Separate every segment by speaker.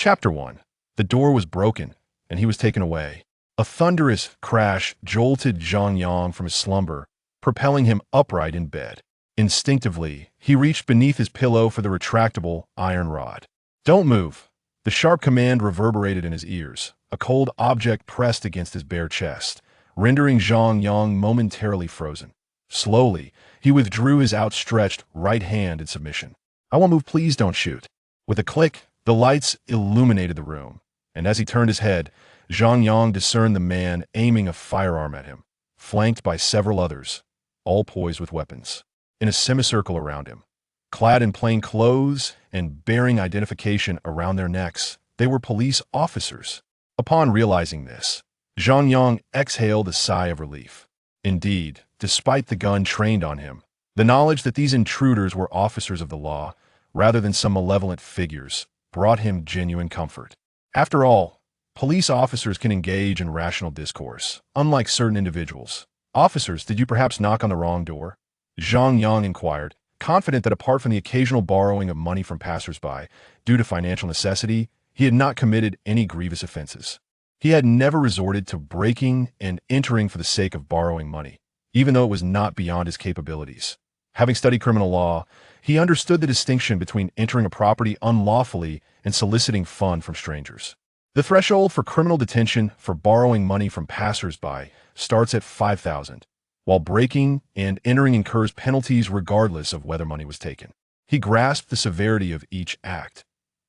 Speaker 1: Chapter 1. The door was broken, and he was taken away. A thunderous crash jolted Zhang Yang from his slumber, propelling him upright in bed. Instinctively, he reached beneath his pillow for the retractable iron rod. "Don't move!" The sharp command reverberated in his ears. A cold object pressed against his bare chest, rendering Zhang Yang momentarily frozen. Slowly, he withdrew his outstretched right hand in submission. "I won't move, please don't shoot." With a click, the lights illuminated the room, and as he turned his head, Zhang Yang discerned the man aiming a firearm at him, flanked by several others, all poised with weapons, in a semicircle around him. Clad in plain clothes and bearing identification around their necks, they were police officers. Upon realizing this, Zhang Yang exhaled a sigh of relief. Indeed, despite the gun trained on him, the knowledge that these intruders were officers of the law, rather than some malevolent figures, brought him genuine comfort. After all, police officers can engage in rational discourse, unlike certain individuals. "Officers, did you perhaps knock on the wrong door?" Zhang Yang inquired, confident that apart from the occasional borrowing of money from passersby, due to financial necessity, he had not committed any grievous offenses. He had never resorted to breaking and entering for the sake of borrowing money, even though it was not beyond his capabilities. Having studied criminal law, he understood the distinction between entering a property unlawfully and soliciting funds from strangers. The threshold for criminal detention for borrowing money from passersby starts at 5,000, while breaking and entering incurs penalties regardless of whether money was taken. He grasped the severity of each act.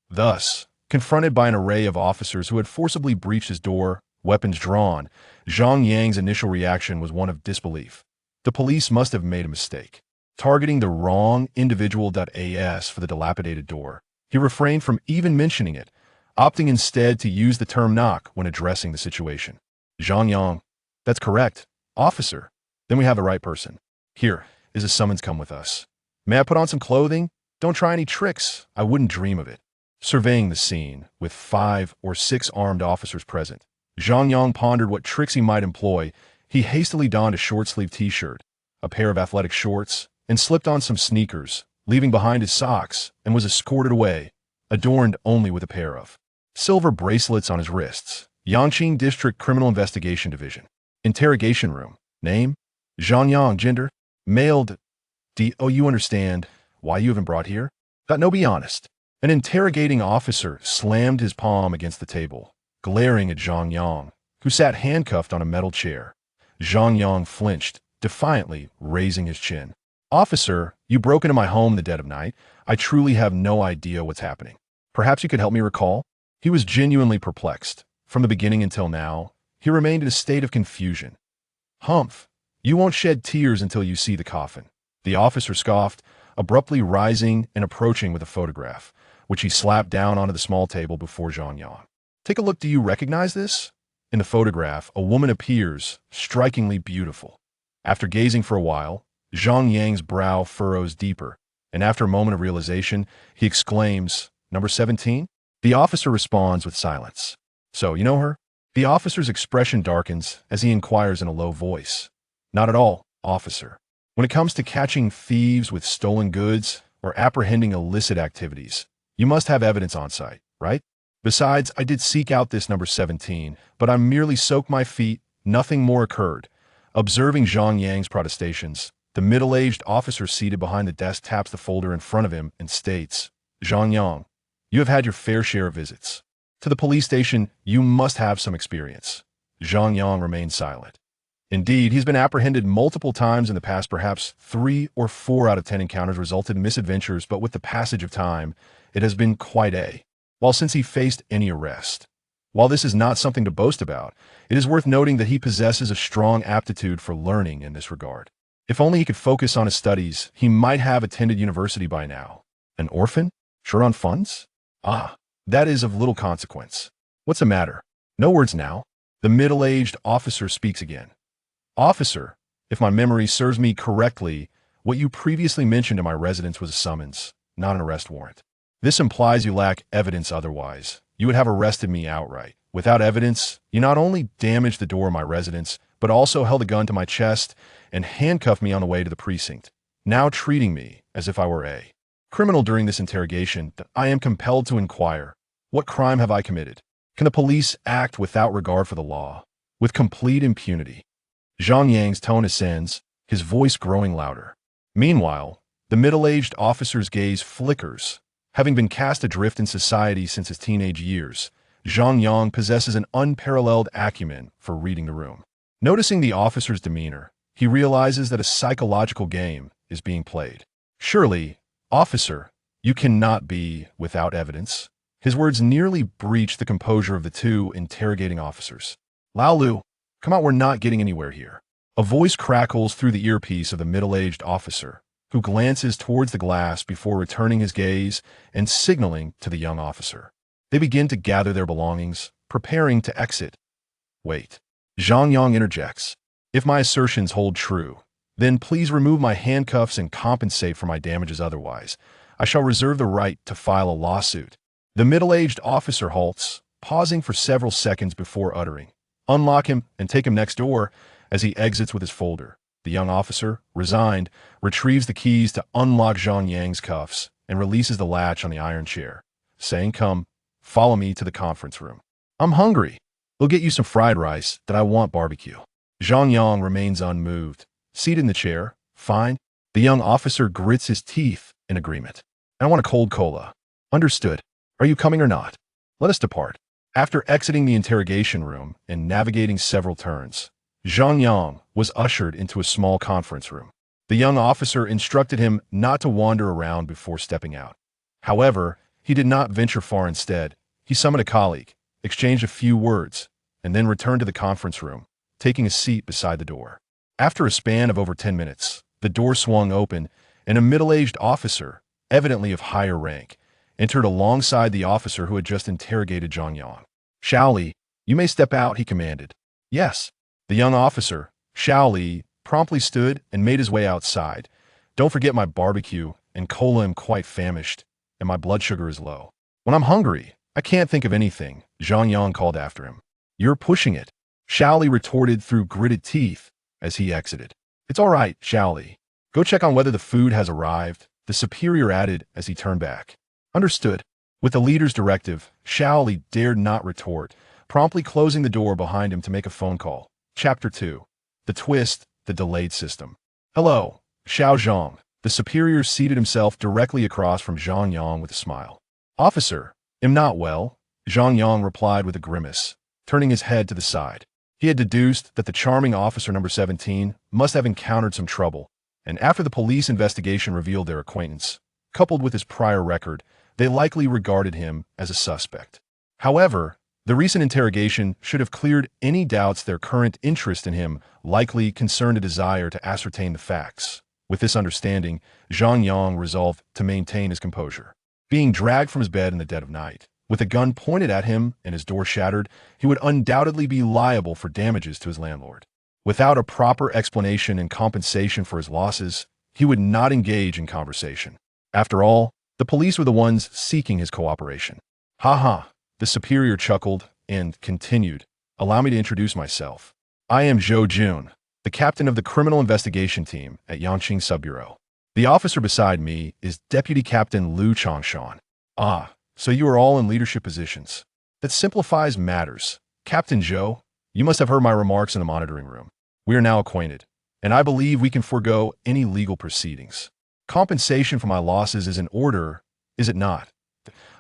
Speaker 1: Thus, confronted by an array of officers who had forcibly breached his door, weapons drawn, Zhang Yang's initial reaction was one of disbelief. The police must have made a mistake, targeting the wrong individual.as for the dilapidated door. He refrained from even mentioning it, opting instead to use the term knock when addressing the situation. "Zhang Yang, that's correct, officer. Then we have the right person. Here is a summons, come with us. May I put on some clothing? Don't try any tricks. I wouldn't dream of it." Surveying the scene, with 5 or 6 armed officers present, Zhang Yang pondered what tricks he might employ. He hastily donned a short-sleeved t-shirt, a pair of athletic shorts, and slipped on some sneakers, leaving behind his socks, and was escorted away, adorned only with a pair of silver bracelets on his wrists. Yangqing District Criminal Investigation Division. Interrogation room. Name? Zhang Yang. Gender? Male. Oh, you understand why you haven't brought here? No, be honest. An interrogating officer slammed his palm against the table, glaring at Zhang Yang, who sat handcuffed on a metal chair. Zhang Yang flinched, defiantly raising his chin. "Officer, you broke into my home in the dead of night. I truly have no idea what's happening. Perhaps you could help me recall?" He was genuinely perplexed. From the beginning until now, he remained in a state of confusion. "Humph, you won't shed tears until you see the coffin." The officer scoffed, abruptly rising and approaching with a photograph, which he slapped down onto the small table before Zhang Yang. "Take a look. Do you recognize this?" In the photograph, a woman appears, strikingly beautiful. After gazing for a while, Zhang Yang's brow furrows deeper, and after a moment of realization, he exclaims, "Number 17? The officer responds with silence. "So, you know her?" The officer's expression darkens as he inquires in a low voice. "Not at all, officer. When it comes to catching thieves with stolen goods or apprehending illicit activities, you must have evidence on site, right? Besides, I did seek out this number 17, but I merely soaked my feet. Nothing more occurred." Observing Zhang Yang's protestations, the middle-aged officer seated behind the desk taps the folder in front of him and states, "Zhang Yang, you have had your fair share of visits to the police station. You must have some experience." Zhang Yang remained silent. Indeed, he's been apprehended multiple times in the past. Perhaps 3 or 4 out of 10 encounters resulted in misadventures, but with the passage of time, it has been quite a while since he faced any arrest. While this is not something to boast about, it is worth noting that he possesses a strong aptitude for learning in this regard. If only he could focus on his studies, he might have attended university by now. An orphan? Short on funds? That is of little consequence. What's the matter? No words now. The middle-aged officer speaks again. "Officer, if my memory serves me correctly, what you previously mentioned in my residence was a summons, not an arrest warrant. This implies you lack evidence otherwise. You would have arrested me outright. Without evidence, you not only damaged the door of my residence, but also held a gun to my chest and handcuffed me on the way to the precinct, now treating me as if I were a criminal. During this interrogation, I am compelled to inquire, What crime have I committed? Can the police act without regard for the law, with complete impunity? Zhang Yang's tone ascends, his voice growing louder. Meanwhile, the middle-aged officer's gaze flickers. Having been cast adrift in society since his teenage years, Zhang Yang possesses an unparalleled acumen for reading the room. Noticing the officer's demeanor, he realizes that a psychological game is being played. Surely, officer, you cannot be without evidence. His words nearly breach the composure of the two interrogating officers. Lao Lu, come out, we're not getting anywhere here. A voice crackles through the earpiece of the middle-aged officer, who glances towards the glass before returning his gaze and signaling to the young officer. They begin to gather their belongings, preparing to exit. Wait. Zhang Yang interjects. If my assertions hold true, then please remove my handcuffs and compensate for my damages otherwise. I shall reserve the right to file a lawsuit. The middle-aged officer halts, pausing for several seconds before uttering, "Unlock him and take him next door," as he exits with his folder. The young officer, resigned, retrieves the keys to unlock Zhang Yang's cuffs and releases the latch on the iron chair, saying, "Come, follow me to the conference room. I'm hungry. We'll get you some fried rice that I want barbecue." Zhang Yang remains unmoved, seated in the chair. "Fine." The young officer grits his teeth in agreement. "I want a cold cola." "Understood. Are you coming or not? Let us depart." After exiting the interrogation room and navigating several turns, Zhang Yang was ushered into a small conference room. The young officer instructed him not to wander around before stepping out. However, he did not venture far. Instead, he summoned a colleague, exchanged a few words, and then returned to the conference room, taking a seat beside the door. After a span of over 10 minutes, the door swung open, and a middle-aged officer, evidently of higher rank, entered alongside the officer who had just interrogated Zhang Yang. "Xiao Li, you may step out," he commanded. "Yes." The young officer, Xiao Li, promptly stood and made his way outside. "Don't forget my barbecue and cola. I'm quite famished, and my blood sugar is low. When I'm hungry, I can't think of anything," Zhang Yang called after him. "You're pushing it," Xiao Li retorted through gritted teeth as he exited. "It's all right, Xiao Li. Go check on whether the food has arrived," the superior added as he turned back. "Understood." With the leader's directive, Xiao Li dared not retort, promptly closing the door behind him to make a phone call. Chapter 2. The Twist, the Delayed System. "Hello, Xiao Zhang." The superior seated himself directly across from Zhang Yang with a smile. "Officer, am not well," Zhang Yang replied with a grimace, turning his head to the side. He had deduced that the charming officer number 17 must have encountered some trouble, and after the police investigation revealed their acquaintance, coupled with his prior record, they likely regarded him as a suspect. However, the recent interrogation should have cleared any doubts. Their current interest in him likely concerned a desire to ascertain the facts. With this understanding, Zhang Yang resolved to maintain his composure. Being dragged from his bed in the dead of night, with a gun pointed at him and his door shattered, he would undoubtedly be liable for damages to his landlord. Without a proper explanation and compensation for his losses, he would not engage in conversation. After all, the police were the ones seeking his cooperation. "Ha ha," the superior chuckled and continued, "Allow me to introduce myself. I am Zhou Jun, the captain of the criminal investigation team at Yangqing Subbureau. The officer beside me is Deputy Captain Liu Changshan." "Ah, so you are all in leadership positions. That simplifies matters. Captain Zhou, you must have heard my remarks in the monitoring room. We are now acquainted, and I believe we can forego any legal proceedings. Compensation for my losses is in order, is it not?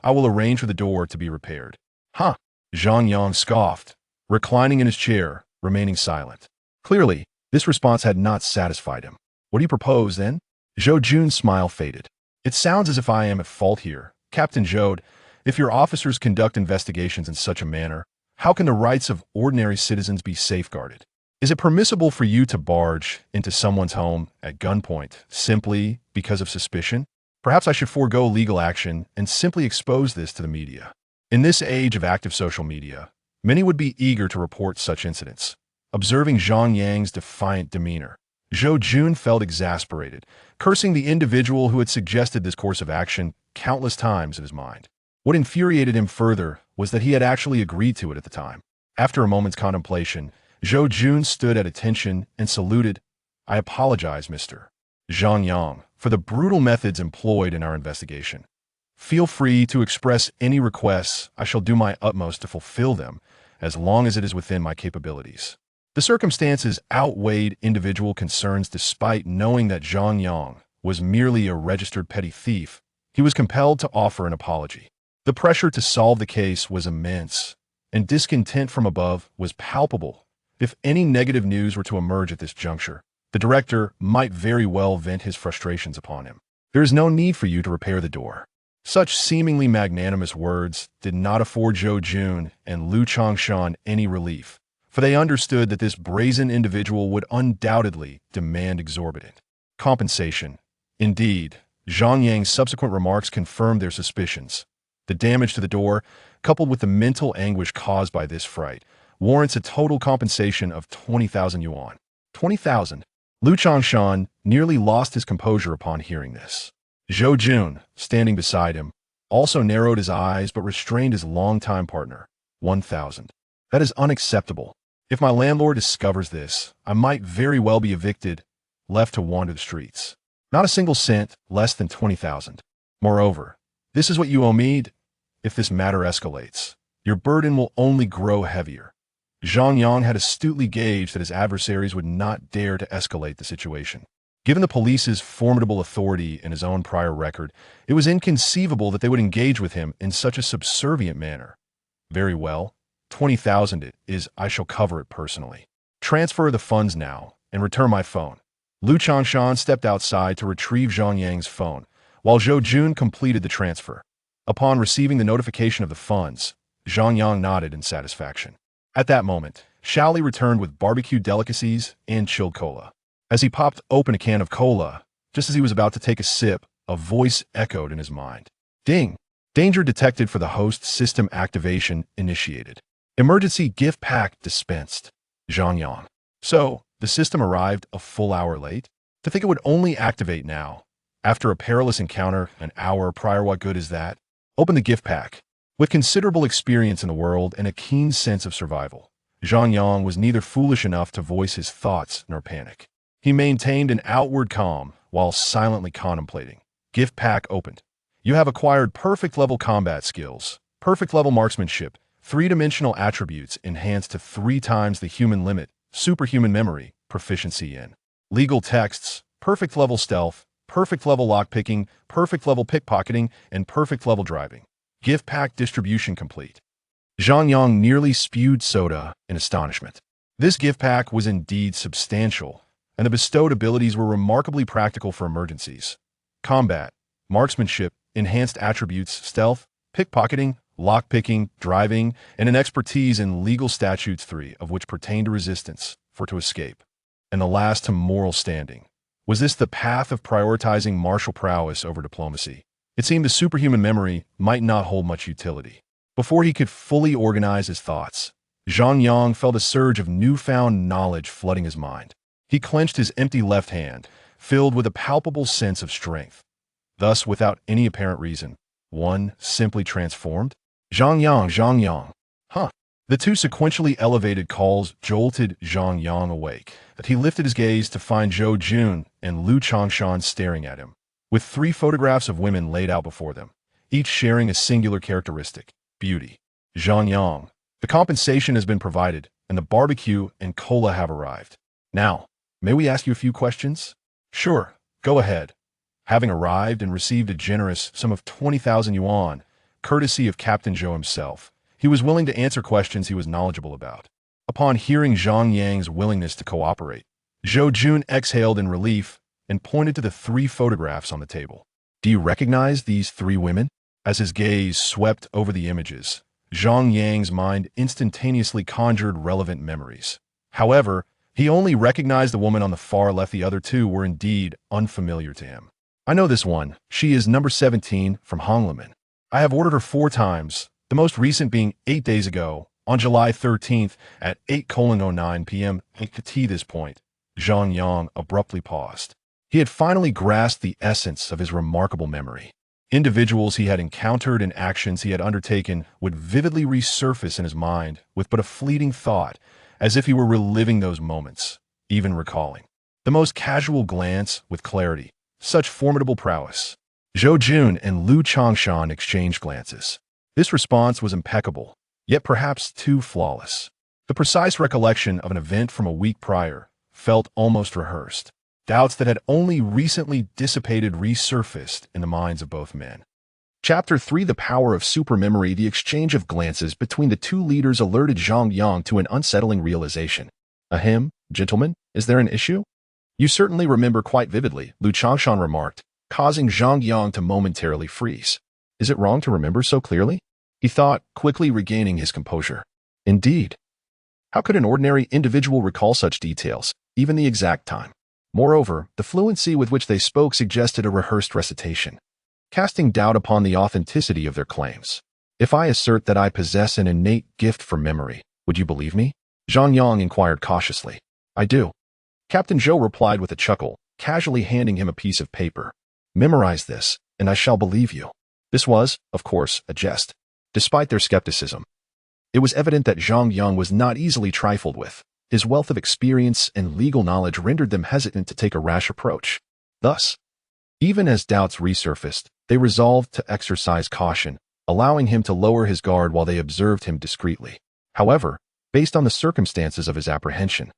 Speaker 1: I will arrange for the door to be repaired." "Huh," Zhang Yang scoffed, reclining in his chair, remaining silent. Clearly, this response had not satisfied him. "What do you propose, then?" Zhou Jun's smile faded. "It sounds as if I am at fault here. Captain Zhou, if your officers conduct investigations in such a manner, how can the rights of ordinary citizens be safeguarded? Is it permissible for you to barge into someone's home at gunpoint simply because of suspicion? Perhaps I should forego legal action and simply expose this to the media." In this age of active social media, many would be eager to report such incidents. Observing Zhang Yang's defiant demeanor, Zhou Jun felt exasperated, cursing the individual who had suggested this course of action countless times in his mind. What infuriated him further was that he had actually agreed to it at the time. After a moment's contemplation, Zhou Jun stood at attention and saluted. "I apologize, Mr. Zhang Yang, for the brutal methods employed in our investigation. Feel free to express any requests. I shall do my utmost to fulfill them, as long as it is within my capabilities. The circumstances outweighed individual concerns. Despite knowing that Zhang Yang was merely a registered petty thief, he was compelled to offer an apology. The pressure to solve the case was immense, and discontent from above was palpable. If any negative news were to emerge at this juncture, the director might very well vent his frustrations upon him. There is no need for you to repair the door. Such seemingly magnanimous words did not afford Zhou Jun and Lu Changshan any relief, for they understood that this brazen individual would undoubtedly demand exorbitant compensation. Indeed, Zhang Yang's subsequent remarks confirmed their suspicions. The damage to the door, coupled with the mental anguish caused by this fright, warrants a total compensation of 20,000 yuan. 20,000? Lu Changshan nearly lost his composure upon hearing this. Zhou Jun, standing beside him, also narrowed his eyes but restrained his longtime partner. 1,000. That is unacceptable. If my landlord discovers this, I might very well be evicted, left to wander the streets. Not a single cent less than 20,000. Moreover, this is what you owe me. If this matter escalates, your burden will only grow heavier. Zhang Yang had astutely gauged that his adversaries would not dare to escalate the situation. Given the police's formidable authority and his own prior record, it was inconceivable that they would engage with him in such a subservient manner. Very well, 20,000 it is. I shall cover it personally. Transfer the funds now and return my phone. Lu Changshan stepped outside to retrieve Zhang Yang's phone, while Zhou Jun completed the transfer. Upon receiving the notification of the funds, Zhang Yang nodded in satisfaction. At that moment, Shaoli returned with barbecue delicacies and chilled cola. As he popped open a can of cola, just as he was about to take a sip, a voice echoed in his mind. Ding! Danger detected for the host system activation initiated. Emergency gift pack dispensed. Zhang Yang. So, the system arrived a full hour late? To think it would only activate now. After a perilous encounter an hour prior, what good is that? Open the gift pack. With considerable experience in the world and a keen sense of survival, Zhang Yang was neither foolish enough to voice his thoughts nor panic. He maintained an outward calm while silently contemplating. Gift pack opened. You have acquired perfect-level combat skills, perfect-level marksmanship, three-dimensional attributes enhanced to 3 times the human limit, superhuman memory, proficiency in legal texts, perfect-level stealth, perfect-level lockpicking, perfect-level pickpocketing, and perfect-level driving. Gift pack distribution complete. Zhang Yang nearly spewed soda in astonishment. This gift pack was indeed substantial, and the bestowed abilities were remarkably practical for emergencies. Combat, marksmanship, enhanced attributes, stealth, pickpocketing, lockpicking, driving, and an expertise in legal statutes, 3 of which pertain to resistance, for to escape. And the last to moral standing. Was this the path of prioritizing martial prowess over diplomacy? It seemed the superhuman memory might not hold much utility. Before he could fully organize his thoughts, Zhang Yang felt a surge of newfound knowledge flooding his mind. He clenched his empty left hand, filled with a palpable sense of strength. Thus, without any apparent reason, one simply transformed. Zhang Yang, Zhang Yang. Huh. The 2 sequentially elevated calls jolted Zhang Yang awake, that he lifted his gaze to find Zhou Jun and Lu Changshan staring at him, with 3 photographs of women laid out before them, each sharing a singular characteristic, beauty. Zhang Yang. The compensation has been provided, and the barbecue and cola have arrived. Now, may we ask you a few questions? Sure, go ahead. Having arrived and received a generous sum of 20,000 yuan, courtesy of Captain Zhou himself, he was willing to answer questions he was knowledgeable about. Upon hearing Zhang Yang's willingness to cooperate, Zhou Jun exhaled in relief and pointed to the 3 photographs on the table. Do you recognize these 3 women? As his gaze swept over the images, Zhang Yang's mind instantaneously conjured relevant memories. However, he only recognized the woman on the far left. The other 2 were indeed unfamiliar to him. I know this one. She is number 17 from Hongleman. I have ordered her 4 times, the most recent being 8 days ago, on July 13th at 8:09 p.m. At this point, Zhang Yang abruptly paused. He had finally grasped the essence of his remarkable memory. Individuals he had encountered and actions he had undertaken would vividly resurface in his mind with but a fleeting thought, as if he were reliving those moments, even recalling. The most casual glance with clarity. Such formidable prowess. Zhou Jun and Lu Changshan exchanged glances. This response was impeccable, yet perhaps too flawless. The precise recollection of an event from a week prior felt almost rehearsed. Doubts that had only recently dissipated resurfaced in the minds of both men. Chapter 3: The Power of Supermemory. The exchange of glances between the two leaders alerted Zhang Yang to an unsettling realization. Ahem, gentlemen, is there an issue? You certainly remember quite vividly, Lu Changshan remarked, causing Zhang Yang to momentarily freeze. Is it wrong to remember so clearly? He thought, quickly regaining his composure. Indeed. How could an ordinary individual recall such details, even the exact time? Moreover, the fluency with which they spoke suggested a rehearsed recitation, casting doubt upon the authenticity of their claims. If I assert that I possess an innate gift for memory, would you believe me? Zhang Yang inquired cautiously. I do. Captain Zhou replied with a chuckle, casually handing him a piece of paper. Memorize this, and I shall believe you. This was, of course, a jest. Despite their skepticism, it was evident that Zhang Yang was not easily trifled with. His wealth of experience and legal knowledge rendered them hesitant to take a rash approach. Thus, even as doubts resurfaced, they resolved to exercise caution, allowing him to lower his guard while they observed him discreetly. However, based on the circumstances of his apprehension,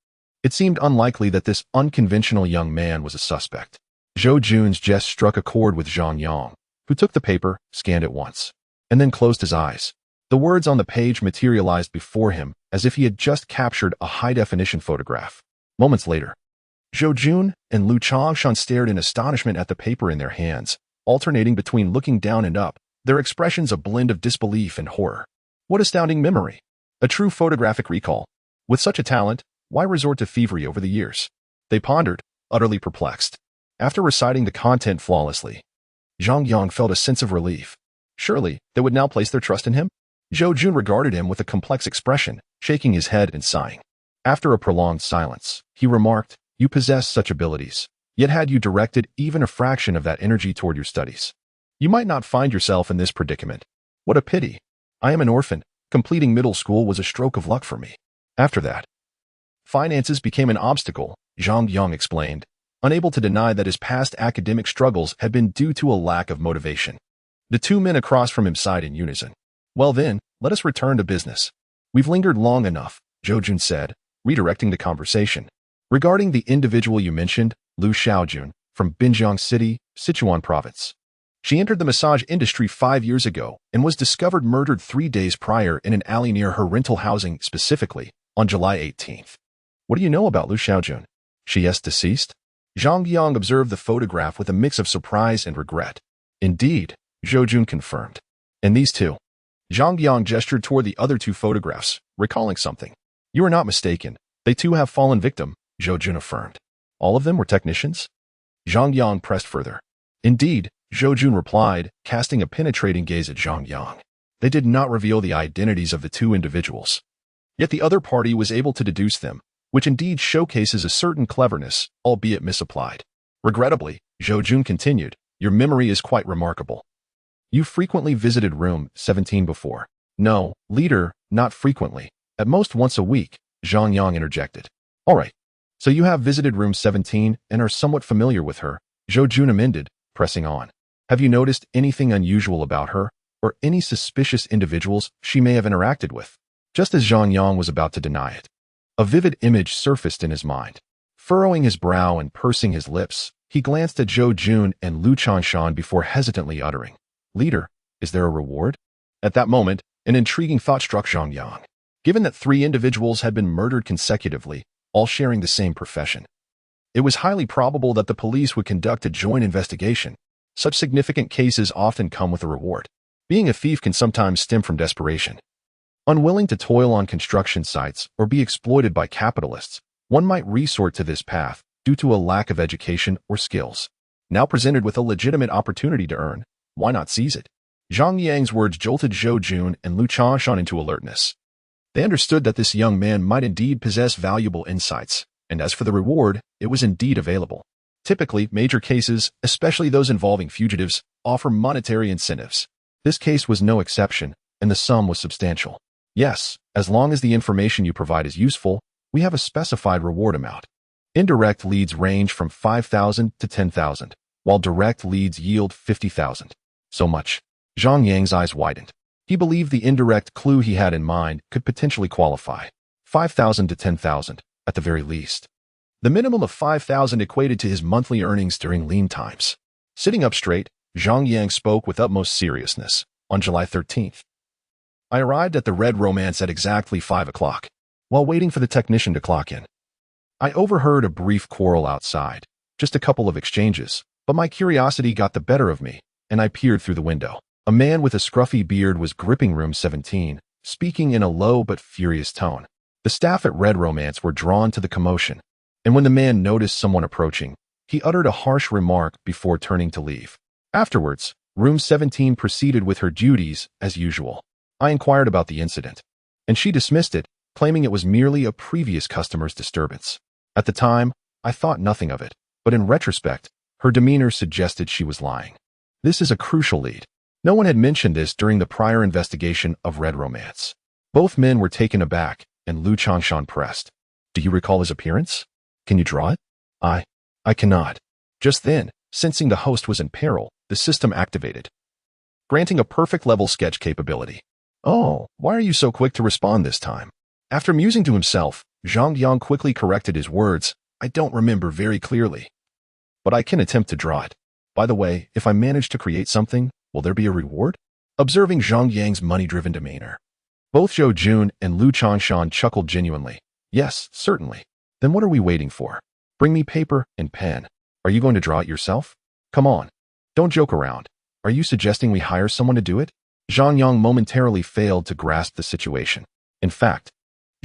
Speaker 1: it seemed unlikely that this unconventional young man was a suspect. Zhou Jun's jest struck a chord with Zhang Yang, who took the paper, scanned it once, and then closed his eyes. The words on the page materialized before him as if he had just captured a high-definition photograph. Moments later, Zhou Jun and Lu Changshan stared in astonishment at the paper in their hands, alternating between looking down and up, their expressions a blend of disbelief and horror. What astounding memory! A true photographic recall. With such a talent, why resort to thievery over the years? They pondered, utterly perplexed. After reciting the content flawlessly, Zhang Yang felt a sense of relief. Surely, they would now place their trust in him? Zhou Jun regarded him with a complex expression, shaking his head and sighing. After a prolonged silence, he remarked, You possess such abilities, yet had you directed even a fraction of that energy toward your studies, you might not find yourself in this predicament. What a pity. I am an orphan. Completing middle school was a stroke of luck for me. After that, finances became an obstacle, Zhang Yang explained, unable to deny that his past academic struggles had been due to a lack of motivation. The two men across from him sighed in unison. Well then, let us return to business. We've lingered long enough, Zhou Jun said, redirecting the conversation. Regarding the individual you mentioned, Lu Xiaojun, from Binjiang City, Sichuan Province. She entered the massage industry 5 years ago and was discovered murdered 3 days prior in an alley near her rental housing, specifically on July 18th. What do you know about Lu Xiaojun? She is deceased? Zhang Yang observed the photograph with a mix of surprise and regret. Indeed, Zhou Jun confirmed. And these two? Zhang Yang gestured toward the other 2 photographs, recalling something. You are not mistaken. They too have fallen victim, Zhou Jun affirmed. All of them were technicians? Zhang Yang pressed further. Indeed, Zhou Jun replied, casting a penetrating gaze at Zhang Yang. They did not reveal the identities of the 2 individuals. Yet the other party was able to deduce them, which indeed showcases a certain cleverness, albeit misapplied. Regrettably, Zhou Jun continued, your memory is quite remarkable. You frequently visited room 17 before. No, leader, not frequently. At most once a week, Zhang Yang interjected. All right. So you have visited room 17 and are somewhat familiar with her, Zhou Jun amended, pressing on. Have you noticed anything unusual about her, or any suspicious individuals she may have interacted with? Just as Zhang Yang was about to deny it, a vivid image surfaced in his mind. Furrowing his brow and pursing his lips, he glanced at Zhou Jun and Lu Changshan before hesitantly uttering, Leader, is there a reward? At that moment, an intriguing thought struck Zhang Yang. Given that 3 individuals had been murdered consecutively, all sharing the same profession, it was highly probable that the police would conduct a joint investigation. Such significant cases often come with a reward. Being a thief can sometimes stem from desperation. Unwilling to toil on construction sites or be exploited by capitalists, one might resort to this path due to a lack of education or skills. Now presented with a legitimate opportunity to earn, why not seize it? Zhang Yang's words jolted Zhou Jun and Lu Changshan into alertness. They understood that this young man might indeed possess valuable insights, and as for the reward, it was indeed available. Typically, major cases, especially those involving fugitives, offer monetary incentives. This case was no exception, and the sum was substantial. Yes, as long as the information you provide is useful, we have a specified reward amount. Indirect leads range from 5,000 to 10,000. while direct leads yield 50,000. So much. Zhang Yang's eyes widened. He believed the indirect clue he had in mind could potentially qualify. 5,000 to 10,000, at the very least. The minimum of 5,000 equated to his monthly earnings during lean times. Sitting up straight, Zhang Yang spoke with utmost seriousness. On July 13th, I arrived at the Red Romance at exactly 5 o'clock. While waiting for the technician to clock in, I overheard a brief quarrel outside, just a couple of exchanges, but my curiosity got the better of me, and I peered through the window. A man with a scruffy beard was gripping room 17, speaking in a low but furious tone. The staff at Red Romance were drawn to the commotion, and when the man noticed someone approaching, he uttered a harsh remark before turning to leave. Afterwards, room 17 proceeded with her duties as usual. I inquired about the incident, and she dismissed it, claiming it was merely a previous customer's disturbance. At the time, I thought nothing of it, but in retrospect, her demeanor suggested she was lying. This is a crucial lead. No one had mentioned this during the prior investigation of Red Romance. Both men were taken aback, and Lu Changshan pressed. Do you recall his appearance? Can you draw it? I cannot. Just then, sensing the host was in peril, the system activated, granting a perfect level sketch capability. Oh, why are you so quick to respond this time? After musing to himself, Zhang Yang quickly corrected his words. I don't remember very clearly, but I can attempt to draw it. By the way, if I manage to create something, will there be a reward? Observing Zhang Yang's money-driven demeanor, both Zhou Jun and Lu Changshan chuckled genuinely. Yes, certainly. Then what are we waiting for? Bring me paper and pen. Are you going to draw it yourself? Come on. Don't joke around. Are you suggesting we hire someone to do it? Zhang Yang momentarily failed to grasp the situation. In fact,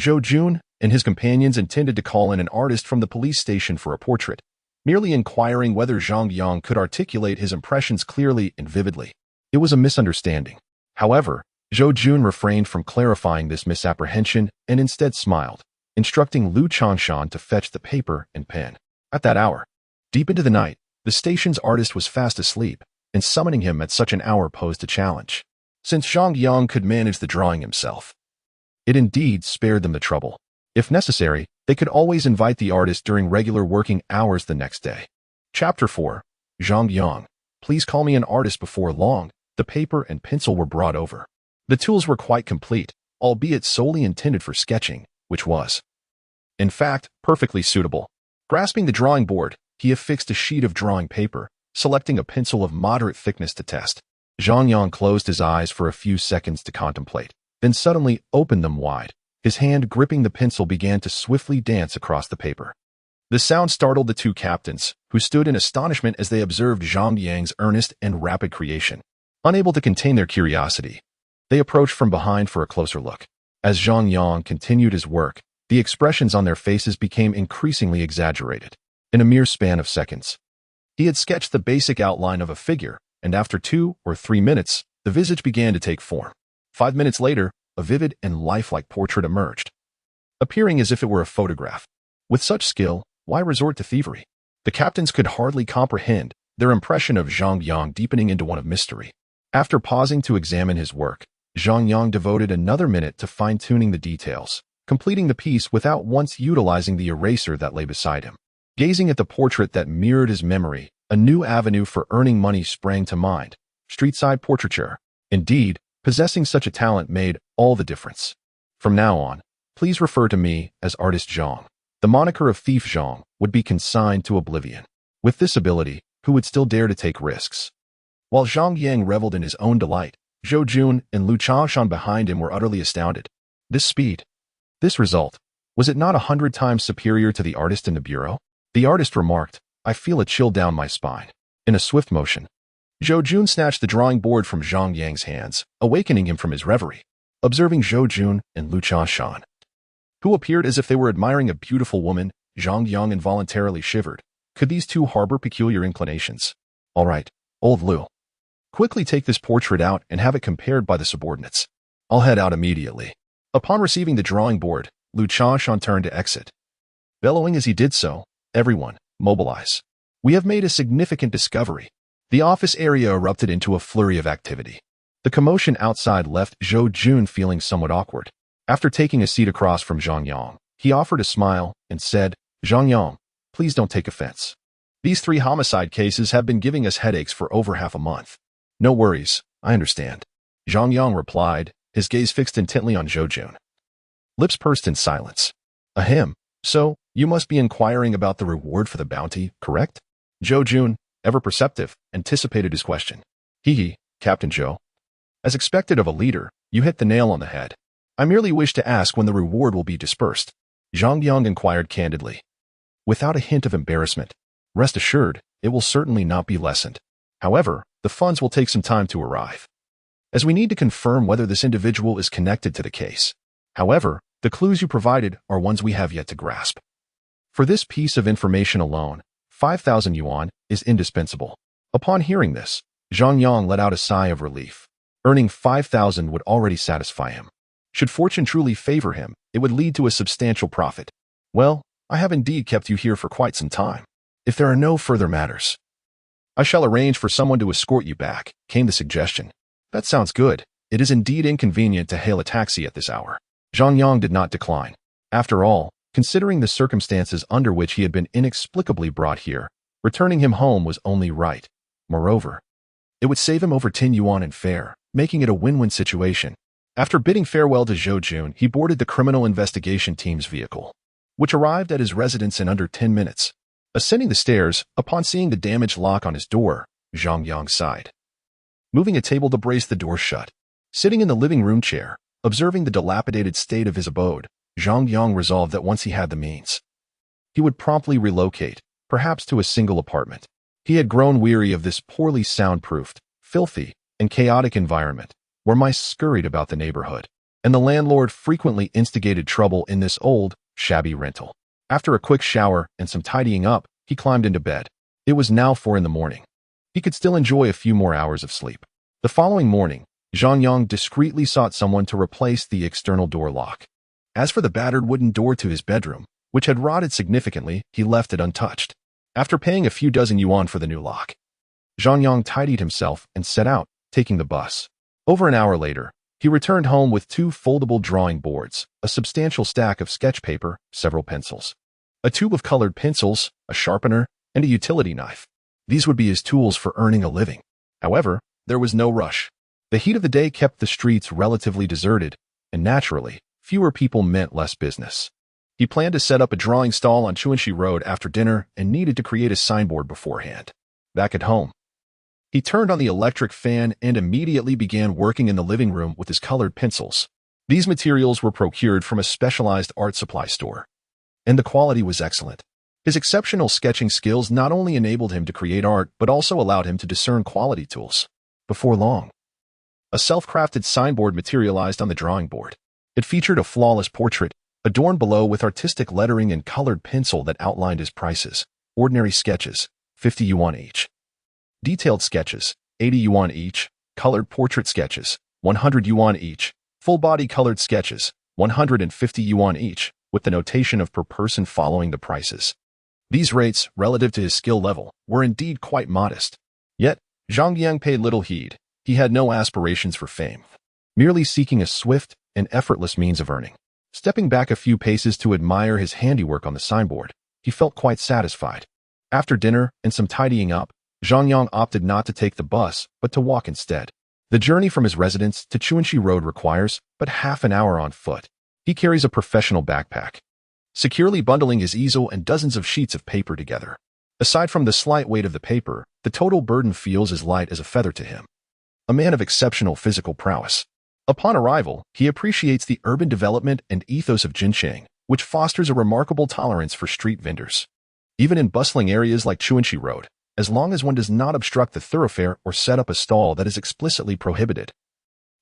Speaker 1: Zhou Jun and his companions intended to call in an artist from the police station for a portrait, merely inquiring whether Zhang Yang could articulate his impressions clearly and vividly. It was a misunderstanding. However, Zhou Jun refrained from clarifying this misapprehension and instead smiled, instructing Lu Changshan to fetch the paper and pen. At that hour, deep into the night, the station's artist was fast asleep, and summoning him at such an hour posed a challenge. Since Zhang Yang could manage the drawing himself, it indeed spared them the trouble. If necessary, they could always invite the artist during regular working hours the next day. Chapter 4. Zhang Yang. Please call me an artist before long. The paper and pencil were brought over. The tools were quite complete, albeit solely intended for sketching, which was, in fact, perfectly suitable. Grasping the drawing board, he affixed a sheet of drawing paper, selecting a pencil of moderate thickness to test. Zhang Yang closed his eyes for a few seconds to contemplate, then suddenly opened them wide. His hand gripping the pencil began to swiftly dance across the paper. The sound startled the two captains, who stood in astonishment as they observed Zhang Yang's earnest and rapid creation. Unable to contain their curiosity, they approached from behind for a closer look. As Zhang Yang continued his work, the expressions on their faces became increasingly exaggerated. In a mere span of seconds, he had sketched the basic outline of a figure, and after 2 or 3 minutes, the visage began to take form. 5 minutes later, a vivid and lifelike portrait emerged, appearing as if it were a photograph. With such skill, why resort to thievery? The captains could hardly comprehend, their impression of Zhang Yang deepening into one of mystery. After pausing to examine his work, Zhang Yang devoted another minute to fine-tuning the details, completing the piece without once utilizing the eraser that lay beside him. Gazing at the portrait that mirrored his memory, a new avenue for earning money sprang to mind: street-side portraiture. Indeed, possessing such a talent made all the difference. From now on, please refer to me as Artist Zhang. The moniker of Thief Zhang would be consigned to oblivion. With this ability, who would still dare to take risks? While Zhang Yang reveled in his own delight, Zhou Jun and Lu Changshan behind him were utterly astounded. This speed, this result, was it not 100 times superior to the artist in the bureau? The artist remarked, I feel a chill down my spine. In a swift motion, Zhou Jun snatched the drawing board from Zhang Yang's hands, awakening him from his reverie. Observing Zhou Jun and Lu Changshan, who appeared as if they were admiring a beautiful woman, Zhang Yang involuntarily shivered. Could these two harbor peculiar inclinations? All right, old Lu. Quickly take this portrait out and have it compared by the subordinates. I'll head out immediately. Upon receiving the drawing board, Lu Changshan turned to exit. Bellowing as he did so, everyone, mobilize. We have made a significant discovery. The office area erupted into a flurry of activity. The commotion outside left Zhou Jun feeling somewhat awkward. After taking a seat across from Zhang Yang, he offered a smile and said, Zhang Yang, please don't take offense. These 3 homicide cases have been giving us headaches for over half a month. No worries, I understand. Zhang Yang replied, his gaze fixed intently on Zhou Jun. Lips pursed in silence. Ahem, so, you must be inquiring about the reward for the bounty, correct? Zhou Jun, ever perceptive, anticipated his question. Hee, Captain Zhou. As expected of a leader, you hit the nail on the head. I merely wish to ask when the reward will be dispersed. Zhang Yang inquired candidly. Without a hint of embarrassment. Rest assured, it will certainly not be lessened. However, the funds will take some time to arrive, as we need to confirm whether this individual is connected to the case. However, the clues you provided are ones we have yet to grasp. For this piece of information alone, 5,000 yuan is indispensable. Upon hearing this, Zhang Yang let out a sigh of relief. Earning 5,000 would already satisfy him. Should fortune truly favor him, it would lead to a substantial profit. Well, I have indeed kept you here for quite some time. If there are no further matters, I shall arrange for someone to escort you back, came the suggestion. That sounds good. It is indeed inconvenient to hail a taxi at this hour. Zhang Yang did not decline. After all, considering the circumstances under which he had been inexplicably brought here, returning him home was only right. Moreover, it would save him over 10 yuan in fare, making it a win-win situation. After bidding farewell to Zhou Jun, he boarded the criminal investigation team's vehicle, which arrived at his residence in under 10 minutes. Ascending the stairs, upon seeing the damaged lock on his door, Zhang Yang sighed. Moving a table to brace the door shut, sitting in the living room chair, observing the dilapidated state of his abode, Zhang Yang resolved that once he had the means, he would promptly relocate, perhaps to a single apartment. He had grown weary of this poorly soundproofed, filthy, and chaotic environment, where mice scurried about the neighborhood, and the landlord frequently instigated trouble in this old, shabby rental. After a quick shower and some tidying up, he climbed into bed. It was now 4 in the morning. He could still enjoy a few more hours of sleep. The following morning, Zhang Yang discreetly sought someone to replace the external door lock. As for the battered wooden door to his bedroom, which had rotted significantly, he left it untouched. After paying a few dozen yuan for the new lock, Zhang Yang tidied himself and set out, taking the bus. Over an hour later, he returned home with 2 foldable drawing boards, a substantial stack of sketch paper, several pencils, a tube of colored pencils, a sharpener, and a utility knife. These would be his tools for earning a living. However, there was no rush. The heat of the day kept the streets relatively deserted, and naturally, fewer people meant less business. He planned to set up a drawing stall on Chuanxi Road after dinner and needed to create a signboard beforehand. Back at home, he turned on the electric fan and immediately began working in the living room with his colored pencils. These materials were procured from a specialized art supply store, and the quality was excellent. His exceptional sketching skills not only enabled him to create art, but also allowed him to discern quality tools. Before long, a self-crafted signboard materialized on the drawing board. It featured a flawless portrait, adorned below with artistic lettering and colored pencil that outlined his prices. Ordinary sketches, 50 yuan each. Detailed sketches, 80 yuan each. Colored portrait sketches, 100 yuan each. Full-body colored sketches, 150 yuan each, with the notation of per person following the prices. These rates, relative to his skill level, were indeed quite modest. Yet, Zhang Yang paid little heed. He had no aspirations for fame, merely seeking a swift and effortless means of earning. Stepping back a few paces to admire his handiwork on the signboard, he felt quite satisfied. After dinner and some tidying up, Zhang Yang opted not to take the bus, but to walk instead. The journey from his residence to Chuanxi Road requires but half an hour on foot. He carries a professional backpack, securely bundling his easel and dozens of sheets of paper together. Aside from the slight weight of the paper, the total burden feels as light as a feather to him. A man of exceptional physical prowess. Upon arrival, he appreciates the urban development and ethos of Jincheng, which fosters a remarkable tolerance for street vendors. Even in bustling areas like Chuanxi Road, as long as one does not obstruct the thoroughfare or set up a stall that is explicitly prohibited,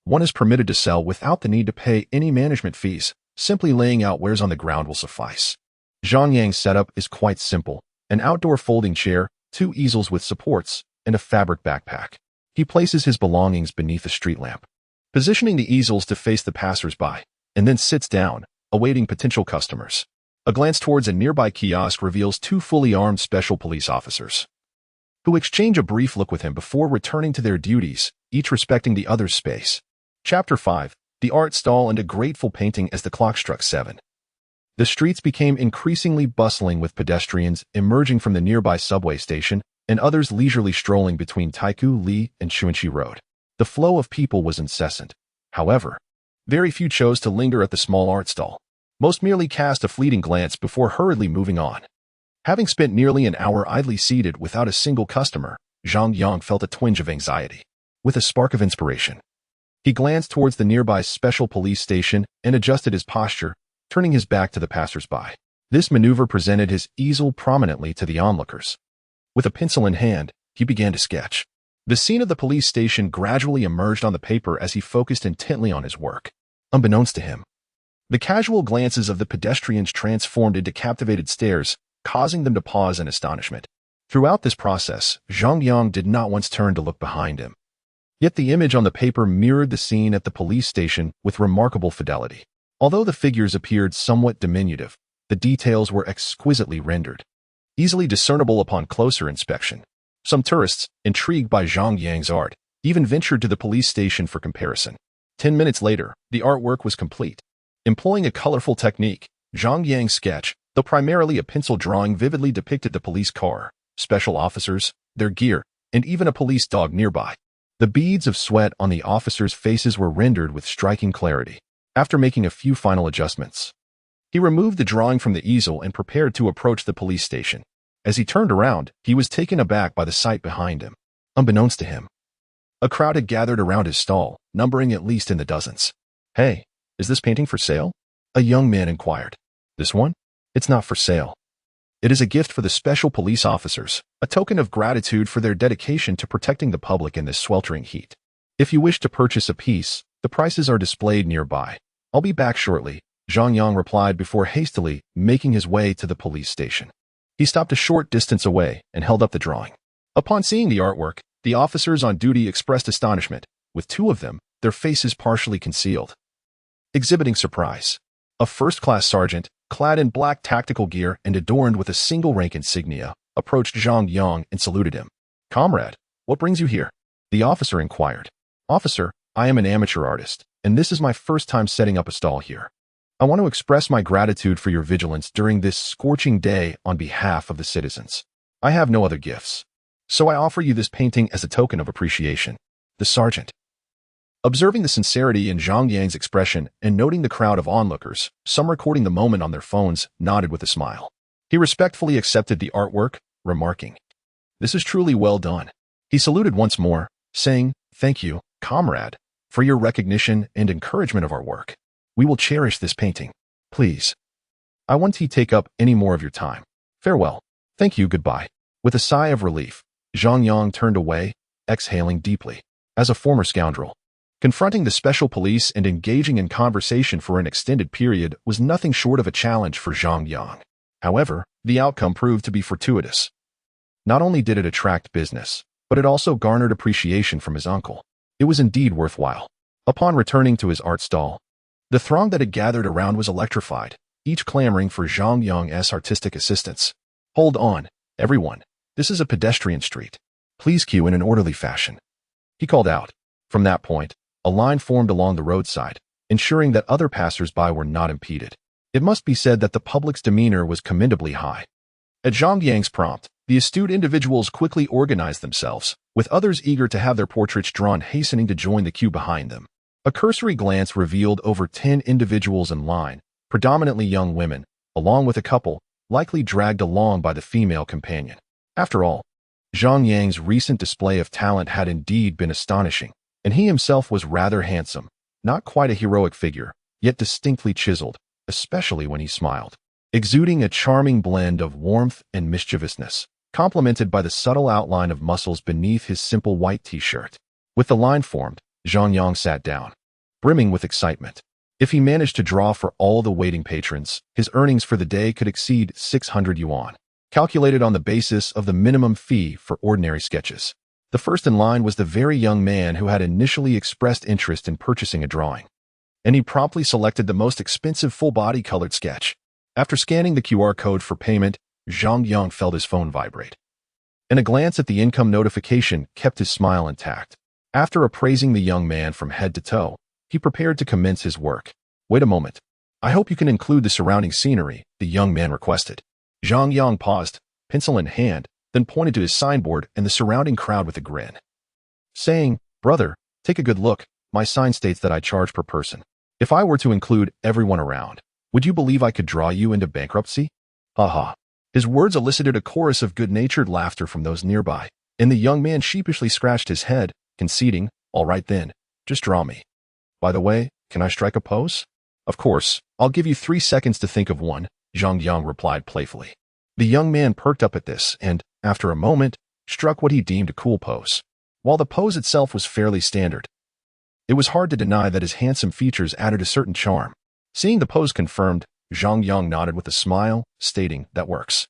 Speaker 1: one is permitted to sell without the need to pay any management fees. Simply laying out wares on the ground will suffice. Zhang Yang's setup is quite simple: an outdoor folding chair, 2 easels with supports, and a fabric backpack. He places his belongings beneath a street lamp, positioning the easels to face the passers-by, and then sits down, awaiting potential customers. A glance towards a nearby kiosk reveals 2 fully armed special police officers, who exchange a brief look with him before returning to their duties, each respecting the other's space. Chapter 5. The art stall and a grateful painting as the clock struck 7. The streets became increasingly bustling with pedestrians emerging from the nearby subway station and others leisurely strolling between Taikoo Li and Chuanxi Road. The flow of people was incessant. However, very few chose to linger at the small art stall. Most merely cast a fleeting glance before hurriedly moving on. Having spent nearly an hour idly seated without a single customer, Zhang Yang felt a twinge of anxiety. With a spark of inspiration, he glanced towards the nearby special police station and adjusted his posture, turning his back to the passers-by. This maneuver presented his easel prominently to the onlookers. With a pencil in hand, he began to sketch. The scene of the police station gradually emerged on the paper as he focused intently on his work. Unbeknownst to him, the casual glances of the pedestrians transformed into captivated stares, causing them to pause in astonishment. Throughout this process, Zhang Yang did not once turn to look behind him. Yet the image on the paper mirrored the scene at the police station with remarkable fidelity. Although the figures appeared somewhat diminutive, the details were exquisitely rendered, easily discernible upon closer inspection. Some tourists, intrigued by Zhang Yang's art, even ventured to the police station for comparison. 10 minutes later, the artwork was complete. Employing a colorful technique, Zhang Yang's sketch, though primarily a pencil drawing, vividly depicted the police car, special officers, their gear, and even a police dog nearby. The beads of sweat on the officers' faces were rendered with striking clarity. After making a few final adjustments, he removed the drawing from the easel and prepared to approach the police station. As he turned around, he was taken aback by the sight behind him. Unbeknownst to him, a crowd had gathered around his stall, numbering at least in the dozens. "Hey, is this painting for sale?" a young man inquired. "This one? It's not for sale. It is a gift for the special police officers, a token of gratitude for their dedication to protecting the public in this sweltering heat. If you wish to purchase a piece, the prices are displayed nearby. I'll be back shortly," Zhang Yang replied before hastily making his way to the police station. He stopped a short distance away and held up the drawing. Upon seeing the artwork, the officers on duty expressed astonishment, with two of them, their faces partially concealed. Exhibiting surprise, a first-class sergeant, clad in black tactical gear and adorned with a single-rank insignia, approached Zhang Yang and saluted him. "Comrade, what brings you here?" the officer inquired. "Officer, I am an amateur artist, and this is my first time setting up a stall here. I want to express my gratitude for your vigilance during this scorching day on behalf of the citizens. I have no other gifts, so I offer you this painting as a token of appreciation." The sergeant, observing the sincerity in Zhang Yang's expression and noting the crowd of onlookers, some recording the moment on their phones, nodded with a smile. He respectfully accepted the artwork, remarking, "This is truly well done." He saluted once more, saying, "Thank you, comrade, for your recognition and encouragement of our work. We will cherish this painting. Please, I won't take up any more of your time. Farewell. Thank you, goodbye." With a sigh of relief, Zhang Yang turned away, exhaling deeply. As a former scoundrel, confronting the special police and engaging in conversation for an extended period was nothing short of a challenge for Zhang Yang. However, the outcome proved to be fortuitous. Not only did it attract business, but it also garnered appreciation from his uncle. It was indeed worthwhile. Upon returning to his art stall, the throng that had gathered around was electrified, each clamoring for Zhang Yang's artistic assistance. "Hold on, everyone. This is a pedestrian street. Please queue in an orderly fashion," he called out. From that point, a line formed along the roadside, ensuring that other passers-by were not impeded. It must be said that the public's demeanor was commendably high. At Zhang Yang's prompt, the astute individuals quickly organized themselves, with others eager to have their portraits drawn hastening to join the queue behind them. A cursory glance revealed over 10 individuals in line, predominantly young women, along with a couple, likely dragged along by the female companion. After all, Zhang Yang's recent display of talent had indeed been astonishing, and he himself was rather handsome, not quite a heroic figure, yet distinctly chiseled, especially when he smiled, exuding a charming blend of warmth and mischievousness, complemented by the subtle outline of muscles beneath his simple white t-shirt. With the line formed, Zhang Yang sat down, brimming with excitement. If he managed to draw for all the waiting patrons, his earnings for the day could exceed 600 yuan, calculated on the basis of the minimum fee for ordinary sketches. The first in line was the very young man who had initially expressed interest in purchasing a drawing, and he promptly selected the most expensive full-body colored sketch. After scanning the QR code for payment, Zhang Yang felt his phone vibrate, and a glance at the income notification kept his smile intact. After appraising the young man from head to toe, he prepared to commence his work. "Wait a moment," I hope you can include the surrounding scenery, the young man requested. Zhang Yang paused, pencil in hand, then pointed to his signboard and the surrounding crowd with a grin, saying, "Brother, take a good look. My sign states that I charge per person. If I were to include everyone around, would you believe I could draw you into bankruptcy?" Ha. His words elicited a chorus of good-natured laughter from those nearby, and the young man sheepishly scratched his head, conceding, "All right then, just draw me. By the way, can I strike a pose?" "Of course, I'll give you 3 seconds to think of one," Zhang Yang replied playfully. The young man perked up at this and, after a moment, struck what he deemed a cool pose. While the pose itself was fairly standard, it was hard to deny that his handsome features added a certain charm. Seeing the pose confirmed, Zhang Yang nodded with a smile, stating, "That works.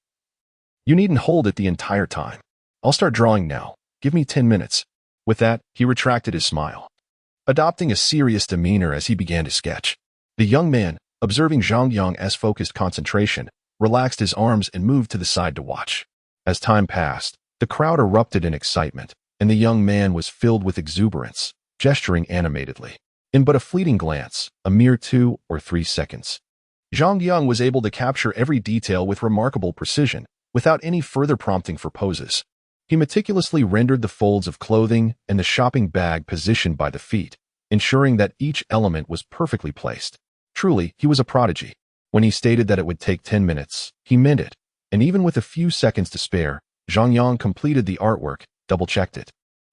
Speaker 1: You needn't hold it the entire time. I'll start drawing now. Give me 10 minutes. With that, he retracted his smile, adopting a serious demeanor as he began to sketch. The young man, observing Zhang Yang's focused concentration, relaxed his arms and moved to the side to watch. As time passed, the crowd erupted in excitement, and the young man was filled with exuberance, gesturing animatedly. In but a fleeting glance, a mere 2 or 3 seconds, Zhang Yang was able to capture every detail with remarkable precision, without any further prompting for poses. He meticulously rendered the folds of clothing and the shopping bag positioned by the feet, ensuring that each element was perfectly placed. Truly, he was a prodigy. When he stated that it would take 10 minutes, he meant it, and even with a few seconds to spare, Zhang Yang completed the artwork, double-checked it,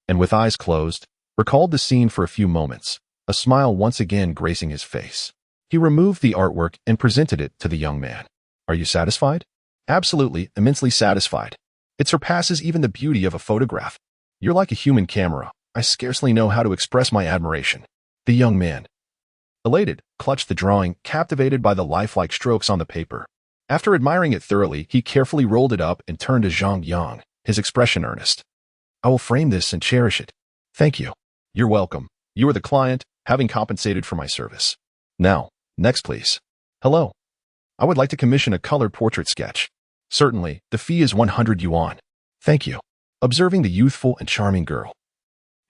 Speaker 1: and with eyes closed, recalled the scene for a few moments, a smile once again gracing his face. He removed the artwork and presented it to the young man. "Are you satisfied?" "Absolutely, immensely satisfied. It surpasses even the beauty of a photograph. You're like a human camera. I scarcely know how to express my admiration." The young man, elated, clutched the drawing, captivated by the lifelike strokes on the paper. After admiring it thoroughly, he carefully rolled it up and turned to Zhang Yang, his expression earnest. "I will frame this and cherish it." "Thank you." "You're welcome. You are the client, having compensated for my service. Now, next please." "Hello. I would like to commission a colored portrait sketch." "Certainly, the fee is 100 yuan. "Thank you." Observing the youthful and charming girl,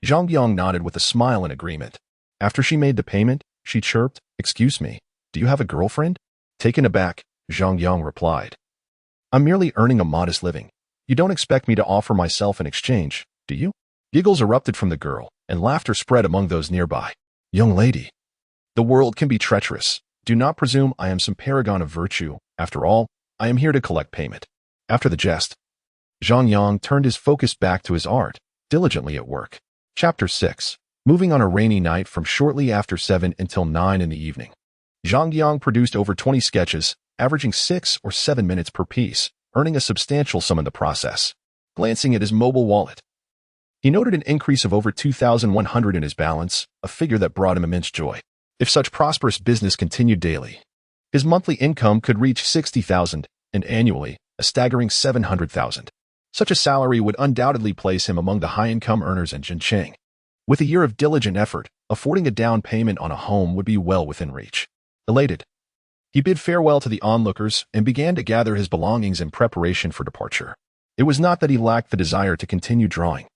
Speaker 1: Zhang Yang nodded with a smile in agreement. After she made the payment, she chirped, "Excuse me, do you have a girlfriend?" Taken aback, Zhang Yang replied, "I'm merely earning a modest living. You don't expect me to offer myself in exchange, do you?" Giggles erupted from the girl, and laughter spread among those nearby. "Young lady, the world can be treacherous. Do not presume I am some paragon of virtue. After all, I am here to collect payment." After the jest, Zhang Yang turned his focus back to his art, diligently at work. Chapter 6. Moving on a rainy night from shortly after 7 until 9 in the evening, Zhang Yang produced over 20 sketches, averaging 6 or 7 minutes per piece, earning a substantial sum in the process. Glancing at his mobile wallet, he noted an increase of over 2,100 in his balance, a figure that brought him immense joy. If such prosperous business continued daily, his monthly income could reach 60,000, and annually, a staggering 700,000. Such a salary would undoubtedly place him among the high-income earners in Zhencheng. With a year of diligent effort, affording a down payment on a home would be well within reach. Elated, he bid farewell to the onlookers and began to gather his belongings in preparation for departure. It was not that he lacked the desire to continue drawing,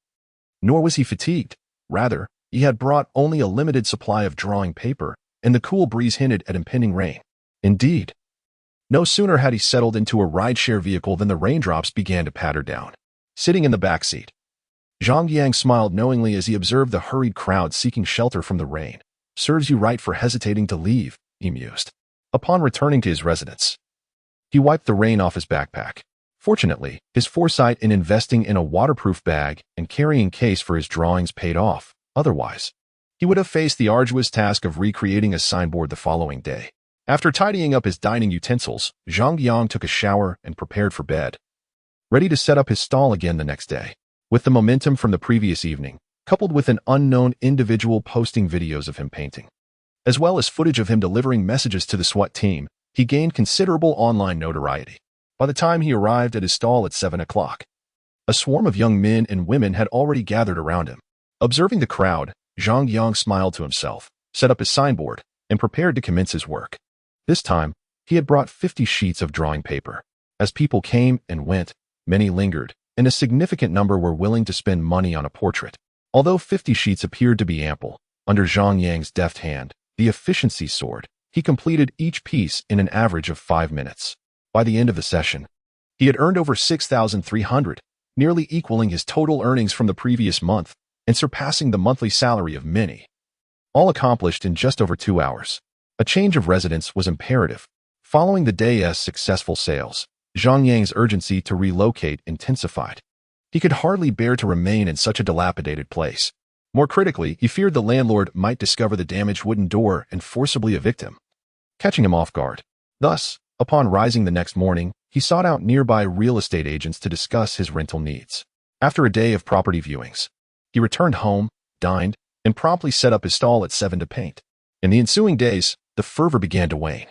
Speaker 1: nor was he fatigued. Rather, he had brought only a limited supply of drawing paper, and the cool breeze hinted at impending rain. Indeed, no sooner had he settled into a rideshare vehicle than the raindrops began to patter down. Sitting in the back seat, Zhang Yang smiled knowingly as he observed the hurried crowd seeking shelter from the rain. "Serves you right for hesitating to leave," he mused. Upon returning to his residence, he wiped the rain off his backpack. Fortunately, his foresight in investing in a waterproof bag and carrying case for his drawings paid off. Otherwise, he would have faced the arduous task of recreating a signboard the following day. After tidying up his dining utensils, Zhang Yang took a shower and prepared for bed, ready to set up his stall again the next day. With the momentum from the previous evening, coupled with an unknown individual posting videos of him painting, as well as footage of him delivering messages to the SWAT team, he gained considerable online notoriety. By the time he arrived at his stall at 7 o'clock, a swarm of young men and women had already gathered around him. Observing the crowd, Zhang Yang smiled to himself, set up his signboard, and prepared to commence his work. This time, he had brought 50 sheets of drawing paper. As people came and went, many lingered, and a significant number were willing to spend money on a portrait. Although 50 sheets appeared to be ample, under Zhang Yang's deft hand, the efficiency soared. He completed each piece in an average of 5 minutes. By the end of the session, he had earned over 6,300, nearly equaling his total earnings from the previous month and surpassing the monthly salary of many. All accomplished in just over 2 hours. A change of residence was imperative. Following the day's successful sales, Zhang Yang's urgency to relocate intensified. He could hardly bear to remain in such a dilapidated place. More critically, he feared the landlord might discover the damaged wooden door and forcibly evict him, catching him off guard. Thus, upon rising the next morning, he sought out nearby real estate agents to discuss his rental needs. After a day of property viewings, he returned home, dined, and promptly set up his stall at 7 to paint. In the ensuing days, the fervor began to wane,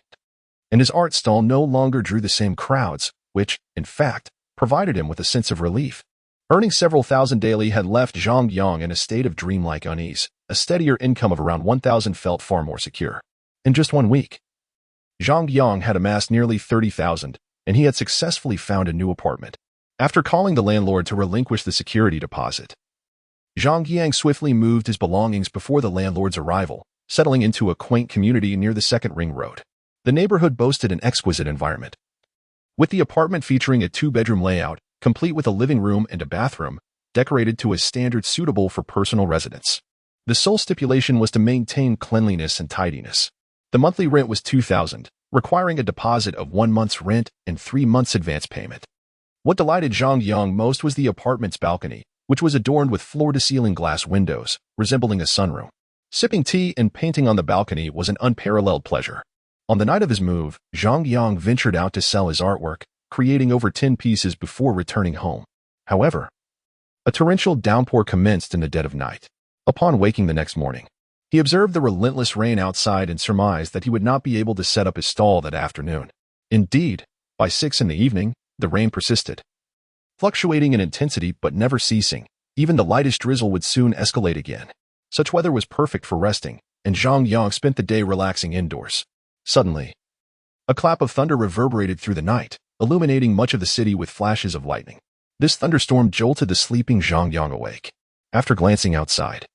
Speaker 1: and his art stall no longer drew the same crowds, which, in fact, provided him with a sense of relief. Earning several thousand daily had left Zhang Yang in a state of dreamlike unease. A steadier income of around 1,000 felt far more secure. In just 1 week, Zhang Yang had amassed nearly 30,000, and he had successfully found a new apartment. After calling the landlord to relinquish the security deposit, Zhang Yang swiftly moved his belongings before the landlord's arrival, settling into a quaint community near the second ring road. The neighborhood boasted an exquisite environment, with the apartment featuring a 2-bedroom layout, complete with a living room and a bathroom, decorated to a standard suitable for personal residence. The sole stipulation was to maintain cleanliness and tidiness. The monthly rent was 2,000, requiring a deposit of 1 month's rent and 3 months' advance payment. What delighted Zhang Yang most was the apartment's balcony, which was adorned with floor-to-ceiling glass windows, resembling a sunroom. Sipping tea and painting on the balcony was an unparalleled pleasure. On the night of his move, Zhang Yang ventured out to sell his artwork, creating over 10 pieces before returning home. However, a torrential downpour commenced in the dead of night. Upon waking the next morning, he observed the relentless rain outside and surmised that he would not be able to set up his stall that afternoon. Indeed, by 6 in the evening, the rain persisted, fluctuating in intensity but never ceasing. Even the lightest drizzle would soon escalate again. Such weather was perfect for resting, and Zhang Yang spent the day relaxing indoors. Suddenly, a clap of thunder reverberated through the night, illuminating much of the city with flashes of lightning. This thunderstorm jolted the sleeping Zhang Yang awake. After glancing outside,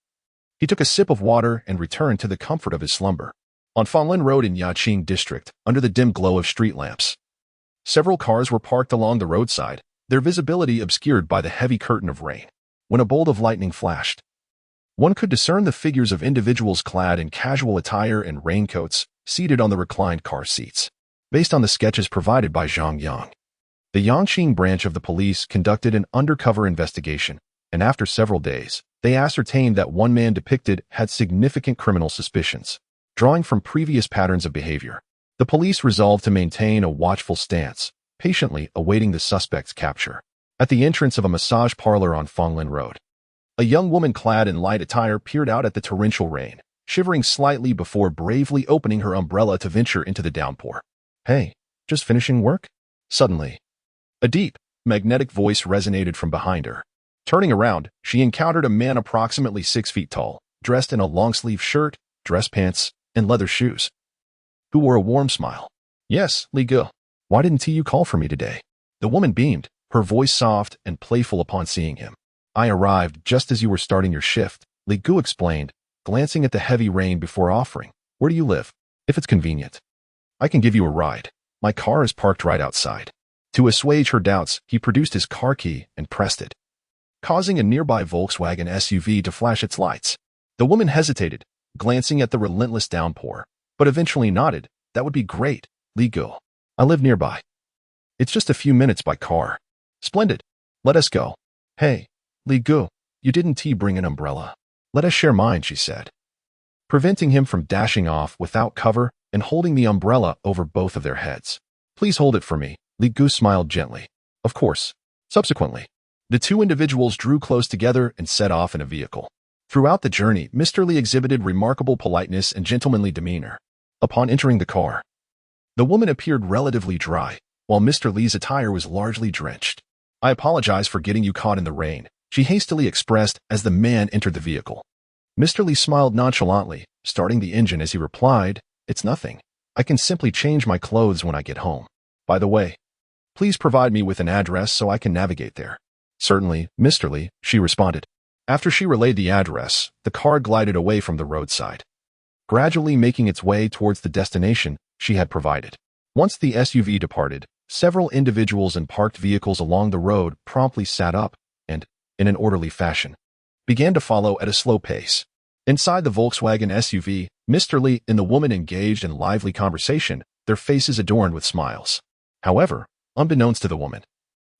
Speaker 1: he took a sip of water and returned to the comfort of his slumber. On Fanlin Road in Yaqing District, under the dim glow of street lamps, several cars were parked along the roadside, their visibility obscured by the heavy curtain of rain. When a bolt of lightning flashed, one could discern the figures of individuals clad in casual attire and raincoats, seated on the reclined car seats. Based on the sketches provided by Zhang Yang, the Yangqing branch of the police conducted an undercover investigation, and after several days, they ascertained that one man depicted had significant criminal suspicions. Drawing from previous patterns of behavior, the police resolved to maintain a watchful stance, patiently awaiting the suspect's capture. At the entrance of a massage parlor on Fanlin Road, a young woman clad in light attire peered out at the torrential rain, shivering slightly before bravely opening her umbrella to venture into the downpour. "Hey, just finishing work?" Suddenly, a deep, magnetic voice resonated from behind her. Turning around, she encountered a man approximately 6 feet tall, dressed in a long-sleeve shirt, dress pants, and leather shoes, who wore a warm smile. "Yes, Li Gu. Why didn't you call for me today?" The woman beamed, her voice soft and playful upon seeing him. "I arrived just as you were starting your shift," Li Gu explained, glancing at the heavy rain before offering. "Where do you live? If it's convenient, I can give you a ride. My car is parked right outside." To assuage her doubts, he produced his car key and pressed it, causing a nearby Volkswagen SUV to flash its lights. The woman hesitated, glancing at the relentless downpour, but eventually nodded. "That would be great, Li Gu. I live nearby. It's just a few minutes by car." "Splendid. Let us go." "Hey, Li Gu, you didn't bring an umbrella." "Let us share mine," she said, preventing him from dashing off without cover and holding the umbrella over both of their heads. "Please hold it for me," Li Gu smiled gently. "Of course." Subsequently, the two individuals drew close together and set off in a vehicle. Throughout the journey, Mr. Li exhibited remarkable politeness and gentlemanly demeanor. Upon entering the car, the woman appeared relatively dry, while Mr. Li's attire was largely drenched. "I apologize for getting you caught in the rain," she hastily expressed as the man entered the vehicle. Mr. Li smiled nonchalantly, starting the engine as he replied, "It's nothing. I can simply change my clothes when I get home. By the way, please provide me with an address so I can navigate there." "Certainly, Mr. Li," she responded. After she relayed the address, the car glided away from the roadside. gradually making its way towards the destination she had provided. Once the SUV departed, several individuals in parked vehicles along the road promptly sat up and, in an orderly fashion, began to follow at a slow pace. Inside the Volkswagen SUV, Mr. Lee and the woman engaged in lively conversation, their faces adorned with smiles. However, unbeknownst to the woman,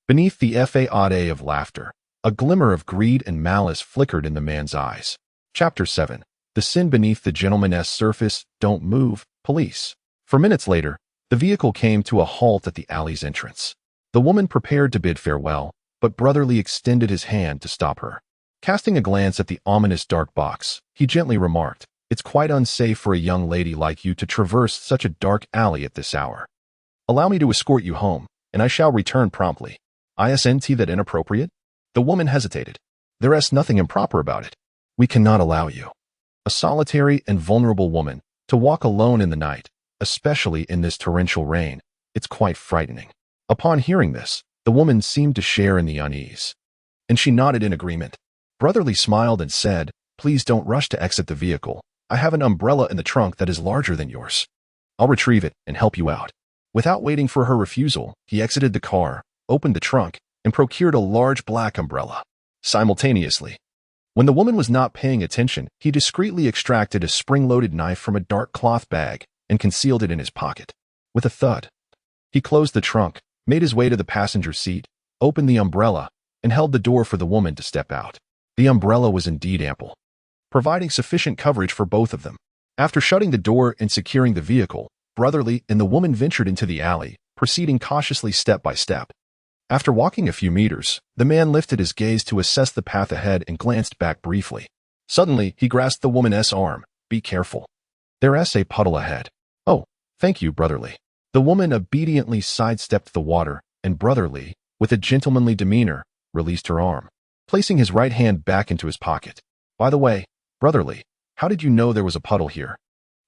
Speaker 1: beneath the facade of laughter, a glimmer of greed and malice flickered in the man's eyes. Chapter 7. The sin beneath the gentleman's surface. Don't move, police. For minutes later, the vehicle came to a halt at the alley's entrance. The woman prepared to bid farewell, but Brotherly extended his hand to stop her. Casting a glance at the ominous dark box, he gently remarked, "It's quite unsafe for a young lady like you to traverse such a dark alley at this hour. Allow me to escort you home, and I shall return promptly." Isn't that inappropriate? The woman hesitated. There's nothing improper about it. We cannot allow you, a solitary and vulnerable woman, to walk alone in the night, especially in this torrential rain. It's quite frightening. Upon hearing this, the woman seemed to share in the unease, and she nodded in agreement. Brotherly smiled and said, "Please don't rush to exit the vehicle. I have an umbrella in the trunk that is larger than yours. I'll retrieve it and help you out." Without waiting for her refusal, he exited the car, opened the trunk, and procured a large black umbrella. Simultaneously, when the woman was not paying attention, he discreetly extracted a spring-loaded knife from a dark cloth bag and concealed it in his pocket. With a thud, he closed the trunk, made his way to the passenger seat, opened the umbrella, and held the door for the woman to step out. The umbrella was indeed ample, providing sufficient coverage for both of them. After shutting the door and securing the vehicle, Brotherly and the woman ventured into the alley, proceeding cautiously step by step. After walking a few meters, the man lifted his gaze to assess the path ahead and glanced back briefly. Suddenly, he grasped the woman's arm. "Be careful. There's a puddle ahead." "Oh, thank you, Brotherly." The woman obediently sidestepped the water, and Brotherly, with a gentlemanly demeanor, released her arm, placing his right hand back into his pocket. "By the way, Brotherly, how did you know there was a puddle here,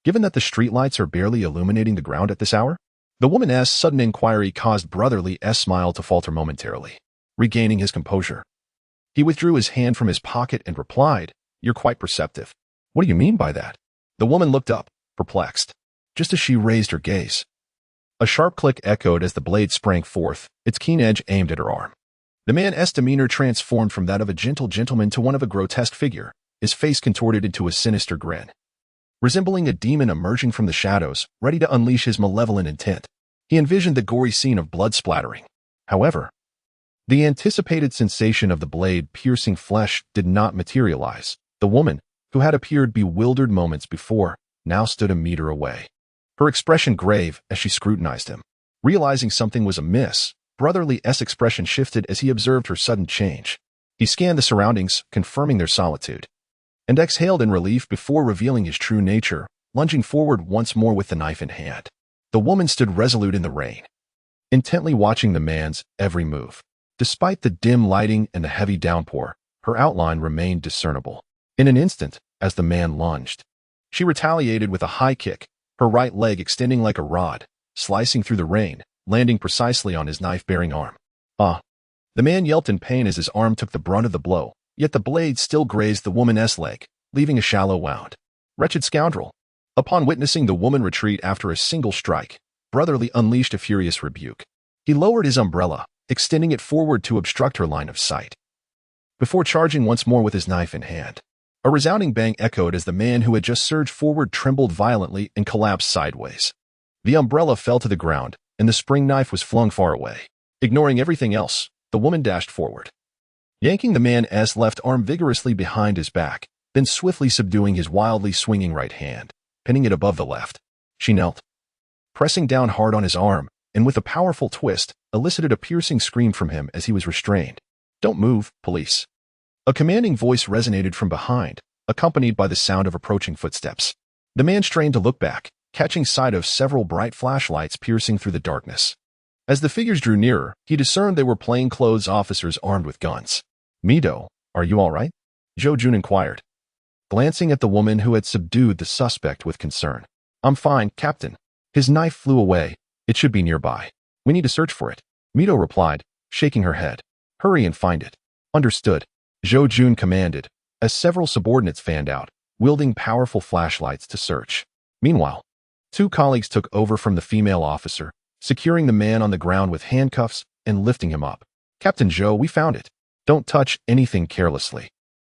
Speaker 1: given that the streetlights are barely illuminating the ground at this hour?" The woman's sudden inquiry caused Brotherly's smile to falter momentarily. Regaining his composure, he withdrew his hand from his pocket and replied, "You're quite perceptive." "What do you mean by that?" The woman looked up, perplexed. Just as she raised her gaze, a sharp click echoed as the blade sprang forth, its keen edge aimed at her arm. The man's demeanor transformed from that of a gentle gentleman to one of a grotesque figure, his face contorted into a sinister grin, resembling a demon emerging from the shadows, ready to unleash his malevolent intent. He envisioned the gory scene of blood splattering. However, the anticipated sensation of the blade piercing flesh did not materialize. The woman, who had appeared bewildered moments before, now stood a meter away, her expression grave as she scrutinized him. Realizing something was amiss, Brotherly's expression shifted as he observed her sudden change. He scanned the surroundings, confirming their solitude, and exhaled in relief before revealing his true nature, lunging forward once more with the knife in hand. The woman stood resolute in the rain, intently watching the man's every move. Despite the dim lighting and the heavy downpour, her outline remained discernible. In an instant, as the man lunged, she retaliated with a high kick, her right leg extending like a rod, slicing through the rain, landing precisely on his knife-bearing arm. "Ah!" The man yelped in pain as his arm took the brunt of the blow, yet the blade still grazed the woman's leg, leaving a shallow wound. "Wretched scoundrel!" Upon witnessing the woman retreat after a single strike, Brotherly unleashed a furious rebuke. He lowered his umbrella, extending it forward to obstruct her line of sight, before charging once more with his knife in hand. A resounding bang echoed as the man who had just surged forward trembled violently and collapsed sideways. The umbrella fell to the ground, and the spring knife was flung far away. Ignoring everything else, the woman dashed forward, yanking the man's left arm vigorously behind his back, then swiftly subduing his wildly swinging right hand, pinning it above the left. She knelt, pressing down hard on his arm, and with a powerful twist, elicited a piercing scream from him as he was restrained. "Don't move, police." A commanding voice resonated from behind, accompanied by the sound of approaching footsteps. The man strained to look back, catching sight of several bright flashlights piercing through the darkness. As the figures drew nearer, he discerned they were plainclothes officers armed with guns. "Mido, are you all right?" Zhou Jun inquired, glancing at the woman who had subdued the suspect with concern. "I'm fine, Captain." His knife flew away. "It should be nearby. We need to search for it," Mido replied, shaking her head. "Hurry and find it." "Understood," Zhou Jun commanded. As several subordinates fanned out, wielding powerful flashlights to search. Meanwhile, two colleagues took over from the female officer, securing the man on the ground with handcuffs and lifting him up. "Captain Joe, we found it. Don't touch anything carelessly.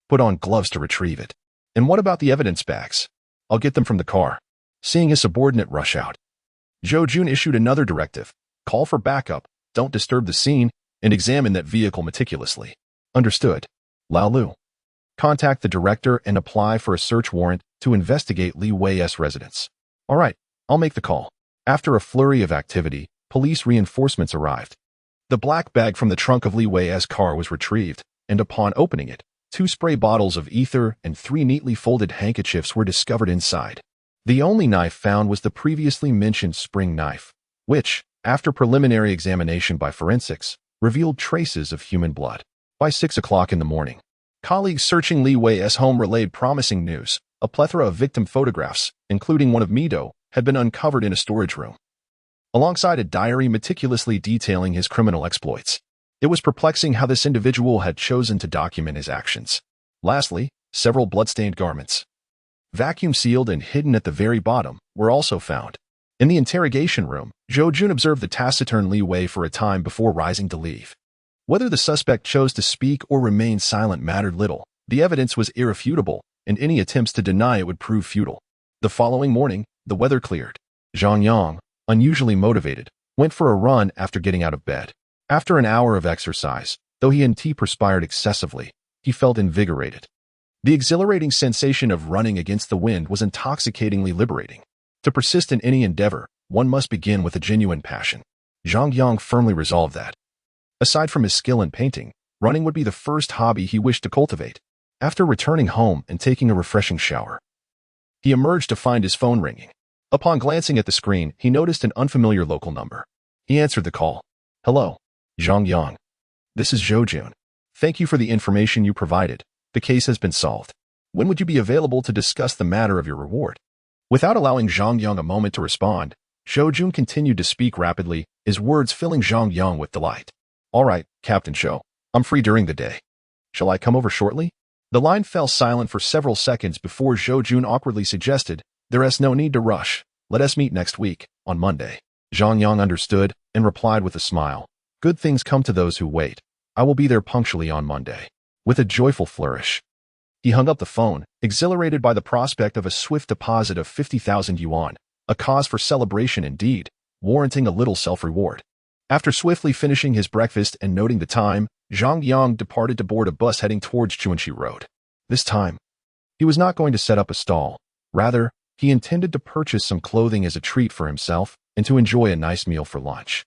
Speaker 1: Put on gloves to retrieve it. And what about the evidence bags? I'll get them from the car." Seeing his subordinate rush out, Zhou Jun issued another directive. "Call for backup, don't disturb the scene, and examine that vehicle meticulously." "Understood." Lao Lu. "Contact the director and apply for a search warrant to investigate Li Wei's residence." "All right, I'll make the call." After a flurry of activity, police reinforcements arrived. The black bag from the trunk of Li Wei's car was retrieved, and upon opening it, 2 spray bottles of ether and 3 neatly folded handkerchiefs were discovered inside. The only knife found was the previously mentioned spring knife, which, after preliminary examination by forensics, revealed traces of human blood. By 6 o'clock in the morning, colleagues searching Li Wei's home relayed promising news. A plethora of victim photographs, including one of Mido, had been uncovered in a storage room, alongside a diary meticulously detailing his criminal exploits. It was perplexing how this individual had chosen to document his actions. Lastly, several bloodstained garments, vacuum-sealed and hidden at the very bottom, were also found. In the interrogation room, Zhou Jun observed the taciturn Li Wei for a time before rising to leave. Whether the suspect chose to speak or remain silent mattered little. The evidence was irrefutable, and any attempts to deny it would prove futile. The following morning, the weather cleared. Zhang Yang, unusually motivated, went for a run after getting out of bed. After an hour of exercise, though he and perspired excessively, he felt invigorated. The exhilarating sensation of running against the wind was intoxicatingly liberating. To persist in any endeavor, one must begin with a genuine passion. Zhang Yang firmly resolved that, aside from his skill in painting, running would be the first hobby he wished to cultivate. After returning home and taking a refreshing shower, he emerged to find his phone ringing. Upon glancing at the screen, he noticed an unfamiliar local number. He answered the call. "Hello, Zhang Yang. This is Zhou Jun. Thank you for the information you provided. The case has been solved. When would you be available to discuss the matter of your reward?" Without allowing Zhang Yang a moment to respond, Zhou Jun continued to speak rapidly, his words filling Zhang Yang with delight. "All right, Captain Zhou. I'm free during the day. Shall I come over shortly?" The line fell silent for several seconds before Zhou Jun awkwardly suggested, "There is no need to rush. Let us meet next week, on Monday." Zhang Yang understood and replied with a smile. "Good things come to those who wait. I will be there punctually on Monday." With a joyful flourish, he hung up the phone, exhilarated by the prospect of a swift deposit of 50,000 yuan, a cause for celebration indeed, warranting a little self-reward. After swiftly finishing his breakfast and noting the time, Zhang Yang departed to board a bus heading towards Chuanxi Road. This time, he was not going to set up a stall. Rather, he intended to purchase some clothing as a treat for himself and to enjoy a nice meal for lunch.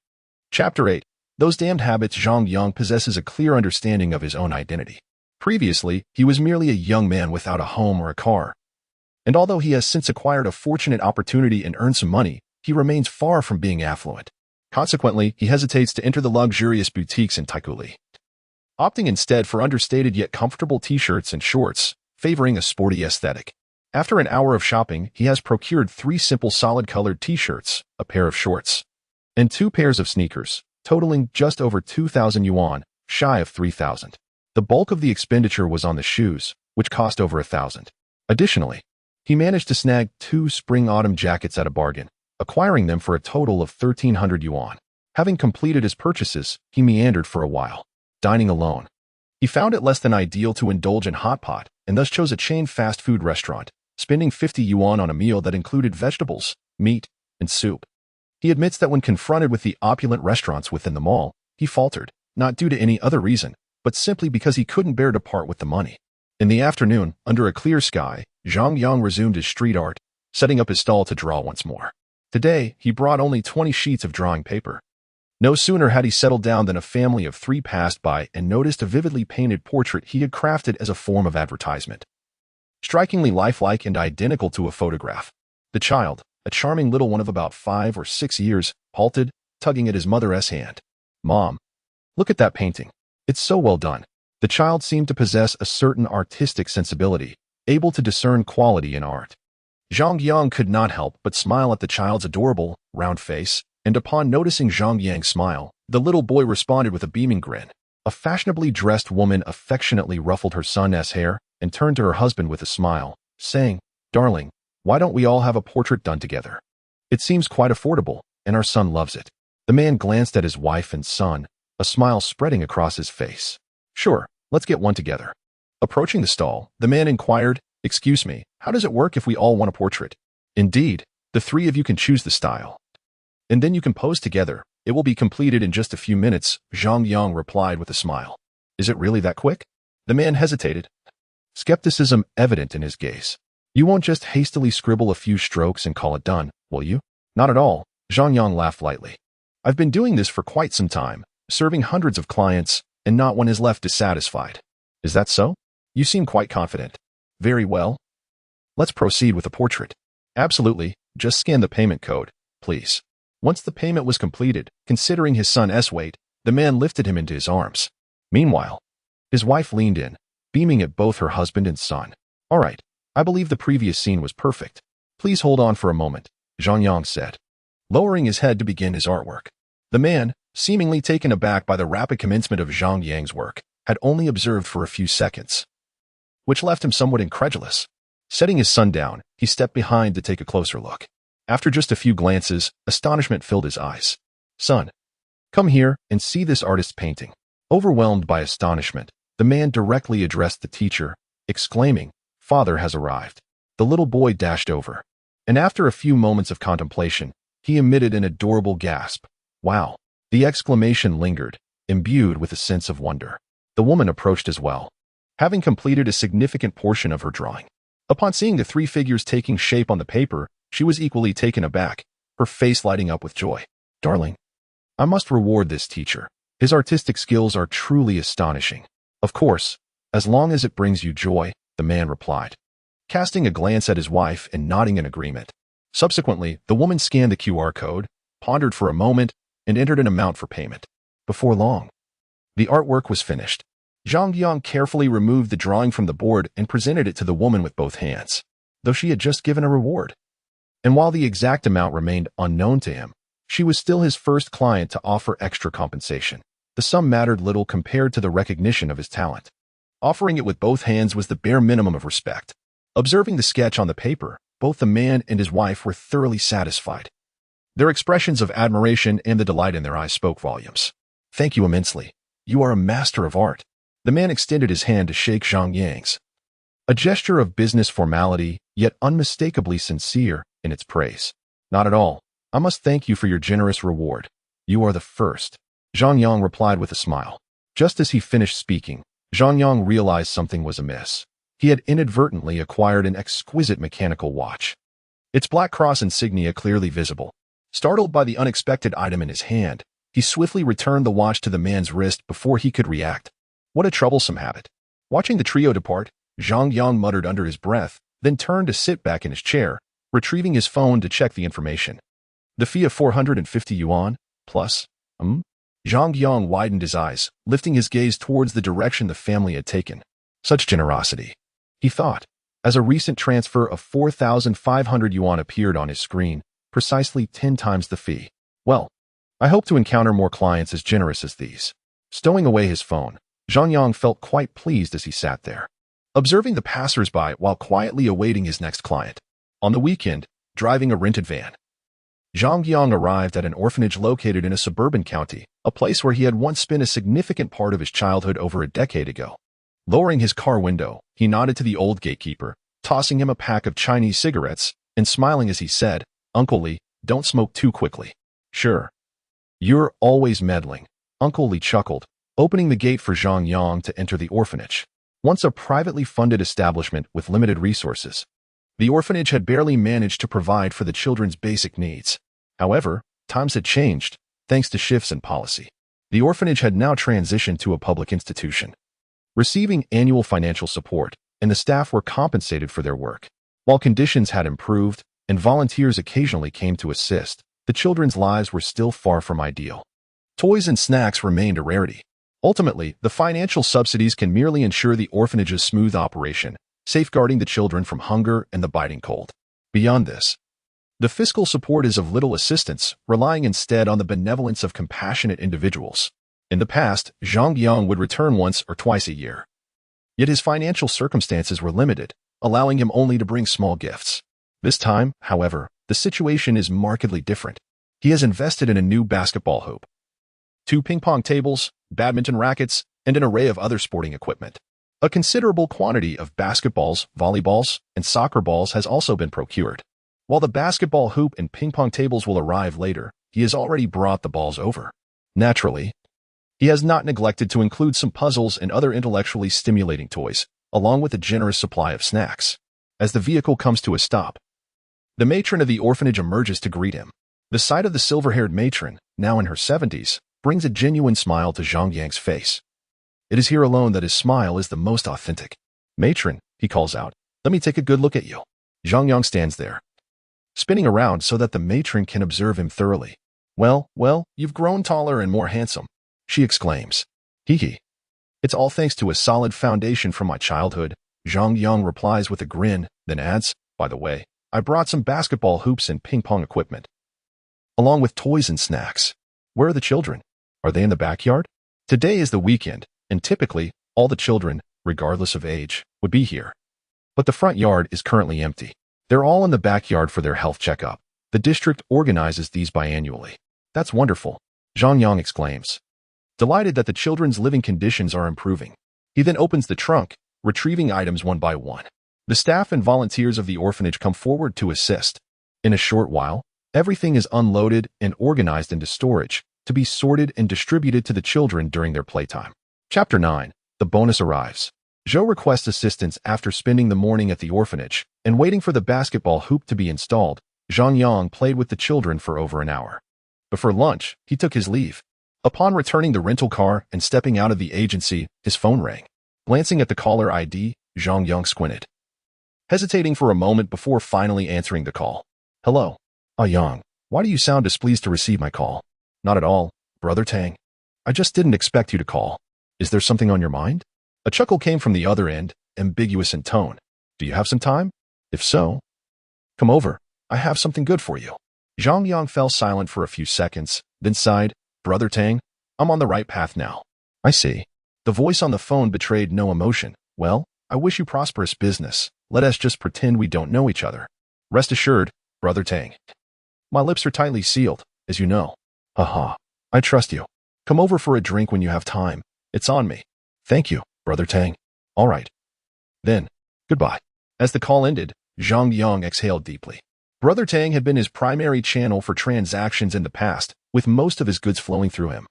Speaker 1: Chapter 8. Those damned habits. Zhang Yang possesses a clear understanding of his own identity. Previously, he was merely a young man without a home or a car. And although he has since acquired a fortunate opportunity and earned some money, he remains far from being affluent. Consequently, he hesitates to enter the luxurious boutiques in Taikuli, opting instead for understated yet comfortable t-shirts and shorts, favoring a sporty aesthetic. After an hour of shopping, he has procured 3 simple solid-colored t-shirts, a pair of shorts, and 2 pairs of sneakers, totaling just over 2,000 yuan, shy of 3,000. The bulk of the expenditure was on the shoes, which cost over 1,000. Additionally, he managed to snag 2 spring-autumn jackets at a bargain, acquiring them for a total of 1,300 yuan. Having completed his purchases, he meandered for a while, dining alone. He found it less than ideal to indulge in hot pot, and thus chose a chain fast food restaurant, spending 50 yuan on a meal that included vegetables, meat, and soup. He admits that when confronted with the opulent restaurants within the mall, he faltered, not due to any other reason, but simply because he couldn't bear to part with the money. In the afternoon, under a clear sky, Zhang Yang resumed his street art, setting up his stall to draw once more. Today, he brought only 20 sheets of drawing paper. No sooner had he settled down than a family of 3 passed by and noticed a vividly painted portrait he had crafted as a form of advertisement. Strikingly lifelike and identical to a photograph. The child, a charming little one of about 5 or 6 years, halted, tugging at his mother's hand. "Mom, look at that painting. It's so well done." The child seemed to possess a certain artistic sensibility, able to discern quality in art. Zhang Yang could not help but smile at the child's adorable, round face, and upon noticing Zhang Yang's smile, the little boy responded with a beaming grin. A fashionably dressed woman affectionately ruffled her son's hair and turned to her husband with a smile. saying, "Darling, why don't we all have a portrait done together? It seems quite affordable, and our son loves it." The man glanced at his wife and son, a smile spreading across his face. "Sure, let's get one together." Approaching the stall, the man inquired, "Excuse me, how does it work if we all want a portrait?" "Indeed, the three of you can choose the style. And then you can pose together. It will be completed in just a few minutes," Zhang Yang replied with a smile. "Is it really that quick?" The man hesitated, skepticism evident in his gaze. "You won't just hastily scribble a few strokes and call it done, will you?" "Not at all," Zhang Yang laughed lightly. "I've been doing this for quite some time, serving hundreds of clients, and not one is left dissatisfied." "Is that so? You seem quite confident." "Very well. Let's proceed with the portrait." "Absolutely. Just scan the payment code, please." Once the payment was completed, considering his son's weight, the man lifted him into his arms. Meanwhile, his wife leaned in, beaming at both her husband and son. "All right, I believe the previous scene was perfect. Please hold on for a moment," Zhang Yang said, lowering his head to begin his artwork. The man, seemingly taken aback by the rapid commencement of Zhang Yang's work, had only observed for a few seconds, which left him somewhat incredulous. Setting his son down, he stepped behind to take a closer look. After just a few glances, astonishment filled his eyes. "Son, come here and see this artist's painting." Overwhelmed by astonishment, the man directly addressed the teacher, exclaiming, "Father has arrived." The little boy dashed over, and after a few moments of contemplation, he emitted an adorable gasp. "Wow!" The exclamation lingered, imbued with a sense of wonder. The woman approached as well, having completed a significant portion of her drawing. Upon seeing the three figures taking shape on the paper, she was equally taken aback, her face lighting up with joy. "Darling, I must reward this teacher. His artistic skills are truly astonishing." "Of course, as long as it brings you joy," the man replied, casting a glance at his wife and nodding in agreement. Subsequently, the woman scanned the QR code, pondered for a moment, and entered an amount for payment. Before long, the artwork was finished. Zhang Yang carefully removed the drawing from the board and presented it to the woman with both hands, though she had just given a reward. And while the exact amount remained unknown to him, she was still his first client to offer extra compensation. The sum mattered little compared to the recognition of his talent. Offering it with both hands was the bare minimum of respect. Observing the sketch on the paper, both the man and his wife were thoroughly satisfied. Their expressions of admiration and the delight in their eyes spoke volumes. "Thank you immensely. You are a master of art." The man extended his hand to shake Zhang Yang's, a gesture of business formality, yet unmistakably sincere in its praise. "Not at all. I must thank you for your generous reward. You are the first," Zhang Yang replied with a smile. Just as he finished speaking, Zhang Yang realized something was amiss. He had inadvertently acquired an exquisite mechanical watch, its black cross insignia clearly visible. Startled by the unexpected item in his hand, he swiftly returned the watch to the man's wrist before he could react. What a troublesome habit. Watching the trio depart, Zhang Yang muttered under his breath, then turned to sit back in his chair, retrieving his phone to check the information. "The fee of 450 yuan, plus, Zhang Yang widened his eyes, lifting his gaze towards the direction the family had taken. Such generosity, he thought, as a recent transfer of 4,500 yuan appeared on his screen, precisely 10 times the fee. Well, I hope to encounter more clients as generous as these. Stowing away his phone, Zhang Yang felt quite pleased as he sat there, observing the passers-by while quietly awaiting his next client. On the weekend, driving a rented van, Zhang Yang arrived at an orphanage located in a suburban county, a place where he had once spent a significant part of his childhood over a decade ago. Lowering his car window, he nodded to the old gatekeeper, tossing him a pack of Chinese cigarettes, and smiling as he said, "Uncle Li, don't smoke too quickly." "Sure. You're always meddling," Uncle Li chuckled, opening the gate for Zhang Yang to enter the orphanage. Once a privately funded establishment with limited resources, the orphanage had barely managed to provide for the children's basic needs. However, times had changed, thanks to shifts in policy. The orphanage had now transitioned to a public institution, receiving annual financial support, and the staff were compensated for their work. While conditions had improved and volunteers occasionally came to assist, the children's lives were still far from ideal. Toys and snacks remained a rarity. Ultimately, the financial subsidies can merely ensure the orphanage's smooth operation, safeguarding the children from hunger and the biting cold. Beyond this, the fiscal support is of little assistance, relying instead on the benevolence of compassionate individuals. In the past, Zhang Yang would return once or twice a year. Yet his financial circumstances were limited, allowing him only to bring small gifts. This time, however, the situation is markedly different. He has invested in a new basketball hoop, 2 ping-pong tables, badminton rackets, and an array of other sporting equipment. A considerable quantity of basketballs, volleyballs, and soccer balls has also been procured. While the basketball hoop and ping-pong tables will arrive later, he has already brought the balls over. Naturally, he has not neglected to include some puzzles and other intellectually stimulating toys, along with a generous supply of snacks. As the vehicle comes to a stop, the matron of the orphanage emerges to greet him. The sight of the silver-haired matron, now in her 70s, brings a genuine smile to Zhang Yang's face. It is here alone that his smile is the most authentic. "Matron," he calls out, "let me take a good look at you." Zhang Yang stands there, spinning around so that the matron can observe him thoroughly. Well, you've grown taller and more handsome," she exclaims. "Hee. It's all thanks to a solid foundation from my childhood," Zhang Yang replies with a grin, then adds, "By the way, I brought some basketball hoops and ping-pong equipment, along with toys and snacks. Where are the children? Are they in the backyard? Today is the weekend, and typically, all the children, regardless of age, would be here. But the front yard is currently empty. They're all in the backyard for their health checkup. The district organizes these biannually." "That's wonderful," Zhang Yang exclaims, delighted that the children's living conditions are improving. He then opens the trunk, retrieving items one by one. The staff and volunteers of the orphanage come forward to assist. In a short while, everything is unloaded and organized into storage, to be sorted and distributed to the children during their playtime. Chapter 9. The bonus arrives. Zhou requests assistance after spending the morning at the orphanage, and waiting for the basketball hoop to be installed. Zhang Yang played with the children for over an hour. Before lunch, he took his leave. Upon returning the rental car and stepping out of the agency, his phone rang. Glancing at the caller ID, Zhang Yang squinted, hesitating for a moment before finally answering the call. "Hello. Yang, why do you sound displeased to receive my call?" "Not at all, Brother Tang. I just didn't expect you to call. Is there something on your mind?" A chuckle came from the other end, ambiguous in tone. "Do you have some time? If so, come over. I have something good for you." Zhang Yang fell silent for a few seconds, then sighed. "Brother Tang, I'm on the right path now." "I see." The voice on the phone betrayed no emotion. "Well, I wish you prosperous business. Let us just pretend we don't know each other. Rest assured, Brother Tang. My lips are tightly sealed, as you know." "Haha, I trust you. Come over for a drink when you have time. It's on me." "Thank you, Brother Tang." "All right. Then, goodbye." As the call ended, Zhang Yang exhaled deeply. Brother Tang had been his primary channel for transactions in the past, with most of his goods flowing through him,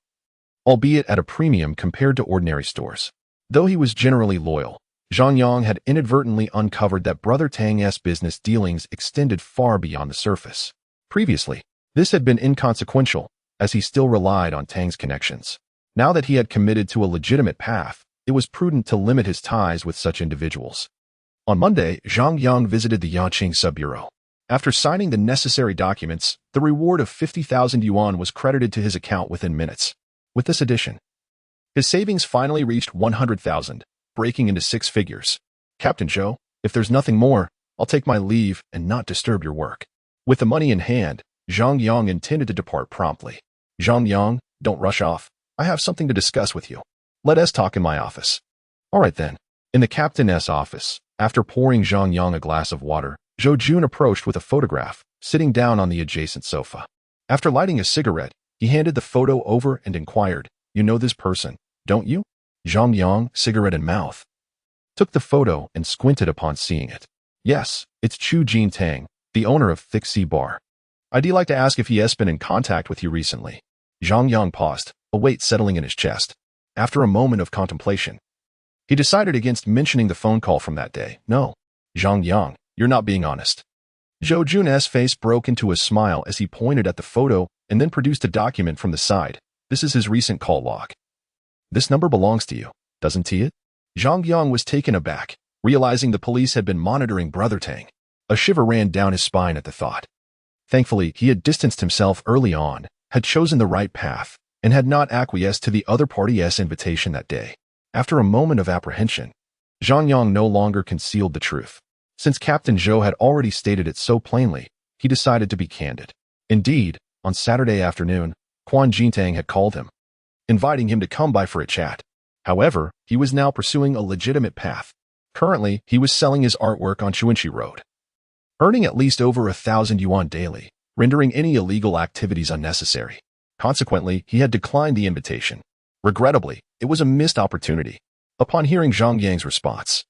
Speaker 1: albeit at a premium compared to ordinary stores. Though he was generally loyal, Zhang Yang had inadvertently uncovered that Brother Tang's business dealings extended far beyond the surface. Previously, this had been inconsequential, as he still relied on Tang's connections. Now that he had committed to a legitimate path, it was prudent to limit his ties with such individuals. On Monday, Zhang Yang visited the Yaqing Sub-Bureau. After signing the necessary documents, the reward of 50,000 yuan was credited to his account within minutes. With this addition, his savings finally reached 100,000, breaking into 6 figures. "Captain Zhou, if there's nothing more, I'll take my leave and not disturb your work." With the money in hand, Zhang Yang intended to depart promptly. "Zhang Yang, don't rush off. I have something to discuss with you. Let us talk in my office." "All right then." In the captain's office, after pouring Zhang Yang a glass of water, Zhou Jun approached with a photograph, sitting down on the adjacent sofa. After lighting a cigarette, he handed the photo over and inquired, "You know this person, don't you?" Zhang Yang, cigarette in mouth, took the photo and squinted upon seeing it. "Yes, it's Chu Jin Tang, the owner of Thick Sea Bar. I'd like to ask if he has been in contact with you recently." Zhang Yang paused, a weight settling in his chest. After a moment of contemplation, he decided against mentioning the phone call from that day. "No, Zhang Yang, you're not being honest." Zhou Jun's face broke into a smile as he pointed at the photo and then produced a document from the side. "This is his recent call log. This number belongs to you, doesn't it?" Zhang Yang was taken aback, realizing the police had been monitoring Brother Tang. A shiver ran down his spine at the thought. Thankfully, he had distanced himself early on, had chosen the right path, and had not acquiesced to the other party's invitation that day. After a moment of apprehension, Zhang Yang no longer concealed the truth. Since Captain Zhou had already stated it so plainly, he decided to be candid. Indeed, on Saturday afternoon, Quan Jintang had called him, inviting him to come by for a chat. However, he was now pursuing a legitimate path, Currently, he was selling his artwork on Chuanchi Road, earning at least over 1,000 yuan daily, rendering any illegal activities unnecessary. Consequently, he had declined the invitation. Regrettably, it was a missed opportunity. Upon hearing Zhang Yang's response,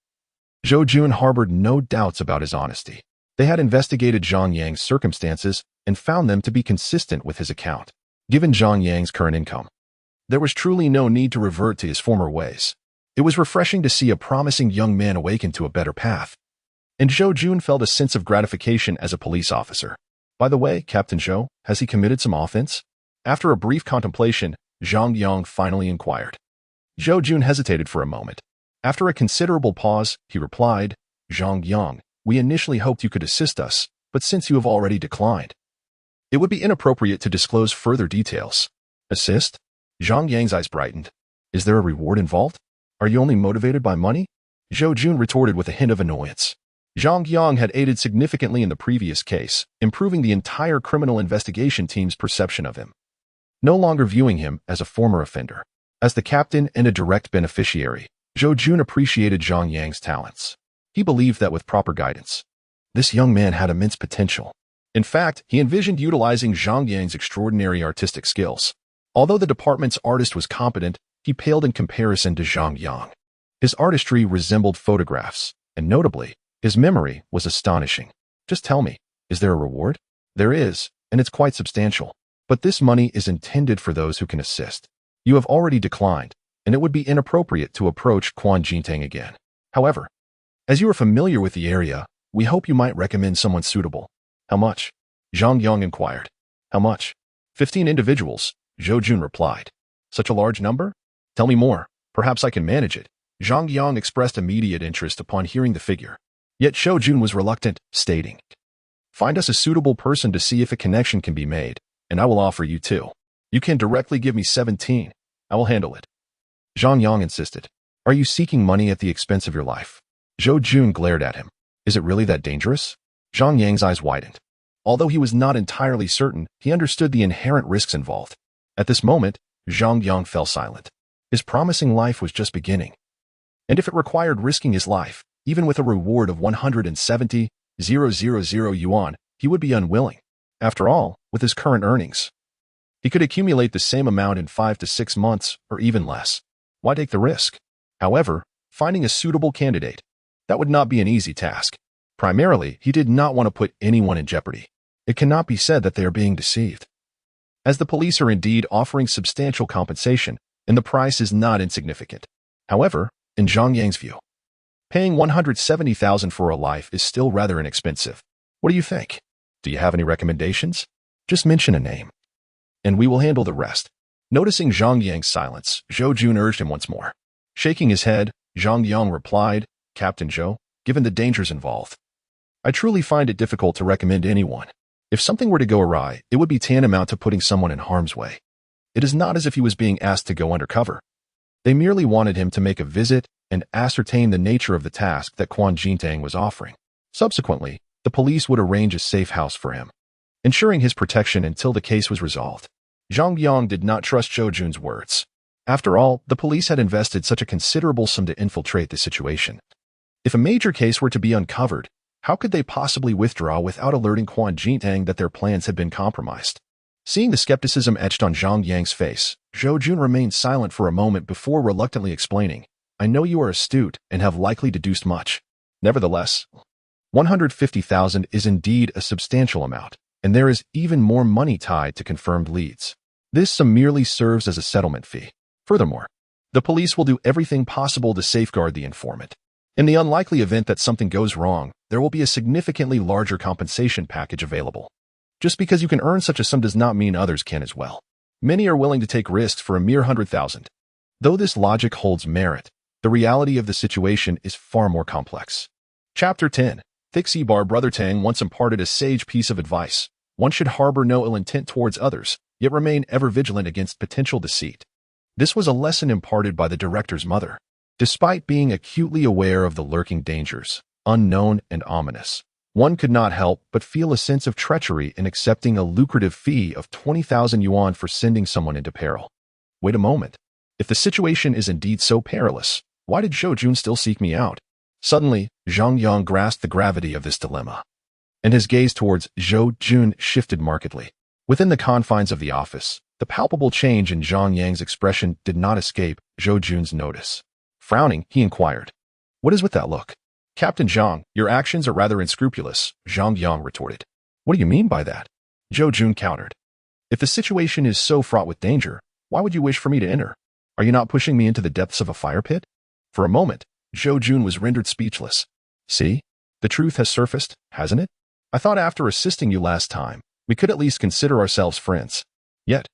Speaker 1: Zhou Jun harbored no doubts about his honesty. They had investigated Zhang Yang's circumstances and found them to be consistent with his account. Given Zhang Yang's current income, there was truly no need to revert to his former ways. It was refreshing to see a promising young man awaken to a better path. And Zhou Jun felt a sense of gratification as a police officer. By the way, Captain Zhou, has he committed some offense? After a brief contemplation, Zhang Yang finally inquired. Zhou Jun hesitated for a moment. After a considerable pause, he replied, Zhang Yang, we initially hoped you could assist us, but since you have already declined, it would be inappropriate to disclose further details. Assist? Zhang Yang's eyes brightened. Is there a reward involved? Are you only motivated by money? Zhou Jun retorted with a hint of annoyance. Zhang Yang had aided significantly in the previous case, improving the entire criminal investigation team's perception of him, no longer viewing him as a former offender. As the captain and a direct beneficiary, Zhou Jun appreciated Zhang Yang's talents. He believed that with proper guidance, this young man had immense potential. In fact, he envisioned utilizing Zhang Yang's extraordinary artistic skills. Although the department's artist was competent, he paled in comparison to Zhang Yang. His artistry resembled photographs, and notably, his memory was astonishing. Just tell me, is there a reward? There is, and it's quite substantial. But this money is intended for those who can assist. You have already declined, and it would be inappropriate to approach Quan Jintang again. However, as you are familiar with the area, we hope you might recommend someone suitable. How much? Zhang Yang inquired. How much? 15 individuals, Zhou Jun replied. Such a large number? Tell me more. Perhaps I can manage it. Zhang Yang expressed immediate interest upon hearing the figure. Yet Zhou Jun was reluctant, stating, find us a suitable person to see if a connection can be made, and I will offer you 2. You can directly give me 17. I will handle it. Zhang Yang insisted. Are you seeking money at the expense of your life? Zhou Jun glared at him. Is it really that dangerous? Zhang Yang's eyes widened. Although he was not entirely certain, he understood the inherent risks involved. At this moment, Zhang Yang fell silent. His promising life was just beginning. And if it required risking his life, even with a reward of 170,000 yuan, he would be unwilling. After all, with his current earnings, he could accumulate the same amount in 5 to 6 months, or even less. Why take the risk? However, finding a suitable candidate, that would not be an easy task. Primarily, he did not want to put anyone in jeopardy. It cannot be said that they are being deceived, as the police are indeed offering substantial compensation, and the price is not insignificant. However, in Zhang Yang's view, paying 170,000 for a life is still rather inexpensive. What do you think? Do you have any recommendations? Just mention a name, and we will handle the rest. Noticing Zhang Yang's silence, Zhou Jun urged him once more. Shaking his head, Zhang Yang replied, Captain Zhou, given the dangers involved, I truly find it difficult to recommend anyone. If something were to go awry, it would be tantamount to putting someone in harm's way. It is not as if he was being asked to go undercover. They merely wanted him to make a visit and ascertain the nature of the task that Quan Jintang was offering. Subsequently, the police would arrange a safe house for him, ensuring his protection until the case was resolved. Zhang Yang did not trust Zhou Jun's words. After all, the police had invested such a considerable sum to infiltrate the situation. If a major case were to be uncovered, how could they possibly withdraw without alerting Quan Jintang that their plans had been compromised? Seeing the skepticism etched on Zhang Yang's face, Zhou Jun remained silent for a moment before reluctantly explaining, I know you are astute and have likely deduced much. Nevertheless, 150,000 is indeed a substantial amount, and there is even more money tied to confirmed leads. This sum merely serves as a settlement fee. Furthermore, the police will do everything possible to safeguard the informant. In the unlikely event that something goes wrong, there will be a significantly larger compensation package available. Just because you can earn such a sum does not mean others can as well. Many are willing to take risks for a mere 100,000. Though this logic holds merit, the reality of the situation is far more complex. Chapter 10. Thixi Bar Brother Tang once imparted a sage piece of advice. One should harbor no ill intent towards others, yet remain ever vigilant against potential deceit. This was a lesson imparted by the director's mother. Despite being acutely aware of the lurking dangers, unknown and ominous, one could not help but feel a sense of treachery in accepting a lucrative fee of 20,000 yuan for sending someone into peril. Wait a moment. If the situation is indeed so perilous, why did Zhou Jun still seek me out? Suddenly, Zhang Yang grasped the gravity of this dilemma, and his gaze towards Zhou Jun shifted markedly. Within the confines of the office, the palpable change in Zhang Yang's expression did not escape Zhou Jun's notice. Frowning, he inquired, "What is with that look?" "Captain Zhang, your actions are rather unscrupulous," Zhang Yang retorted. "What do you mean by that?" Zhou Jun countered. "If the situation is so fraught with danger, why would you wish for me to enter? Are you not pushing me into the depths of a fire pit?" For a moment, Zhou Jun was rendered speechless. "See? The truth has surfaced, hasn't it? I thought after assisting you last time, we could at least consider ourselves friends. Yet,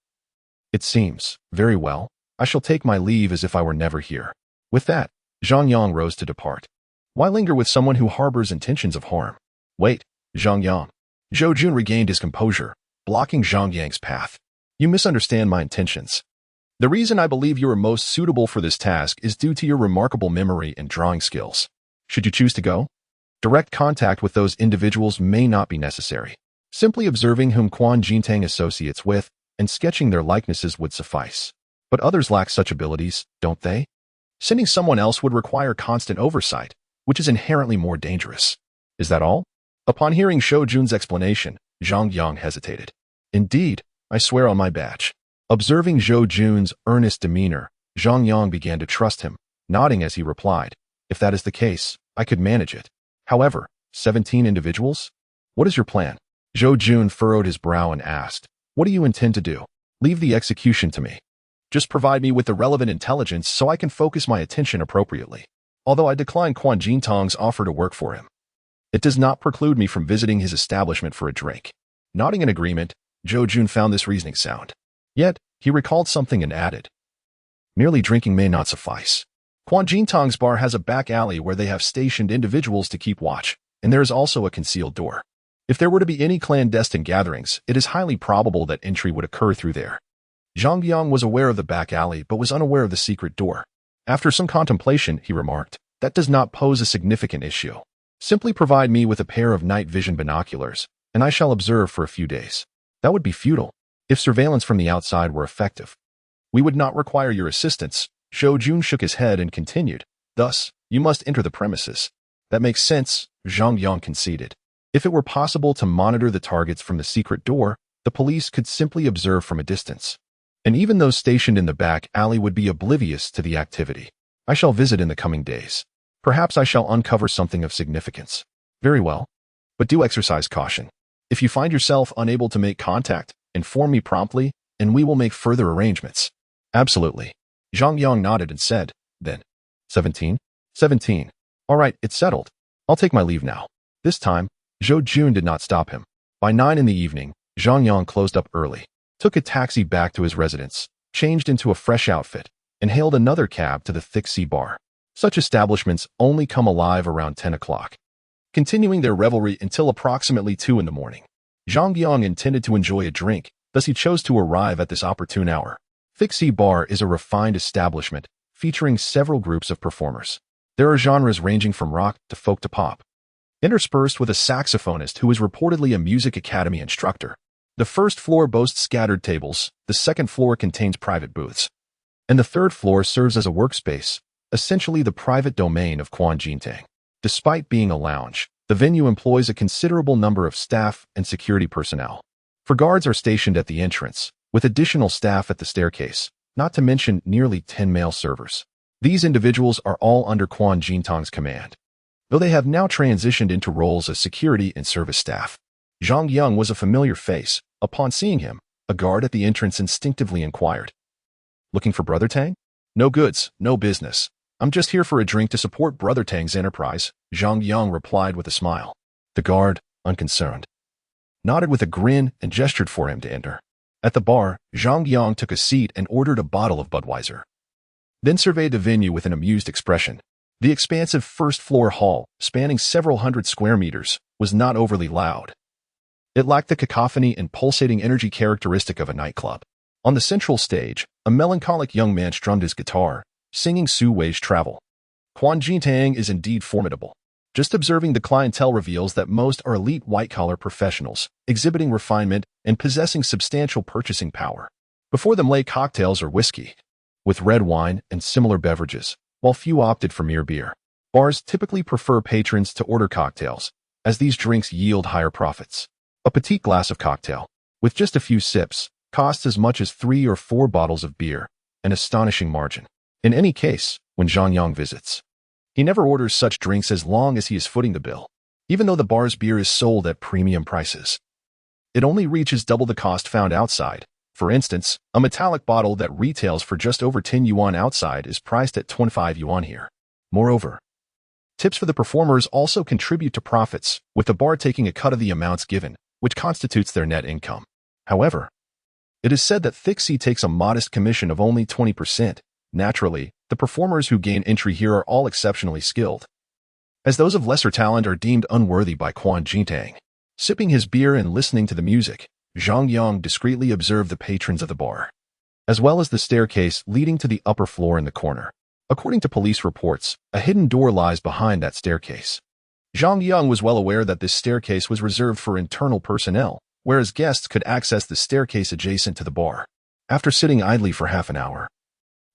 Speaker 1: it seems, very well, I shall take my leave as if I were never here." With that, Zhang Yang rose to depart. Why linger with someone who harbors intentions of harm? "Wait, Zhang Yang." Zhou Jun regained his composure, blocking Zhang Yang's path. "You misunderstand my intentions. The reason I believe you are most suitable for this task is due to your remarkable memory and drawing skills. Should you choose to go, direct contact with those individuals may not be necessary. Simply observing whom Quan Jintang associates with and sketching their likenesses would suffice. But others lack such abilities, don't they? Sending someone else would require constant oversight, which is inherently more dangerous. Is that all?" Upon hearing Zhou Jun's explanation, Zhang Yang hesitated. "Indeed, I swear on my badge." Observing Zhou Jun's earnest demeanor, Zhang Yang began to trust him, nodding as he replied, "If that is the case, I could manage it. However, 17 individuals? What is your plan?" Zhou Jun furrowed his brow and asked, "What do you intend to do? Leave the execution to me. Just provide me with the relevant intelligence so I can focus my attention appropriately." Although I declined Quan Jintang's offer to work for him, it does not preclude me from visiting his establishment for a drink. Nodding in agreement, Zhou Jun found this reasoning sound. Yet, he recalled something and added, "Merely drinking may not suffice. Quan Jintang's bar has a back alley where they have stationed individuals to keep watch, and there is also a concealed door. If there were to be any clandestine gatherings, it is highly probable that entry would occur through there." Zhang Yang was aware of the back alley but was unaware of the secret door. After some contemplation, he remarked, "That does not pose a significant issue. Simply provide me with a pair of night vision binoculars, and I shall observe for a few days." "That would be futile. If surveillance from the outside were effective, we would not require your assistance." Zhou Jun shook his head and continued, "Thus, you must enter the premises." "That makes sense," Zhang Yang conceded. "If it were possible to monitor the targets from the secret door, the police could simply observe from a distance. And even those stationed in the back alley would be oblivious to the activity. I shall visit in the coming days. Perhaps I shall uncover something of significance." "Very well. But do exercise caution. If you find yourself unable to make contact, inform me promptly, and we will make further arrangements." "Absolutely." Zhang Yang nodded and said, then, 17? 17. All right, it's settled. I'll take my leave now." This time, Zhou Jun did not stop him. By 9 in the evening, Zhang Yang closed up early, took a taxi back to his residence, changed into a fresh outfit, and hailed another cab to the Thick Sea Bar. Such establishments only come alive around 10 o'clock, continuing their revelry until approximately 2 in the morning. Zhang Yang intended to enjoy a drink, thus he chose to arrive at this opportune hour. Thick Sea Bar is a refined establishment featuring several groups of performers. There are genres ranging from rock to folk to pop, interspersed with a saxophonist who is reportedly a music academy instructor. The first floor boasts scattered tables, the second floor contains private booths, and the third floor serves as a workspace, essentially the private domain of Quan Jintang. Despite being a lounge, the venue employs a considerable number of staff and security personnel. For guards are stationed at the entrance, with additional staff at the staircase, not to mention nearly 10 male servers. These individuals are all under Quan Jintang's command, though they have now transitioned into roles as security and service staff. Zhang Yang was a familiar face. Upon seeing him, a guard at the entrance instinctively inquired, "Looking for Brother Tang?" "No goods, no business. I'm just here for a drink to support Brother Tang's enterprise," Zhang Yang replied with a smile. The guard, unconcerned, nodded with a grin and gestured for him to enter. At the bar, Zhang Yang took a seat and ordered a bottle of Budweiser, then surveyed the venue with an amused expression. The expansive first-floor hall, spanning several hundred square meters, was not overly loud. It lacked the cacophony and pulsating energy characteristic of a nightclub. On the central stage, a melancholic young man strummed his guitar, singing Su Wei's Travel. Quan Jintang is indeed formidable. Just observing the clientele reveals that most are elite white-collar professionals, exhibiting refinement and possessing substantial purchasing power. Before them lay cocktails or whiskey, with red wine and similar beverages, while few opted for mere beer. Bars typically prefer patrons to order cocktails, as these drinks yield higher profits. A petite glass of cocktail, with just a few sips, costs as much as 3 or 4 bottles of beer, an astonishing margin. In any case, when Zhang Yang visits, he never orders such drinks as long as he is footing the bill. Even though the bar's beer is sold at premium prices, it only reaches double the cost found outside. For instance, a metallic bottle that retails for just over 10 yuan outside is priced at 25 yuan here. Moreover, tips for the performers also contribute to profits, with the bar taking a cut of the amounts given, which constitutes their net income. However, it is said that Thixi takes a modest commission of only 20%. Naturally, the performers who gain entry here are all exceptionally skilled, as those of lesser talent are deemed unworthy by Quan Jintang. Sipping his beer and listening to the music, Zhang Yang discreetly observed the patrons of the bar, as well as the staircase leading to the upper floor in the corner. According to police reports, a hidden door lies behind that staircase. Zhang Yang was well aware that this staircase was reserved for internal personnel, whereas guests could access the staircase adjacent to the bar. After sitting idly for half an hour,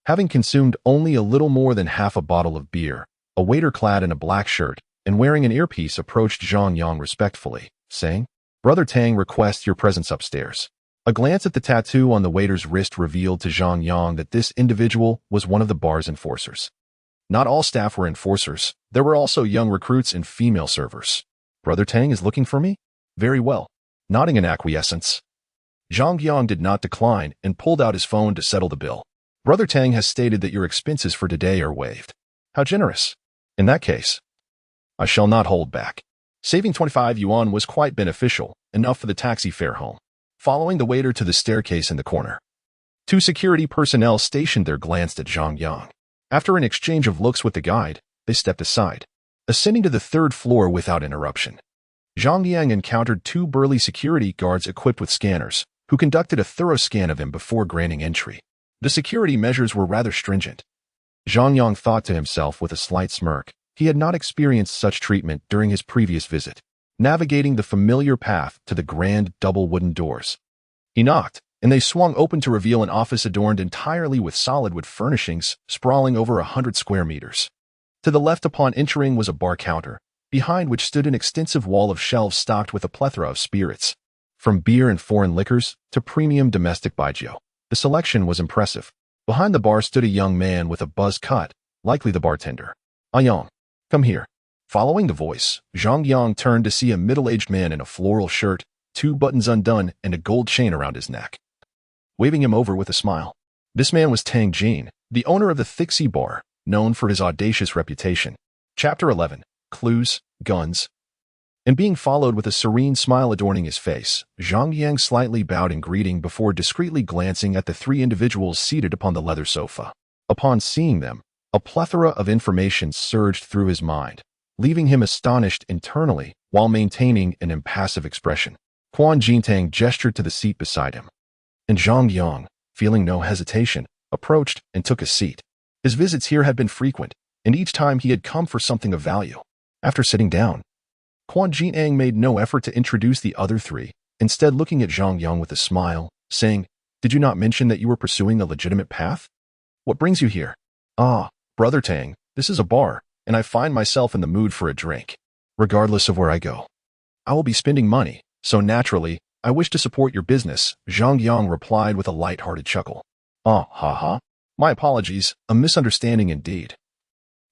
Speaker 1: having consumed only a little more than half a bottle of beer, a waiter clad in a black shirt and wearing an earpiece approached Zhang Yang respectfully, saying, "Brother Tang requests your presence upstairs." A glance at the tattoo on the waiter's wrist revealed to Zhang Yang that this individual was one of the bar's enforcers. Not all staff were enforcers. There were also young recruits and female servers. "Brother Tang is looking for me?" "Very well." Nodding in acquiescence, Zhang Yang did not decline and pulled out his phone to settle the bill. "Brother Tang has stated that your expenses for today are waived." "How generous." "In that case, I shall not hold back." Saving 25 yuan was quite beneficial, enough for the taxi fare home. Following the waiter to the staircase in the corner, 2 security personnel stationed there glanced at Zhang Yang. After an exchange of looks with the guide, they stepped aside, ascending to the 3rd floor without interruption. Zhang Yang encountered 2 burly security guards equipped with scanners, who conducted a thorough scan of him before granting entry. The security measures were rather stringent. Zhang Yang thought to himself with a slight smirk. He had not experienced such treatment during his previous visit. Navigating the familiar path to the grand double wooden doors, he knocked, and they swung open to reveal an office adorned entirely with solid wood furnishings, sprawling over 100 square meters. To the left upon entering was a bar counter, behind which stood an extensive wall of shelves stocked with a plethora of spirits. From beer and foreign liquors to premium domestic baijiu, the selection was impressive. Behind the bar stood a young man with a buzz cut, likely the bartender. "Yang, come here." Following the voice, Zhang Yang turned to see a middle-aged man in a floral shirt, 2 buttons undone, and a gold chain around his neck, waving him over with a smile. This man was Tang Jin, the owner of the Thixi bar, known for his audacious reputation. Chapter 11. Clues, Guns. And being followed with a serene smile adorning his face, Zhang Yang slightly bowed in greeting before discreetly glancing at the 3 individuals seated upon the leather sofa. Upon seeing them, a plethora of information surged through his mind, leaving him astonished internally while maintaining an impassive expression. Quan Jintang gestured to the seat beside him, and Zhang Yang, feeling no hesitation, approached and took a seat. His visits here had been frequent, and each time he had come for something of value. After sitting down, Quan Jintang made no effort to introduce the other 3, instead looking at Zhang Yang with a smile, saying, "Did you not mention that you were pursuing a legitimate path? What brings you here?" "Ah, Brother Tang, this is a bar, and I find myself in the mood for a drink. Regardless of where I go, I will be spending money, so naturally, I wish to support your business," Zhang Yang replied with a light-hearted chuckle. "Ah, ha ha. My apologies, a misunderstanding indeed."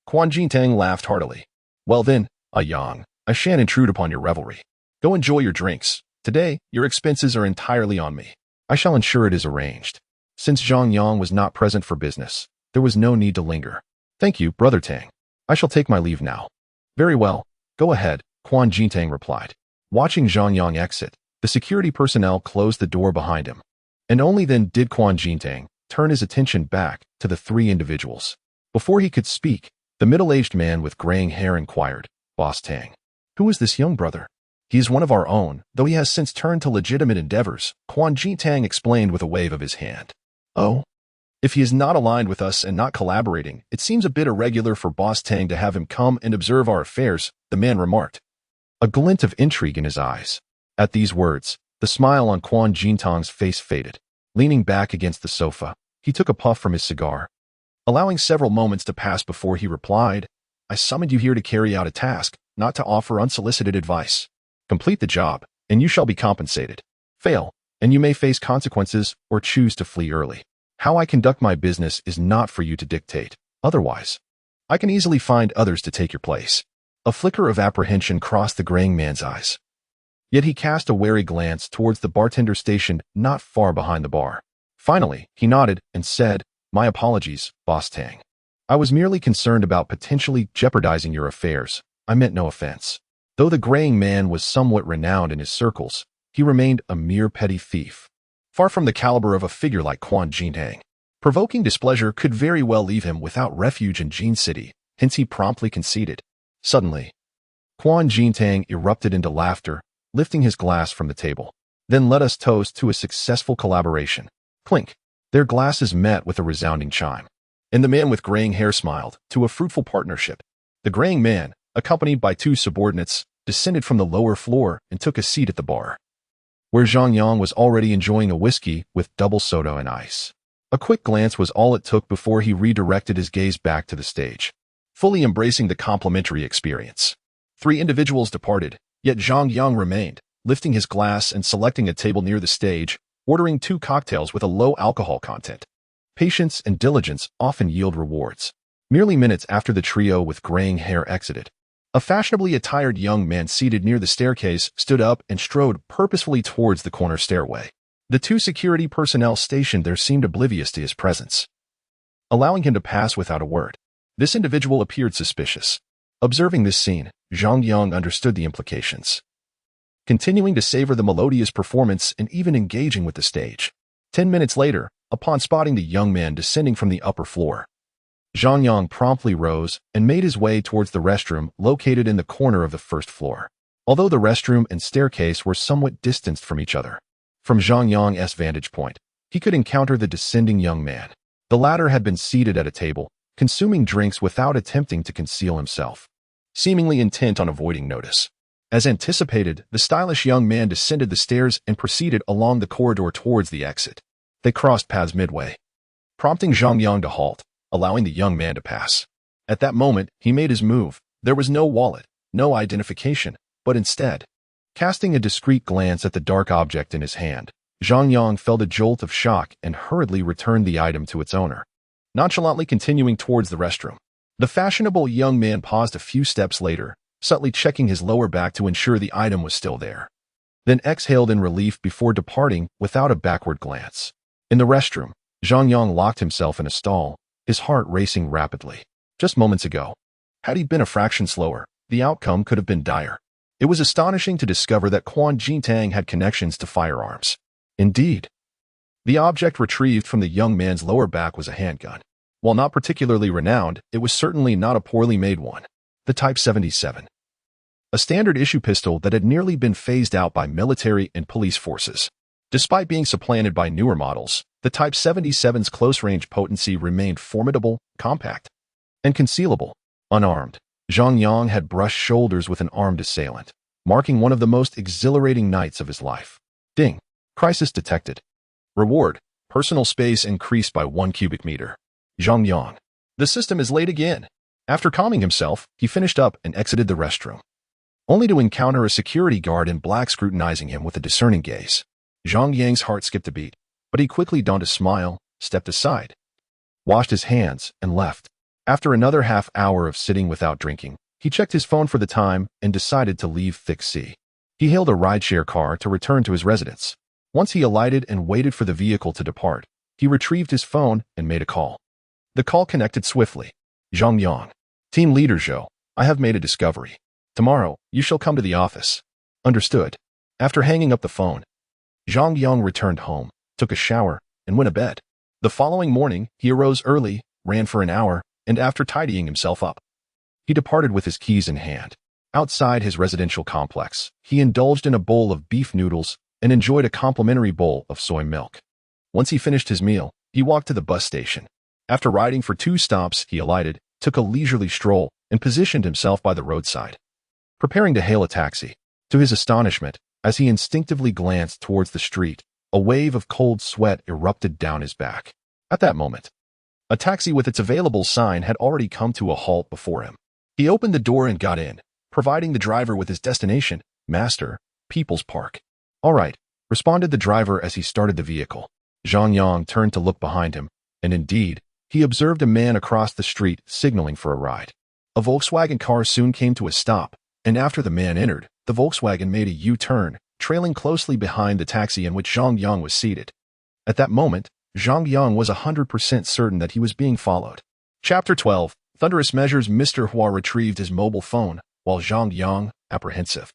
Speaker 1: Quan Jintang laughed heartily. "Well then, Yang, I shan't intrude upon your revelry. Go enjoy your drinks. Today, your expenses are entirely on me. I shall ensure it is arranged." Since Zhang Yang was not present for business, there was no need to linger. "Thank you, Brother Tang. I shall take my leave now." "Very well. Go ahead," Quan Jintang replied. Watching Zhang Yang exit, the security personnel closed the door behind him, and only then did Quan Jintang turn his attention back to the 3 individuals. Before he could speak, the middle-aged man with graying hair inquired, "Boss Tang, who is this young brother?" "He is one of our own, though he has since turned to legitimate endeavors," Quan Jintang explained with a wave of his hand. "Oh? If he is not aligned with us and not collaborating, it seems a bit irregular for Boss Tang to have him come and observe our affairs," the man remarked, a glint of intrigue in his eyes. At these words, the smile on Quan Jintang's face faded. Leaning back against the sofa, he took a puff from his cigar, allowing several moments to pass before he replied, I summoned you here to carry out a task, not to offer unsolicited advice. Complete the job, and you shall be compensated. Fail, and you may face consequences or choose to flee early. How I conduct my business is not for you to dictate. Otherwise, I can easily find others to take your place. A flicker of apprehension crossed the graying man's eyes. Yet he cast a wary glance towards the bartender stationed not far behind the bar. Finally, he nodded and said, "My apologies, Boss Tang. I was merely concerned about potentially jeopardizing your affairs. I meant no offense." Though the graying man was somewhat renowned in his circles, he remained a mere petty thief, far from the caliber of a figure like Quan Jintang. Provoking displeasure could very well leave him without refuge in Jin City, hence he promptly conceded. Suddenly, Quan Jintang erupted into laughter, lifting his glass from the table. "Then let us toast to a successful collaboration." Clink. Their glasses met with a resounding chime. And the man with graying hair smiled, "To a fruitful partnership." The graying man, accompanied by two subordinates, descended from the lower floor and took a seat at the bar, where Zhang Yang was already enjoying a whiskey with double soda and ice. A quick glance was all it took before he redirected his gaze back to the stage, fully embracing the complimentary experience. 3 individuals departed, yet Zhang Yang remained, lifting his glass and selecting a table near the stage, ordering 2 cocktails with a low alcohol content. Patience and diligence often yield rewards. Merely minutes after the trio with graying hair exited, a fashionably attired young man seated near the staircase stood up and strode purposefully towards the corner stairway. The 2 security personnel stationed there seemed oblivious to his presence, allowing him to pass without a word. This individual appeared suspicious. Observing this scene, Zhang Yang understood the implications, continuing to savor the melodious performance and even engaging with the stage. 10 minutes later, upon spotting the young man descending from the upper floor, Zhang Yang promptly rose and made his way towards the restroom located in the corner of the first floor. Although the restroom and staircase were somewhat distanced from each other, from Zhang Yang's vantage point, he could encounter the descending young man. The latter had been seated at a table, consuming drinks without attempting to conceal himself, seemingly intent on avoiding notice. As anticipated, the stylish young man descended the stairs and proceeded along the corridor towards the exit. They crossed paths midway, prompting Zhang Yang to halt, allowing the young man to pass. At that moment, he made his move. There was no wallet, no identification, but instead, casting a discreet glance at the dark object in his hand, Zhang Yang felt a jolt of shock and hurriedly returned the item to its owner, nonchalantly continuing towards the restroom. The fashionable young man paused a few steps later, subtly checking his lower back to ensure the item was still there, then exhaled in relief before departing without a backward glance. In the restroom, Zhang Yang locked himself in a stall, his heart racing rapidly. Just moments ago, had he been a fraction slower, the outcome could have been dire. It was astonishing to discover that Quan Jintang had connections to firearms. Indeed, the object retrieved from the young man's lower back was a handgun. While not particularly renowned, it was certainly not a poorly made one. The Type 77. A standard issue pistol that had nearly been phased out by military and police forces. Despite being supplanted by newer models, the Type 77's close-range potency remained formidable, compact, and concealable. Unarmed, Zhang Yang had brushed shoulders with an armed assailant, marking one of the most exhilarating nights of his life. Ding. Crisis detected. Reward. Personal space increased by 1 cubic meter. Zhang Yang. The system is late again. After calming himself, he finished up and exited the restroom, only to encounter a security guard in black scrutinizing him with a discerning gaze. Zhang Yang's heart skipped a beat, but he quickly donned a smile, stepped aside, washed his hands, and left. After another half hour of sitting without drinking, he checked his phone for the time and decided to leave Thick C. He hailed a rideshare car to return to his residence. Once he alighted and waited for the vehicle to depart, he retrieved his phone and made a call. The call connected swiftly. Zhang Yang. Team Leader Zhou, I have made a discovery. Tomorrow, you shall come to the office. Understood. After hanging up the phone, Zhang Yang returned home, took a shower, and went to bed. The following morning, he arose early, ran for an hour, and after tidying himself up, he departed with his keys in hand. Outside his residential complex, he indulged in a bowl of beef noodles and enjoyed a complimentary bowl of soy milk. Once he finished his meal, he walked to the bus station. After riding for 2 stops, he alighted, took a leisurely stroll, and positioned himself by the roadside, preparing to hail a taxi. To his astonishment, as he instinctively glanced towards the street, a wave of cold sweat erupted down his back. At that moment, a taxi with its available sign had already come to a halt before him. He opened the door and got in, providing the driver with his destination, Master, People's Park. "All right," responded the driver as he started the vehicle. Zhang Yang turned to look behind him, and indeed, he observed a man across the street signaling for a ride. A Volkswagen car soon came to a stop, and after the man entered, the Volkswagen made a U-turn, trailing closely behind the taxi in which Zhang Yang was seated. At that moment, Zhang Yang was 100% certain that he was being followed. Chapter 12. Thunderous measures. Mr. Hua retrieved his mobile phone, while Zhang Yang, apprehensive,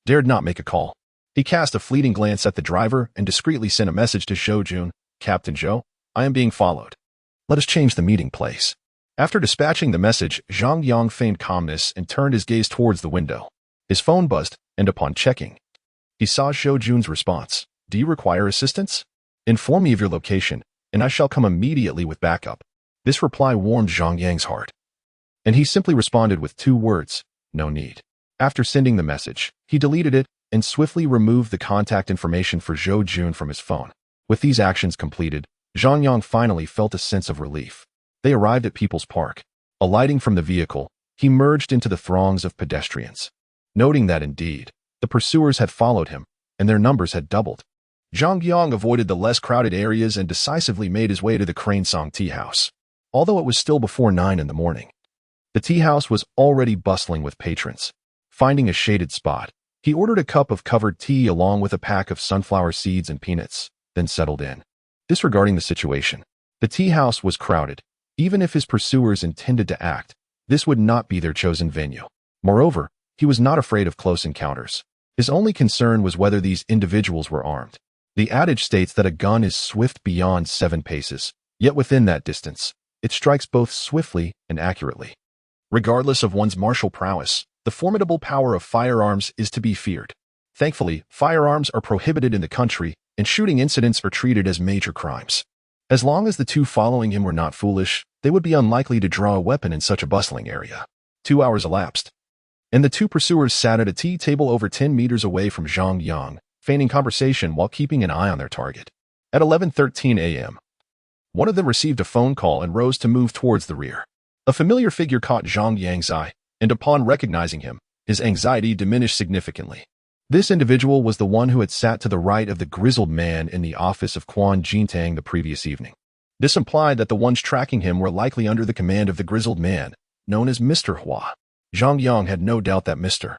Speaker 1: dared not make a call. He cast a fleeting glance at the driver and discreetly sent a message to Zhou Jun. "Captain Zhou, I am being followed. Let us change the meeting place." After dispatching the message, Zhang Yang feigned calmness and turned his gaze towards the window. His phone buzzed, and upon checking, he saw Zhou Jun's response. "Do you require assistance? Inform me of your location, and I shall come immediately with backup." This reply warmed Zhang Yang's heart, and he simply responded with 2 words, "No need." After sending the message, he deleted it and swiftly removed the contact information for Zhou Jun from his phone. With these actions completed, Zhang Yang finally felt a sense of relief. They arrived at People's Park. Alighting from the vehicle, he merged into the throngs of pedestrians. Noting that indeed, the pursuers had followed him, and their numbers had doubled, Zhang Yang avoided the less crowded areas and decisively made his way to the Crane Song Tea House. Although it was still before 9 in the morning, the tea house was already bustling with patrons. Finding a shaded spot, he ordered a cup of covered tea along with a pack of sunflower seeds and peanuts, then settled in. Disregarding the situation, the tea house was crowded. Even if his pursuers intended to act, this would not be their chosen venue. Moreover, he was not afraid of close encounters. His only concern was whether these individuals were armed. The adage states that a gun is swift beyond 7 paces, yet within that distance, it strikes both swiftly and accurately. Regardless of one's martial prowess, the formidable power of firearms is to be feared. Thankfully, firearms are prohibited in the country, and shooting incidents are treated as major crimes. As long as the 2 following him were not foolish, they would be unlikely to draw a weapon in such a bustling area. 2 hours elapsed, and the 2 pursuers sat at a tea table over 10 meters away from Zhang Yang, feigning conversation while keeping an eye on their target. At 11:13 a.m., one of them received a phone call and rose to move towards the rear. A familiar figure caught Zhang Yang's eye, and upon recognizing him, his anxiety diminished significantly. This individual was the one who had sat to the right of the grizzled man in the office of Quan Jintang the previous evening. This implied that the ones tracking him were likely under the command of the grizzled man, known as Mr. Hua. Zhang Yang had no doubt that Mr.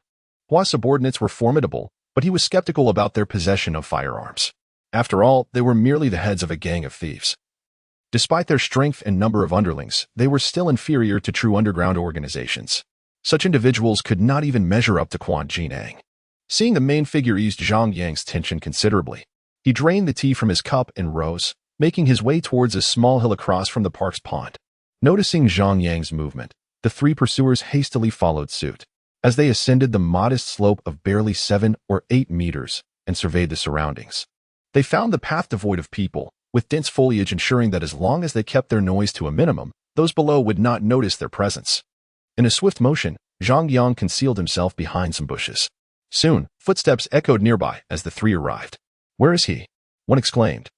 Speaker 1: Hua's subordinates were formidable, but he was skeptical about their possession of firearms. After all, they were merely the heads of a gang of thieves. Despite their strength and number of underlings, they were still inferior to true underground organizations. Such individuals could not even measure up to Quan Jintang. Seeing the main figure eased Zhang Yang's tension considerably. He drained the tea from his cup and rose, making his way towards a small hill across from the park's pond. Noticing Zhang Yang's movement, the 3 pursuers hastily followed suit. As they ascended the modest slope of barely 7 or 8 meters and surveyed the surroundings, they found the path devoid of people, with dense foliage ensuring that as long as they kept their noise to a minimum, those below would not notice their presence. In a swift motion, Zhang Yang concealed himself behind some bushes. Soon, footsteps echoed nearby as the 3 arrived. "Where is he?" one exclaimed,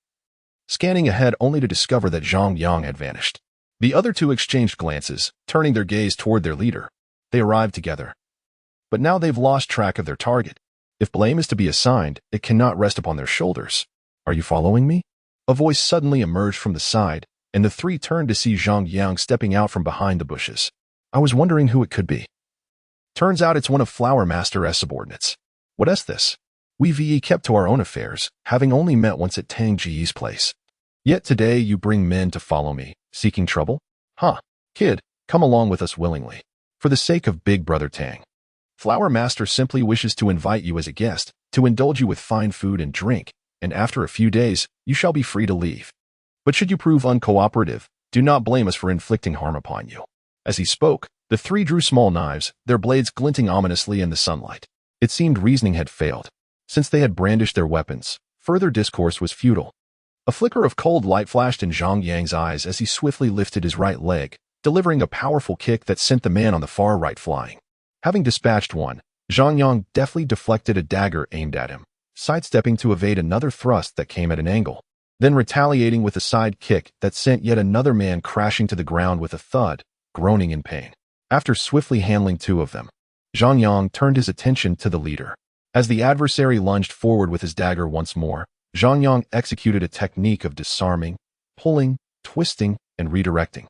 Speaker 1: scanning ahead only to discover that Zhang Yang had vanished. The other 2 exchanged glances, turning their gaze toward their leader. They arrived together. But now they've lost track of their target. If blame is to be assigned, it cannot rest upon their shoulders. "Are you following me?" A voice suddenly emerged from the side, and the 3 turned to see Zhang Yang stepping out from behind the bushes. I was wondering who it could be. Turns out it's one of Flower Master's subordinates. What is this? We kept to our own affairs, having only met once at Tang Ji's place. Yet today you bring men to follow me, seeking trouble? Huh, kid, come along with us willingly. For the sake of Big Brother Tang. Flower Master simply wishes to invite you as a guest, to indulge you with fine food and drink, and after a few days, you shall be free to leave. But should you prove uncooperative, do not blame us for inflicting harm upon you. As he spoke, the 3 drew small knives, their blades glinting ominously in the sunlight. It seemed reasoning had failed. Since they had brandished their weapons, further discourse was futile. A flicker of cold light flashed in Zhang Yang's eyes as he swiftly lifted his right leg, delivering a powerful kick that sent the man on the far right flying. Having dispatched one, Zhang Yang deftly deflected a dagger aimed at him, sidestepping to evade another thrust that came at an angle, then retaliating with a side kick that sent yet another man crashing to the ground with a thud, groaning in pain. After swiftly handling two of them, Zhang Yang turned his attention to the leader. As the adversary lunged forward with his dagger once more, Zhang Yang executed a technique of disarming, pulling, twisting, and redirecting,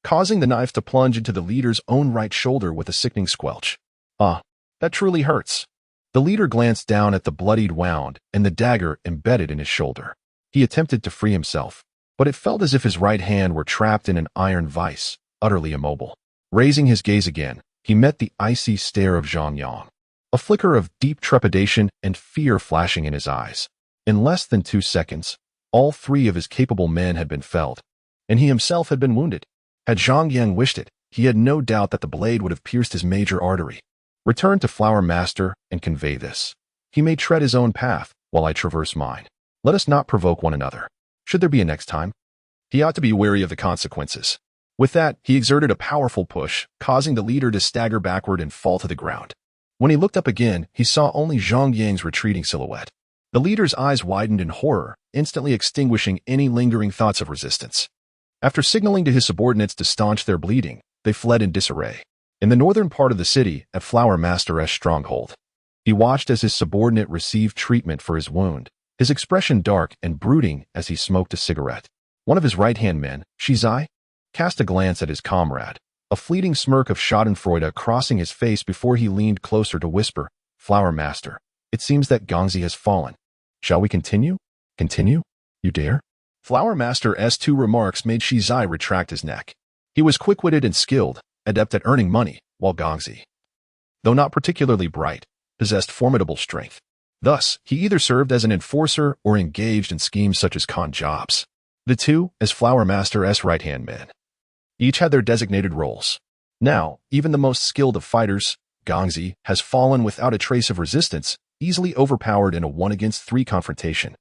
Speaker 1: causing the knife to plunge into the leader's own right shoulder with a sickening squelch. Ah, that truly hurts. The leader glanced down at the bloodied wound and the dagger embedded in his shoulder. He attempted to free himself, but it felt as if his right hand were trapped in an iron vise, utterly immobile. Raising his gaze again, he met the icy stare of Zhang Yang, a flicker of deep trepidation and fear flashing in his eyes. In less than 2 seconds, all 3 of his capable men had been felled, and he himself had been wounded. Had Zhang Yang wished it, he had no doubt that the blade would have pierced his major artery. Return to Flower Master and convey this. He may tread his own path, while I traverse mine. Let us not provoke one another. Should there be a next time, he ought to be wary of the consequences. With that, he exerted a powerful push, causing the leader to stagger backward and fall to the ground. When he looked up again, he saw only Zhang Yang's retreating silhouette. The leader's eyes widened in horror, instantly extinguishing any lingering thoughts of resistance. After signaling to his subordinates to staunch their bleeding, they fled in disarray. In the northern part of the city, at Flower Master's stronghold, he watched as his subordinate received treatment for his wound, his expression dark and brooding as he smoked a cigarette. One of his right-hand men, Shizai, cast a glance at his comrade, a fleeting smirk of schadenfreude crossing his face before he leaned closer to whisper, "Flower Master, it seems that Gongzi has fallen. Shall we continue? Continue? You dare?" Flower Master's 2 remarks made Shizai retract his neck. He was quick-witted and skilled, adept at earning money, while Gongzi, though not particularly bright, possessed formidable strength. Thus, he either served as an enforcer or engaged in schemes such as con jobs. The 2, as Flower Master's right-hand men, each had their designated roles. Now, even the most skilled of fighters, Gongzi, has fallen without a trace of resistance, easily overpowered in a 1-against-3 confrontation.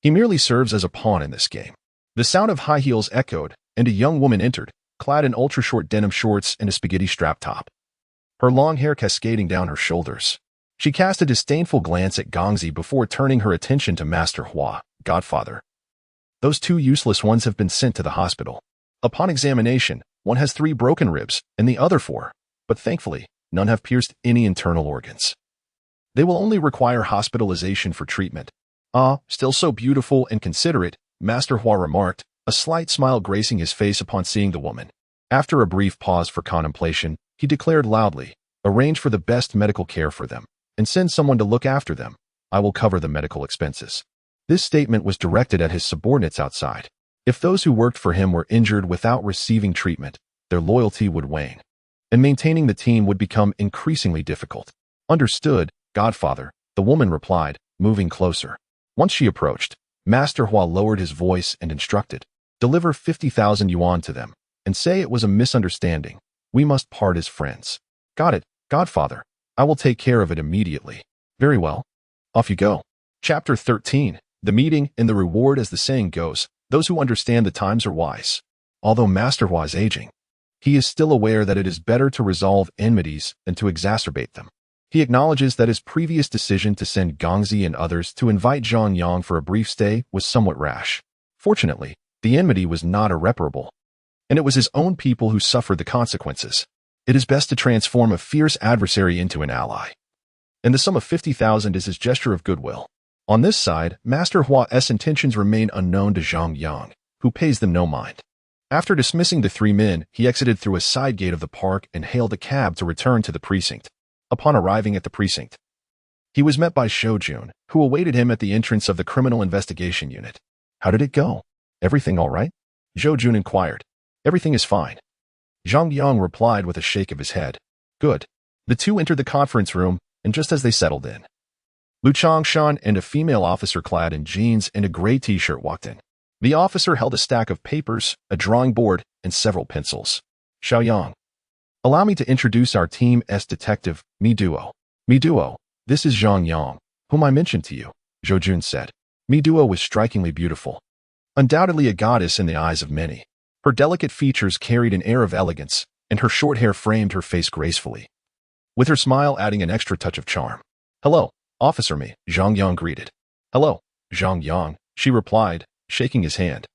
Speaker 1: He merely serves as a pawn in this game. The sound of high heels echoed, and a young woman entered, clad in ultra-short denim shorts and a spaghetti strap top, her long hair cascading down her shoulders. She cast a disdainful glance at Gongzi before turning her attention to Master Hua, Godfather. Those 2 useless ones have been sent to the hospital. Upon examination, one has 3 broken ribs and the other 4, but thankfully, none have pierced any internal organs. They will only require hospitalization for treatment. Ah, still so beautiful and considerate, Master Hua remarked, a slight smile gracing his face upon seeing the woman. After a brief pause for contemplation, he declared loudly, "Arrange for the best medical care for them, and send someone to look after them. I will cover the medical expenses." This statement was directed at his subordinates outside. If those who worked for him were injured without receiving treatment, their loyalty would wane, and maintaining the team would become increasingly difficult. "Understood, Godfather," the woman replied, moving closer. Once she approached, Master Hua lowered his voice and instructed, "Deliver 50,000 yuan to them, and say it was a misunderstanding. We must part as friends." "Got it, Godfather. I will take care of it immediately." "Very well. Off you go." Chapter 13. The meeting and the reward. As the saying goes, those who understand the times are wise. Although Master Hua is aging, he is still aware that it is better to resolve enmities than to exacerbate them. He acknowledges that his previous decision to send Gongzi and others to invite Zhang Yang for a brief stay was somewhat rash. Fortunately, the enmity was not irreparable, and it was his own people who suffered the consequences. It is best to transform a fierce adversary into an ally, and the sum of 50,000 is his gesture of goodwill. On this side, Master Hua's intentions remain unknown to Zhang Yang, who pays them no mind. After dismissing the 3 men, he exited through a side gate of the park and hailed a cab to return to the precinct. Upon arriving at the precinct, he was met by Shoujun, who awaited him at the entrance of the Criminal Investigation Unit. "How did it go? Everything all right?" Shoujun inquired. "Everything is fine." Zhang Yang replied with a shake of his head. "Good." The 2 entered the conference room, and just as they settled in, Lu Changshan and a female officer clad in jeans and a gray t-shirt walked in. The officer held a stack of papers, a drawing board, and several pencils. "Xiaoyang, allow me to introduce our team as Detective Mi Duo." "Mi Duo, this is Zhang Yang, whom I mentioned to you," Zhoujun said. Mi Duo was strikingly beautiful, undoubtedly a goddess in the eyes of many. Her delicate features carried an air of elegance, and her short hair framed her face gracefully, with her smile adding an extra touch of charm. "Hello, Officer Mi," Zhang Yang greeted. "Hello, Zhang Yang," she replied, shaking his hand.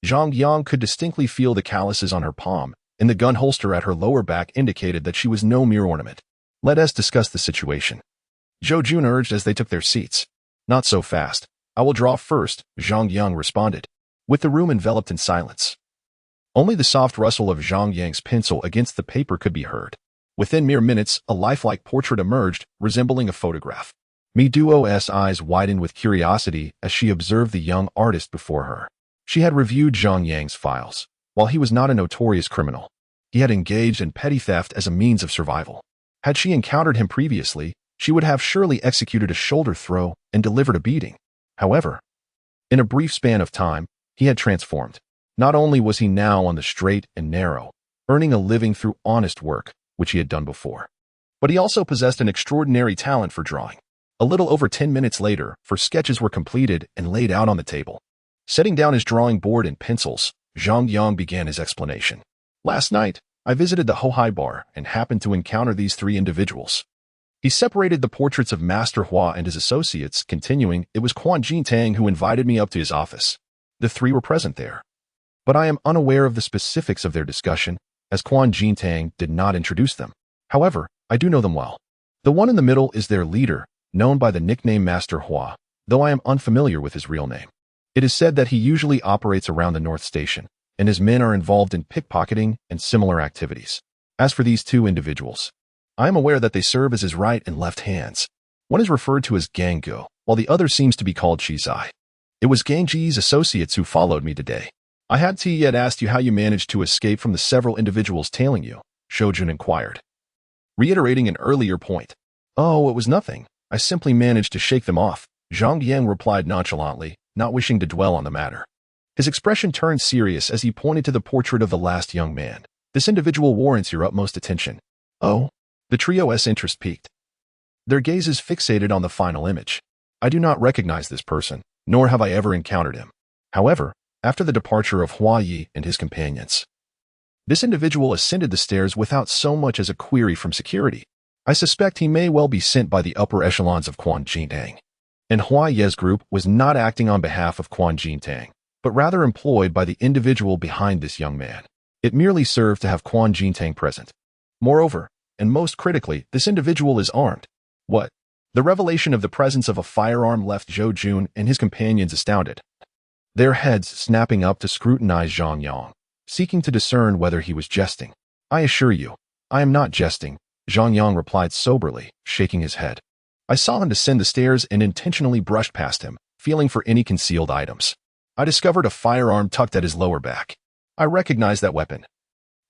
Speaker 1: Zhang Yang could distinctly feel the calluses on her palm, and the gun holster at her lower back indicated that she was no mere ornament. Let us discuss the situation, Zhou Jun urged as they took their seats. Not so fast. I will draw first, Zhang Yang responded, with the room enveloped in silence. Only the soft rustle of Zhang Yang's pencil against the paper could be heard. Within mere minutes, a lifelike portrait emerged, resembling a photograph. Mi Duo's eyes widened with curiosity as she observed the young artist before her. She had reviewed Zhang Yang's files. While he was not a notorious criminal, he had engaged in petty theft as a means of survival. Had she encountered him previously, she would have surely executed a shoulder throw and delivered a beating. However, in a brief span of time, he had transformed. Not only was he now on the straight and narrow, earning a living through honest work, which he had done before, but he also possessed an extraordinary talent for drawing. A little over 10 minutes later, sketches were completed and laid out on the table. Setting down his drawing board and pencils, Zhang Yang began his explanation. Last night, I visited the Hohai bar and happened to encounter these three individuals. He separated the portraits of Master Hua and his associates, continuing, it was Quan Jintang who invited me up to his office. The three were present there. But I am unaware of the specifics of their discussion, as Quan Jintang did not introduce them. However, I do know them well. The one in the middle is their leader, known by the nickname Master Hua, though I am unfamiliar with his real name. It is said that he usually operates around the North Station, and his men are involved in pickpocketing and similar activities. As for these two individuals, I am aware that they serve as his right and left hands. One is referred to as Gang Go, while the other seems to be called Shizai. It was Gang Ji's associates who followed me today. I hadn't yet asked you how you managed to escape from the several individuals tailing you, Shoujun inquired, reiterating an earlier point. Oh, it was nothing. I simply managed to shake them off, Zhang Yang replied nonchalantly, not wishing to dwell on the matter. His expression turned serious as he pointed to the portrait of the last young man. This individual warrants your utmost attention. Oh? The trio's interest peaked. Their gazes fixated on the final image. I do not recognize this person, nor have I ever encountered him. However, after the departure of Hua Yi and his companions, this individual ascended the stairs without so much as a query from security. I suspect he may well be sent by the upper echelons of Quan Jintang. And Hua Ye's group was not acting on behalf of Quan Jintang, but rather employed by the individual behind this young man. It merely served to have Quan Jintang present. Moreover, and most critically, this individual is armed. What? The revelation of the presence of a firearm left Zhou Jun and his companions astounded, their heads snapping up to scrutinize Zhang Yang, seeking to discern whether he was jesting. I assure you, I am not jesting, Zhang Yang replied soberly, shaking his head. I saw him descend the stairs and intentionally brushed past him, feeling for any concealed items. I discovered a firearm tucked at his lower back. I recognized that weapon.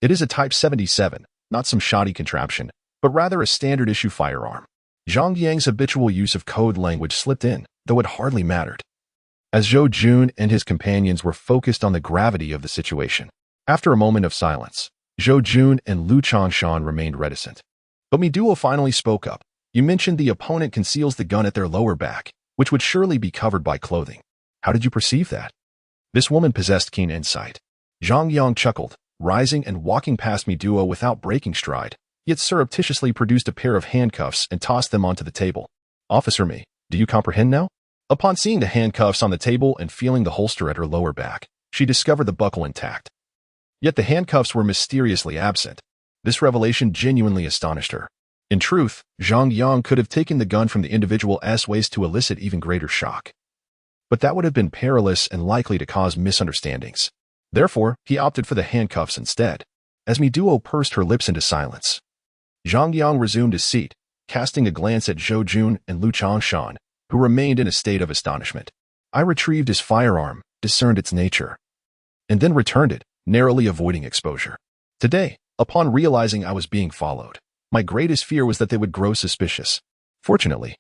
Speaker 1: It is a Type 77, not some shoddy contraption, but rather a standard-issue firearm. Zhang Yang's habitual use of code language slipped in, though it hardly mattered, as Zhou Jun and his companions were focused on the gravity of the situation. After a moment of silence, Zhou Jun and Lu Changshan remained reticent. But Mi Duo finally spoke up. You mentioned the opponent conceals the gun at their lower back, which would surely be covered by clothing. How did you perceive that? This woman possessed keen insight. Zhang Yang chuckled, rising and walking past Mi Duo without breaking stride, yet surreptitiously produced a pair of handcuffs and tossed them onto the table. Officer Mi, do you comprehend now? Upon seeing the handcuffs on the table and feeling the holster at her lower back, she discovered the buckle intact. Yet the handcuffs were mysteriously absent. This revelation genuinely astonished her. In truth, Zhang Yang could have taken the gun from the individual's waist to elicit even greater shock. But that would have been perilous and likely to cause misunderstandings. Therefore, he opted for the handcuffs instead. As Mi Duo pursed her lips into silence, Zhang Yang resumed his seat, casting a glance at Zhou Jun and Lu Changshan, who remained in a state of astonishment. I retrieved his firearm, discerned its nature, and then returned it, narrowly avoiding exposure. Today, upon realizing I was being followed, my greatest fear was that they would grow suspicious. Fortunately,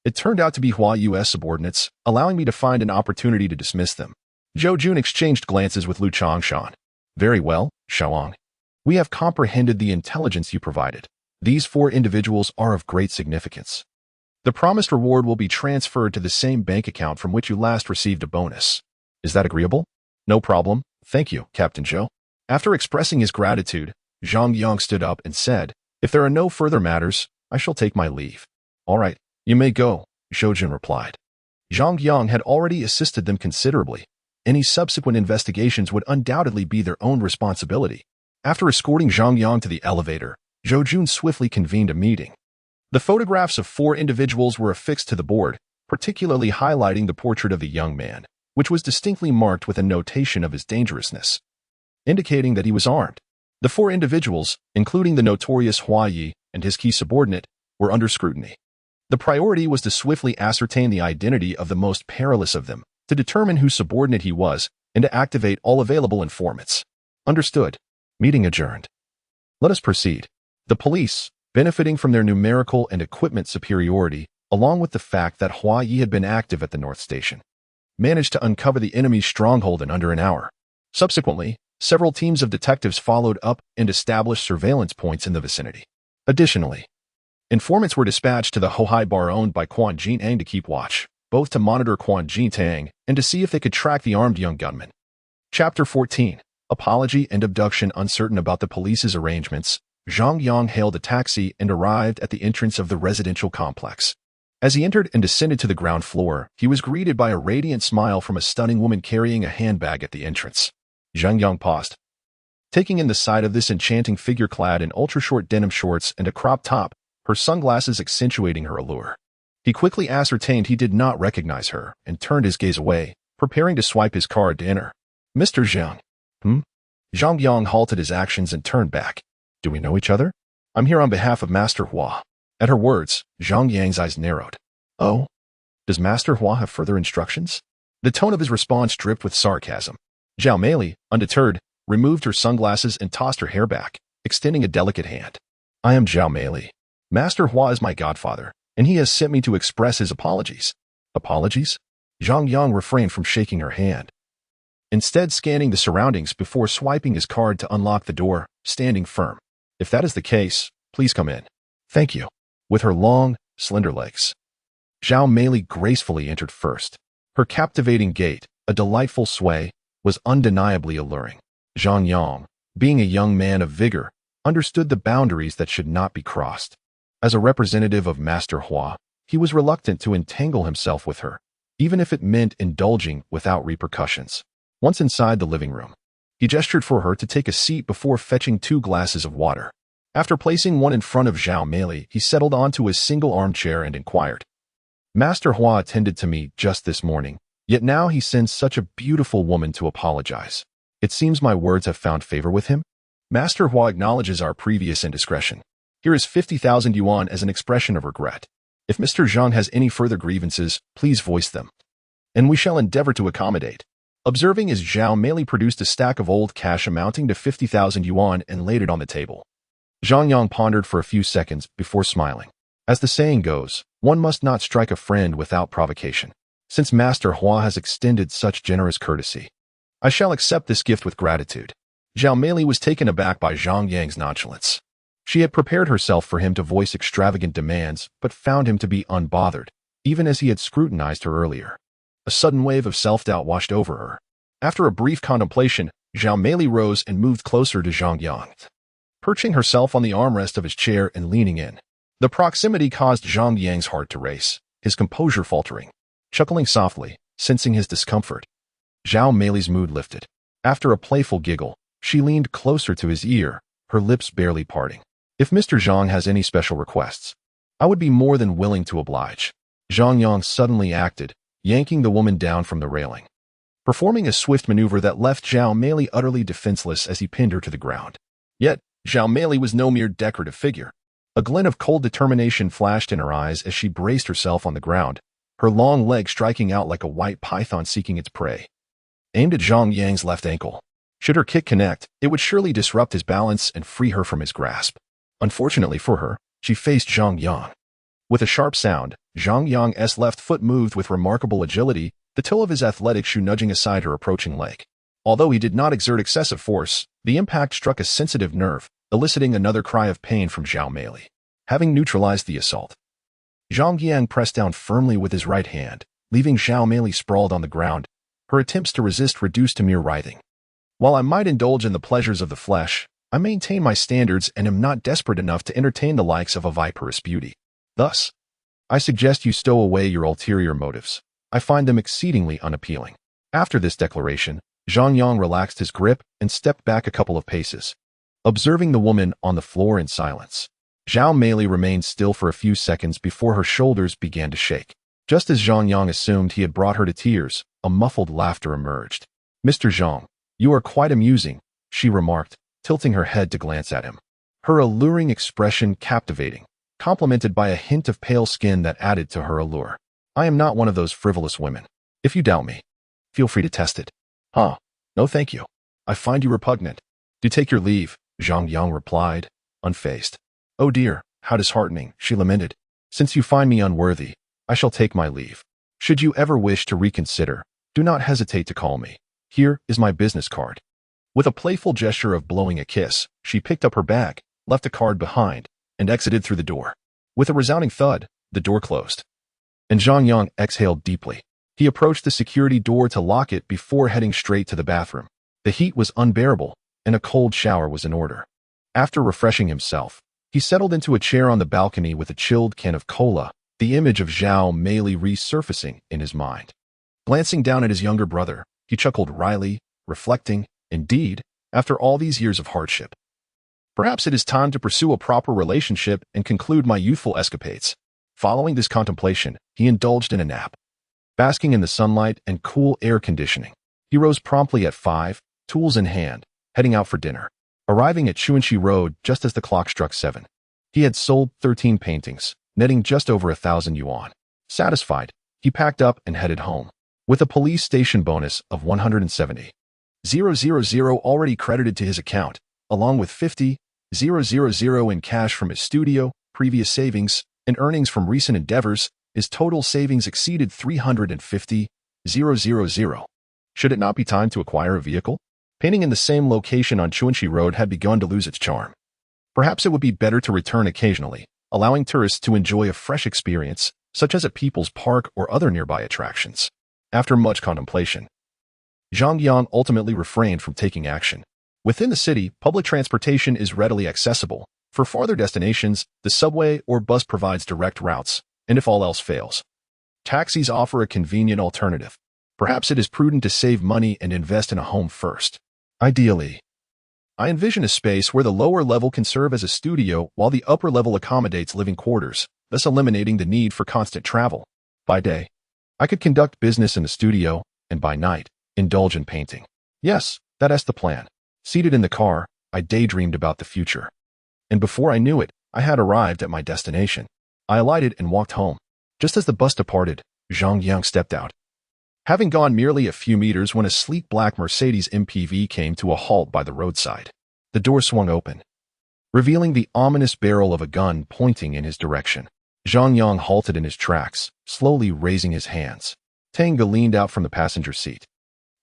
Speaker 1: it turned out to be Hua Yu's subordinates, allowing me to find an opportunity to dismiss them. Zhou Jun exchanged glances with Lu Changshan. Very well, Xiaoang. We have comprehended the intelligence you provided. These four individuals are of great significance. The promised reward will be transferred to the same bank account from which you last received a bonus. Is that agreeable? No problem. Thank you, Captain Zhou. After expressing his gratitude, Zhang Yang stood up and said, if there are no further matters, I shall take my leave. All right, you may go, Shoujun replied. Zhang Yang had already assisted them considerably. Any subsequent investigations would undoubtedly be their own responsibility. After escorting Zhang Yang to the elevator, Zhou Jun swiftly convened a meeting. The photographs of 4 individuals were affixed to the board, particularly highlighting the portrait of the young man, which was distinctly marked with a notation of his dangerousness, indicating that he was armed. The 4 individuals, including the notorious Hua Yi and his key subordinate, were under scrutiny. The priority was to swiftly ascertain the identity of the most perilous of them, to determine whose subordinate he was, and to activate all available informants. Understood. Meeting adjourned. Let us proceed. The police, benefiting from their numerical and equipment superiority, along with the fact that Hua Yi had been active at the North Station, managed to uncover the enemy's stronghold in under an hour. Subsequently, several teams of detectives followed up and established surveillance points in the vicinity. Additionally, informants were dispatched to the Hohai bar owned by Quan Jintang to keep watch, both to monitor Quan Jintang and to see if they could track the armed young gunman. Chapter 14. Apology and Abduction. Uncertain about the police's arrangements, Zhang Yang hailed a taxi and arrived at the entrance of the residential complex. As he entered and descended to the ground floor, he was greeted by a radiant smile from a stunning woman carrying a handbag at the entrance. Zhang Yang paused, taking in the sight of this enchanting figure clad in ultra-short denim shorts and a crop top, her sunglasses accentuating her allure. He quickly ascertained he did not recognize her and turned his gaze away, preparing to swipe his card to enter. Mr. Zhang. Zhang Yang halted his actions and turned back. Do we know each other? I'm here on behalf of Master Hua. At her words, Zhang Yang's eyes narrowed. Oh? Does Master Hua have further instructions? The tone of his response dripped with sarcasm. Zhao Meili, undeterred, removed her sunglasses and tossed her hair back, extending a delicate hand. I am Zhao Meili. Master Hua is my godfather, and he has sent me to express his apologies. Apologies? Zhang Yang refrained from shaking her hand, instead scanning the surroundings before swiping his card to unlock the door, standing firm. If that is the case, please come in. Thank you. With her long, slender legs, Zhao Meili gracefully entered first. Her captivating gait, a delightful sway, was undeniably alluring. Zhang Yang, being a young man of vigor, understood the boundaries that should not be crossed. As a representative of Master Hua, he was reluctant to entangle himself with her, even if it meant indulging without repercussions. Once inside the living room, he gestured for her to take a seat before fetching 2 glasses of water. After placing one in front of Zhao Meili, he settled onto his single armchair and inquired. Master Hua attended to me just this morning, yet now he sends such a beautiful woman to apologize. It seems my words have found favor with him. Master Hua acknowledges our previous indiscretion. Here is 50,000 yuan as an expression of regret. If Mr. Zhang has any further grievances, please voice them, and we shall endeavor to accommodate. Observing as Zhao Meili produced a stack of old cash amounting to 50,000 yuan and laid it on the table, Zhang Yang pondered for a few seconds before smiling. As the saying goes, one must not strike a friend without provocation. Since Master Hua has extended such generous courtesy, I shall accept this gift with gratitude. Zhao Meili was taken aback by Zhang Yang's nonchalance. She had prepared herself for him to voice extravagant demands, but found him to be unbothered, even as he had scrutinized her earlier. A sudden wave of self-doubt washed over her. After a brief contemplation, Zhao Meili rose and moved closer to Zhang Yang, perching herself on the armrest of his chair and leaning in. The proximity caused Zhang Yang's heart to race, his composure faltering. Chuckling softly, sensing his discomfort, Zhao Meili's mood lifted. After a playful giggle, she leaned closer to his ear, her lips barely parting. If Mr. Zhang has any special requests, I would be more than willing to oblige. Zhang Yang suddenly acted, yanking the woman down from the railing, performing a swift maneuver that left Zhao Meili utterly defenseless as he pinned her to the ground. Yet, Zhao Meili was no mere decorative figure. A glint of cold determination flashed in her eyes as she braced herself on the ground, her long leg striking out like a white python seeking its prey, aimed at Zhang Yang's left ankle. Should her kick connect, it would surely disrupt his balance and free her from his grasp. Unfortunately for her, she faced Zhang Yang. With a sharp sound, Zhang Yang's left foot moved with remarkable agility, the toe of his athletic shoe nudging aside her approaching leg. Although he did not exert excessive force, the impact struck a sensitive nerve, eliciting another cry of pain from Zhao Meili. Having neutralized the assault, Zhang Yang pressed down firmly with his right hand, leaving Zhao Meili sprawled on the ground, her attempts to resist reduced to mere writhing. While I might indulge in the pleasures of the flesh, I maintain my standards and am not desperate enough to entertain the likes of a viperous beauty. Thus, I suggest you stow away your ulterior motives. I find them exceedingly unappealing. After this declaration, Zhang Yang relaxed his grip and stepped back a couple of paces, observing the woman on the floor in silence. Zhao Meili remained still for a few seconds before her shoulders began to shake. Just as Zhang Yang assumed he had brought her to tears, a muffled laughter emerged. "Mr. Zhang, you are quite amusing," she remarked, tilting her head to glance at him. Her alluring expression captivating, complemented by a hint of pale skin that added to her allure. "I am not one of those frivolous women. If you doubt me, feel free to test it." "Huh? No thank you. I find you repugnant." "Do take your leave," Zhang Yang replied, unfazed. "Oh dear, how disheartening," she lamented. "Since you find me unworthy, I shall take my leave. Should you ever wish to reconsider, do not hesitate to call me. Here is my business card." With a playful gesture of blowing a kiss, she picked up her bag, left a card behind, and exited through the door. With a resounding thud, the door closed. And Zhang Yang exhaled deeply. He approached the security door to lock it before heading straight to the bathroom. The heat was unbearable, and a cold shower was in order. After refreshing himself, he settled into a chair on the balcony with a chilled can of cola, the image of Zhao Meili resurfacing in his mind. Glancing down at his younger brother, he chuckled wryly, reflecting, indeed, after all these years of hardship, perhaps it is time to pursue a proper relationship and conclude my youthful escapades. Following this contemplation, he indulged in a nap. Basking in the sunlight and cool air conditioning, he rose promptly at 5, tools in hand, heading out for dinner. Arriving at Chuanxi Road just as the clock struck 7. He had sold 13 paintings, netting just over 1,000 yuan. Satisfied, he packed up and headed home. With a police station bonus of 170,000 already credited to his account, along with 50,000 in cash from his studio, previous savings, and earnings from recent endeavors, his total savings exceeded 350,000. Should it not be time to acquire a vehicle? Painting in the same location on Chuanxi Road had begun to lose its charm. Perhaps it would be better to return occasionally, allowing tourists to enjoy a fresh experience, such as at People's Park or other nearby attractions. After much contemplation, Zhang Yang ultimately refrained from taking action. Within the city, public transportation is readily accessible. For farther destinations, the subway or bus provides direct routes, and if all else fails, taxis offer a convenient alternative. Perhaps it is prudent to save money and invest in a home first. Ideally, I envision a space where the lower level can serve as a studio while the upper level accommodates living quarters, thus eliminating the need for constant travel. By day, I could conduct business in the studio, and by night, indulge in painting. Yes, that's the plan. Seated in the car, I daydreamed about the future. And before I knew it, I had arrived at my destination. I alighted and walked home. Just as the bus departed, Zhang Yang stepped out. Having gone merely a few meters when a sleek black Mercedes MPV came to a halt by the roadside. The door swung open, revealing the ominous barrel of a gun pointing in his direction. Zhang Yang halted in his tracks, slowly raising his hands. Tang leaned out from the passenger seat,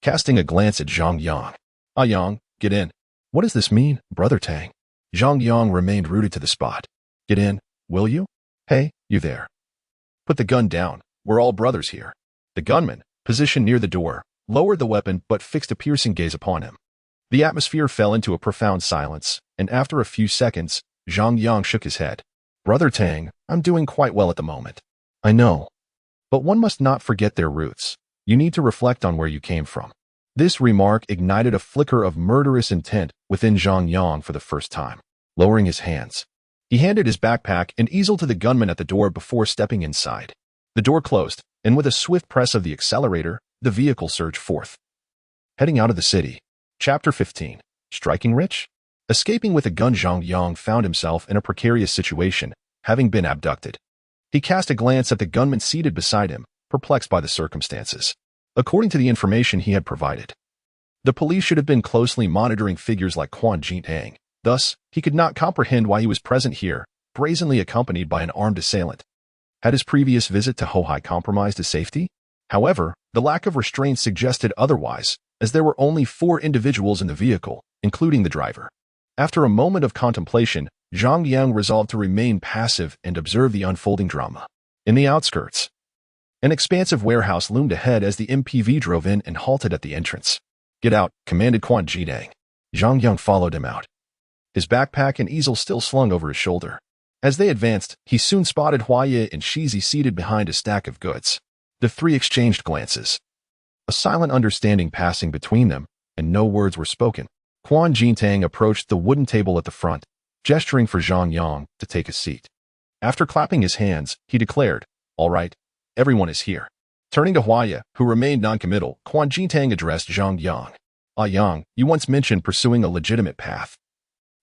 Speaker 1: casting a glance at Zhang Yang. "Ah Yang, get in." "What does this mean, Brother Tang?" Zhang Yang remained rooted to the spot. "Get in, will you? Hey, you there. Put the gun down. We're all brothers here." The gunman, positioned near the door, lowered the weapon but fixed a piercing gaze upon him. The atmosphere fell into a profound silence, and after a few seconds, Zhang Yang shook his head. "Brother Tang, I'm doing quite well at the moment." "I know. But one must not forget their roots. You need to reflect on where you came from." This remark ignited a flicker of murderous intent within Zhang Yang for the first time. Lowering his hands, he handed his backpack and easel to the gunman at the door before stepping inside. The door closed, and with a swift press of the accelerator, the vehicle surged forth. Heading out of the city. Chapter 15. Striking Rich? Escaping with a gun, Zhang Yang found himself in a precarious situation, having been abducted. He cast a glance at the gunman seated beside him, perplexed by the circumstances. According to the information he had provided, the police should have been closely monitoring figures like Quan Jintang. Thus, he could not comprehend why he was present here, brazenly accompanied by an armed assailant. Had his previous visit to Hohai compromised his safety? However, the lack of restraint suggested otherwise, as there were only 4 individuals in the vehicle, including the driver. After a moment of contemplation, Zhang Yang resolved to remain passive and observe the unfolding drama. In the outskirts, an expansive warehouse loomed ahead as the MPV drove in and halted at the entrance. "Get out," commanded Quan Jintang. Zhang Yang followed him out, his backpack and easel still slung over his shoulder. As they advanced, he soon spotted Huaye and Shizi seated behind a stack of goods. The 3 exchanged glances, a silent understanding passing between them, and no words were spoken. Quan Jintang approached the wooden table at the front, gesturing for Zhang Yang to take a seat. After clapping his hands, he declared, "All right, everyone is here." Turning to Huaya, who remained noncommittal, Quan Jintang addressed Zhang Yang. "Ah Yang, you once mentioned pursuing a legitimate path,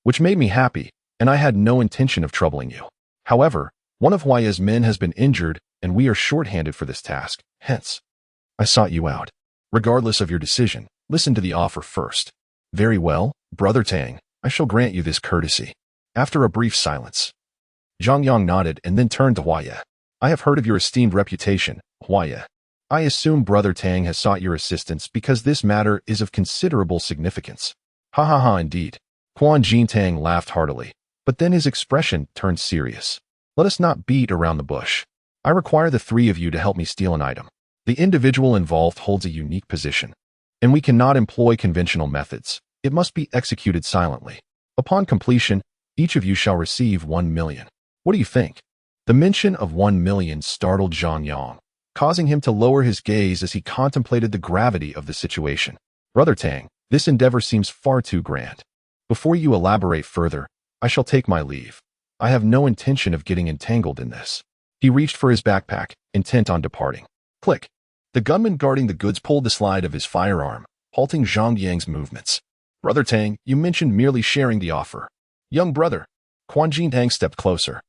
Speaker 1: which made me happy, and I had no intention of troubling you. However, one of Huaya's men has been injured, and we are short-handed for this task. Hence, I sought you out. Regardless of your decision, listen to the offer first." "Very well, Brother Tang, I shall grant you this courtesy." After a brief silence, Zhang Yang nodded and then turned to Huaya. "I have heard of your esteemed reputation, Huaya. I assume Brother Tang has sought your assistance because this matter is of considerable significance." "Ha ha ha, indeed." Quan Jintang laughed heartily, but then his expression turned serious. "Let us not beat around the bush. I require the three of you to help me steal an item. The individual involved holds a unique position, and we cannot employ conventional methods. It must be executed silently. Upon completion, each of you shall receive 1 million. What do you think?" The mention of 1 million startled Zhang Yang, causing him to lower his gaze as he contemplated the gravity of the situation. "Brother Tang, this endeavor seems far too grand. Before you elaborate further, I shall take my leave. I have no intention of getting entangled in this." He reached for his backpack, intent on departing. Click. The gunman guarding the goods pulled the slide of his firearm, halting Zhang Yang's movements. "Brother Tang, you mentioned merely sharing the offer." "Young brother." Quan Jintang stepped closer,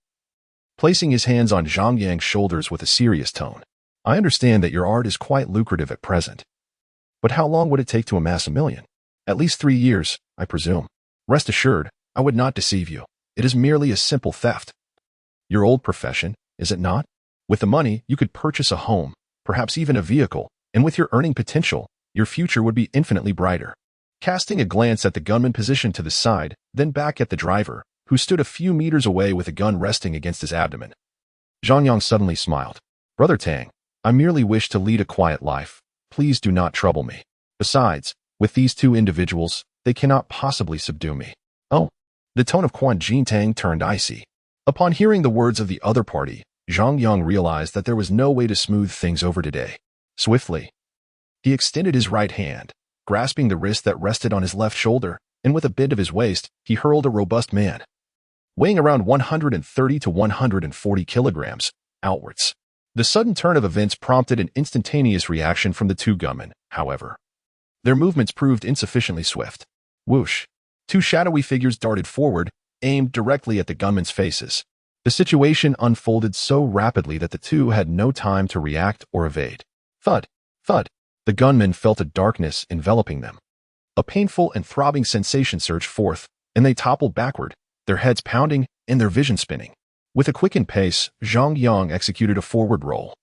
Speaker 1: placing his hands on Zhang Yang's shoulders with a serious tone. "I understand that your art is quite lucrative at present. But how long would it take to amass 1 million? At least 3 years, I presume. Rest assured, I would not deceive you. It is merely a simple theft. Your old profession, is it not? With the money, you could purchase a home, perhaps even a vehicle, and with your earning potential, your future would be infinitely brighter." Casting a glance at the gunman positioned to the side, then back at the driver, who stood a few meters away with a gun resting against his abdomen, Zhang Yang suddenly smiled. "Brother Tang, I merely wish to lead a quiet life. Please do not trouble me. Besides, with these two individuals, they cannot possibly subdue me." "Oh." The tone of Quan Jintang turned icy. Upon hearing the words of the other party, Zhang Yang realized that there was no way to smooth things over today. Swiftly, he extended his right hand, grasping the wrist that rested on his left shoulder, and with a bend of his waist, he hurled a robust man, weighing around 130 to 140 kilograms, outwards. The sudden turn of events prompted an instantaneous reaction from the two gunmen, however. Their movements proved insufficiently swift. Whoosh! Two shadowy figures darted forward, aimed directly at the gunmen's faces. The situation unfolded so rapidly that the two had no time to react or evade. Thud! Thud! The gunmen felt a darkness enveloping them. A painful and throbbing sensation surged forth, and they toppled backward, their heads pounding and their vision spinning. With a quickened pace, Zhang Yang executed a forward roll,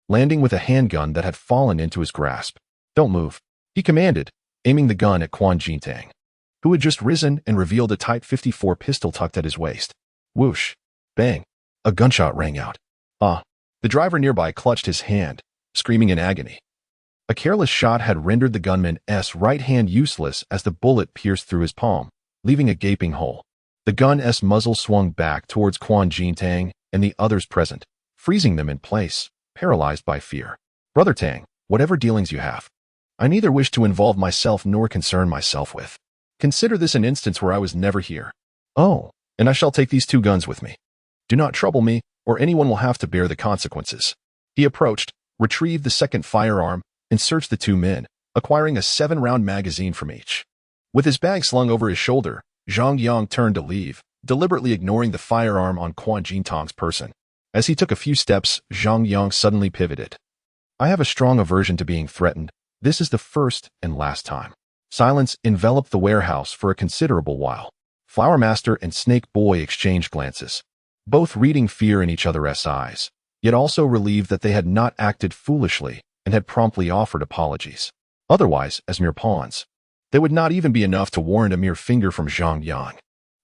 Speaker 1: landing with a handgun that had fallen into his grasp. "Don't move," he commanded, aiming the gun at Quan Jintang, who had just risen and revealed a tight .54 pistol tucked at his waist. Whoosh! Bang! A gunshot rang out. "Ah!" The driver nearby clutched his hand, screaming in agony. A careless shot had rendered the gunman's right hand useless as the bullet pierced through his palm, leaving a gaping hole. The gun's muzzle swung back towards Quan Jintang and the others present, freezing them in place, paralyzed by fear. "Brother Tang, whatever dealings you have, I neither wish to involve myself nor concern myself with. Consider this an instance where I was never here. Oh, and I shall take these 2 guns with me. Do not trouble me, or anyone will have to bear the consequences." He approached, retrieved the second firearm, and searched the 2 men, acquiring a 7-round magazine from each. With his bag slung over his shoulder, Zhang Yang turned to leave, deliberately ignoring the firearm on Quan Jintang's person. As he took a few steps, Zhang Yang suddenly pivoted. "I have a strong aversion to being threatened. This is the first and last time." Silence enveloped the warehouse for a considerable while. Flower Master and Snake Boy exchanged glances, both reading fear in each other's eyes, yet also relieved that they had not acted foolishly and had promptly offered apologies. Otherwise, as mere pawns, they would not even be enough to warrant a mere finger from Zhang Yang.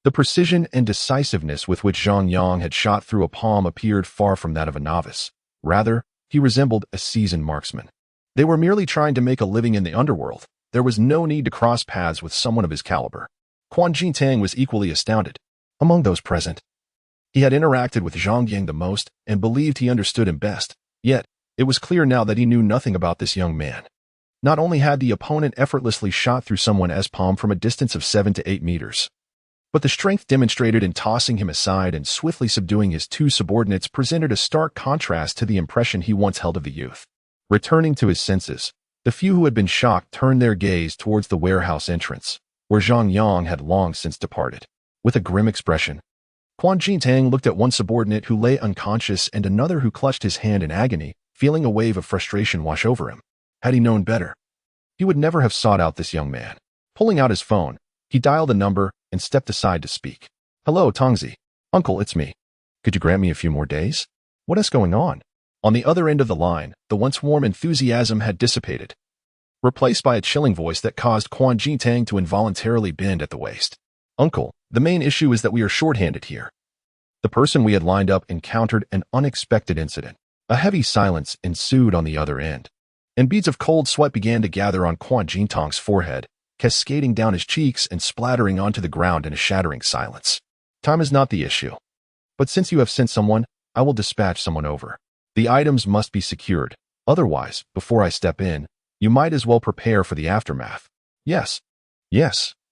Speaker 1: The precision and decisiveness with which Zhang Yang had shot through a palm appeared far from that of a novice. Rather, he resembled a seasoned marksman. They were merely trying to make a living in the underworld. There was no need to cross paths with someone of his caliber. Quan Jintang was equally astounded. Among those present, he had interacted with Zhang Yang the most and believed he understood him best. Yet, it was clear now that he knew nothing about this young man. Not only had the opponent effortlessly shot through someone's palm from a distance of 7 to 8 meters, but the strength demonstrated in tossing him aside and swiftly subduing his two subordinates presented a stark contrast to the impression he once held of the youth. Returning to his senses, the few who had been shocked turned their gaze towards the warehouse entrance, where Zhang Yang had long since departed. With a grim expression, Quan Jintang looked at one subordinate who lay unconscious and another who clutched his hand in agony, feeling a wave of frustration wash over him. Had he known better, he would never have sought out this young man. Pulling out his phone, he dialed a number and stepped aside to speak. "Hello, Tongzi. Uncle, it's me. Could you grant me a few more days? What is going on?" On the other end of the line, the once warm enthusiasm had dissipated, replaced by a chilling voice that caused Quan Jintang to involuntarily bend at the waist. "Uncle, the main issue is that we are shorthanded here." The person we had lined up encountered an unexpected incident. A heavy silence ensued on the other end, and beads of cold sweat began to gather on Quan Jintang's forehead, cascading down his cheeks and splattering onto the ground in a shattering silence. "Time is not the issue. But since you have sent someone, I will dispatch someone over. The items must be secured. Otherwise, before I step in, you might as well prepare for the aftermath." Yes,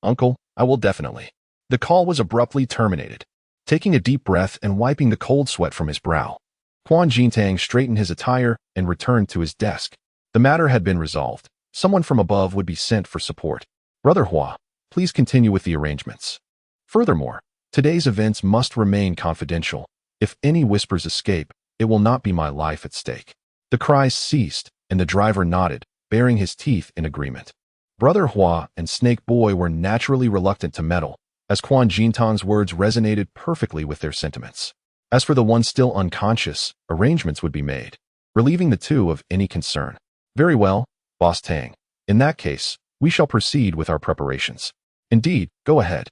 Speaker 1: uncle, I will definitely." The call was abruptly terminated. Taking a deep breath and wiping the cold sweat from his brow, Quan Jintang straightened his attire and returned to his desk. The matter had been resolved. Someone from above would be sent for support. "Brother Hua, please continue with the arrangements. Furthermore, today's events must remain confidential. If any whispers escape, it will not be my life at stake." The cries ceased, and the driver nodded, baring his teeth in agreement. Brother Hua and Snake Boy were naturally reluctant to meddle, as Quan Jintang's words resonated perfectly with their sentiments. As for the one still unconscious, arrangements would be made, relieving the two of any concern. "Very well, Boss Tang. In that case, we shall proceed with our preparations." "Indeed, go ahead.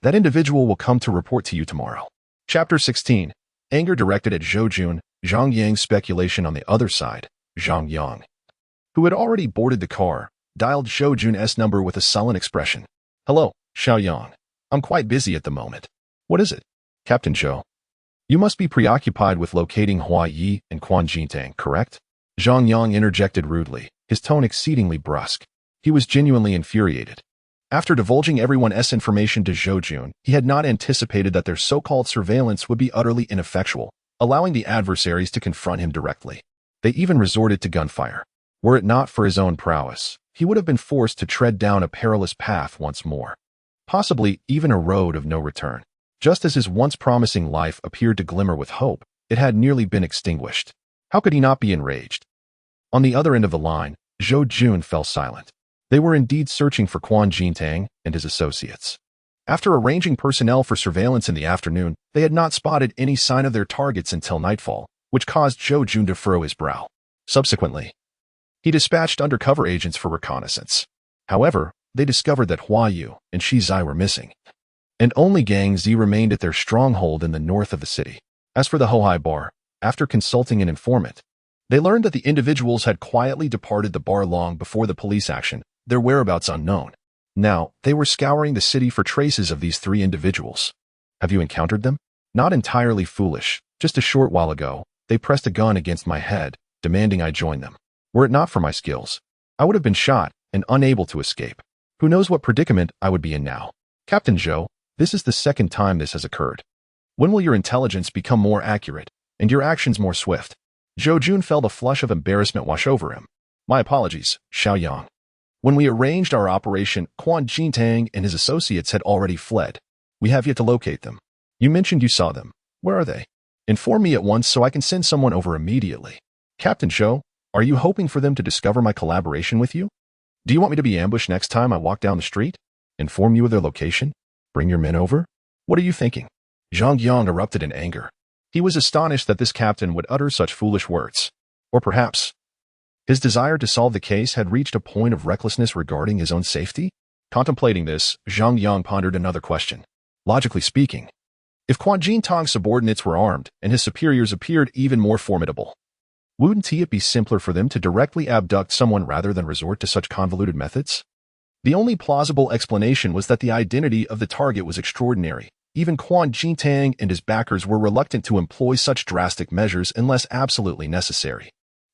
Speaker 1: That individual will come to report to you tomorrow." Chapter 16. Anger directed at Zhou Zhang Yang's speculation on the other side. Zhang Yang, who had already boarded the car, dialed Zhou Jun's number with a sullen expression. "Hello, Xiao Yang. I'm quite busy at the moment." "What is it?" "Captain Zhou, you must be preoccupied with locating Hua Yi and Quan Jintang, correct?" Zhang Yang interjected rudely, his tone exceedingly brusque. He was genuinely infuriated. After divulging everyone's information to Zhou, he had not anticipated that their so-called surveillance would be utterly ineffectual, allowing the adversaries to confront him directly. They even resorted to gunfire. Were it not for his own prowess, he would have been forced to tread down a perilous path once more, possibly even a road of no return. Just as his once promising life appeared to glimmer with hope, it had nearly been extinguished. How could he not be enraged? On the other end of the line, Zhou fell silent. They were indeed searching for Quan Jintang and his associates. After arranging personnel for surveillance in the afternoon, they had not spotted any sign of their targets until nightfall, which caused Zhou to furrow his brow. Subsequently, he dispatched undercover agents for reconnaissance. However, they discovered that Hua Yu and Shi Zai were missing, and only Gang Zi remained at their stronghold in the north of the city. As for the Hohai bar, after consulting an informant, they learned that the individuals had quietly departed the bar long before the police action, their whereabouts unknown. Now, they were scouring the city for traces of these three individuals. "Have you encountered them?" "Not entirely foolish. Just a short while ago, they pressed a gun against my head, demanding I join them. Were it not for my skills, I would have been shot and unable to escape. Who knows what predicament I would be in now." "Captain Zhou, this is the second time this has occurred. When will your intelligence become more accurate and your actions more swift?" Zhou felt a flush of embarrassment wash over him. "My apologies, Xiao Yang. When we arranged our operation, Quan Jintang and his associates had already fled. We have yet to locate them. You mentioned you saw them. Where are they? Inform me at once so I can send someone over immediately." "Captain Zhou, are you hoping for them to discover my collaboration with you? Do you want me to be ambushed next time I walk down the street? Inform you of their location? Bring your men over? What are you thinking?" Zhang Yang erupted in anger. He was astonished that this captain would utter such foolish words. Or perhaps his desire to solve the case had reached a point of recklessness regarding his own safety? Contemplating this, Zhang Yang pondered another question. Logically speaking, if Quan Jintang's subordinates were armed and his superiors appeared even more formidable, wouldn't it be simpler for them to directly abduct someone rather than resort to such convoluted methods? The only plausible explanation was that the identity of the target was extraordinary. Even Quan Jintang and his backers were reluctant to employ such drastic measures unless absolutely necessary.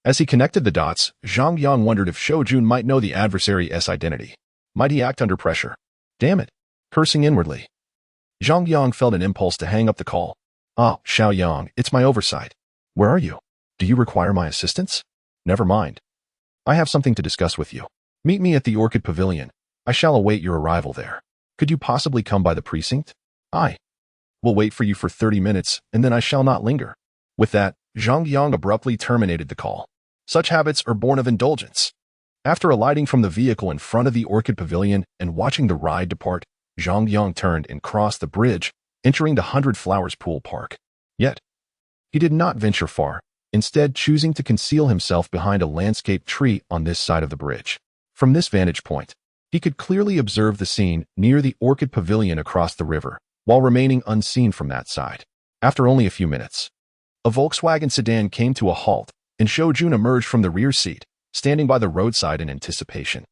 Speaker 1: As he connected the dots, Zhang Yang wondered if Shou Jun might know the adversary's identity. Might he act under pressure? Damn it! Cursing inwardly, Zhang Yang felt an impulse to hang up the call. Ah, Xiao Yang, it's my oversight. Where are you? Do you require my assistance? Never mind. I have something to discuss with you. Meet me at the Orchid Pavilion. I shall await your arrival there. Could you possibly come by the precinct? I will wait for you for 30 minutes, and then I shall not linger. With that, Zhang Yang abruptly terminated the call. Such habits are born of indulgence. After alighting from the vehicle in front of the Orchid Pavilion and watching the ride depart, Zhang Yang turned and crossed the bridge, entering the 100 Flowers Pool Park. Yet, he did not venture far, instead choosing to conceal himself behind a landscape tree on this side of the bridge. From this vantage point, he could clearly observe the scene near the Orchid Pavilion across the river, while remaining unseen from that side. After only a few minutes, a Volkswagen sedan came to a halt, and Shou Jun emerged from the rear seat, standing by the roadside in anticipation.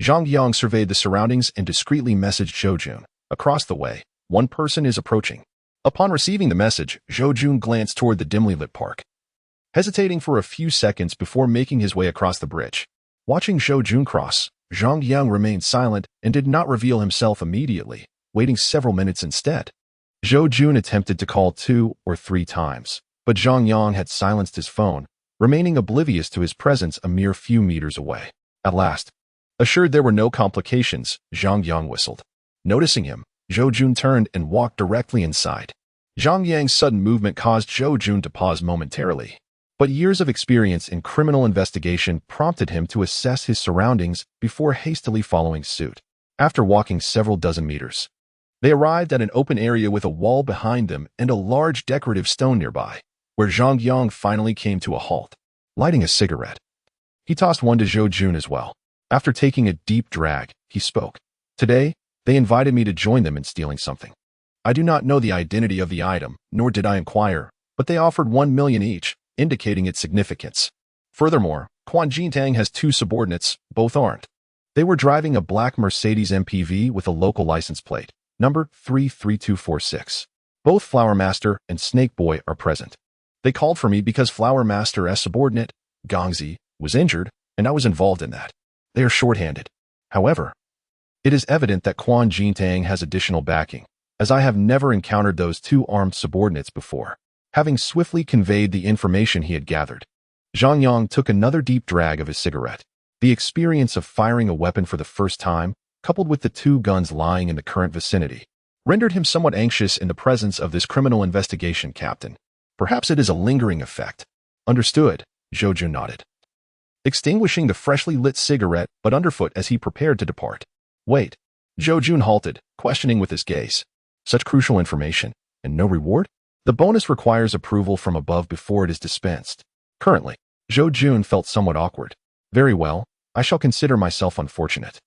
Speaker 1: Zhang Yang surveyed the surroundings and discreetly messaged Shou Jun. Across the way, one person is approaching. Upon receiving the message, Shou Jun glanced toward the dimly lit park, hesitating for a few seconds before making his way across the bridge. Watching Shou Jun cross, Zhang Yang remained silent and did not reveal himself immediately, waiting several minutes instead. Shou Jun attempted to call 2 or 3 times, but Zhang Yang had silenced his phone, remaining oblivious to his presence a mere few meters away. At last, assured there were no complications, Zhang Yang whistled. Noticing him, Shou Jun turned and walked directly inside. Zhang Yang's sudden movement caused Shou Jun to pause momentarily, but years of experience in criminal investigation prompted him to assess his surroundings before hastily following suit. After walking several dozen meters, they arrived at an open area with a wall behind them and a large decorative stone nearby, where Zhang Yang finally came to a halt. Lighting a cigarette, he tossed one to Shou Jun as well. After taking a deep drag, he spoke. Today, they invited me to join them in stealing something. I do not know the identity of the item, nor did I inquire, but they offered 1 million each, indicating its significance. Furthermore, Quan Jintang has 2 subordinates, both armed. They were driving a black Mercedes MPV with a local license plate, number 33246. Both Flower Master and Snake Boy are present. They called for me because Flower Master's subordinate, Gongzi, was injured, and I was involved in that. They are short-handed. However, it is evident that Quan Jintang has additional backing, as I have never encountered those 2 armed subordinates before. Having swiftly conveyed the information he had gathered, Zhang Yang took another deep drag of his cigarette. The experience of firing a weapon for the first time, coupled with the 2 guns lying in the current vicinity, rendered him somewhat anxious in the presence of this criminal investigation captain. Perhaps it is a lingering effect. Understood, Shou Jun nodded, extinguishing the freshly lit cigarette but underfoot as he prepared to depart. Wait. Shou Jun halted, questioning with his gaze. Such crucial information, and no reward? The bonus requires approval from above before it is dispensed. Currently, Shou Jun felt somewhat awkward. Very well, I shall consider myself unfortunate.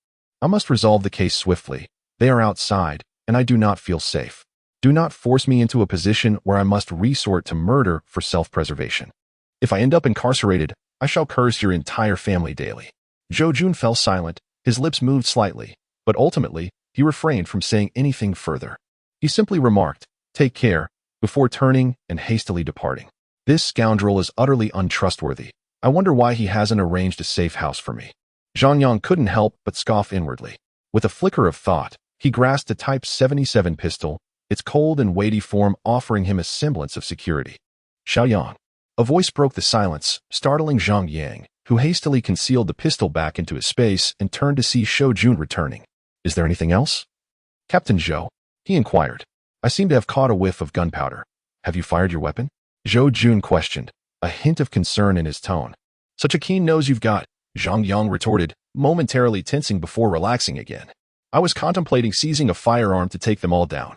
Speaker 1: I must resolve the case swiftly. They are outside, and I do not feel safe. Do not force me into a position where I must resort to murder for self-preservation. If I end up incarcerated, I shall curse your entire family daily. Shou Jun fell silent, his lips moved slightly, but ultimately, he refrained from saying anything further. He simply remarked, "Take care," before turning and hastily departing. This scoundrel is utterly untrustworthy. I wonder why he hasn't arranged a safe house for me. Zhang Yang couldn't help but scoff inwardly. With a flicker of thought, he grasped a Type 77 pistol, its cold and weighty form offering him a semblance of security. Xiao Yang. A voice broke the silence, startling Zhang Yang, who hastily concealed the pistol back into his space and turned to see Shou Jun returning. Is there anything else? Captain Zhou, he inquired. I seem to have caught a whiff of gunpowder. Have you fired your weapon? Shou Jun questioned, a hint of concern in his tone. Such a keen nose you've got, Zhang Yang retorted, momentarily tensing before relaxing again. I was contemplating seizing a firearm to take them all down.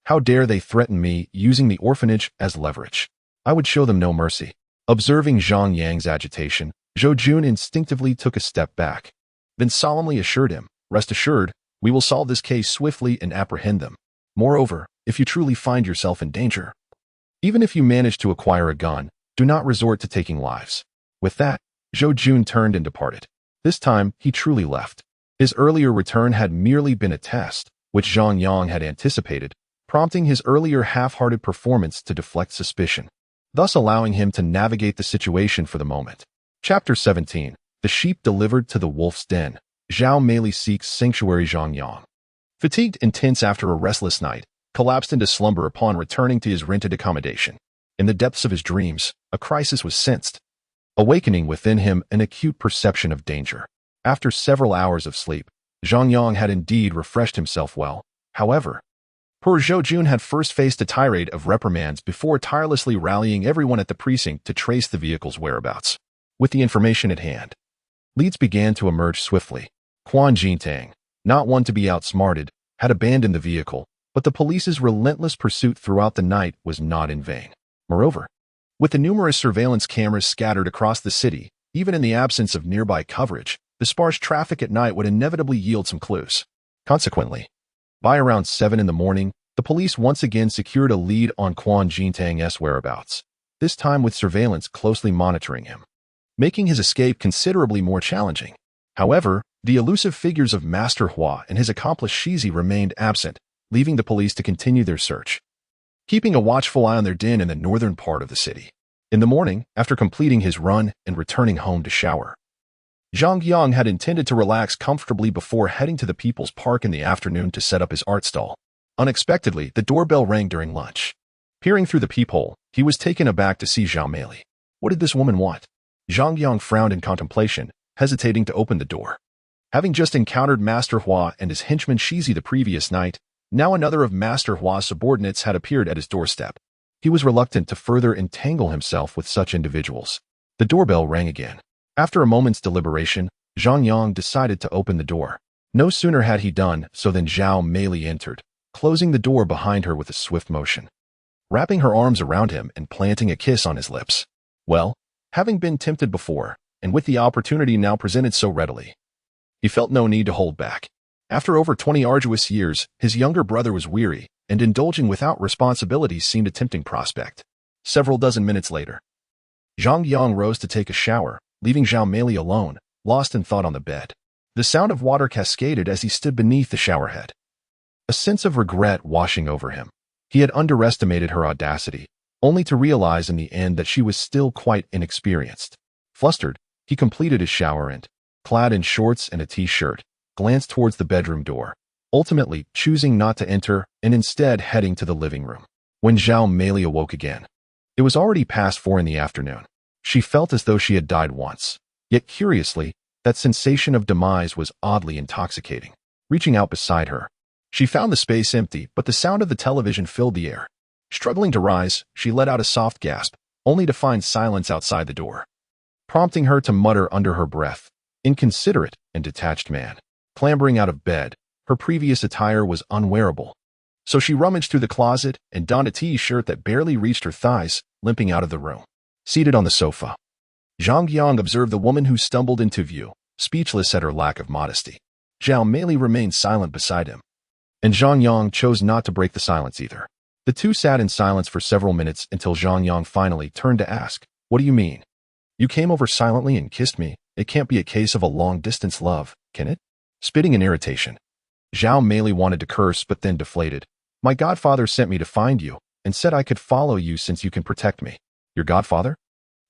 Speaker 1: How dare they threaten me using the orphanage as leverage? I would show them no mercy. Observing Zhang Yang's agitation, Shou Jun instinctively took a step back, then solemnly assured him, rest assured, we will solve this case swiftly and apprehend them. Moreover, if you truly find yourself in danger, even if you manage to acquire a gun, do not resort to taking lives. With that, Shou Jun turned and departed. This time, he truly left. His earlier return had merely been a test, which Zhang Yang had anticipated, prompting his earlier half-hearted performance to deflect suspicion, thus allowing him to navigate the situation for the moment. Chapter 17. The Sheep Delivered to the Wolf's Den. Zhao Meili seeks sanctuary. Zhang Yang, fatigued and tense after a restless night, collapsed into slumber upon returning to his rented accommodation. In the depths of his dreams, a crisis was sensed, awakening within him an acute perception of danger. After several hours of sleep, Zhang Yang had indeed refreshed himself well. However, poor Zhou Jun had first faced a tirade of reprimands before tirelessly rallying everyone at the precinct to trace the vehicle's whereabouts. With the information at hand, leads began to emerge swiftly. Quan Jintang, not one to be outsmarted, had abandoned the vehicle, but the police's relentless pursuit throughout the night was not in vain. Moreover, with the numerous surveillance cameras scattered across the city, even in the absence of nearby coverage, the sparse traffic at night would inevitably yield some clues. Consequently, by around 7 in the morning, the police once again secured a lead on Quan Jintang's whereabouts, this time with surveillance closely monitoring him, making his escape considerably more challenging. However, the elusive figures of Master Hua and his accomplice Shizi remained absent, leaving the police to continue their search, keeping a watchful eye on their den in the northern part of the city. In the morning, after completing his run and returning home to shower, Zhang Yang had intended to relax comfortably before heading to the People's Park in the afternoon to set up his art stall. Unexpectedly, the doorbell rang during lunch. Peering through the peephole, he was taken aback to see Zhao Meili. What did this woman want? Zhang Yang frowned in contemplation, hesitating to open the door. Having just encountered Master Hua and his henchman Shizi the previous night, now another of Master Hua's subordinates had appeared at his doorstep. He was reluctant to further entangle himself with such individuals. The doorbell rang again. After a moment's deliberation, Zhang Yang decided to open the door. No sooner had he done so than Zhao Meili entered, closing the door behind her with a swift motion, wrapping her arms around him and planting a kiss on his lips. Well, having been tempted before, and with the opportunity now presented so readily, he felt no need to hold back. After over 20 arduous years, his younger brother was weary, and indulging without responsibilities seemed a tempting prospect. Several dozen minutes later, Zhang Yang rose to take a shower, leaving Zhao Meili alone, lost in thought on the bed. The sound of water cascaded as he stood beneath the showerhead, a sense of regret washing over him. He had underestimated her audacity, only to realize in the end that she was still quite inexperienced. Flustered, he completed his shower and, clad in shorts and a t-shirt, glanced towards the bedroom door, ultimately choosing not to enter and instead heading to the living room. When Zhao Meili awoke again, it was already past 4 in the afternoon. She felt as though she had died once. Yet curiously, that sensation of demise was oddly intoxicating. Reaching out beside her, she found the space empty, but the sound of the television filled the air. Struggling to rise, she let out a soft gasp, only to find silence outside the door, prompting her to mutter under her breath, "Inconsiderate and detached man." Clambering out of bed, her previous attire was unwearable, so she rummaged through the closet and donned a t-shirt that barely reached her thighs, limping out of the room. Seated on the sofa, Zhang Yang observed the woman who stumbled into view, speechless at her lack of modesty. Zhao Meili remained silent beside him, and Zhang Yang chose not to break the silence either. The two sat in silence for several minutes until Zhang Yang finally turned to ask, "What do you mean? You came over silently and kissed me. It can't be a case of a long-distance love, can it?" Spitting in irritation, Zhao Meili wanted to curse but then deflated. "My godfather sent me to find you and said I could follow you since you can protect me." "Your godfather?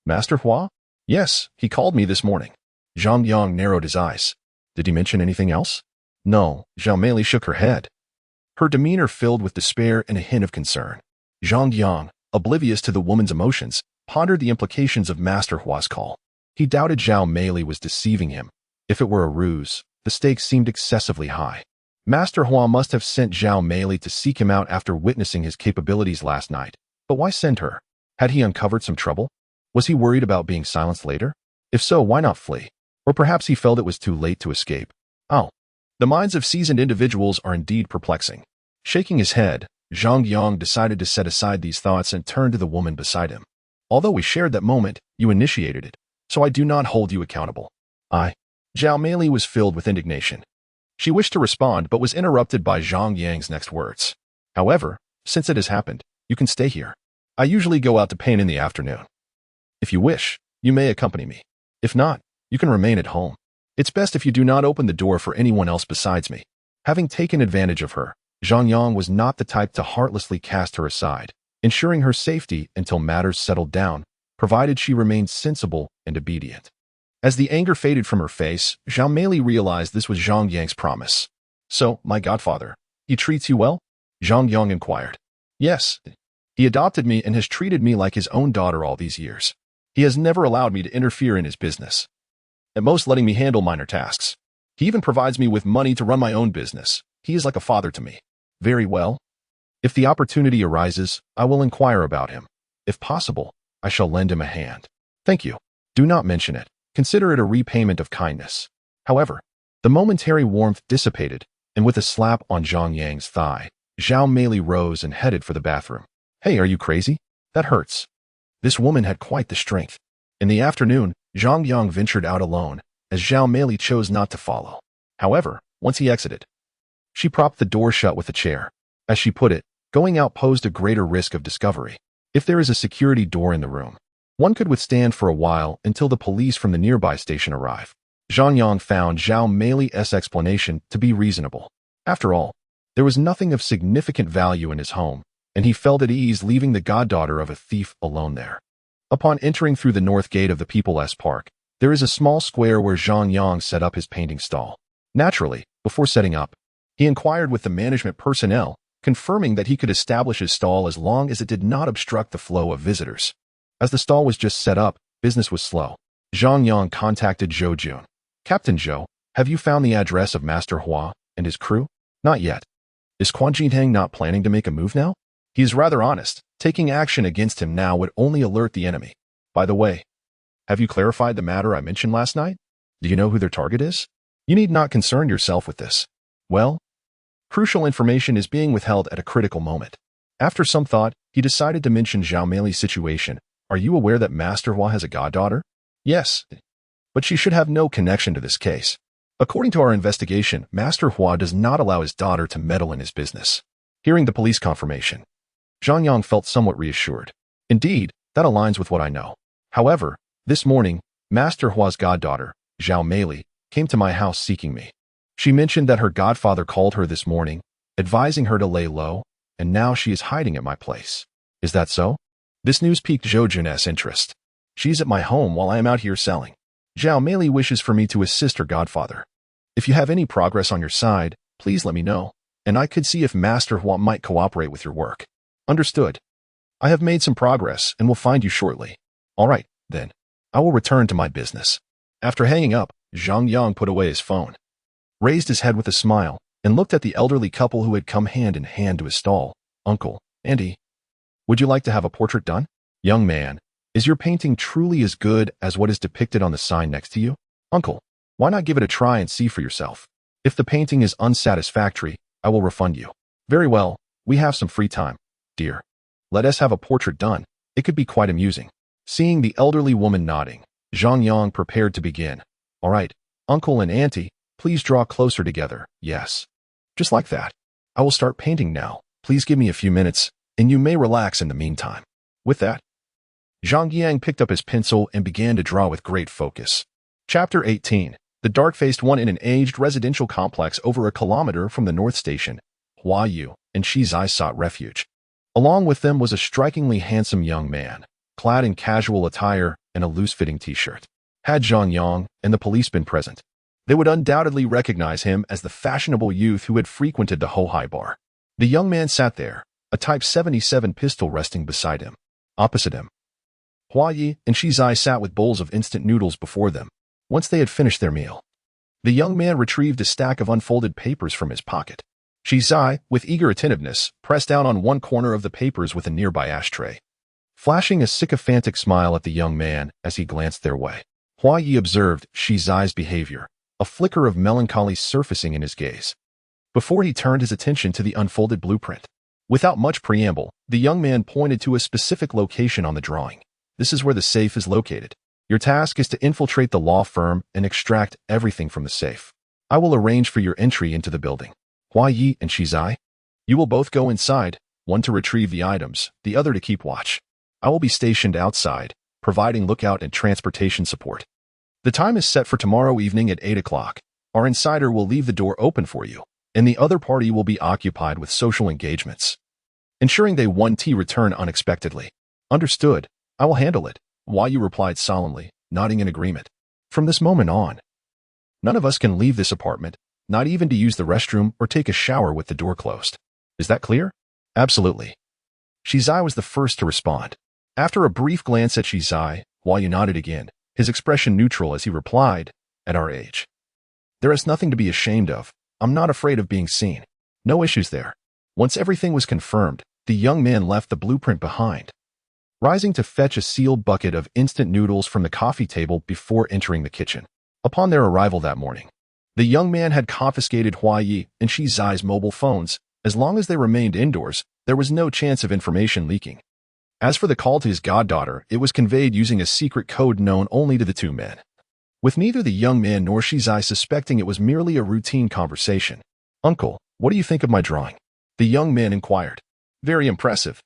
Speaker 1: Master Hua?" "Yes, he called me this morning." Zhang Yang narrowed his eyes. "Did he mention anything else?" "No." Zhao Meili shook her head, her demeanor filled with despair and a hint of concern. Zhang Yang, oblivious to the woman's emotions, pondered the implications of Master Hua's call. He doubted Zhao Meili was deceiving him. If it were a ruse, the stakes seemed excessively high. Master Hua must have sent Zhao Meili to seek him out after witnessing his capabilities last night. But why send her? Had he uncovered some trouble? Was he worried about being silenced later? If so, why not flee? Or perhaps he felt it was too late to escape. Oh, the minds of seasoned individuals are indeed perplexing. Shaking his head, Zhang Yang decided to set aside these thoughts and turn to the woman beside him. "Although we shared that moment, you initiated it, so I do not hold you accountable." Zhao Meili was filled with indignation. She wished to respond but was interrupted by Zhang Yang's next words. "However, since it has happened, you can stay here. I usually go out to paint in the afternoon. If you wish, you may accompany me. If not, you can remain at home. It's best if you do not open the door for anyone else besides me." Having taken advantage of her, Zhang Yang was not the type to heartlessly cast her aside, ensuring her safety until matters settled down, provided she remained sensible and obedient. As the anger faded from her face, Zhao Mei realized this was Zhang Yang's promise. "So, my godfather, he treats you well?" Zhang Yang inquired. "Yes. He adopted me and has treated me like his own daughter all these years. He has never allowed me to interfere in his business, at most letting me handle minor tasks. He even provides me with money to run my own business. He is like a father to me." "Very well. If the opportunity arises, I will inquire about him. If possible, I shall lend him a hand." "Thank you. Do not mention it. Consider it a repayment of kindness." However, the momentary warmth dissipated, and with a slap on Zhang Yang's thigh, Zhao Mei rose and headed for the bathroom. "Hey, are you crazy? That hurts." This woman had quite the strength. In the afternoon, Zhang Yang ventured out alone, as Zhao Mei chose not to follow. However, once he exited, she propped the door shut with a chair. As she put it, going out posed a greater risk of discovery. If there is a security door in the room, one could withstand for a while until the police from the nearby station arrive. Zhang Yang found Zhao Mei's explanation to be reasonable. After all, there was nothing of significant value in his home, and he felt at ease leaving the goddaughter of a thief alone there. Upon entering through the north gate of the People's Park, there is a small square where Zhang Yang set up his painting stall. Naturally, before setting up, he inquired with the management personnel, confirming that he could establish his stall as long as it did not obstruct the flow of visitors. As the stall was just set up, business was slow. Zhang Yang contacted Zhou Jun. "Captain Zhou, have you found the address of Master Hua and his crew?" "Not yet." "Is Quan Jintang not planning to make a move now?" "He is rather honest. Taking action against him now would only alert the enemy. By the way, have you clarified the matter I mentioned last night? Do you know who their target is?" "You need not concern yourself with this." "Well, crucial information is being withheld at a critical moment." After some thought, he decided to mention Zhao Mei's situation. "Are you aware that Master Hua has a goddaughter?" "Yes, but she should have no connection to this case. According to our investigation, Master Hua does not allow his daughter to meddle in his business." Hearing the police confirmation, Zhang Yang felt somewhat reassured. "Indeed, that aligns with what I know. However, this morning, Master Hua's goddaughter, Zhao Mei, came to my house seeking me. She mentioned that her godfather called her this morning, advising her to lay low, and now she is hiding at my place." "Is that so?" This news piqued Zhou Jun's interest. "She's at my home while I am out here selling. Zhao Mei wishes for me to assist her godfather. If you have any progress on your side, please let me know, and I could see if Master Hua might cooperate with your work." "Understood. I have made some progress and will find you shortly." "All right, then. I will return to my business." After hanging up, Zhang Yang put away his phone, raised his head with a smile, and looked at the elderly couple who had come hand in hand to his stall. "Uncle, Auntie, would you like to have a portrait done?" "Young man, is your painting truly as good as what is depicted on the sign next to you?" "Uncle, why not give it a try and see for yourself? If the painting is unsatisfactory, I will refund you." "Very well, we have some free time, dear. Let us have a portrait done. It could be quite amusing." Seeing the elderly woman nodding, Zhang Yang prepared to begin. "All right, Uncle and Auntie, please draw closer together. Yes. Just like that. I will start painting now. Please give me a few minutes, and you may relax in the meantime." With that, Zhang Yang picked up his pencil and began to draw with great focus. Chapter 18. The dark-faced one in an aged residential complex over a kilometer from the North Station, Hua Yu and Shi Zai sought refuge. Along with them was a strikingly handsome young man, clad in casual attire and a loose-fitting t-shirt. Had Zhang Yang and the police been present, they would undoubtedly recognize him as the fashionable youth who had frequented the Ho-Hai bar. The young man sat there, a Type 77 pistol resting beside him. Opposite him, Hua Yi and Shi Zai sat with bowls of instant noodles before them. Once they had finished their meal, the young man retrieved a stack of unfolded papers from his pocket. Shi Zai, with eager attentiveness, pressed down on one corner of the papers with a nearby ashtray, flashing a sycophantic smile at the young man as he glanced their way. Hua Yi observed Shi Zai's behavior, a flicker of melancholy surfacing in his gaze, before he turned his attention to the unfolded blueprint. Without much preamble, the young man pointed to a specific location on the drawing. "This is where the safe is located. Your task is to infiltrate the law firm and extract everything from the safe. I will arrange for your entry into the building. Hua Yi and Shi Zai, you will both go inside, one to retrieve the items, the other to keep watch. I will be stationed outside, providing lookout and transportation support. The time is set for tomorrow evening at 8 o'clock. Our insider will leave the door open for you, and the other party will be occupied with social engagements, ensuring they won't return unexpectedly." "Understood. I will handle it," Hua Yi replied solemnly, nodding in agreement. From this moment on, none of us can leave this apartment, not even to use the restroom or take a shower with the door closed. Is that clear? Absolutely. Shizai was the first to respond. After a brief glance at Shizai, Hua Yu nodded again, his expression neutral as he replied, "At our age, there is nothing to be ashamed of. I'm not afraid of being seen. No issues there." Once everything was confirmed, the young man left the blueprint behind, rising to fetch a sealed bucket of instant noodles from the coffee table before entering the kitchen. Upon their arrival that morning, the young man had confiscated Hua Yi and Shizai's mobile phones. As long as they remained indoors, there was no chance of information leaking. As for the call to his goddaughter, it was conveyed using a secret code known only to the two men, with neither the young man nor Shizai suspecting it was merely a routine conversation. "Uncle, what do you think of my drawing?" the young man inquired. "Very impressive.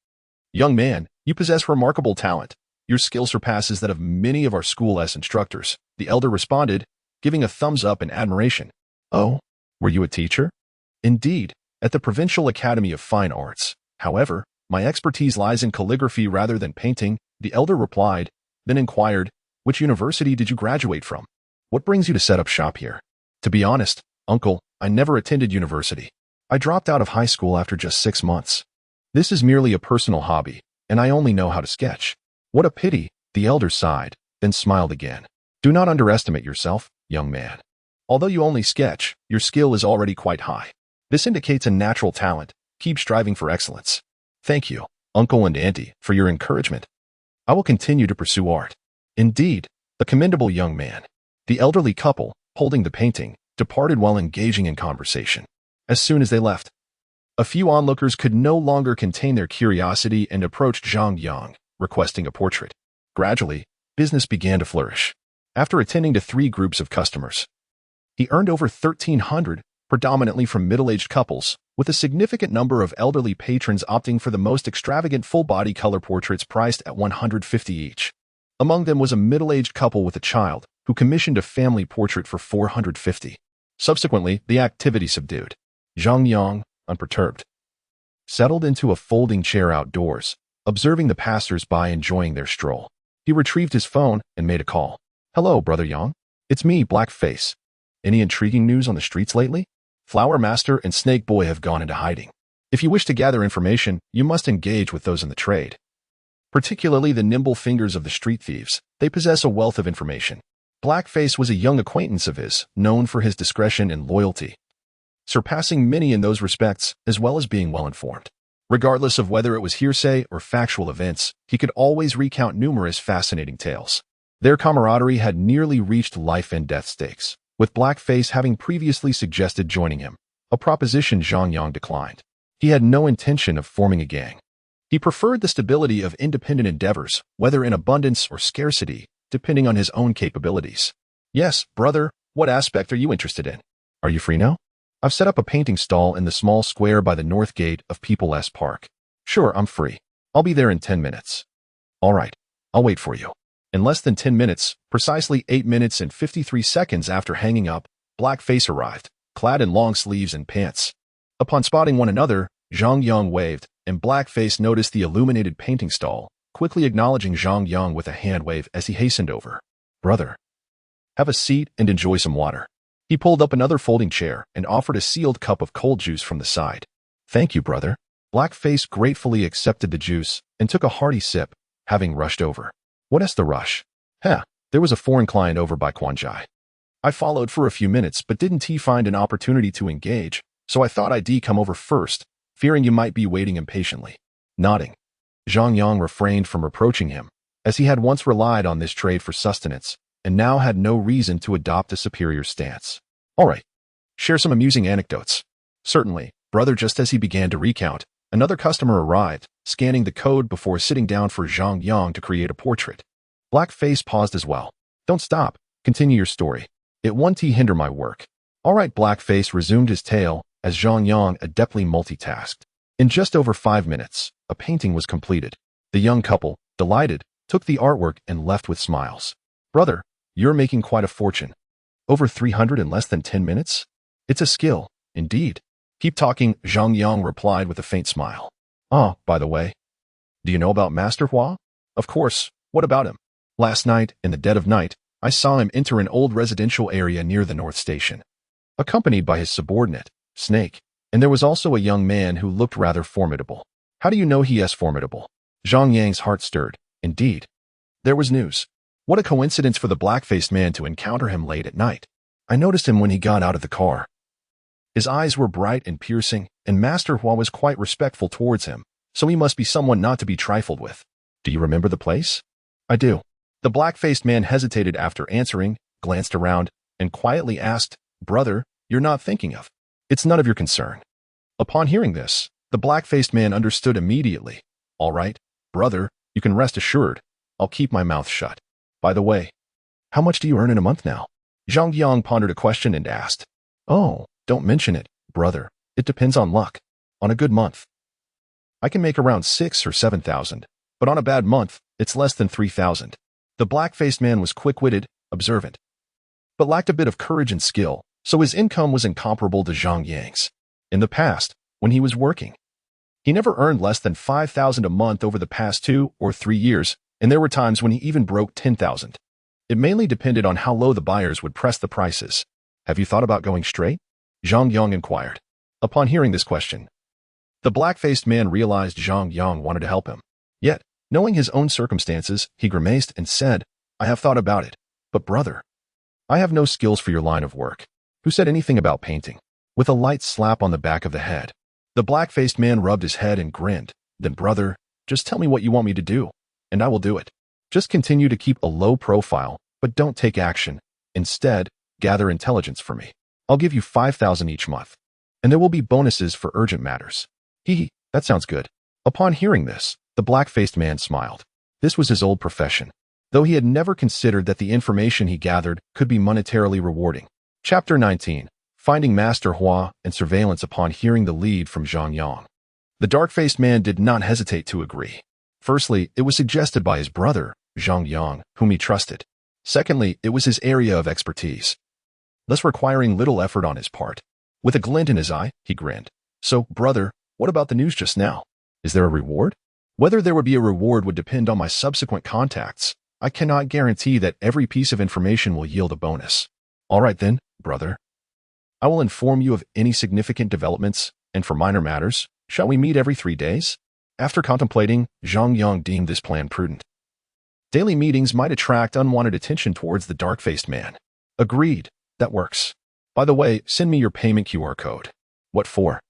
Speaker 1: Young man, you possess remarkable talent. Your skill surpasses that of many of our school's instructors," the elder responded, giving a thumbs up in admiration. "Oh, were you a teacher?" "Indeed, at the Provincial Academy of Fine Arts. However, my expertise lies in calligraphy rather than painting," the elder replied, then inquired, "Which university did you graduate from? What brings you to set up shop here?" "To be honest, uncle, I never attended university. I dropped out of high school after just 6 months. This is merely a personal hobby, and I only know how to sketch." "What a pity," the elder sighed, then smiled again. "Do not underestimate yourself, young man. Although you only sketch, your skill is already quite high. This indicates a natural talent. Keep striving for excellence." "Thank you, uncle and auntie, for your encouragement. I will continue to pursue art." "Indeed, a commendable young man." The elderly couple, holding the painting, departed while engaging in conversation. As soon as they left, a few onlookers could no longer contain their curiosity and approached Zhang Yang, requesting a portrait. Gradually, business began to flourish. After attending to 3 groups of customers, he earned over 1,300, predominantly from middle-aged couples, with a significant number of elderly patrons opting for the most extravagant full-body color portraits priced at 150 each. Among them was a middle-aged couple with a child, who commissioned a family portrait for 450. Subsequently, the activity subdued. Zhang Yang, unperturbed, settled into a folding chair outdoors, observing the passers-by enjoying their stroll. He retrieved his phone and made a call. "Hello, Brother Yang. It's me, Blackface. Any intriguing news on the streets lately? Flower Master and Snake Boy have gone into hiding. If you wish to gather information, you must engage with those in the trade, particularly the nimble fingers of the street thieves. They possess a wealth of information." Blackface was a young acquaintance of his, known for his discretion and loyalty, surpassing many in those respects, as well as being well-informed. Regardless of whether it was hearsay or factual events, he could always recount numerous fascinating tales. Their camaraderie had nearly reached life and death stakes, with Blackface having previously suggested joining him, a proposition Zhang Yang declined. He had no intention of forming a gang. He preferred the stability of independent endeavors, whether in abundance or scarcity, depending on his own capabilities. "Yes, brother, what aspect are you interested in? Are you free now? I've set up a painting stall in the small square by the north gate of People's Park." "Sure, I'm free. I'll be there in 10 minutes. "All right, I'll wait for you." In less than 10 minutes, precisely 8 minutes and 53 seconds after hanging up, Blackface arrived, clad in long sleeves and pants. Upon spotting one another, Zhang Yang waved, and Blackface noticed the illuminated painting stall, quickly acknowledging Zhang Yang with a hand wave as he hastened over. "Brother, have a seat and enjoy some water." He pulled up another folding chair and offered a sealed cup of cold juice from the side. "Thank you, brother." Blackface gratefully accepted the juice and took a hearty sip, having rushed over. "What is the rush?" There was a foreign client over by Quanjai. I followed for a few minutes, but didn't he find an opportunity to engage, so I thought I'd come over first, fearing you might be waiting impatiently." Nodding, Zhang Yang refrained from reproaching him, as he had once relied on this trade for sustenance, and now had no reason to adopt a superior stance. "All right, share some amusing anecdotes." "Certainly, brother." Just as he began to recount, another customer arrived, scanning the code before sitting down for Zhang Yang to create a portrait. Blackface paused as well. "Don't stop. Continue your story. It won't hinder my work." "All right." Blackface resumed his tale as Zhang Yang adeptly multitasked. In just over 5 minutes, a painting was completed. The young couple, delighted, took the artwork and left with smiles. "Brother, you're making quite a fortune. Over 300 in less than 10 minutes? It's a skill, indeed." "Keep talking," Zhang Yang replied with a faint smile. "Ah, by the way, do you know about Master Hua?" "Of course. What about him?" "Last night, in the dead of night, I saw him enter an old residential area near the North Station, accompanied by his subordinate, Snake, and there was also a young man who looked rather formidable. How do you know he is formidable? Zhang Yang's heart stirred. Indeed. There was news. What a coincidence for the black-faced man to encounter him late at night. I noticed him when he got out of the car. His eyes were bright and piercing, and Master Hua was quite respectful towards him, so he must be someone not to be trifled with. Do you remember the place? I do. The black-faced man hesitated after answering, glanced around, and quietly asked, Brother, you're not thinking of. It's none of your concern. Upon hearing this, the black-faced man understood immediately. All right, brother, you can rest assured. I'll keep my mouth shut. By the way, how much do you earn in a month now? Zhang Yang pondered a question and asked. Oh, don't mention it, brother. It depends on luck. On a good month, I can make around 6,000 or 7,000, but on a bad month, it's less than 3,000. The black-faced man was quick-witted, observant, but lacked a bit of courage and skill, so his income was incomparable to Zhang Yang's. In the past, when he was working, he never earned less than 5,000 a month over the past 2 or 3 years, and there were times when he even broke 10,000. It mainly depended on how low the buyers would press the prices. Have you thought about going straight? Zhang Yang inquired. Upon hearing this question, the black-faced man realized Zhang Yang wanted to help him. Yet, knowing his own circumstances, he grimaced and said, I have thought about it, but brother, I have no skills for your line of work. Who said anything about painting? With a light slap on the back of the head, the black-faced man rubbed his head and grinned. Then brother, just tell me what you want me to do, and I will do it. Just continue to keep a low profile, but don't take action. Instead, gather intelligence for me. I'll give you 5,000 each month, and there will be bonuses for urgent matters. That sounds good. Upon hearing this, the black-faced man smiled. This was his old profession, though he had never considered that the information he gathered could be monetarily rewarding. Chapter 19. Finding Master Hua and Surveillance. Upon hearing the lead from Zhang Yang, the dark-faced man did not hesitate to agree. Firstly, it was suggested by his brother, Zhang Yang, whom he trusted. Secondly, it was his area of expertise, thus requiring little effort on his part. With a glint in his eye, he grinned. So, brother, what about the news just now? Is there a reward? Whether there would be a reward would depend on my subsequent contacts. I cannot guarantee that every piece of information will yield a bonus. All right then, brother. I will inform you of any significant developments, and for minor matters, shall we meet every 3 days? After contemplating, Zhang Yang deemed this plan prudent. Daily meetings might attract unwanted attention towards the dark-faced man. Agreed. That works. By the way, send me your payment QR code. What for?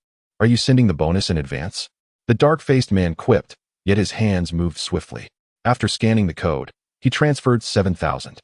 Speaker 1: Are you sending the bonus in advance? The dark-faced man quipped, yet his hands moved swiftly. After scanning the code, he transferred 7,000.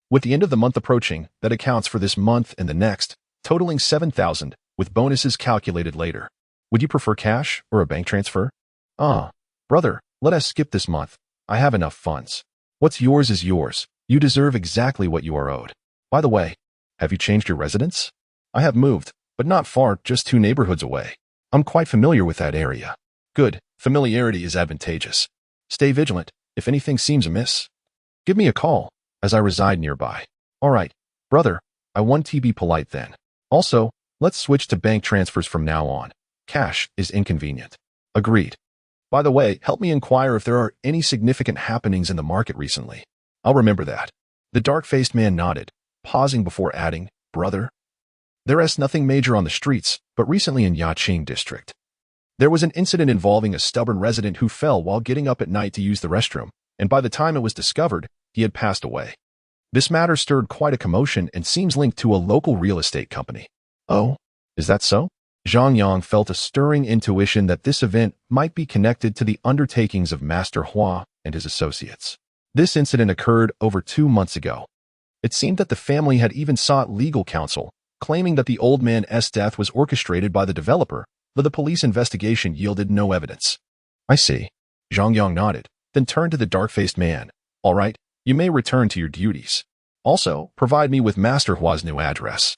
Speaker 1: With the end of the month approaching, that accounts for this month and the next, totaling 7,000, with bonuses calculated later. Would you prefer cash or a bank transfer? Brother, let us skip this month. I have enough funds. What's yours is yours. You deserve exactly what you are owed. By the way, have you changed your residence? I have moved, but not far, just 2 neighborhoods away. I'm quite familiar with that area. Good. Familiarity is advantageous. Stay vigilant. If anything seems amiss, give me a call, as I reside nearby. All right, brother, I want to be polite then. Also, let's switch to bank transfers from now on. Cash is inconvenient. Agreed. By the way, help me inquire if there are any significant happenings in the market recently. I'll remember that. The dark-faced man nodded, pausing before adding, brother, there is nothing major on the streets, but recently in Yaqing district, there was an incident involving a stubborn resident who fell while getting up at night to use the restroom, and by the time it was discovered, he had passed away. This matter stirred quite a commotion and seems linked to a local real estate company. Oh, is that so? Zhang Yang felt a stirring intuition that this event might be connected to the undertakings of Master Hua and his associates. This incident occurred over 2 months ago. It seemed that the family had even sought legal counsel, claiming that the old man's death was orchestrated by the developer, but the police investigation yielded no evidence. I see. Zhang Yang nodded, then turned to the dark-faced man. All right, you may return to your duties. Also, provide me with Master Hua's new address.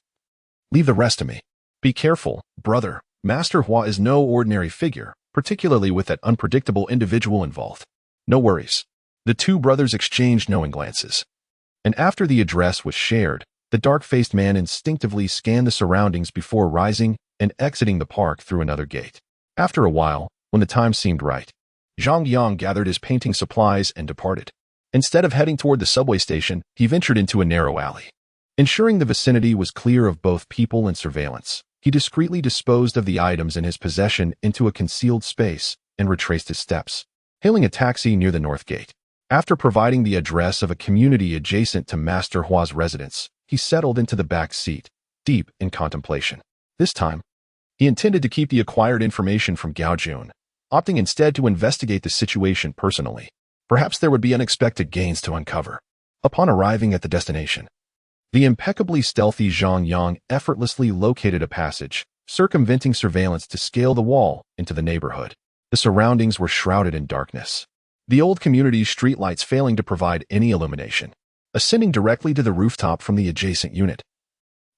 Speaker 1: Leave the rest to me. Be careful, brother. Master Hua is no ordinary figure, particularly with that unpredictable individual involved. No worries. The 2 brothers exchanged knowing glances. And after the address was shared, the dark-faced man instinctively scanned the surroundings before rising and exiting the park through another gate. After a while, when the time seemed right, Zhang Yang gathered his painting supplies and departed. Instead of heading toward the subway station, he ventured into a narrow alley. Ensuring the vicinity was clear of both people and surveillance, he discreetly disposed of the items in his possession into a concealed space and retraced his steps, hailing a taxi near the north gate. After providing the address of a community adjacent to Master Hua's residence, he settled into the back seat, deep in contemplation. This time, he intended to keep the acquired information from Gao Jun, opting instead to investigate the situation personally. Perhaps there would be unexpected gains to uncover. Upon arriving at the destination, the impeccably stealthy Zhang Yang effortlessly located a passage, circumventing surveillance to scale the wall into the neighborhood. The surroundings were shrouded in darkness, the old community's streetlights failing to provide any illumination. Ascending directly to the rooftop from the adjacent unit,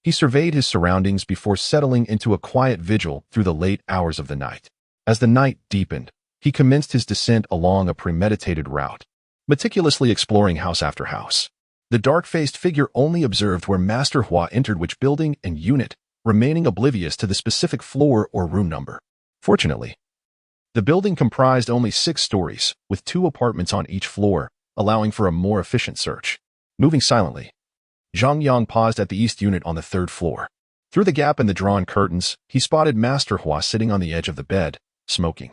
Speaker 1: he surveyed his surroundings before settling into a quiet vigil through the late hours of the night. As the night deepened, he commenced his descent along a premeditated route, meticulously exploring house after house. The dark-faced figure only observed where Master Hua entered which building and unit, remaining oblivious to the specific floor or room number. Fortunately, the building comprised only 6 stories, with 2 apartments on each floor, allowing for a more efficient search. Moving silently, Zhang Yang paused at the east unit on the 3rd floor. Through the gap in the drawn curtains, he spotted Master Hua sitting on the edge of the bed, smoking.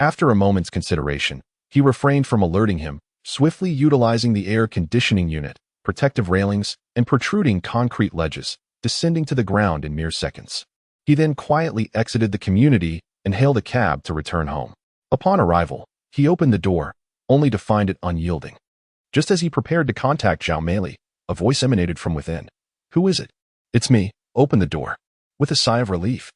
Speaker 1: After a moment's consideration, he refrained from alerting him, swiftly utilizing the air conditioning unit, protective railings, and protruding concrete ledges, descending to the ground in mere seconds. He then quietly exited the community and hailed a cab to return home. Upon arrival, he opened the door, only to find it unyielding. Just as he prepared to contact Zhao Mei, a voice emanated from within. "Who is it?" "It's me. Open the door." With a sigh of relief,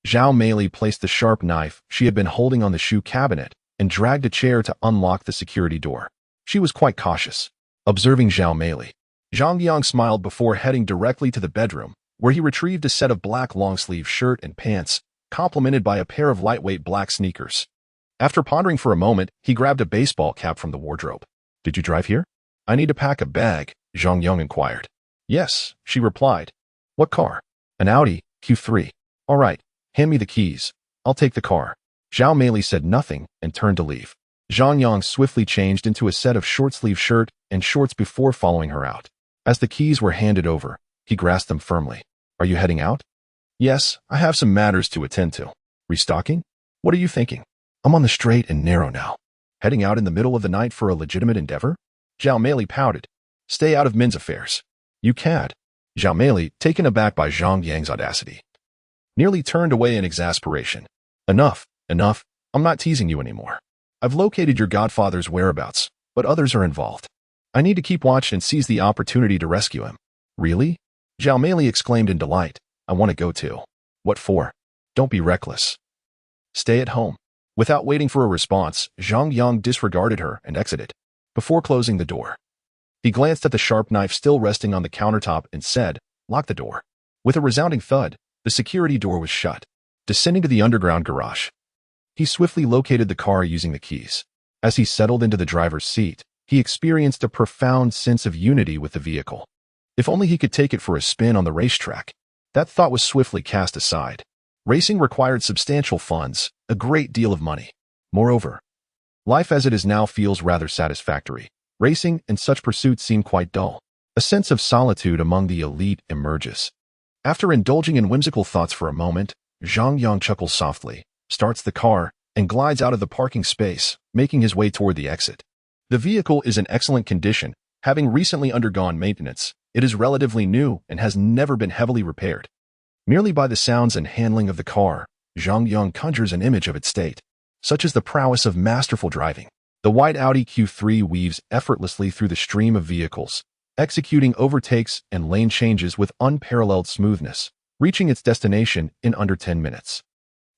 Speaker 1: Zhao Mei placed the sharp knife she had been holding on the shoe cabinet and dragged a chair to unlock the security door. She was quite cautious. Observing Zhao Mei, Zhang Yang smiled before heading directly to the bedroom, where he retrieved a set of black long-sleeve shirt and pants, complemented by a pair of lightweight black sneakers. After pondering for a moment, he grabbed a baseball cap from the wardrobe. "Did you drive here?" "I need to pack a bag," Zhang Yang inquired. "Yes," she replied. "What car?" "An Audi Q3. "All right, hand me the keys. I'll take the car." Zhao Mei said nothing and turned to leave. Zhang Yang swiftly changed into a set of short-sleeve shirt and shorts before following her out. As the keys were handed over, he grasped them firmly. "Are you heading out?" "Yes, I have some matters to attend to." "Restocking? What are you thinking?" "I'm on the straight and narrow now." "Heading out in the middle of the night for a legitimate endeavor?" Zhao Mei pouted. "Stay out of men's affairs." "You cad." Zhao Mei, taken aback by Zhang Yang's audacity, nearly turned away in exasperation. Enough. I'm not teasing you anymore. I've located your godfather's whereabouts, but others are involved. I need to keep watch and seize the opportunity to rescue him." "Really?" Zhao Mei exclaimed in delight. "I want to go too." "What for?" "Don't be reckless. Stay at home." Without waiting for a response, Zhang Yang disregarded her and exited. Before closing the door, he glanced at the sharp knife still resting on the countertop and said, "Lock the door." With a resounding thud, the security door was shut. Descending to the underground garage, he swiftly located the car using the keys. As he settled into the driver's seat, he experienced a profound sense of unity with the vehicle. If only he could take it for a spin on the racetrack. That thought was swiftly cast aside. Racing required substantial funds, a great deal of money. Moreover, life as it is now feels rather satisfactory. Racing and such pursuits seem quite dull. A sense of solitude among the elite emerges. After indulging in whimsical thoughts for a moment, Zhang Yang chuckles softly, starts the car, and glides out of the parking space, making his way toward the exit. The vehicle is in excellent condition, having recently undergone maintenance. It is relatively new and has never been heavily repaired. Merely by the sounds and handling of the car, Zhang Yang conjures an image of its state. Such is the prowess of masterful driving. The white Audi Q3 weaves effortlessly through the stream of vehicles, executing overtakes and lane changes with unparalleled smoothness, reaching its destination in under 10 minutes.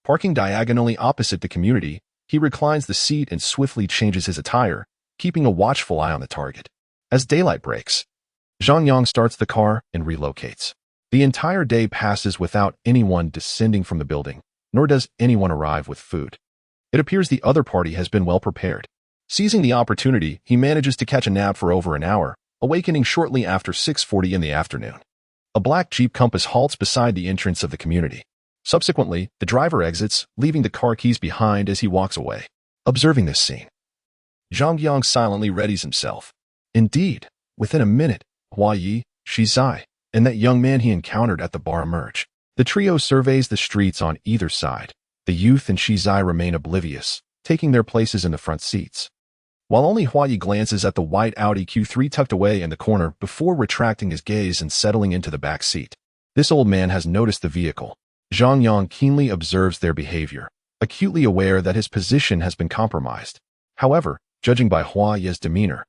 Speaker 1: Parking diagonally opposite the community, he reclines the seat and swiftly changes his attire, keeping a watchful eye on the target. As daylight breaks, Zhang Yang starts the car and relocates. The entire day passes without anyone descending from the building, nor does anyone arrive with food. It appears the other party has been well prepared. Seizing the opportunity, he manages to catch a nap for over an hour, awakening shortly after 6:40 in the afternoon. A black Jeep Compass halts beside the entrance of the community. Subsequently, the driver exits, leaving the car keys behind as he walks away. Observing this scene, Zhang Yang silently readies himself. Indeed, within a minute, Hua Yi, Shizai, and that young man he encountered at the bar emerge. The trio surveys the streets on either side. The youth and Shizai remain oblivious, taking their places in the front seats, while only Hua Yi glances at the white Audi Q3 tucked away in the corner before retracting his gaze and settling into the back seat. This old man has noticed the vehicle. Zhang Yang keenly observes their behavior, acutely aware that his position has been compromised. However, judging by Hua Yi's demeanor,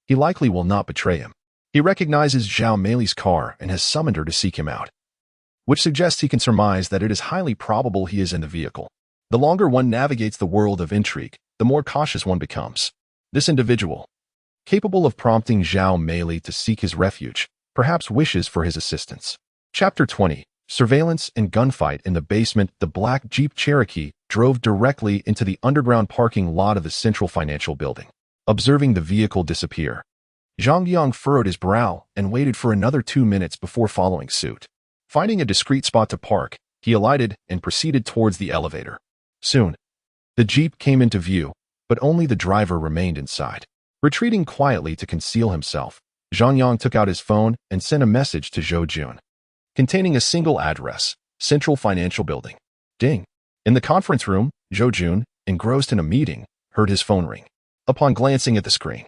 Speaker 1: he likely will not betray him. He recognizes Zhao Meili's car and has summoned her to seek him out, which suggests he can surmise that it is highly probable he is in the vehicle. The longer one navigates the world of intrigue, the more cautious one becomes. This individual, capable of prompting Zhao Meili to seek his refuge, perhaps wishes for his assistance. Chapter 20. Surveillance and gunfight in the basement. The black Jeep Cherokee drove directly into the underground parking lot of the Central Financial Building. Observing the vehicle disappear, Zhang Yang furrowed his brow and waited for another 2 minutes before following suit. Finding a discreet spot to park, he alighted and proceeded towards the elevator. Soon, the Jeep came into view, but only the driver remained inside. Retreating quietly to conceal himself, Zhang Yang took out his phone and sent a message to Zhou Jun, containing a single address, Central Financial Building. Ding. In the conference room, Zhou Jun, engrossed in a meeting, heard his phone ring. Upon glancing at the screen,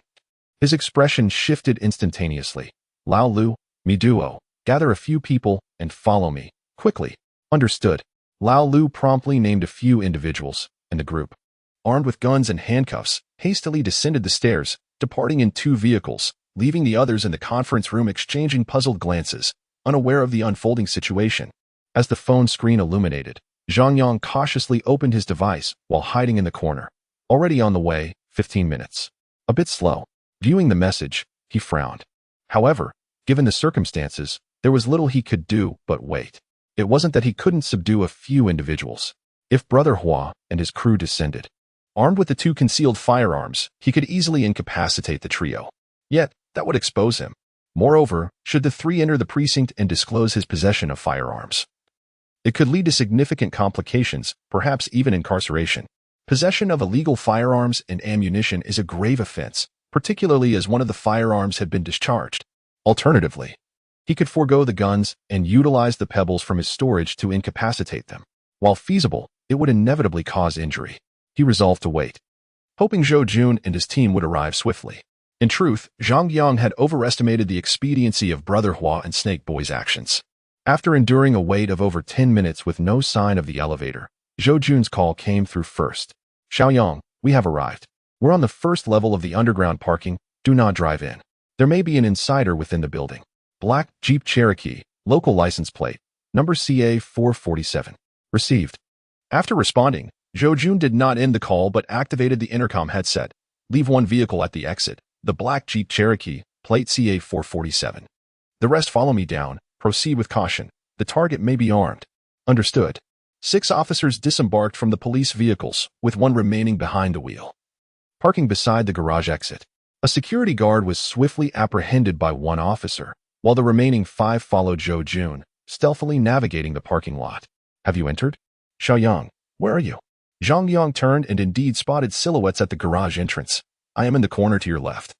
Speaker 1: his expression shifted instantaneously. Lao Lu, mi duo, gather a few people and follow me, quickly. Understood. Lao Lu promptly named a few individuals, and the group, armed with guns and handcuffs, hastily descended the stairs, departing in 2 vehicles, leaving the others in the conference room exchanging puzzled glances, unaware of the unfolding situation. As the phone screen illuminated, Zhang Yang cautiously opened his device while hiding in the corner. Already on the way, 15 minutes. A bit slow. Viewing the message, he frowned. However, given the circumstances, there was little he could do but wait. It wasn't that he couldn't subdue a few individuals. If Brother Hua and his crew descended, armed with the 2 concealed firearms, he could easily incapacitate the trio. Yet, that would expose him. Moreover, should the 3 enter the precinct and disclose his possession of firearms, it could lead to significant complications, perhaps even incarceration. Possession of illegal firearms and ammunition is a grave offense, particularly as one of the firearms had been discharged. Alternatively, he could forego the guns and utilize the pebbles from his storage to incapacitate them. While feasible, it would inevitably cause injury. He resolved to wait, hoping Zhou Jun and his team would arrive swiftly. In truth, Zhang Yang had overestimated the expediency of Brother Hua and Snake Boy's actions. After enduring a wait of over 10 minutes with no sign of the elevator, Zhou Jun's call came through first. Xiaoyang, we have arrived. We're on the first level of the underground parking. Do not drive in. There may be an insider within the building. Black Jeep Cherokee, local license plate, number CA447. Received. After responding, Zhou Jun did not end the call but activated the intercom headset. Leave 1 vehicle at the exit, the black Jeep Cherokee, plate CA447. The rest follow me down. Proceed with caution. The target may be armed. Understood. 6 officers disembarked from the police vehicles, with 1 remaining behind the wheel. Parking beside the garage exit, a security guard was swiftly apprehended by 1 officer, while the remaining 5 followed Zhou Jun, stealthily navigating the parking lot. Have you entered? Xiaoyang, where are you? Zhang Yang turned and indeed spotted silhouettes at the garage entrance. I am in the corner to your left.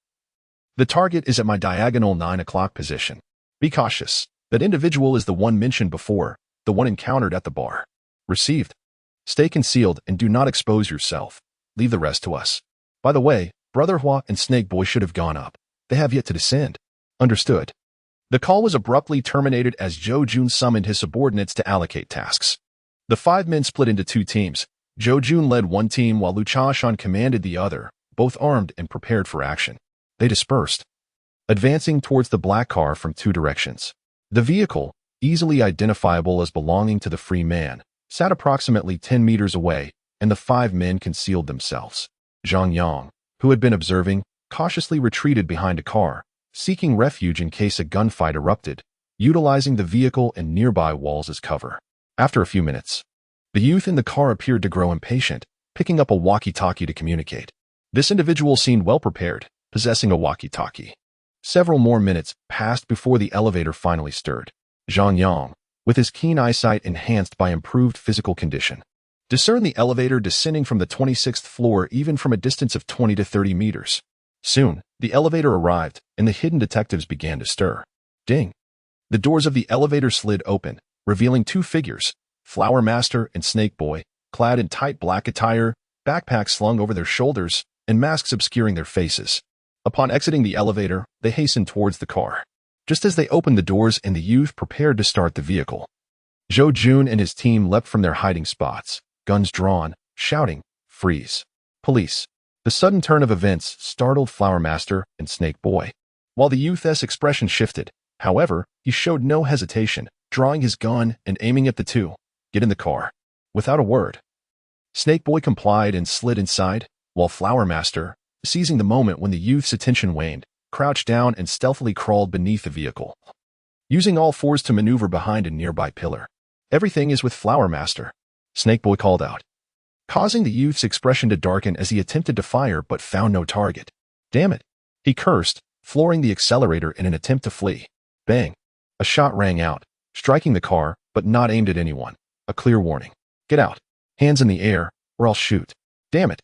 Speaker 1: The target is at my diagonal 9 o'clock position. Be cautious. That individual is the one mentioned before, the one encountered at the bar. Received. Stay concealed and do not expose yourself. Leave the rest to us. By the way, Brother Hua and Snake Boy should have gone up. They have yet to descend. Understood. The call was abruptly terminated as Zhou Jun summoned his subordinates to allocate tasks. The 5 men split into 2 teams. Zhou Jun led one team while Lu Chashan commanded the other, both armed and prepared for action. They dispersed, advancing towards the black car from 2 directions. The vehicle, easily identifiable as belonging to the free man, sat approximately 10 meters away, and the 5 men concealed themselves. Zhang Yang, who had been observing, cautiously retreated behind a car, seeking refuge in case a gunfight erupted, utilizing the vehicle and nearby walls as cover. After a few minutes, the youth in the car appeared to grow impatient, picking up a walkie-talkie to communicate. This individual seemed well prepared, possessing a walkie-talkie. Several more minutes passed before the elevator finally stirred. Zhang Yang, with his keen eyesight enhanced by improved physical condition, discerned the elevator descending from the 26th floor even from a distance of 20 to 30 meters. Soon, the elevator arrived, and the hidden detectives began to stir. Ding! The doors of the elevator slid open, revealing two figures, Flower Master and Snake Boy, clad in tight black attire, backpacks slung over their shoulders, and masks obscuring their faces. Upon exiting the elevator, they hastened towards the car. Just as they opened the doors and the youth prepared to start the vehicle, Zhou Jun and his team leapt from their hiding spots, guns drawn, shouting, "Freeze! Police!" The sudden turn of events startled Flower Master and Snake Boy. While the youth's expression shifted, however, he showed no hesitation, drawing his gun and aiming at the two. "Get in the car." Without a word, Snake Boy complied and slid inside, while Flower Master, seizing the moment when the youth's attention waned, crouched down and stealthily crawled beneath the vehicle, using all fours to maneuver behind a nearby pillar. "Everything is with Flower Master," Snake Boy called out, causing the youth's expression to darken as he attempted to fire but found no target. "Damn it," he cursed, flooring the accelerator in an attempt to flee. Bang! A shot rang out, striking the car, but not aimed at anyone. A clear warning. "Get out. Hands in the air, or I'll shoot. Damn it.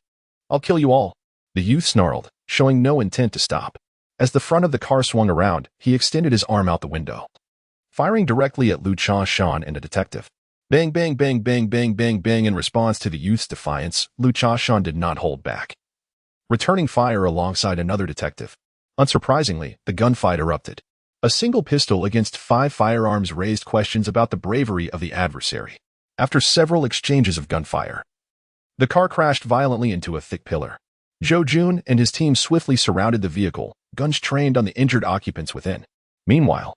Speaker 1: I'll kill you all." The youth snarled, showing no intent to stop. As the front of the car swung around, he extended his arm out the window, firing directly at Lu Cha-shan and a detective. Bang, bang, bang, bang, bang, bang, bang. In response to the youth's defiance, Lu Cha-shan did not hold back, returning fire alongside another detective. Unsurprisingly, the gunfight erupted. A single pistol against 5 firearms raised questions about the bravery of the adversary. After several exchanges of gunfire, the car crashed violently into a thick pillar. Zhou Jun and his team swiftly surrounded the vehicle, guns trained on the injured occupants within. Meanwhile,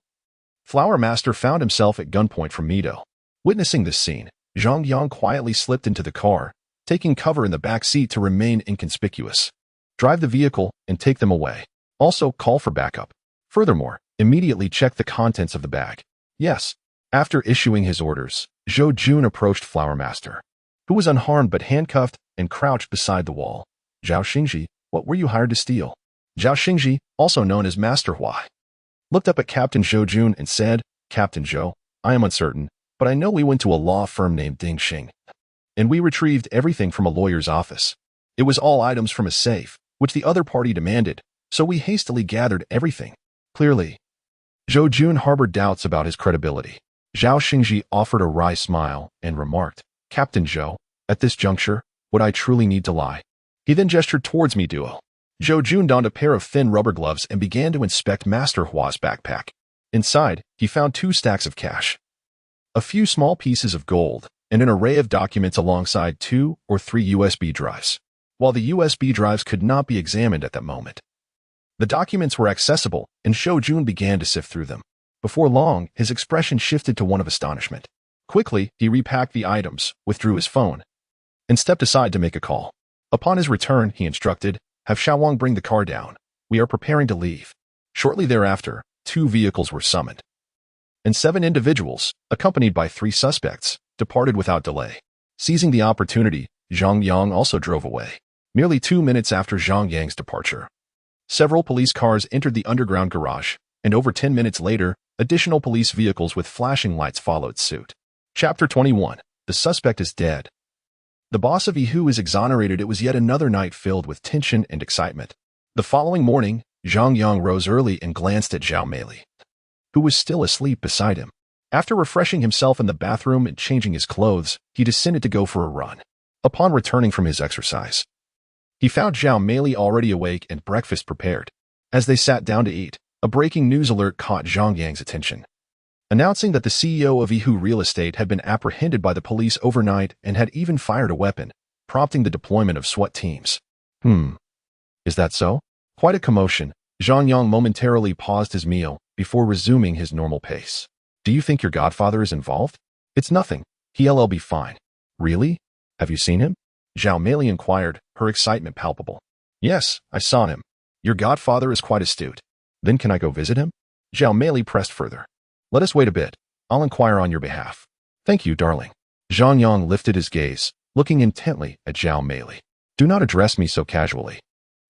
Speaker 1: Flower Master found himself at gunpoint from Mido. Witnessing this scene, Zhang Yang quietly slipped into the car, taking cover in the back seat to remain inconspicuous. "Drive the vehicle and take them away. Also, call for backup. Furthermore, immediately check the contents of the bag." "Yes." After issuing his orders, Zhou Jun approached Flower Master, who was unharmed but handcuffed and crouched beside the wall. "Zhao Xingji, what were you hired to steal?" Zhao Xingji, also known as Master Hua, looked up at Captain Zhou Jun and said, "Captain Zhou, I am uncertain, but I know we went to a law firm named Ding Xing, and we retrieved everything from a lawyer's office. It was all items from a safe, which the other party demanded, so we hastily gathered everything." Clearly, Zhou Jun harbored doubts about his credibility. Zhao Xingji offered a wry smile and remarked, "Captain Zhou, at this juncture, would I truly need to lie?" He then gestured towards me duo. Zhou Jun donned a pair of thin rubber gloves and began to inspect Master Hua's backpack. Inside, he found 2 stacks of cash, a few small pieces of gold, and an array of documents alongside 2 or 3 USB drives. While the USB drives could not be examined at that moment, the documents were accessible, and Zhou Jun began to sift through them. Before long, his expression shifted to one of astonishment. Quickly, he repacked the items, withdrew his phone, and stepped aside to make a call. Upon his return, he instructed, "Have Xiaowang bring the car down. We are preparing to leave." Shortly thereafter, 2 vehicles were summoned, and 7 individuals, accompanied by 3 suspects, departed without delay. Seizing the opportunity, Zhang Yang also drove away. Merely 2 minutes after Zhang Yang's departure, several police cars entered the underground garage, and over 10 minutes later, additional police vehicles with flashing lights followed suit. Chapter 21. The suspect is dead. The boss of Yihu is exonerated. It was yet another night filled with tension and excitement. The following morning, Zhang Yang rose early and glanced at Zhao Meili, who was still asleep beside him. After refreshing himself in the bathroom and changing his clothes, he descended to go for a run. Upon returning from his exercise, he found Zhao Meili already awake and breakfast prepared. As they sat down to eat, a breaking news alert caught Zhang Yang's attention, announcing that the CEO of Yihu Real Estate had been apprehended by the police overnight and had even fired a weapon, prompting the deployment of SWAT teams. Is that so? Quite a commotion. Zhang Yang momentarily paused his meal before resuming his normal pace. "Do you think your godfather is involved?" "It's nothing. He'll be fine." "Really? Have you seen him?" Zhao Meili inquired, her excitement palpable. "Yes, I saw him. Your godfather is quite astute." "Then can I go visit him?" Zhao Meili pressed further. "Let us wait a bit. I'll inquire on your behalf." "Thank you, darling." Zhang Yang lifted his gaze, looking intently at Zhao Meili. "Do not address me so casually.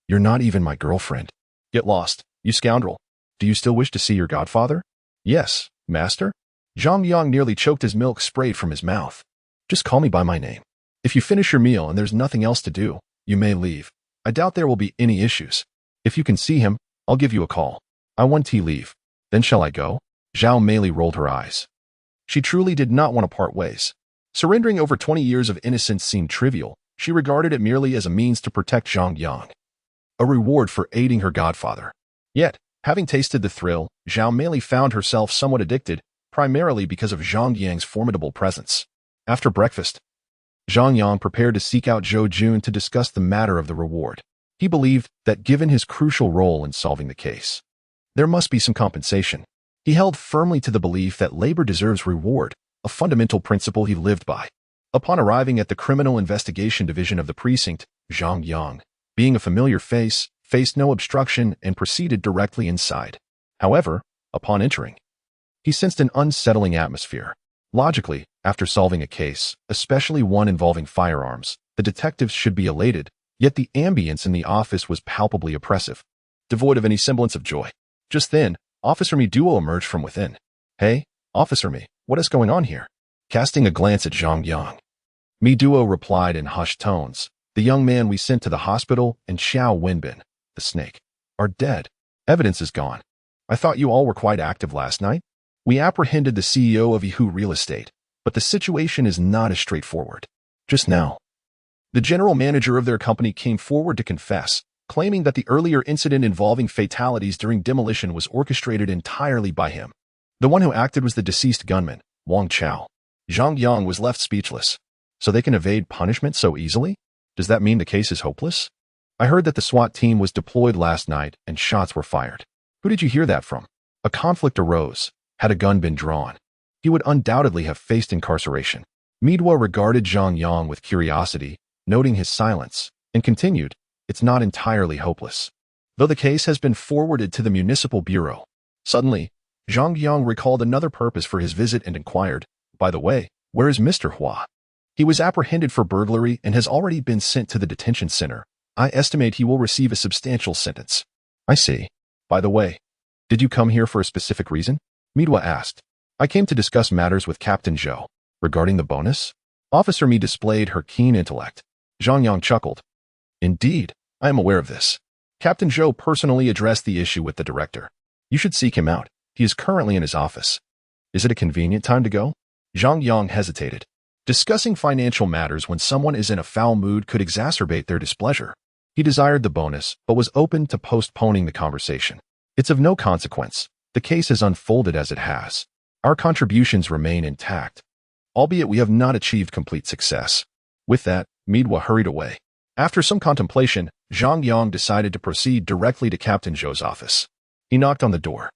Speaker 1: You're not even my girlfriend." "Get lost, you scoundrel. Do you still wish to see your godfather?" "Yes, master." Zhang Yang nearly choked as milk sprayed from his mouth. "Just call me by my name. If you finish your meal and there's nothing else to do, you may leave. I doubt there will be any issues." If you can see him, I'll give you a call. I want tea leave. Then shall I go? Zhao Meili rolled her eyes. She truly did not want to part ways. Surrendering over 20 years of innocence seemed trivial. She regarded it merely as a means to protect Zhang Yang, a reward for aiding her godfather. Yet, having tasted the thrill, Zhao Meili found herself somewhat addicted, primarily because of Zhang Yang's formidable presence. After breakfast, Zhang Yang prepared to seek out Zhou Jun to discuss the matter of the reward. He believed that given his crucial role in solving the case, there must be some compensation. He held firmly to the belief that labor deserves reward, a fundamental principle he lived by. Upon arriving at the Criminal Investigation Division of the precinct, Zhang Yang, being a familiar face, faced no obstruction and proceeded directly inside. However, upon entering, he sensed an unsettling atmosphere. Logically, after solving a case, especially one involving firearms, the detectives should be elated, yet the ambience in the office was palpably oppressive, devoid of any semblance of joy. Just then, Officer Mi Duo emerged from within. "Hey, Officer Mi, what is going on here?" Casting a glance at Zhang Yang, Mi Duo replied in hushed tones, "The young man we sent to the hospital and Xiao Wenbin, the snake, are dead. Evidence is gone. I thought you all were quite active last night. We apprehended the CEO of Yihu Real Estate, but the situation is not as straightforward. Just now, the general manager of their company came forward to confess, claiming that the earlier incident involving fatalities during demolition was orchestrated entirely by him. The one who acted was the deceased gunman, Wang Chao." Zhang Yang was left speechless. So they can evade punishment so easily? Does that mean the case is hopeless? I heard that the SWAT team was deployed last night and shots were fired. Who did you hear that from? A conflict arose. Had a gun been drawn, he would undoubtedly have faced incarceration. Midwa regarded Zhang Yang with curiosity, noting his silence, and continued, "It's not entirely hopeless, though the case has been forwarded to the municipal bureau." Suddenly, Zhang Yang recalled another purpose for his visit and inquired, "By the way, where is Mr. Hua?" "He was apprehended for burglary and has already been sent to the detention center. I estimate he will receive a substantial sentence." "I see. By the way, did you come here for a specific reason?" Midwa asked. "I came to discuss matters with Captain Zhou. Regarding the bonus?" Officer Mi displayed her keen intellect. Zhang Yang chuckled. "Indeed, I am aware of this. Captain Zhou personally addressed the issue with the director. You should seek him out. He is currently in his office. Is it a convenient time to go?" Zhang Yang hesitated. Discussing financial matters when someone is in a foul mood could exacerbate their displeasure. He desired the bonus, but was open to postponing the conversation. "It's of no consequence. The case has unfolded as it has. Our contributions remain intact, albeit we have not achieved complete success." With that, Midwa hurried away. After some contemplation, Zhang Yang decided to proceed directly to Captain Zhou's office. He knocked on the door,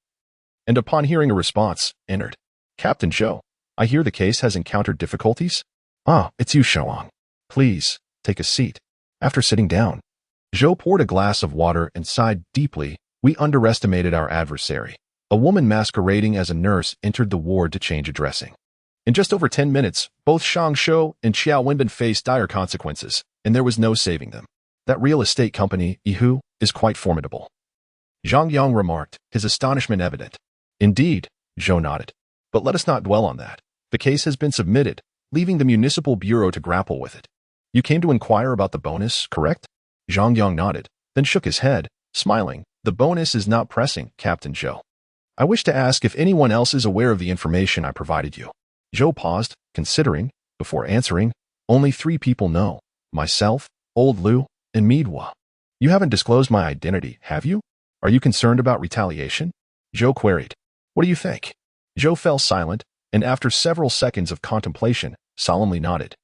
Speaker 1: and upon hearing a response, entered. "Captain Zhou, I hear the case has encountered difficulties?" "Ah, it's you, Xiaoang. Please, take a seat." After sitting down, Zhou poured a glass of water and sighed deeply. "We underestimated our adversary." A woman masquerading as a nurse entered the ward to change a dressing. In just over 10 minutes, both Shang Shou and Xiao Wenbin faced dire consequences, and there was no saving them. "That real estate company, Yihu, is quite formidable," Zhang Yang remarked, his astonishment evident. "Indeed," Zhou nodded. "But let us not dwell on that. The case has been submitted, leaving the municipal bureau to grapple with it. You came to inquire about the bonus, correct?" Zhang Yang nodded, then shook his head, smiling. "The bonus is not pressing, Captain Zhou. I wish to ask if anyone else is aware of the information I provided you." Zhou paused, considering, before answering. "Only 3 people know. Myself, Old Liu, and Midwa. You haven't disclosed my identity, have you? Are you concerned about retaliation?" Zhou queried. "What do you think?" Zhou fell silent, and after several seconds of contemplation, solemnly nodded.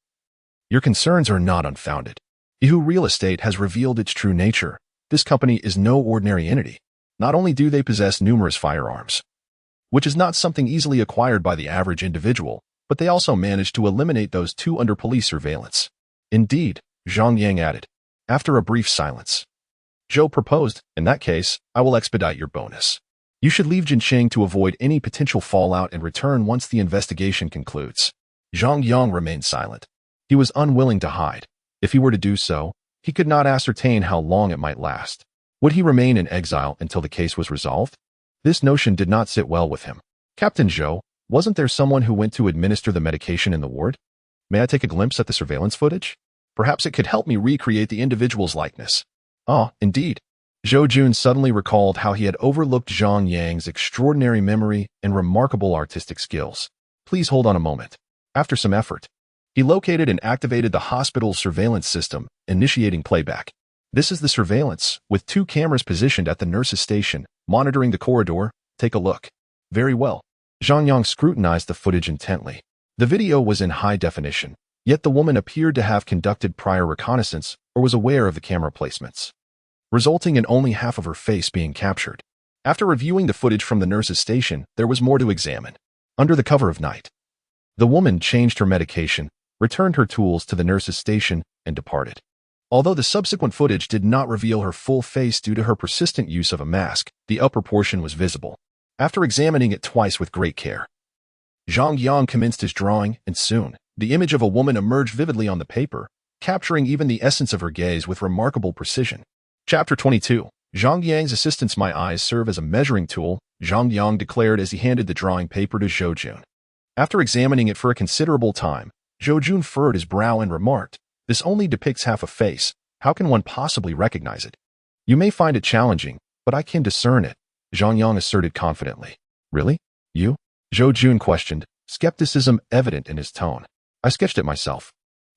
Speaker 1: "Your concerns are not unfounded. Yihu Real Estate has revealed its true nature. This company is no ordinary entity. Not only do they possess numerous firearms, which is not something easily acquired by the average individual, but they also managed to eliminate those 2 under police surveillance." "Indeed," Zhang Yang added. After a brief silence, Zhou proposed, "In that case, I will expedite your bonus. You should leave Jincheng to avoid any potential fallout and return once the investigation concludes." Zhang Yang remained silent. He was unwilling to hide. If he were to do so, he could not ascertain how long it might last. Would he remain in exile until the case was resolved? This notion did not sit well with him. "Captain Zhou, wasn't there someone who went to administer the medication in the ward? May I take a glimpse at the surveillance footage? Perhaps it could help me recreate the individual's likeness." "Ah, indeed. Zhou Jun suddenly recalled how he had overlooked Zhang Yang's extraordinary memory and remarkable artistic skills. Please hold on a moment. After some effort, he located and activated the hospital's surveillance system, initiating playback. This is the surveillance, with 2 cameras positioned at the nurse's station, monitoring the corridor. Take a look. Very well. Zhang Yang scrutinized the footage intently. The video was in high definition, yet the woman appeared to have conducted prior reconnaissance or was aware of the camera placements, resulting in only half of her face being captured. After reviewing the footage from the nurse's station, there was more to examine. Under the cover of night, the woman changed her medication, returned her tools to the nurse's station, and departed. Although the subsequent footage did not reveal her full face due to her persistent use of a mask, the upper portion was visible. After examining it twice with great care, Zhang Yang commenced his drawing, and soon, the image of a woman emerged vividly on the paper, capturing even the essence of her gaze with remarkable precision. Chapter 22. Zhang Yang's assistance. My eyes serve as a measuring tool, Zhang Yang declared as he handed the drawing paper to Zhou Jun. After examining it for a considerable time, Zhou Jun furrowed his brow and remarked, "This only depicts half a face. How can one possibly recognize it?" "You may find it challenging, but I can discern it," Zhang Yang asserted confidently. "Really? You?" Zhou Jun questioned, skepticism evident in his tone. "I sketched it myself.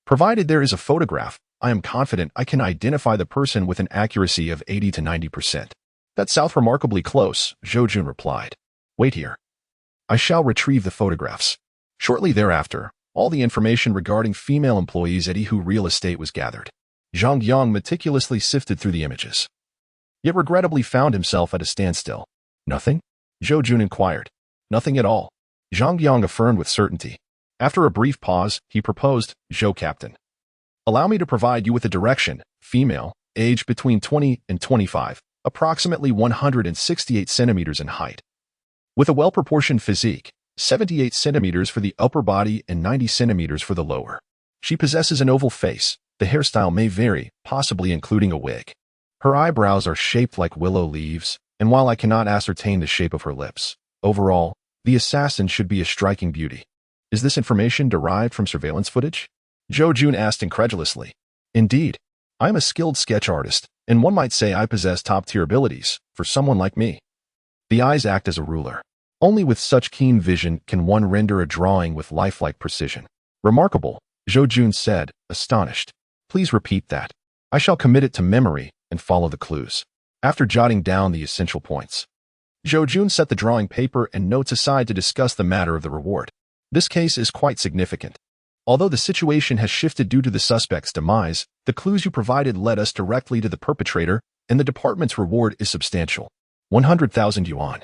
Speaker 1: Provided there is a photograph, I am confident I can identify the person with an accuracy of 80 to 90%. "That sounds remarkably close," Zhou Jun replied. "Wait here. I shall retrieve the photographs." Shortly thereafter, all the information regarding female employees at Yihu Real Estate was gathered. Zhang Yang meticulously sifted through the images, yet regrettably found himself at a standstill. "Nothing?" Zhou Jun inquired. "Nothing at all," Zhang Yang affirmed with certainty. After a brief pause, he proposed, "Zhou Captain, allow me to provide you with a direction. Female, age between 20 and 25, approximately 168 centimeters in height, with a well-proportioned physique, 78 centimeters for the upper body and 90 centimeters for the lower. She possesses an oval face. The hairstyle may vary, possibly including a wig. Her eyebrows are shaped like willow leaves, and while I cannot ascertain the shape of her lips, overall, the assassin should be a striking beauty." "Is this information derived from surveillance footage?" Zhou Jun asked incredulously. "Indeed. I am a skilled sketch artist, and one might say I possess top-tier abilities for someone like me. The eyes act as a ruler. Only with such keen vision can one render a drawing with lifelike precision." "Remarkable," Zhou Jun said, astonished. "Please repeat that. I shall commit it to memory and follow the clues." After jotting down the essential points, Zhou Jun set the drawing paper and notes aside to discuss the matter of the reward. This case is quite significant. Although the situation has shifted due to the suspect's demise, the clues you provided led us directly to the perpetrator, and the department's reward is substantial. 100,000 yuan.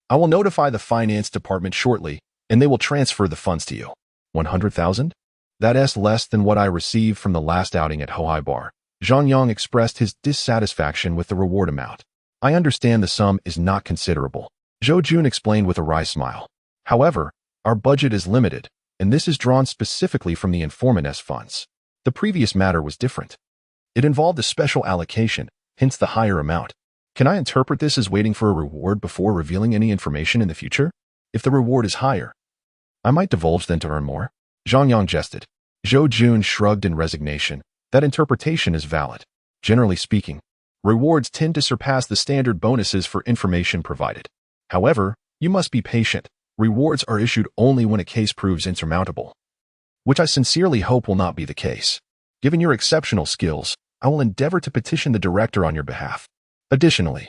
Speaker 1: I will notify the finance department shortly, and they will transfer the funds to you. 100,000? That is less than what I received from the last outing at Hohai Bar. Zhang Yang expressed his dissatisfaction with the reward amount. "I understand the sum is not considerable," Zhou Jun explained with a wry smile. "However, our budget is limited, and this is drawn specifically from the informant's funds. The previous matter was different. It involved a special allocation, hence the higher amount. Can I interpret this as waiting for a reward before revealing any information in the future? If the reward is higher, I might divulge then to earn more." Zhang Yang jested. Zhou Jun shrugged in resignation. That interpretation is valid. Generally speaking, rewards tend to surpass the standard bonuses for information provided. However, you must be patient. Rewards are issued only when a case proves insurmountable, which I sincerely hope will not be the case. Given your exceptional skills, I will endeavor to petition the director on your behalf. Additionally,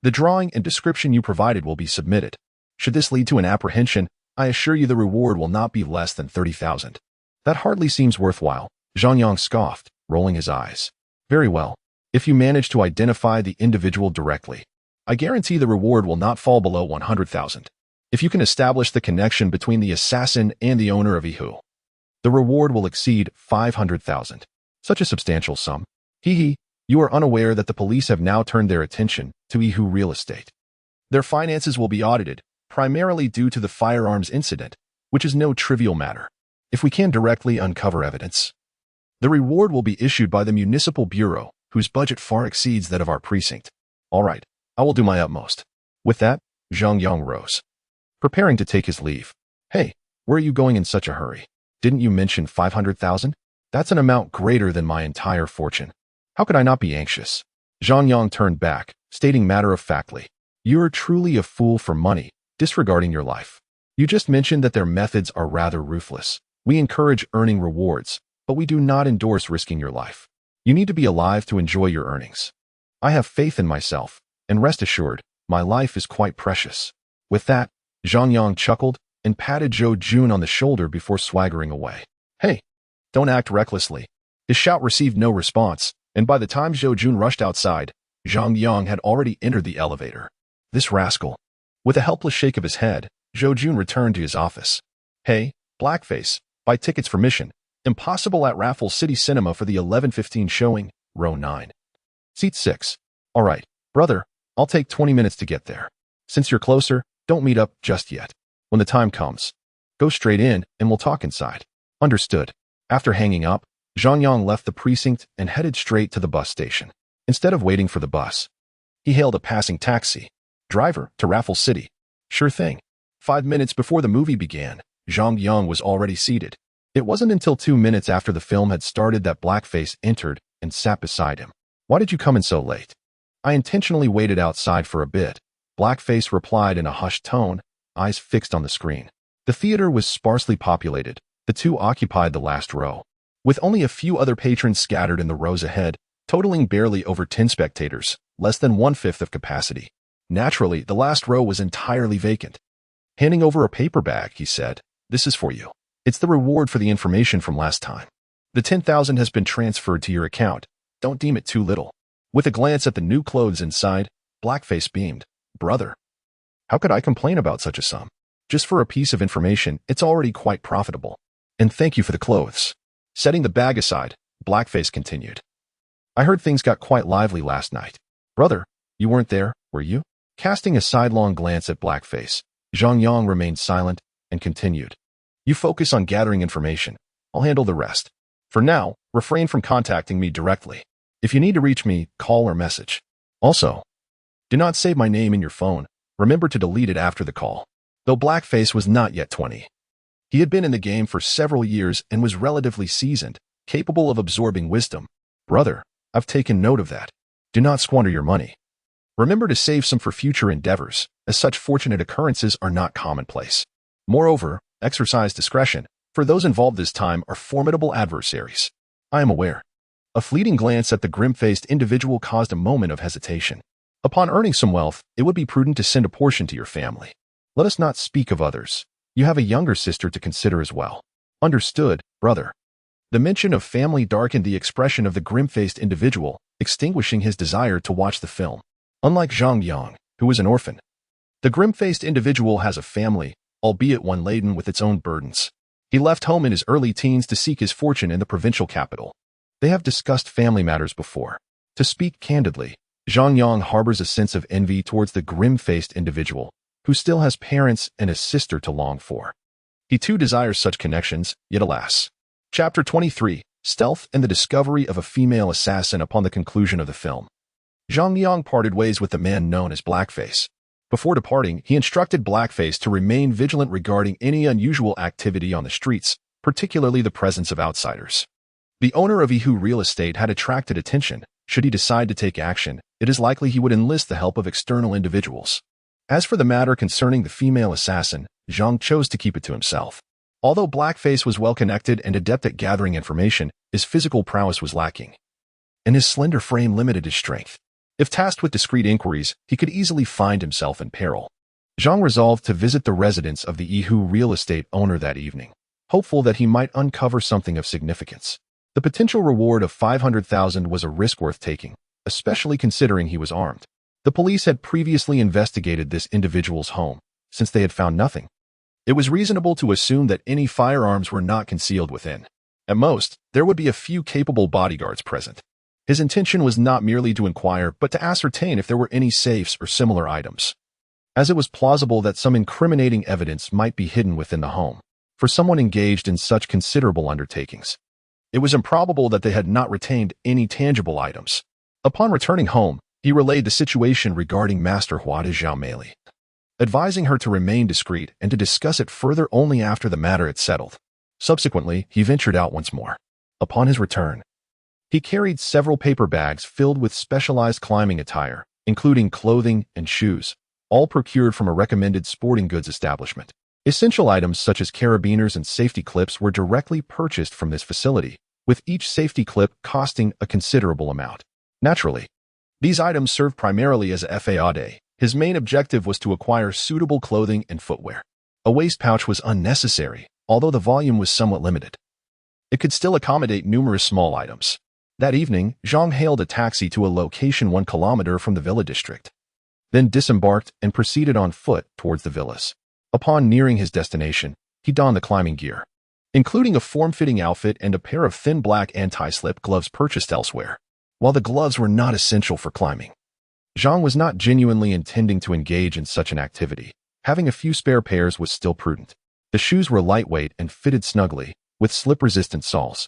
Speaker 1: the drawing and description you provided will be submitted. Should this lead to an apprehension, I assure you the reward will not be less than 30,000. That hardly seems worthwhile, Zhang Yang scoffed, rolling his eyes. Very well. If you manage to identify the individual directly, I guarantee the reward will not fall below 100,000. If you can establish the connection between the assassin and the owner of Yihu, the reward will exceed 500,000. Such a substantial sum. Hee, you are unaware that the police have now turned their attention to Yihu Real Estate. Their finances will be audited, primarily due to the firearms incident, which is no trivial matter. If we can directly uncover evidence, the reward will be issued by the Municipal Bureau, whose budget far exceeds that of our precinct. All right, I will do my utmost. With that, Zhang Yang rose, preparing to take his leave. Hey, where are you going in such a hurry? Didn't you mention 500,000? That's an amount greater than my entire fortune. How could I not be anxious? Zhang Yang turned back, stating matter-of-factly, "You're truly a fool for money, disregarding your life. You just mentioned that their methods are rather ruthless. We encourage earning rewards, but we do not endorse risking your life. You need to be alive to enjoy your earnings. I have faith in myself, and rest assured, my life is quite precious." With that, Zhang Yang chuckled and patted Zhou Jun on the shoulder before swaggering away. "Hey, don't act recklessly." His shout received no response, and by the time Zhou Jun rushed outside, Zhang Yang had already entered the elevator. This rascal. With a helpless shake of his head, Zhou Jun returned to his office. "Hey, Blackface, buy tickets for Mission Impossible at Raffles City Cinema for the 11:15 showing, row 9. Seat 6. All right, brother, I'll take 20 minutes to get there. Since you're closer, don't meet up just yet. When the time comes, go straight in and we'll talk inside." Understood. After hanging up, Zhang Yang left the precinct and headed straight to the bus station. Instead of waiting for the bus, he hailed a passing taxi. "Driver, to Raffles City." "Sure thing." 5 minutes before the movie began, Zhang Yang was already seated. It wasn't until 2 minutes after the film had started that Blackface entered and sat beside him. "Why did you come in so late?" "I intentionally waited outside for a bit," Blackface replied in a hushed tone, eyes fixed on the screen. The theater was sparsely populated. The two occupied the last row, with only a few other patrons scattered in the rows ahead, totaling barely over 10 spectators, less than 1/5 of capacity. Naturally, the last row was entirely vacant. Handing over a paper bag, he said, "This is for you. It's the reward for the information from last time. The 10,000 has been transferred to your account. Don't deem it too little." With a glance at the new clothes inside, Blackface beamed. "Brother, how could I complain about such a sum? Just for a piece of information, it's already quite profitable. And thank you for the clothes." Setting the bag aside, Blackface continued. "I heard things got quite lively last night. Brother, you weren't there, were you?" Casting a sidelong glance at Blackface, Zhang Yang remained silent and continued. "You focus on gathering information. I'll handle the rest. For now, refrain from contacting me directly. If you need to reach me, call or message. Also, do not save my name in your phone. Remember to delete it after the call." Though Blackface was not yet 20, he had been in the game for several years and was relatively seasoned, capable of absorbing wisdom. "Brother, I've taken note of that. Do not squander your money. Remember to save some for future endeavors, as such fortunate occurrences are not commonplace. Moreover, exercise discretion, for those involved this time are formidable adversaries. I am aware." A fleeting glance at the grim-faced individual caused a moment of hesitation. "Upon earning some wealth, it would be prudent to send a portion to your family. Let us not speak of others. You have a younger sister to consider as well." "Understood, brother." The mention of family darkened the expression of the grim-faced individual, extinguishing his desire to watch the film. Unlike Zhang Yang, who is an orphan, the grim-faced individual has a family, albeit one laden with its own burdens. He left home in his early teens to seek his fortune in the provincial capital. They have discussed family matters before. To speak candidly, Zhang Yang harbors a sense of envy towards the grim-faced individual, who still has parents and a sister to long for. He too desires such connections, yet alas. Chapter 23, Stealth and the Discovery of a Female Assassin. Upon the conclusion of the film, Zhang Yang parted ways with the man known as Blackface. Before departing, he instructed Blackface to remain vigilant regarding any unusual activity on the streets, particularly the presence of outsiders. The owner of Ihu Real Estate had attracted attention. Should he decide to take action, it is likely he would enlist the help of external individuals. As for the matter concerning the female assassin, Zhang chose to keep it to himself. Although Blackface was well-connected and adept at gathering information, his physical prowess was lacking, and his slender frame limited his strength. If tasked with discreet inquiries, he could easily find himself in peril. Zhang resolved to visit the residence of the Ihu Real Estate owner that evening, hopeful that he might uncover something of significance. The potential reward of 500,000 was a risk worth taking, especially considering he was armed. The police had previously investigated this individual's home, since they had found nothing. It was reasonable to assume that any firearms were not concealed within. At most, there would be a few capable bodyguards present. His intention was not merely to inquire, but to ascertain if there were any safes or similar items, as it was plausible that some incriminating evidence might be hidden within the home. For someone engaged in such considerable undertakings, it was improbable that they had not retained any tangible items. Upon returning home, he relayed the situation regarding Master Hua to Zhao Meili, advising her to remain discreet and to discuss it further only after the matter had settled. Subsequently, he ventured out once more. Upon his return, He carried several paper bags filled with specialized climbing attire, including clothing and shoes, all procured from a recommended sporting goods establishment. Essential items such as carabiners and safety clips were directly purchased from this facility, with each safety clip costing a considerable amount. Naturally, these items served primarily as a faude. His main objective was to acquire suitable clothing and footwear. A waist pouch was unnecessary, although the volume was somewhat limited. It could still accommodate numerous small items. That evening, Zhang hailed a taxi to a location 1 kilometer from the villa district, then disembarked and proceeded on foot towards the villas. Upon nearing his destination, he donned the climbing gear, including a form-fitting outfit and a pair of thin black anti-slip gloves purchased elsewhere. While the gloves were not essential for climbing, Zhang was not genuinely intending to engage in such an activity. Having a few spare pairs was still prudent. The shoes were lightweight and fitted snugly, with slip-resistant soles.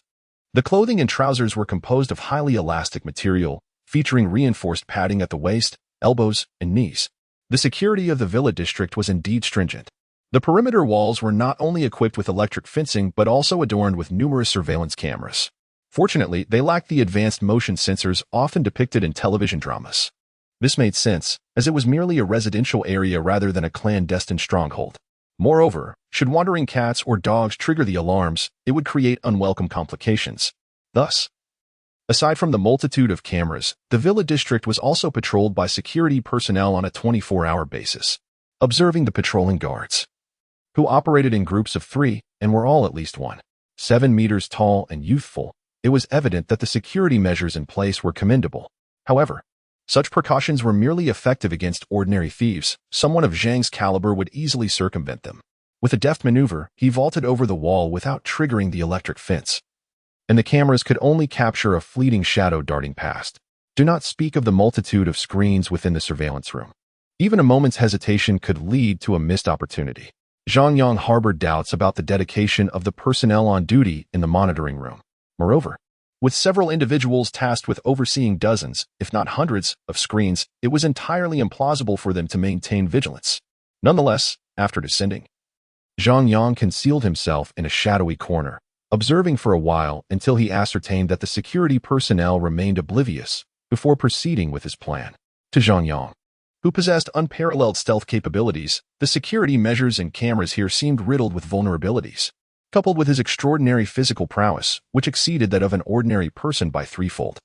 Speaker 1: The clothing and trousers were composed of highly elastic material, featuring reinforced padding at the waist, elbows, and knees. The security of the villa district was indeed stringent. The perimeter walls were not only equipped with electric fencing but also adorned with numerous surveillance cameras. Fortunately, they lacked the advanced motion sensors often depicted in television dramas. This made sense, as it was merely a residential area rather than a clandestine stronghold. Moreover, should wandering cats or dogs trigger the alarms, it would create unwelcome complications. Thus, aside from the multitude of cameras, the villa district was also patrolled by security personnel on a 24-hour basis. Observing the patrolling guards, who operated in groups of 3 and were all at least 7 meters tall and youthful, it was evident that the security measures in place were commendable. However, such precautions were merely effective against ordinary thieves. Someone of Zhang's caliber would easily circumvent them. With a deft maneuver, he vaulted over the wall without triggering the electric fence, and the cameras could only capture a fleeting shadow darting past. Do not speak of the multitude of screens within the surveillance room. Even a moment's hesitation could lead to a missed opportunity. Zhang Yang harbored doubts about the dedication of the personnel on duty in the monitoring room. Moreover, with several individuals tasked with overseeing dozens, if not hundreds, of screens, it was entirely implausible for them to maintain vigilance. Nonetheless, after descending, Zhang Yang concealed himself in a shadowy corner, observing for a while until he ascertained that the security personnel remained oblivious before proceeding with his plan. To Zhang Yang, who possessed unparalleled stealth capabilities, the security measures and cameras here seemed riddled with vulnerabilities. Coupled with his extraordinary physical prowess, which exceeded that of an ordinary person by threefold.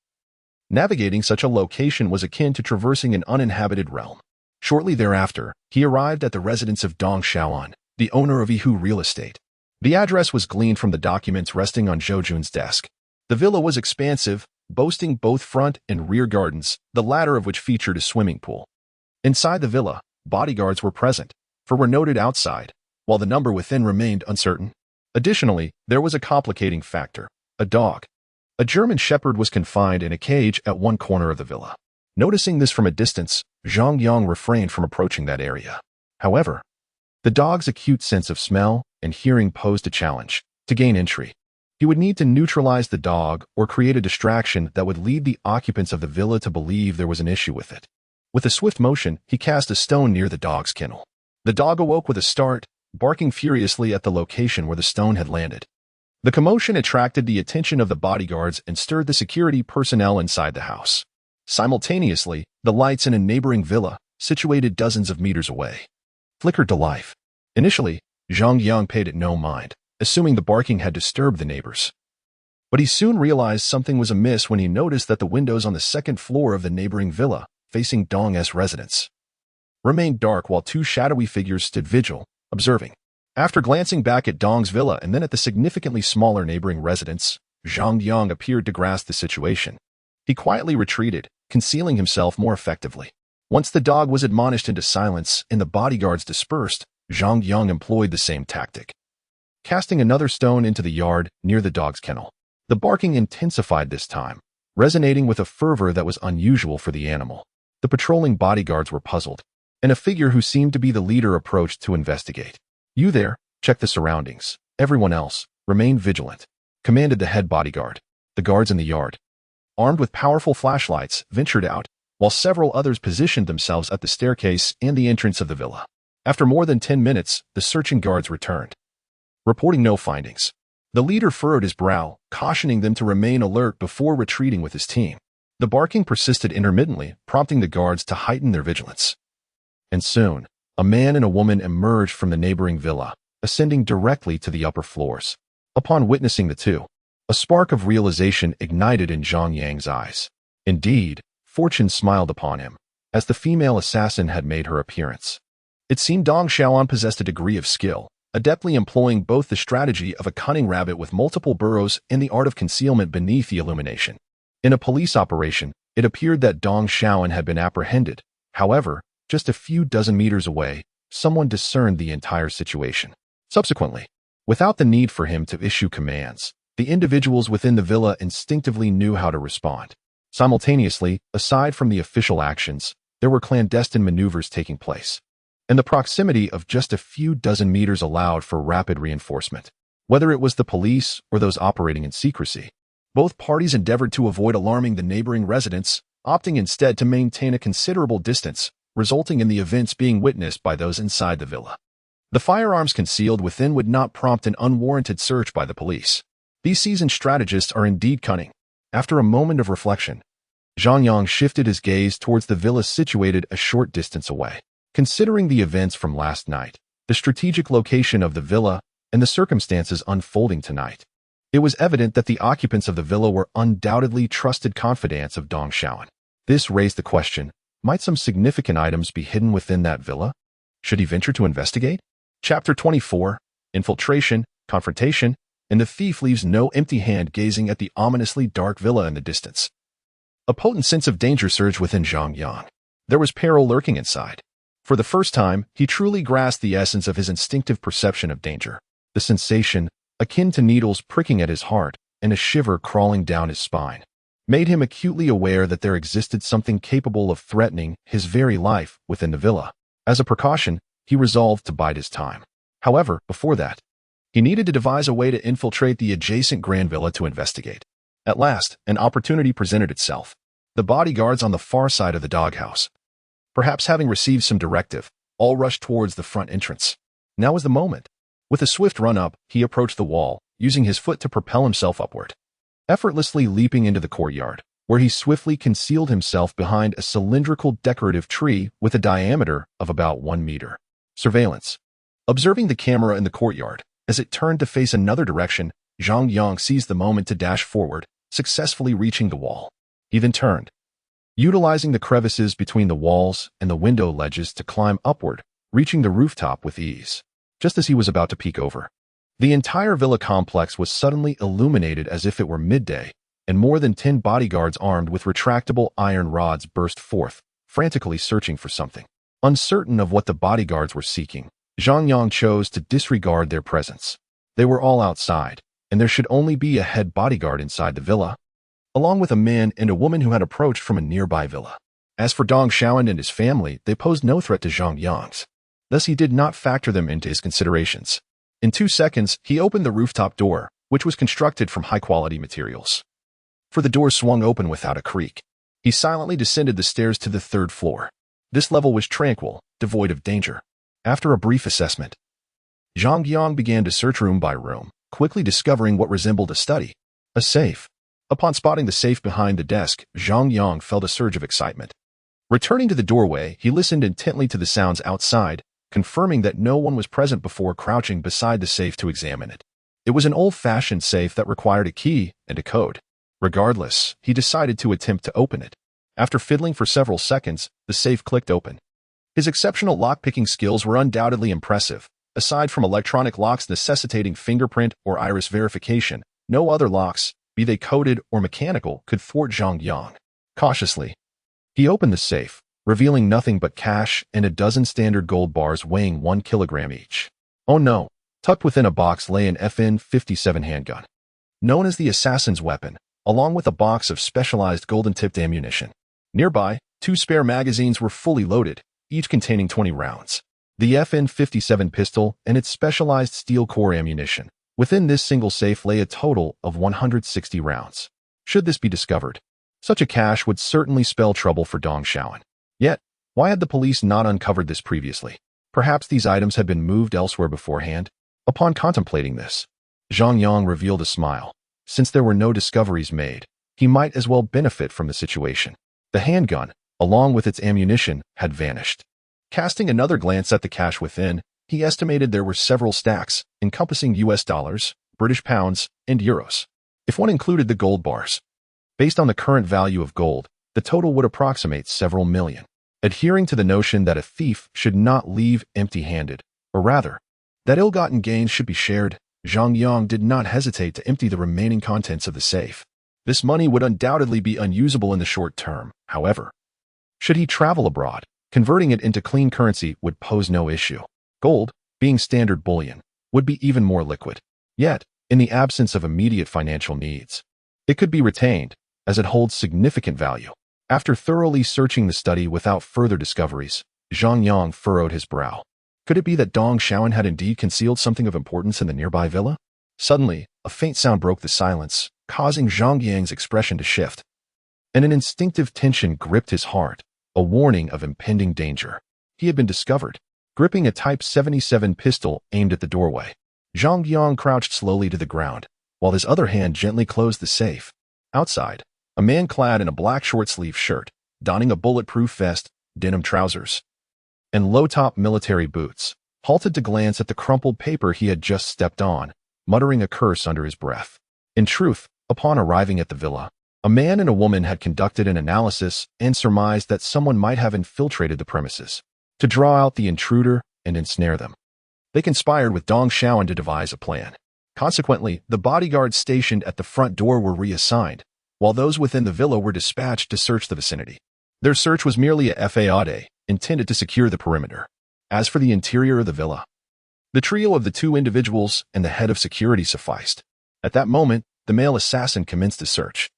Speaker 1: Navigating such a location was akin to traversing an uninhabited realm. Shortly thereafter, he arrived at the residence of Dong Xiaoan, the owner of Yihu Real Estate. The address was gleaned from the documents resting on Zhou Jun's desk. The villa was expansive, boasting both front and rear gardens, the latter of which featured a swimming pool. Inside the villa, bodyguards were present, for were noted outside, while the number within remained uncertain. Additionally, there was a complicating factor: a dog. A German shepherd was confined in a cage at one corner of the villa. Noticing this from a distance, Zhang Yang refrained from approaching that area. However, the dog's acute sense of smell and hearing posed a challenge. To gain entry, he would need to neutralize the dog or create a distraction that would lead the occupants of the villa to believe there was an issue with it. With a swift motion, he cast a stone near the dog's kennel. The dog awoke with a start, barking furiously at the location where the stone had landed. The commotion attracted the attention of the bodyguards and stirred the security personnel inside the house. Simultaneously, the lights in a neighboring villa, situated dozens of meters away, flickered to life. Initially, Zhang Yang paid it no mind, assuming the barking had disturbed the neighbors. But he soon realized something was amiss when he noticed that the windows on the second floor of the neighboring villa, facing Dong's residence, remained dark while 2 shadowy figures stood vigil, observing. After glancing back at Dong's villa and then at the significantly smaller neighboring residence, Zhang Yang appeared to grasp the situation. He quietly retreated, concealing himself more effectively. Once the dog was admonished into silence and the bodyguards dispersed, Zhang Yang employed the same tactic, casting another stone into the yard near the dog's kennel. The barking intensified this time, resonating with a fervor that was unusual for the animal. The patrolling bodyguards were puzzled, and a figure who seemed to be the leader approached to investigate. "You there, check the surroundings. Everyone else, remain vigilant," commanded the head bodyguard. The guards in the yard, armed with powerful flashlights, ventured out, while several others positioned themselves at the staircase and the entrance of the villa. After more than 10 minutes, the searching guards returned, reporting no findings. The leader furrowed his brow, cautioning them to remain alert before retreating with his team. The barking persisted intermittently, prompting the guards to heighten their vigilance. And soon, a man and a woman emerged from the neighboring villa, ascending directly to the upper floors. Upon witnessing the two, a spark of realization ignited in Zhang Yang's eyes. Indeed, fortune smiled upon him, as the female assassin had made her appearance. It seemed Dong Xiaoan possessed a degree of skill, adeptly employing both the strategy of a cunning rabbit with multiple burrows and the art of concealment beneath the illumination. In a police operation, it appeared that Dong Xiaoan had been apprehended. However, just a few dozen meters away, someone discerned the entire situation. Subsequently, without the need for him to issue commands, the individuals within the villa instinctively knew how to respond. Simultaneously, aside from the official actions, there were clandestine maneuvers taking place, and the proximity of just a few dozen meters allowed for rapid reinforcement. Whether it was the police or those operating in secrecy, both parties endeavored to avoid alarming the neighboring residents, opting instead to maintain a considerable distance, resulting in the events being witnessed by those inside the villa. The firearms concealed within would not prompt an unwarranted search by the police. These seasoned strategists are indeed cunning. After a moment of reflection, Zhang Yang shifted his gaze towards the villa situated a short distance away. Considering the events from last night, the strategic location of the villa, and the circumstances unfolding tonight, it was evident that the occupants of the villa were undoubtedly trusted confidants of Dong Xiaoan. This raised the question, might some significant items be hidden within that villa? Should he venture to investigate? Chapter 24, Infiltration, Confrontation, and the thief leaves no empty hand gazing at the ominously dark villa in the distance. A potent sense of danger surged within Zhang Yang. There was peril lurking inside. For the first time, he truly grasped the essence of his instinctive perception of danger. The sensation, akin to needles pricking at his heart and a shiver crawling down his spine, made him acutely aware that there existed something capable of threatening his very life within the villa. As a precaution, he resolved to bide his time. However, before that, he needed to devise a way to infiltrate the adjacent Grand Villa to investigate. At last, an opportunity presented itself. The bodyguards on the far side of the doghouse, perhaps having received some directive, all rushed towards the front entrance. Now was the moment. With a swift run-up, he approached the wall, using his foot to propel himself upward, effortlessly leaping into the courtyard, where he swiftly concealed himself behind a cylindrical decorative tree with a diameter of about 1 meter. Surveillance. Observing the camera in the courtyard, as it turned to face another direction, Zhang Yang seized the moment to dash forward, successfully reaching the wall. He then turned, utilizing the crevices between the walls and the window ledges to climb upward, reaching the rooftop with ease. Just as he was about to peek over, the entire villa complex was suddenly illuminated as if it were midday, and more than 10 bodyguards armed with retractable iron rods burst forth, frantically searching for something. Uncertain of what the bodyguards were seeking, Zhang Yang chose to disregard their presence. They were all outside, and there should only be a head bodyguard inside the villa, along with a man and a woman who had approached from a nearby villa. As for Dong Xiaoan and his family, they posed no threat to Zhang Yang's. Thus he did not factor them into his considerations. In 2 seconds, he opened the rooftop door, which was constructed from high-quality materials. For the door swung open without a creak. He silently descended the stairs to the 3rd floor. This level was tranquil, devoid of danger. After a brief assessment, Zhang Yang began to search room by room, quickly discovering what resembled a study, a safe. Upon spotting the safe behind the desk, Zhang Yang felt a surge of excitement. Returning to the doorway, he listened intently to the sounds outside, confirming that no one was present before crouching beside the safe to examine it. It was an old-fashioned safe that required a key and a code. Regardless, he decided to attempt to open it. After fiddling for several seconds, the safe clicked open. His exceptional lock-picking skills were undoubtedly impressive. Aside from electronic locks necessitating fingerprint or iris verification, no other locks, be they coded or mechanical, could thwart Zhang Yang. Cautiously, he opened the safe, revealing nothing but cash and a dozen standard gold bars weighing 1 kilogram each. Oh no! Tucked within a box lay an FN-57 handgun, known as the assassin's weapon, along with a box of specialized golden-tipped ammunition. Nearby, 2 spare magazines were fully loaded, each containing 20 rounds. The FN-57 pistol and its specialized steel core ammunition. Within this single safe lay a total of 160 rounds. Should this be discovered, such a cache would certainly spell trouble for Dong Xiaoan. Yet, why had the police not uncovered this previously? Perhaps these items had been moved elsewhere beforehand? Upon contemplating this, Zhang Yang revealed a smile. Since there were no discoveries made, he might as well benefit from the situation. The handgun, along with its ammunition, had vanished. Casting another glance at the cash within, he estimated there were several stacks, encompassing US dollars, British pounds, and euros. If one included the gold bars. Based on the current value of gold, the total would approximate several million. Adhering to the notion that a thief should not leave empty-handed, or rather, that ill-gotten gains should be shared, Zhang Yang did not hesitate to empty the remaining contents of the safe. This money would undoubtedly be unusable in the short term, however. Should he travel abroad, converting it into clean currency would pose no issue. Gold, being standard bullion, would be even more liquid. Yet, in the absence of immediate financial needs, it could be retained, as it holds significant value. After thoroughly searching the study without further discoveries, Zhang Yang furrowed his brow. Could it be that Dong Xiaoan had indeed concealed something of importance in the nearby villa? Suddenly, a faint sound broke the silence, causing Zhang Yang's expression to shift. And an instinctive tension gripped his heart, a warning of impending danger. He had been discovered, gripping a Type 77 pistol aimed at the doorway. Zhang Yang crouched slowly to the ground, while his other hand gently closed the safe. Outside, a man clad in a black short-sleeve shirt, donning a bulletproof vest, denim trousers, and low-top military boots, halted to glance at the crumpled paper he had just stepped on, muttering a curse under his breath. In truth, upon arriving at the villa, a man and a woman had conducted an analysis and surmised that someone might have infiltrated the premises to draw out the intruder and ensnare them. They conspired with Dong Xiaoan to devise a plan. Consequently, the bodyguards stationed at the front door were reassigned, while those within the villa were dispatched to search the vicinity. Their search was merely a fade, intended to secure the perimeter. As for the interior of the villa, the trio of the two individuals and the head of security sufficed. At that moment, the male assassin commenced a search,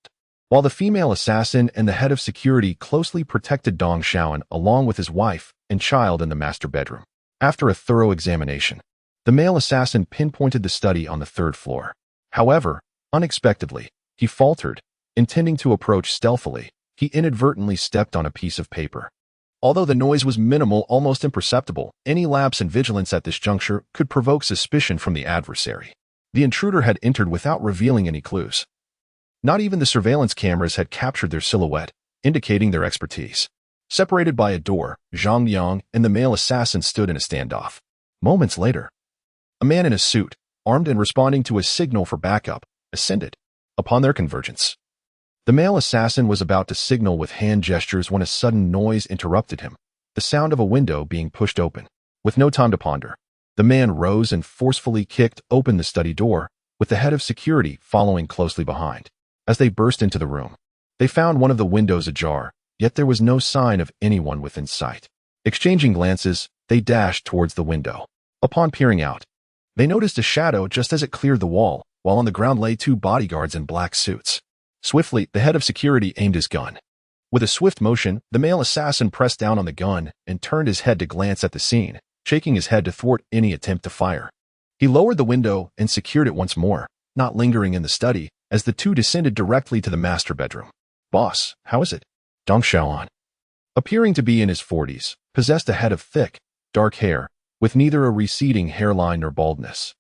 Speaker 1: while the female assassin and the head of security closely protected Dong Xiaoan along with his wife and child in the master bedroom. After a thorough examination, the male assassin pinpointed the study on the third floor. However, unexpectedly, he faltered. Intending to approach stealthily, he inadvertently stepped on a piece of paper. Although the noise was minimal, almost imperceptible, any lapse in vigilance at this juncture could provoke suspicion from the adversary. The intruder had entered without revealing any clues. Not even the surveillance cameras had captured their silhouette, indicating their expertise. Separated by a door, Zhang Yang and the male assassin stood in a standoff. Moments later, a man in a suit, armed and responding to a signal for backup, ascended. Upon their convergence, the male assassin was about to signal with hand gestures when a sudden noise interrupted him, the sound of a window being pushed open. With no time to ponder, the man rose and forcefully kicked open the study door, with the head of security following closely behind. As they burst into the room, they found one of the windows ajar, yet there was no sign of anyone within sight. Exchanging glances, they dashed towards the window. Upon peering out, they noticed a shadow just as it cleared the wall, while on the ground lay two bodyguards in black suits. Swiftly, the head of security aimed his gun. With a swift motion, the male assassin pressed down on the gun and turned his head to glance at the scene, shaking his head to thwart any attempt to fire. He lowered the window and secured it once more, not lingering in the study, as the two descended directly to the master bedroom. "Boss, how is it?" Dong Xiaoan, appearing to be in his 40s, possessed a head of thick, dark hair, with neither a receding hairline nor baldness,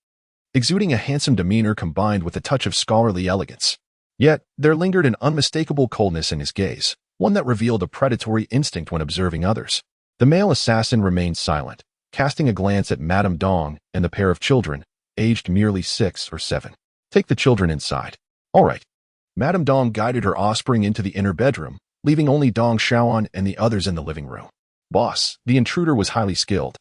Speaker 1: exuding a handsome demeanor combined with a touch of scholarly elegance. Yet, there lingered an unmistakable coldness in his gaze, one that revealed a predatory instinct when observing others. The male assassin remained silent, casting a glance at Madame Dong and the pair of children, aged merely 6 or 7. "Take the children inside." "All right." Madame Dong guided her offspring into the inner bedroom, leaving only Dong Xiaoan and the others in the living room. "Boss, the intruder was highly skilled.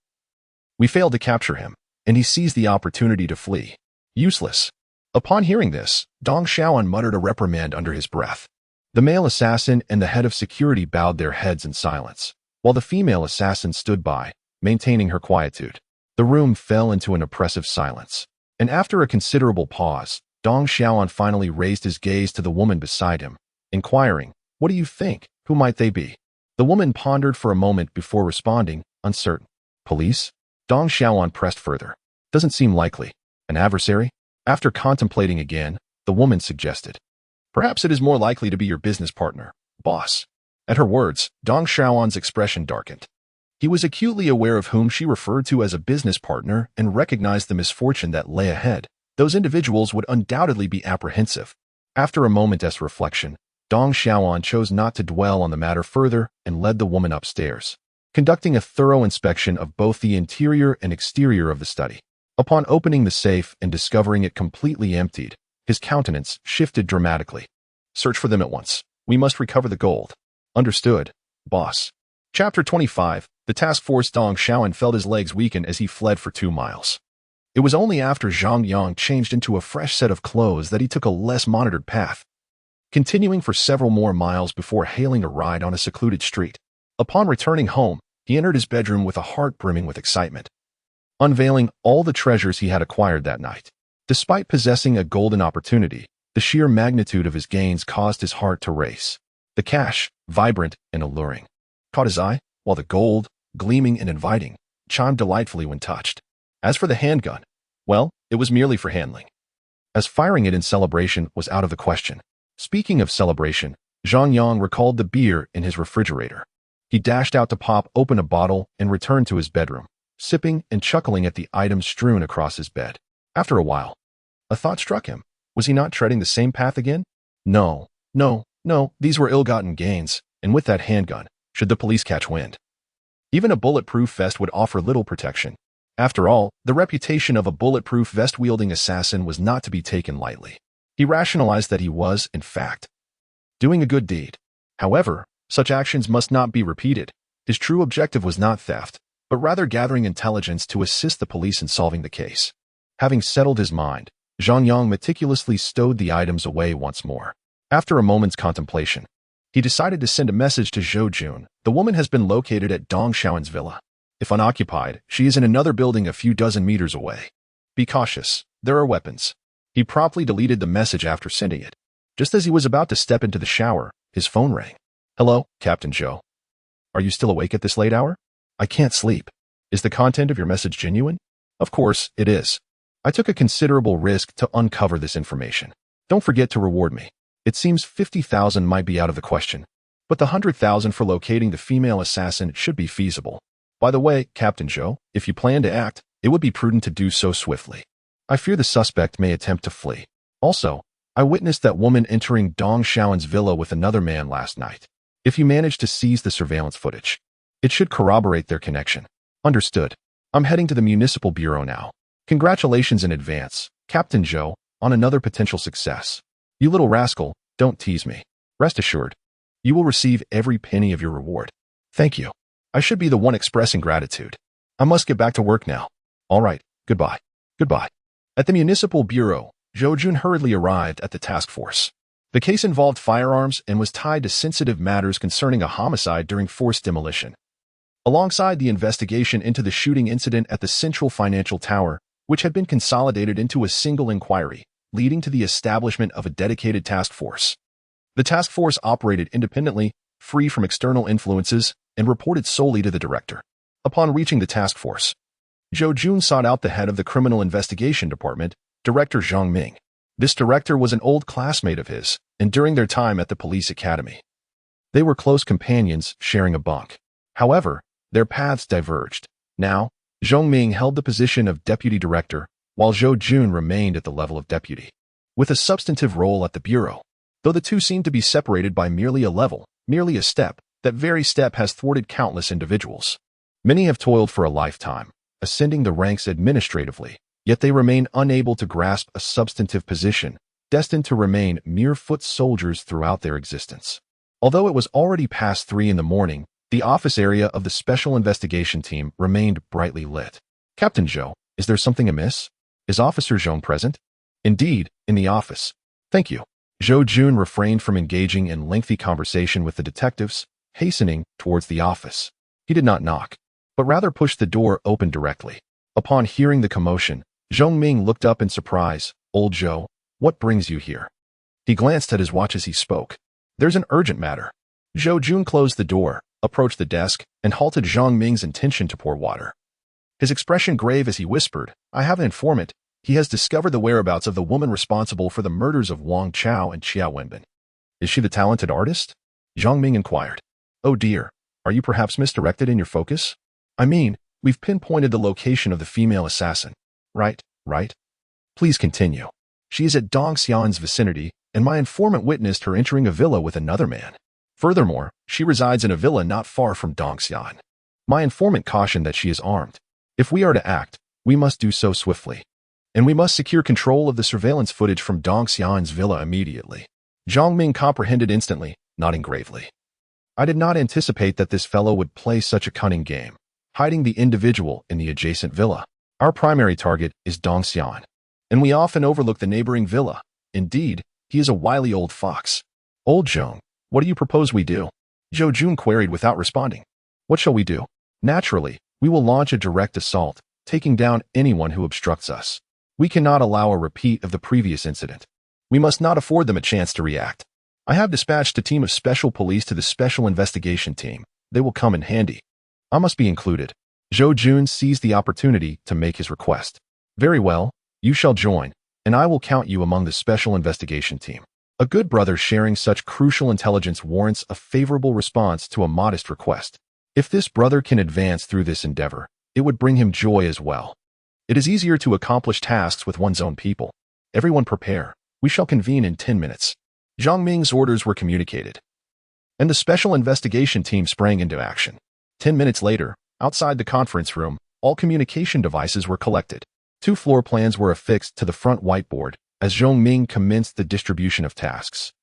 Speaker 1: We failed to capture him, and he seized the opportunity to flee. Useless." Upon hearing this, Dong Xiaoan muttered a reprimand under his breath. The male assassin and the head of security bowed their heads in silence, while the female assassin stood by, maintaining her quietude. The room fell into an oppressive silence, and after a considerable pause, Dong Xiaoan finally raised his gaze to the woman beside him, inquiring, "What do you think? Who might they be?" The woman pondered for a moment before responding, uncertain. "Police?" Dong Xiaoan pressed further. "Doesn't seem likely. An adversary?" After contemplating again, the woman suggested, "Perhaps it is more likely to be your business partner, boss." At her words, Dong Xiaoan's expression darkened. He was acutely aware of whom she referred to as a business partner and recognized the misfortune that lay ahead. those individuals would undoubtedly be apprehensive. After a moment's reflection, Dong Xiaoan chose not to dwell on the matter further and led the woman upstairs, conducting a thorough inspection of both the interior and exterior of the study. Upon opening the safe and discovering it completely emptied, his countenance shifted dramatically. Search for them at once. We must recover the gold. Understood, boss. Chapter 25. The task force. Dong Xiaoan felt his legs weaken as he fled for 2 miles. It was only after Zhang Yang changed into a fresh set of clothes that he took a less monitored path, continuing for several more miles before hailing a ride on a secluded street. Upon returning home, he entered his bedroom with a heart brimming with excitement, unveiling all the treasures he had acquired that night. Despite possessing a golden opportunity, the sheer magnitude of his gains caused his heart to race. The cash, vibrant and alluring, caught his eye, while the gold, gleaming and inviting, chimed delightfully when touched. As for the handgun, well, it was merely for handling, as firing it in celebration was out of the question. Speaking of celebration, Zhang Yang recalled the beer in his refrigerator. He dashed out to pop open a bottle and returned to his bedroom, sipping and chuckling at the items strewn across his bed. After a while, a thought struck him. Was he not treading the same path again? No, these were ill-gotten gains, and with that handgun, should the police catch wind, even a bulletproof vest would offer little protection. After all, the reputation of a bulletproof vest-wielding assassin was not to be taken lightly. He rationalized that he was, in fact, doing a good deed. However, such actions must not be repeated. His true objective was not theft, but rather gathering intelligence to assist the police in solving the case. Having settled his mind, Zhang Yang meticulously stowed the items away once more. After a moment's contemplation, he decided to send a message to Zhou Jun. The woman has been located at Dong Xiaoan's villa. If unoccupied, she is in another building a few dozen meters away. Be cautious, there are weapons. He promptly deleted the message after sending it. Just as he was about to step into the shower, his phone rang. Hello, Captain Zhou. Are you still awake at this late hour? I can't sleep. Is the content of your message genuine? Of course, it is. I took a considerable risk to uncover this information. Don't forget to reward me. It seems 50,000 might be out of the question, but the 100,000 for locating the female assassin should be feasible. By the way, Captain Zhou, if you plan to act, it would be prudent to do so swiftly. I fear the suspect may attempt to flee. Also, I witnessed that woman entering Dong Xiaoan's villa with another man last night. If you manage to seize the surveillance footage, it should corroborate their connection. Understood. I'm heading to the Municipal Bureau now. Congratulations in advance, Captain Zhou, on another potential success. You little rascal, don't tease me. Rest assured, you will receive every penny of your reward. Thank you. I should be the one expressing gratitude. I must get back to work now. All right, goodbye. Goodbye. At the Municipal Bureau, Zhou Jun hurriedly arrived at the task force. The case involved firearms and was tied to sensitive matters concerning a homicide during forced demolition, alongside the investigation into the shooting incident at the Central Financial Tower, which had been consolidated into a single inquiry, leading to the establishment of a dedicated task force. The task force operated independently, free from external influences, and reported solely to the director. Upon reaching the task force, Zhou Jun sought out the head of the Criminal Investigation Department, Director Zhang Ming. This director was an old classmate of his, and during their time at the police academy, they were close companions sharing a bunk. However, their paths diverged. Now, Zhang Ming held the position of deputy director, while Zhou Jun remained at the level of deputy, with a substantive role at the bureau. Though the two seemed to be separated by merely a level, merely a step, that very step has thwarted countless individuals. Many have toiled for a lifetime, ascending the ranks administratively, yet they remain unable to grasp a substantive position, destined to remain mere foot soldiers throughout their existence. Although it was already past 3 in the morning, the office area of the Special Investigation Team remained brightly lit. Captain Zhou, is there something amiss? Is Officer Zhong present? Indeed, in the office. Thank you. Zhou Jun refrained from engaging in lengthy conversation with the detectives, hastening towards the office. He did not knock, but rather pushed the door open directly. Upon hearing the commotion, Zhang Ming looked up in surprise. Old Zhou, what brings you here? He glanced at his watch as he spoke. There's an urgent matter. Zhou Jun closed the door, approached the desk, and halted Zhang Ming's intention to pour water. His expression grave as he whispered, I have an informant. He has discovered the whereabouts of the woman responsible for the murders of Wang Chao and Xia Wenbin. Is she the talented artist? Zhang Ming inquired. Oh dear, are you perhaps misdirected in your focus? I mean, we've pinpointed the location of the female assassin. Right. Please continue. She is at Dong Xian's vicinity, and my informant witnessed her entering a villa with another man. Furthermore, she resides in a villa not far from Dong Xian. My informant cautioned that she is armed. If we are to act, we must do so swiftly. And we must secure control of the surveillance footage from Dong Xian's villa immediately. Zhang Ming comprehended instantly, nodding gravely. I did not anticipate that this fellow would play such a cunning game, hiding the individual in the adjacent villa. Our primary target is Dong Xian, and we often overlook the neighboring villa. Indeed, he is a wily old fox. Old Zhong, what do you propose we do? Zhou Jun queried without responding. What shall we do? Naturally, we will launch a direct assault, taking down anyone who obstructs us. We cannot allow a repeat of the previous incident. We must not afford them a chance to react. I have dispatched a team of special police to the special investigation team. They will come in handy. I must be included. Zhou Jun seized the opportunity to make his request. Very well, you shall join, and I will count you among the special investigation team. A good brother sharing such crucial intelligence warrants a favorable response to a modest request. If this brother can advance through this endeavor, it would bring him joy as well. It is easier to accomplish tasks with one's own people. Everyone prepare. We shall convene in 10 minutes. Zhang Ming's orders were communicated, and the special investigation team sprang into action. 10 minutes later, outside the conference room, all communication devices were collected. 2 floor plans were affixed to the front whiteboard as Zhang Ming commenced the distribution of tasks.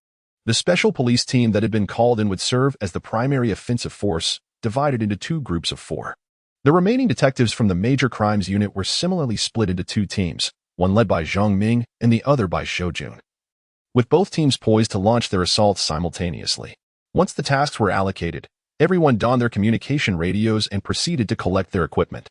Speaker 1: The special police team that had been called in would serve as the primary offensive force, divided into 2 groups of 4. The remaining detectives from the Major Crimes Unit were similarly split into 2 teams, one led by Zhang Ming and the other by Zhou Jun, with both teams poised to launch their assaults simultaneously. Once the tasks were allocated, everyone donned their communication radios and proceeded to collect their equipment.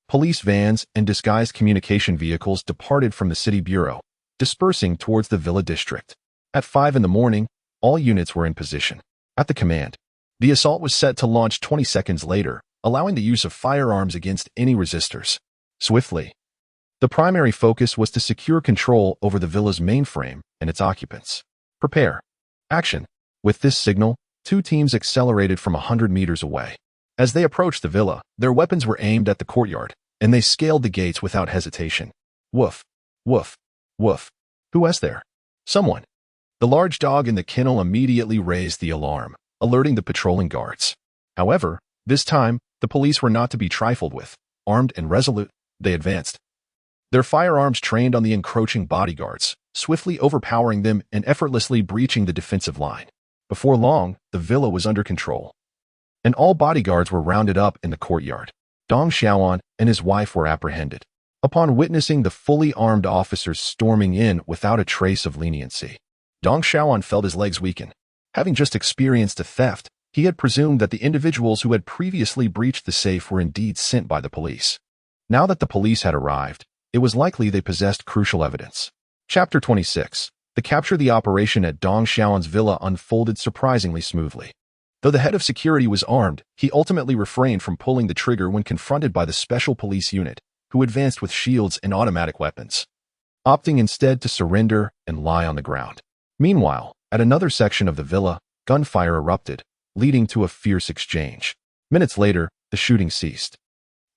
Speaker 1: Police vans and disguised communication vehicles departed from the city bureau, dispersing towards the Villa district. At 5 in the morning, all units were in position. At the command, the assault was set to launch 20 seconds later, allowing the use of firearms against any resistors. Swiftly, the primary focus was to secure control over the villa's mainframe and its occupants. Prepare. Action. With this signal, 2 teams accelerated from 100 meters away. As they approached the villa, their weapons were aimed at the courtyard, and they scaled the gates without hesitation. Woof, woof, woof. Who was there? Someone. The large dog in the kennel immediately raised the alarm, alerting the patrolling guards. However, this time, the police were not to be trifled with. Armed and resolute, they advanced, their firearms trained on the encroaching bodyguards, swiftly overpowering them and effortlessly breaching the defensive line. Before long, the villa was under control, and all bodyguards were rounded up in the courtyard. Dong Xiaoan and his wife were apprehended. Upon witnessing the fully armed officers storming in without a trace of leniency, Dong Xiaoan felt his legs weaken. Having just experienced a theft, he had presumed that the individuals who had previously breached the safe were indeed sent by the police. Now that the police had arrived, it was likely they possessed crucial evidence. Chapter 26. The capture of the operation at Dong Xiaoan's villa unfolded surprisingly smoothly. Though the head of security was armed, he ultimately refrained from pulling the trigger when confronted by the special police unit, who advanced with shields and automatic weapons, opting instead to surrender and lie on the ground. Meanwhile, at another section of the villa, gunfire erupted, leading to a fierce exchange. Minutes later, the shooting ceased,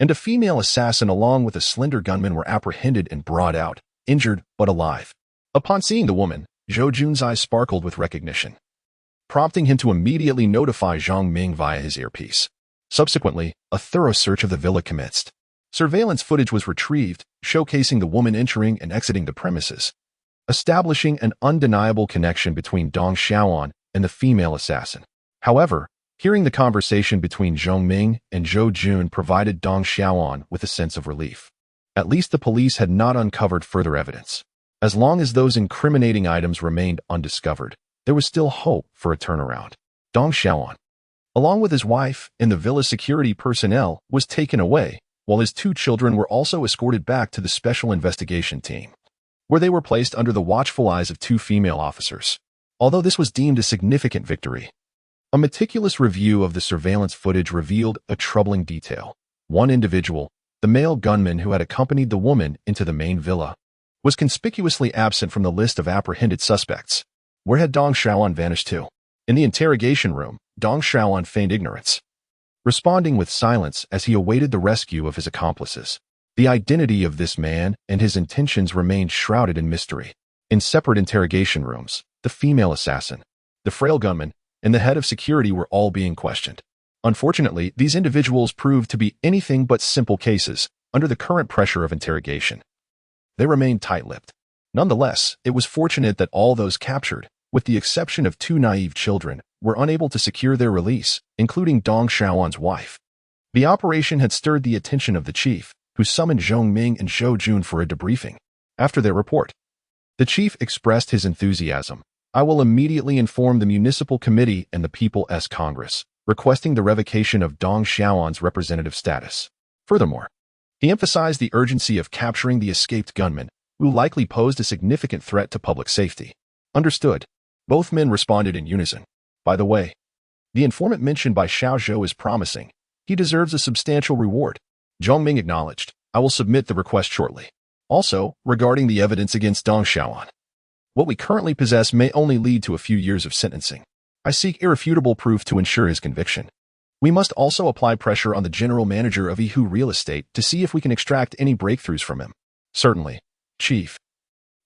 Speaker 1: and a female assassin along with a slender gunman were apprehended and brought out, injured but alive. Upon seeing the woman, Zhou Jun's eyes sparkled with recognition, prompting him to immediately notify Zhang Ming via his earpiece. Subsequently, a thorough search of the villa commenced. Surveillance footage was retrieved, showcasing the woman entering and exiting the premises, establishing an undeniable connection between Dong Xiaoan and the female assassin. However, hearing the conversation between Zhang Ming and Zhou Jun provided Dong Xiaoan with a sense of relief. At least the police had not uncovered further evidence. As long as those incriminating items remained undiscovered, there was still hope for a turnaround. Dong Xiaoan, along with his wife and the villa security personnel, was taken away, while his 2 children were also escorted back to the special investigation team, where they were placed under the watchful eyes of 2 female officers. Although this was deemed a significant victory, a meticulous review of the surveillance footage revealed a troubling detail. One individual, the male gunman who had accompanied the woman into the main villa, was conspicuously absent from the list of apprehended suspects. Where had Dong Xiaoan vanished to? In the interrogation room, Dong Xiaoan feigned ignorance, responding with silence as he awaited the rescue of his accomplices. The identity of this man and his intentions remained shrouded in mystery. In separate interrogation rooms, the female assassin, the frail gunman, and the head of security were all being questioned. Unfortunately, these individuals proved to be anything but simple cases under the current pressure of interrogation. They remained tight-lipped. Nonetheless, it was fortunate that all those captured, with the exception of 2 naive children, were unable to secure their release, including Dong Xiaoan's wife. The operation had stirred the attention of the chief, who summoned Zhang Ming and Zhou Jun for a debriefing. After their report, the chief expressed his enthusiasm. "I will immediately inform the Municipal Committee and the People's Congress, requesting the revocation of Dong Xiaoan's representative status." Furthermore, he emphasized the urgency of capturing the escaped gunman, who likely posed a significant threat to public safety. Understood. Both men responded in unison. By the way, the informant mentioned by Xiao Zhou is promising. He deserves a substantial reward. Zhang Ming acknowledged. "I will submit the request shortly." Also, regarding the evidence against Dong Xiaoan, what we currently possess may only lead to a few years of sentencing. I seek irrefutable proof to ensure his conviction. We must also apply pressure on the general manager of Yihu Real Estate to see if we can extract any breakthroughs from him. Certainly, Chief.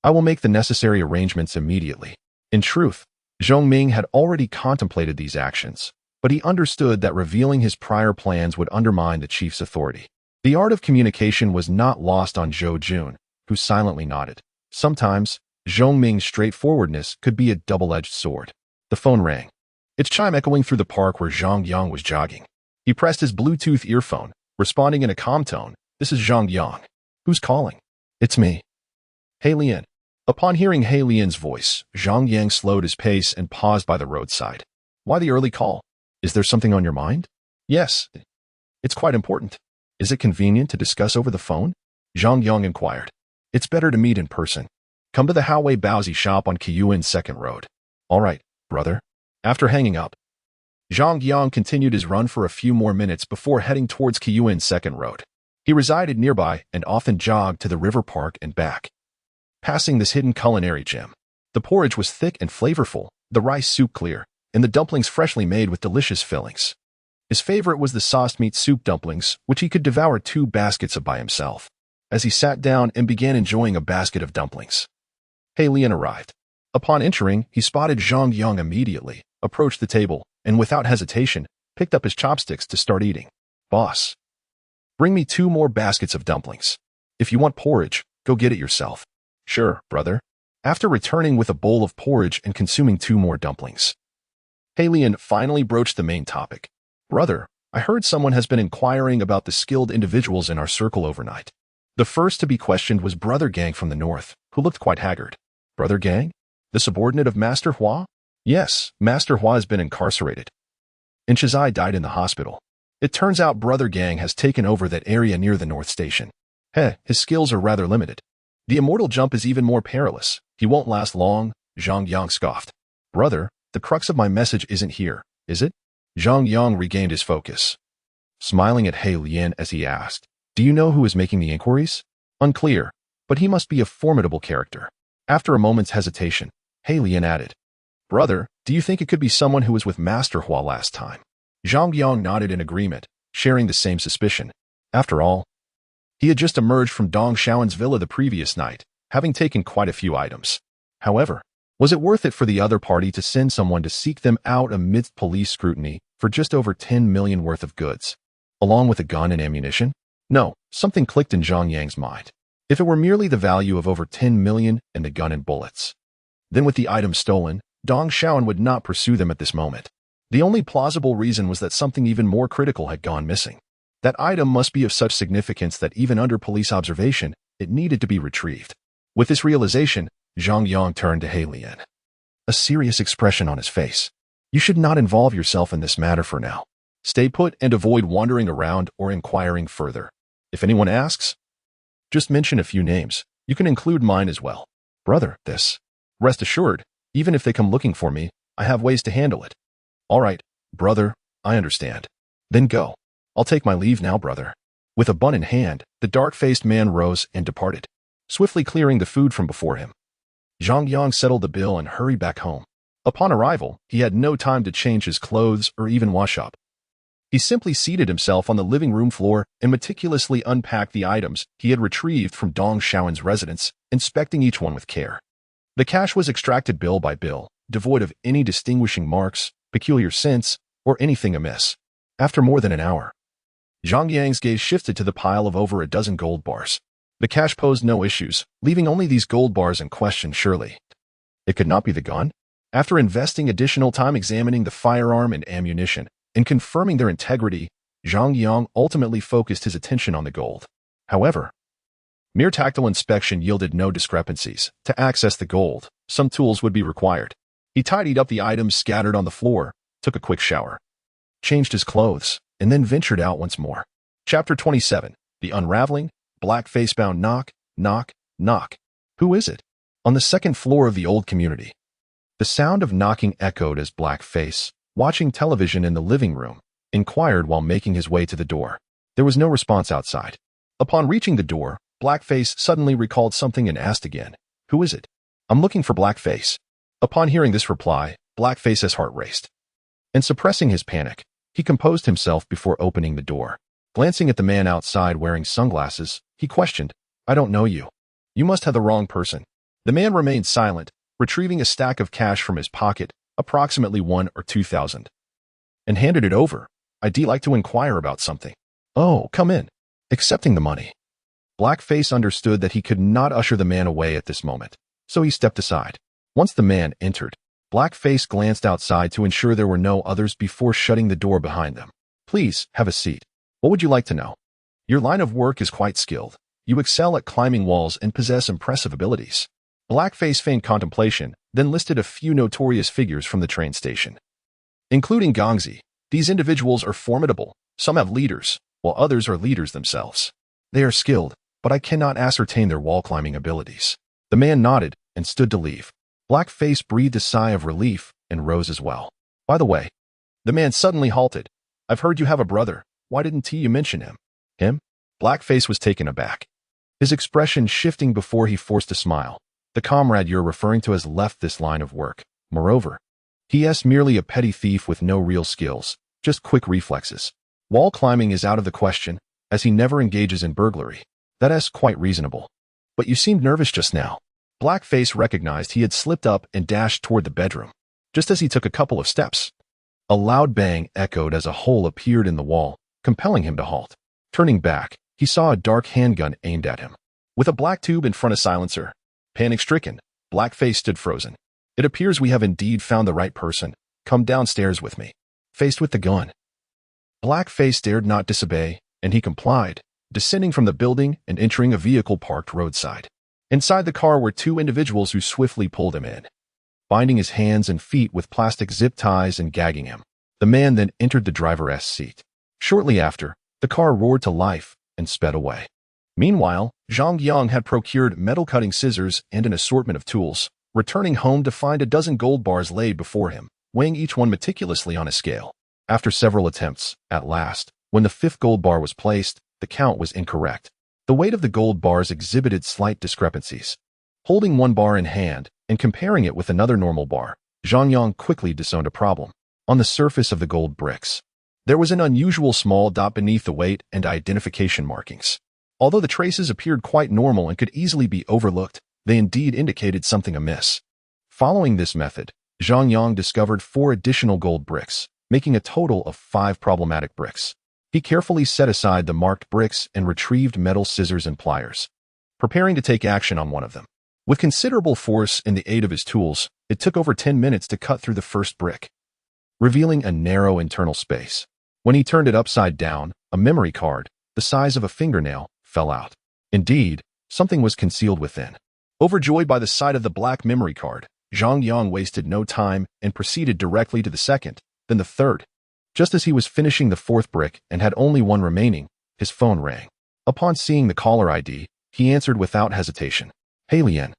Speaker 1: I will make the necessary arrangements immediately. In truth, Zhang Ming had already contemplated these actions, but he understood that revealing his prior plans would undermine the chief's authority. The art of communication was not lost on Zhou Jun, who silently nodded. Sometimes, Zhang Ming's straightforwardness could be a double-edged sword. The phone rang, its chime echoing through the park where Zhang Yang was jogging. He pressed his Bluetooth earphone, responding in a calm tone. "This is Zhang Yang. Who's calling?" "It's me. Hey Lian." Upon hearing Hey Lian's voice, Zhang Yang slowed his pace and paused by the roadside. "Why the early call? Is there something on your mind?" "Yes. It's quite important. Is it convenient to discuss over the phone?" Zhang Yang inquired. "It's better to meet in person. Come to the Howei Baozi shop on Kiyuan 2nd Road." "All right, brother." After hanging up, Zhang Yang continued his run for a few more minutes before heading towards Kiyuan 2nd Road. He resided nearby and often jogged to the river park and back, passing this hidden culinary gem. The porridge was thick and flavorful, the rice soup clear, and the dumplings freshly made with delicious fillings. His favorite was the sauced meat soup dumplings, which he could devour 2 baskets of by himself. As he sat down and began enjoying a basket of dumplings, Hey Lian arrived. Upon entering, he spotted Zhang Yang immediately, approached the table, and without hesitation, picked up his chopsticks to start eating. "Boss, bring me 2 more baskets of dumplings. If you want porridge, go get it yourself." "Sure, brother." After returning with a bowl of porridge and consuming 2 more dumplings, Hey Lian finally broached the main topic. "Brother, I heard someone has been inquiring about the skilled individuals in our circle overnight." The first to be questioned was Brother Gang from the north, who looked quite haggard. "Brother Gang? The subordinate of Master Hua?" "Yes, Master Hua has been incarcerated, and Shizai died in the hospital. It turns out Brother Gang has taken over that area near the North Station. His skills are rather limited. The immortal jump is even more perilous. He won't last long," Zhang Yang scoffed. "Brother, the crux of my message isn't here, is it?" Zhang Yang regained his focus, smiling at Hey Lian as he asked, "Do you know who is making the inquiries?" "Unclear, but he must be a formidable character." After a moment's hesitation, Hey Lian added, "Brother, do you think it could be someone who was with Master Hua last time?" Zhang Yang nodded in agreement, sharing the same suspicion. After all, he had just emerged from Dong Xiaoan's villa the previous night, having taken quite a few items. However, was it worth it for the other party to send someone to seek them out amidst police scrutiny for just over 10 million worth of goods, along with a gun and ammunition? No, something clicked in Zhang Yang's mind. If it were merely the value of over 10 million and the gun and bullets, then with the items stolen, Dong Xiaoan would not pursue them at this moment. The only plausible reason was that something even more critical had gone missing. That item must be of such significance that even under police observation, it needed to be retrieved. With this realization, Zhang Yang turned to Hey Lian, a serious expression on his face. "You should not involve yourself in this matter for now. Stay put and avoid wandering around or inquiring further. If anyone asks, just mention a few names. You can include mine as well. Brother, this. Rest assured, even if they come looking for me, I have ways to handle it." "All right, brother, I understand." "Then go. I'll take my leave now, brother." With a bun in hand, the dark-faced man rose and departed, swiftly clearing the food from before him. Zhang Yang settled the bill and hurried back home. Upon arrival, he had no time to change his clothes or even wash up. He simply seated himself on the living room floor and meticulously unpacked the items he had retrieved from Dong Xiaowen's residence, inspecting each one with care. The cash was extracted bill by bill, devoid of any distinguishing marks, peculiar scents, or anything amiss. After more than an hour, Zhang Yang's gaze shifted to the pile of over a dozen gold bars. The cash posed no issues, leaving only these gold bars in question. Surely it could not be the gun? After investing additional time examining the firearm and ammunition and confirming their integrity, Zhang Yang ultimately focused his attention on the gold. However, mere tactile inspection yielded no discrepancies. To access the gold, some tools would be required. He tidied up the items scattered on the floor, took a quick shower, changed his clothes, and then ventured out once more. Chapter 27. The Unraveling. Black face-bound knock, knock, knock. Who is it? On the second floor of the old community. The sound of knocking echoed as Blackface, watching television in the living room, inquired while making his way to the door. There was no response outside. Upon reaching the door, Blackface suddenly recalled something and asked again, "Who is it?" "I'm looking for Blackface." Upon hearing this reply, Blackface's heart raced. And suppressing his panic, he composed himself before opening the door. Glancing at the man outside wearing sunglasses, he questioned, "I don't know you. You must have the wrong person." The man remained silent, retrieving a stack of cash from his pocket, approximately 1 or 2,000, and handed it over. "I'd like to inquire about something." "Oh, come in." Accepting the money, Blackface understood that he could not usher the man away at this moment, so he stepped aside. Once the man entered, Blackface glanced outside to ensure there were no others before shutting the door behind them. "Please, have a seat. What would you like to know?" "Your line of work is quite skilled. You excel at climbing walls and possess impressive abilities." Blackface feigned contemplation, then listed a few notorious figures from the train station, including Gongzi. These individuals are formidable. Some have leaders, while others are leaders themselves. They are skilled, but I cannot ascertain their wall-climbing abilities. The man nodded and stood to leave. Blackface breathed a sigh of relief and rose as well. "By the way," the man suddenly halted. "I've heard you have a brother. Why didn't you mention him?" "Him?" Blackface was taken aback, his expression shifting before he forced a smile. "The comrade you're referring to has left this line of work. Moreover, he is merely a petty thief with no real skills, just quick reflexes. Wall climbing is out of the question, as he never engages in burglary. That is quite reasonable. But you seemed nervous just now." Blackface recognized he had slipped up and dashed toward the bedroom. Just as he took a couple of steps, a loud bang echoed as a hole appeared in the wall, compelling him to halt. Turning back, he saw a dark handgun aimed at him, with a black tube in front of silencer. Panic-stricken, Blackface stood frozen. "It appears we have indeed found the right person. Come downstairs with me." Faced with the gun, Blackface dared not disobey, and he complied, descending from the building and entering a vehicle parked roadside. Inside the car were 2 individuals who swiftly pulled him in, binding his hands and feet with plastic zip ties and gagging him. The man then entered the driver's seat. Shortly after, the car roared to life and sped away. Meanwhile, Zhang Yang had procured metal-cutting scissors and an assortment of tools, returning home to find a dozen gold bars laid before him, weighing each one meticulously on a scale. After several attempts, at last, when the 5th gold bar was placed, the count was incorrect. The weight of the gold bars exhibited slight discrepancies. Holding one bar in hand and comparing it with another normal bar, Zhang Yang quickly disowned a problem. On the surface of the gold bricks, there was an unusual small dot beneath the weight and identification markings. Although the traces appeared quite normal and could easily be overlooked, they indeed indicated something amiss. Following this method, Zhang Yang discovered 4 additional gold bricks, making a total of 5 problematic bricks. He carefully set aside the marked bricks and retrieved metal scissors and pliers, preparing to take action on one of them. With considerable force and the aid of his tools, it took over 10 minutes to cut through the first brick, revealing a narrow internal space. When he turned it upside down, a memory card, the size of a fingernail, fell out. Indeed, something was concealed within. Overjoyed by the sight of the black memory card, Zhang Yang wasted no time and proceeded directly to the second, then the third. Just as he was finishing the 4th brick and had only one remaining, his phone rang. Upon seeing the caller ID, he answered without hesitation. "Hey Lian,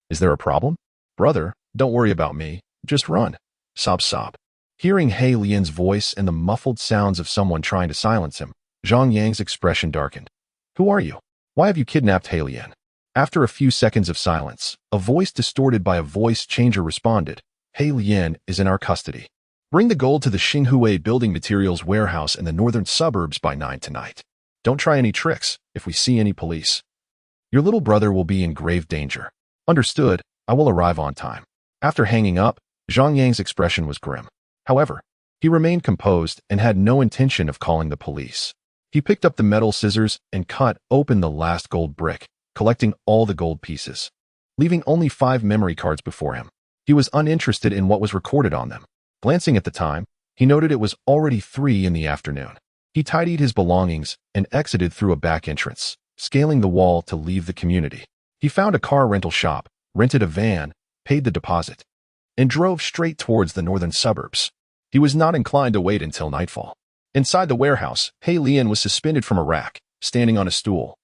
Speaker 1: is there a problem?" "Brother, don't worry about me, just run." Sob sob. Hearing Hey Lian's voice and the muffled sounds of someone trying to silence him, Zhang Yang's expression darkened. "Who are you? Why have you kidnapped Hey Lian?" After a few seconds of silence, a voice distorted by a voice changer responded, "Hey Lian is in our custody." Bring the gold to the Xinhui building materials warehouse in the northern suburbs by 9 tonight. Don't try any tricks if we see any police. Your little brother will be in grave danger. Understood, I will arrive on time. After hanging up, Zhang Yang's expression was grim. However, he remained composed and had no intention of calling the police. He picked up the metal scissors and cut open the last gold brick, collecting all the gold pieces, leaving only 5 memory cards before him. He was uninterested in what was recorded on them. Glancing at the time, he noted it was already 3 in the afternoon. He tidied his belongings and exited through a back entrance, scaling the wall to leave the community. He found a car rental shop, rented a van, paid the deposit, and drove straight towards the northern suburbs. He was not inclined to wait until nightfall. Inside the warehouse, He Lian was suspended from a rack, standing on a stool.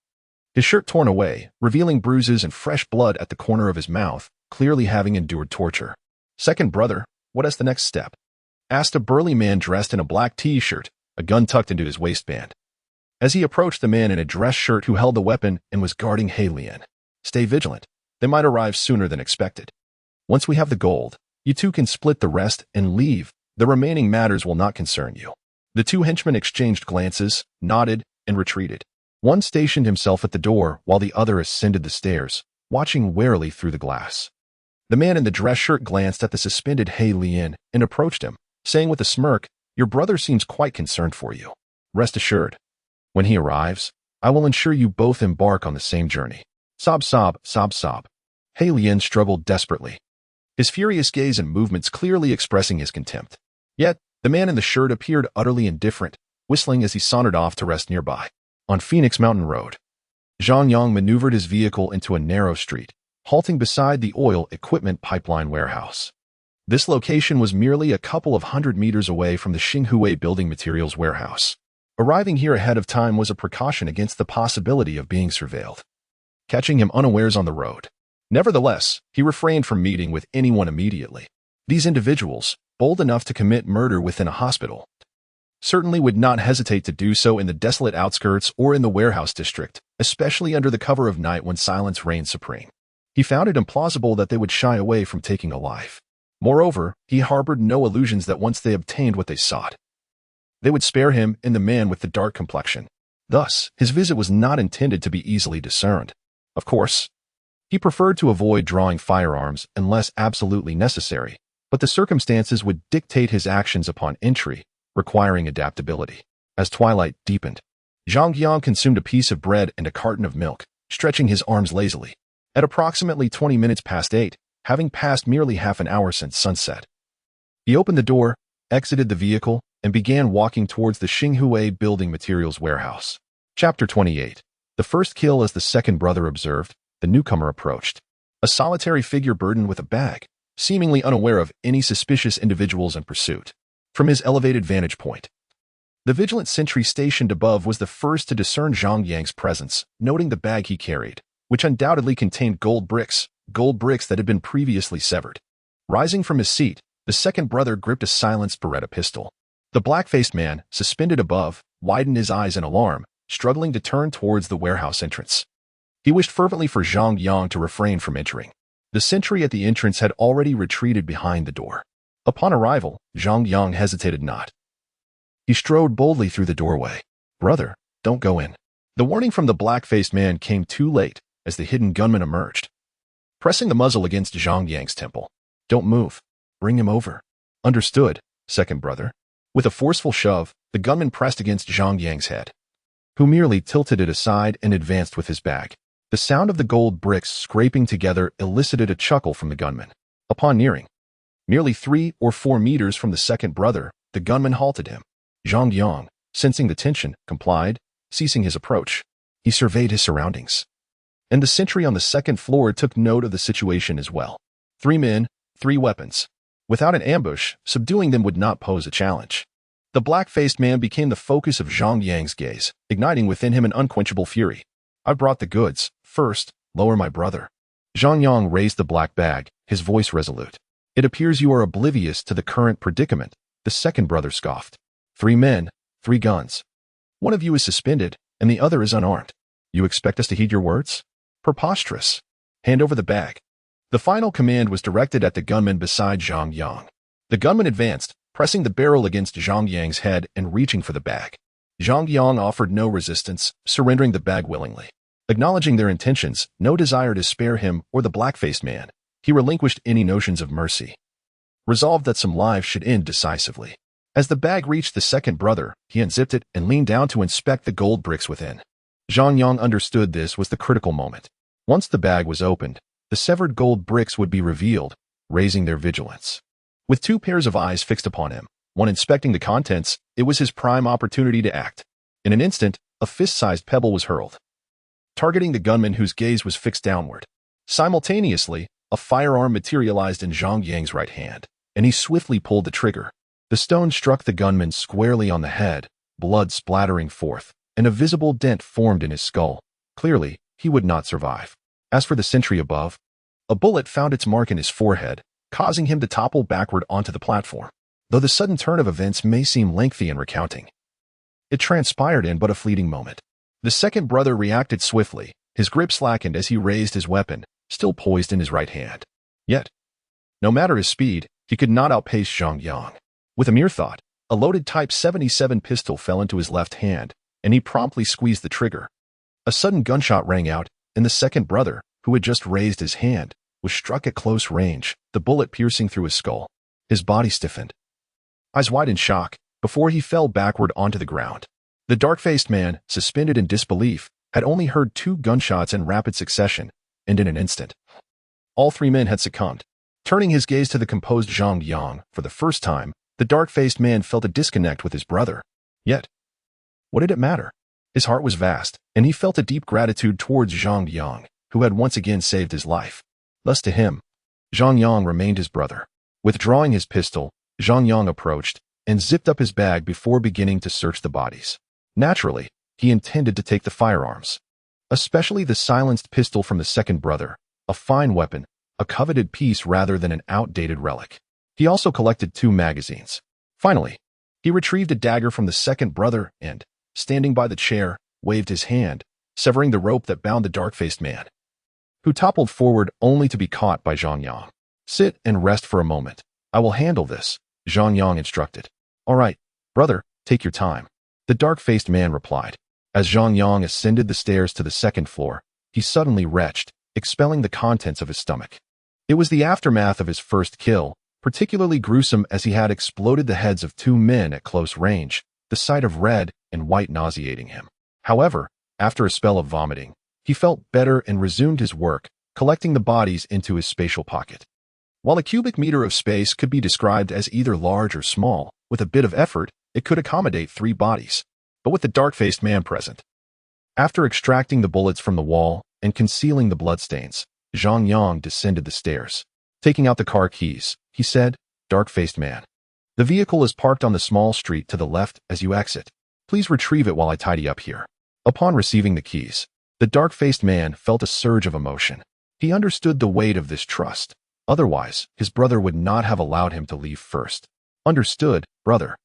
Speaker 1: His shirt torn away, revealing bruises and fresh blood at the corner of his mouth, clearly having endured torture. Second brother, what is the next step? Asked a burly man dressed in a black t-shirt, a gun tucked into his waistband. As he approached the man in a dress shirt who held the weapon and was guarding He Lian. Stay vigilant. They might arrive sooner than expected. Once we have the gold, you two can split the rest and leave. The remaining matters will not concern you. The 2 henchmen exchanged glances, nodded, and retreated. One stationed himself at the door while the other ascended the stairs, watching warily through the glass. The man in the dress shirt glanced at the suspended He Lian and approached him, saying with a smirk, "Your brother seems quite concerned for you. Rest assured. When he arrives, I will ensure you both embark on the same journey." Sob, sob, sob, sob. He Lian struggled desperately, his furious gaze and movements clearly expressing his contempt. Yet, the man in the shirt appeared utterly indifferent, whistling as he sauntered off to rest nearby. On Phoenix Mountain Road, Zhang Yang maneuvered his vehicle into a narrow street, halting beside the oil equipment pipeline warehouse. This location was merely a couple of 100 meters away from the Xinhui building materials warehouse. Arriving here ahead of time was a precaution against the possibility of being surveilled, catching him unawares on the road. Nevertheless, he refrained from meeting with anyone immediately. These individuals, bold enough to commit murder within a hospital, certainly would not hesitate to do so in the desolate outskirts or in the warehouse district, especially under the cover of night when silence reigned supreme. He found it implausible that they would shy away from taking a life. Moreover, he harbored no illusions that once they obtained what they sought, they would spare him and the man with the dark complexion. Thus, his visit was not intended to be easily discerned. Of course, he preferred to avoid drawing firearms unless absolutely necessary, but the circumstances would dictate his actions upon entry, requiring adaptability. As twilight deepened, Zhang Yang consumed a piece of bread and a carton of milk, stretching his arms lazily. At approximately 20 minutes past 8, having passed merely half an hour since sunset, he opened the door, exited the vehicle, and began walking towards the Xinhui building materials warehouse. Chapter 28. The first kill. As the second brother observed, the newcomer approached. A solitary figure burdened with a bag, seemingly unaware of any suspicious individuals in pursuit. From his elevated vantage point, the vigilant sentry stationed above was the first to discern Zhang Yang's presence, noting the bag he carried, which undoubtedly contained gold bricks that had been previously severed. Rising from his seat, the second brother gripped a silenced Beretta pistol. The black-faced man, suspended above, widened his eyes in alarm, struggling to turn towards the warehouse entrance. He wished fervently for Zhang Yang to refrain from entering. The sentry at the entrance had already retreated behind the door. Upon arrival, Zhang Yang hesitated not. He strode boldly through the doorway. "Brother, don't go in." The warning from the black-faced man came too late as the hidden gunman emerged, pressing the muzzle against Zhang Yang's temple. "Don't move. Bring him over." "Understood, second brother." With a forceful shove, the gunman pressed against Zhang Yang's head, who merely tilted it aside and advanced with his bag. The sound of the gold bricks scraping together elicited a chuckle from the gunman. Upon nearing, merely 3 or 4 meters from the second brother, the gunman halted him. Zhang Yang, sensing the tension, complied, ceasing his approach. He surveyed his surroundings, and the sentry on the second floor took note of the situation as well. 3 men, 3 weapons. Without an ambush, subduing them would not pose a challenge. The black-faced man became the focus of Zhang Yang's gaze, igniting within him an unquenchable fury. "I brought the goods. First, lower my brother." Zhang Yang raised the black bag, his voice resolute. "It appears you are oblivious to the current predicament," the second brother scoffed. 3 men, 3 guns. One of you is suspended, and the other is unarmed. You expect us to heed your words? Preposterous. Hand over the bag." The final command was directed at the gunman beside Zhang Yang. The gunman advanced, pressing the barrel against Zhang Yang's head and reaching for the bag. Zhang Yang offered no resistance, surrendering the bag willingly. Acknowledging their intentions, no desire to spare him or the black-faced man, he relinquished any notions of mercy, resolved that some lives should end decisively. As the bag reached the second brother, he unzipped it and leaned down to inspect the gold bricks within. Zhang Yang understood this was the critical moment. Once the bag was opened, the severed gold bricks would be revealed, raising their vigilance. With two pairs of eyes fixed upon him, one inspecting the contents, it was his prime opportunity to act. In an instant, a fist-sized pebble was hurled, targeting the gunman whose gaze was fixed downward. Simultaneously, a firearm materialized in Zhang Yang's right hand, and he swiftly pulled the trigger. The stone struck the gunman squarely on the head, blood splattering forth, and a visible dent formed in his skull. Clearly, he would not survive. As for the sentry above, a bullet found its mark in his forehead, causing him to topple backward onto the platform. Though the sudden turn of events may seem lengthy in recounting, it transpired in but a fleeting moment. The second brother reacted swiftly, his grip slackened as he raised his weapon, still poised in his right hand. Yet, no matter his speed, he could not outpace Zhang Yang. With a mere thought, a loaded Type 77 pistol fell into his left hand, and he promptly squeezed the trigger. A sudden gunshot rang out, and the second brother, who had just raised his hand, was struck at close range, the bullet piercing through his skull. His body stiffened, eyes wide in shock, before he fell backward onto the ground. The dark-faced man, suspended in disbelief, had only heard 2 gunshots in rapid succession, and in an instant, all 3 men had succumbed. Turning his gaze to the composed Zhang Yang, for the first time, the dark-faced man felt a disconnect with his brother. Yet, what did it matter? His heart was vast, and he felt a deep gratitude towards Zhang Yang, who had once again saved his life. Thus to him, Zhang Yang remained his brother. Withdrawing his pistol, Zhang Yang approached and zipped up his bag before beginning to search the bodies. Naturally, he intended to take the firearms, especially the silenced pistol from the second brother, a fine weapon, a coveted piece rather than an outdated relic. He also collected 2 magazines. Finally, he retrieved a dagger from the second brother and, standing by the chair, waved his hand, severing the rope that bound the dark-faced man, who toppled forward only to be caught by Zhang Yang. "Sit and rest for a moment. I will handle this," Zhang Yang instructed. "All right, brother, take your time," the dark-faced man replied. As Zhang Yang ascended the stairs to the second floor, he suddenly retched, expelling the contents of his stomach. It was the aftermath of his first kill, particularly gruesome as he had exploded the heads of 2 men at close range, the sight of red and white nauseating him. However, after a spell of vomiting, he felt better and resumed his work, collecting the bodies into his spatial pocket. While a cubic meter of space could be described as either large or small, with a bit of effort, it could accommodate 3 bodies, but with the dark-faced man present. After extracting the bullets from the wall and concealing the bloodstains, Zhang Yang descended the stairs. Taking out the car keys, he said, "Dark-faced man, the vehicle is parked on the small street to the left as you exit. Please retrieve it while I tidy up here." Upon receiving the keys, the dark-faced man felt a surge of emotion. He understood the weight of this trust. Otherwise, his brother would not have allowed him to leave first. "Understood, brother."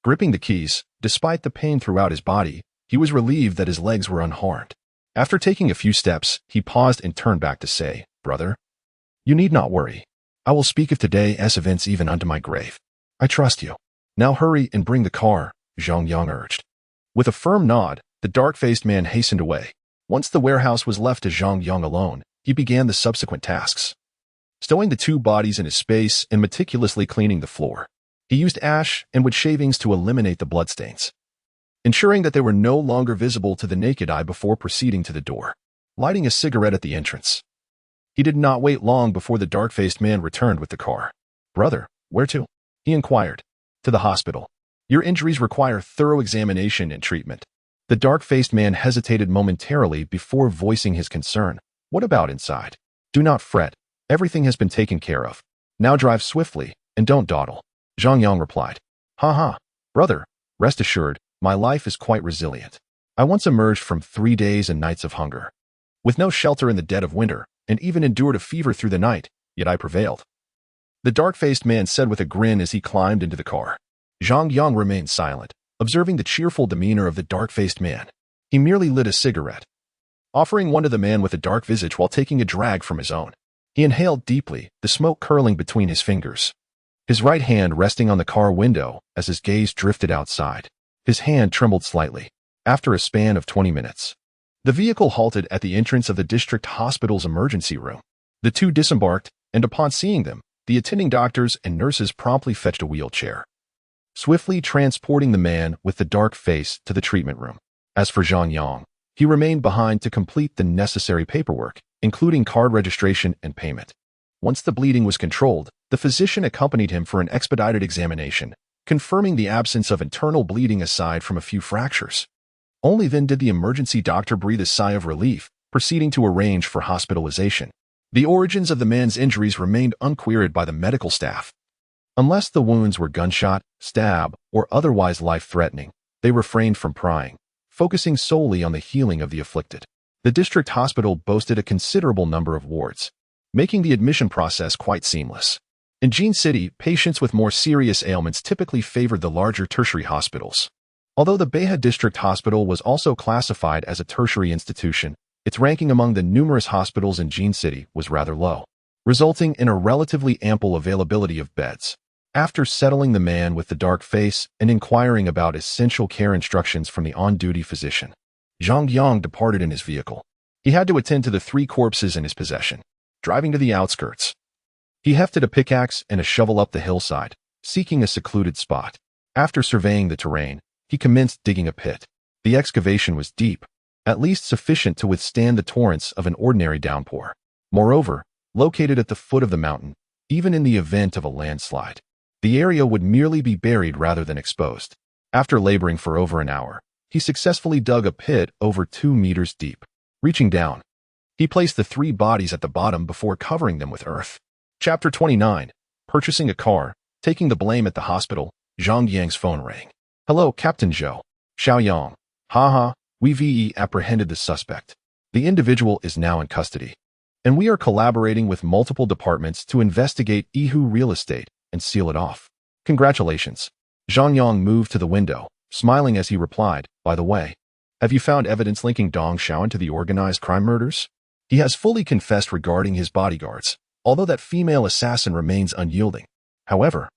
Speaker 1: Gripping the keys, despite the pain throughout his body, he was relieved that his legs were unharmed. After taking a few steps, he paused and turned back to say, "Brother, you need not worry. I will speak of today's events even unto my grave. I trust you. Now hurry and bring the car," Zhang Yang urged. With a firm nod, the dark-faced man hastened away. Once the warehouse was left to Zhang Yang alone, he began the subsequent tasks. Stowing the 2 bodies in his space and meticulously cleaning the floor. He used ash and wood shavings to eliminate the bloodstains, ensuring that they were no longer visible to the naked eye before proceeding to the door, lighting a cigarette at the entrance. He did not wait long before the dark-faced man returned with the car. "Brother, where to?" he inquired. "To the hospital. Your injuries require thorough examination and treatment." The dark-faced man hesitated momentarily before voicing his concern. "What about inside?" "Do not fret. Everything has been taken care of. Now drive swiftly, and don't dawdle," Zhang Yang replied. "Ha, brother, rest assured, my life is quite resilient. I once emerged from 3 days and nights of hunger, with no shelter in the dead of winter, and even endured a fever through the night, yet I prevailed," the dark-faced man said with a grin as he climbed into the car. Zhang Yang remained silent, observing the cheerful demeanor of the dark-faced man. He merely lit a cigarette, offering one to the man with a dark visage while taking a drag from his own. He inhaled deeply, the smoke curling between his fingers. his right hand resting on the car window as his gaze drifted outside. His hand trembled slightly. After a span of 20 minutes, the vehicle halted at the entrance of the district hospital's emergency room. The two disembarked, and upon seeing them, the attending doctors and nurses promptly fetched a wheelchair, swiftly transporting the man with the dark face to the treatment room. As for Zhang Yang, he remained behind to complete the necessary paperwork, including card registration and payment. Once the bleeding was controlled, the physician accompanied him for an expedited examination, confirming the absence of internal bleeding aside from a few fractures. Only then did the emergency doctor breathe a sigh of relief, proceeding to arrange for hospitalization. The origins of the man's injuries remained unqueried by the medical staff. Unless the wounds were gunshot, stab, or otherwise life-threatening, they refrained from prying, focusing solely on the healing of the afflicted. The district hospital boasted a considerable number of wards, making the admission process quite seamless. In Jin City, patients with more serious ailments typically favored the larger tertiary hospitals. Although the Beha District Hospital was also classified as a tertiary institution, its ranking among the numerous hospitals in Jin City was rather low, resulting in a relatively ample availability of beds. After settling the man with the dark face and inquiring about essential care instructions from the on-duty physician, Zhang Yang departed in his vehicle. He had to attend to the 3 corpses in his possession. Driving to the outskirts, he hefted a pickaxe and a shovel up the hillside, seeking a secluded spot. After surveying the terrain, he commenced digging a pit. The excavation was deep, at least sufficient to withstand the torrents of an ordinary downpour. Moreover, located at the foot of the mountain, even in the event of a landslide, the area would merely be buried rather than exposed. After laboring for over an hour, he successfully dug a pit over 2 meters deep. Reaching down, he placed the 3 bodies at the bottom before covering them with earth. Chapter 29. Purchasing a car. Taking the blame at the hospital, Zhang Yang's phone rang. "Hello, Captain Zhou. Xiao Yang. Haha, we've apprehended the suspect. The individual is now in custody, and we are collaborating with multiple departments to investigate Yihu real estate and seal it off. Congratulations." Zhang Yang moved to the window, smiling as he replied, "By the way, have you found evidence linking Dong Xiaoan to the organized crime murders?" He has fully confessed regarding his bodyguards, although that female assassin remains unyielding. However,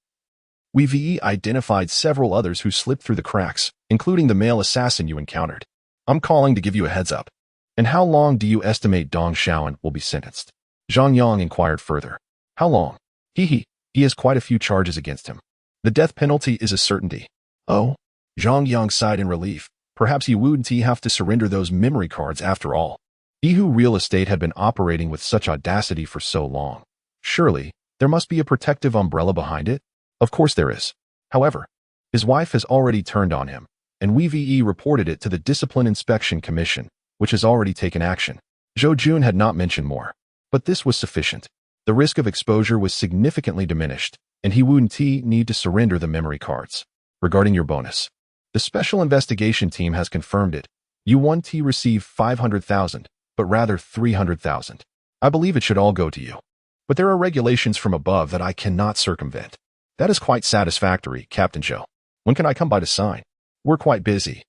Speaker 1: we've identified several others who slipped through the cracks, including the male assassin you encountered. I'm calling to give you a heads up. And how long do you estimate Dong Xiaoan will be sentenced? Zhang Yang inquired further. How long? He has quite a few charges against him. The death penalty is a certainty. Oh? Zhang Yang sighed in relief. Perhaps he wouldn't have to surrender those memory cards after all. Yihu Real Estate had been operating with such audacity for so long. Surely, there must be a protective umbrella behind it? Of course there is. However, his wife has already turned on him, and we've reported it to the Discipline Inspection Commission, which has already taken action. Zhou Jun had not mentioned more, but this was sufficient. The risk of exposure was significantly diminished, and he wouldn't need to surrender the memory cards. Regarding your bonus, the Special Investigation Team has confirmed it. You won't receive 500,000, but rather 300,000. I believe it should all go to you. But there are regulations from above that I cannot circumvent. That is quite satisfactory, Captain Zhou. When can I come by to sign? We're quite busy.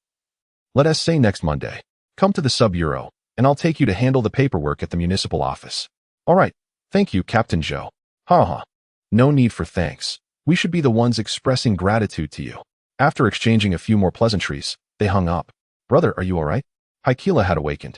Speaker 1: Let us say next Monday. Come to the sub-bureau, and I'll take you to handle the paperwork at the municipal office. All right. Thank you, Captain Zhou. Haha. No need for thanks. We should be the ones expressing gratitude to you. After exchanging a few more pleasantries, they hung up. Brother, are you all right? Haikila had awakened,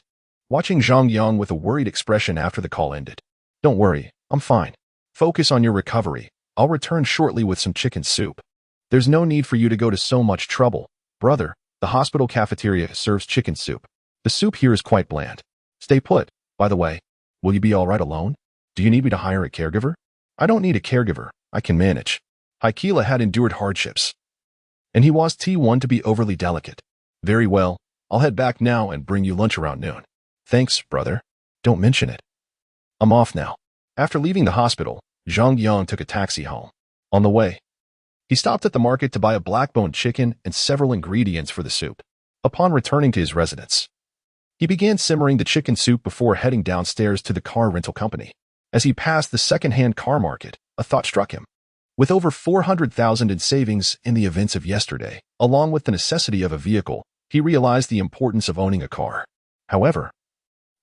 Speaker 1: watching Zhang Yang with a worried expression after the call ended. Don't worry, I'm fine. Focus on your recovery. I'll return shortly with some chicken soup. There's no need for you to go to so much trouble. Brother, the hospital cafeteria serves chicken soup. The soup here is quite bland. Stay put. By the way, will you be all right alone? Do you need me to hire a caregiver? I don't need a caregiver. I can manage. Haikila had endured hardships, and he was T1 to be overly delicate. Very well. I'll head back now and bring you lunch around noon. Thanks, brother. Don't mention it. I'm off now. After leaving the hospital, Zhang Yang took a taxi home. On the way, he stopped at the market to buy a black-boned chicken and several ingredients for the soup. Upon returning to his residence, he began simmering the chicken soup before heading downstairs to the car rental company. As he passed the second-hand car market, a thought struck him. With over 400,000 in savings in the events of yesterday, along with the necessity of a vehicle, he realized the importance of owning a car. However,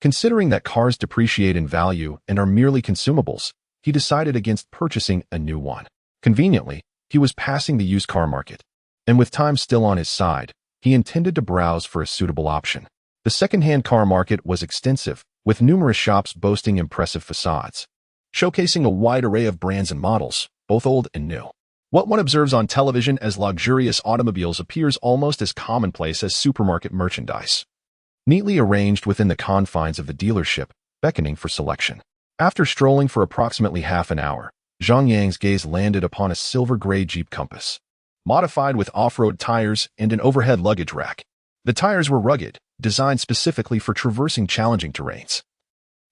Speaker 1: considering that cars depreciate in value and are merely consumables, he decided against purchasing a new one. Conveniently, he was passing the used car market, and with time still on his side, he intended to browse for a suitable option. The second-hand car market was extensive, with numerous shops boasting impressive facades, showcasing a wide array of brands and models, both old and new. What one observes on television as luxurious automobiles appears almost as commonplace as supermarket merchandise, neatly arranged within the confines of the dealership, beckoning for selection. After strolling for approximately half an hour, Zhang Yang's gaze landed upon a silver-gray Jeep Compass, modified with off-road tires and an overhead luggage rack. The tires were rugged, designed specifically for traversing challenging terrains.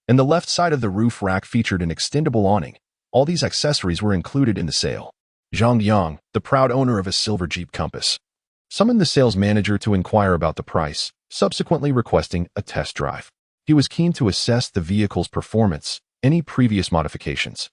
Speaker 1: And the left side of the roof rack featured an extendable awning. All these accessories were included in the sale. Zhang Yang, the proud owner of a silver Jeep Compass, summoned the sales manager to inquire about the price, subsequently requesting a test drive. He was keen to assess the vehicle's performance, any previous modifications,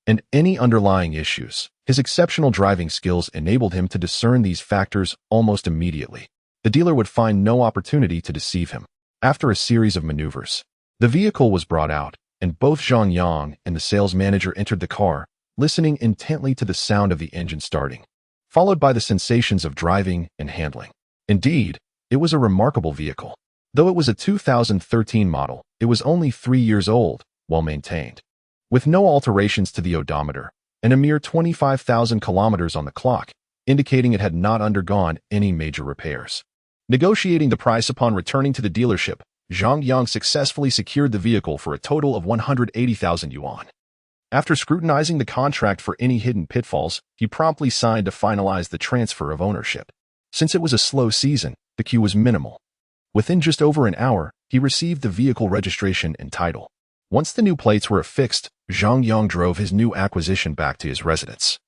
Speaker 1: and any underlying issues. His exceptional driving skills enabled him to discern these factors almost immediately. The dealer would find no opportunity to deceive him. After a series of maneuvers, the vehicle was brought out, and both Zhang Yang and the sales manager entered the car, listening intently to the sound of the engine starting, followed by the sensations of driving and handling. Indeed, it was a remarkable vehicle. Though it was a 2013 model, it was only 3 years old, well maintained, with no alterations to the odometer, and a mere 25,000 kilometers on the clock, indicating it had not undergone any major repairs. Negotiating the price upon returning to the dealership, Zhang Yang successfully secured the vehicle for a total of 180,000 yuan. After scrutinizing the contract for any hidden pitfalls, he promptly signed to finalize the transfer of ownership. Since it was a slow season, the queue was minimal. Within just over an hour, he received the vehicle registration and title. Once the new plates were affixed, Zhang Yang drove his new acquisition back to his residence,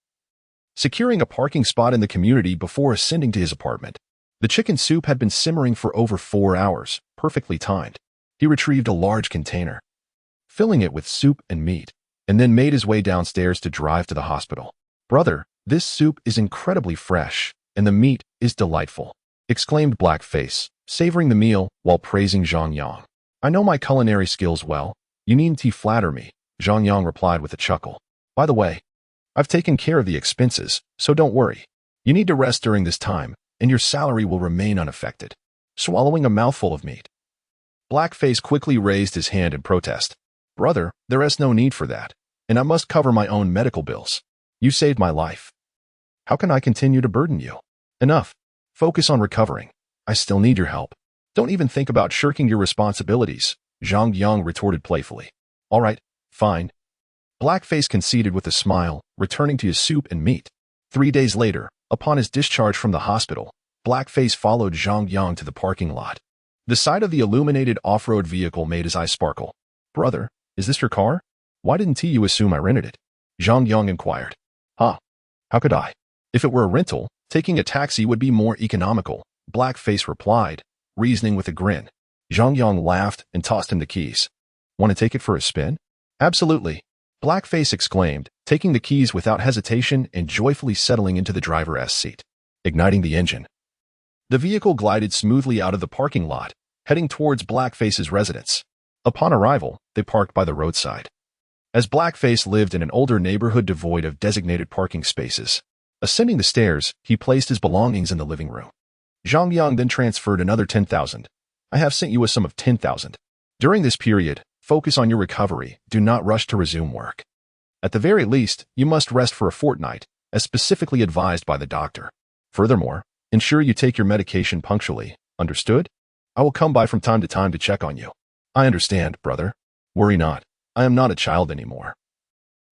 Speaker 1: securing a parking spot in the community before ascending to his apartment. The chicken soup had been simmering for over 4 hours, perfectly timed. He retrieved a large container, filling it with soup and meat, and then made his way downstairs to drive to the hospital. "Brother, this soup is incredibly fresh, and the meat is delightful," exclaimed Blackface, savoring the meal while praising Zhang Yang. "I know my culinary skills well. You needn't flatter me," Zhang Yang replied with a chuckle. "By the way, I've taken care of the expenses, so don't worry. You need to rest during this time, and your salary will remain unaffected." Swallowing a mouthful of meat, Blackface quickly raised his hand in protest. "Brother, there is no need for that, and I must cover my own medical bills. You saved my life. How can I continue to burden you? Enough. Focus on recovering. I still need your help. Don't even think about shirking your responsibilities," Zhang Yang retorted playfully. "All right, fine." Blackface conceded with a smile, returning to his soup and meat. 3 days later, upon his discharge from the hospital, Blackface followed Zhang Yang to the parking lot. The sight of the illuminated off-road vehicle made his eyes sparkle. "Brother, is this your car? Why didn't you assume I rented it?" Zhang Yang inquired. "Huh? How could I? If it were a rental, taking a taxi would be more economical," Blackface replied, reasoning with a grin. Zhang Yang laughed and tossed him the keys. "Want to take it for a spin?" "Absolutely," Blackface exclaimed, taking the keys without hesitation and joyfully settling into the driver's seat. Igniting the engine, the vehicle glided smoothly out of the parking lot, heading towards Blackface's residence. Upon arrival, they parked by the roadside. As Blackface lived in an older neighborhood devoid of designated parking spaces, ascending the stairs, he placed his belongings in the living room. Zhang Yang then transferred another 10,000. "I have sent you a sum of 10,000. During this period, focus on your recovery. Do not rush to resume work. At the very least, you must rest for a fortnight, as specifically advised by the doctor. Furthermore, ensure you take your medication punctually. Understood? I will come by from time to check on you." "I understand, brother. Worry not. I am not a child anymore.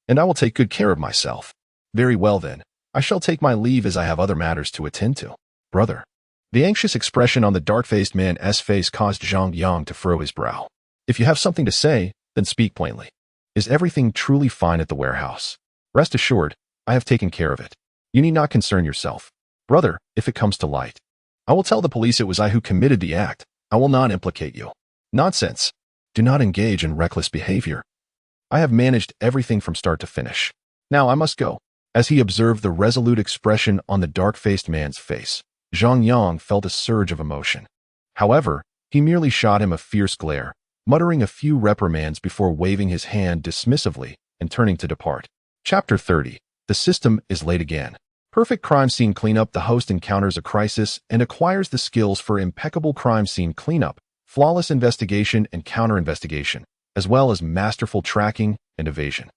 Speaker 1: And I will take good care of myself." "Very well then. I shall take my leave as I have other matters to attend to." "Brother." The anxious expression on the dark-faced man's face caused Zhang Yang to furrow his brow. "If you have something to say, then speak plainly. Is everything truly fine at the warehouse?" "Rest assured, I have taken care of it. You need not concern yourself. Brother, if it comes to light, I will tell the police it was I who committed the act. I will not implicate you." "Nonsense. Do not engage in reckless behavior. I have managed everything from start to finish. Now I must go." As he observed the resolute expression on the dark-faced man's face, Zhang Yang felt a surge of emotion. However, he merely shot him a fierce glare, muttering a few reprimands before waving his hand dismissively and turning to depart. Chapter 30. The system is late again. Perfect crime scene cleanup. The host encounters a crisis and acquires the skills for impeccable crime scene cleanup, flawless investigation and counter-investigation, as well as masterful tracking and evasion.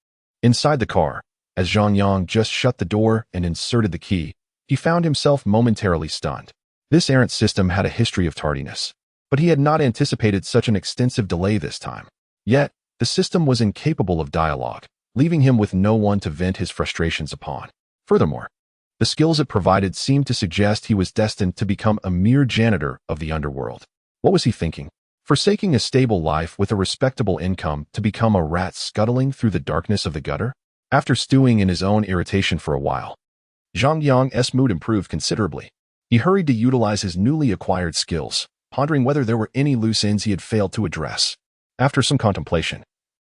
Speaker 1: Inside the car, as Zhang Yang just shut the door and inserted the key, he found himself momentarily stunned. This errant system had a history of tardiness, but he had not anticipated such an extensive delay this time. Yet, the system was incapable of dialogue, leaving him with no one to vent his frustrations upon. Furthermore, the skills it provided seemed to suggest he was destined to become a mere janitor of the underworld. What was he thinking? Forsaking a stable life with a respectable income to become a rat scuttling through the darkness of the gutter? After stewing in his own irritation for a while, Zhang Yang's mood improved considerably. He hurried to utilize his newly acquired skills, pondering whether there were any loose ends he had failed to address. After some contemplation,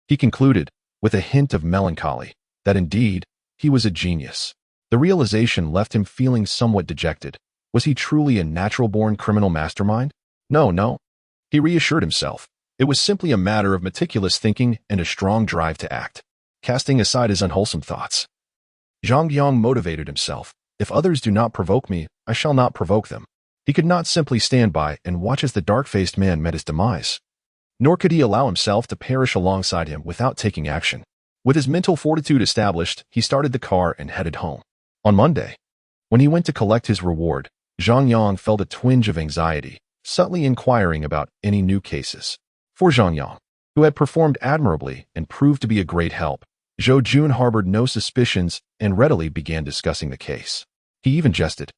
Speaker 1: he concluded, with a hint of melancholy, that indeed, he was a genius. The realization left him feeling somewhat dejected. Was he truly a natural-born criminal mastermind? No. He reassured himself. It was simply a matter of meticulous thinking and a strong drive to act. Casting aside his unwholesome thoughts, Zhang Yang motivated himself. If others do not provoke me, I shall not provoke them. He could not simply stand by and watch as the dark-faced man met his demise. Nor could he allow himself to perish alongside him without taking action. With his mental fortitude established, he started the car and headed home. On Monday, when he went to collect his reward, Zhang Yang felt a twinge of anxiety, subtly inquiring about any new cases. For Zhang Yang, who had performed admirably and proved to be a great help, Zhou Jun harbored no suspicions and readily began discussing the case. He even jested.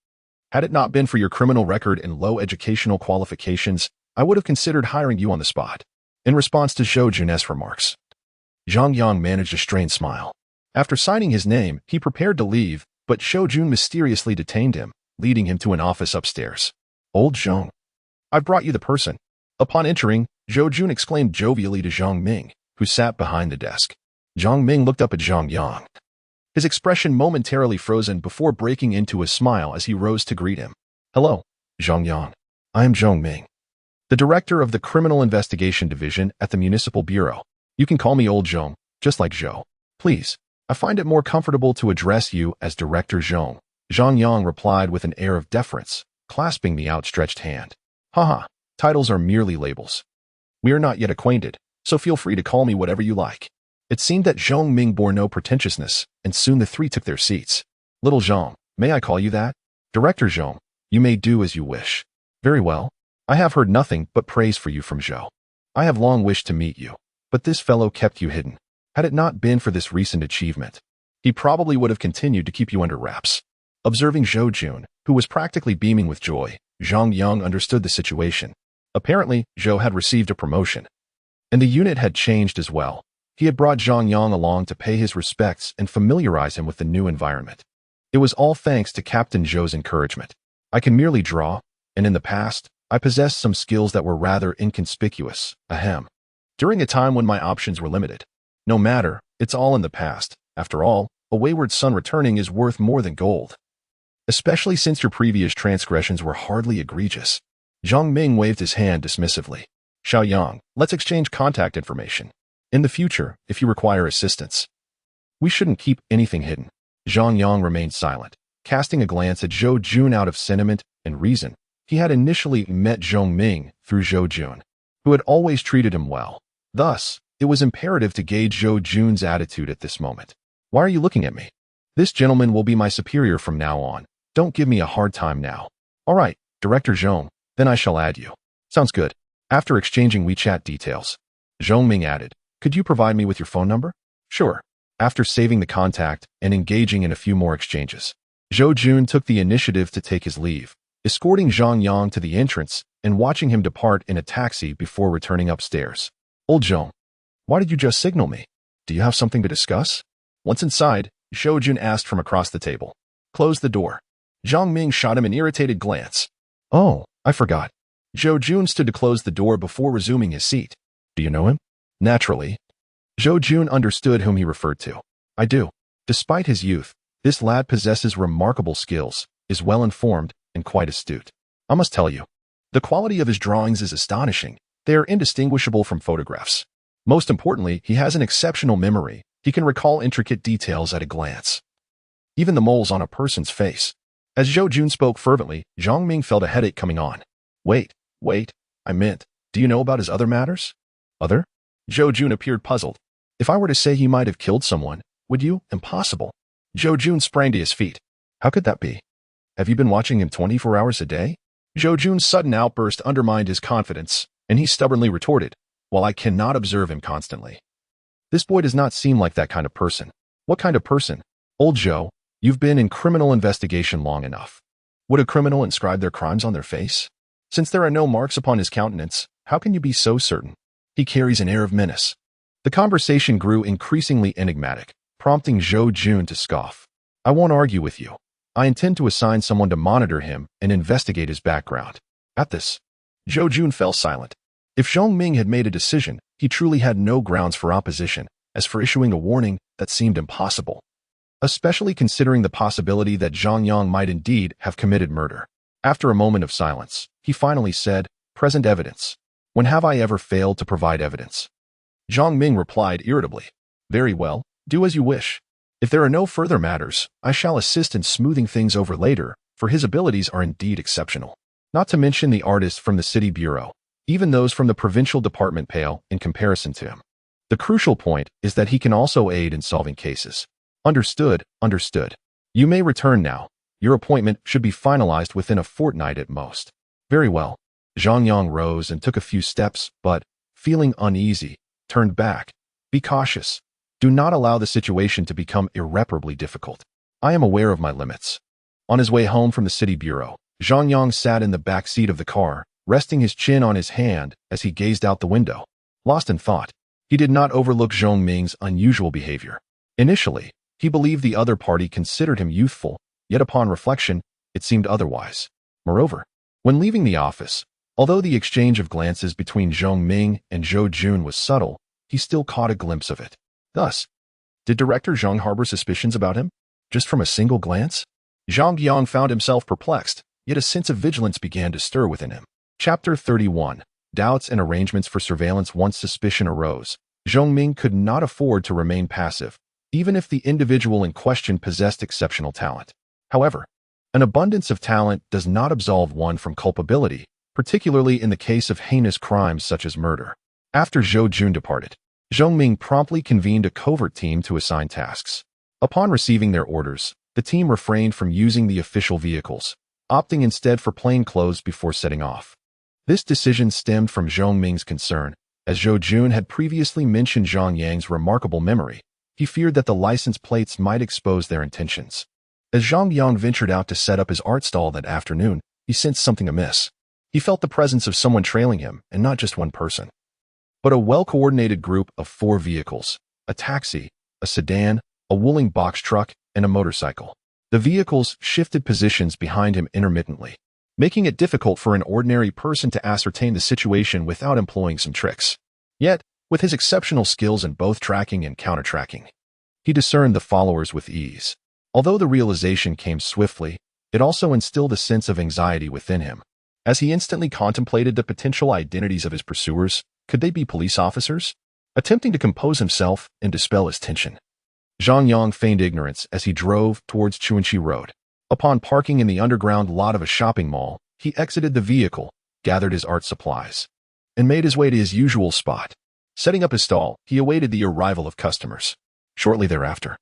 Speaker 1: Had it not been for your criminal record and low educational qualifications, I would have considered hiring you on the spot. In response to Zhou Jun's remarks, Zhang Yang managed a strained smile. After signing his name, he prepared to leave, but Zhou Jun mysteriously detained him, leading him to an office upstairs. Old Zhang, I've brought you the person. Upon entering, Zhou Jun exclaimed jovially to Zhang Ming, who sat behind the desk. Zhang Ming looked up at Zhang Yang, his expression momentarily frozen before breaking into a smile as he rose to greet him. Hello, Zhang Yang. I am Zhang Ming, the director of the Criminal Investigation Division at the Municipal Bureau. You can call me Old Zhang, just like Zhou. Please, I find it more comfortable to address you as Director Zhang. Zhang Yang replied with an air of deference, clasping the outstretched hand. Haha, titles are merely labels. We are not yet acquainted, so feel free to call me whatever you like. It seemed that Zhang Ming bore no pretentiousness, and soon the three took their seats. Little Zhang, may I call you that? Director Zhang, you may do as you wish. Very well. I have heard nothing but praise for you from Zhou. I have long wished to meet you, but this fellow kept you hidden. Had it not been for this recent achievement, he probably would have continued to keep you under wraps. Observing Zhou Jun, who was practically beaming with joy, Zhang Yang understood the situation. Apparently, Zhou had received a promotion, and the unit had changed as well. He had brought Zhang Yang along to pay his respects and familiarize him with the new environment. It was all thanks to Captain Zhou's encouragement. I can merely draw, and in the past, I possessed some skills that were rather inconspicuous. Ahem. During a time when my options were limited. No matter, it's all in the past. After all, a wayward son returning is worth more than gold. Especially since your previous transgressions were hardly egregious. Zhang Ming waved his hand dismissively. Xiao Yang, let's exchange contact information. In the future, if you require assistance. We shouldn't keep anything hidden. Zhang Yang remained silent, casting a glance at Zhou Jun out of sentiment and reason. He had initially met Zhang Ming through Zhou Jun, who had always treated him well. Thus, it was imperative to gauge Zhou Jun's attitude at this moment. Why are you looking at me? This gentleman will be my superior from now on. Don't give me a hard time now. All right, Director Zhang, then I shall add you. Sounds good. After exchanging WeChat details, Zhang Ming added, could you provide me with your phone number? Sure. After saving the contact and engaging in a few more exchanges, Zhou Jun took the initiative to take his leave, escorting Zhang Yang to the entrance and watching him depart in a taxi before returning upstairs. Old Zhang, why did you just signal me? Do you have something to discuss? Once inside, Zhou Jun asked from across the table. Close the door. Zhang Ming shot him an irritated glance. Oh, I forgot. Zhou Jun stood to close the door before resuming his seat. Do you know him? Naturally. Zhou Jun understood whom he referred to. I do. Despite his youth, this lad possesses remarkable skills, is well-informed, and quite astute. I must tell you, the quality of his drawings is astonishing. They are indistinguishable from photographs. Most importantly, he has an exceptional memory. He can recall intricate details at a glance. even the moles on a person's face. As Zhou Jun spoke fervently, Zhang Ming felt a headache coming on. Wait, I meant, do you know about his other matters? Other? Zhou Jun appeared puzzled. If I were to say he might have killed someone, would you? Impossible. Zhou Jun sprang to his feet. How could that be? Have you been watching him 24 hours a day? Zhou Jun's sudden outburst undermined his confidence, and he stubbornly retorted, Well, I cannot observe him constantly. This boy does not seem like that kind of person. What kind of person? Old Zhou, you've been in criminal investigation long enough. Would a criminal inscribe their crimes on their face? Since there are no marks upon his countenance, how can you be so certain? He carries an air of menace. The conversation grew increasingly enigmatic, prompting Zhou Jun to scoff. I won't argue with you. I intend to assign someone to monitor him and investigate his background. At this, Zhou Jun fell silent. If Zhang Ming had made a decision, he truly had no grounds for opposition. As for issuing a warning, that seemed impossible, especially considering the possibility that Zhang Yang might indeed have committed murder. After a moment of silence, he finally said, Present evidence. When have I ever failed to provide evidence? Zhang Ming replied irritably. Very well, do as you wish. If there are no further matters, I shall assist in smoothing things over later, for his abilities are indeed exceptional. Not to mention the artists from the city bureau. Even those from the provincial department pale in comparison to him. The crucial point is that he can also aid in solving cases. Understood. You may return now. Your appointment should be finalized within a fortnight at most. Very well. Zhang Yang rose and took a few steps, but, feeling uneasy, turned back. Be cautious. Do not allow the situation to become irreparably difficult. I am aware of my limits. On his way home from the city bureau, Zhang Yang sat in the back seat of the car, resting his chin on his hand as he gazed out the window. Lost in thought, he did not overlook Zhang Ming's unusual behavior. Initially, he believed the other party considered him youthful, yet upon reflection, it seemed otherwise. Moreover, when leaving the office, although the exchange of glances between Zhang Ming and Zhou Jun was subtle, he still caught a glimpse of it. Thus, did Director Zhang harbor suspicions about him? Just from a single glance? Zhang Yang found himself perplexed, yet a sense of vigilance began to stir within him. Chapter 31. Doubts and arrangements for surveillance. Once suspicion arose, Zhang Ming could not afford to remain passive, even if the individual in question possessed exceptional talent. However, an abundance of talent does not absolve one from culpability, particularly in the case of heinous crimes such as murder. After Zhou Jun departed, Zhang Ming promptly convened a covert team to assign tasks. Upon receiving their orders, the team refrained from using the official vehicles, opting instead for plain clothes before setting off. This decision stemmed from Zhang Ming's concern, as Zhou Jun had previously mentioned Zhang Yang's remarkable memory. He feared that the license plates might expose their intentions. As Zhang Yang ventured out to set up his art stall that afternoon, he sensed something amiss. He felt the presence of someone trailing him, and not just one person, but a well-coordinated group of 4 vehicles, a taxi, a sedan, a wooling box truck, and a motorcycle. The vehicles shifted positions behind him intermittently, making it difficult for an ordinary person to ascertain the situation without employing some tricks. Yet, with his exceptional skills in both tracking and counter-tracking, he discerned the followers with ease. Although the realization came swiftly, it also instilled a sense of anxiety within him. As he instantly contemplated the potential identities of his pursuers, could they be police officers? Attempting to compose himself and dispel his tension, Zhang Yang feigned ignorance as he drove towards Chuanxi Road. Upon parking in the underground lot of a shopping mall, he exited the vehicle, gathered his art supplies, and made his way to his usual spot. Setting up his stall, he awaited the arrival of customers. Shortly thereafter,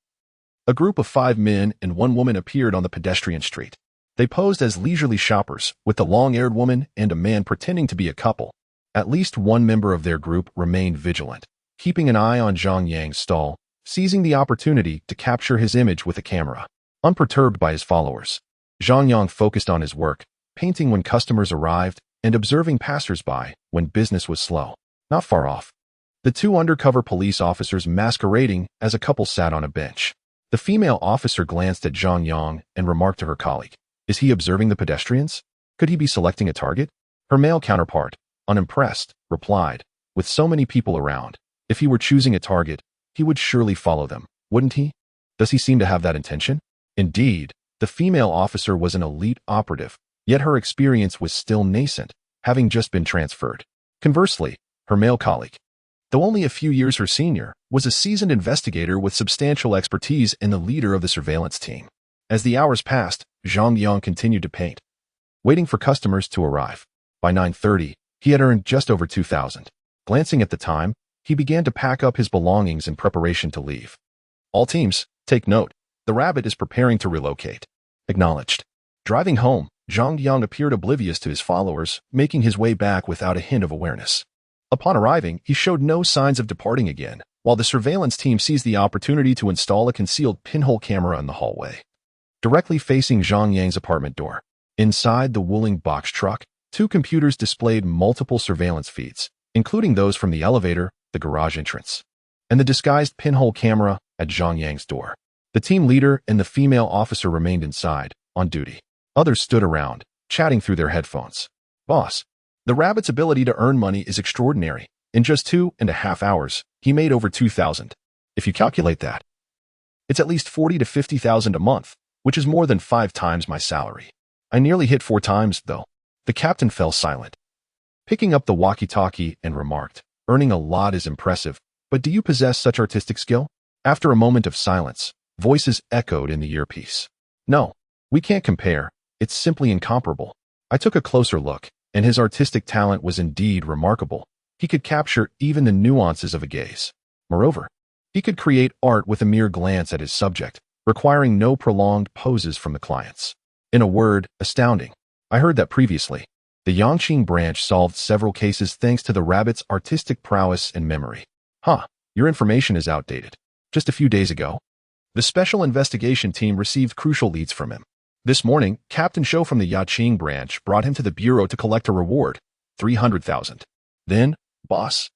Speaker 1: a group of 5 men and 1 woman appeared on the pedestrian street. They posed as leisurely shoppers, with the long-haired woman and a man pretending to be a couple. At least one member of their group remained vigilant, keeping an eye on Zhang Yang's stall, seizing the opportunity to capture his image with a camera. Unperturbed by his followers, Zhang Yang focused on his work, painting when customers arrived and observing passers-by when business was slow. Not far off, the 2 undercover police officers masquerading as a couple sat on a bench. The female officer glanced at Zhang Yang and remarked to her colleague, Is he observing the pedestrians? Could he be selecting a target? Her male counterpart, unimpressed, replied, With so many people around, if he were choosing a target, he would surely follow them, wouldn't he? Does he seem to have that intention? Indeed, the female officer was an elite operative, yet her experience was still nascent, having just been transferred. Conversely, her male colleague, though only a few years her senior, was a seasoned investigator with substantial expertise and the leader of the surveillance team. As the hours passed, Zhang Yang continued to paint, waiting for customers to arrive. By 9:30, he had earned just over 2,000. Glancing at the time, he began to pack up his belongings in preparation to leave. All teams, take note. The rabbit is preparing to relocate. Acknowledged. Driving home, Zhang Yang appeared oblivious to his followers, making his way back without a hint of awareness. Upon arriving, he showed no signs of departing again, while the surveillance team seized the opportunity to install a concealed pinhole camera in the hallway, directly facing Zhang Yang's apartment door. Inside the Wuling box truck, two computers displayed multiple surveillance feeds, including those from the elevator, the garage entrance, and the disguised pinhole camera at Zhang Yang's door. The team leader and the female officer remained inside, on duty. Others stood around, chatting through their headphones. Boss, the rabbit's ability to earn money is extraordinary. In just 2.5 hours, he made over 2,000. If you calculate that, it's at least 40 to 50,000 a month, which is more than 5 times my salary. I nearly hit 4 times, though. The captain fell silent, picking up the walkie-talkie and remarked, earning a lot is impressive, but do you possess such artistic skill? After a moment of silence, voices echoed in the earpiece. No, we can't compare. It's simply incomparable. I took a closer look, and his artistic talent was indeed remarkable. He could capture even the nuances of a gaze. Moreover, he could create art with a mere glance at his subject, requiring no prolonged poses from the clients. In a word, astounding. I heard that previously. The Yangqing branch solved several cases thanks to the rabbit's artistic prowess and memory. Your information is outdated. Just a few days ago, the special investigation team received crucial leads from him. This morning, Captain Shou from the Yangqing branch brought him to the bureau to collect a reward, 300,000. Then, boss,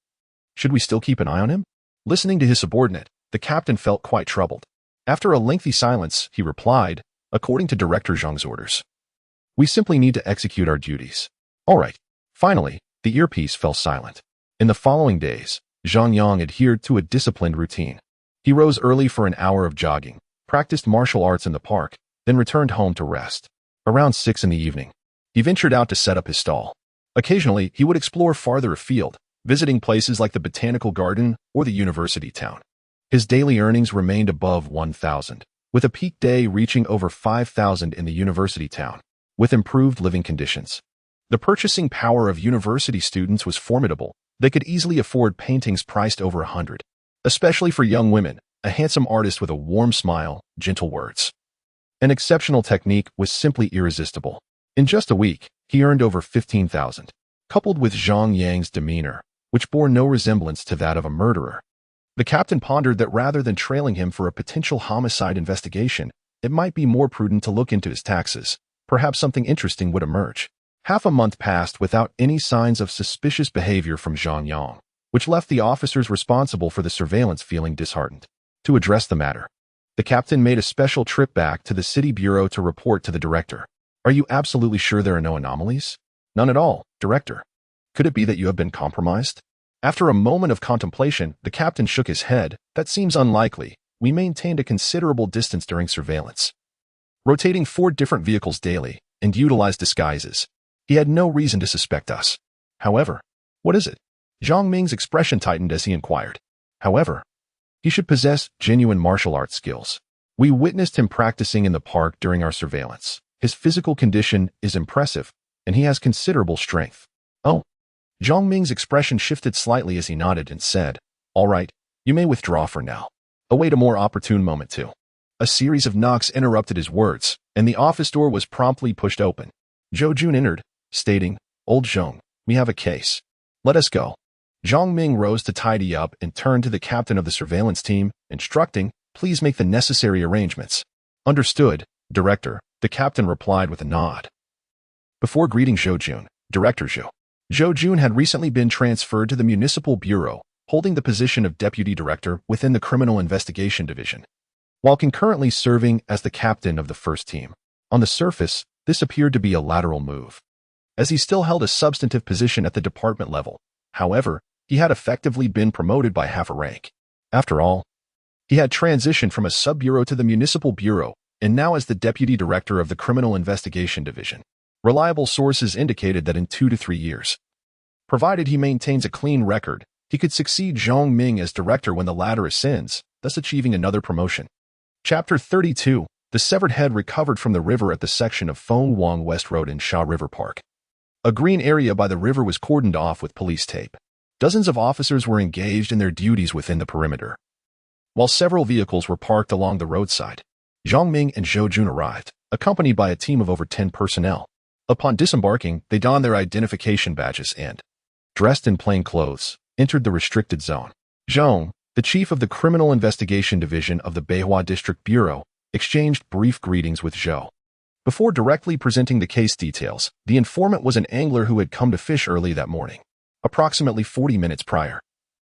Speaker 1: should we still keep an eye on him? Listening to his subordinate, the captain felt quite troubled. After a lengthy silence, he replied, according to Director Zhang's orders, we simply need to execute our duties. All right. Finally, the earpiece fell silent. In the following days, Zhang Yang adhered to a disciplined routine. He rose early for an hour of jogging, practiced martial arts in the park, then returned home to rest. Around 6 in the evening, he ventured out to set up his stall. Occasionally, he would explore farther afield, visiting places like the botanical garden or the university town. His daily earnings remained above 1,000, with a peak day reaching over 5,000 in the university town. With improved living conditions, the purchasing power of university students was formidable. They could easily afford paintings priced over 100. Especially for young women, a handsome artist with a warm smile, gentle words, an exceptional technique was simply irresistible. In just a week, he earned over 15,000. Coupled with Zhang Yang's demeanor, which bore no resemblance to that of a murderer, the captain pondered that rather than trailing him for a potential homicide investigation, it might be more prudent to look into his taxes. Perhaps something interesting would emerge. Half a month passed without any signs of suspicious behavior from Zhang Yang, which left the officers responsible for the surveillance feeling disheartened. To address the matter, the captain made a special trip back to the city bureau to report to the director. Are you absolutely sure there are no anomalies? None at all, director. Could it be that you have been compromised? After a moment of contemplation, the captain shook his head. That seems unlikely. We maintained a considerable distance during surveillance, rotating 4 different vehicles daily, and utilized disguises. He had no reason to suspect us. However, what is it? Zhang Ming's expression tightened as he inquired. However, he should possess genuine martial arts skills. We witnessed him practicing in the park during our surveillance. His physical condition is impressive, and he has considerable strength. Oh. Zhang Ming's expression shifted slightly as he nodded and said, all right, you may withdraw for now. Await a more opportune moment too. A series of knocks interrupted his words, and the office door was promptly pushed open. Zhou Jun entered, stating, Old Zhong, we have a case. Let us go. Zhang Ming rose to tidy up and turned to the captain of the surveillance team, instructing, please make the necessary arrangements. Understood, Director, the captain replied with a nod. Before greeting Zhou Jun, Director Zhou Jun had recently been transferred to the Municipal Bureau, holding the position of Deputy Director within the Criminal Investigation Division, while concurrently serving as the captain of the first team. On the surface, this appeared to be a lateral move, as he still held a substantive position at the department level. However, he had effectively been promoted by half a rank. After all, he had transitioned from a sub-bureau to the Municipal Bureau, and now as the Deputy Director of the Criminal Investigation Division. Reliable sources indicated that in 2 to 3 years, provided he maintains a clean record, he could succeed Zhang Ming as director when the latter ascends, thus achieving another promotion. Chapter 32, The severed head recovered from the river at the section of Phong Wang West Road in Sha River Park. A green area by the river was cordoned off with police tape. Dozens of officers were engaged in their duties within the perimeter, while several vehicles were parked along the roadside. Zhang Yang and Zhou Jun arrived, accompanied by a team of over 10 personnel. Upon disembarking, they donned their identification badges and, dressed in plain clothes, entered the restricted zone. Zhang, the chief of the Criminal Investigation Division of the Beihua District Bureau, exchanged brief greetings with Zhou. Before directly presenting the case details, the informant was an angler who had come to fish early that morning, approximately 40 minutes prior.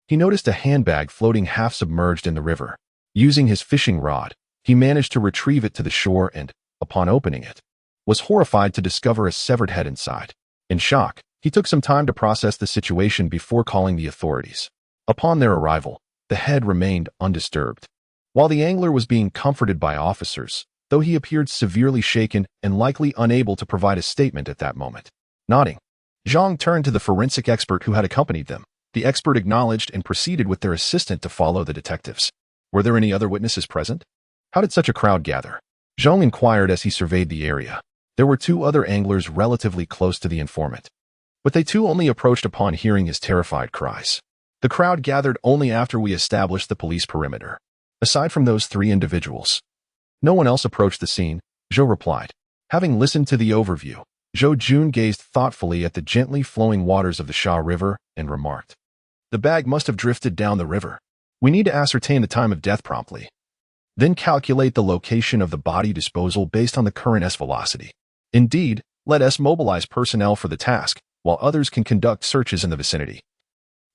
Speaker 1: He noticed a handbag floating half-submerged in the river. Using his fishing rod, he managed to retrieve it to the shore and, upon opening it, was horrified to discover a severed head inside. In shock, he took some time to process the situation before calling the authorities. Upon their arrival, the head remained undisturbed. While the angler was being comforted by officers, though he appeared severely shaken and likely unable to provide a statement at that moment. Nodding, Zhang turned to the forensic expert who had accompanied them. The expert acknowledged and proceeded with their assistant to follow the detectives. Were there any other witnesses present? How did such a crowd gather? Zhang inquired as he surveyed the area. There were 2 other anglers relatively close to the informant, but they too only approached upon hearing his terrified cries. The crowd gathered only after we established the police perimeter. Aside from those 3 individuals, no one else approached the scene, Zhou replied. Having listened to the overview, Zhou Jun gazed thoughtfully at the gently flowing waters of the Sha River and remarked, "The bag must have drifted down the river. We need to ascertain the time of death promptly. Then calculate the location of the body disposal based on the current S velocity. Indeed, let us mobilize personnel for the task, while others can conduct searches in the vicinity."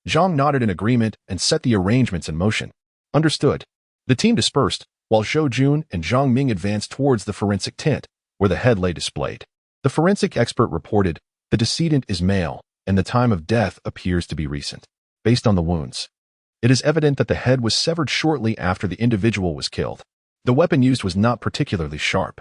Speaker 1: Zhang nodded in agreement and set the arrangements in motion. Understood. The team dispersed, while Zhou Jun and Zhang Ming advanced towards the forensic tent, where the head lay displayed. The forensic expert reported, "The decedent is male, and the time of death appears to be recent. Based on the wounds, it is evident that the head was severed shortly after the individual was killed. The weapon used was not particularly sharp,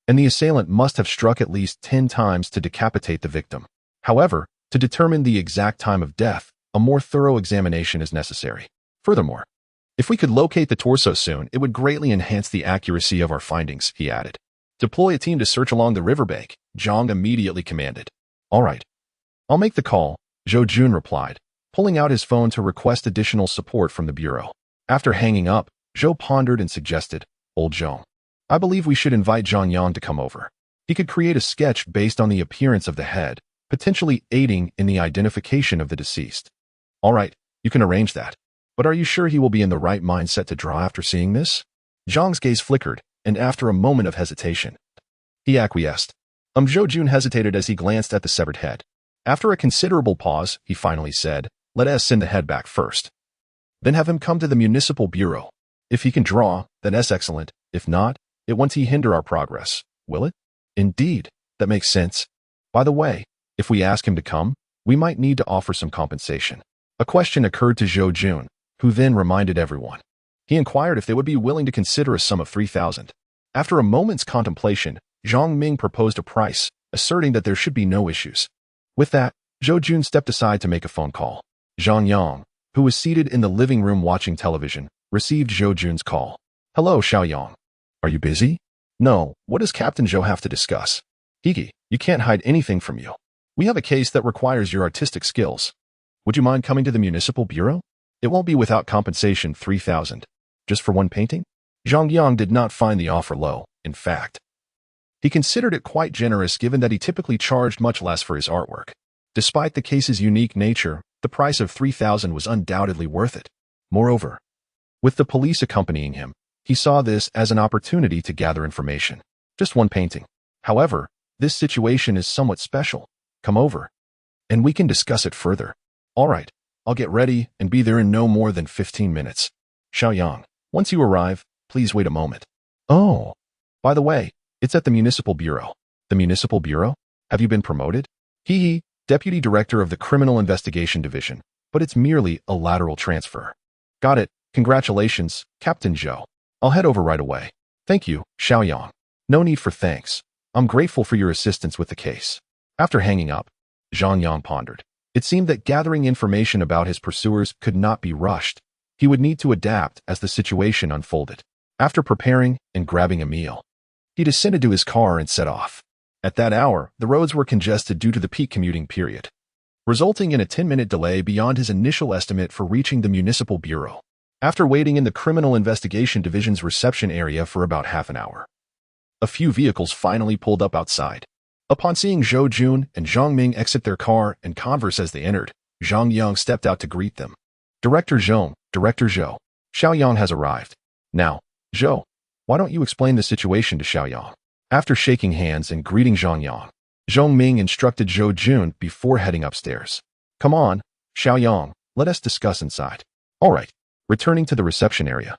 Speaker 1: and the assailant must have struck at least 10 times to decapitate the victim. However, to determine the exact time of death, a more thorough examination is necessary. Furthermore, if we could locate the torso soon, it would greatly enhance the accuracy of our findings," he added. "Deploy a team to search along the riverbank," Zhang immediately commanded. "All right. I'll make the call," Zhou Jun replied, pulling out his phone to request additional support from the bureau. After hanging up, Zhou pondered and suggested, "Old Zhang, I believe we should invite Zhang Yang to come over. He could create a sketch based on the appearance of the head, potentially aiding in the identification of the deceased." "All right, you can arrange that. But are you sure he will be in the right mindset to draw after seeing this?" Zhang's gaze flickered, and after a moment of hesitation, he acquiesced. Zhou Jun hesitated as he glanced at the severed head. After a considerable pause, he finally said, "Let us send the head back first. Then have him come to the municipal bureau. If he can draw, then that's excellent. If not, it won't hinder our progress, will it?" "Indeed, that makes sense. By the way, if we ask him to come, we might need to offer some compensation." A question occurred to Zhou Jun, who then reminded everyone. He inquired if they would be willing to consider a sum of 3,000. After a moment's contemplation, Zhang Ming proposed a price, asserting that there should be no issues. With that, Zhou Jun stepped aside to make a phone call. Zhang Yang, who was seated in the living room watching television, received Zhou Jun's call. "Hello, Xiaoyang. Are you busy?" "No, what does Captain Zhou have to discuss?" "Hiki, you can't hide anything from you. We have a case that requires your artistic skills. Would you mind coming to the municipal bureau? It won't be without compensation 3,000. Just for one painting?" Zhang Yang did not find the offer low. In fact, he considered it quite generous given that he typically charged much less for his artwork. Despite the case's unique nature, the price of 3,000 was undoubtedly worth it. Moreover, with the police accompanying him, he saw this as an opportunity to gather information. Just one painting. However, this situation is somewhat special. Come over, and we can discuss it further. "All right, I'll get ready and be there in no more than 15 minutes. Xiaoyang, once you arrive, please wait a moment." "Oh, by the way, it's at the municipal bureau." "The municipal bureau? Have you been promoted?" "He, deputy director of the Criminal Investigation Division, but it's merely a lateral transfer." "Got it. Congratulations, Captain Zhou. I'll head over right away." "Thank you, Xiaoyang." "No need for thanks. I'm grateful for your assistance with the case." After hanging up, Zhang Yang pondered. It seemed that gathering information about his pursuers could not be rushed. He would need to adapt as the situation unfolded. After preparing and grabbing a meal, he descended to his car and set off. At that hour, the roads were congested due to the peak commuting period, resulting in a 10-minute delay beyond his initial estimate for reaching the municipal bureau. After waiting in the Criminal Investigation Division's reception area for about half an hour, a few vehicles finally pulled up outside. Upon seeing Zhou Jun and Zhang Ming exit their car and converse as they entered, Zhang Yang stepped out to greet them. Director Zhou, Xiao Yang has arrived. Now, Zhou, why don't you explain the situation to Xiao Yang? After shaking hands and greeting Zhang Yang, Zhang Ming instructed Zhou Jun before heading upstairs. Come on, Xiao Yang, let us discuss inside. All right. Returning to the reception area,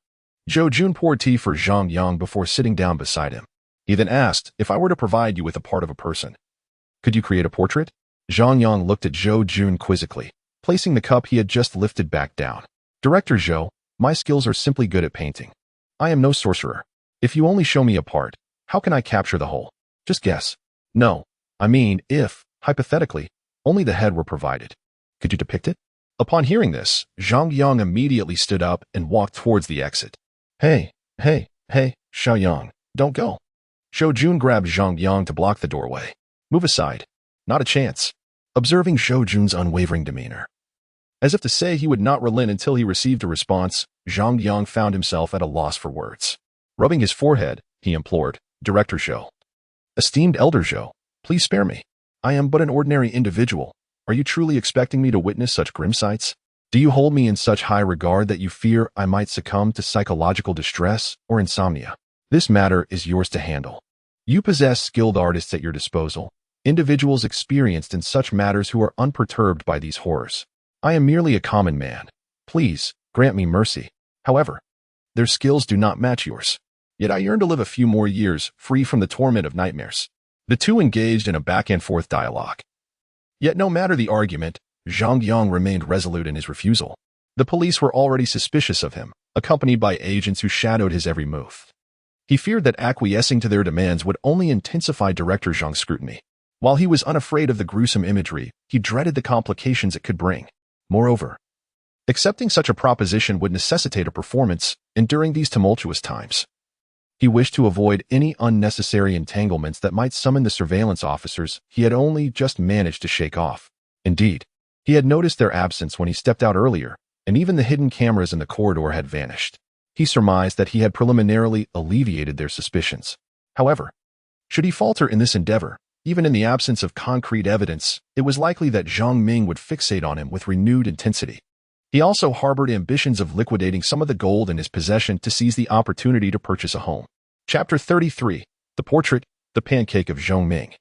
Speaker 1: Zhou Jun poured tea for Zhang Yang before sitting down beside him. He then asked, if I were to provide you with a part of a person, could you create a portrait? Zhang Yang looked at Zhou Jun quizzically, placing the cup he had just lifted back down. Director Zhou, my skills are simply good at painting. I am no sorcerer. If you only show me a part, how can I capture the whole? Just guess. No, I mean, if, hypothetically, only the head were provided. Could you depict it? Upon hearing this, Zhang Yang immediately stood up and walked towards the exit. Hey, Xiao Yang, don't go. Zhou Jun grabbed Zhang Yang to block the doorway. Move aside. Not a chance. Observing Zhou Jun's unwavering demeanor, as if to say he would not relent until he received a response, Zhang Yang found himself at a loss for words. Rubbing his forehead, he implored, Director Zhou. Esteemed Elder Zhou, please spare me. I am but an ordinary individual. Are you truly expecting me to witness such grim sights? Do you hold me in such high regard that you fear I might succumb to psychological distress or insomnia? This matter is yours to handle. You possess skilled artists at your disposal, individuals experienced in such matters who are unperturbed by these horrors. I am merely a common man. Please, grant me mercy. However, their skills do not match yours. Yet I yearn to live a few more years free from the torment of nightmares. The two engaged in a back-and-forth dialogue. Yet no matter the argument, Zhang Yang remained resolute in his refusal. The police were already suspicious of him, accompanied by agents who shadowed his every move. He feared that acquiescing to their demands would only intensify Director Zhang's scrutiny. While he was unafraid of the gruesome imagery, he dreaded the complications it could bring. Moreover, accepting such a proposition would necessitate a performance, and during these tumultuous times, he wished to avoid any unnecessary entanglements that might summon the surveillance officers he had only just managed to shake off. Indeed, he had noticed their absence when he stepped out earlier, and even the hidden cameras in the corridor had vanished. He surmised that he had preliminarily alleviated their suspicions. However, should he falter in this endeavor, even in the absence of concrete evidence, it was likely that Zhang Ming would fixate on him with renewed intensity. He also harbored ambitions of liquidating some of the gold in his possession to seize the opportunity to purchase a home. Chapter 33, The Portrait, The Pancake of Zhang Ming.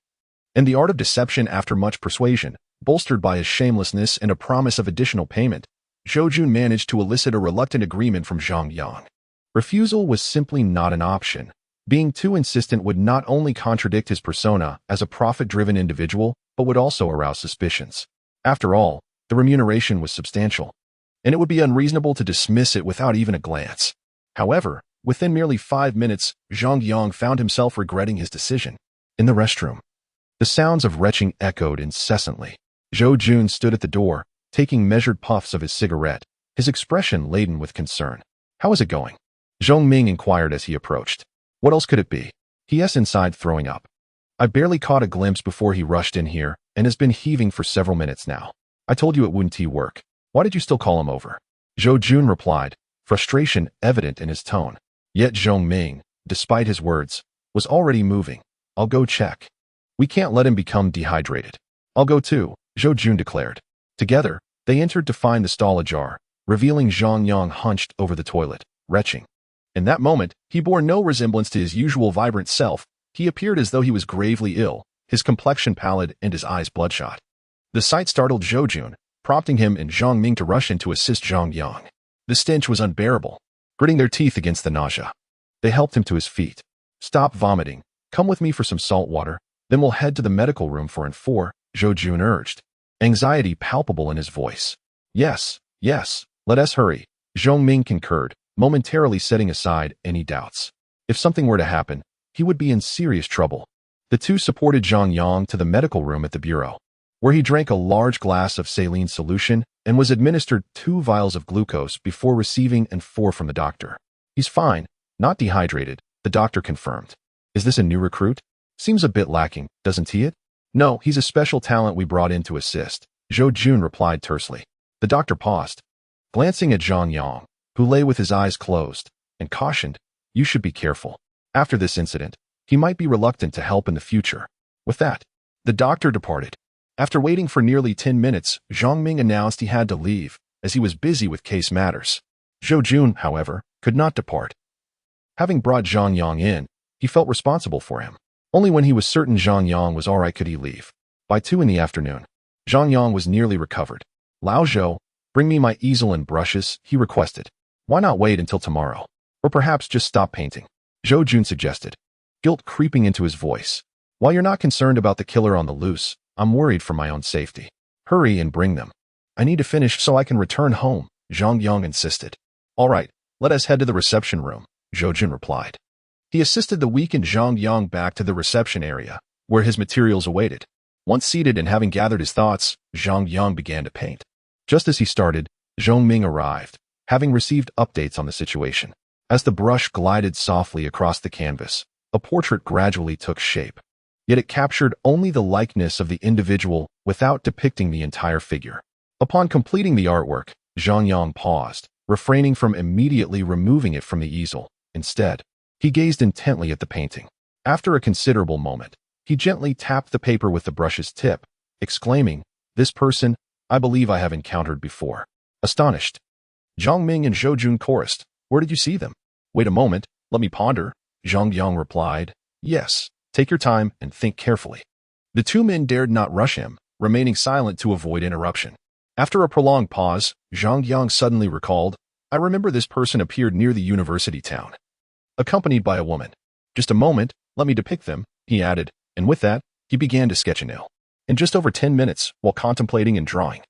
Speaker 1: In the art of deception after much persuasion, bolstered by his shamelessness and a promise of additional payment, Zhou Jun managed to elicit a reluctant agreement from Zhang Yang. Refusal was simply not an option. Being too insistent would not only contradict his persona as a profit-driven individual, but would also arouse suspicions. After all, the remuneration was substantial, and it would be unreasonable to dismiss it without even a glance. However, within merely 5 minutes, Zhang Yang found himself regretting his decision. In the restroom, the sounds of retching echoed incessantly. Zhou Jun stood at the door, taking measured puffs of his cigarette, his expression laden with concern. How is it going? Zhang Ming inquired as he approached. What else could it be? He inside throwing up. I barely caught a glimpse before he rushed in here and has been heaving for several minutes now. I told you it wouldn't work. Why did you still call him over? Zhou Jun replied, frustration evident in his tone. Yet Zhang Ming, despite his words, was already moving. I'll go check. We can't let him become dehydrated. I'll go too, Zhou Jun declared. Together, they entered to find the stall ajar, revealing Zhang Yang hunched over the toilet, retching. In that moment, he bore no resemblance to his usual vibrant self. He appeared as though he was gravely ill, his complexion pallid and his eyes bloodshot. The sight startled Zhou Jun, prompting him and Zhang Ming to rush in to assist Zhang Yang. The stench was unbearable, gritting their teeth against the nausea. They helped him to his feet. Stop vomiting. Come with me for some salt water, then we'll head to the medical room for N4, Zhou Jun urged, anxiety palpable in his voice. Yes, let us hurry, Zhang Ming concurred, momentarily setting aside any doubts. If something were to happen, he would be in serious trouble. The two supported Zhang Yang to the medical room at the bureau, where he drank a large glass of saline solution and was administered 2 vials of glucose before receiving N4 from the doctor. He's fine, Not dehydrated, the doctor confirmed. Is this a new recruit? Seems a bit lacking, doesn't he? No, he's a special talent we brought in to assist, Zhou Jun replied tersely. The doctor paused, glancing at Zhang Yang, who lay with his eyes closed, and cautioned, you should be careful. After this incident, he might be reluctant to help in the future. With that, the doctor departed. After waiting for nearly 10 minutes, Zhang Ming announced he had to leave, as he was busy with case matters. Zhou Jun, however, could not depart. Having brought Zhang Yang in, he felt responsible for him. Only when he was certain Zhang Yang was all right could he leave. By 2 in the afternoon, Zhang Yang was nearly recovered. Lao Zhou, bring me my easel and brushes, he requested. Why not wait until tomorrow? Or perhaps just stop painting? Zhou Jun suggested, guilt creeping into his voice. While you're not concerned about the killer on the loose, I'm worried for my own safety. Hurry and bring them. I need to finish so I can return home, Zhang Yang insisted. All right, let us head to the reception room, Zhou Jun replied. He assisted the weakened Zhang Yang back to the reception area, where his materials awaited. Once seated and having gathered his thoughts, Zhang Yang began to paint. Just as he started, Zhong Ming arrived, having received updates on the situation. As the brush glided softly across the canvas, a portrait gradually took shape. Yet it captured only the likeness of the individual without depicting the entire figure. Upon completing the artwork, Zhang Yang paused, refraining from immediately removing it from the easel. Instead, he gazed intently at the painting. After a considerable moment, he gently tapped the paper with the brush's tip, exclaiming, "This person, I believe I have encountered before." Astonished, Zhang Ming and Zhou Jun chorused, "Where did you see them?" "Wait a moment, let me ponder," Zhang Yang replied. "Yes, take your time and think carefully." The two men dared not rush him, remaining silent to avoid interruption. After a prolonged pause, Zhang Yang suddenly recalled, "I remember this person appeared near the university town, accompanied by a woman. Just a moment, let me depict them," he added, and with that, he began to sketch anew. In just over 10 minutes, while contemplating and drawing,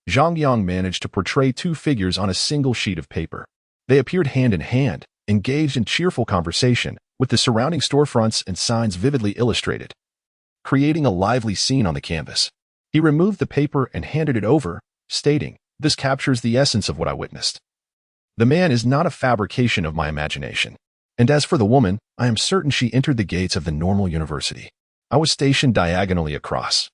Speaker 1: Zhang Yang managed to portray two figures on a single sheet of paper. They appeared hand in hand, engaged in cheerful conversation, with the surrounding storefronts and signs vividly illustrated, creating a lively scene on the canvas. He removed the paper and handed it over, stating, "This captures the essence of what I witnessed. The man is not a fabrication of my imagination. And as for the woman, I am certain she entered the gates of the normal university. I was stationed diagonally across,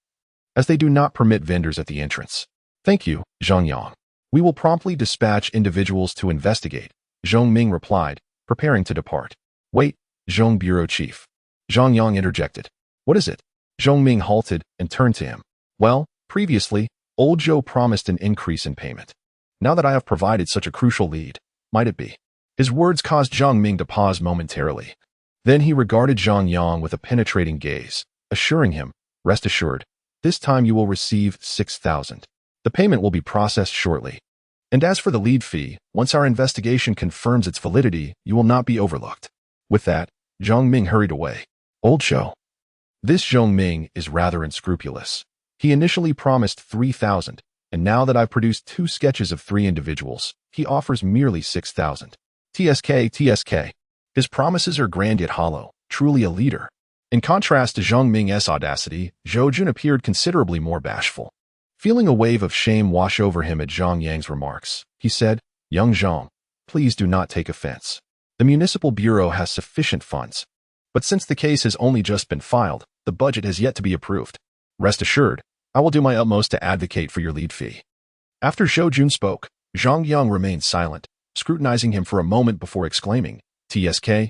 Speaker 1: as they do not permit vendors at the entrance." "Thank you, Zhang Yang. We will promptly dispatch individuals to investigate," Zhong Ming replied, preparing to depart. "Wait, Zhong Bureau Chief," Zhang Yang interjected. "What is it?" Zhong Ming halted and turned to him. "Well, previously, old Zhou promised an increase in payment. Now that I have provided such a crucial lead, might it be?" His words caused Zhang Ming to pause momentarily. Then he regarded Zhang Yang with a penetrating gaze, assuring him, "Rest assured, this time you will receive 6,000. The payment will be processed shortly. And as for the lead fee, once our investigation confirms its validity, you will not be overlooked." With that, Zhang Ming hurried away. Old Zhou. This Zhong Ming is rather unscrupulous. He initially promised 3,000, and now that I've produced 2 sketches of 3 individuals, he offers merely 6,000. TSK. His promises are grand yet hollow, truly a leader. In contrast to Zhong Ming's audacity, Zhou Jun appeared considerably more bashful. Feeling a wave of shame wash over him at Zhang Yang's remarks, he said, "Young Zhang, please do not take offense. The municipal bureau has sufficient funds. But since the case has only just been filed, the budget has yet to be approved. Rest assured, I will do my utmost to advocate for your lead fee." After Zhou Jun spoke, Zhang Yang remained silent, scrutinizing him for a moment before exclaiming, TSK.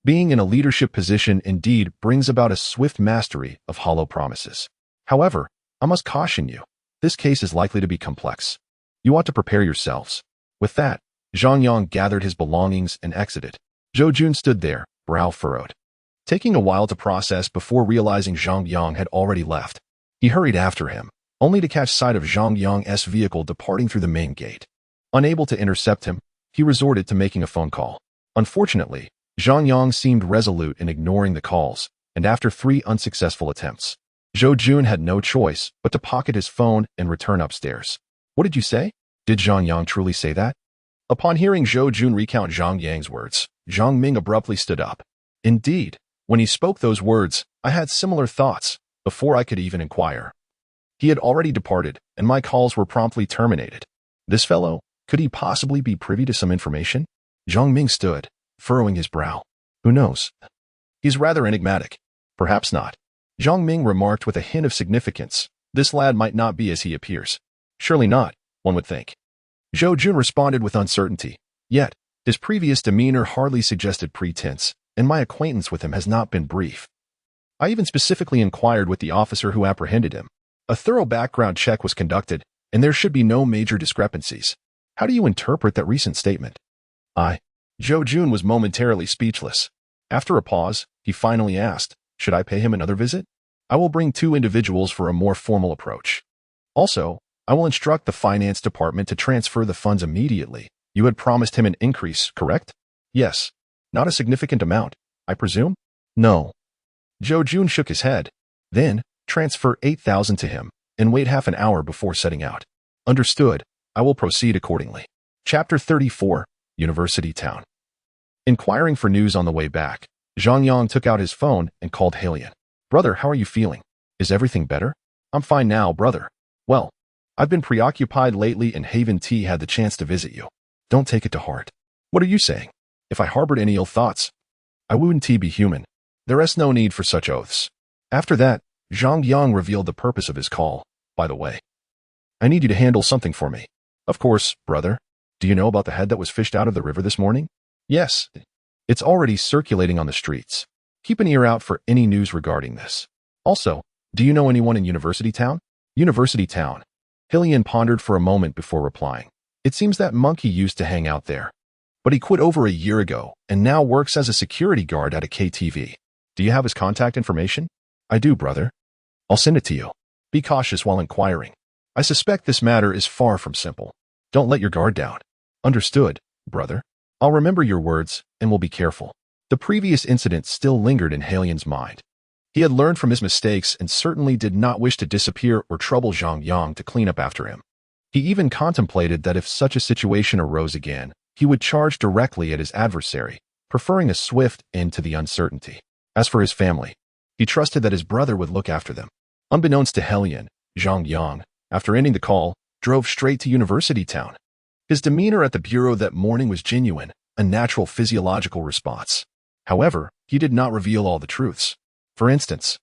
Speaker 1: Being in a leadership position indeed brings about a swift mastery of hollow promises. However, I must caution you, this case is likely to be complex. You ought to prepare yourselves. With that, Zhang Yang gathered his belongings and exited. Zhou Jun stood there, brow furrowed, taking a while to process before realizing Zhang Yang had already left. He hurried after him, only to catch sight of Zhang Yang's vehicle departing through the main gate. Unable to intercept him, he resorted to making a phone call. Unfortunately, Zhang Yang seemed resolute in ignoring the calls, and after 3 unsuccessful attempts, Zhou Jun had no choice but to pocket his phone and return upstairs. "What did you say? Did Zhang Yang truly say that?" Upon hearing Zhou Jun recount Zhang Yang's words, Zhang Ming abruptly stood up. "Indeed, when he spoke those words, I had similar thoughts, before I could even inquire. He had already departed, and my calls were promptly terminated. This fellow, could he possibly be privy to some information?" Zhang Ming stood, furrowing his brow. Who knows? He's rather enigmatic. Perhaps not. Zhang Ming remarked with a hint of significance. This lad might not be as he appears. Surely not, one would think. Zhou Jun responded with uncertainty. Yet, his previous demeanor hardly suggested pretense, and my acquaintance with him has not been brief. I even specifically inquired with the officer who apprehended him. A thorough background check was conducted, and there should be no major discrepancies. How do you interpret that recent statement? Zhou Jun was momentarily speechless. After a pause, he finally asked, should I pay him another visit? I will bring 2 individuals for a more formal approach. Also, I will instruct the finance department to transfer the funds immediately. You had promised him an increase, correct? Yes. Not a significant amount, I presume? No. Zhou Jun shook his head. Then, transfer 8,000 to him, and wait half an hour before setting out. Understood. I will proceed accordingly. Chapter 34, University Town. Inquiring for news on the way back, Zhang Yang took out his phone and called Halian. Brother, how are you feeling? Is everything better? I'm fine now, brother. Well, I've been preoccupied lately and Haven T had the chance to visit you. Don't take it to heart. What are you saying? If I harbored any ill thoughts, I wouldn't be human. There is no need for such oaths. After that, Zhang Yang revealed the purpose of his call. By the way, I need you to handle something for me. Of course, brother. Do you know about the head that was fished out of the river this morning? Yes. It's already circulating on the streets. Keep an ear out for any news regarding this. Also, do you know anyone in University Town? University Town. Halian pondered for a moment before replying. It seems that monkey used to hang out there. But he quit over a year ago and now works as a security guard at a KTV. Do you have his contact information? I do, brother. I'll send it to you. Be cautious while inquiring. I suspect this matter is far from simple. Don't let your guard down. Understood, brother. I'll remember your words and will be careful. The previous incident still lingered in Halian's mind. He had learned from his mistakes and certainly did not wish to disappear or trouble Zhang Yang to clean up after him. He even contemplated that if such a situation arose again, he would charge directly at his adversary, preferring a swift end to the uncertainty. As for his family, he trusted that his brother would look after them. Unbeknownst to Halian, Zhang Yang, after ending the call, drove straight to University Town. His demeanor at the bureau that morning was genuine, a natural physiological response. However, he did not reveal all the truths. For instance,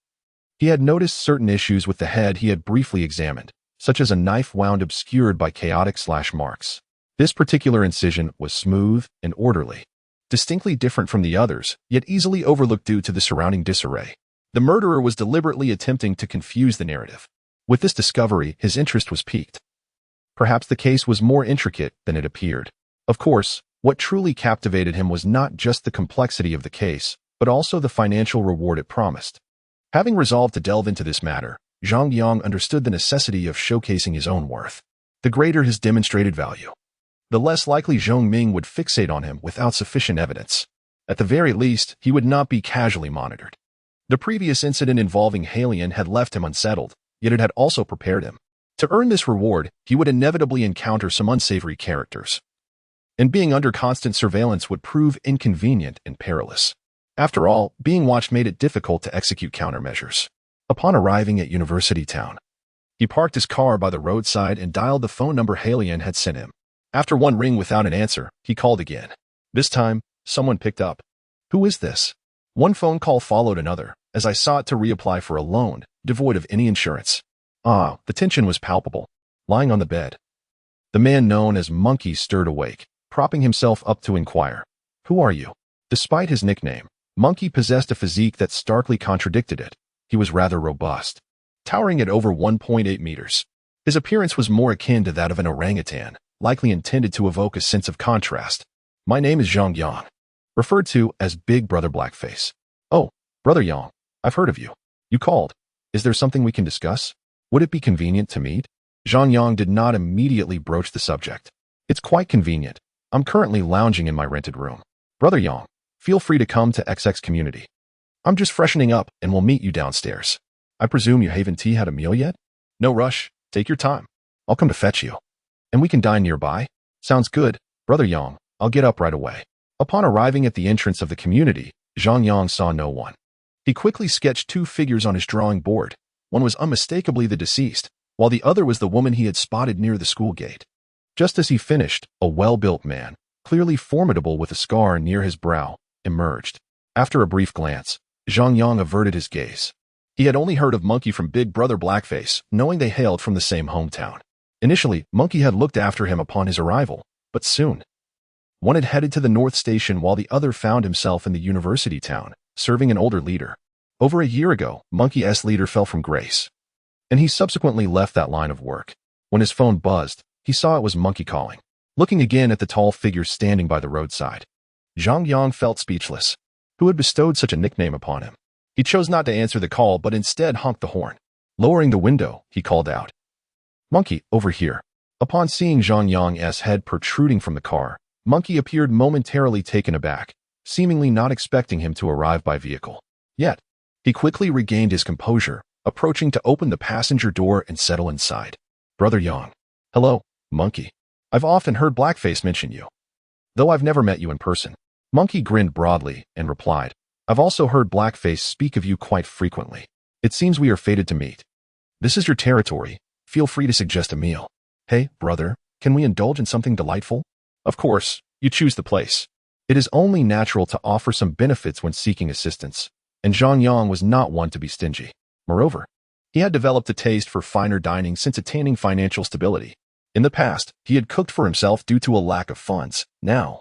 Speaker 1: he had noticed certain issues with the head he had briefly examined, such as a knife wound obscured by chaotic slash marks. This particular incision was smooth and orderly, distinctly different from the others, yet easily overlooked due to the surrounding disarray. The murderer was deliberately attempting to confuse the narrative. With this discovery, his interest was piqued. Perhaps the case was more intricate than it appeared. Of course, what truly captivated him was not just the complexity of the case, but also the financial reward it promised. Having resolved to delve into this matter, Zhang Yang understood the necessity of showcasing his own worth. The greater his demonstrated value, the less likely Zhang Ming would fixate on him without sufficient evidence. At the very least, he would not be casually monitored. The previous incident involving Halian had left him unsettled, yet it had also prepared him. To earn this reward, he would inevitably encounter some unsavory characters. And being under constant surveillance would prove inconvenient and perilous. After all, being watched made it difficult to execute countermeasures. Upon arriving at University Town, he parked his car by the roadside and dialed the phone number Halian had sent him. After one ring without an answer, he called again. This time, someone picked up. Who is this? One phone call followed another, as I sought to reapply for a loan, devoid of any insurance. The tension was palpable. Lying on the bed, the man known as Monkey stirred awake, propping himself up to inquire. Who are you? Despite his nickname, Monkey possessed a physique that starkly contradicted it. He was rather robust, towering at over 1.8 meters. His appearance was more akin to that of an orangutan, likely intended to evoke a sense of contrast. My name is Zhang Yang, referred to as Big Brother Blackface. Oh, Brother Yang, I've heard of you. You called. Is there something we can discuss? Would it be convenient to meet? Zhang Yang did not immediately broach the subject. It's quite convenient. I'm currently lounging in my rented room. Brother Yang, feel free to come to XX Community. I'm just freshening up and we'll meet you downstairs. I presume you haven't had a meal yet? No rush. Take your time. I'll come to fetch you. And we can dine nearby? Sounds good, Brother Yang. I'll get up right away. Upon arriving at the entrance of the community, Zhang Yang saw no one. He quickly sketched 2 figures on his drawing board. One was unmistakably the deceased, while the other was the woman he had spotted near the school gate. Just as he finished, a well-built man, clearly formidable with a scar near his brow, emerged. After a brief glance, Zhang Yang averted his gaze. He had only heard of Monkey from Big Brother Blackface, knowing they hailed from the same hometown. Initially, Monkey had looked after him upon his arrival, but soon, one had headed to the North Station while the other found himself in the university town, serving an older leader. Over a year ago, Monkey's leader fell from grace, and he subsequently left that line of work. When his phone buzzed, he saw it was Monkey calling. Looking again at the tall figure standing by the roadside, Zhang Yang felt speechless. Who had bestowed such a nickname upon him? He chose not to answer the call but instead honked the horn. Lowering the window, he called out, "Monkey, over here." Upon seeing Zhang Yang's head protruding from the car, Monkey appeared momentarily taken aback, seemingly not expecting him to arrive by vehicle. Yet, he quickly regained his composure, approaching to open the passenger door and settle inside. "Brother Yang." "Hello, Monkey. I've often heard Blackface mention you, though I've never met you in person." Monkey grinned broadly and replied, "I've also heard Blackface speak of you quite frequently. It seems we are fated to meet. This is your territory. Feel free to suggest a meal." "Hey, brother, can we indulge in something delightful?" "Of course, you choose the place." It is only natural to offer some benefits when seeking assistance, and Zhang Yang was not one to be stingy. Moreover, he had developed a taste for finer dining since attaining financial stability. In the past, he had cooked for himself due to a lack of funds. Now,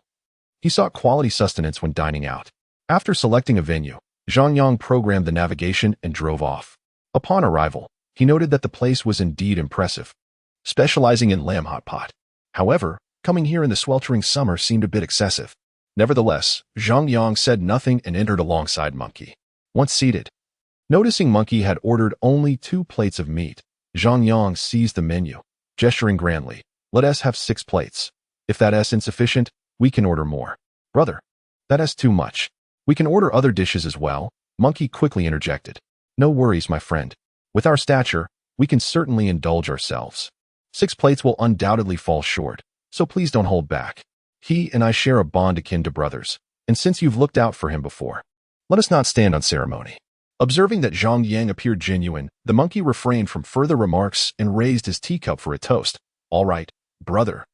Speaker 1: he sought quality sustenance when dining out. After selecting a venue, Zhang Yang programmed the navigation and drove off. Upon arrival, he noted that the place was indeed impressive, specializing in lamb hot pot. However, coming here in the sweltering summer seemed a bit excessive. Nevertheless, Zhang Yang said nothing and entered alongside Monkey. Once seated, noticing Monkey had ordered only 2 plates of meat, Zhang Yang seized the menu, gesturing grandly, "Let us have 6 plates. If that is insufficient, we can order more." "Brother, that is too much. We can order other dishes as well," Monkey quickly interjected. "No worries, my friend. With our stature, we can certainly indulge ourselves. 6 plates will undoubtedly fall short, so please don't hold back. He and I share a bond akin to brothers, and since you've looked out for him before, let us not stand on ceremony." Observing that Zhang Yang appeared genuine, the Monkey refrained from further remarks and raised his teacup for a toast. "All right, brother.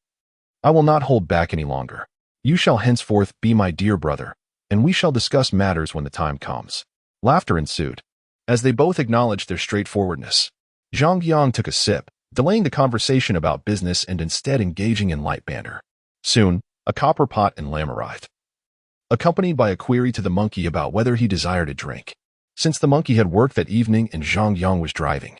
Speaker 1: I will not hold back any longer. You shall henceforth be my dear brother, and we shall discuss matters when the time comes." Laughter ensued, as they both acknowledged their straightforwardness. Zhang Yang took a sip, delaying the conversation about business and instead engaging in light banter. Soon, a copper pot and lamb arrived, accompanied by a query to the Monkey about whether he desired a drink. Since the Monkey had worked that evening and Zhang Yang was driving,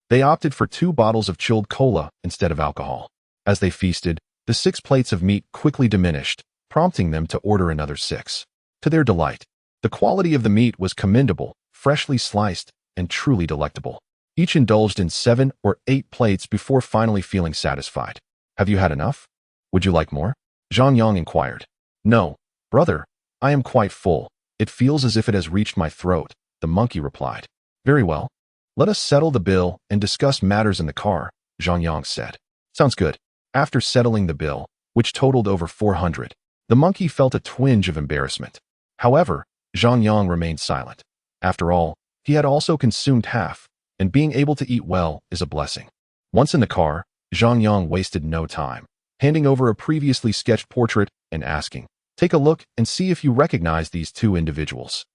Speaker 1: they opted for 2 bottles of chilled cola instead of alcohol. As they feasted, the 6 plates of meat quickly diminished, prompting them to order another 6. To their delight, the quality of the meat was commendable, freshly sliced, and truly delectable. Each indulged in 7 or 8 plates before finally feeling satisfied. "Have you had enough? Would you like more?" Zhang Yang inquired. "No, brother, I am quite full. It feels as if it has reached my throat," the Monkey replied. "Very well. Let us settle the bill and discuss matters in the car," Zhang Yang said. "Sounds good." After settling the bill, which totaled over 400, the Monkey felt a twinge of embarrassment. However, Zhang Yang remained silent. After all, he had also consumed half, and being able to eat well is a blessing. Once in the car, Zhang Yang wasted no time, handing over a previously sketched portrait and asking, "Take a look and see if you recognize these 2 individuals."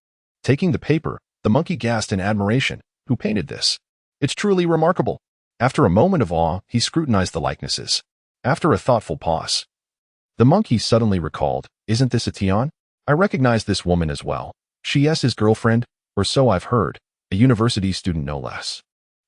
Speaker 1: Taking the paper, the Monkey gasped in admiration. "Who painted this? It's truly remarkable." After a moment of awe, he scrutinized the likenesses. After a thoughtful pause, the Monkey suddenly recalled, "Isn't this a Tian? I recognize this woman as well. She is his girlfriend, or so I've heard, a university student no less."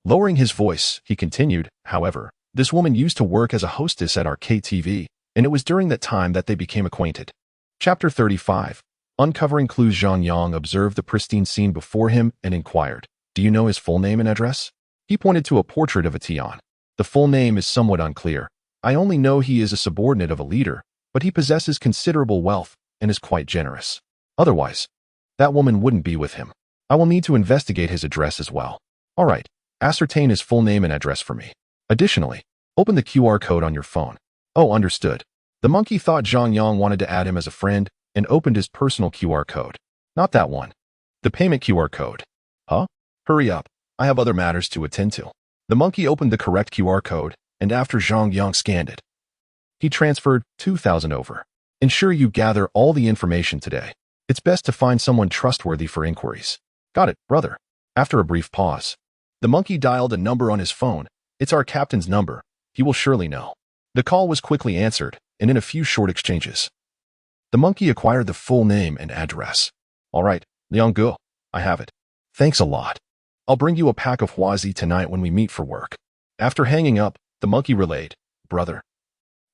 Speaker 1: Lowering his voice, he continued, "However, this woman used to work as a hostess at our KTV, and it was during that time that they became acquainted." Chapter 35. Uncovering clues. Zhang Yang observed the pristine scene before him and inquired, "Do you know his full name and address?" He pointed to a portrait of a Tian. "The full name is somewhat unclear. I only know he is a subordinate of a leader, but he possesses considerable wealth and is quite generous. Otherwise, that woman wouldn't be with him. I will need to investigate his address as well." "All right, ascertain his full name and address for me. Additionally, open the QR code on your phone." "Oh, understood." The Monkey thought Zhang Yang wanted to add him as a friend and opened his personal QR code. "Not that one. The payment QR code." "Huh? Hurry up. I have other matters to attend to." The Monkey opened the correct QR code, and after Zhang Yang scanned it, he transferred 2,000 over. Ensure you gather all the information today. It's best to find someone trustworthy for inquiries. Got it, brother. After a brief pause, the monkey dialed a number on his phone. It's our captain's number. He will surely know. The call was quickly answered, and in a few short exchanges, the monkey acquired the full name and address. All right, Liang Gu, I have it. Thanks a lot. I'll bring you a pack of huazi tonight when we meet for work. After hanging up, the monkey relayed, brother,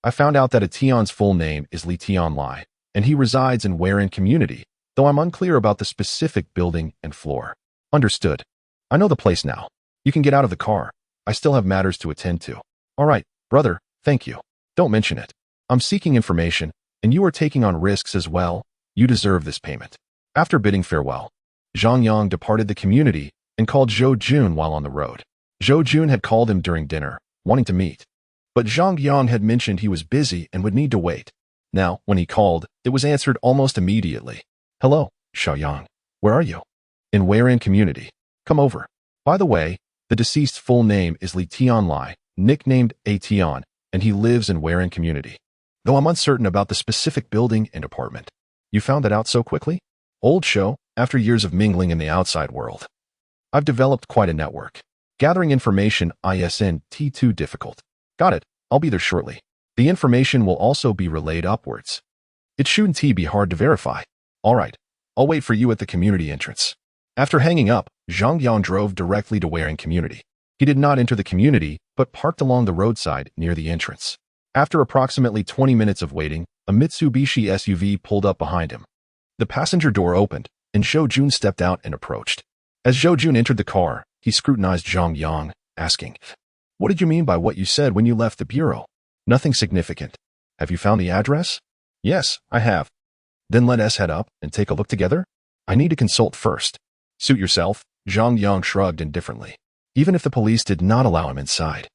Speaker 1: I found out that a Tion's full name is Li Tianlai, and he resides in Weiran community, though I'm unclear about the specific building and floor. Understood. I know the place now. You can get out of the car. I still have matters to attend to. All right, brother, thank you. Don't mention it. I'm seeking information, and you are taking on risks as well. You deserve this payment. After bidding farewell, Zhang Yang departed the community and called Zhou Jun while on the road. Zhou Jun had called him during dinner, wanting to meet. But Zhang Yang had mentioned he was busy and would need to wait. Now, when he called, it was answered almost immediately. Hello, Xiaoyang. Where are you? In Weiran community. Come over. By the way, the deceased's full name is Li Tianlai, nicknamed A Tian, and he lives in Weiran community. Though I'm uncertain about the specific building and apartment. You found that out so quickly? Old show, after years of mingling in the outside world. I've developed quite a network. Gathering information isn't too difficult. Got it. I'll be there shortly. The information will also be relayed upwards. It shouldn't be hard to verify. All right. I'll wait for you at the community entrance. After hanging up, Zhang Yang drove directly to Weiran community. He did not enter the community, but parked along the roadside near the entrance. After approximately 20 minutes of waiting, a Mitsubishi SUV pulled up behind him. The passenger door opened, and Zhou Jun stepped out and approached. As Zhou Jun entered the car, he scrutinized Zhang Yang, asking, what did you mean by what you said when you left the bureau? Nothing significant. Have you found the address? Yes, I have. Then let us head up and take a look together. I need to consult first. Suit yourself, Zhang Yang shrugged indifferently. Even if the police did not allow him inside,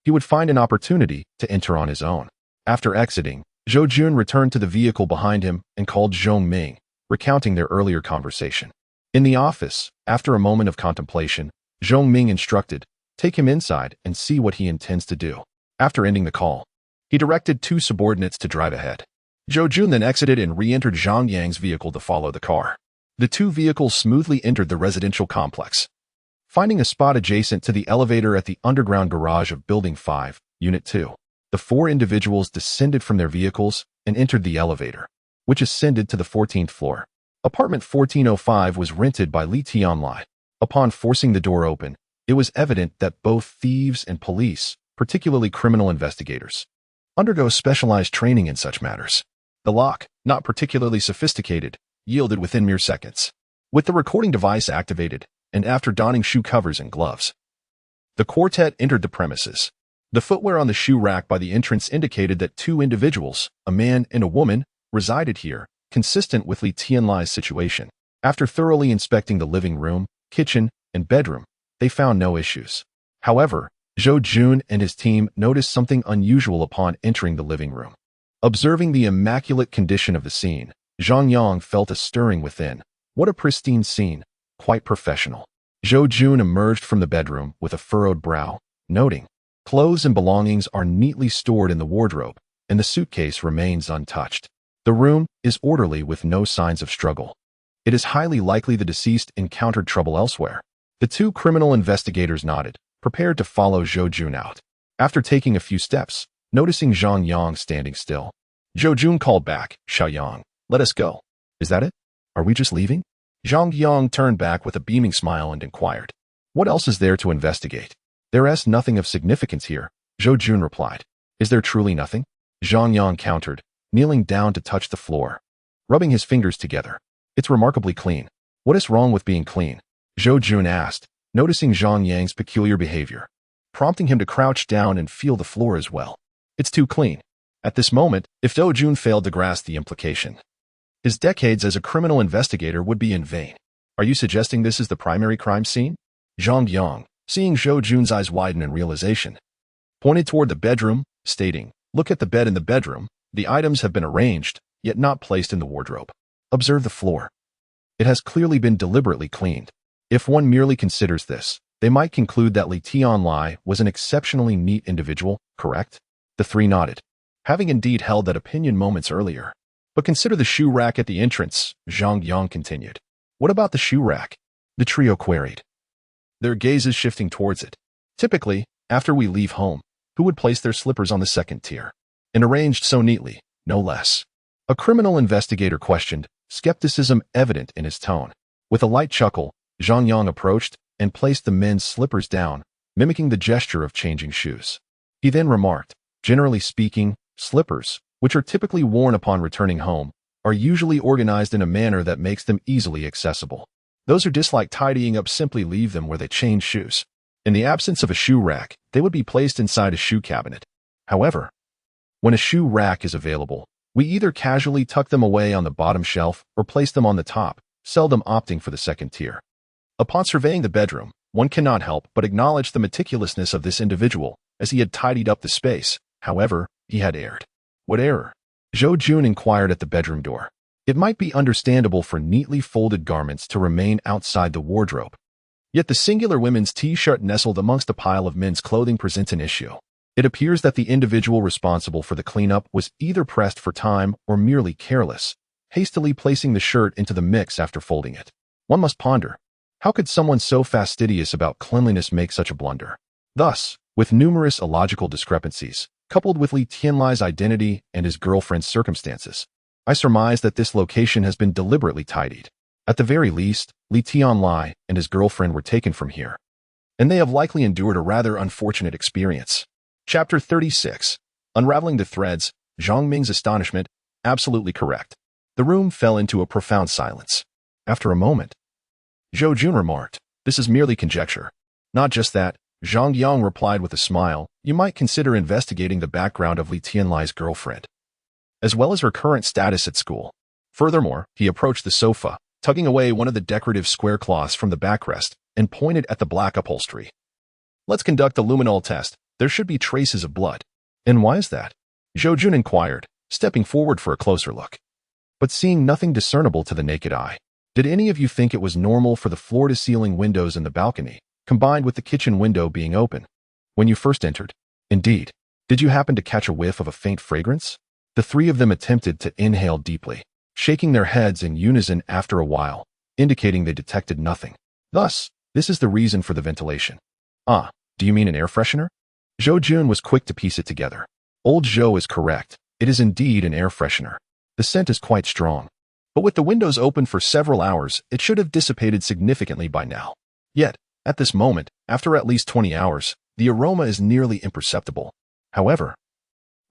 Speaker 1: he would find an opportunity to enter on his own. After exiting, Zhou Jun returned to the vehicle behind him and called Zhong Ming, recounting their earlier conversation. In the office, after a moment of contemplation, Zhong Ming instructed, take him inside and see what he intends to do. After ending the call, he directed two subordinates to drive ahead. Zhou Jun then exited and re-entered Zhang Yang's vehicle to follow the car. The two vehicles smoothly entered the residential complex. Finding a spot adjacent to the elevator at the underground garage of Building 5, Unit 2, the four individuals descended from their vehicles and entered the elevator, which ascended to the 14th floor. Apartment 1405 was rented by Li Tianlai. Upon forcing the door open, it was evident that both thieves and police, particularly criminal investigators, undergo specialized training in such matters. The lock, not particularly sophisticated, yielded within mere seconds. With the recording device activated, and after donning shoe covers and gloves, the quartet entered the premises. The footwear on the shoe rack by the entrance indicated that two individuals, a man and a woman, resided here, consistent with Li Tianlai's situation. After thoroughly inspecting the living room, kitchen, and bedroom, they found no issues. However, Zhou Jun and his team noticed something unusual upon entering the living room. Observing the immaculate condition of the scene, Zhang Yang felt a stirring within. What a pristine scene, quite professional. Zhou Jun emerged from the bedroom with a furrowed brow, noting, clothes and belongings are neatly stored in the wardrobe, and the suitcase remains untouched. The room is orderly with no signs of struggle. It is highly likely the deceased encountered trouble elsewhere. The two criminal investigators nodded, prepared to follow Zhou Jun out. After taking a few steps, noticing Zhang Yang standing still, Zhou Jun called back, Xiaoyang, let us go. Is that it? Are we just leaving? Zhang Yang turned back with a beaming smile and inquired, what else is there to investigate? There is nothing of significance here, Zhou Jun replied. Is there truly nothing? Zhang Yang countered, kneeling down to touch the floor, rubbing his fingers together. It's remarkably clean. What is wrong with being clean? Zhou Jun asked, noticing Zhang Yang's peculiar behavior, prompting him to crouch down and feel the floor as well. It's too clean. At this moment, if Zhou Jun failed to grasp the implication, his decades as a criminal investigator would be in vain. Are you suggesting this is the primary crime scene? Zhang Yang, seeing Zhou Jun's eyes widen in realization, pointed toward the bedroom, stating, look at the bed in the bedroom. The items have been arranged, yet not placed in the wardrobe. Observe the floor. It has clearly been deliberately cleaned. If one merely considers this, they might conclude that Li Tianlai was an exceptionally neat individual, correct? The three nodded. having indeed held that opinion moments earlier. But consider the shoe rack at the entrance, Zhang Yang continued. What about the shoe rack? The trio queried, their gazes shifting towards it. Typically, after we leave home, who would place their slippers on the second tier? And arranged so neatly, no less. A criminal investigator questioned, skepticism evident in his tone. With a light chuckle, Zhang Yang approached and placed the men's slippers down, mimicking the gesture of changing shoes. He then remarked, generally speaking, slippers, which are typically worn upon returning home, are usually organized in a manner that makes them easily accessible. Those who dislike tidying up simply leave them where they change shoes. In the absence of a shoe rack, they would be placed inside a shoe cabinet. However, when a shoe rack is available, we either casually tuck them away on the bottom shelf or place them on the top, seldom opting for the second tier. Upon surveying the bedroom, one cannot help but acknowledge the meticulousness of this individual, as he had tidied up the space. However, he had erred. What error? Zhou Jun inquired at the bedroom door. It might be understandable for neatly folded garments to remain outside the wardrobe. Yet the singular women's t-shirt nestled amongst a pile of men's clothing presents an issue. It appears that the individual responsible for the cleanup was either pressed for time or merely careless, hastily placing the shirt into the mix after folding it. One must ponder, how could someone so fastidious about cleanliness make such a blunder? Thus, with numerous illogical discrepancies, coupled with Li Tianlai's identity and his girlfriend's circumstances, I surmise that this location has been deliberately tidied. At the very least, Li Tianlai and his girlfriend were taken from here, and they have likely endured a rather unfortunate experience. Chapter 36. Unraveling the threads, Zhang Ming's astonishment, absolutely correct. The room fell into a profound silence. After a moment, Zhou Jun remarked, this is merely conjecture. Not just that, Zhang Yang replied with a smile, you might consider investigating the background of Li Tianlai's girlfriend, as well as her current status at school. Furthermore, he approached the sofa, tugging away one of the decorative square cloths from the backrest, and pointed at the black upholstery. Let's conduct the luminol test. There should be traces of blood. And why is that? Zhou Jun inquired, stepping forward for a closer look. But seeing nothing discernible to the naked eye, did any of you think it was normal for the floor-to-ceiling windows in the balcony, combined with the kitchen window being open, when you first entered? Indeed. Did you happen to catch a whiff of a faint fragrance? The three of them attempted to inhale deeply, shaking their heads in unison after a while, indicating they detected nothing. Thus, this is the reason for the ventilation. Ah, do you mean an air freshener? Zhou Jun was quick to piece it together. Old Zhou is correct. It is indeed an air freshener. The scent is quite strong. But with the windows open for several hours, it should have dissipated significantly by now. Yet, at this moment, after at least 20 hours, the aroma is nearly imperceptible. However,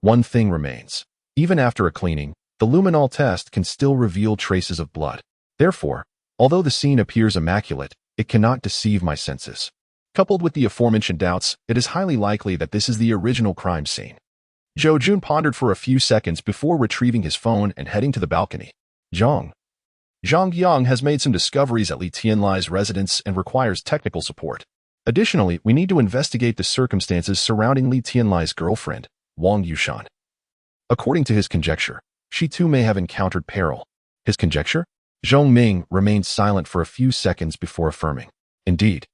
Speaker 1: one thing remains. Even after a cleaning, the luminol test can still reveal traces of blood. Therefore, although the scene appears immaculate, it cannot deceive my senses. Coupled with the aforementioned doubts, it is highly likely that this is the original crime scene. Zhou Jun pondered for a few seconds before retrieving his phone and heading to the balcony. Zhang Yang has made some discoveries at Li Tianlai's residence and requires technical support. Additionally, we need to investigate the circumstances surrounding Li Tianlai's girlfriend, Wang Yushan. According to his conjecture, she too may have encountered peril. His conjecture? Zhong Ming remained silent for a few seconds before affirming. Indeed,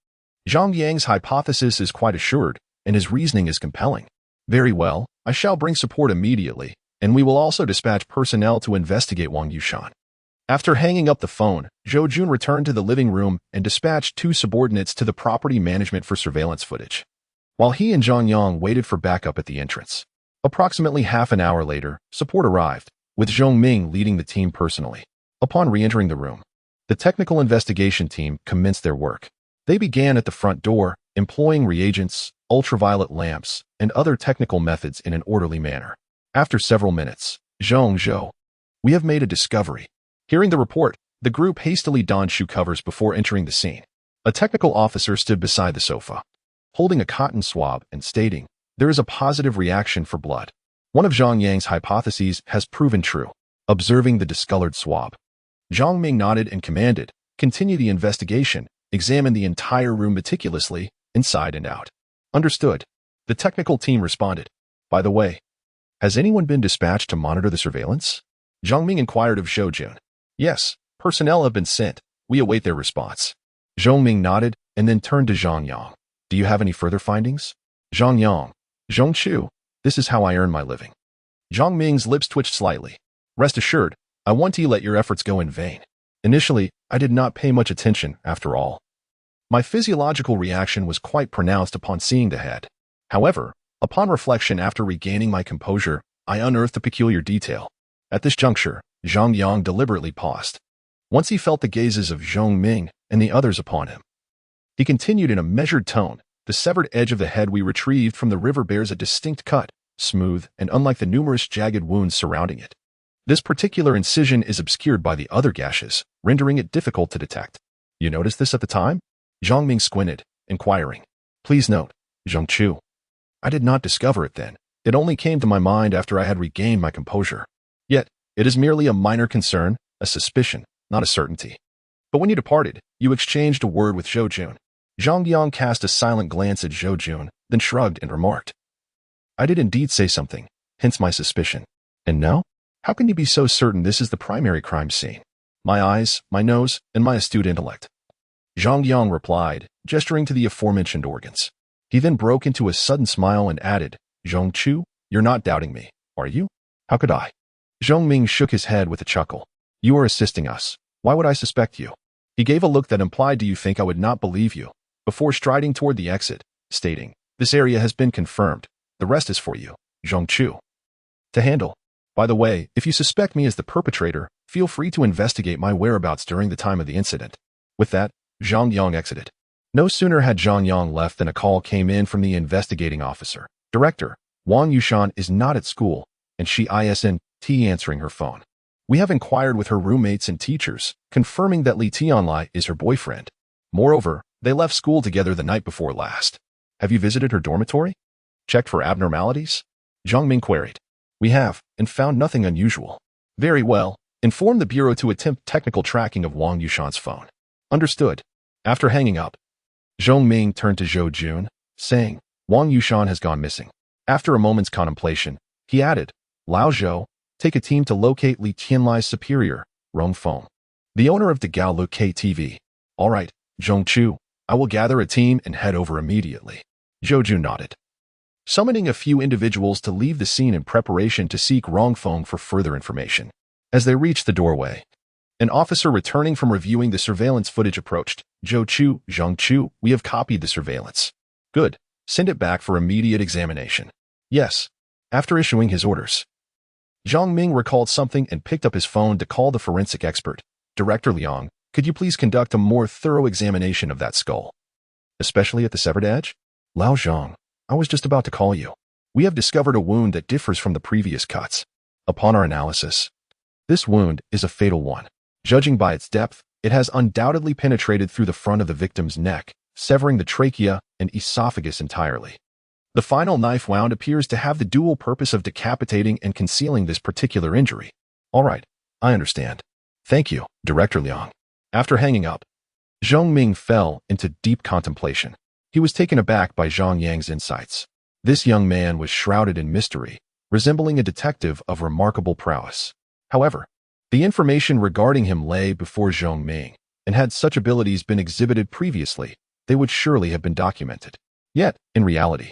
Speaker 1: Zhang Yang's hypothesis is quite assured, and his reasoning is compelling. Very well, I shall bring support immediately, and we will also dispatch personnel to investigate Wang Yushan. After hanging up the phone, Zhou Jun returned to the living room and dispatched two subordinates to the property management for surveillance footage, while he and Zhang Yang waited for backup at the entrance. Approximately half an hour later, support arrived, with Zhong Ming leading the team personally. Upon re-entering the room, the technical investigation team commenced their work. They began at the front door, employing reagents, ultraviolet lamps, and other technical methods in an orderly manner. After several minutes, Zhou, we have made a discovery. Hearing the report, the group hastily donned shoe covers before entering the scene. A technical officer stood beside the sofa, holding a cotton swab and stating, there is a positive reaction for blood. One of Zhang Yang's hypotheses has proven true. Observing the discolored swab, Zhang Ming nodded and commanded, continue the investigation, examine the entire room meticulously, inside and out. Understood. The technical team responded. By the way, has anyone been dispatched to monitor the surveillance? Zhang Ming inquired of Zhou Jun. Yes, personnel have been sent. We await their response. Zhong Ming nodded and then turned to Zhang Yang. Do you have any further findings? Zhang Yang. Zhong Chu. This is how I earn my living. Zhang Ming's lips twitched slightly. Rest assured, I want to let your efforts go in vain. Initially, I did not pay much attention, after all. My physiological reaction was quite pronounced upon seeing the head. However, upon reflection after regaining my composure, I unearthed a peculiar detail. At this juncture, Zhang Yang deliberately paused. Once he felt the gazes of Zhang Ming and the others upon him, he continued in a measured tone, the severed edge of the head we retrieved from the river bears a distinct cut, smooth and unlike the numerous jagged wounds surrounding it. This particular incision is obscured by the other gashes, rendering it difficult to detect. You noticed this at the time? Zhang Ming squinted, inquiring. Please note, Zhang Chu. I did not discover it then. It only came to my mind after I had regained my composure. Yet, it is merely a minor concern, a suspicion, not a certainty. But when you departed, you exchanged a word with Zhou Jun. Zhang Yang cast a silent glance at Zhou Jun, then shrugged and remarked. I did indeed say something, hence my suspicion. And now? How can you be so certain this is the primary crime scene? My eyes, my nose, and my astute intellect. Zhang Yang replied, gesturing to the aforementioned organs. He then broke into a sudden smile and added, Zhang Chu, you're not doubting me, are you? How could I? Zhang Ming shook his head with a chuckle. You are assisting us. Why would I suspect you? He gave a look that implied, do you think I would not believe you? Before striding toward the exit, stating, this area has been confirmed. The rest is for you, Zhang Chu, to handle. By the way, if you suspect me as the perpetrator, feel free to investigate my whereabouts during the time of the incident. With that, Zhang Yang exited. No sooner had Zhang Yang left than a call came in from the investigating officer. Director, Wang Yushan is not at school, and she isn't answering her phone. We have inquired with her roommates and teachers, confirming that Li Tianlai is her boyfriend. Moreover, they left school together the night before last. Have you visited her dormitory? Checked for abnormalities? Zhang Ming queried. We have, and found nothing unusual. Very well. Inform the Bureau to attempt technical tracking of Wang Yushan's phone. Understood. After hanging up, Zhang Ming turned to Zhou Jun, saying, Wang Yushan has gone missing. After a moment's contemplation, he added, Lao Zhou, take a team to locate Li Tianlai's superior, Rong Feng, the owner of Prodigal KTV. All right, Zhang Chu, I will gather a team and head over immediately. Zhou Jun nodded, summoning a few individuals to leave the scene in preparation to seek Rong Feng for further information. As they reached the doorway, an officer returning from reviewing the surveillance footage approached. Zhang Chu, we have copied the surveillance. Good. Send it back for immediate examination. Yes. After issuing his orders, Zhang Ming recalled something and picked up his phone to call the forensic expert. Director Liang, could you please conduct a more thorough examination of that skull? Especially at the severed edge? Lao Zhang, I was just about to call you. We have discovered a wound that differs from the previous cuts. Upon our analysis, this wound is a fatal one. Judging by its depth, it has undoubtedly penetrated through the front of the victim's neck, severing the trachea and esophagus entirely. The final knife wound appears to have the dual purpose of decapitating and concealing this particular injury. All right, I understand. Thank you, Director Liang. After hanging up, Zhang Ming fell into deep contemplation. He was taken aback by Zhang Yang's insights. This young man was shrouded in mystery, resembling a detective of remarkable prowess. However, the information regarding him lay before Zhang Ming, and had such abilities been exhibited previously, they would surely have been documented. Yet, in reality,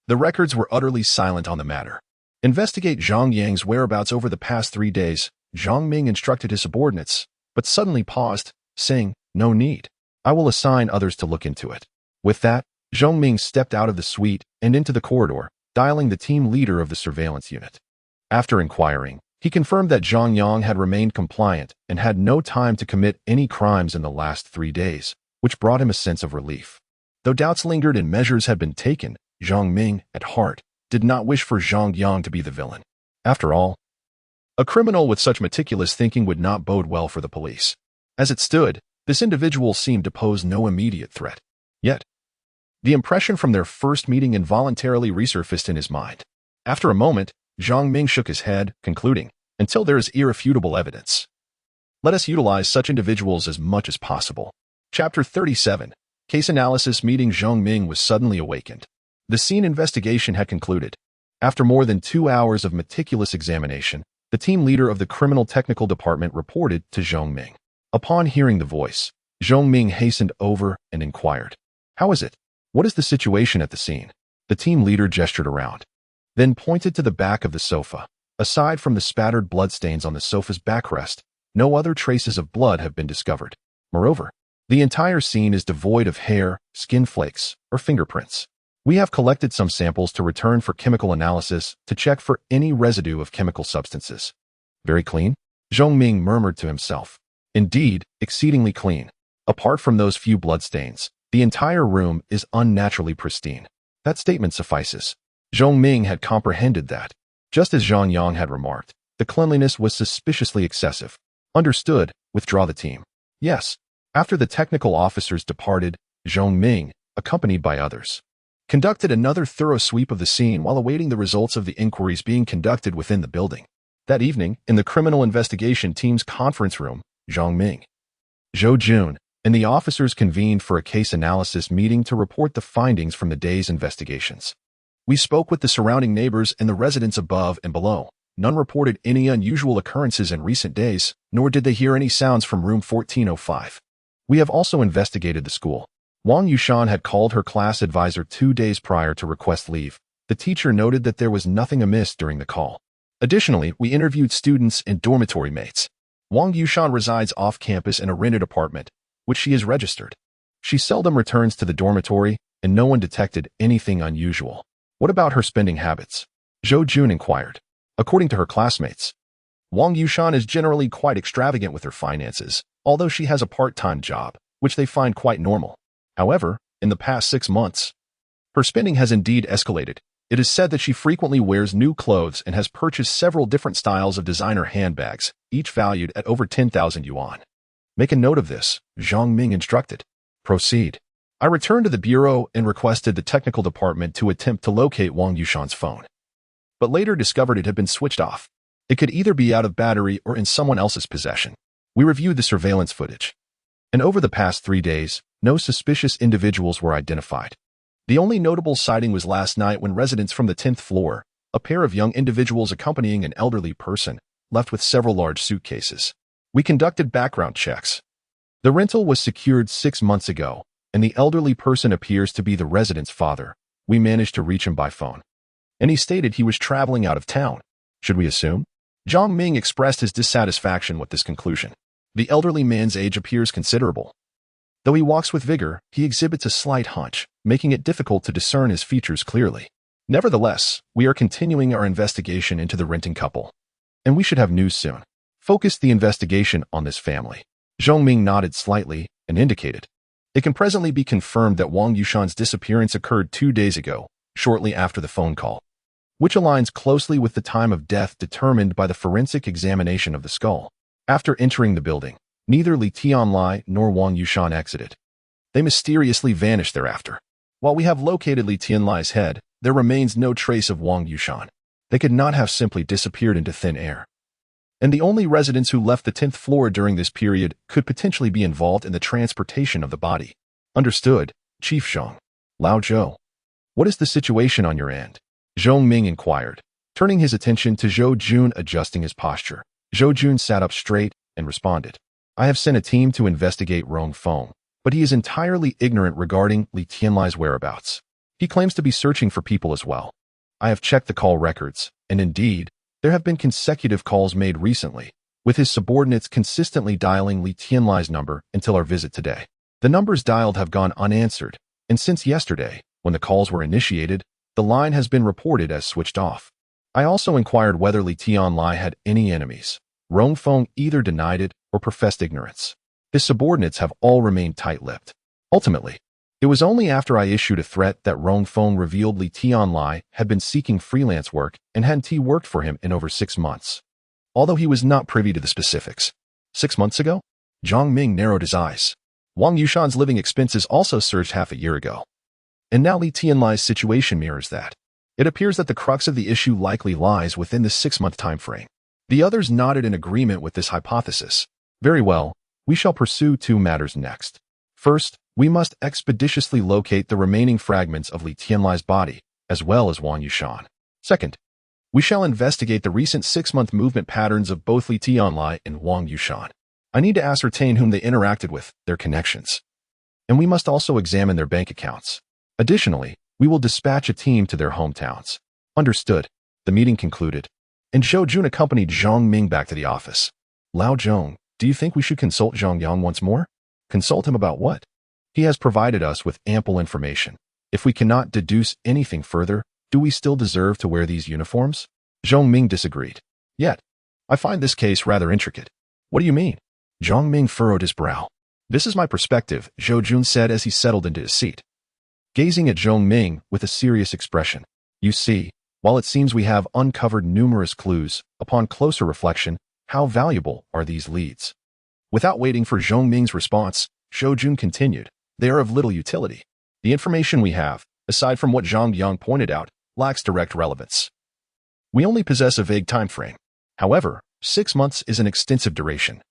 Speaker 1: the records were utterly silent on the matter. Investigate Zhang Yang's whereabouts over the past 3 days, Zhang Ming instructed his subordinates, but suddenly paused, saying, no need. I will assign others to look into it. With that, Zhang Ming stepped out of the suite and into the corridor, dialing the team leader of the surveillance unit. After inquiring, he confirmed that Zhang Yang had remained compliant and had no time to commit any crimes in the last 3 days, which brought him a sense of relief. Though doubts lingered and measures had been taken, Zhang Ming, at heart, did not wish for Zhang Yang to be the villain. After all, a criminal with such meticulous thinking would not bode well for the police. As it stood, this individual seemed to pose no immediate threat. Yet, the impression from their first meeting involuntarily resurfaced in his mind. After a moment, Zhang Ming shook his head, concluding, until there is irrefutable evidence, let us utilize such individuals as much as possible. Chapter 37. Case analysis meeting. Zhang Ming was suddenly awakened. The scene investigation had concluded. After more than 2 hours of meticulous examination, the team leader of the criminal technical department reported to Zhang Ming. Upon hearing the voice, Zhang Ming hastened over and inquired, how is it? What is the situation at the scene? The team leader gestured around, then pointed to the back of the sofa. Aside from the spattered bloodstains on the sofa's backrest, no other traces of blood have been discovered. Moreover, the entire scene is devoid of hair, skin flakes, or fingerprints. We have collected some samples to return for chemical analysis to check for any residue of chemical substances. Very clean? Zhang Ming murmured to himself. Indeed, exceedingly clean. Apart from those few bloodstains, the entire room is unnaturally pristine. That statement suffices. Zhang Ming had comprehended that. Just as Zhang Yang had remarked, the cleanliness was suspiciously excessive. Understood, withdraw the team. Yes. After the technical officers departed, Zhang Ming, accompanied by others, conducted another thorough sweep of the scene while awaiting the results of the inquiries being conducted within the building. That evening, in the criminal investigation team's conference room, Zhang Ming, Zhou Jun, and the officers convened for a case analysis meeting to report the findings from the day's investigations. We spoke with the surrounding neighbors and the residents above and below. None reported any unusual occurrences in recent days, nor did they hear any sounds from room 1405. We have also investigated the school. Wang Yushan had called her class advisor 2 days prior to request leave. The teacher noted that there was nothing amiss during the call. Additionally, we interviewed students and dormitory mates. Wang Yushan resides off-campus in a rented apartment, which she has registered. She seldom returns to the dormitory, and no one detected anything unusual. What about her spending habits? Zhou Jun inquired. According to her classmates, Wang Yushan is generally quite extravagant with her finances, although she has a part-time job, which they find quite normal. However, in the past 6 months, her spending has indeed escalated. It is said that she frequently wears new clothes and has purchased several different styles of designer handbags, each valued at over 10,000 yuan. Make a note of this, Zhang Ming instructed. Proceed. I returned to the bureau and requested the technical department to attempt to locate Wang Yushan's phone, but later discovered it had been switched off. It could either be out of battery or in someone else's possession. We reviewed the surveillance footage, and over the past 3 days, no suspicious individuals were identified. The only notable sighting was last night when residents from the 10th floor, a pair of young individuals accompanying an elderly person, left with several large suitcases. We conducted background checks. The rental was secured 6 months ago, and the elderly person appears to be the resident's father. We managed to reach him by phone, and he stated he was traveling out of town. Should we assume? Zhang Ming expressed his dissatisfaction with this conclusion. The elderly man's age appears considerable. Though he walks with vigor, he exhibits a slight hunch, making it difficult to discern his features clearly. Nevertheless, we are continuing our investigation into the renting couple, and we should have news soon. Focus the investigation on this family. Zhang Ming nodded slightly and indicated. It can presently be confirmed that Wang Yushan's disappearance occurred 2 days ago, shortly after the phone call, which aligns closely with the time of death determined by the forensic examination of the skull. After entering the building, neither Li Tianlai nor Wang Yushan exited. They mysteriously vanished thereafter. While we have located Li Tianlai's head, there remains no trace of Wang Yushan. They could not have simply disappeared into thin air. And the only residents who left the 10th floor during this period could potentially be involved in the transportation of the body. Understood, Chief Zhang. Lao Zhou. What is the situation on your end? Zhang Ming inquired, turning his attention to Zhou Jun adjusting his posture. Zhou Jun sat up straight and responded. I have sent a team to investigate Rong Feng, but he is entirely ignorant regarding Li Tianlai's whereabouts. He claims to be searching for people as well. I have checked the call records, and indeed, there have been consecutive calls made recently, with his subordinates consistently dialing Li Tianlai's number until our visit today. The numbers dialed have gone unanswered, and since yesterday, when the calls were initiated, the line has been reported as switched off. I also inquired whether Li Tianlai had any enemies. Rong Feng either denied it or professed ignorance. His subordinates have all remained tight-lipped. Ultimately, it was only after I issued a threat that Rong Feng revealed Li Tianlai had been seeking freelance work and hadn't worked for him in over 6 months, although he was not privy to the specifics. 6 months ago? Zhang Ming narrowed his eyes. Wang Yushan's living expenses also surged half a year ago. And now Li Tianlai's situation mirrors that. It appears that the crux of the issue likely lies within the 6-month time frame. The others nodded in agreement with this hypothesis. Very well, we shall pursue 2 matters next. First, we must expeditiously locate the remaining fragments of Li Tianlai's body, as well as Wang Yushan. Second, we shall investigate the recent 6-month movement patterns of both Li Tianlai and Wang Yushan. I need to ascertain whom they interacted with, their connections. And we must also examine their bank accounts. Additionally, we will dispatch a team to their hometowns. Understood. The meeting concluded. and Zhou Jun accompanied Zhang Ming back to the office. Lao Zhong, do you think we should consult Zhang Yang once more? Consult him about what? He has provided us with ample information. If we cannot deduce anything further, do we still deserve to wear these uniforms? Zhang Ming disagreed. Yet, I find this case rather intricate. What do you mean? Zhang Ming furrowed his brow. This is my perspective, Zhou Jun said as he settled into his seat. Gazing at Zhang Ming with a serious expression. You see, while it seems we have uncovered numerous clues, upon closer reflection, how valuable are these leads? Without waiting for Zhang Ming's response, Zhou Jun continued. They are of little utility. The information we have, aside from what Zhang Yang pointed out, lacks direct relevance. We only possess a vague time frame. However, 6 months is an extensive duration.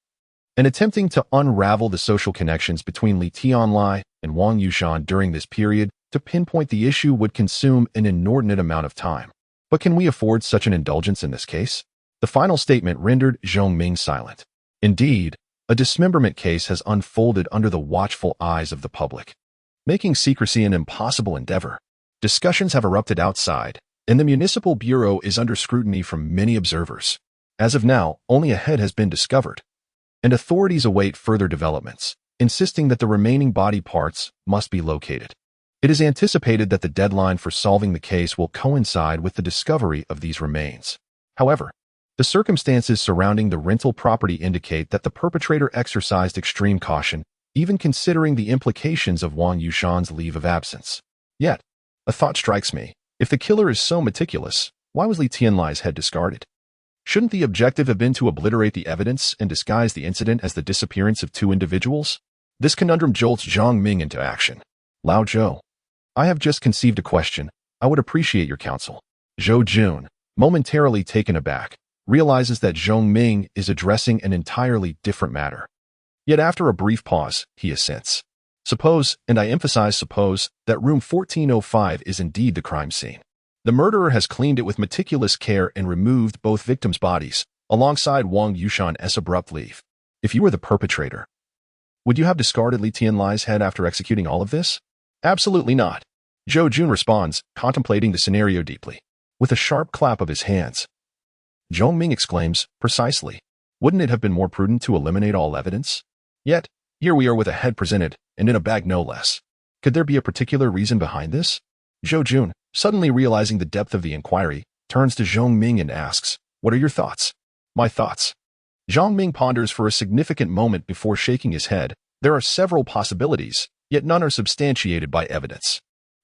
Speaker 1: In attempting to unravel the social connections between Li Tianlai and Wang Yushan during this period, to pinpoint the issue would consume an inordinate amount of time. But can we afford such an indulgence in this case? The final statement rendered Zhang Ming silent. Indeed, a dismemberment case has unfolded under the watchful eyes of the public, making secrecy an impossible endeavor. Discussions have erupted outside, and the municipal bureau is under scrutiny from many observers. As of now, only a head has been discovered, and authorities await further developments, insisting that the remaining body parts must be located. It is anticipated that the deadline for solving the case will coincide with the discovery of these remains. However, the circumstances surrounding the rental property indicate that the perpetrator exercised extreme caution, even considering the implications of Wang Yushan's leave of absence. Yet, a thought strikes me. If the killer is so meticulous, why was Li Tianlai's head discarded? Shouldn't the objective have been to obliterate the evidence and disguise the incident as the disappearance of 2 individuals? This conundrum jolts Zhang Ming into action. Lao Zhou, I have just conceived a question. I would appreciate your counsel. Zhou Jun, momentarily taken aback, realizes that Zhang Ming is addressing an entirely different matter. Yet after a brief pause, he assents. Suppose, and I emphasize suppose, that room 1405 is indeed the crime scene. The murderer has cleaned it with meticulous care and removed both victims' bodies, alongside Wang Yushan's abrupt leave. If you were the perpetrator, would you have discarded Li Tianlai's head after executing all of this? Absolutely not. Zhou Jun responds, contemplating the scenario deeply. With a sharp clap of his hands, Zhang Ming exclaims, precisely. Wouldn't it have been more prudent to eliminate all evidence? Yet, here we are with a head presented, and in a bag no less. Could there be a particular reason behind this? Zhou Jun, suddenly realizing the depth of the inquiry, turns to Zhang Ming and asks, what are your thoughts? My thoughts. Zhang Ming ponders for a significant moment before shaking his head. There are several possibilities, yet none are substantiated by evidence.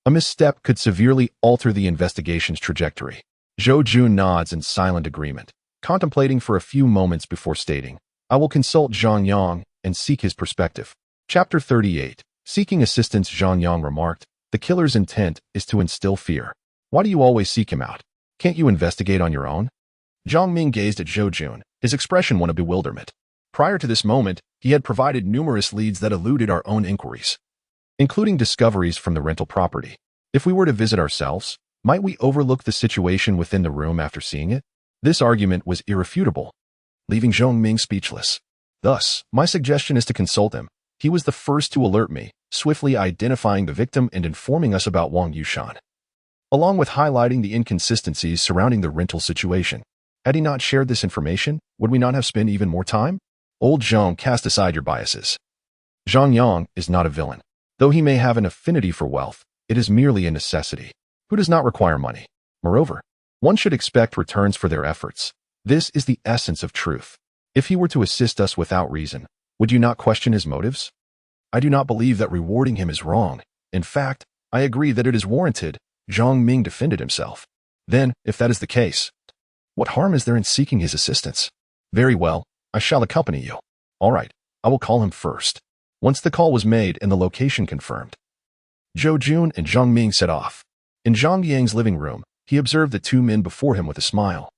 Speaker 1: A misstep could severely alter the investigation's trajectory. Zhou Jun nods in silent agreement, contemplating for a few moments before stating, I will consult Zhang Yang and seek his perspective. Chapter 38. Seeking assistance. Zhang Yang remarked, the killer's intent is to instill fear. Why do you always seek him out? Can't you investigate on your own? Zhang Ming gazed at Zhou Jun, his expression one of bewilderment. Prior to this moment, he had provided numerous leads that eluded our own inquiries, including discoveries from the rental property. If we were to visit ourselves, might we overlook the situation within the room after seeing it? This argument was irrefutable, leaving Zhang Ming speechless. Thus, my suggestion is to consult him. He was the first to alert me, swiftly identifying the victim and informing us about Wang Yushan, along with highlighting the inconsistencies surrounding the rental situation. Had he not shared this information, would we not have spent even more time? Old Zhang, cast aside your biases. Zhang Yang is not a villain. Though he may have an affinity for wealth, it is merely a necessity. Who does not require money? Moreover, one should expect returns for their efforts. This is the essence of truth. If he were to assist us without reason, would you not question his motives? I do not believe that rewarding him is wrong. In fact, I agree that it is warranted. Zhang Ming defended himself. Then, if that is the case, what harm is there in seeking his assistance? Very well, I shall accompany you. All right, I will call him first. Once the call was made and the location confirmed, Zhou Jun and Zhang Ming set off. In Zhang Yang's living room, he observed the 2 men before him with a smile,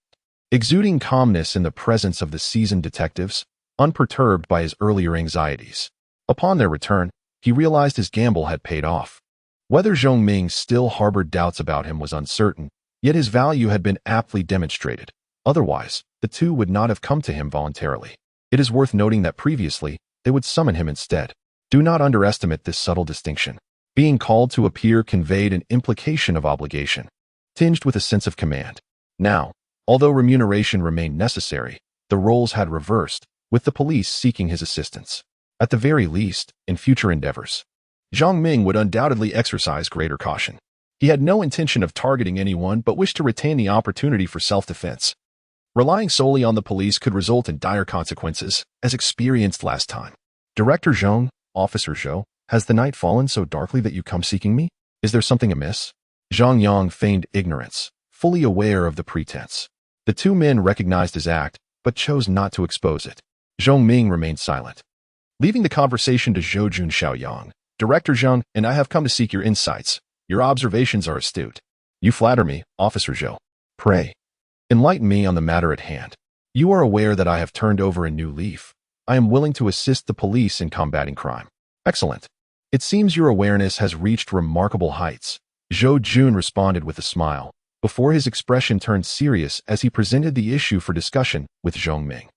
Speaker 1: exuding calmness in the presence of the seasoned detectives, unperturbed by his earlier anxieties. Upon their return, he realized his gamble had paid off. Whether Zhang Ming still harbored doubts about him was uncertain, yet his value had been aptly demonstrated. Otherwise, the 2 would not have come to him voluntarily. It is worth noting that previously, they would summon him instead. Do not underestimate this subtle distinction. Being called to appear conveyed an implication of obligation, tinged with a sense of command. Now, Although remuneration remained necessary, the roles had reversed, with the police seeking his assistance. At the very least, in future endeavors, Zhang Ming would undoubtedly exercise greater caution. He had no intention of targeting anyone but wished to retain the opportunity for self-defense. Relying solely on the police could result in dire consequences, as experienced last time. Director Zhang, Officer Zhou, has the night fallen so darkly that you come seeking me? Is there something amiss? Zhang Yang feigned ignorance, fully aware of the pretense. The two men recognized his act, but chose not to expose it. Zhong Ming remained silent. Leaving the conversation to Zhou Jun Xiaoyang, Director Zhang and I have come to seek your insights. Your observations are astute. You flatter me, Officer Zhou. Pray, enlighten me on the matter at hand. You are aware that I have turned over a new leaf. I am willing to assist the police in combating crime. Excellent. It seems your awareness has reached remarkable heights. Zhou Jun responded with a smile, before his expression turned serious as he presented the issue for discussion with Zhong Ming.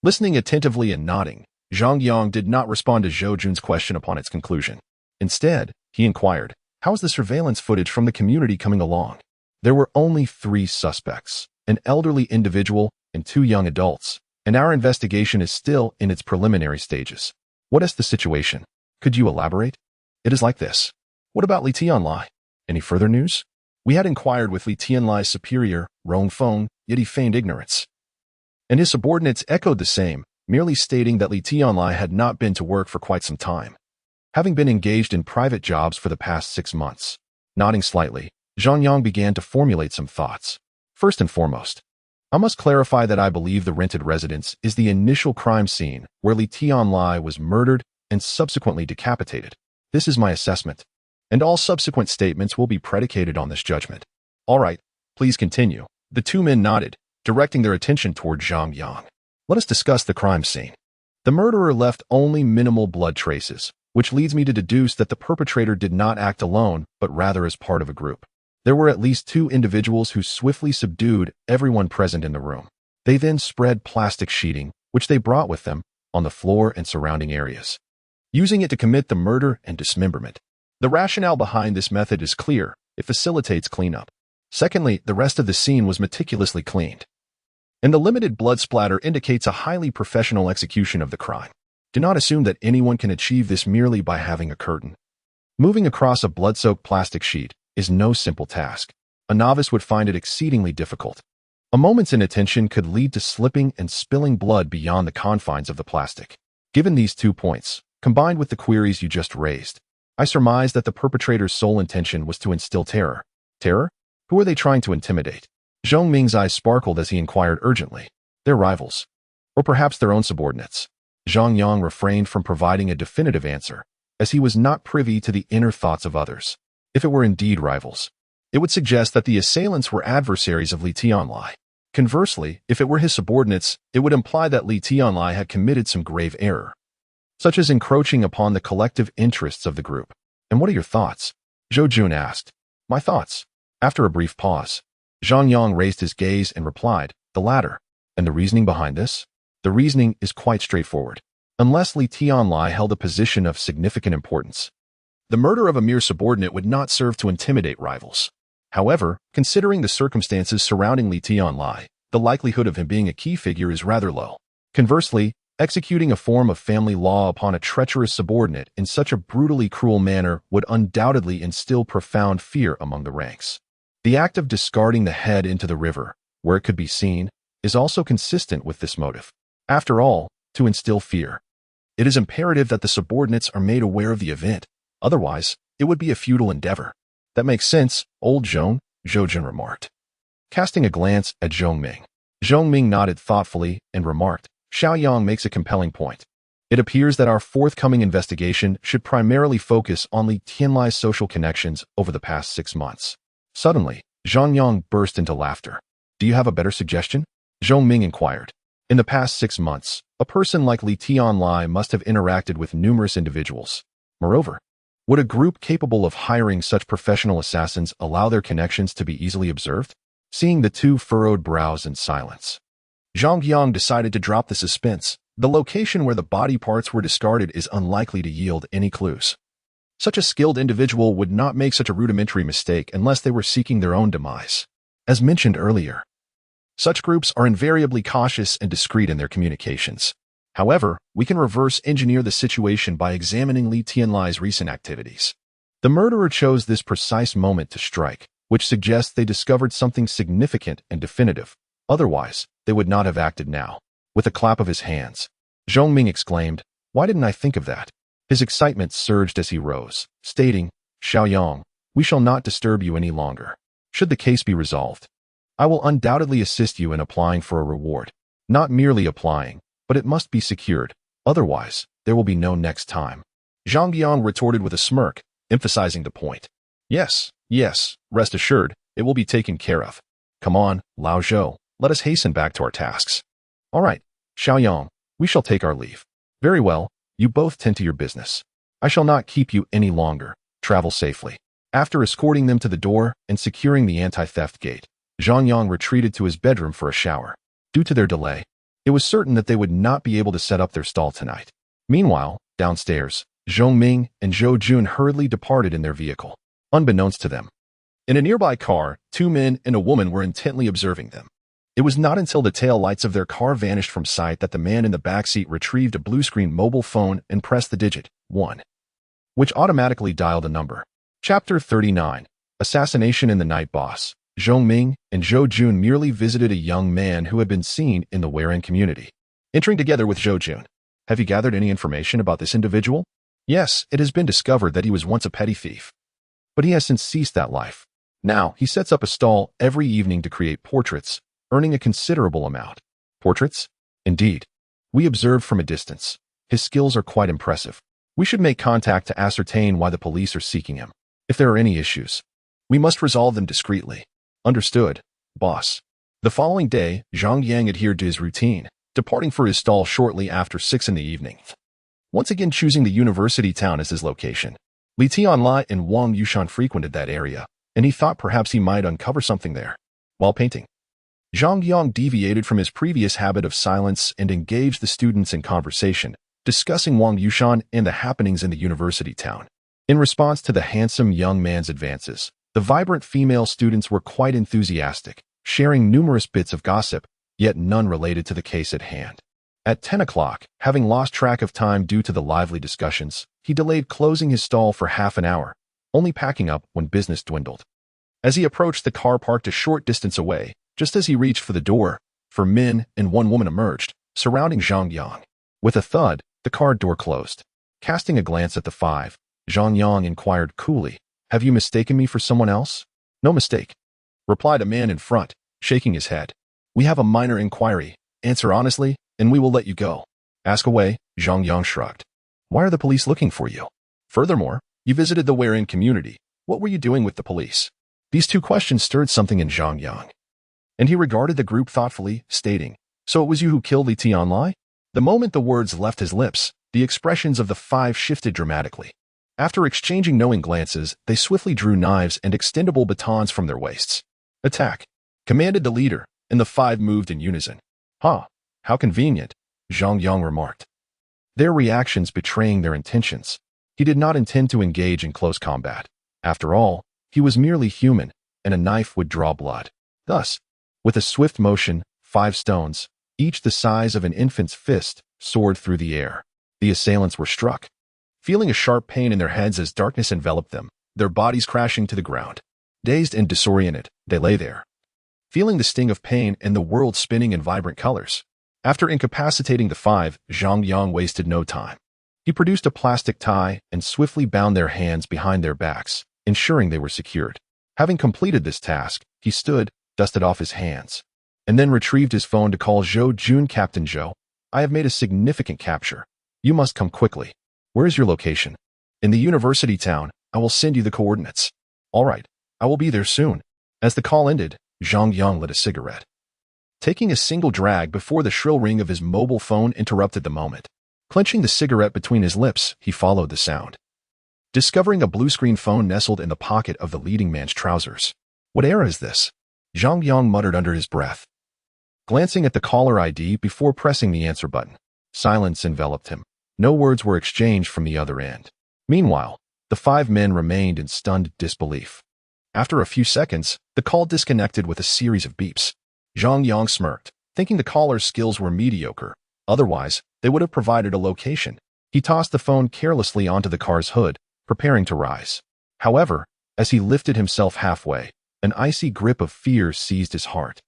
Speaker 1: Listening attentively and nodding, Zhang Yang did not respond to Zhou Jun's question upon its conclusion. Instead, he inquired, how is the surveillance footage from the community coming along? There were only 3 suspects, an elderly individual and 2 young adults, and our investigation is still in its preliminary stages. What is the situation? Could you elaborate? It is like this. What about Li Tianlai? Any further news? We had inquired with Li Tianlai's superior, Rong Feng, yet he feigned ignorance. And his subordinates echoed the same, merely stating that Li Tianlai had not been to work for quite some time, having been engaged in private jobs for the past 6 months. Nodding slightly, Zhang Yang began to formulate some thoughts. First and foremost, I must clarify that I believe the rented residence is the initial crime scene where Li Tianlai was murdered and subsequently decapitated. This is my assessment, and all subsequent statements will be predicated on this judgment. All right, please continue. The two men nodded, directing their attention toward Zhang Yang. Let us discuss the crime scene. The murderer left only minimal blood traces, which leads me to deduce that the perpetrator did not act alone, but rather as part of a group. There were at least 2 individuals who swiftly subdued everyone present in the room. They then spread plastic sheeting, which they brought with them, on the floor and surrounding areas, using it to commit the murder and dismemberment. The rationale behind this method is clear. It facilitates cleanup. Secondly, the rest of the scene was meticulously cleaned, and the limited blood splatter indicates a highly professional execution of the crime. Do not assume that anyone can achieve this merely by having a curtain. Moving across a blood-soaked plastic sheet is no simple task. A novice would find it exceedingly difficult. A moment's inattention could lead to slipping and spilling blood beyond the confines of the plastic. Given these 2 points, combined with the queries you just raised, I surmise that the perpetrator's sole intention was to instill terror. Terror? Who are they trying to intimidate? Zhong Ming's eyes sparkled as he inquired urgently. Their rivals. Or perhaps their own subordinates. Zhang Yang refrained from providing a definitive answer, as he was not privy to the inner thoughts of others. If it were indeed rivals, it would suggest that the assailants were adversaries of Li Tianlai. Conversely, if it were his subordinates, it would imply that Li Tianlai had committed some grave error, such as encroaching upon the collective interests of the group. And what are your thoughts? Zhou Jun asked. My thoughts? After a brief pause, Zhang Yang raised his gaze and replied, the latter. And the reasoning behind this? The reasoning is quite straightforward. Unless Li Tianlai held a position of significant importance, the murder of a mere subordinate would not serve to intimidate rivals. However, considering the circumstances surrounding Li Tianlai, the likelihood of him being a key figure is rather low. Conversely, executing a form of family law upon a treacherous subordinate in such a brutally cruel manner would undoubtedly instill profound fear among the ranks. The act of discarding the head into the river, where it could be seen, is also consistent with this motive. After all, to instill fear, it is imperative that the subordinates are made aware of the event. Otherwise, it would be a futile endeavor. That makes sense, old Zhou Jun remarked, casting a glance at Zhong Ming. Zhong Ming nodded thoughtfully and remarked, Xiaoyang makes a compelling point. It appears that our forthcoming investigation should primarily focus on Li Tianlai's social connections over the past 6 months. Suddenly, Zhang Yang burst into laughter. Do you have a better suggestion? Zhong Ming inquired. In the past 6 months, a person like Li Tianlai must have interacted with numerous individuals. Moreover, would a group capable of hiring such professional assassins allow their connections to be easily observed? Seeing the 2 furrowed brows in silence, Zhang Yang decided to drop the suspense. The location where the body parts were discarded is unlikely to yield any clues. Such a skilled individual would not make such a rudimentary mistake unless they were seeking their own demise. As mentioned earlier, Such groups are invariably cautious and discreet in their communications. However, we can reverse engineer the situation by examining Li Tianlai's recent activities. The murderer chose this precise moment to strike, which suggests they discovered something significant and definitive. Otherwise, they would not have acted now. With a clap of his hands, Zhang Ming exclaimed, "Why didn't I think of that?" His excitement surged as he rose, stating, "Xiaoyang, we shall not disturb you any longer. Should the case be resolved, I will undoubtedly assist you in applying for a reward. Not merely applying, but it must be secured. Otherwise, there will be no next time." Zhang Yang retorted with a smirk, emphasizing the point. Yes, rest assured, it will be taken care of. Come on, Lao Zhou, let us hasten back to our tasks. All right, Xiaoyang, we shall take our leave. Very well, you both tend to your business. I shall not keep you any longer. Travel safely. After escorting them to the door and securing the anti-theft gate, Zhang Yang retreated to his bedroom for a shower. Due to their delay, it was certain that they would not be able to set up their stall tonight. Meanwhile, downstairs, Zhong Ming and Zhou Jun hurriedly departed in their vehicle. Unbeknownst to them, in a nearby car, 2 men and a woman were intently observing them. It was not until the tail lights of their car vanished from sight that the man in the backseat retrieved a blue-screen mobile phone and pressed the digit 1, which automatically dialed a number. Chapter 39. Assassination in the Night Boss. Zhong Ming and Zhou Jun merely visited a young man who had been seen in the Weiran community. Entering together with Zhou Jun, "Have you gathered any information about this individual?" "Yes, it has been discovered that he was once a petty thief, but he has since ceased that life. Now, he sets up a stall every evening to create portraits, earning a considerable amount." "Portraits?" "Indeed. We observed from a distance. His skills are quite impressive. We should make contact to ascertain why the police are seeking him. If there are any issues, we must resolve them discreetly." "Understood, boss." The following day, Zhang Yang adhered to his routine, departing for his stall shortly after 6 in the evening. Once again choosing the university town as his location, Li Tianlai and Wang Yushan frequented that area, and he thought perhaps he might uncover something there. While painting, Zhang Yang deviated from his previous habit of silence and engaged the students in conversation, discussing Wang Yushan and the happenings in the university town. In response to the handsome young man's advances, the vibrant female students were quite enthusiastic, sharing numerous bits of gossip, yet none related to the case at hand. At 10 o'clock, having lost track of time due to the lively discussions, he delayed closing his stall for half an hour, only packing up when business dwindled. As he approached the car parked a short distance away, just as he reached for the door, 4 men and 1 woman emerged, surrounding Zhang Yang. With a thud, the car door closed. Casting a glance at the 5, Zhang Yang inquired coolly, "Have you mistaken me for someone else?" "No mistake," replied a man in front, shaking his head. "We have a minor inquiry. Answer honestly, and we will let you go." "Ask away," Zhang Yang shrugged. "Why are the police looking for you? Furthermore, you visited the Weiran community. What were you doing with the police?" These 2 questions stirred something in Zhang Yang, and he regarded the group thoughtfully, stating, "So it was you who killed Li Tianlai?" The moment the words left his lips, the expressions of the 5 shifted dramatically. After exchanging knowing glances, they swiftly drew knives and extendable batons from their waists. "Attack!" commanded the leader, and the 5 moved in unison. "Huh, how convenient," Zhang Yang remarked, their reactions betraying their intentions. He did not intend to engage in close combat. After all, he was merely human, and a knife would draw blood. Thus, with a swift motion, 5 stones, each the size of an infant's fist, soared through the air. The assailants were struck, feeling a sharp pain in their heads as darkness enveloped them, their bodies crashing to the ground. Dazed and disoriented, they lay there, feeling the sting of pain and the world spinning in vibrant colors. After incapacitating the 5, Zhang Yang wasted no time. He produced a plastic tie and swiftly bound their hands behind their backs, ensuring they were secured. Having completed this task, he stood, dusted off his hands, and then retrieved his phone to call Zhou Jun. "Captain Zhou, I have made a significant capture. You must come quickly. Where is your location?" "In the university town. I will send you the coordinates." "All right, I will be there soon." As the call ended, Zhang Yang lit a cigarette, taking a single drag before the shrill ring of his mobile phone interrupted the moment. Clenching the cigarette between his lips, he followed the sound, discovering a blue-screen phone nestled in the pocket of the leading man's trousers. "What era is this?" Zhang Yang muttered under his breath, glancing at the caller ID before pressing the answer button. Silence enveloped him. No words were exchanged from the other end. Meanwhile, the 5 men remained in stunned disbelief. After a few seconds, the call disconnected with a series of beeps. Zhang Yang smirked, thinking the caller's skills were mediocre. Otherwise, they would have provided a location. He tossed the phone carelessly onto the car's hood, preparing to rise. However, as he lifted himself halfway, an icy grip of fear seized his heart.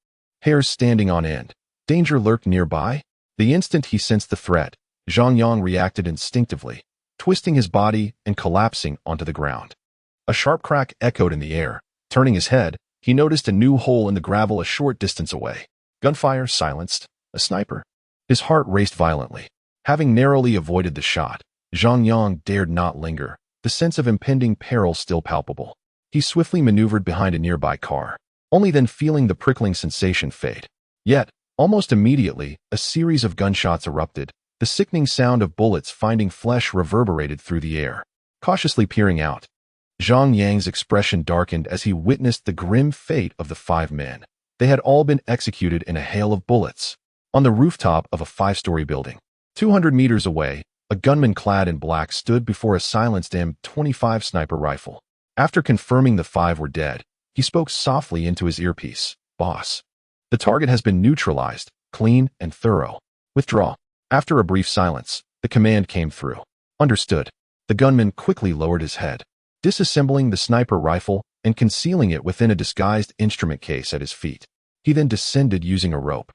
Speaker 1: Hairs standing on end. Danger lurked nearby? The instant he sensed the threat, Zhang Yang reacted instinctively, twisting his body and collapsing onto the ground. A sharp crack echoed in the air. Turning his head, he noticed a new hole in the gravel a short distance away. Gunfire silenced. A sniper. His heart raced violently. Having narrowly avoided the shot, Zhang Yang dared not linger, the sense of impending peril still palpable. He swiftly maneuvered behind a nearby car, only then feeling the prickling sensation fade. Yet, almost immediately, a series of gunshots erupted. The sickening sound of bullets finding flesh reverberated through the air. Cautiously peering out, Zhang Yang's expression darkened as he witnessed the grim fate of the 5 men. They had all been executed in a hail of bullets. On the rooftop of a 5-story building, 200 meters away, a gunman clad in black stood before a silenced M25 sniper rifle. After confirming the 5 were dead, he spoke softly into his earpiece. "Boss, the target has been neutralized, clean and thorough. Withdraw." After a brief silence, the command came through. "Understood." The gunman quickly lowered his head, disassembling the sniper rifle and concealing it within a disguised instrument case at his feet. He then descended using a rope,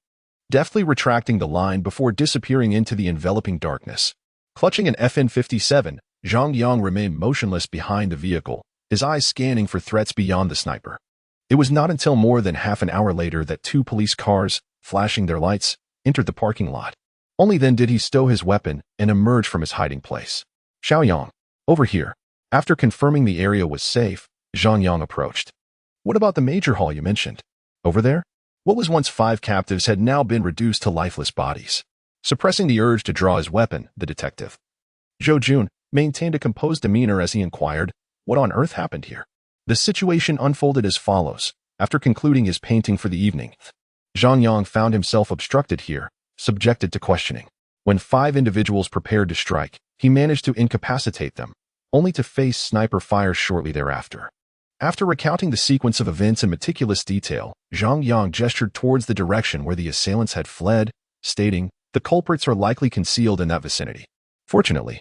Speaker 1: deftly retracting the line before disappearing into the enveloping darkness. Clutching an FN-57, Zhang Yang remained motionless behind the vehicle, his eyes scanning for threats beyond the sniper. It was not until more than half an hour later that 2 police cars, flashing their lights, entered the parking lot. Only then did he stow his weapon and emerge from his hiding place. "Xiaoyang, over here." After confirming the area was safe, Zhang Yang approached. "What about the major hall you mentioned? Over there?" What was once 5 captives had now been reduced to lifeless bodies. Suppressing the urge to draw his weapon, the detective, Zhou Jun, maintained a composed demeanor as he inquired, "What on earth happened here?" The situation unfolded as follows. After concluding his painting for the evening, Zhang Yang found himself obstructed here, subjected to questioning. When 5 individuals prepared to strike, he managed to incapacitate them, only to face sniper fire shortly thereafter. After recounting the sequence of events in meticulous detail, Zhang Yang gestured towards the direction where the assailants had fled, stating, "The culprits are likely concealed in that vicinity. Fortunately,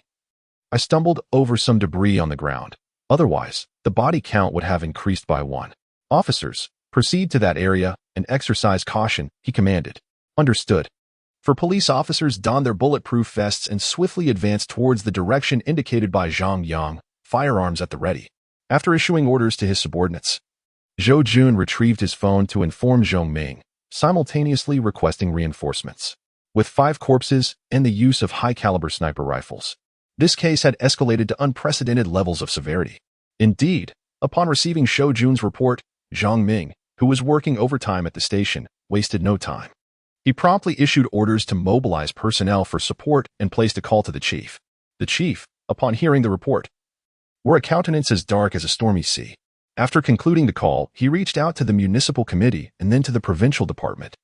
Speaker 1: I stumbled over some debris on the ground. Otherwise, the body count would have increased by 1. Officers, proceed to that area and exercise caution," he commanded. "Understood." For police officers donned their bulletproof vests and swiftly advanced towards the direction indicated by Zhang Yang, firearms at the ready. After issuing orders to his subordinates, Zhou Jun retrieved his phone to inform Zhong Ming, simultaneously requesting reinforcements. With 5 corpses and the use of high-caliber sniper rifles, this case had escalated to unprecedented levels of severity. Indeed, upon receiving Zhou Jun's report, Zhang Ming, who was working overtime at the station, wasted no time. He promptly issued orders to mobilize personnel for support and placed a call to the chief. The chief, upon hearing the report, wore a countenance as dark as a stormy sea. After concluding the call, he reached out to the municipal committee and then to the provincial department.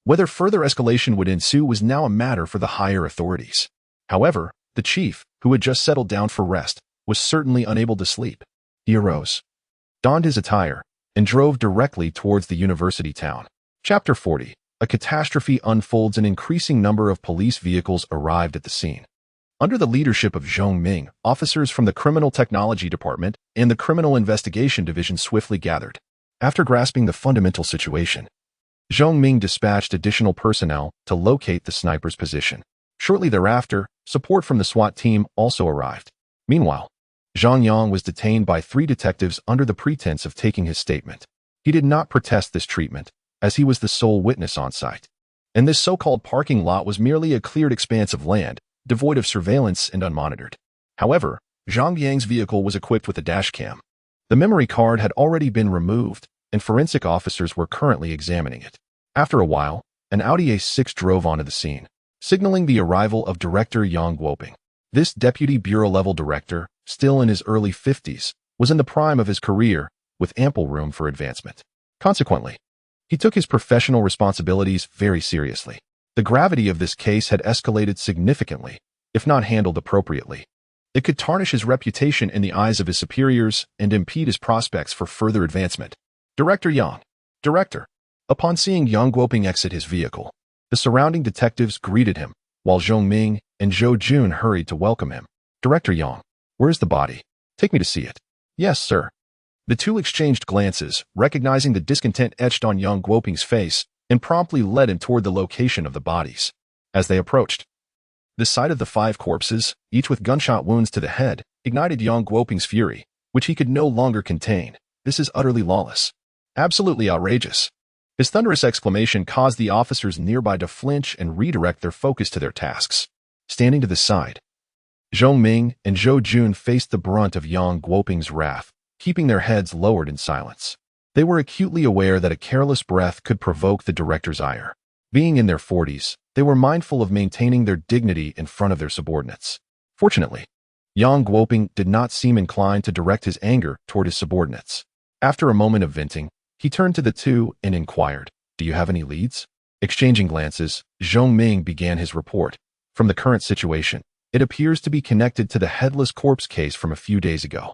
Speaker 1: Whether further escalation would ensue was now a matter for the higher authorities. However, the chief, who had just settled down for rest, was certainly unable to sleep. He arose, donned his attire, and drove directly towards the university town. Chapter 40. A catastrophe unfolds. An increasing number of police vehicles arrived at the scene. Under the leadership of Zhong Ming, officers from the Criminal Technology Department and the Criminal Investigation Division swiftly gathered. After grasping the fundamental situation, Zhong Ming dispatched additional personnel to locate the sniper's position. Shortly thereafter, support from the SWAT team also arrived. Meanwhile, Zhang Yang was detained by 3 detectives under the pretense of taking his statement. He did not protest this treatment, as he was the sole witness on site. And this so-called parking lot was merely a cleared expanse of land, devoid of surveillance and unmonitored. However, Zhang Yang's vehicle was equipped with a dashcam. The memory card had already been removed, and forensic officers were currently examining it. After a while, an Audi A6 drove onto the scene, signaling the arrival of Director Yang Guoping. This deputy bureau-level director, still in his early 50s, was in the prime of his career, with ample room for advancement. Consequently, he took his professional responsibilities very seriously. The gravity of this case had escalated significantly, if not handled appropriately. It could tarnish his reputation in the eyes of his superiors and impede his prospects for further advancement. "Director Yang." "Director." Upon seeing Yang Guoping exit his vehicle, the surrounding detectives greeted him, while Zhong Ming and Zhou Jun hurried to welcome him. Director Yang, where's the body? Take me to see it. Yes, sir. The two exchanged glances, recognizing the discontent etched on Yang Guoping's face, and promptly led him toward the location of the bodies. As they approached, the sight of the 5 corpses, each with gunshot wounds to the head, ignited Yang Guoping's fury, which he could no longer contain. This is utterly lawless. Absolutely outrageous. His thunderous exclamation caused the officers nearby to flinch and redirect their focus to their tasks. Standing to the side, Zhong Ming and Zhou Jun faced the brunt of Yang Guoping's wrath, keeping their heads lowered in silence. They were acutely aware that a careless breath could provoke the director's ire. Being in their 40s, they were mindful of maintaining their dignity in front of their subordinates. Fortunately, Yang Guoping did not seem inclined to direct his anger toward his subordinates. After a moment of venting, he turned to the two and inquired, "Do you have any leads?" Exchanging glances, Zhong Ming began his report. From the current situation, it appears to be connected to the headless corpse case from a few days ago.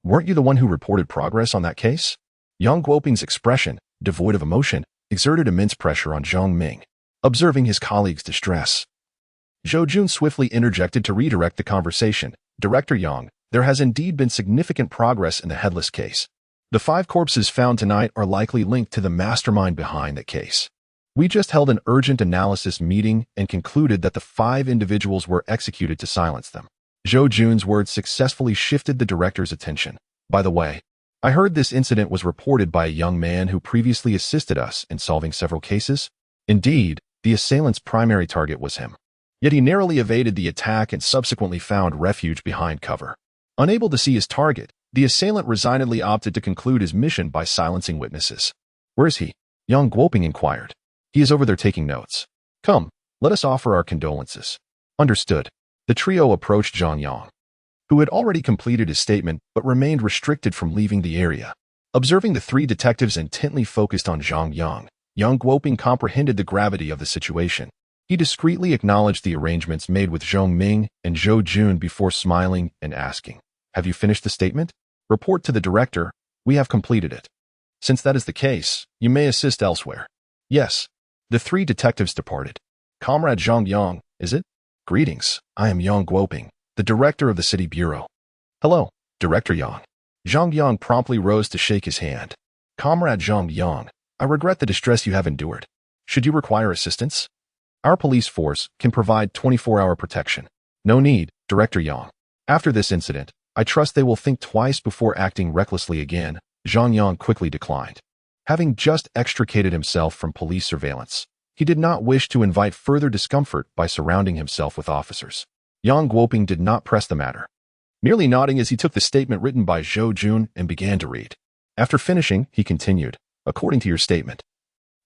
Speaker 1: Weren't you the one who reported progress on that case? Yang Guoping's expression, devoid of emotion, exerted immense pressure on Zhong Ming. Observing his colleague's distress, Zhou Jun swiftly interjected to redirect the conversation. Director Yang, there has indeed been significant progress in the headless case. The 5 corpses found tonight are likely linked to the mastermind behind the case. We just held an urgent analysis meeting and concluded that the 5 individuals were executed to silence them. Zhou Jun's words successfully shifted the director's attention. By the way, I heard this incident was reported by a young man who previously assisted us in solving several cases. Indeed, the assailant's primary target was him. Yet he narrowly evaded the attack and subsequently found refuge behind cover. Unable to see his target, the assailant resignedly opted to conclude his mission by silencing witnesses. Where is he? Yang Guoping inquired. He is over there taking notes. Come, let us offer our condolences. Understood. The trio approached Zhang Yang, who had already completed his statement but remained restricted from leaving the area. Observing the 3 detectives intently focused on Zhang Yang, Yang Guoping comprehended the gravity of the situation. He discreetly acknowledged the arrangements made with Zhong Ming and Zhou Jun before smiling and asking, "Have you finished the statement?" Report to the director, "We have completed it. Since that is the case, you may assist elsewhere." Yes. The 3 detectives departed. Comrade Zhang Yang, is it? Greetings, I am Yang Guoping, the director of the city bureau. Hello, Director Yang. Zhang Yang promptly rose to shake his hand. Comrade Zhang Yang, I regret the distress you have endured. Should you require assistance, our police force can provide 24-hour protection. No need, Director Yang. After this incident, I trust they will think twice before acting recklessly again. Zhang Yang quickly declined. Having just extricated himself from police surveillance, he did not wish to invite further discomfort by surrounding himself with officers. Yang Guoping did not press the matter, merely nodding as he took the statement written by Zhou Jun and began to read. After finishing, he continued, according to your statement,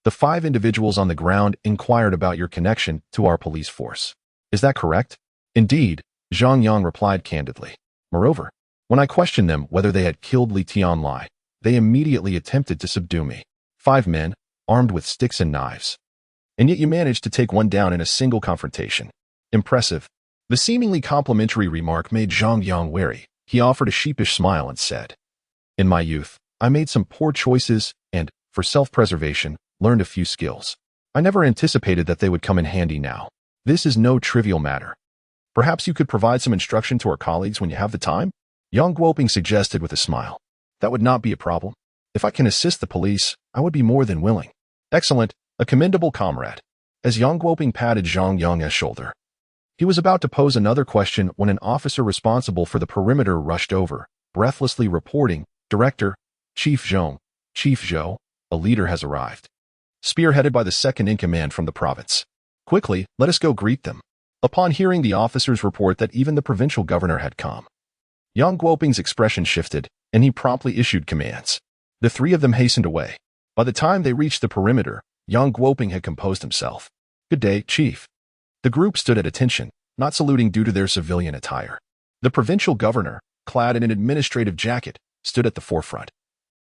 Speaker 1: the 5 individuals on the ground inquired about your connection to our police force. Is that correct? Indeed, Zhang Yang replied candidly. Moreover, when I questioned them whether they had killed Li Tianlai, they immediately attempted to subdue me. 5 men, armed with sticks and knives. And yet you managed to take one down in a single confrontation. Impressive. The seemingly complimentary remark made Zhang Yang wary. He offered a sheepish smile and said, In my youth, I made some poor choices and, for self-preservation, learned a few skills. I never anticipated that they would come in handy now. This is no trivial matter. Perhaps you could provide some instruction to our colleagues when you have the time? Yang Guoping suggested with a smile. That would not be a problem. If I can assist the police, I would be more than willing. Excellent, a commendable comrade. As Yang Guoping patted Zhang Yang's shoulder, he was about to pose another question when an officer responsible for the perimeter rushed over, breathlessly reporting, Director, Chief Zhou, a leader has arrived. Spearheaded by the second-in-command from the province. Quickly, let us go greet them. Upon hearing the officer's report that even the provincial governor had come, Yang Guoping's expression shifted, and he promptly issued commands. The 3 of them hastened away. By the time they reached the perimeter, Yang Guoping had composed himself. Good day, Chief. The group stood at attention, not saluting due to their civilian attire. The provincial governor, clad in an administrative jacket, stood at the forefront,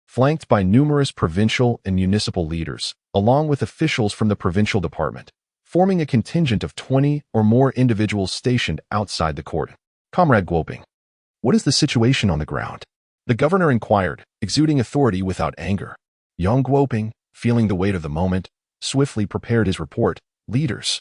Speaker 1: flanked by numerous provincial and municipal leaders, along with officials from the provincial department, forming a contingent of 20 or more individuals stationed outside the cordon. Comrade Guoping, what is the situation on the ground? The governor inquired, exuding authority without anger. Yang Guoping, feeling the weight of the moment, swiftly prepared his report. Leaders.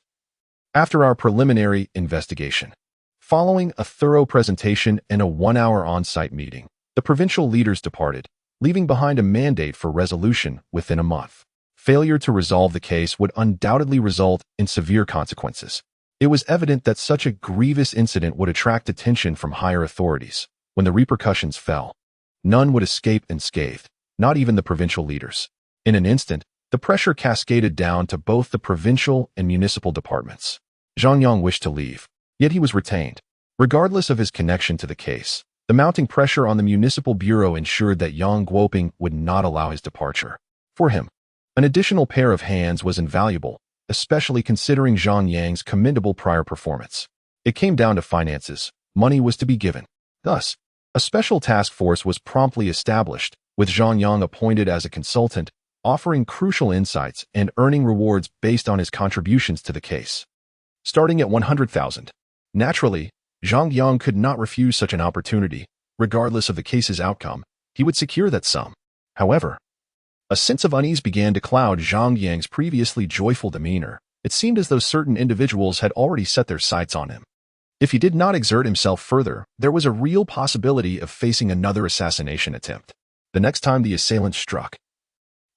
Speaker 1: After our preliminary investigation, following a thorough presentation and a 1-hour on-site meeting, the provincial leaders departed, leaving behind a mandate for resolution within a month. Failure to resolve the case would undoubtedly result in severe consequences. It was evident that such a grievous incident would attract attention from higher authorities. When the repercussions fell, none would escape unscathed, not even the provincial leaders. In an instant, the pressure cascaded down to both the provincial and municipal departments. Zhang Yang wished to leave, yet he was retained. Regardless of his connection to the case, the mounting pressure on the municipal bureau ensured that Yang Guoping would not allow his departure. For him, an additional pair of hands was invaluable, especially considering Zhang Yang's commendable prior performance. It came down to finances. Money was to be given. Thus, a special task force was promptly established, with Zhang Yang appointed as a consultant, offering crucial insights and earning rewards based on his contributions to the case. Starting at 100,000. Naturally, Zhang Yang could not refuse such an opportunity. Regardless of the case's outcome, he would secure that sum. However, a sense of unease began to cloud Zhang Yang's previously joyful demeanor. It seemed as though certain individuals had already set their sights on him. If he did not exert himself further, there was a real possibility of facing another assassination attempt. The next time the assailant struck,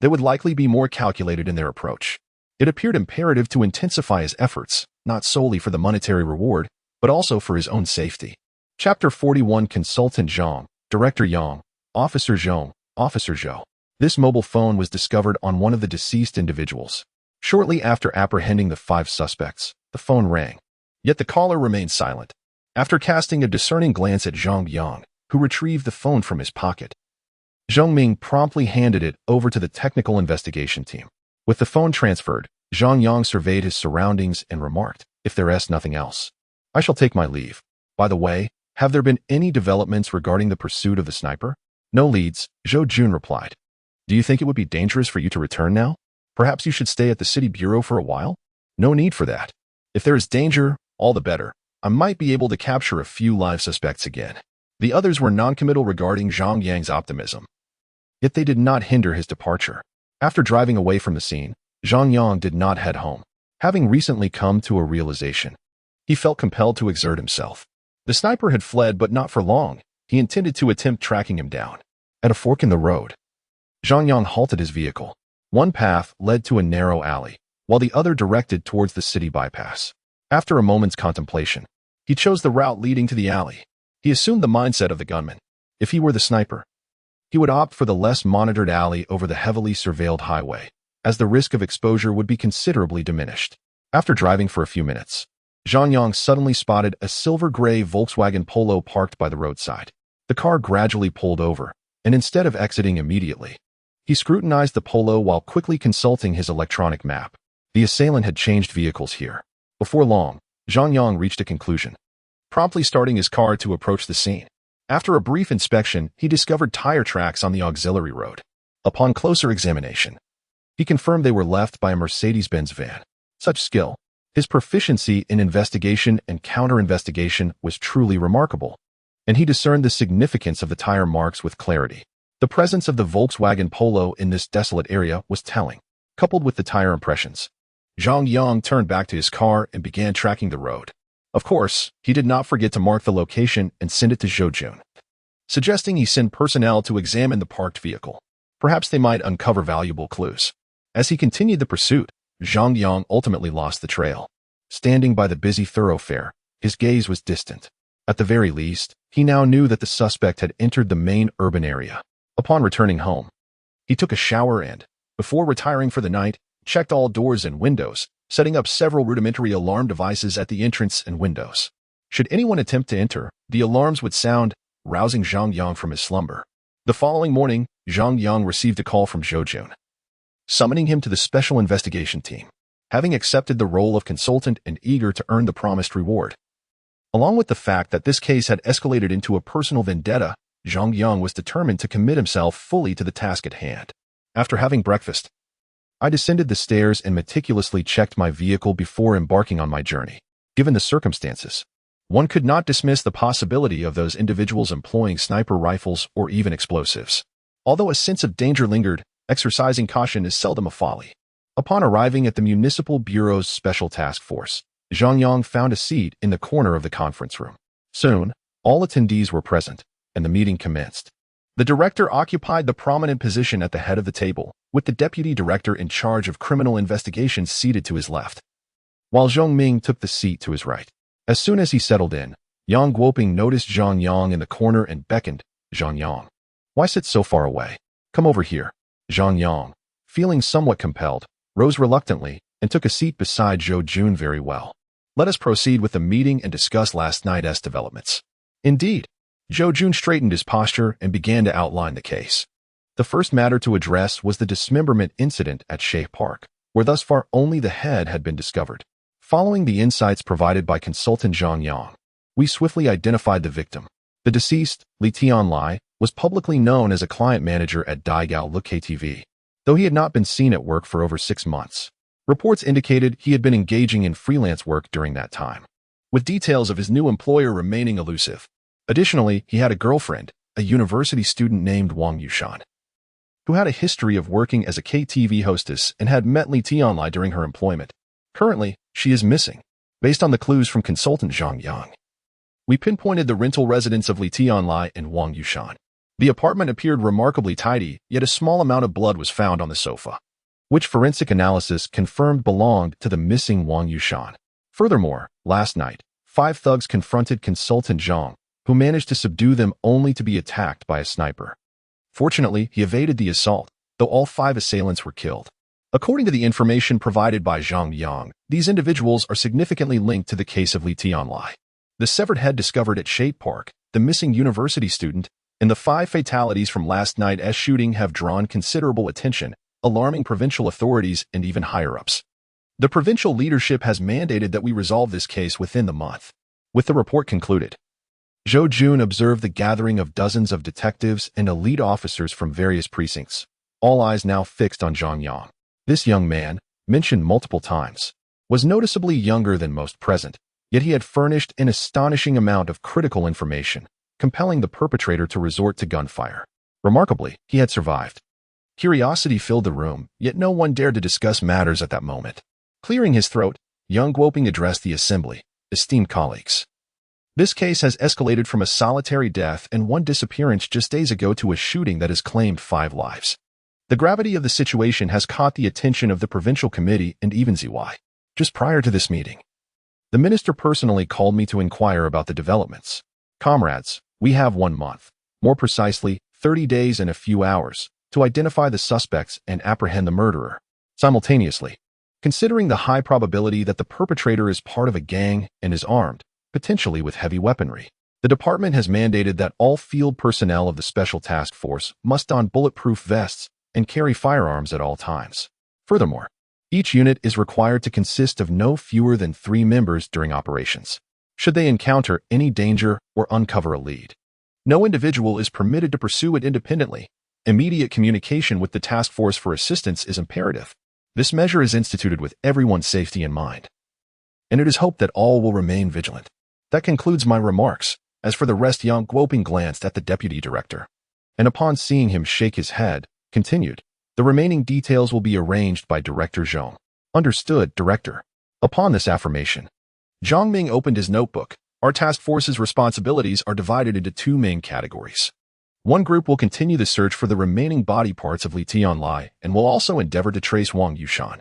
Speaker 1: they would likely be more calculated in their approach. It appeared imperative to intensify his efforts, not solely for the monetary reward, but also for his own safety. Chapter 41. Consultant Zhang, Director Yang, Officer Zhong, Officer Zhou. This mobile phone was discovered on one of the deceased individuals. Shortly after apprehending the 5 suspects, the phone rang. Yet the caller remained silent. After casting a discerning glance at Zhang Yang, who retrieved the phone from his pocket, Zhong Ming promptly handed it over to the technical investigation team. With the phone transferred, Zhang Yang surveyed his surroundings and remarked, "If there is nothing else, I shall take my leave. By the way, have there been any developments regarding the pursuit of the sniper?" "No leads," Zhou Jun replied. "Do you think it would be dangerous for you to return now? Perhaps you should stay at the city bureau for a while?" "No need for that. If there is danger, all the better. I might be able to capture a few live suspects again." The others were non-committal regarding Zhang Yang's optimism. Yet they did not hinder his departure. After driving away from the scene, Zhang Yang did not head home. Having recently come to a realization, he felt compelled to exert himself. The sniper had fled, but not for long. He intended to attempt tracking him down. At a fork in the road, Zhang Yang halted his vehicle. One path led to a narrow alley, while the other directed towards the city bypass. After a moment's contemplation, he chose the route leading to the alley. He assumed the mindset of the gunman. If he were the sniper, he would opt for the less monitored alley over the heavily surveilled highway, as the risk of exposure would be considerably diminished. After driving for a few minutes, Zhang Yang suddenly spotted a silver-gray Volkswagen Polo parked by the roadside. The car gradually pulled over, and instead of exiting immediately, he scrutinized the Polo while quickly consulting his electronic map. The assailant had changed vehicles here. Before long, Zhang Yang reached a conclusion, promptly starting his car to approach the scene. After a brief inspection, he discovered tire tracks on the auxiliary road. Upon closer examination, he confirmed they were left by a Mercedes-Benz van. Such skill, his proficiency in investigation and counter-investigation was truly remarkable, and he discerned the significance of the tire marks with clarity. The presence of the Volkswagen Polo in this desolate area was telling. Coupled with the tire impressions, Zhang Yang turned back to his car and began tracking the road. Of course, he did not forget to mark the location and send it to Zhou Jun, suggesting he send personnel to examine the parked vehicle. Perhaps they might uncover valuable clues. As he continued the pursuit, Zhang Yang ultimately lost the trail. Standing by the busy thoroughfare, his gaze was distant. At the very least, he now knew that the suspect had entered the main urban area. Upon returning home, he took a shower and, before retiring for the night, checked all doors and windows, setting up several rudimentary alarm devices at the entrance and windows. Should anyone attempt to enter, the alarms would sound, rousing Zhang Yang from his slumber. The following morning, Zhang Yang received a call from Zhou Jun, summoning him to the special investigation team. Having accepted the role of consultant and eager to earn the promised reward, along with the fact that this case had escalated into a personal vendetta, Zhang Yang was determined to commit himself fully to the task at hand. After having breakfast, I descended the stairs and meticulously checked my vehicle before embarking on my journey. Given the circumstances, one could not dismiss the possibility of those individuals employing sniper rifles or even explosives. Although a sense of danger lingered, exercising caution is seldom a folly. Upon arriving at the Municipal Bureau's Special Task Force, Zhang Yang found a seat in the corner of the conference room. Soon, all attendees were present, and the meeting commenced. The director occupied the prominent position at the head of the table, with the deputy director in charge of criminal investigations seated to his left, while Zhong Ming took the seat to his right. As soon as he settled in, Yang Guoping noticed Zhang Yang in the corner and beckoned. Zhang Yang, why sit so far away? Come over here. Zhang Yang, feeling somewhat compelled, rose reluctantly and took a seat beside Zhou Jun. Very well. Let us proceed with the meeting and discuss last night's developments. Indeed. Zhou Jun straightened his posture and began to outline the case. The first matter to address was the dismemberment incident at Shea Park, where thus far only the head had been discovered. Following the insights provided by consultant Zhang Yang, we swiftly identified the victim. The deceased, Li Tianlai, was publicly known as a client manager at Daigao Look KTV, though he had not been seen at work for over 6 months. Reports indicated he had been engaging in freelance work during that time, with details of his new employer remaining elusive. Additionally, he had a girlfriend, a university student named Wang Yushan, who had a history of working as a KTV hostess and had met Li Tianlai during her employment. Currently, she is missing. Based on the clues from consultant Zhang Yang, we pinpointed the rental residence of Li Tianlai and Wang Yushan. The apartment appeared remarkably tidy, yet a small amount of blood was found on the sofa, which forensic analysis confirmed belonged to the missing Wang Yushan. Furthermore, last night, 5 thugs confronted consultant Zhang, who managed to subdue them only to be attacked by a sniper. Fortunately, he evaded the assault, though all 5 assailants were killed. According to the information provided by Zhang Yang, these individuals are significantly linked to the case of Li Tianlai. The severed head discovered at Shea Park, the missing university student, and the 5 fatalities from last night's shooting have drawn considerable attention, alarming provincial authorities and even higher-ups. The provincial leadership has mandated that we resolve this case within the month. With the report concluded, Zhou Jun observed the gathering of dozens of detectives and elite officers from various precincts, all eyes now fixed on Zhang Yang. This young man, mentioned multiple times, was noticeably younger than most present, yet he had furnished an astonishing amount of critical information, compelling the perpetrator to resort to gunfire. Remarkably, he had survived. Curiosity filled the room, yet no one dared to discuss matters at that moment. Clearing his throat, Yang Guoping addressed the assembly. Esteemed colleagues, this case has escalated from a solitary death and 1 disappearance just days ago to a shooting that has claimed 5 lives. The gravity of the situation has caught the attention of the provincial committee and even ZY. Just prior to this meeting, the minister personally called me to inquire about the developments. Comrades, we have 1 month, more precisely 30 days and a few hours, to identify the suspects and apprehend the murderer. Simultaneously, considering the high probability that the perpetrator is part of a gang and is armed, potentially with heavy weaponry, the department has mandated that all field personnel of the Special Task Force must don bulletproof vests and carry firearms at all times. Furthermore, each unit is required to consist of no fewer than 3 members during operations, should they encounter any danger or uncover a lead. No individual is permitted to pursue it independently. Immediate communication with the task force for assistance is imperative. This measure is instituted with everyone's safety in mind, and it is hoped that all will remain vigilant. That concludes my remarks. As for the rest, Yang Guoping glanced at the deputy director, and upon seeing him shake his head, continued, the remaining details will be arranged by Director Zhang. Understood, Director. Upon this affirmation, Zhang Ming opened his notebook. Our task force's responsibilities are divided into 2 main categories. One group will continue the search for the remaining body parts of Li Tianlai and will also endeavor to trace Wang Yushan.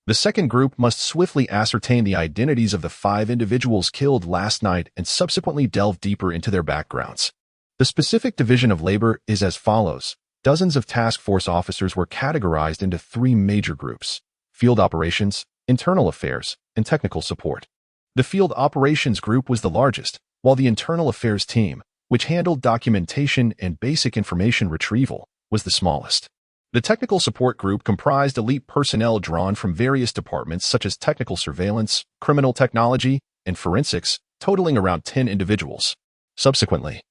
Speaker 1: The second group must swiftly ascertain the identities of the 5 individuals killed last night and subsequently delve deeper into their backgrounds. The specific division of labor is as follows. Dozens of task force officers were categorized into 3 major groups: field operations, internal affairs, and technical support. The field operations group was the largest, while the internal affairs team, which handled documentation and basic information retrieval, was the smallest. The technical support group comprised elite personnel drawn from various departments such as technical surveillance, criminal technology, and forensics, totaling around 10 individuals. Subsequently,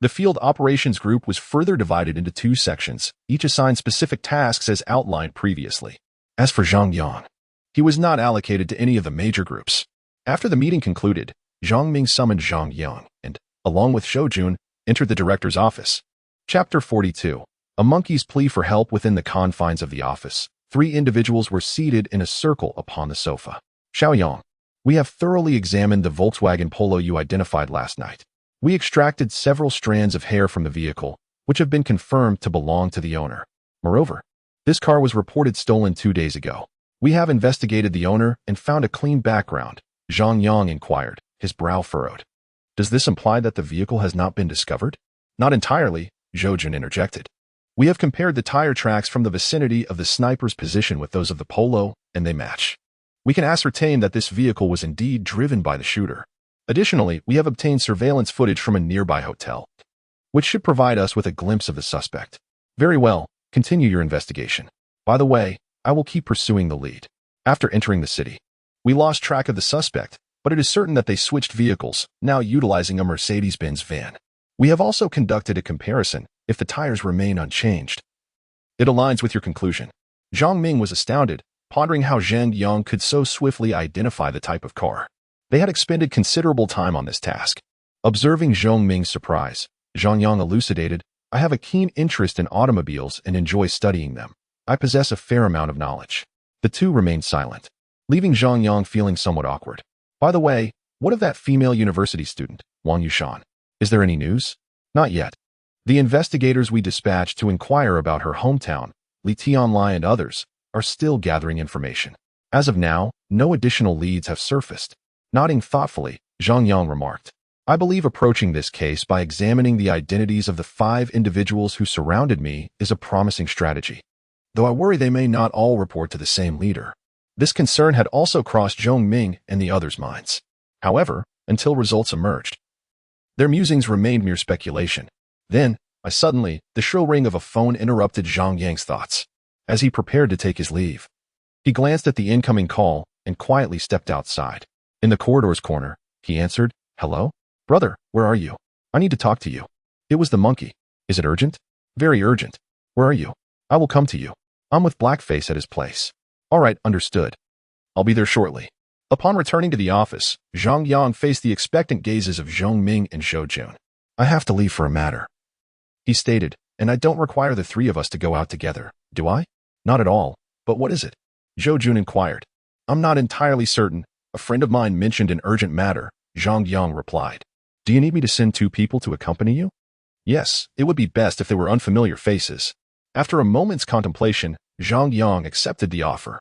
Speaker 1: the field operations group was further divided into 2 sections, each assigned specific tasks as outlined previously. As for Zhang Yang, he was not allocated to any of the major groups. After the meeting concluded, Zhang Ming summoned Zhang Yang and, along with Zhou Jun, entered the director's office. Chapter 42. A monkey's plea for help within the confines of the office. 3 individuals were seated in a circle upon the sofa. Zhang Yang, we have thoroughly examined the Volkswagen Polo you identified last night. We extracted several strands of hair from the vehicle, which have been confirmed to belong to the owner. Moreover, this car was reported stolen 2 days ago. We have investigated the owner and found a clean background. Zhang Yang inquired, his brow furrowed. Does this imply that the vehicle has not been discovered? Not entirely, Zhou Jun interjected. We have compared the tire tracks from the vicinity of the sniper's position with those of the Polo, and they match. We can ascertain that this vehicle was indeed driven by the shooter. Additionally, we have obtained surveillance footage from a nearby hotel, which should provide us with a glimpse of the suspect. Very well, continue your investigation. By the way, I will keep pursuing the lead. After entering the city, we lost track of the suspect, but it is certain that they switched vehicles, now utilizing a Mercedes-Benz van. We have also conducted a comparison if the tires remain unchanged. It aligns with your conclusion. Zhang Ming was astounded, pondering how Zhang Yang could so swiftly identify the type of car. They had expended considerable time on this task. Observing Zhang Ming's surprise, Zhang Yang elucidated, I have a keen interest in automobiles and enjoy studying them. I possess a fair amount of knowledge. The two remained silent, leaving Zhang Yang feeling somewhat awkward. By the way, what of that female university student, Wang Yushan? Is there any news? Not yet. The investigators we dispatched to inquire about her hometown, Li Tianlai and others, are still gathering information. As of now, no additional leads have surfaced. Nodding thoughtfully, Zhang Yang remarked, I believe approaching this case by examining the identities of the 5 individuals who surrounded me is a promising strategy. Though I worry they may not all report to the same leader. This concern had also crossed Zhang Ming and the others' minds. However, until results emerged, their musings remained mere speculation. Then, the shrill ring of a phone interrupted Zhang Yang's thoughts. As he prepared to take his leave, he glanced at the incoming call and quietly stepped outside. In the corridor's corner, he answered, Hello? Brother, where are you? I need to talk to you. It was the monkey. Is it urgent? Very urgent. Where are you? I will come to you. I'm with Blackface at his place. All right, understood. I'll be there shortly. Upon returning to the office, Zhang Yang faced the expectant gazes of Zhang Ming and Zhou Jun. I have to leave for a matter, he stated, and I don't require the 3 of us to go out together, do I? Not at all, but what is it? Zhou Jun inquired. I'm not entirely certain. A friend of mine mentioned an urgent matter, Zhang Yang replied. Do you need me to send 2 people to accompany you? Yes, it would be best if they were unfamiliar faces. After a moment's contemplation, Zhang Yang accepted the offer.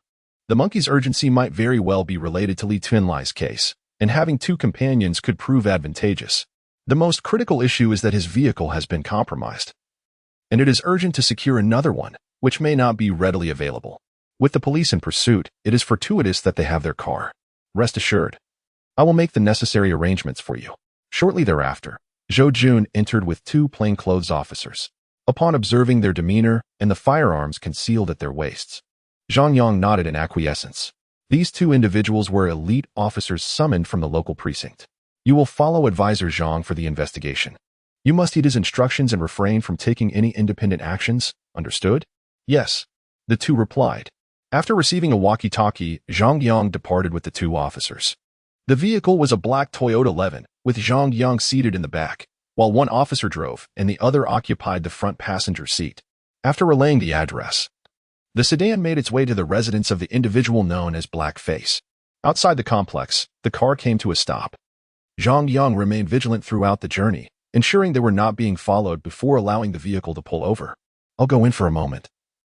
Speaker 1: The monkey's urgency might very well be related to Li Tianlai's case, and having 2 companions could prove advantageous. The most critical issue is that his vehicle has been compromised, and it is urgent to secure another one, which may not be readily available. With the police in pursuit, it is fortuitous that they have their car. Rest assured, I will make the necessary arrangements for you. Shortly thereafter, Zhou Jun entered with 2 plainclothes officers. Upon observing their demeanor and the firearms concealed at their waists, Zhang Yang nodded in acquiescence. These 2 individuals were elite officers summoned from the local precinct. You will follow Advisor Zhang for the investigation. You must heed his instructions and refrain from taking any independent actions, understood? Yes, the 2 replied. After receiving a walkie-talkie, Zhang Yang departed with the 2 officers. The vehicle was a black Toyota 11, with Zhang Yang seated in the back, while 1 officer drove and the other occupied the front passenger seat. After relaying the address, the sedan made its way to the residence of the individual known as Blackface. Outside the complex, the car came to a stop. Zhang Yang remained vigilant throughout the journey, ensuring they were not being followed before allowing the vehicle to pull over. I'll go in for a moment.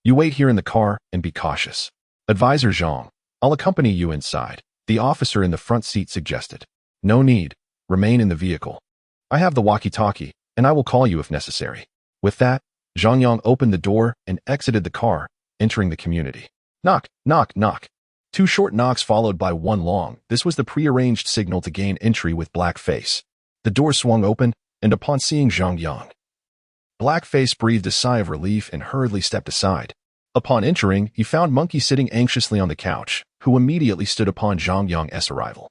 Speaker 1: You wait here in the car and be cautious. Advisor Zhang, I'll accompany you inside, the officer in the front seat suggested. No need. Remain in the vehicle. I have the walkie-talkie, and I will call you if necessary. With that, Zhang Yang opened the door and exited the car, entering the community. Knock, knock, knock. 2 short knocks followed by 1 long. This was the prearranged signal to gain entry with Blackface. The door swung open, and upon seeing Zhang Yang, Blackface breathed a sigh of relief and hurriedly stepped aside. Upon entering, he found Monkey sitting anxiously on the couch, who immediately stood upon Zhang Yang's arrival.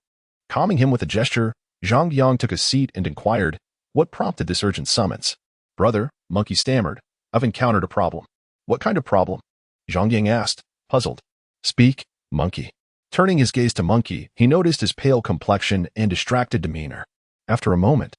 Speaker 1: Calming him with a gesture, Zhang Yang took a seat and inquired, what prompted this urgent summons? Brother, Monkey stammered, I've encountered a problem. What kind of problem? Zhang Yang asked, puzzled. Speak, Monkey. Turning his gaze to Monkey, he noticed his pale complexion and distracted demeanor. After a moment,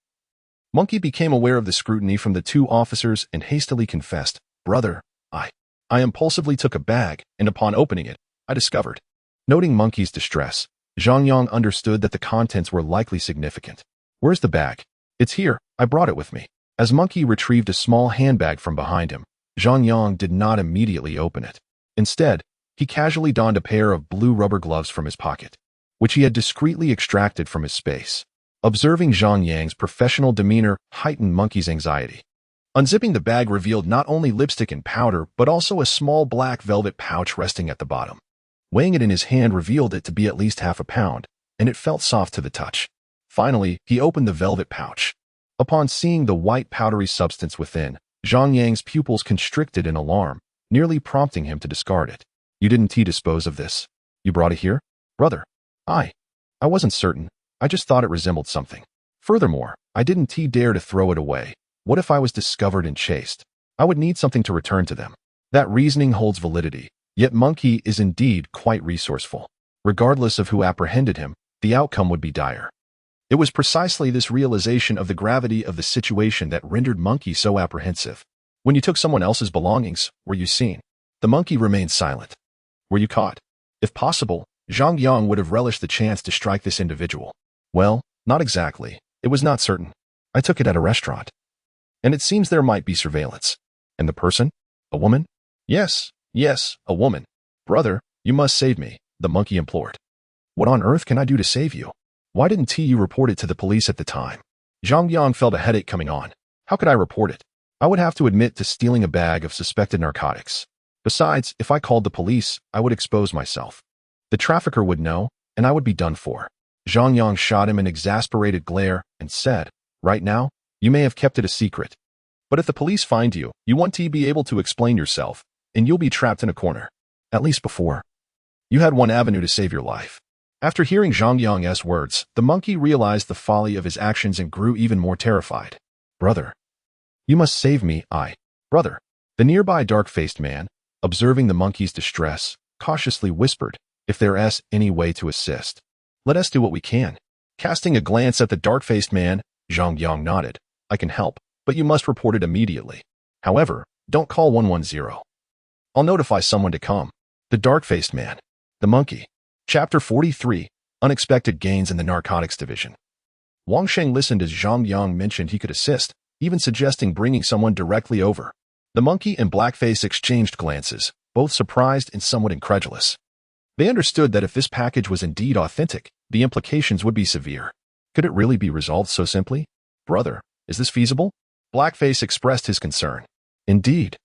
Speaker 1: Monkey became aware of the scrutiny from the 2 officers and hastily confessed, Brother, I impulsively took a bag, and upon opening it, I discovered. Noting Monkey's distress, Zhang Yang understood that the contents were likely significant. Where's the bag? It's here, I brought it with me. As Monkey retrieved a small handbag from behind him, Zhang Yang did not immediately open it. Instead, he casually donned a pair of blue rubber gloves from his pocket, which he had discreetly extracted from his space. Observing Zhang Yang's professional demeanor heightened Monkey's anxiety. Unzipping the bag revealed not only lipstick and powder, but also a small black velvet pouch resting at the bottom. Weighing it in his hand revealed it to be at least half a pound, and it felt soft to the touch. Finally, he opened the velvet pouch. Upon seeing the white powdery substance within, Zhang Yang's pupils constricted in alarm, nearly prompting him to discard it. You didn't dispose of this. You brought it here? Brother. I wasn't certain. I just thought it resembled something. Furthermore, I didn't dare to throw it away. What if I was discovered and chased? I would need something to return to them. That reasoning holds validity, yet Monkey is indeed quite resourceful. Regardless of who apprehended him, the outcome would be dire. It was precisely this realization of the gravity of the situation that rendered Monkey so apprehensive. When you took someone else's belongings, were you seen? The Monkey remained silent. Were you caught? If possible, Zhang Yang would have relished the chance to strike this individual. Well, not exactly. It was not certain. I took it at a restaurant. And it seems there might be surveillance. And the person? A woman? Yes, a woman. Brother, you must save me, the Monkey implored. What on earth can I do to save you? Why didn't you report it to the police at the time? Zhang Yang felt a headache coming on. How could I report it? I would have to admit to stealing a bag of suspected narcotics. Besides, if I called the police, I would expose myself. The trafficker would know, and I would be done for. Zhang Yang shot him an exasperated glare and said, right now, you may have kept it a secret. But if the police find you, you want to be able to explain yourself, and you'll be trapped in a corner. At least before. You had one avenue to save your life. After hearing Zhang Yang's words, the Monkey realized the folly of his actions and grew even more terrified. Brother. You must save me, Brother. The nearby dark-faced man, observing the Monkey's distress, cautiously whispered, if there's any way to assist, let us do what we can. Casting a glance at the dark-faced man, Zhang Yang nodded. I can help, but you must report it immediately. However, don't call 110. I'll notify someone to come. The dark-faced man. The Monkey. Chapter 43, Unexpected Gains in the Narcotics Division. Wang Sheng listened as Zhang Yang mentioned he could assist, even suggesting bringing someone directly over. The Monkey and Blackface exchanged glances, both surprised and somewhat incredulous. They understood that if this package was indeed authentic, the implications would be severe. Could it really be resolved so simply? Brother, is this feasible? Blackface expressed his concern. Indeed.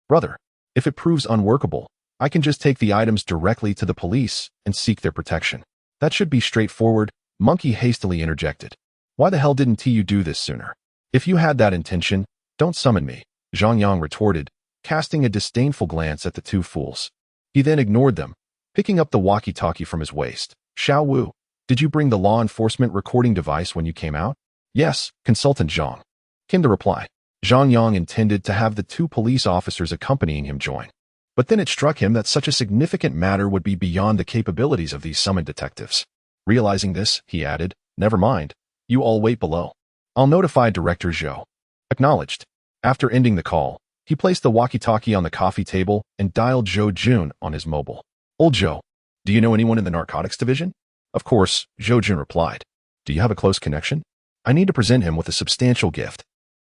Speaker 1: Brother, if it proves unworkable, I can just take the items directly to the police and seek their protection. That should be straightforward, Monkey hastily interjected. Why the hell didn't you do this sooner? If you had that intention, don't summon me, Zhang Yang retorted, casting a disdainful glance at the two fools. He then ignored them, picking up the walkie-talkie from his waist. Xiao Wu, did you bring the law enforcement recording device when you came out? Yes, Consultant Zhang, came the reply. Zhang Yang intended to have the two police officers accompanying him join. But then it struck him that such a significant matter would be beyond the capabilities of these summoned detectives. Realizing this, he added, never mind. You all wait below. I'll notify Director Zhou. Acknowledged. After ending the call, he placed the walkie-talkie on the coffee table and dialed Zhou Jun on his mobile. Old Zhou, do you know anyone in the narcotics division? Of course, Zhou Jun replied. Do you have a close connection? I need to present him with a substantial gift.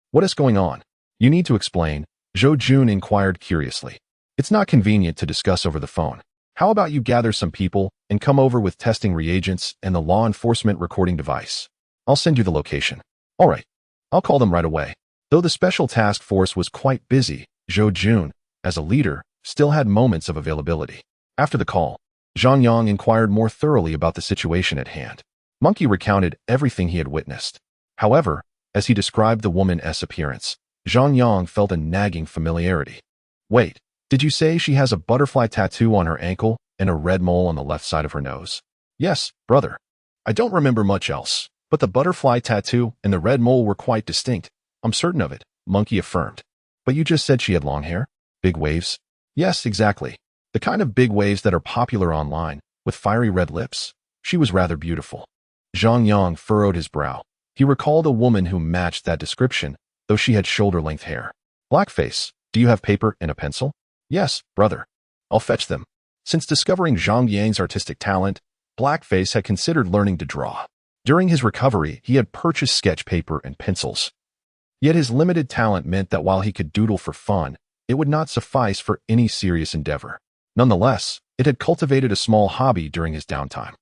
Speaker 1: What is going on? You need to explain, Zhou Jun inquired curiously. It's not convenient to discuss over the phone. How about you gather some people and come over with testing reagents and the law enforcement recording device? I'll send you the location. All right. I'll call them right away. Though the special task force was quite busy, Zhou Jun, as a leader, still had moments of availability. After the call, Zhang Yang inquired more thoroughly about the situation at hand. Monkey recounted everything he had witnessed. However, as he described the woman's appearance, Zhang Yang felt a nagging familiarity. Wait, did you say she has a butterfly tattoo on her ankle and a red mole on the left side of her nose? Yes, brother. I don't remember much else, but the butterfly tattoo and the red mole were quite distinct. I'm certain of it, Monkey affirmed. But you just said she had long hair? Big waves? Yes, exactly. The kind of big waves that are popular online, with fiery red lips. She was rather beautiful. Zhang Yang furrowed his brow. He recalled a woman who matched that description, though she had shoulder-length hair. Blackface, Do you have paper and a pencil? Yes, brother. I'll fetch them. Since discovering Zhang Yang's artistic talent, Blackface had considered learning to draw. During his recovery, he had purchased sketch paper and pencils. Yet his limited talent meant that while he could doodle for fun, it would not suffice for any serious endeavor. Nonetheless, it had cultivated a small hobby during his downtime.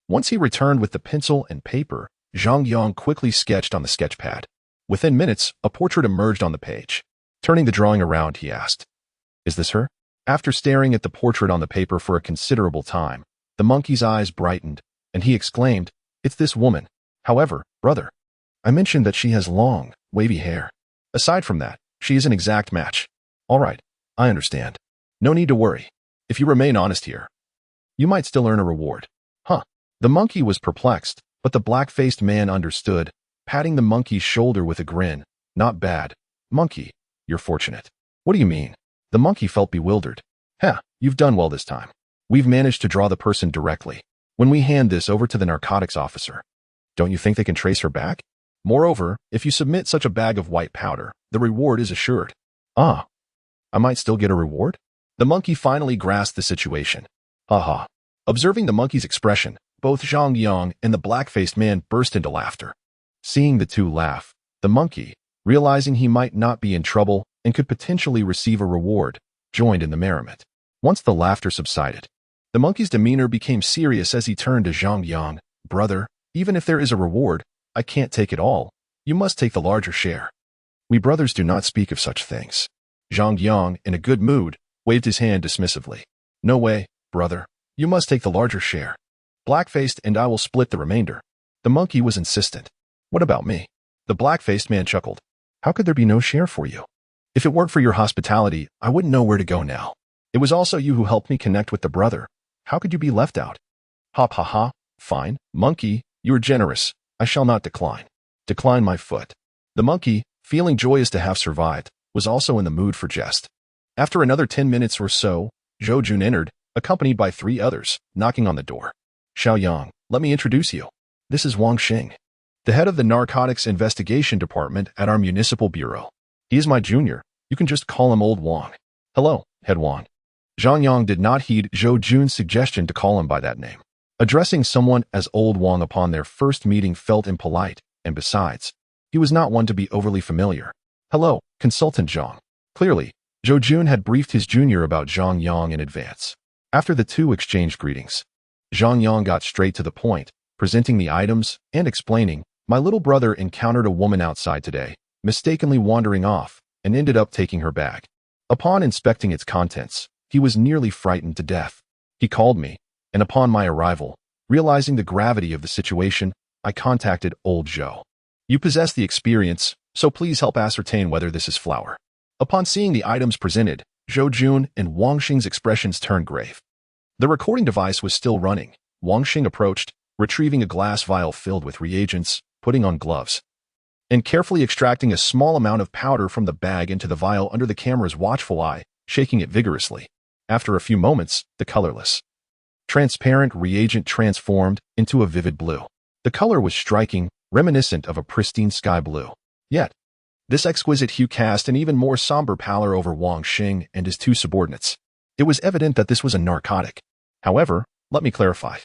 Speaker 1: Once he returned with the pencil and paper, Zhang Yang quickly sketched on the sketchpad. Within minutes, a portrait emerged on the page. Turning the drawing around, he asked, "Is this her?" After staring at the portrait on the paper for a considerable time, the monkey's eyes brightened, and he exclaimed, "It's this woman. However, brother, I mentioned that she has long, wavy hair. Aside from that, she is an exact match." "All right, I understand. No need to worry. If you remain honest here, you might still earn a reward." Huh. The monkey was perplexed, but the black-faced man understood, patting the monkey's shoulder with a grin. "Not bad. Monkey, you're fortunate." "What do you mean?" The monkey felt bewildered. You've done well this time. We've managed to draw the person directly. When we hand this over to the narcotics officer, don't you think they can trace her back? Moreover, if you submit such a bag of white powder, the reward is assured." "Ah, I might still get a reward?" The monkey finally grasped the situation. "Ha." Observing the monkey's expression, both Zhang Yang and the black-faced man burst into laughter. Seeing the two laugh, the monkey, realizing he might not be in trouble and could potentially receive a reward, joined in the merriment. Once the laughter subsided, the monkey's demeanor became serious as he turned to Zhang Yang. "Brother, even if there is a reward, I can't take it all. You must take the larger share." "We brothers do not speak of such things." Zhang Yang, in a good mood, waved his hand dismissively. "No way, brother. You must take the larger share. Black-faced and I will split the remainder." The monkey was insistent. "What about me?" The black-faced man chuckled. "How could there be no share for you? If it weren't for your hospitality, I wouldn't know where to go now. It was also you who helped me connect with the brother. How could you be left out?" "Hop ha ha. Fine, monkey, you are generous. I shall not decline. Decline my foot." The monkey, feeling joyous to have survived, was also in the mood for jest. After another 10 minutes or so, Zhou Jun entered, accompanied by 3 others, knocking on the door. "Xiao Yang, let me introduce you. This is Wang Xing, the head of the Narcotics Investigation Department at our municipal bureau. He is my junior. You can just call him Old Wang." "Hello, Head Wang." Zhang Yang did not heed Zhou Jun's suggestion to call him by that name. Addressing someone as Old Wang upon their first meeting felt impolite, and besides, he was not one to be overly familiar. "Hello, Consultant Zhang." Clearly, Zhou Jun had briefed his junior about Zhang Yang in advance. After the two exchanged greetings, Zhang Yang got straight to the point, presenting the items and explaining, "My little brother encountered a woman outside today, mistakenly wandering off, and ended up taking her bag. Upon inspecting its contents, he was nearly frightened to death. He called me, and upon my arrival, realizing the gravity of the situation, I contacted old Zhou. You possess the experience, so please help ascertain whether this is flour." Upon seeing the items presented, Zhou Jun and Wang Xing's expressions turned grave. The recording device was still running. Wang Xing approached, retrieving a glass vial filled with reagents, putting on gloves, and carefully extracting a small amount of powder from the bag into the vial under the camera's watchful eye, shaking it vigorously. After a few moments, the colorless, transparent reagent transformed into a vivid blue. The color was striking, reminiscent of a pristine sky blue. Yet, this exquisite hue cast an even more somber pallor over Wang Xing and his 2 subordinates. It was evident that this was a narcotic. However, let me clarify.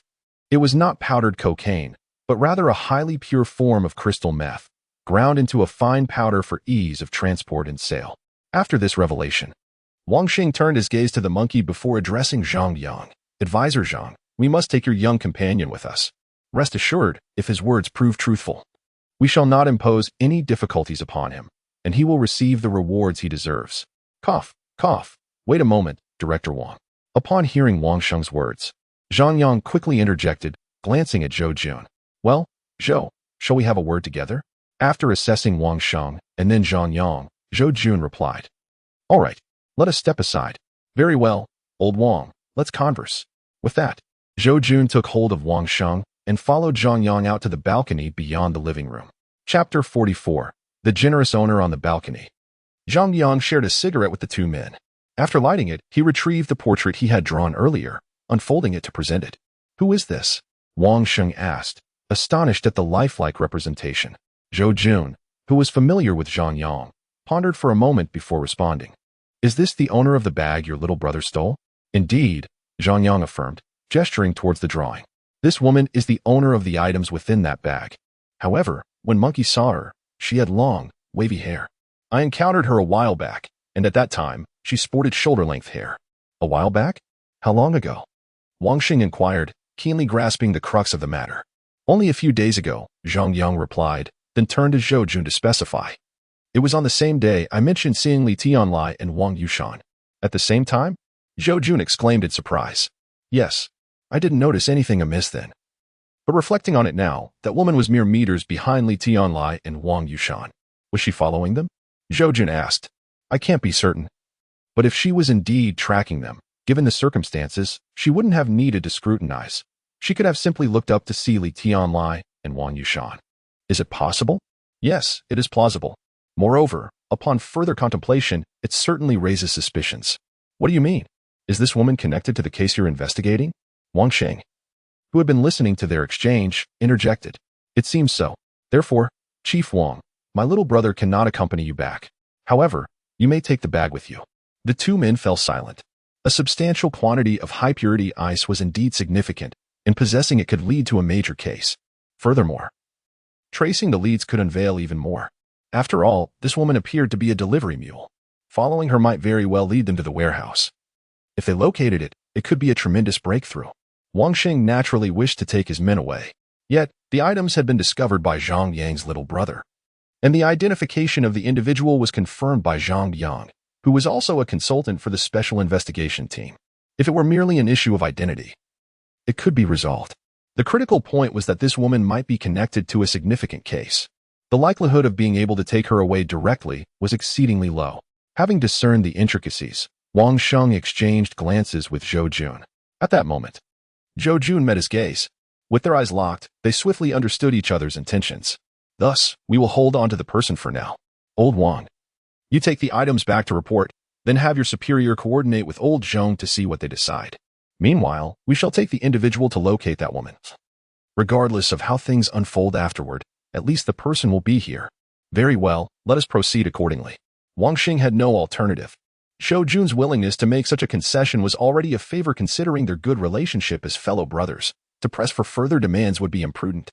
Speaker 1: It was not powdered cocaine, but rather a highly pure form of crystal meth, ground into a fine powder for ease of transport and sale. After this revelation, Wang Xing turned his gaze to the monkey before addressing Zhang Yang. "Advisor Zhang, we must take your young companion with us. Rest assured, if his words prove truthful, we shall not impose any difficulties upon him, and he will receive the rewards he deserves." Cough, cough. "Wait a moment, Director Wang." Upon hearing Wang Xing's words, Zhang Yang quickly interjected, glancing at Zhou Jun. "Well, Zhou, shall we have a word together?" After assessing Wang Xing and then Zhang Yang, Zhou Jun replied, "All right, let us step aside." "Very well, Old Wang, let's converse." With that, Zhou Jun took hold of Wang Xing and followed Zhang Yang out to the balcony beyond the living room. Chapter 44. The Generous Owner on the Balcony. Zhang Yang shared a cigarette with the 2 men. After lighting it, he retrieved the portrait he had drawn earlier, unfolding it to present it. "Who is this?" Wang Xing asked, astonished at the lifelike representation. Zhou Jun, who was familiar with Zhang Yang, pondered for a moment before responding. Is this the owner of the bag your little brother stole? Indeed, Zhang Yang affirmed, gesturing towards the drawing. This woman is the owner of the items within that bag. However, when Monkey saw her, she had long, wavy hair. I encountered her a while back, and at that time, she sported shoulder-length hair. A while back? How long ago? Wang Xing inquired, keenly grasping the crux of the matter. Only a few days ago, Zhang Yang replied, then turned to Zhou Jun to specify. It was on the same day I mentioned seeing Li Tianlai and Wang Yushan. At the same time? Zhou Jun exclaimed in surprise. Yes, I didn't notice anything amiss then. But reflecting on it now, that woman was mere meters behind Li Tianlai and Wang Yushan. Was she following them? Zhou Jun asked. I can't be certain. But if she was indeed tracking them, given the circumstances, she wouldn't have needed to scrutinize. She could have simply looked up to see Li Tianlai and Wang Yushan. Is it possible? Yes, it is plausible. Moreover, upon further contemplation, it certainly raises suspicions. What do you mean? Is this woman connected to the case you're investigating? Wang Xing, who had been listening to their exchange, interjected. It seems so. Therefore, Chief Wang, my little brother cannot accompany you back. However, you may take the bag with you. The two men fell silent. A substantial quantity of high-purity ice was indeed significant, and possessing it could lead to a major case. Furthermore, tracing the leads could unveil even more. After all, this woman appeared to be a delivery mule. Following her might very well lead them to the warehouse. If they located it, it could be a tremendous breakthrough. Wang Xing naturally wished to take his men away. Yet, the items had been discovered by Zhang Yang's little brother. And the identification of the individual was confirmed by Zhang Yang, who was also a consultant for the special investigation team. If it were merely an issue of identity, it could be resolved. The critical point was that this woman might be connected to a significant case. The likelihood of being able to take her away directly was exceedingly low. Having discerned the intricacies, Wang Xing exchanged glances with Zhou Jun. At that moment, Zhou Jun met his gaze. With their eyes locked, they swiftly understood each other's intentions. Thus, we will hold on to the person for now. Old Wang, you take the items back to report, then have your superior coordinate with Old Zhong to see what they decide. Meanwhile, we shall take the individual to locate that woman. Regardless of how things unfold afterward, at least the person will be here. Very well, let us proceed accordingly. Wang Xing had no alternative. Zhou Jun's willingness to make such a concession was already a favor considering their good relationship as fellow brothers. To press for further demands would be imprudent.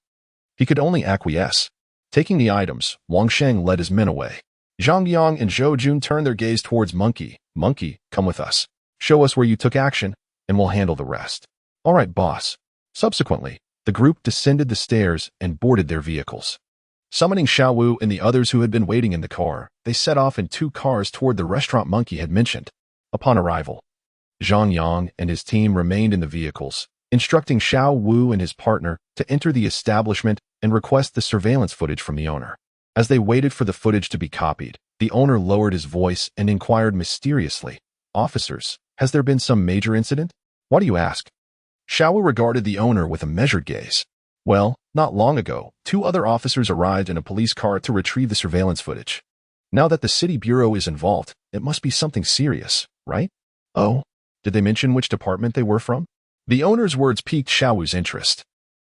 Speaker 1: He could only acquiesce. Taking the items, Wang Xing led his men away. Zhang Yang and Zhou Jun turned their gaze towards Monkey. Monkey, come with us. Show us where you took action, and we'll handle the rest. All right, boss. Subsequently, the group descended the stairs and boarded their vehicles. Summoning Xiao Wu and the others who had been waiting in the car, they set off in 2 cars toward the restaurant Monkey had mentioned. Upon arrival, Zhang Yang and his team remained in the vehicles, instructing Xiao Wu and his partner to enter the establishment and request the surveillance footage from the owner. As they waited for the footage to be copied, the owner lowered his voice and inquired mysteriously, "Officers, has there been some major incident?" "Why do you ask?" Xiao Wu regarded the owner with a measured gaze. "Well, not long ago, 2 other officers arrived in a police car to retrieve the surveillance footage. Now that the city bureau is involved, it must be something serious, right?" "Oh, did they mention which department they were from?" The owner's words piqued Xiao Wu's interest.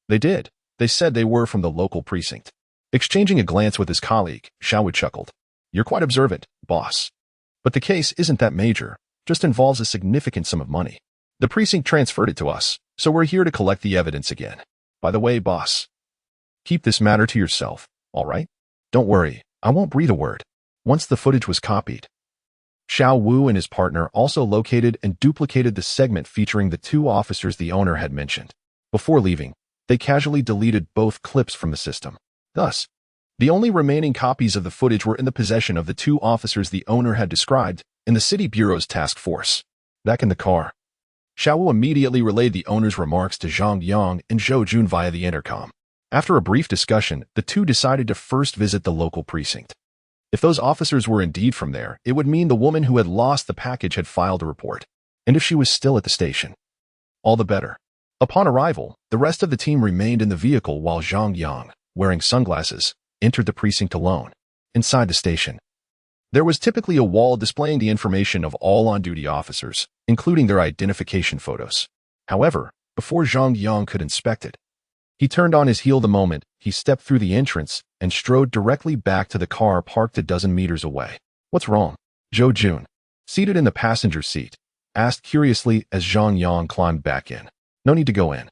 Speaker 1: "They did. They said they were from the local precinct." Exchanging a glance with his colleague, Xiao Wu chuckled. "You're quite observant, boss. But the case isn't that major, just involves a significant sum of money. The precinct transferred it to us, so we're here to collect the evidence again. By the way, boss, keep this matter to yourself, all right? Don't worry, I won't breathe a word." Once the footage was copied, Xiao Wu and his partner also located and duplicated the segment featuring the 2 officers the owner had mentioned. Before leaving, they casually deleted both clips from the system. Thus, the only remaining copies of the footage were in the possession of the 2 officers the owner had described in the city bureau's task force. Back in the car, Xiao Wu immediately relayed the owner's remarks to Zhang Yang and Zhou Jun via the intercom. After a brief discussion, the 2 decided to first visit the local precinct. If those officers were indeed from there, it would mean the woman who had lost the package had filed a report. And if she was still at the station, all the better. Upon arrival, the rest of the team remained in the vehicle while Zhang Yang, wearing sunglasses, entered the precinct alone. Inside the station, there was typically a wall displaying the information of all on-duty officers, including their identification photos. However, before Zhang Yang could inspect it, he turned on his heel the moment he stepped through the entrance and strode directly back to the car parked a dozen meters away. "What's wrong?" Zhou Jun, seated in the passenger seat, asked curiously as Zhang Yang climbed back in. No need to go in.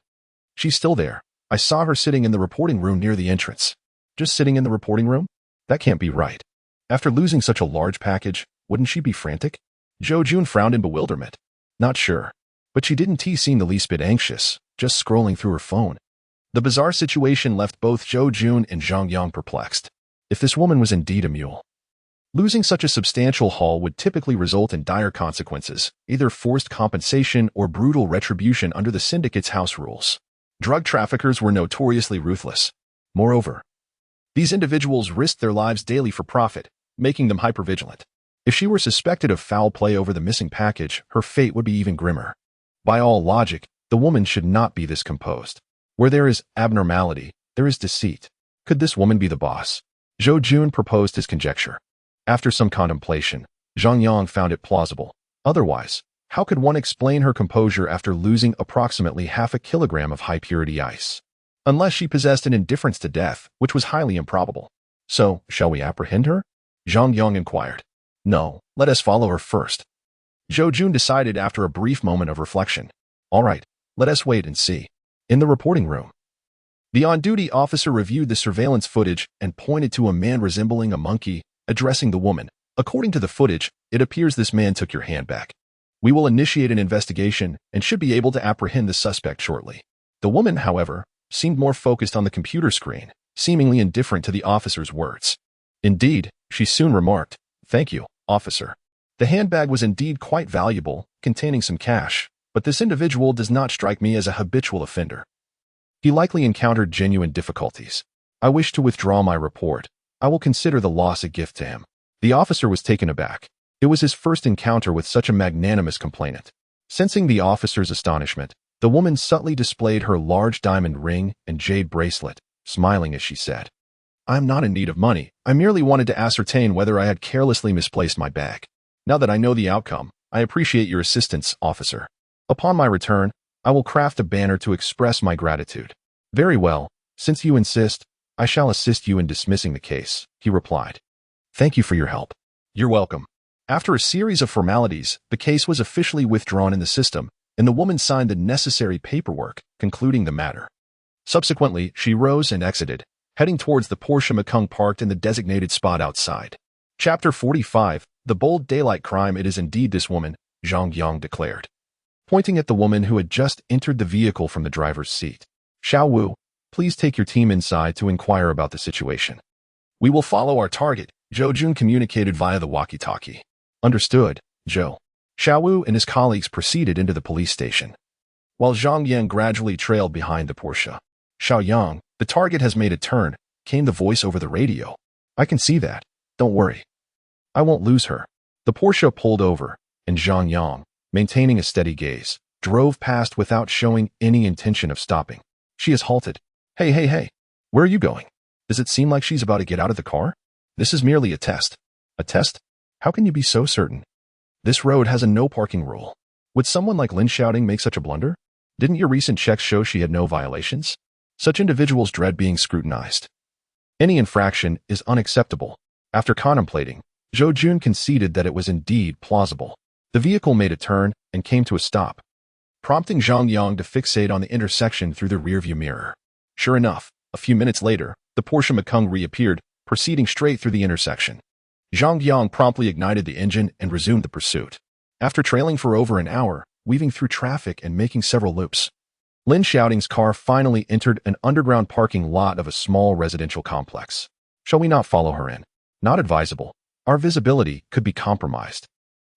Speaker 1: She's still there. I saw her sitting in the reporting room near the entrance. Just sitting in the reporting room? That can't be right. After losing such a large package, wouldn't she be frantic? Zhou Jun frowned in bewilderment. Not sure. But she didn't seem the least bit anxious, just scrolling through her phone. The bizarre situation left both Zhou Jun and Zhang Yang perplexed. If this woman was indeed a mule, losing such a substantial haul would typically result in dire consequences, either forced compensation or brutal retribution under the syndicate's house rules. Drug traffickers were notoriously ruthless. Moreover, these individuals risked their lives daily for profit, making them hypervigilant. If she were suspected of foul play over the missing package, her fate would be even grimmer. By all logic, the woman should not be this composed. Where there is abnormality, there is deceit. Could this woman be the boss? Zhou Jun proposed his conjecture. After some contemplation, Zhang Yang found it plausible. Otherwise, how could one explain her composure after losing approximately half a kilogram of high-purity ice? Unless she possessed an indifference to death, which was highly improbable. So, shall we apprehend her? Zhang Yang inquired. No, let us follow her first. Zhou Jun decided after a brief moment of reflection. All right, let us wait and see. In the reporting room, the on-duty officer reviewed the surveillance footage and pointed to a man resembling a monkey, addressing the woman. According to the footage, it appears this man took your handbag. We will initiate an investigation and should be able to apprehend the suspect shortly. The woman, however, seemed more focused on the computer screen, seemingly indifferent to the officer's words. Indeed, she soon remarked, "Thank you, officer." The handbag was indeed quite valuable, containing some cash, but this individual does not strike me as a habitual offender. He likely encountered genuine difficulties. I wish to withdraw my report. I will consider the loss a gift to him. The officer was taken aback. It was his first encounter with such a magnanimous complainant. Sensing the officer's astonishment, the woman subtly displayed her large diamond ring and jade bracelet, smiling as she said, "I am not in need of money. I merely wanted to ascertain whether I had carelessly misplaced my bag. Now that I know the outcome, I appreciate your assistance, officer. Upon my return, I will craft a banner to express my gratitude." "Very well. Since you insist, I shall assist you in dismissing the case," he replied. "Thank you for your help." "You're welcome." After a series of formalities, the case was officially withdrawn in the system, and the woman signed the necessary paperwork, concluding the matter. Subsequently, she rose and exited, heading towards the Porsche Macan parked in the designated spot outside. Chapter 45, The Bold Daylight Crime. "It is indeed this woman," Zhang Yang declared, pointing at the woman who had just entered the vehicle from the driver's seat. "Xiao Wu, please take your team inside to inquire about the situation." "We will follow our target," Zhou Jun communicated via the walkie-talkie. "Understood, Zhou." Xiao Wu and his colleagues proceeded into the police station, while Zhang Yang gradually trailed behind the Porsche. "Xiao Yang, the target has made a turn," came the voice over the radio. "I can see that. Don't worry. I won't lose her." The Porsche pulled over, and Zhang Yang, maintaining a steady gaze, drove past without showing any intention of stopping. She has halted. Hey, where are you going? Does it seem like she's about to get out of the car? This is merely a test." "A test? How can you be so certain? This road has a no parking rule. Would someone like Lin Xiaoting make such a blunder? Didn't your recent checks show she had no violations? Such individuals dread being scrutinized. Any infraction is unacceptable." After contemplating, Zhou Jun conceded that it was indeed plausible. The vehicle made a turn and came to a stop, prompting Zhang Yang to fixate on the intersection through the rearview mirror. Sure enough, a few minutes later, the Porsche Macan reappeared, proceeding straight through the intersection. Zhang Yang promptly ignited the engine and resumed the pursuit. After trailing for over an hour, weaving through traffic and making several loops, Lin Xiaoting's car finally entered an underground parking lot of a small residential complex. "Shall we not follow her in?" "Not advisable. Our visibility could be compromised.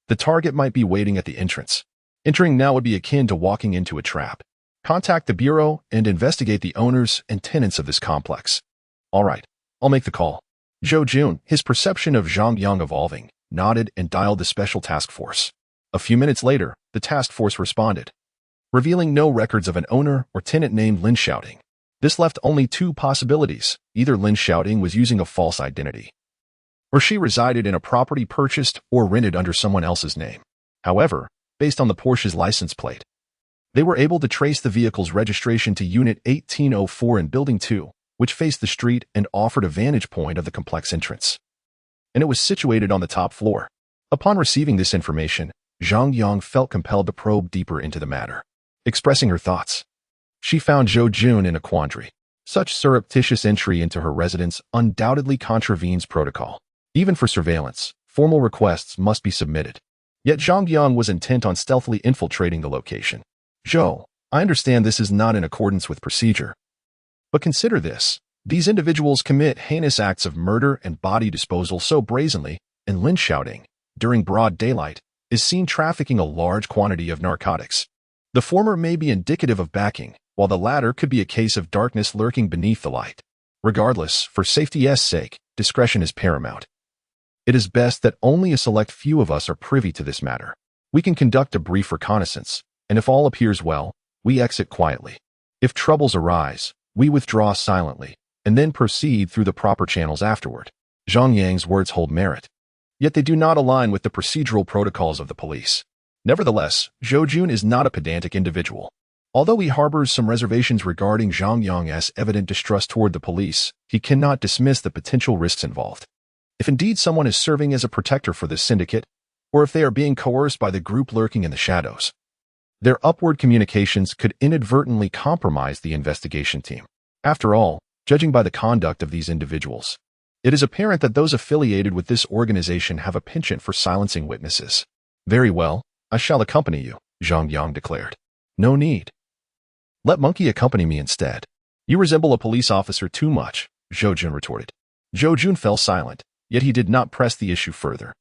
Speaker 1: The target might be waiting at the entrance. Entering now would be akin to walking into a trap. Contact the bureau and investigate the owners and tenants of this complex." "All right, I'll make the call." Zhou Jun, his perception of Zhang Yang evolving, nodded and dialed the special task force. A few minutes later, the task force responded, revealing no records of an owner or tenant named Lin Xiaoting. This left only two possibilities. Either Lin Xiaoting was using a false identity, or she resided in a property purchased or rented under someone else's name. However, based on the Porsche's license plate, they were able to trace the vehicle's registration to Unit 1804 in Building 2, which faced the street and offered a vantage point of the complex entrance. And it was situated on the top floor. Upon receiving this information, Zhang Yang felt compelled to probe deeper into the matter. Expressing her thoughts, she found Zhou Jun in a quandary. Such surreptitious entry into her residence undoubtedly contravenes protocol. Even for surveillance, formal requests must be submitted. Yet Zhang Yang was intent on stealthily infiltrating the location. Zhou, I understand this is not in accordance with procedure. But consider this. These individuals commit heinous acts of murder and body disposal so brazenly, and Lin shouting, during broad daylight, is seen trafficking a large quantity of narcotics. The former may be indicative of backing, while the latter could be a case of darkness lurking beneath the light. Regardless, for safety's sake, discretion is paramount. It is best that only a select few of us are privy to this matter. We can conduct a brief reconnaissance, and if all appears well, we exit quietly. If troubles arise, we withdraw silently, and then proceed through the proper channels afterward. Zhang Yang's words hold merit. Yet they do not align with the procedural protocols of the police. Nevertheless, Zhou Jun is not a pedantic individual. Although he harbors some reservations regarding Zhang Yang's evident distrust toward the police, he cannot dismiss the potential risks involved. If indeed someone is serving as a protector for this syndicate, or if they are being coerced by the group lurking in the shadows, their upward communications could inadvertently compromise the investigation team. After all, judging by the conduct of these individuals, it is apparent that those affiliated with this organization have a penchant for silencing witnesses. Very well, I shall accompany you, Zhang Yang declared. No need. Let Monkey accompany me instead. You resemble a police officer too much, Zhou Jun retorted. Zhou Jun fell silent, yet he did not press the issue further,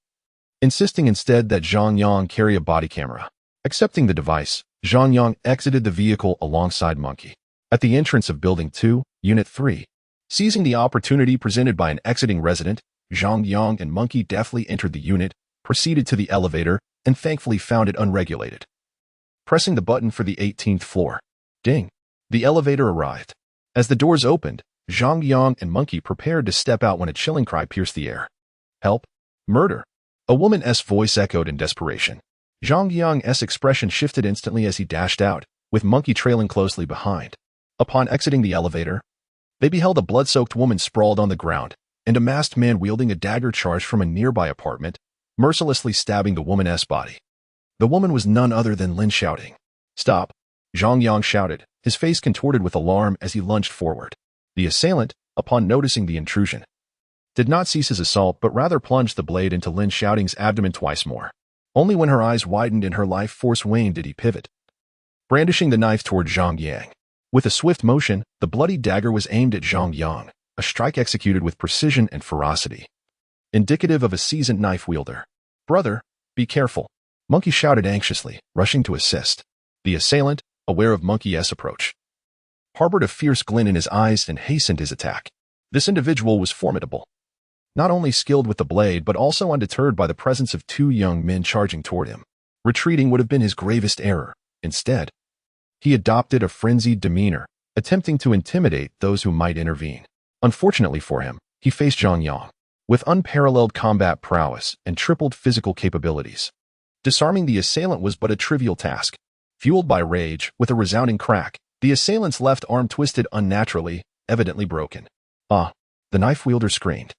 Speaker 1: insisting instead that Zhang Yang carry a body camera. Accepting the device, Zhang Yang exited the vehicle alongside Monkey. At the entrance of Building 2, Unit 3, seizing the opportunity presented by an exiting resident, Zhang Yang and Monkey deftly entered the unit, proceeded to the elevator, and thankfully found it unregulated. Pressing the button for the 18th floor. Ding! The elevator arrived. As the doors opened, Zhang Yang and Monkey prepared to step out when a chilling cry pierced the air. Help! Murder! A woman's voice echoed in desperation. Zhang Yang's expression shifted instantly as he dashed out, with Monkey trailing closely behind. Upon exiting the elevator, they beheld a blood-soaked woman sprawled on the ground, and a masked man wielding a dagger charged from a nearby apartment, mercilessly stabbing the woman's body. The woman was none other than Lin shouting. Stop! Zhang Yang shouted, his face contorted with alarm as he lunged forward. The assailant, upon noticing the intrusion, did not cease his assault but rather plunged the blade into Lin Shouting's abdomen twice more. Only when her eyes widened and her life force waned did he pivot, brandishing the knife toward Zhang Yang. With a swift motion, the bloody dagger was aimed at Zhang Yang, a strike executed with precision and ferocity, indicative of a seasoned knife wielder. Brother, be careful, Monkey shouted anxiously, rushing to assist. The assailant, aware of Monkey's approach, harbored a fierce glint in his eyes and hastened his attack. This individual was formidable, not only skilled with the blade but also undeterred by the presence of two young men charging toward him. Retreating would have been his gravest error. Instead, he adopted a frenzied demeanor, attempting to intimidate those who might intervene. Unfortunately for him, he faced Zhang Yang, with unparalleled combat prowess and tripled physical capabilities. Disarming the assailant was but a trivial task. Fueled by rage, with a resounding crack, the assailant's left arm twisted unnaturally, evidently broken. Ah! The knife wielder screamed,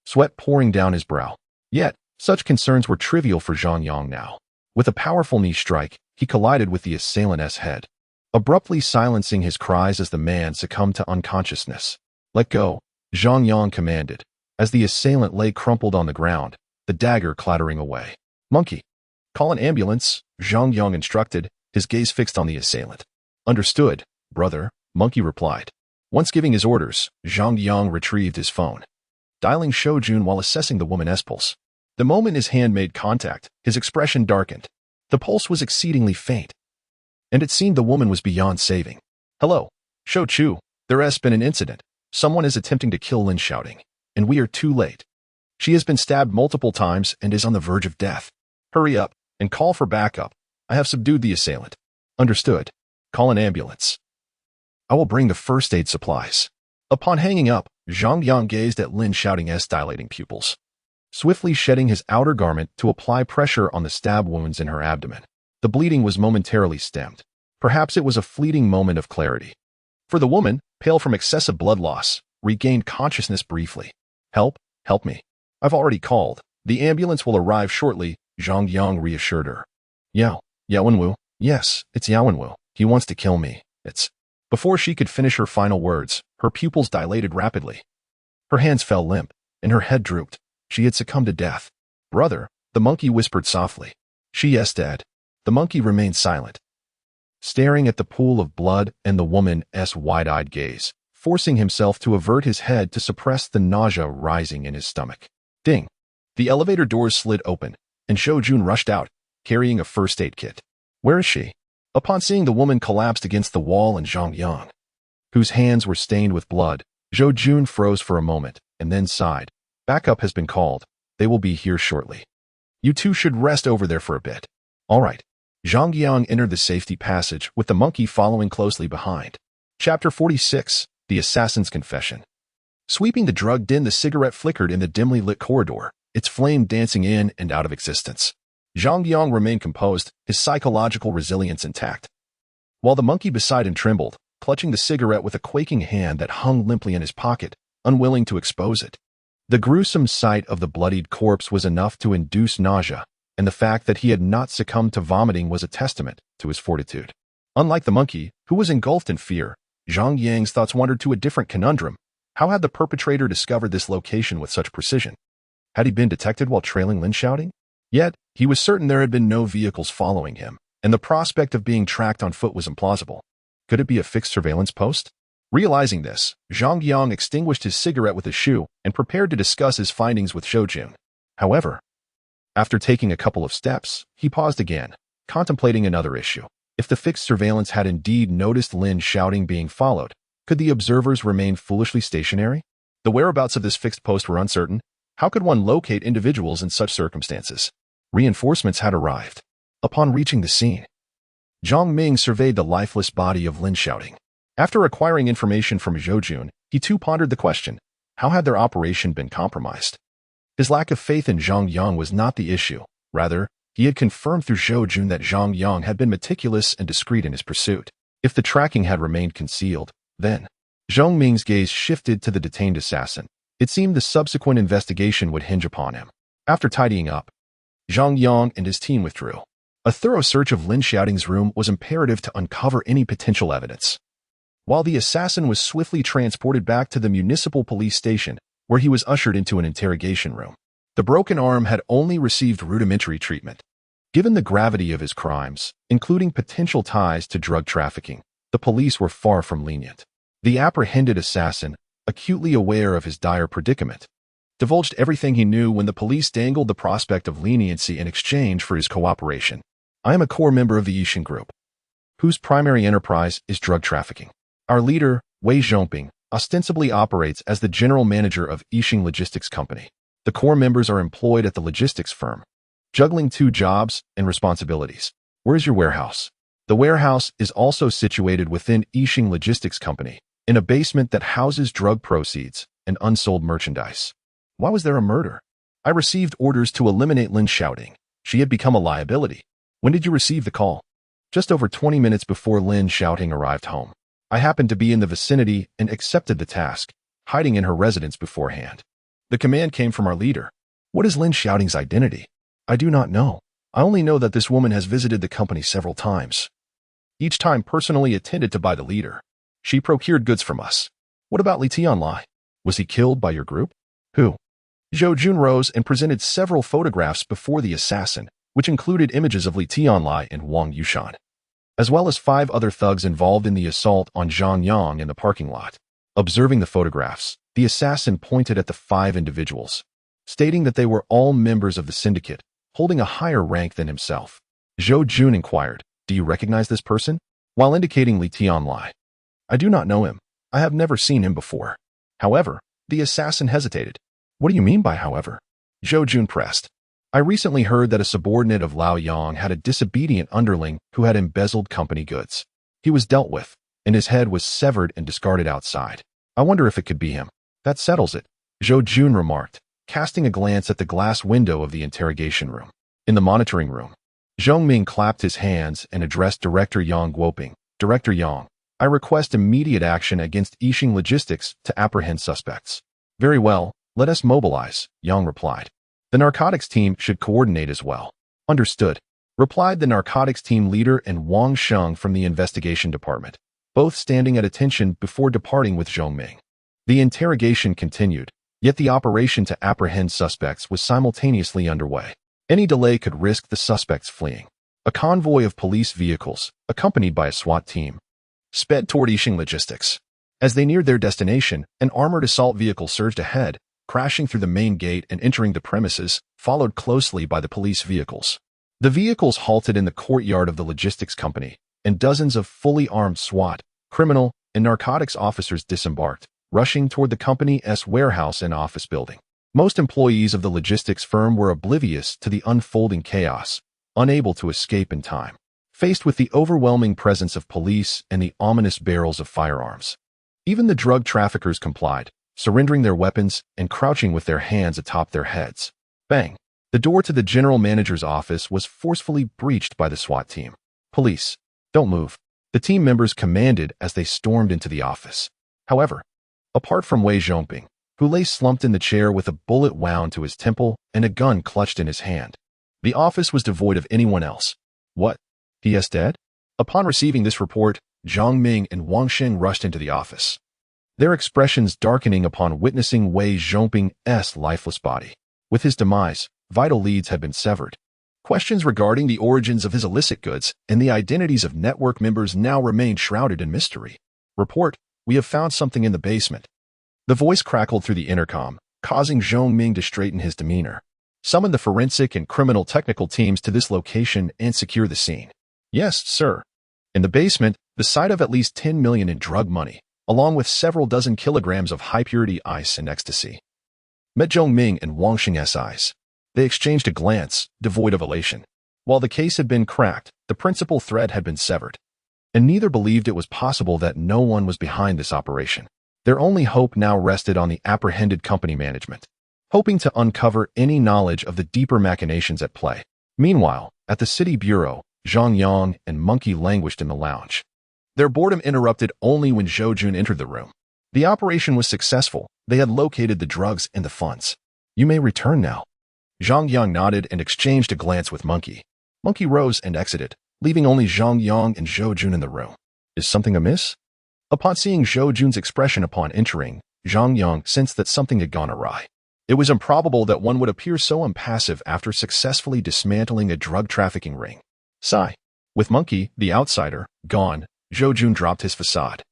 Speaker 1: sweat pouring down his brow. Yet, such concerns were trivial for Zhang Yang now. With a powerful knee strike, he collided with the assailant's head, abruptly silencing his cries as the man succumbed to unconsciousness. Let go, Zhang Yang commanded, as the assailant lay crumpled on the ground, the dagger clattering away. Monkey! Call an ambulance, Zhang Yang instructed, his gaze fixed on the assailant. Understood, brother, Monkey replied. Once giving his orders, Zhang Yang retrieved his phone, dialing Zhou Jun while assessing the woman's pulse. The moment his hand made contact, his expression darkened. The pulse was exceedingly faint, and it seemed the woman was beyond saving. Hello, Zhou Chu, there has been an incident. Someone is attempting to kill Lin Shouting, and we are too late. She has been stabbed multiple times and is on the verge of death. Hurry up, and call for backup. I have subdued the assailant. Understood. Call an ambulance. I will bring the first aid supplies. Upon hanging up, Zhang Yang gazed at Lin Shouting's dilating pupils, swiftly shedding his outer garment to apply pressure on the stab wounds in her abdomen. The bleeding was momentarily stemmed. Perhaps it was a fleeting moment of clarity. For the woman, pale from excessive blood loss, regained consciousness briefly. Help me. I've already called, The ambulance will arrive shortly, Zhang Yang reassured her. Yao Wenwu. Yes, it's Yao Wenwu. He wants to kill me. It's... Before she could finish her final words, her pupils dilated rapidly. Her hands fell limp, and her head drooped. She had succumbed to death. Brother, the monkey whispered softly. She yes, Dad. The monkey remained silent, staring at the pool of blood and the woman's wide-eyed gaze, forcing himself to avert his head to suppress the nausea rising in his stomach. Ding! The elevator doors slid open, and Shojun rushed out, carrying a first aid kit. Where is she? Upon seeing the woman collapsed against the wall and Zhang Yang, whose hands were stained with blood, Shojun froze for a moment, and then sighed. Backup has been called. They will be here shortly. You two should rest over there for a bit. All right. Zhang Yang entered the safety passage, with the monkey following closely behind. Chapter 46, The Assassin's Confession. Sweeping the drug den, the cigarette flickered in the dimly lit corridor, its flame dancing in and out of existence. Zhang Yang remained composed, his psychological resilience intact, while the monkey beside him trembled, clutching the cigarette with a quaking hand that hung limply in his pocket, unwilling to expose it. The gruesome sight of the bloodied corpse was enough to induce nausea, and the fact that he had not succumbed to vomiting was a testament to his fortitude. Unlike the monkey, who was engulfed in fear, Zhang Yang's thoughts wandered to a different conundrum. How had the perpetrator discovered this location with such precision? Had he been detected while trailing Lin shouting? Yet, he was certain there had been no vehicles following him, and the prospect of being tracked on foot was implausible. Could it be a fixed surveillance post? Realizing this, Zhang Yang extinguished his cigarette with a shoe and prepared to discuss his findings with Shojun. However, after taking a couple of steps, he paused again, contemplating another issue. If the fixed surveillance had indeed noticed Lin shouting being followed, could the observers remain foolishly stationary? The whereabouts of this fixed post were uncertain. How could one locate individuals in such circumstances? Reinforcements had arrived. Upon reaching the scene, Zhang Ming surveyed the lifeless body of Lin shouting. After acquiring information from Shojun, he too pondered the question, how had their operation been compromised? His lack of faith in Zhang Yang was not the issue. Rather, he had confirmed through Shojun that Zhang Yang had been meticulous and discreet in his pursuit. If the tracking had remained concealed, then Zhang Ming's gaze shifted to the detained assassin. It seemed the subsequent investigation would hinge upon him. After tidying up, Zhang Yang and his team withdrew. A thorough search of Lin Xiaoting's room was imperative to uncover any potential evidence. While the assassin was swiftly transported back to the municipal police station, where he was ushered into an interrogation room. The broken arm had only received rudimentary treatment. Given the gravity of his crimes, including potential ties to drug trafficking, the police were far from lenient. The apprehended assassin, acutely aware of his dire predicament, divulged everything he knew when the police dangled the prospect of leniency in exchange for his cooperation. I am a core member of the Yixing Group, whose primary enterprise is drug trafficking. Our leader, Wei Zhongping, ostensibly operates as the general manager of Yixing Logistics Company. The core members are employed at the logistics firm, juggling 2 jobs and responsibilities. Where is your warehouse? The warehouse is also situated within Yixing Logistics Company, in a basement that houses drug proceeds and unsold merchandise. Why was there a murder? I received orders to eliminate Lin shouting. She had become a liability. When did you receive the call? Just over 20 minutes before Lin shouting arrived home. I happened to be in the vicinity and accepted the task, hiding in her residence beforehand. The command came from our leader. What is Lin shouting's identity? I do not know. I only know that this woman has visited the company several times, each time personally attended to by the leader. She procured goods from us. What about Li Tianlai? Was he killed by your group? Who? Shojun rose and presented several photographs before the assassin, which included images of Li Tianlai and Wang Yushan, as well as 5 other thugs involved in the assault on Zhang Yang in the parking lot. Observing the photographs, the assassin pointed at the 5 individuals, stating that they were all members of the syndicate, holding a higher rank than himself. Shojun inquired, do you recognize this person? While indicating Li Tianlai. I do not know him. I have never seen him before. However, the assassin hesitated. What do you mean by however? Shojun pressed. I recently heard that a subordinate of Lao Yang had a disobedient underling who had embezzled company goods. He was dealt with, and his head was severed and discarded outside. I wonder if it could be him. That settles it, Shojun remarked, casting a glance at the glass window of the interrogation room. In the monitoring room, Zhong Ming clapped his hands and addressed Director Yang Guoping. Director Yang, I request immediate action against Yixing Logistics to apprehend suspects. Very well, let us mobilize, Yang replied. The The narcotics team should coordinate as well. Understood, replied the narcotics team leader and Wang Sheng from the investigation department, both standing at attention before departing with Zhong Ming. The interrogation continued, yet the operation to apprehend suspects was simultaneously underway. Any delay could risk the suspects fleeing. A convoy of police vehicles, accompanied by a SWAT team, sped toward Yixing Logistics. As they neared their destination, an armored assault vehicle surged ahead, crashing through the main gate and entering the premises, followed closely by the police vehicles. The vehicles halted in the courtyard of the logistics company, and dozens of fully armed SWAT, criminal, and narcotics officers disembarked, rushing toward the company's warehouse and office building. Most employees of the logistics firm were oblivious to the unfolding chaos, unable to escape in time, faced with the overwhelming presence of police and the ominous barrels of firearms. Even the drug traffickers complied, surrendering their weapons and crouching with their hands atop their heads. Bang! The door to the general manager's office was forcefully breached by the SWAT team. Police, don't move, the team members commanded as they stormed into the office. However, apart from Wei Zhongping, who lay slumped in the chair with a bullet wound to his temple and a gun clutched in his hand, the office was devoid of anyone else. What? He is dead? Upon receiving this report, Zhang Ming and Wang Sheng rushed into the office, their expressions darkening upon witnessing Wei Zhongping's lifeless body. With his demise, vital leads had been severed. Questions regarding the origins of his illicit goods and the identities of network members now remained shrouded in mystery. Report, we have found something in the basement. The voice crackled through the intercom, causing Zhong Ming to straighten his demeanor. Summon the forensic and criminal technical teams to this location and secure the scene. Yes, sir. In the basement, the site of at least 10 million in drug money, along with several dozen kilograms of high-purity ice and ecstasy, met Zhong Ming and Wang Sheng's eyes. They exchanged a glance, devoid of elation. While the case had been cracked, the principal thread had been severed, and neither believed it was possible that no one was behind this operation. Their only hope now rested on the apprehended company management, hoping to uncover any knowledge of the deeper machinations at play. Meanwhile, at the city bureau, Zhang Yang and Monkey languished in the lounge. Their boredom interrupted only when Zhou Jun entered the room. The operation was successful. They had located the drugs and the funds. You may return now. Zhang Yang nodded and exchanged a glance with Monkey. Monkey rose and exited, leaving only Zhang Yang and Zhou Jun in the room. Is something amiss? Upon seeing Zhou Jun's expression upon entering, Zhang Yang sensed that something had gone awry. It was improbable that one would appear so impassive after successfully dismantling a drug trafficking ring. Sigh. With Monkey, the outsider, gone, Zhou Jun dropped his facade.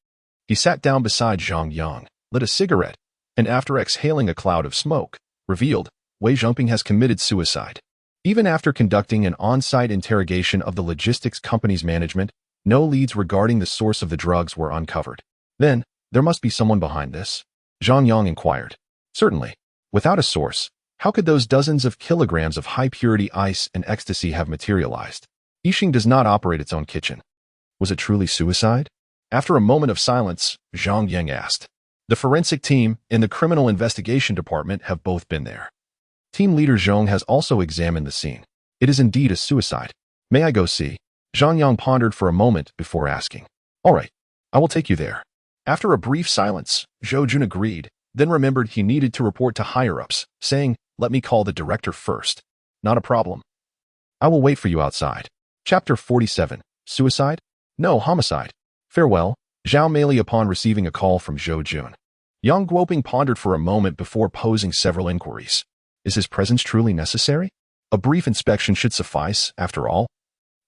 Speaker 1: He sat down beside Zhang Yang, lit a cigarette, and after exhaling a cloud of smoke, revealed, Wei Zhongping has committed suicide. Even after conducting an on-site interrogation of the logistics company's management, no leads regarding the source of the drugs were uncovered. Then, there must be someone behind this? Zhang Yang inquired. Certainly. Without a source, how could those dozens of kilograms of high-purity ice and ecstasy have materialized? Yixing does not operate its own kitchen. Was it truly suicide? After a moment of silence, Zhang Yang asked. The forensic team and the criminal investigation department have both been there. Team leader Zhong has also examined the scene. It is indeed a suicide. May I go see? Zhang Yang pondered for a moment before asking. All right, I will take you there. After a brief silence, Zhou Jun agreed, then remembered he needed to report to higher-ups, saying, let me call the director first. Not a problem. I will wait for you outside. Chapter 47. Suicide? No, homicide. Farewell. Zhao Meili upon receiving a call from Zhou Jun. Yang Guoping pondered for a moment before posing several inquiries. Is his presence truly necessary? A brief inspection should suffice, after all.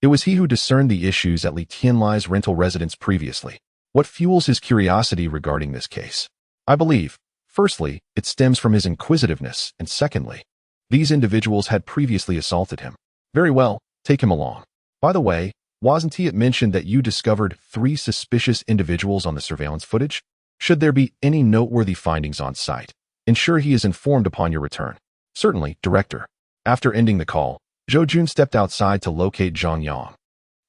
Speaker 1: It was he who discerned the issues at Li Tianlai's rental residence previously. What fuels his curiosity regarding this case? I believe, firstly, it stems from his inquisitiveness, and secondly, these individuals had previously assaulted him. Very well, take him along. By the way, wasn't it mentioned that you discovered 3 suspicious individuals on the surveillance footage? Should there be any noteworthy findings on site, ensure he is informed upon your return. Certainly, Director. After ending the call, Zhou Jun stepped outside to locate Zhang Yang,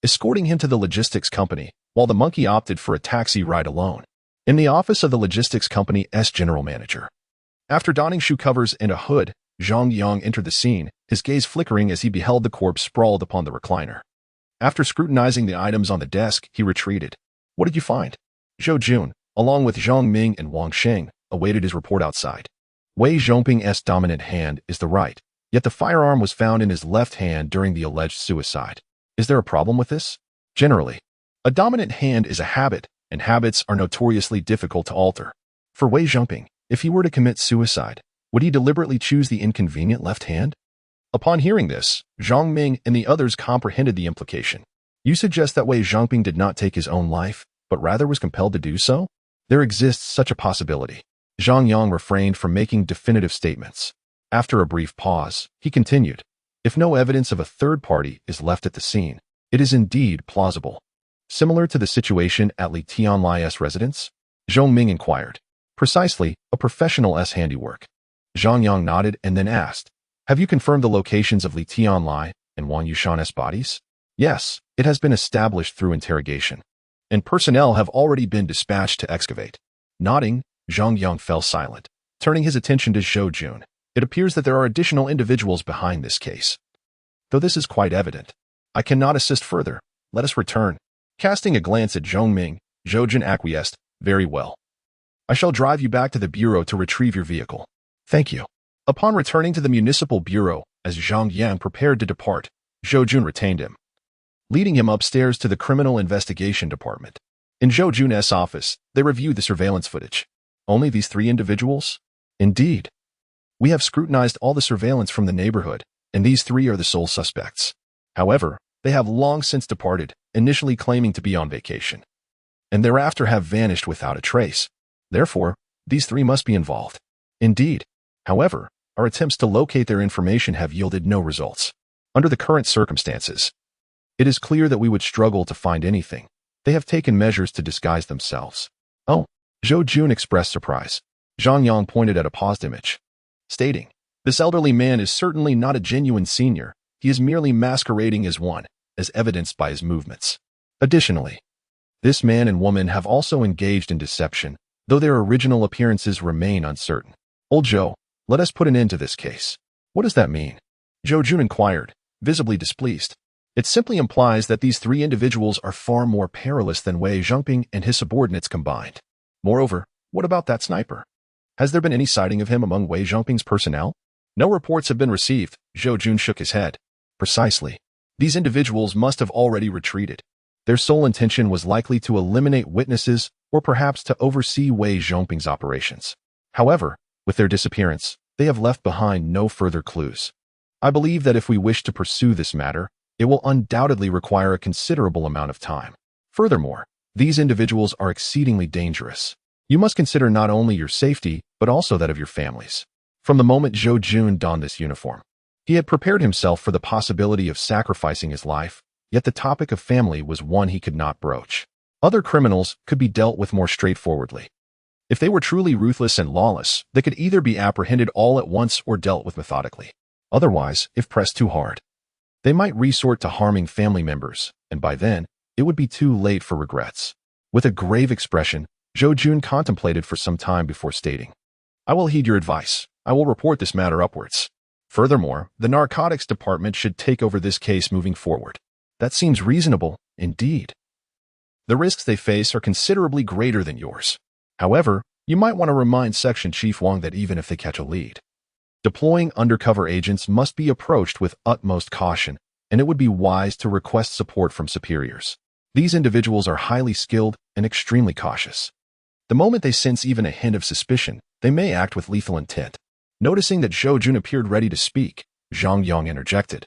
Speaker 1: escorting him to the logistics company, while the monkey opted for a taxi ride alone. In the office of the logistics company's general manager. After donning shoe covers and a hood, Zhang Yang entered the scene, his gaze flickering as he beheld the corpse sprawled upon the recliner. After scrutinizing the items on the desk, he retreated. What did you find? Zhou Jun, along with Zhang Ming and Wang Sheng, awaited his report outside. Wei Zhongping's dominant hand is the right, Yet the firearm was found in his left hand during the alleged suicide. Is there a problem with this? Generally, a dominant hand is a habit, and habits are notoriously difficult to alter. For Wei Zhongping, if he were to commit suicide, would he deliberately choose the inconvenient left hand? Upon hearing this, Zhang Ming and the others comprehended the implication. You suggest that Wei Zhongping did not take his own life, but rather was compelled to do so? There exists such a possibility. Zhang Yang refrained from making definitive statements. After a brief pause, he continued, if no evidence of a third party is left at the scene, it is indeed plausible. Similar to the situation at Li Tianlai's residence? Zhong Ming inquired. Precisely, a professional's handiwork. Zhang Yang nodded and then asked, have you confirmed the locations of Li Tianlai and Wang Yushan's bodies? Yes, it has been established through interrogation, and personnel have already been dispatched to excavate. Nodding, Zhang Yang fell silent. Turning his attention to Zhou Jun, it appears that there are additional individuals behind this case. Though this is quite evident, I cannot assist further. Let us return. Casting a glance at Zhong Ming, Zhou Jun acquiesced. Very well. I shall drive you back to the bureau to retrieve your vehicle. Thank you. Upon returning to the municipal bureau, as Zhang Yang prepared to depart, Zhou Jun retained him, leading him upstairs to the criminal investigation department. In Zhou Jun's office, they reviewed the surveillance footage. Only these 3 individuals? Indeed. We have scrutinized all the surveillance from the neighborhood, and these 3 are the sole suspects. However, they have long since departed, initially claiming to be on vacation, and thereafter have vanished without a trace. Therefore, these 3 must be involved. Indeed. However, our attempts to locate their information have yielded no results. Under the current circumstances, it is clear that we would struggle to find anything. They have taken measures to disguise themselves. Oh, Zhou Jun expressed surprise. Zhang Yang pointed at a paused image, stating, this elderly man is certainly not a genuine senior. He is merely masquerading as one, as evidenced by his movements. Additionally, this man and woman have also engaged in deception, though their original appearances remain uncertain. Old Zhou, let us put an end to this case. What does that mean? Zhou Jun inquired, visibly displeased. It simply implies that these 3 individuals are far more perilous than Wei Zhongping and his subordinates combined. Moreover, what about that sniper? Has there been any sighting of him among Wei Zhongping's personnel? No reports have been received. Zhou Jun shook his head. Precisely. These individuals must have already retreated. Their sole intention was likely to eliminate witnesses or perhaps to oversee Wei Zhongping's operations. However, with their disappearance, they have left behind no further clues. I believe that if we wish to pursue this matter, it will undoubtedly require a considerable amount of time. Furthermore, these individuals are exceedingly dangerous. You must consider not only your safety, but also that of your families. From the moment Zhou Jun donned this uniform, he had prepared himself for the possibility of sacrificing his life, yet the topic of family was one he could not broach. Other criminals could be dealt with more straightforwardly. If they were truly ruthless and lawless, they could either be apprehended all at once or dealt with methodically. Otherwise, if pressed too hard, they might resort to harming family members, and by then, it would be too late for regrets. With a grave expression, Zhou Jun contemplated for some time before stating, I will heed your advice. I will report this matter upwards. Furthermore, the narcotics department should take over this case moving forward. That seems reasonable, indeed. The risks they face are considerably greater than yours. However, you might want to remind Section Chief Wang that even if they catch a lead, deploying undercover agents must be approached with utmost caution, and it would be wise to request support from superiors. These individuals are highly skilled and extremely cautious. The moment they sense even a hint of suspicion, they may act with lethal intent. Noticing that Zhou Jun appeared ready to speak, Zhang Yang interjected.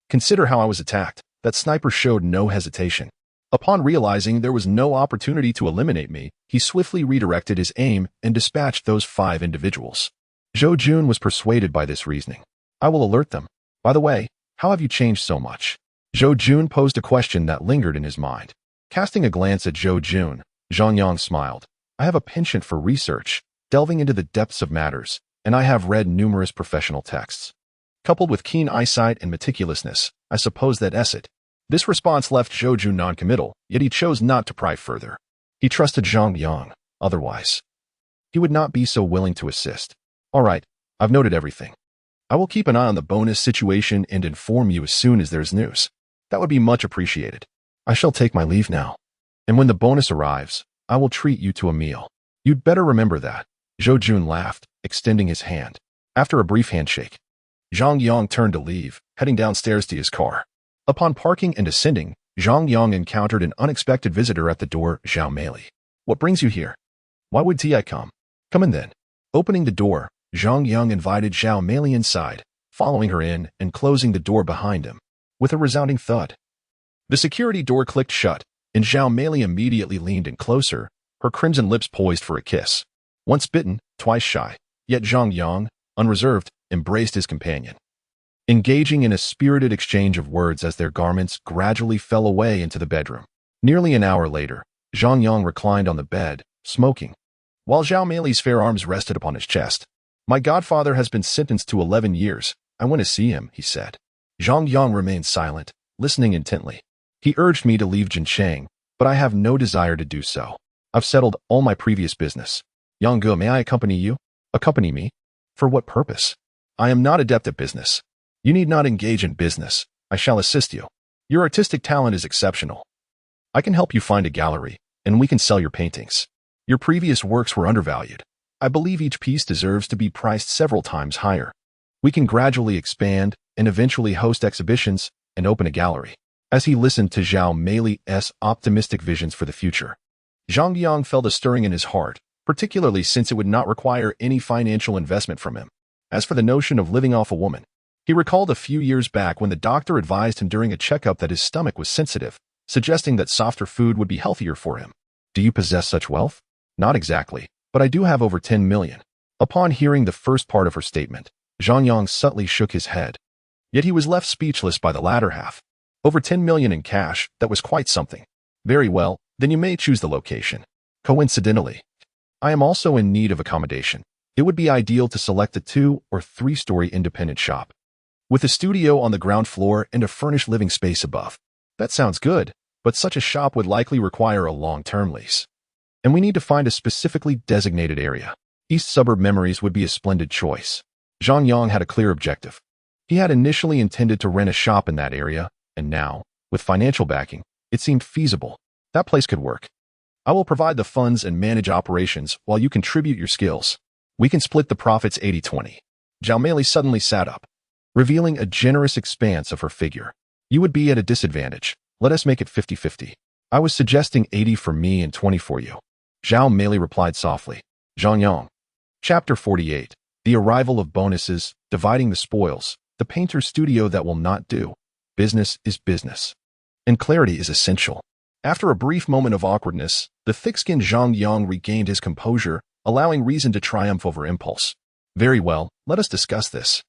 Speaker 1: Consider how I was attacked. That sniper showed no hesitation. Upon realizing there was no opportunity to eliminate me, he swiftly redirected his aim and dispatched those 5 individuals. Zhou Jun was persuaded by this reasoning. I will alert them. By the way, how have you changed so much? Zhou Jun posed a question that lingered in his mind. Casting a glance at Zhou Jun, Zhang Yang smiled. I have a penchant for research, delving into the depths of matters, and I have read numerous professional texts. Coupled with keen eyesight and meticulousness, I suppose that's it. This response left Zhou Jun non-committal, yet he chose not to pry further. He trusted Zhang Yang. Otherwise, he would not be so willing to assist. All right, I've noted everything. I will keep an eye on the bonus situation and inform you as soon as there's news. That would be much appreciated. I shall take my leave now. And when the bonus arrives, I will treat you to a meal. You'd better remember that. Zhou Jun laughed, extending his hand. After a brief handshake, Zhang Yang turned to leave, heading downstairs to his car. Upon parking and descending, Zhang Yang encountered an unexpected visitor at the door. Zhao Meili. What brings you here? Why would Ti come? Come in then. Opening the door, Zhang Yang invited Zhao Meili inside, following her in and closing the door behind him. With a resounding thud, the security door clicked shut, and Zhao Meili immediately leaned in closer, her crimson lips poised for a kiss. Once bitten, twice shy, yet Zhang Yang, unreserved, embraced his companion, engaging in a spirited exchange of words as their garments gradually fell away into the bedroom. Nearly an hour later, Zhang Yang reclined on the bed, smoking, while Zhao Meili's fair arms rested upon his chest. My godfather has been sentenced to 11 years. I want to see him, he said. Zhang Yang remained silent, listening intently. He urged me to leave Jincheng, but I have no desire to do so. I've settled all my previous business. Yang Ge, may I accompany you? Accompany me? For what purpose? I am not adept at business. You need not engage in business. I shall assist you. Your artistic talent is exceptional. I can help you find a gallery, and we can sell your paintings. Your previous works were undervalued. I believe each piece deserves to be priced several times higher. We can gradually expand and eventually host exhibitions and open a gallery. As he listened to Zhao Meili's optimistic visions for the future, Zhang Yang felt a stirring in his heart, particularly since it would not require any financial investment from him. As for the notion of living off a woman, he recalled a few years back when the doctor advised him during a checkup that his stomach was sensitive, suggesting that softer food would be healthier for him. Do you possess such wealth? Not exactly, but I do have over 10 million. Upon hearing the first part of her statement, Zhang Yang subtly shook his head. Yet he was left speechless by the latter half. Over 10 million in cash, that was quite something. Very well, then you may choose the location. Coincidentally, I am also in need of accommodation. It would be ideal to select a 2- or 3-story independent shop, with a studio on the ground floor and a furnished living space above. That sounds good, but such a shop would likely require a long-term lease. And we need to find a specifically designated area. East Suburb Memories would be a splendid choice. Zhang Yang had a clear objective. He had initially intended to rent a shop in that area, and now, with financial backing, it seemed feasible. That place could work. I will provide the funds and manage operations while you contribute your skills. We can split the profits 80-20. Zhao Meili suddenly sat up, revealing a generous expanse of her figure. You would be at a disadvantage. Let us make it 50-50. I was suggesting 80 for me and 20 for you. Zhao Meili replied softly. Zhang Yang. Chapter 48. The arrival of bonuses, dividing the spoils, the painter's studio that will not do. Business is business. And clarity is essential. After a brief moment of awkwardness, the thick-skinned Zhang Yang regained his composure, allowing reason to triumph over impulse. Very well, let us discuss this.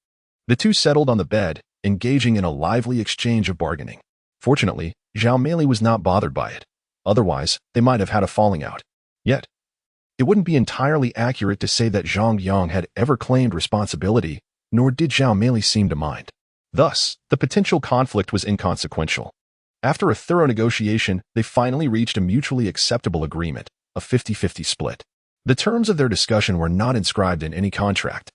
Speaker 1: The two settled on the bed, engaging in a lively exchange of bargaining. Fortunately, Zhao Meili was not bothered by it. Otherwise, they might have had a falling out. Yet, it wouldn't be entirely accurate to say that Zhang Yang had ever claimed responsibility, nor did Zhao Meili seem to mind. Thus, the potential conflict was inconsequential. After a thorough negotiation, they finally reached a mutually acceptable agreement, a 50-50 split. The terms of their discussion were not inscribed in any contract.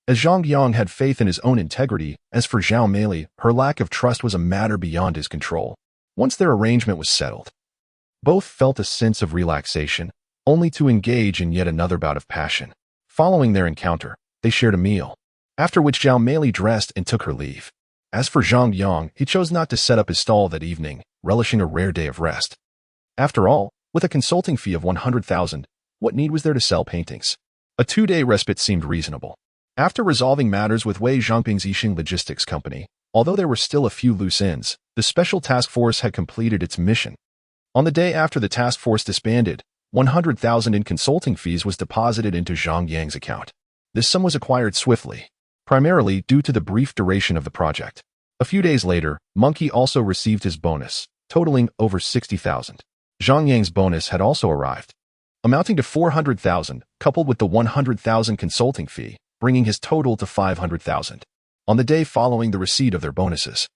Speaker 1: As Zhang Yang had faith in his own integrity, as for Zhao Meili, her lack of trust was a matter beyond his control. Once their arrangement was settled, both felt a sense of relaxation, only to engage in yet another bout of passion. Following their encounter, they shared a meal, after which Zhao Meili dressed and took her leave. As for Zhang Yang, he chose not to set up his stall that evening, relishing a rare day of rest. After all, with a consulting fee of 100,000, what need was there to sell paintings? A 2-day respite seemed reasonable. After resolving matters with Wei Zhongping's Yixing Logistics Company, although there were still a few loose ends, the special task force had completed its mission. On the day after the task force disbanded, 100,000 in consulting fees was deposited into Zhang Yang's account. This sum was acquired swiftly, primarily due to the brief duration of the project. A few days later, Monkey also received his bonus, totaling over 60,000. Zhang Yang's bonus had also arrived, amounting to 400,000, coupled with the 100,000 consulting fee, bringing his total to 500,000. On the day following the receipt of their bonuses,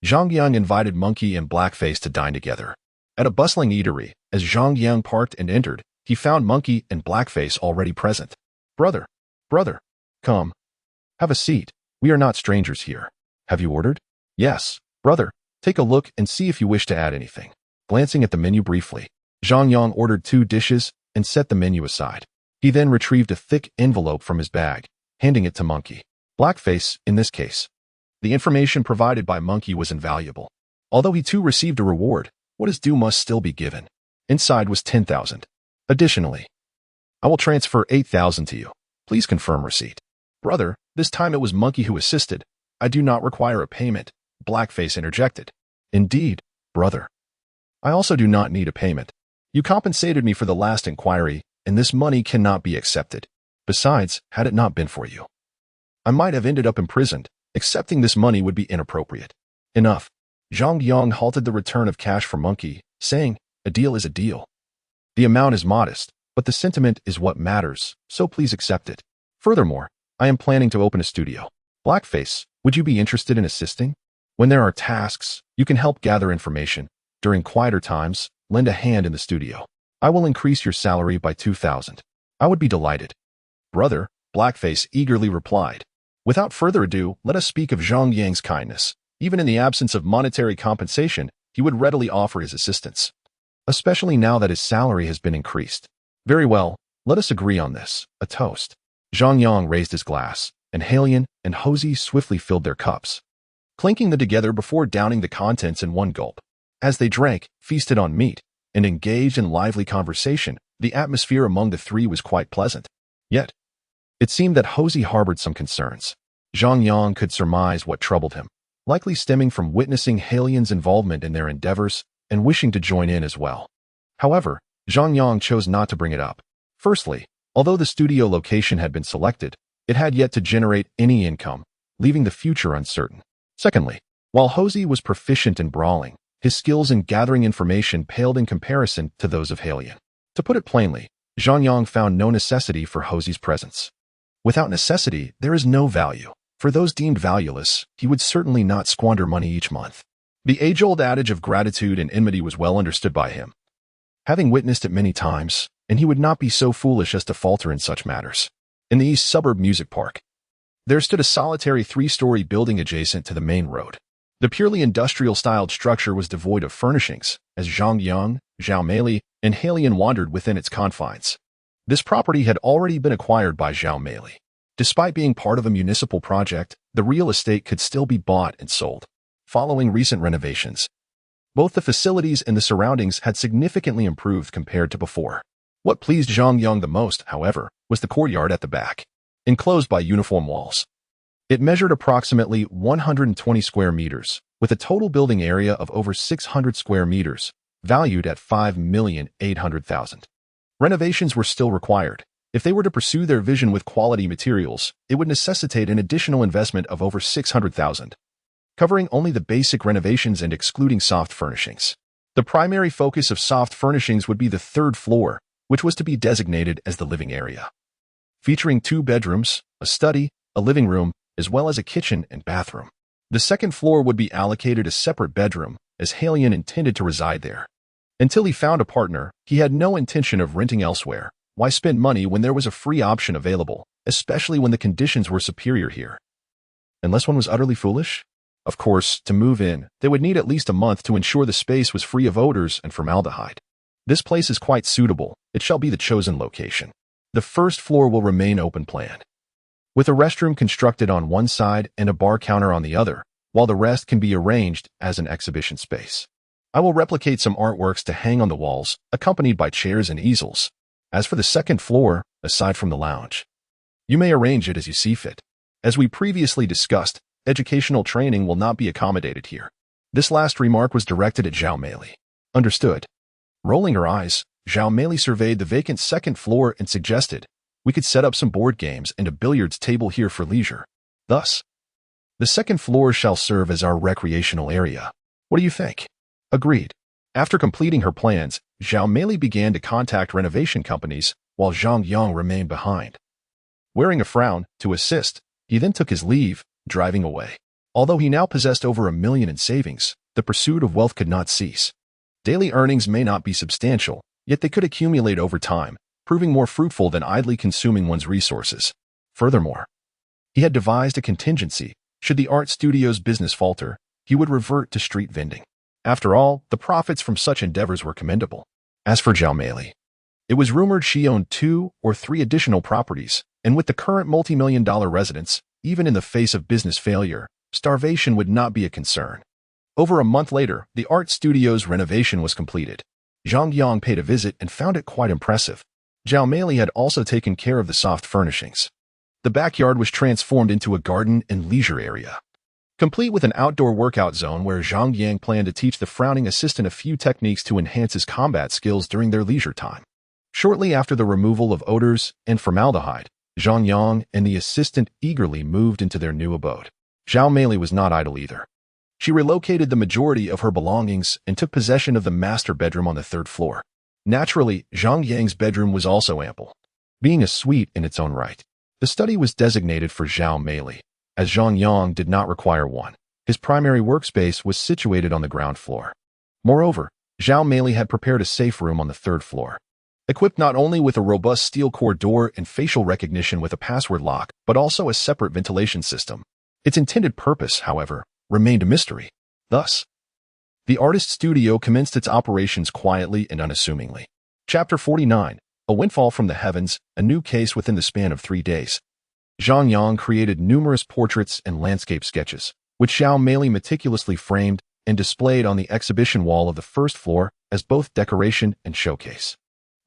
Speaker 1: Zhang Yang invited Monkey and Blackface to dine together. At a bustling eatery, as Zhang Yang parked and entered, he found Monkey and Blackface already present. Brother, come. Have a seat. We are not strangers here. Have you ordered? Yes, brother. Take a look and see if you wish to add anything. Glancing at the menu briefly, Zhang Yang ordered 2 dishes and set the menu aside. He then retrieved a thick envelope from his bag, handing it to Monkey. Blackface, in this case. The information provided by Monkey was invaluable. Although he too received a reward, what is due must still be given. Inside was 10,000. Additionally, I will transfer 8,000 to you. Please confirm receipt. Brother, this time it was Monkey who assisted. I do not require a payment, Blackface interjected. Indeed, brother. I also do not need a payment. You compensated me for the last inquiry, and this money cannot be accepted. Besides, had it not been for you, I might have ended up imprisoned. Accepting this money would be inappropriate. Enough. Zhang Yang halted the return of cash for Monkey, saying, a deal is a deal. The amount is modest, but the sentiment is what matters, so please accept it. Furthermore, I am planning to open a studio. Blackface, would you be interested in assisting? When there are tasks, you can help gather information. During quieter times, lend a hand in the studio. I will increase your salary by 2,000. I would be delighted. Brother, Blackface eagerly replied. Without further ado, let us speak of Zhang Yang's kindness. Even in the absence of monetary compensation, he would readily offer his assistance, especially now that his salary has been increased. Very well, let us agree on this. A toast. Zhang Yang raised his glass, and Halian and Hosey swiftly filled their cups, clinking them together before downing the contents in one gulp. As they drank, feasted on meat, and engaged in lively conversation, the atmosphere among the three was quite pleasant. Yet, it seemed that Hosey harbored some concerns. Zhang Yang could surmise what troubled him, likely stemming from witnessing Halian's involvement in their endeavors and wishing to join in as well. However, Zhang Yang chose not to bring it up. Firstly, although the studio location had been selected, it had yet to generate any income, leaving the future uncertain. Secondly, while Hosey was proficient in brawling, his skills in gathering information paled in comparison to those of Halian. To put it plainly, Zhang Yang found no necessity for Hosey's presence. Without necessity, there is no value. For those deemed valueless, he would certainly not squander money each month. The age-old adage of gratitude and enmity was well understood by him, having witnessed it many times, and he would not be so foolish as to falter in such matters. In the East Suburb Music Park, there stood a solitary 3-story building adjacent to the main road. The purely industrial-styled structure was devoid of furnishings, as Zhang Yang, Zhao Meili, and Halian wandered within its confines. This property had already been acquired by Zhao Meili. Despite being part of a municipal project, the real estate could still be bought and sold. Following recent renovations, both the facilities and the surroundings had significantly improved compared to before. What pleased Zhang Yang the most, however, was the courtyard at the back, enclosed by uniform walls. It measured approximately 120 square meters, with a total building area of over 600 square meters, valued at 5,800,000. Renovations were still required. If they were to pursue their vision with quality materials, it would necessitate an additional investment of over 600,000, covering only the basic renovations and excluding soft furnishings. The primary focus of soft furnishings would be the 3rd floor, which was to be designated as the living area, featuring 2 bedrooms, a study, a living room, as well as a kitchen and bathroom. The 2nd floor would be allocated a separate bedroom, as Halian intended to reside there. Until he found a partner, he had no intention of renting elsewhere. Why spend money when there was a free option available, especially when the conditions were superior here? Unless one was utterly foolish? Of course, to move in, they would need at least a month to ensure the space was free of odors and formaldehyde. This place is quite suitable. It shall be the chosen location. The 1st floor will remain open plan, with a restroom constructed on one side and a bar counter on the other, while the rest can be arranged as an exhibition space. I will replicate some artworks to hang on the walls, accompanied by chairs and easels. As for the 2nd floor, aside from the lounge, you may arrange it as you see fit. As we previously discussed, educational training will not be accommodated here. This last remark was directed at Zhao Meili. Understood. Rolling her eyes, Zhao Meili surveyed the vacant 2nd floor and suggested, we could set up some board games and a billiards table here for leisure. Thus, the 2nd floor shall serve as our recreational area. What do you think? Agreed. After completing her plans, Zhao Meili began to contact renovation companies, while Zhang Yang remained behind. Wearing a frown to assist, he then took his leave, driving away. Although he now possessed over $1 million in savings, the pursuit of wealth could not cease. Daily earnings may not be substantial, yet they could accumulate over time, proving more fruitful than idly consuming one's resources. Furthermore, he had devised a contingency. Should the art studio's business falter, he would revert to street vending. After all, the profits from such endeavors were commendable. As for Zhao Meili, it was rumored she owned 2 or 3 additional properties, and with the current multi-million-dollar residence, even in the face of business failure, starvation would not be a concern. Over a month later, the art studio's renovation was completed. Zhang Yang paid a visit and found it quite impressive. Zhao Meili had also taken care of the soft furnishings. The backyard was transformed into a garden and leisure area, complete with an outdoor workout zone where Zhang Yang planned to teach the frowning assistant a few techniques to enhance his combat skills during their leisure time. Shortly after the removal of odors and formaldehyde, Zhang Yang and the assistant eagerly moved into their new abode. Zhao Meili was not idle either. She relocated the majority of her belongings and took possession of the master bedroom on the third floor. Naturally, Zhang Yang's bedroom was also ample, being a suite in its own right. The study was designated for Zhao Meili, as Zhang Yang did not require one. His primary workspace was situated on the ground floor. Moreover, Zhao Meili had prepared a safe room on the third floor, equipped not only with a robust steel core door and facial recognition with a password lock, but also a separate ventilation system. Its intended purpose, however, remained a mystery. Thus, the artist studio commenced its operations quietly and unassumingly. Chapter 49, A Windfall from the Heavens, a new case within the span of 3 days. Zhang Yang created numerous portraits and landscape sketches, which Zhao Meili meticulously framed and displayed on the exhibition wall of the first floor as both decoration and showcase.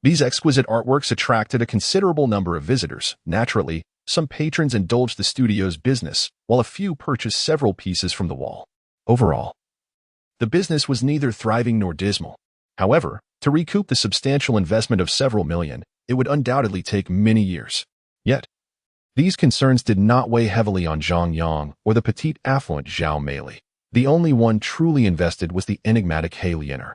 Speaker 1: These exquisite artworks attracted a considerable number of visitors. Naturally, some patrons indulged the studio's business, while a few purchased several pieces from the wall. Overall, the business was neither thriving nor dismal. However, to recoup the substantial investment of several million, it would undoubtedly take many years. Yet, these concerns did not weigh heavily on Zhang Yang or the petite affluent Zhao Meili. The only one truly invested was the enigmatic He Lianer.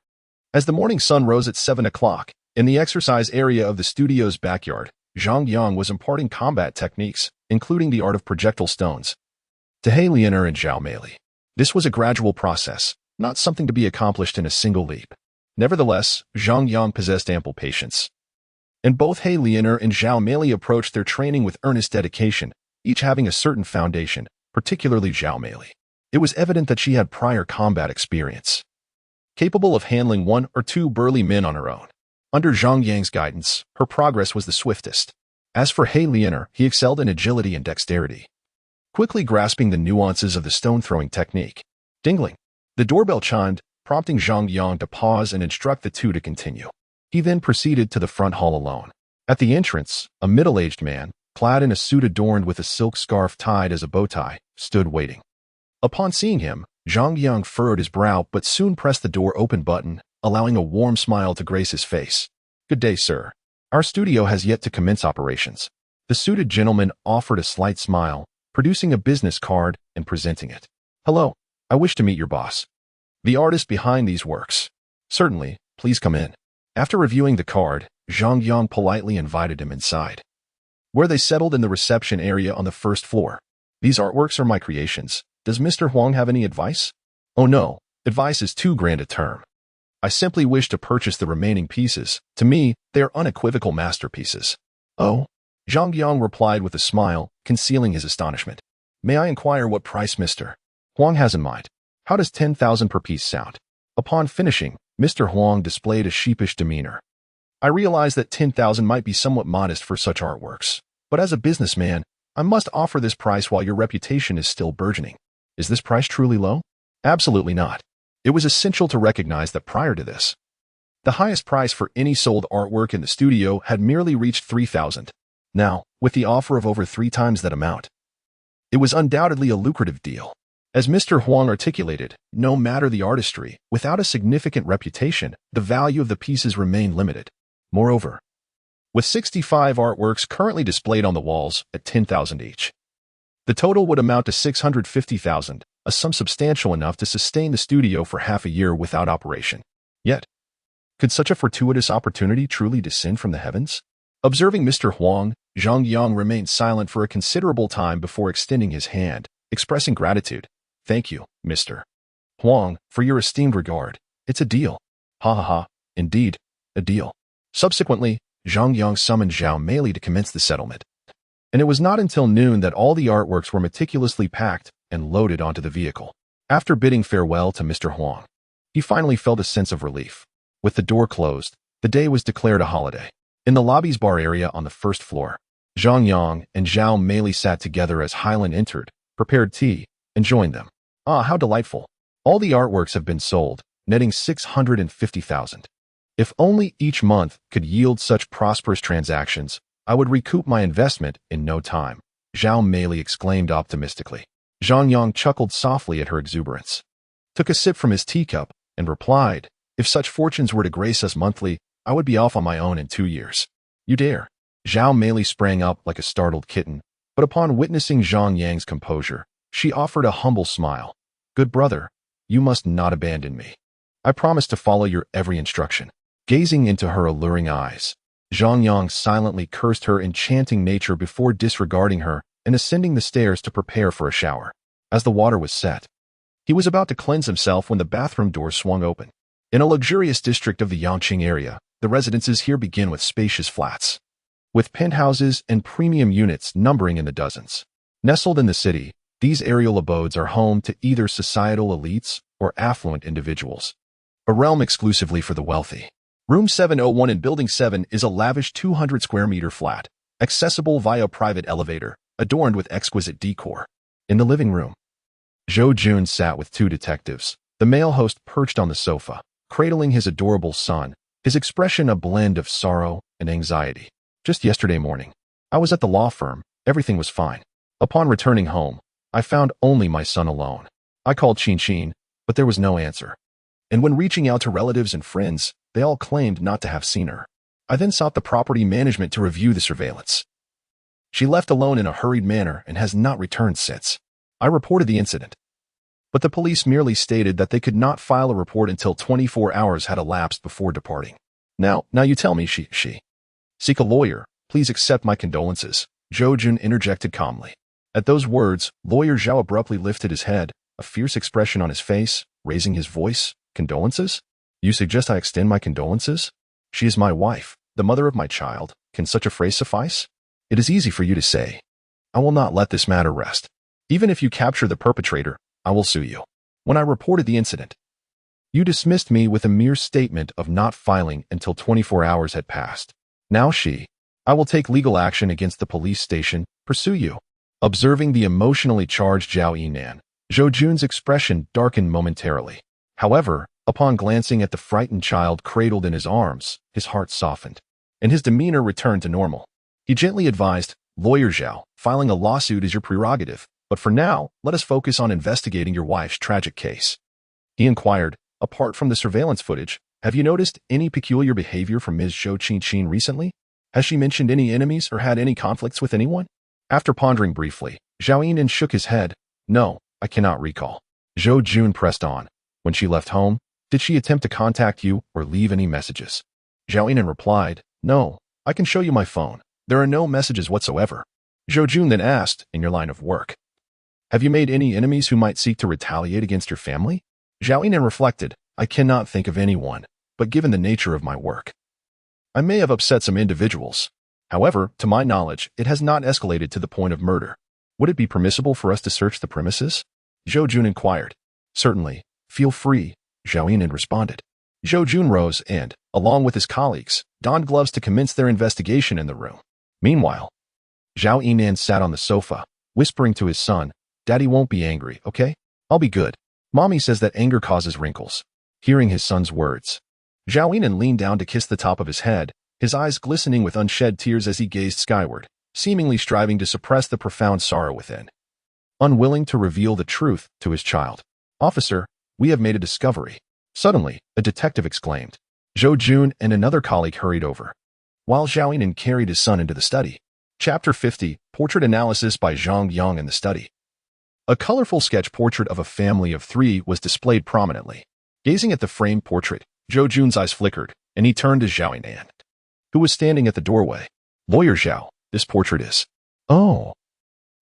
Speaker 1: As the morning sun rose at 7 o'clock, in the exercise area of the studio's backyard, Zhang Yang was imparting combat techniques, including the art of projectile stones, to He Lianer and Zhao Meili. This was a gradual process, not something to be accomplished in a single leap. Nevertheless, Zhang Yang possessed ample patience, and both He Lianer and Zhao Meili approached their training with earnest dedication, each having a certain foundation, particularly Zhao Meili. It was evident that she had prior combat experience, capable of handling 1 or 2 burly men on her own. Under Zhang Yang's guidance, her progress was the swiftest. As for He Lianer, he excelled in agility and dexterity, quickly grasping the nuances of the stone-throwing technique. Dingling. The doorbell chimed, prompting Zhang Yang to pause and instruct the two to continue. He then proceeded to the front hall alone. At the entrance, a middle-aged man, clad in a suit adorned with a silk scarf tied as a bow tie, stood waiting. Upon seeing him, Zhang Yang furrowed his brow but soon pressed the door open button, allowing a warm smile to grace his face. "Good day, sir. Our studio has yet to commence operations." The suited gentleman offered a slight smile, producing a business card and presenting it. "Hello, I wish to meet your boss, the artist behind these works." "Certainly, please come in." After reviewing the card, Zhang Yang politely invited him inside, where they settled in the reception area on the first floor. "These artworks are my creations. Does Mr. Huang have any advice?" "Oh no, advice is too grand a term. I simply wish to purchase the remaining pieces. To me, they are unequivocal masterpieces." "Oh?" Zhang Yang replied with a smile, concealing his astonishment. "May I inquire what price Mr. Huang has in mind? How does 10,000 per piece sound?" Upon finishing, Mr. Huang displayed a sheepish demeanor. "I realize that 10,000 might be somewhat modest for such artworks, but as a businessman, I must offer this price while your reputation is still burgeoning." "Is this price truly low?" "Absolutely not. It was essential to recognize that prior to this, the highest price for any sold artwork in the studio had merely reached 3,000. Now, with the offer of over 3 times that amount, it was undoubtedly a lucrative deal. As Mr. Huang articulated, no matter the artistry, without a significant reputation, the value of the pieces remained limited. Moreover, with 65 artworks currently displayed on the walls at 10,000 each, the total would amount to 650,000, a sum substantial enough to sustain the studio for half a year without operation. Yet, could such a fortuitous opportunity truly descend from the heavens? Observing Mr. Huang, Zhang Yang remained silent for a considerable time before extending his hand, expressing gratitude. "Thank you, Mr. Huang, for your esteemed regard. It's a deal." "Ha ha ha, indeed, a deal." Subsequently, Zhang Yang summoned Zhao Meili to commence the settlement, and it was not until noon that all the artworks were meticulously packed and loaded onto the vehicle. After bidding farewell to Mr. Huang, he finally felt a sense of relief. With the door closed, the day was declared a holiday. In the lobby's bar area on the first floor, Zhang Yang and Zhao Meili sat together as Hylan entered, prepared tea, and joined them. Ah, how delightful. All the artworks have been sold, netting 650,000. If only each month could yield such prosperous transactions, I would recoup my investment in no time, Zhao Meili exclaimed optimistically. Zhang Yang chuckled softly at her exuberance, took a sip from his teacup, and replied, if such fortunes were to grace us monthly, I would be off on my own in 2 years. You dare. Zhao Meili sprang up like a startled kitten, but upon witnessing Zhang Yang's composure, she offered a humble smile. Good brother, you must not abandon me. I promise to follow your every instruction. Gazing into her alluring eyes, Zhang Yang silently cursed her enchanting nature before disregarding her and ascending the stairs to prepare for a shower. As the water was set, he was about to cleanse himself when the bathroom door swung open. In a luxurious district of the Yangqing area, the residences here begin with spacious flats, with penthouses and premium units numbering in the dozens. Nestled in the city, these aerial abodes are home to either societal elites or affluent individuals, a realm exclusively for the wealthy. Room 701 in Building 7 is a lavish 200-square-meter flat, accessible via private elevator, adorned with exquisite decor. In the living room, Zhou Jun sat with 2 detectives, the male host perched on the sofa, cradling his adorable son, his expression a blend of sorrow and anxiety. Just yesterday morning, I was at the law firm, everything was fine. Upon returning home, I found only my son alone. I called Qin, but there was no answer. And when reaching out to relatives and friends, they all claimed not to have seen her. I then sought the property management to review the surveillance. She left alone in a hurried manner and has not returned since. I reported the incident, but the police merely stated that they could not file a report until 24 hours had elapsed before departing. Now you tell me she. Seek a lawyer, please accept my condolences, Zhou Jun interjected calmly. At those words, Lawyer Zhao abruptly lifted his head, a fierce expression on his face, raising his voice. Condolences? You suggest I extend my condolences? She is my wife, the mother of my child. Can such a phrase suffice? It is easy for you to say. I will not let this matter rest. Even if you capture the perpetrator, I will sue you. When I reported the incident, you dismissed me with a mere statement of not filing until 24 hours had passed. Now I will take legal action against the police station, pursue you. Observing the emotionally charged Zhao Yinan, Zhou Jun's expression darkened momentarily. However, upon glancing at the frightened child cradled in his arms, his heart softened, and his demeanor returned to normal. He gently advised, Lawyer Zhao, filing a lawsuit is your prerogative, but for now, let us focus on investigating your wife's tragic case. He inquired, apart from the surveillance footage, have you noticed any peculiar behavior from Ms. Zhou Qin recently? Has she mentioned any enemies or had any conflicts with anyone? After pondering briefly, Zhao Yinan shook his head. No, I cannot recall. Zhou Jun pressed on. When she left home, did she attempt to contact you or leave any messages? Zhao Yinan replied, no, I can show you my phone. There are no messages whatsoever. Zhou Jun then asked, in your line of work, have you made any enemies who might seek to retaliate against your family? Zhao Yinan reflected, I cannot think of anyone, but given the nature of my work, I may have upset some individuals. However, to my knowledge, it has not escalated to the point of murder. Would it be permissible for us to search the premises? Zhou Jun inquired. Certainly, feel free, Zhao Yinan responded. Zhou Jun rose and, along with his colleagues, donned gloves to commence their investigation in the room. Meanwhile, Zhao Yinan sat on the sofa, whispering to his son, Daddy won't be angry, okay? I'll be good. Mommy says that anger causes wrinkles. Hearing his son's words, Zhao Yinan leaned down to kiss the top of his head, his eyes glistening with unshed tears as he gazed skyward, seemingly striving to suppress the profound sorrow within. Unwilling to reveal the truth to his child. Officer, we have made a discovery. Suddenly, a detective exclaimed. Zhou Jun and another colleague hurried over, while Zhao Yinan carried his son into the study. Chapter 50, Portrait Analysis by Zhang Yang in the study. A colorful sketch portrait of a family of 3 was displayed prominently. Gazing at the framed portrait, Zhou Jun's eyes flickered, and he turned to Zhao Yinan, who was standing at the doorway. Lawyer Zhao, this portrait is. Oh.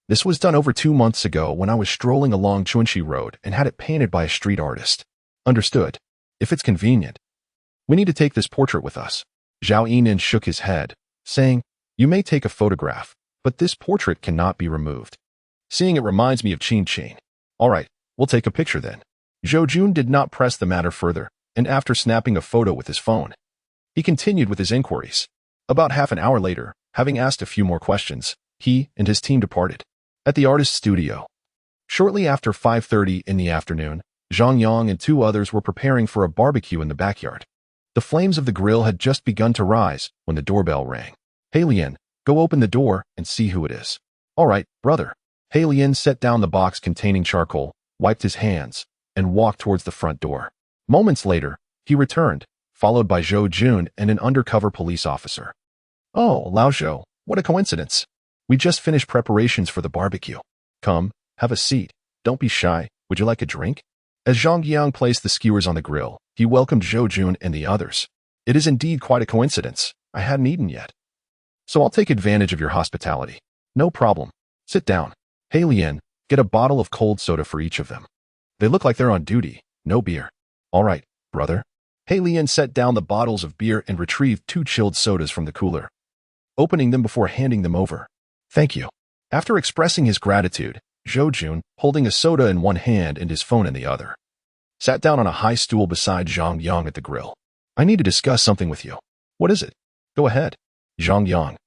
Speaker 1: This was done over 2 months ago when I was strolling along Chunxi Road and had it painted by a street artist. Understood. If it's convenient, we need to take this portrait with us. Zhao Yinan shook his head, saying, you may take a photograph, but this portrait cannot be removed. Seeing it reminds me of Qin. All right, we'll take a picture then. Zhou Jun did not press the matter further, and after snapping a photo with his phone, he continued with his inquiries. About half an hour later, Having asked a few more questions, he and his team departed. At the artist's studio. Shortly after 5:30 in the afternoon, Zhang Yang and two others were preparing for a barbecue in the backyard. The flames of the grill had just begun to rise when the doorbell rang. "Hey Lian, go open the door and see who it is." "All right, brother." Hey Lian set down the box containing charcoal, wiped his hands, and walked towards the front door. Moments later, he returned, followed by Zhou Jun and an undercover police officer. "Oh, Lao Zhou, what a coincidence. We just finished preparations for the barbecue. Come, have a seat. Don't be shy. Would you like a drink?" As Zhang Yang placed the skewers on the grill, he welcomed Zhou Jun and the others. "It is indeed quite a coincidence. I hadn't eaten yet. So I'll take advantage of your hospitality." "No problem. Sit down." "Hey Lian, get a bottle of cold soda for each of them. They look like they're on duty. No beer." "All right, brother." Hey Lian set down the bottles of beer and retrieved 2 chilled sodas from the cooler, opening them before handing them over. "Thank you." After expressing his gratitude, Zhou Jun, holding a soda in one hand and his phone in the other, sat down on a high stool beside Zhang Yang at the grill. "I need to discuss something with you." "What is it?" "Go ahead." Zhang Yang,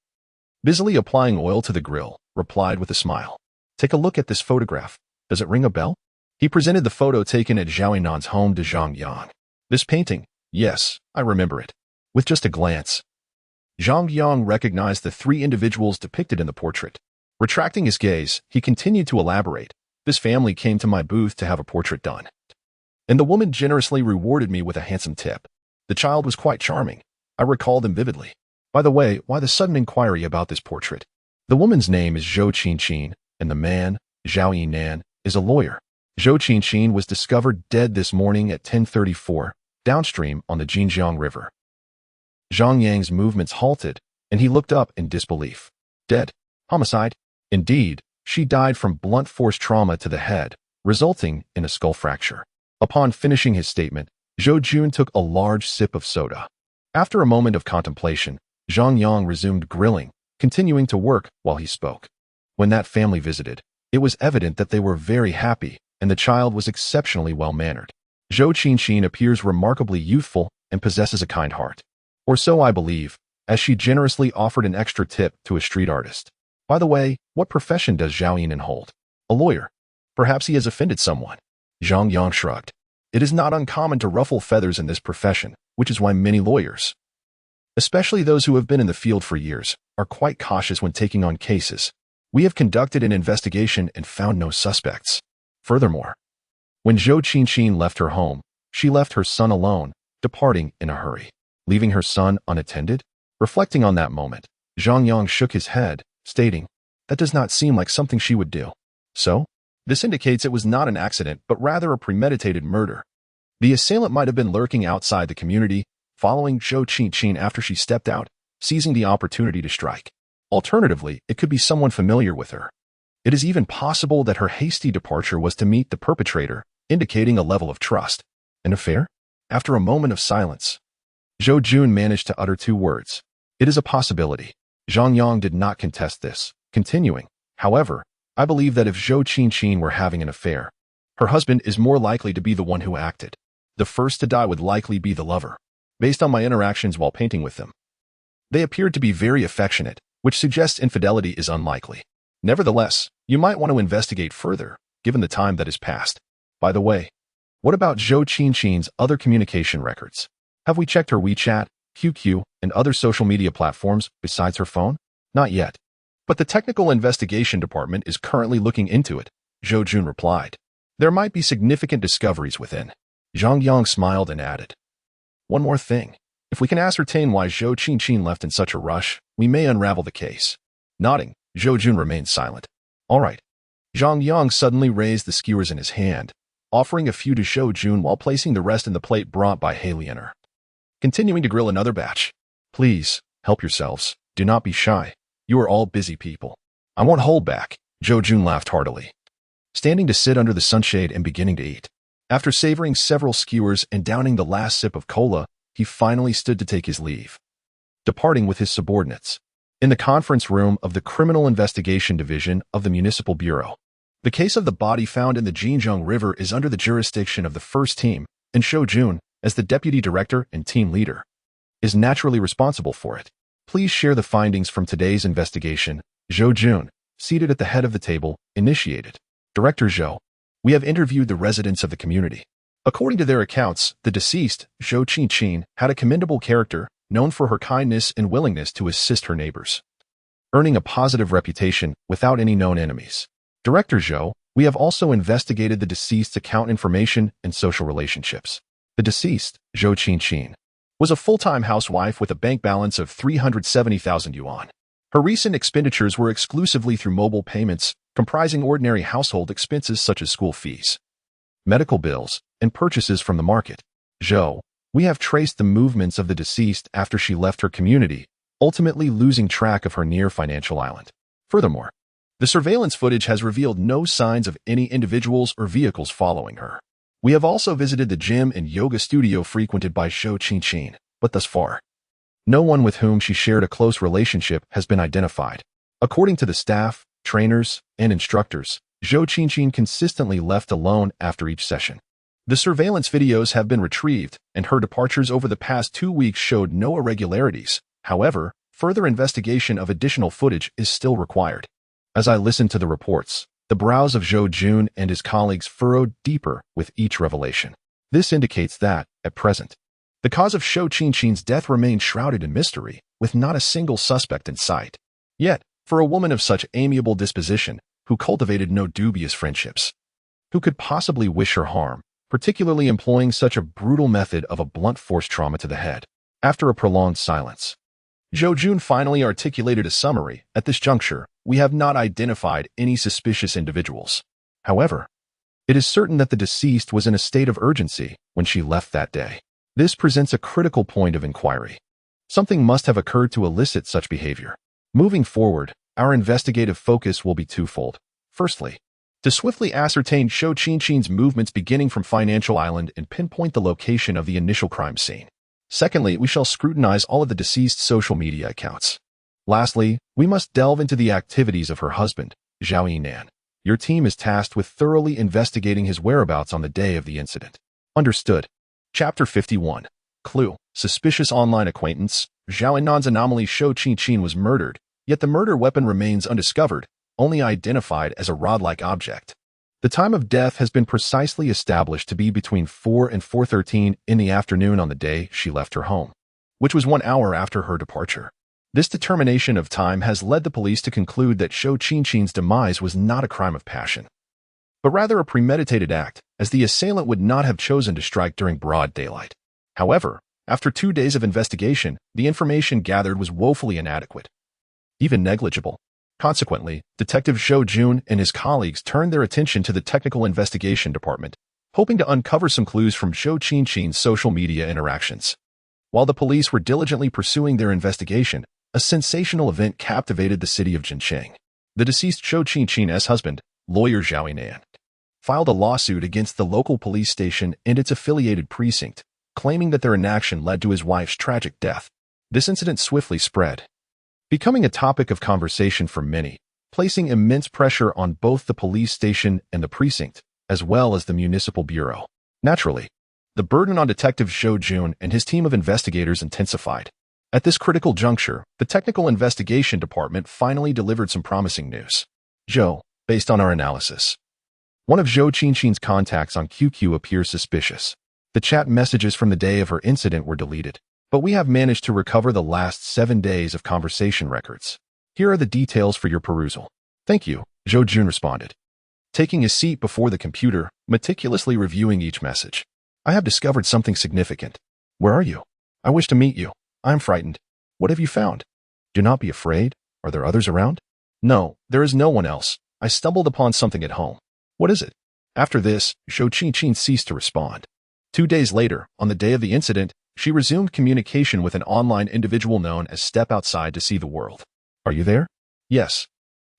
Speaker 1: busily applying oil to the grill, replied with a smile. "Take a look at this photograph. Does it ring a bell?" He presented the photo taken at Zhao Yinan's home to Zhang Yang. "This painting? Yes, I remember it." With just a glance, Zhang Yang recognized the 3 individuals depicted in the portrait. Retracting his gaze, he continued to elaborate. "This family came to my booth to have a portrait done, and the woman generously rewarded me with a handsome tip. The child was quite charming. I recall them vividly. By the way, why the sudden inquiry about this portrait?" The woman's name is Zhou Qinqin, and the man, Zhao Yinan, is a lawyer. Zhou Qinqin was discovered dead this morning at 10:34, downstream on the Jinjiang River. Zhang Yang's movements halted, and he looked up in disbelief. "Dead? Homicide?" "Indeed, she died from blunt force trauma to the head, resulting in a skull fracture." Upon finishing his statement, Zhou Jun took a large sip of soda. After a moment of contemplation, Zhang Yang resumed grilling, continuing to work while he spoke. When that family visited, it was evident that they were very happy, and the child was exceptionally well-mannered. Zhou Qinqin appears remarkably youthful and possesses a kind heart. Or so I believe, as she generously offered an extra tip to a street artist. "By the way, what profession does Zhao Yinan hold?" "A lawyer." "Perhaps he has offended someone." Zhang Yang shrugged. "It is not uncommon to ruffle feathers in this profession, which is why many lawyers, especially those who have been in the field for years, are quite cautious when taking on cases. We have conducted an investigation and found no suspects." Furthermore, when Zhou Qinqin left her home, she left her son alone, departing in a hurry, leaving her son unattended. Reflecting on that moment, Zhang Yang shook his head, stating, "That does not seem like something she would do." "So? This indicates it was not an accident, but rather a premeditated murder. The assailant might have been lurking outside the community, following Zhou Qinqin after she stepped out, seizing the opportunity to strike. Alternatively, it could be someone familiar with her. It is even possible that her hasty departure was to meet the perpetrator, indicating a level of trust." "An affair?" After a moment of silence, Zhou Jun managed to utter 2 words. "It is a possibility." Zhang Yang did not contest this, continuing, "However, I believe that if Zhou Qinqin were having an affair, her husband is more likely to be the one who acted. The first to die would likely be the lover. Based on my interactions while painting with them, they appeared to be very affectionate, which suggests infidelity is unlikely. Nevertheless, you might want to investigate further, given the time that has passed. By the way, what about Zhou Qinqin's other communication records? Have we checked her WeChat, QQ, and other social media platforms besides her phone?" "Not yet. But the technical investigation department is currently looking into it," Zhou Jun replied. "There might be significant discoveries within." Zhang Yang smiled and added, "One more thing. If we can ascertain why Zhou Qinqin left in such a rush, we may unravel the case." Nodding, Zhou Jun remained silent. "All right." Zhang Yang suddenly raised the skewers in his hand, offering a few to Zhou Jun while placing the rest in the plate brought by He Lianer. Continuing to grill another batch. "Please, help yourselves. Do not be shy. You are all busy people." "I won't hold back," Zhou Jun laughed heartily, standing to sit under the sunshade and beginning to eat. After savoring several skewers and downing the last sip of cola, he finally stood to take his leave, departing with his subordinates. In the conference room of the Criminal Investigation Division of the Municipal Bureau, the case of the body found in the Jinjiang River is under the jurisdiction of the first team, and Zhou Jun, as the deputy director and team leader, is naturally responsible for it. Please share the findings from today's investigation. Zhou Jun, seated at the head of the table, initiated. Director Zhou, we have interviewed the residents of the community. According to their accounts, the deceased, Zhou Qinqin, had a commendable character, known for her kindness and willingness to assist her neighbors, earning a positive reputation without any known enemies. Director Zhou, we have also investigated the deceased's account information and social relationships. The deceased, Zhou Qinqin, was a full-time housewife with a bank balance of 370,000 yuan. Her recent expenditures were exclusively through mobile payments, comprising ordinary household expenses such as school fees, medical bills, and purchases from the market. Zhou, we have traced the movements of the deceased after she left her community, ultimately losing track of her near financial island. Furthermore, the surveillance footage has revealed no signs of any individuals or vehicles following her. We have also visited the gym and yoga studio frequented by Zhou Qinqin, but thus far, no one with whom she shared a close relationship has been identified. According to the staff, trainers, and instructors, Zhou Qinqin consistently left alone after each session. The surveillance videos have been retrieved, and her departures over the past 2 weeks showed no irregularities. However, further investigation of additional footage is still required. As I listened to the reports, the brows of Zhou Jun and his colleagues furrowed deeper with each revelation. This indicates that, at present, the cause of Zhou Qinqin's death remains shrouded in mystery, with not a single suspect in sight. Yet, for a woman of such amiable disposition, who cultivated no dubious friendships, who could possibly wish her harm, particularly employing such a brutal method of a blunt force trauma to the head? After a prolonged silence, Zhou Jun finally articulated a summary. At this juncture, we have not identified any suspicious individuals. However, it is certain that the deceased was in a state of urgency when she left that day. This presents a critical point of inquiry. Something must have occurred to elicit such behavior. Moving forward, our investigative focus will be twofold. Firstly, to swiftly ascertain Zhou Qinqin's movements beginning from Financial Island and pinpoint the location of the initial crime scene. Secondly, we shall scrutinize all of the deceased's social media accounts. Lastly, we must delve into the activities of her husband, Zhao Yinan. Your team is tasked with thoroughly investigating his whereabouts on the day of the incident. Understood. Chapter 51. Clue. Suspicious online acquaintance. Zhao Yinan's anomaly. Zhou Qinqin was murdered, yet the murder weapon remains undiscovered, only identified as a rod-like object. The time of death has been precisely established to be between 4 and 4:13 in the afternoon on the day she left her home, which was 1 hour after her departure. This determination of time has led the police to conclude that Zhou Qinqin's demise was not a crime of passion, but rather a premeditated act, as the assailant would not have chosen to strike during broad daylight. However, after 2 days of investigation, the information gathered was woefully inadequate, even negligible. Consequently, Detective Zhou Jun and his colleagues turned their attention to the Technical Investigation Department, hoping to uncover some clues from Zhou Qinqin's social media interactions. While the police were diligently pursuing their investigation, a sensational event captivated the city of Jincheng. The deceased Zhou Qinqin's husband, lawyer Zhao Yinan, filed a lawsuit against the local police station and its affiliated precinct, claiming that their inaction led to his wife's tragic death. This incident swiftly spread, becoming a topic of conversation for many, placing immense pressure on both the police station and the precinct, as well as the municipal bureau. Naturally, the burden on Detective Zhou Jun and his team of investigators intensified. At this critical juncture, the Technical Investigation Department finally delivered some promising news. Zhou, based on our analysis, one of Zhou Qinqin's contacts on QQ appears suspicious. The chat messages from the day of her incident were deleted, but we have managed to recover the last 7 days of conversation records. Here are the details for your perusal. Thank you, Zhou Jun responded, taking a seat before the computer, meticulously reviewing each message. I have discovered something significant. Where are you? I wish to meet you. I am frightened. What have you found? Do not be afraid. Are there others around? No, there is no one else. I stumbled upon something at home. What is it? After this, Zhou Qinqin ceased to respond. 2 days later, on the day of the incident, she resumed communication with an online individual known as Step Outside to See the World. Are you there? Yes.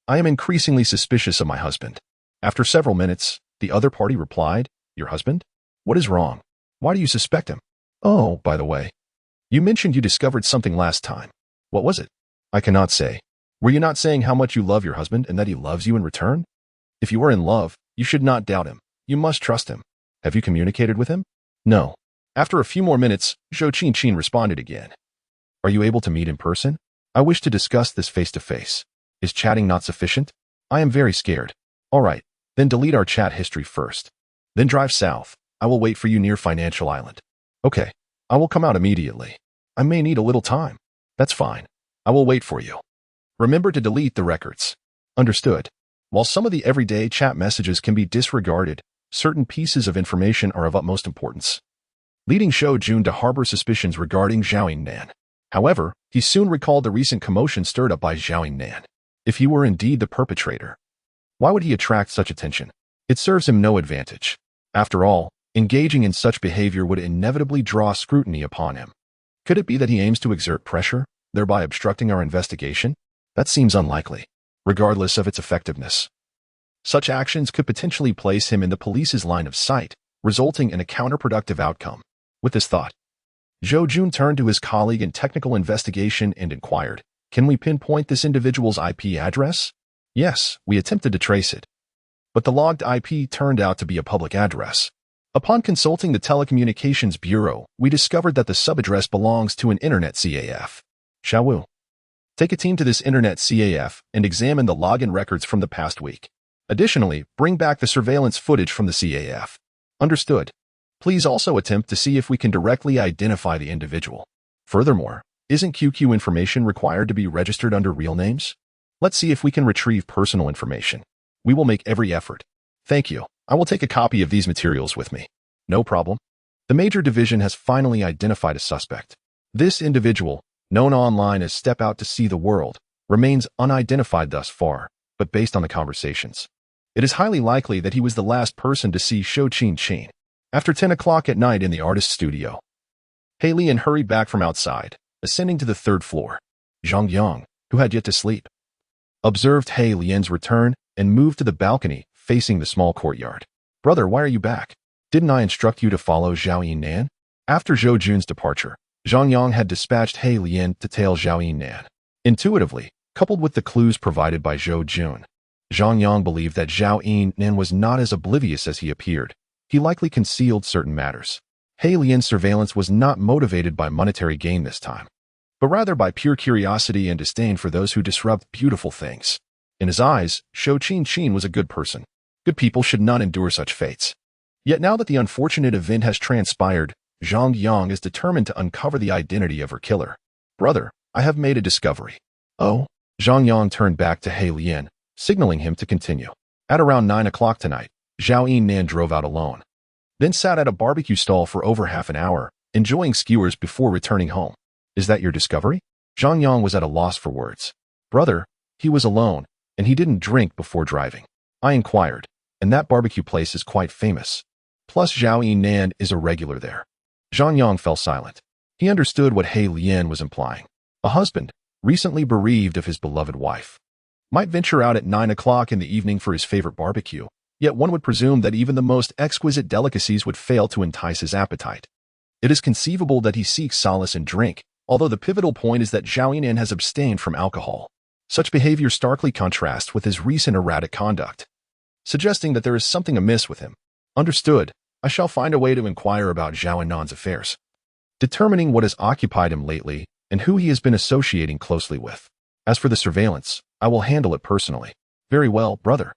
Speaker 1: I am increasingly suspicious of my husband. After several minutes, the other party replied, Your husband? What is wrong? Why do you suspect him? Oh, by the way, you mentioned you discovered something last time. What was it? I cannot say. Were you not saying how much you love your husband and that he loves you in return? If you are in love, you should not doubt him. You must trust him. Have you communicated with him? No. After a few more minutes, Zhou Qinqin responded again. Are you able to meet in person? I wish to discuss this face-to-face. Is chatting not sufficient? I am very scared. All right, then delete our chat history first. Then drive south. I will wait for you near Financial Island. Okay, I will come out immediately. I may need a little time. That's fine. I will wait for you. Remember to delete the records. Understood. While some of the everyday chat messages can be disregarded, certain pieces of information are of utmost importance, leading Zhou Jun to harbor suspicions regarding Zhang Yang. However, he soon recalled the recent commotion stirred up by Zhang Yang. If he were indeed the perpetrator, why would he attract such attention? It serves him no advantage. After all, engaging in such behavior would inevitably draw scrutiny upon him. Could it be that he aims to exert pressure, thereby obstructing our investigation? That seems unlikely, regardless of its effectiveness. Such actions could potentially place him in the police's line of sight, resulting in a counterproductive outcome. With this thought, Zhou Jun turned to his colleague in technical investigation and inquired, "Can we pinpoint this individual's IP address?" Yes, we attempted to trace it, but the logged IP turned out to be a public address. Upon consulting the Telecommunications Bureau, we discovered that the subaddress belongs to an internet CAF. Shall we take a team to this internet CAF and examine the login records from the past week? Additionally, bring back the surveillance footage from the CAF. Understood. Please also attempt to see if we can directly identify the individual. Furthermore, isn't QQ information required to be registered under real names? Let's see if we can retrieve personal information. We will make every effort. Thank you. I will take a copy of these materials with me. No problem. The Major Division has finally identified a suspect. This individual, known online as Step Out to See the World, remains unidentified thus far, but based on the conversations, it is highly likely that he was the last person to see Shou Qin after 10 o'clock at night in the artist's studio. He Lian hurried back from outside, ascending to the third floor. Zhang Yang, who had yet to sleep, observed He Lian's return and moved to the balcony facing the small courtyard. "Brother, why are you back? Didn't I instruct you to follow Zhao Yinan?" After Zhou Jun's departure, Zhang Yang had dispatched He Lian to tail Zhao Yinan. Intuitively, coupled with the clues provided by Zhou Jun, Zhang Yang believed that Zhao Yinan was not as oblivious as he appeared. He likely concealed certain matters. He Lian's surveillance was not motivated by monetary gain this time, but rather by pure curiosity and disdain for those who disrupt beautiful things. In his eyes, Shou Qin was a good person. Good people should not endure such fates. Yet now that the unfortunate event has transpired, Zhang Yang is determined to uncover the identity of her killer. "Brother, I have made a discovery." "Oh?" Zhang Yang turned back to He Lian, signaling him to continue. At around 9 o'clock tonight, Zhao Yinan drove out alone, then sat at a barbecue stall for over half an hour, enjoying skewers before returning home. "Is that your discovery?" Zhang Yang was at a loss for words. "Brother, he was alone, and he didn't drink before driving. I inquired, and that barbecue place is quite famous. Plus Zhao Yinan is a regular there." Zhang Yang fell silent. He understood what He Lian was implying. A husband, recently bereaved of his beloved wife, might venture out at 9 o'clock in the evening for his favorite barbecue, yet one would presume that even the most exquisite delicacies would fail to entice his appetite. It is conceivable that he seeks solace in drink, although the pivotal point is that Zhao Yinan has abstained from alcohol. Such behavior starkly contrasts with his recent erratic conduct, suggesting that there is something amiss with him. Understood. I shall find a way to inquire about Zhao Yinan's affairs, determining what has occupied him lately and who he has been associating closely with. As for the surveillance, I will handle it personally. Very well, brother.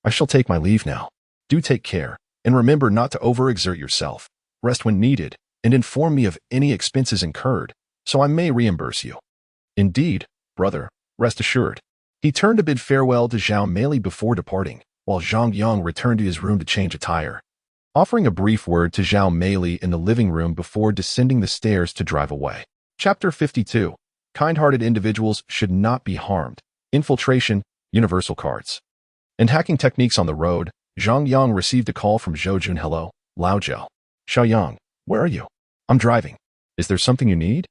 Speaker 1: I shall take my leave now. Do take care, and remember not to overexert yourself. Rest when needed, and inform me of any expenses incurred, so I may reimburse you. Indeed, brother, rest assured. He turned to bid farewell to Zhao Meili before departing, while Zhang Yang returned to his room to change attire, offering a brief word to Zhao Meili in the living room before descending the stairs to drive away. Chapter 52. Kind-hearted individuals should not be harmed. Infiltration, universal cards, and hacking techniques on the road. Zhang Yang received a call from Zhou Jun. "Hello, Lao Zhao. Xiaoyang, where are you?" "I'm driving. Is there something you need?"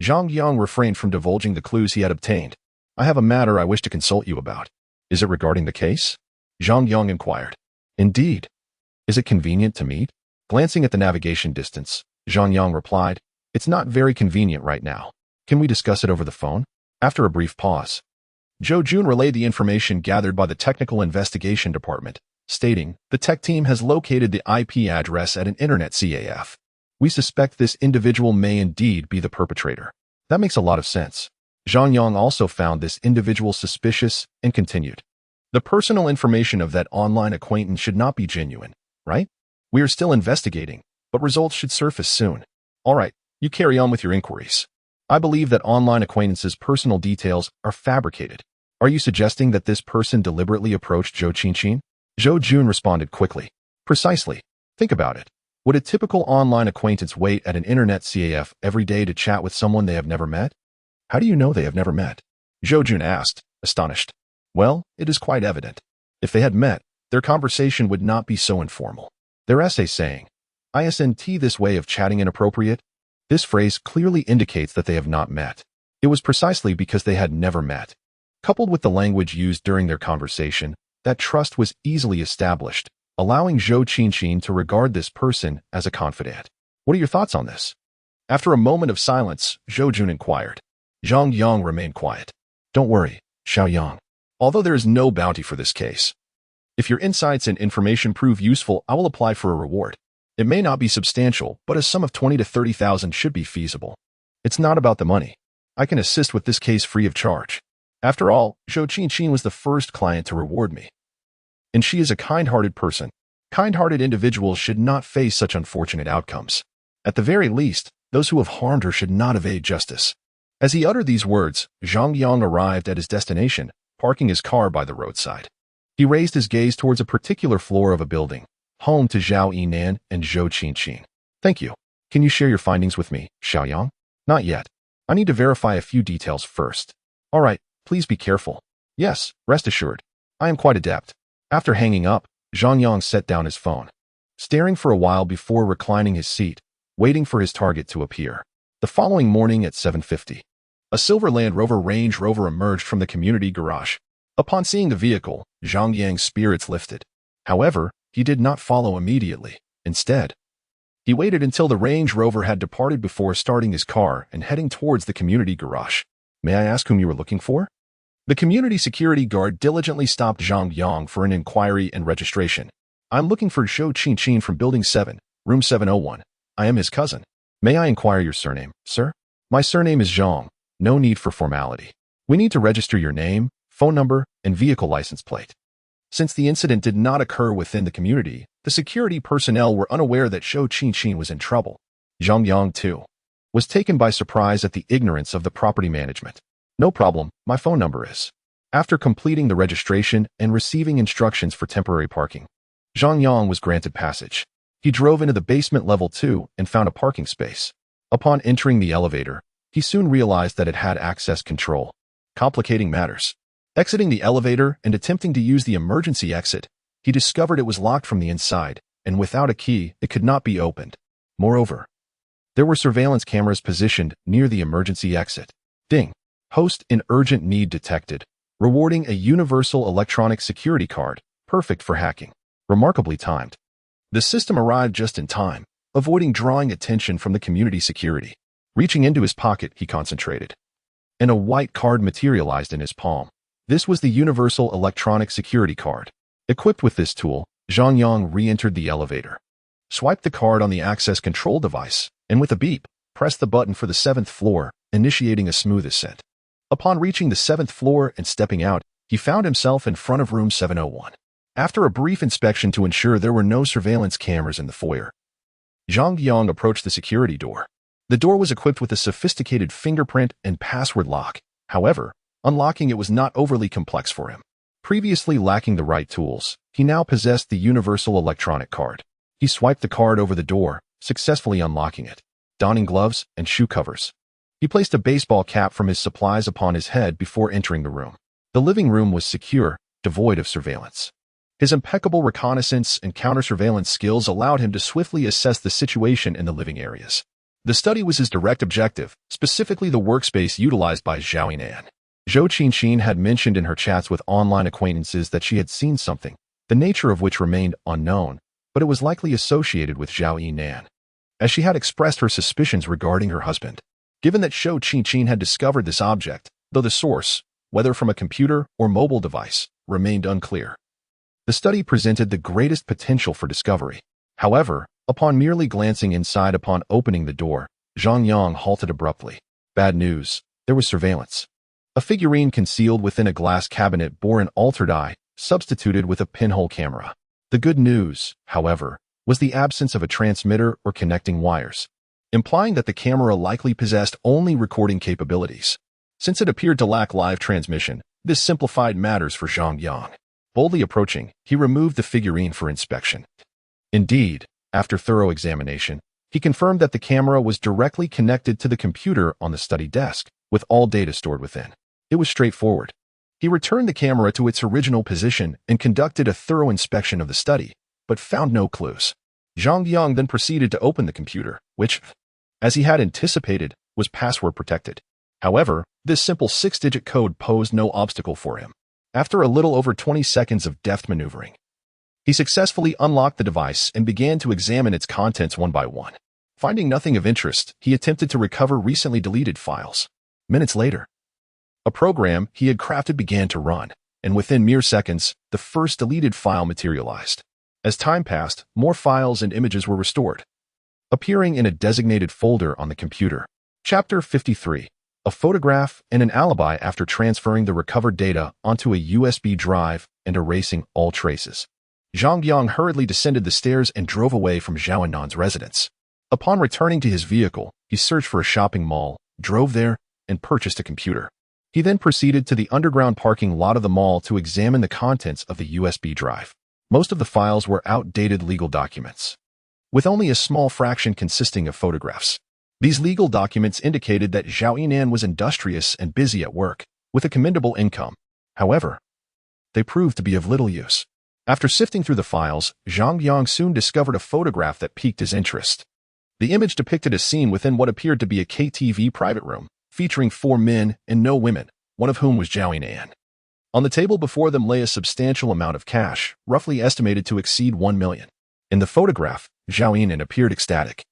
Speaker 1: Zhang Yang refrained from divulging the clues he had obtained. "I have a matter I wish to consult you about." "Is it regarding the case?" Zhang Yang inquired. "Indeed. Is it convenient to meet?" Glancing at the navigation distance, Zhang Yang replied, "It's not very convenient right now. Can we discuss it over the phone?" After a brief pause, Zhou Jun relayed the information gathered by the Technical Investigation Department, stating, "The tech team has located the IP address at an internet CAF. We suspect this individual may indeed be the perpetrator." "That makes a lot of sense. Zhang Yang also found this individual suspicious and continued. The personal information of that online acquaintance should not be genuine, right? We are still investigating, but results should surface soon. All right, you carry on with your inquiries. I believe that online acquaintances' personal details are fabricated. Are you suggesting that this person deliberately approached Zhou Qinqin? Zhou Jun responded quickly. Precisely. Think about it. Would a typical online acquaintance wait at an internet CAF every day to chat with someone they have never met? How do you know they have never met? Zhou Jun asked, astonished. Well, it is quite evident. If they had met, their conversation would not be so informal. Their essay saying, "Isn't this way of chatting inappropriate?" This phrase clearly indicates that they have not met. It was precisely because they had never met. Coupled with the language used during their conversation, that trust was easily established, allowing Zhou Qinqin to regard this person as a confidant. What are your thoughts on this? After a moment of silence, Zhou Jun inquired. Zhang Yang remained quiet. Don't worry, Xiao Yang. Although there is no bounty for this case. If your insights and information prove useful, I will apply for a reward. It may not be substantial, but a sum of 20 to 30,000 should be feasible. It's not about the money. I can assist with this case free of charge. After all, Zhou Qinqin was the first client to reward me. And she is a kind-hearted person. Kind-hearted individuals should not face such unfortunate outcomes. At the very least, those who have harmed her should not evade justice. As he uttered these words, Zhang Yang arrived at his destination, parking his car by the roadside. He raised his gaze towards a particular floor of a building, home to Zhao Yinan and Zhou Qinqin. Thank you. Can you share your findings with me, Xiao Yang? Not yet. I need to verify a few details first. All right, please be careful. Yes, rest assured. I am quite adept. After hanging up, Zhang Yang set down his phone, staring for a while before reclining his seat, waiting for his target to appear. The following morning at 7:50, a silver Land Rover Range Rover emerged from the community garage. Upon seeing the vehicle, Zhang Yang's spirits lifted. However, he did not follow immediately. Instead, he waited until the Range Rover had departed before starting his car and heading towards the community garage. May I ask whom you were looking for? The community security guard diligently stopped Zhang Yang for an inquiry and registration. I'm looking for Zhou Qinqin from Building 7, Room 701. I am his cousin. May I inquire your surname, sir? My surname is Zhang. No need for formality. We need to register your name, phone number, and vehicle license plate. Since the incident did not occur within the community, the security personnel were unaware that Zhou Qinqin was in trouble. Zhang Yang, too, was taken by surprise at the ignorance of the property management. No problem, my phone number is. After completing the registration and receiving instructions for temporary parking, Zhang Yang was granted passage. He drove into the basement level 2 and found a parking space. Upon entering the elevator, he soon realized that it had access control, complicating matters. Exiting the elevator and attempting to use the emergency exit, he discovered it was locked from the inside, and without a key, it could not be opened. Moreover, there were surveillance cameras positioned near the emergency exit. Ding. Host in urgent need detected, rewarding a universal electronic security card, perfect for hacking. Remarkably timed. The system arrived just in time, avoiding drawing attention from the community security. Reaching into his pocket, he concentrated. And a white card materialized in his palm. This was the universal electronic security card. Equipped with this tool, Zhang Yang re-entered the elevator. Swiped the card on the access control device, and with a beep, pressed the button for the 7th floor, initiating a smooth ascent. Upon reaching the 7th floor and stepping out, he found himself in front of room 701. After a brief inspection to ensure there were no surveillance cameras in the foyer, Zhang Yang approached the security door. The door was equipped with a sophisticated fingerprint and password lock. However, unlocking it was not overly complex for him. Previously lacking the right tools, he now possessed the universal electronic card. He swiped the card over the door, successfully unlocking it. Donning gloves and shoe covers, he placed a baseball cap from his supplies upon his head before entering the room. The living room was secure, devoid of surveillance. His impeccable reconnaissance and counter-surveillance skills allowed him to swiftly assess the situation in the living areas. The study was his direct objective, specifically the workspace utilized by Zhao Yinan. Zhou Qinqin had mentioned in her chats with online acquaintances that she had seen something, the nature of which remained unknown, but it was likely associated with Zhao Yinan, as she had expressed her suspicions regarding her husband. Given that Zhou Qinqin had discovered this object, though the source, whether from a computer or mobile device, remained unclear, the study presented the greatest potential for discovery. However, upon merely glancing inside upon opening the door, Zhang Yang halted abruptly. Bad news. There was surveillance. A figurine concealed within a glass cabinet bore an altered eye, substituted with a pinhole camera. The good news, however, was the absence of a transmitter or connecting wires, implying that the camera likely possessed only recording capabilities. Since it appeared to lack live transmission, this simplified matters for Zhang Yang. Boldly approaching, he removed the figurine for inspection. Indeed, after thorough examination, he confirmed that the camera was directly connected to the computer on the study desk, with all data stored within. It was straightforward. He returned the camera to its original position and conducted a thorough inspection of the study, but found no clues. Zhang Yang then proceeded to open the computer, which, as he had anticipated, was password protected. However, this simple 6-digit code posed no obstacle for him. After a little over 20 seconds of deft maneuvering, he successfully unlocked the device and began to examine its contents one by one. Finding nothing of interest, he attempted to recover recently deleted files. Minutes later, a program he had crafted began to run, and within mere seconds, the first deleted file materialized. As time passed, more files and images were restored, appearing in a designated folder on the computer. Chapter 53. A photograph and an alibi after transferring the recovered data onto a USB drive and erasing all traces. Zhang Yang hurriedly descended the stairs and drove away from Zhao Yinan's residence. Upon returning to his vehicle, he searched for a shopping mall, drove there, and purchased a computer. He then proceeded to the underground parking lot of the mall to examine the contents of the USB drive. Most of the files were outdated legal documents, with only a small fraction consisting of photographs. These legal documents indicated that Zhao Yinan was industrious and busy at work, with a commendable income. However, they proved to be of little use. After sifting through the files, Zhang Yang soon discovered a photograph that piqued his interest. The image depicted a scene within what appeared to be a KTV private room, featuring 4 men and no women, one of whom was Zhao Yinan. On the table before them lay a substantial amount of cash, roughly estimated to exceed 1 million. In the photograph, Zhao Yinan appeared ecstatic,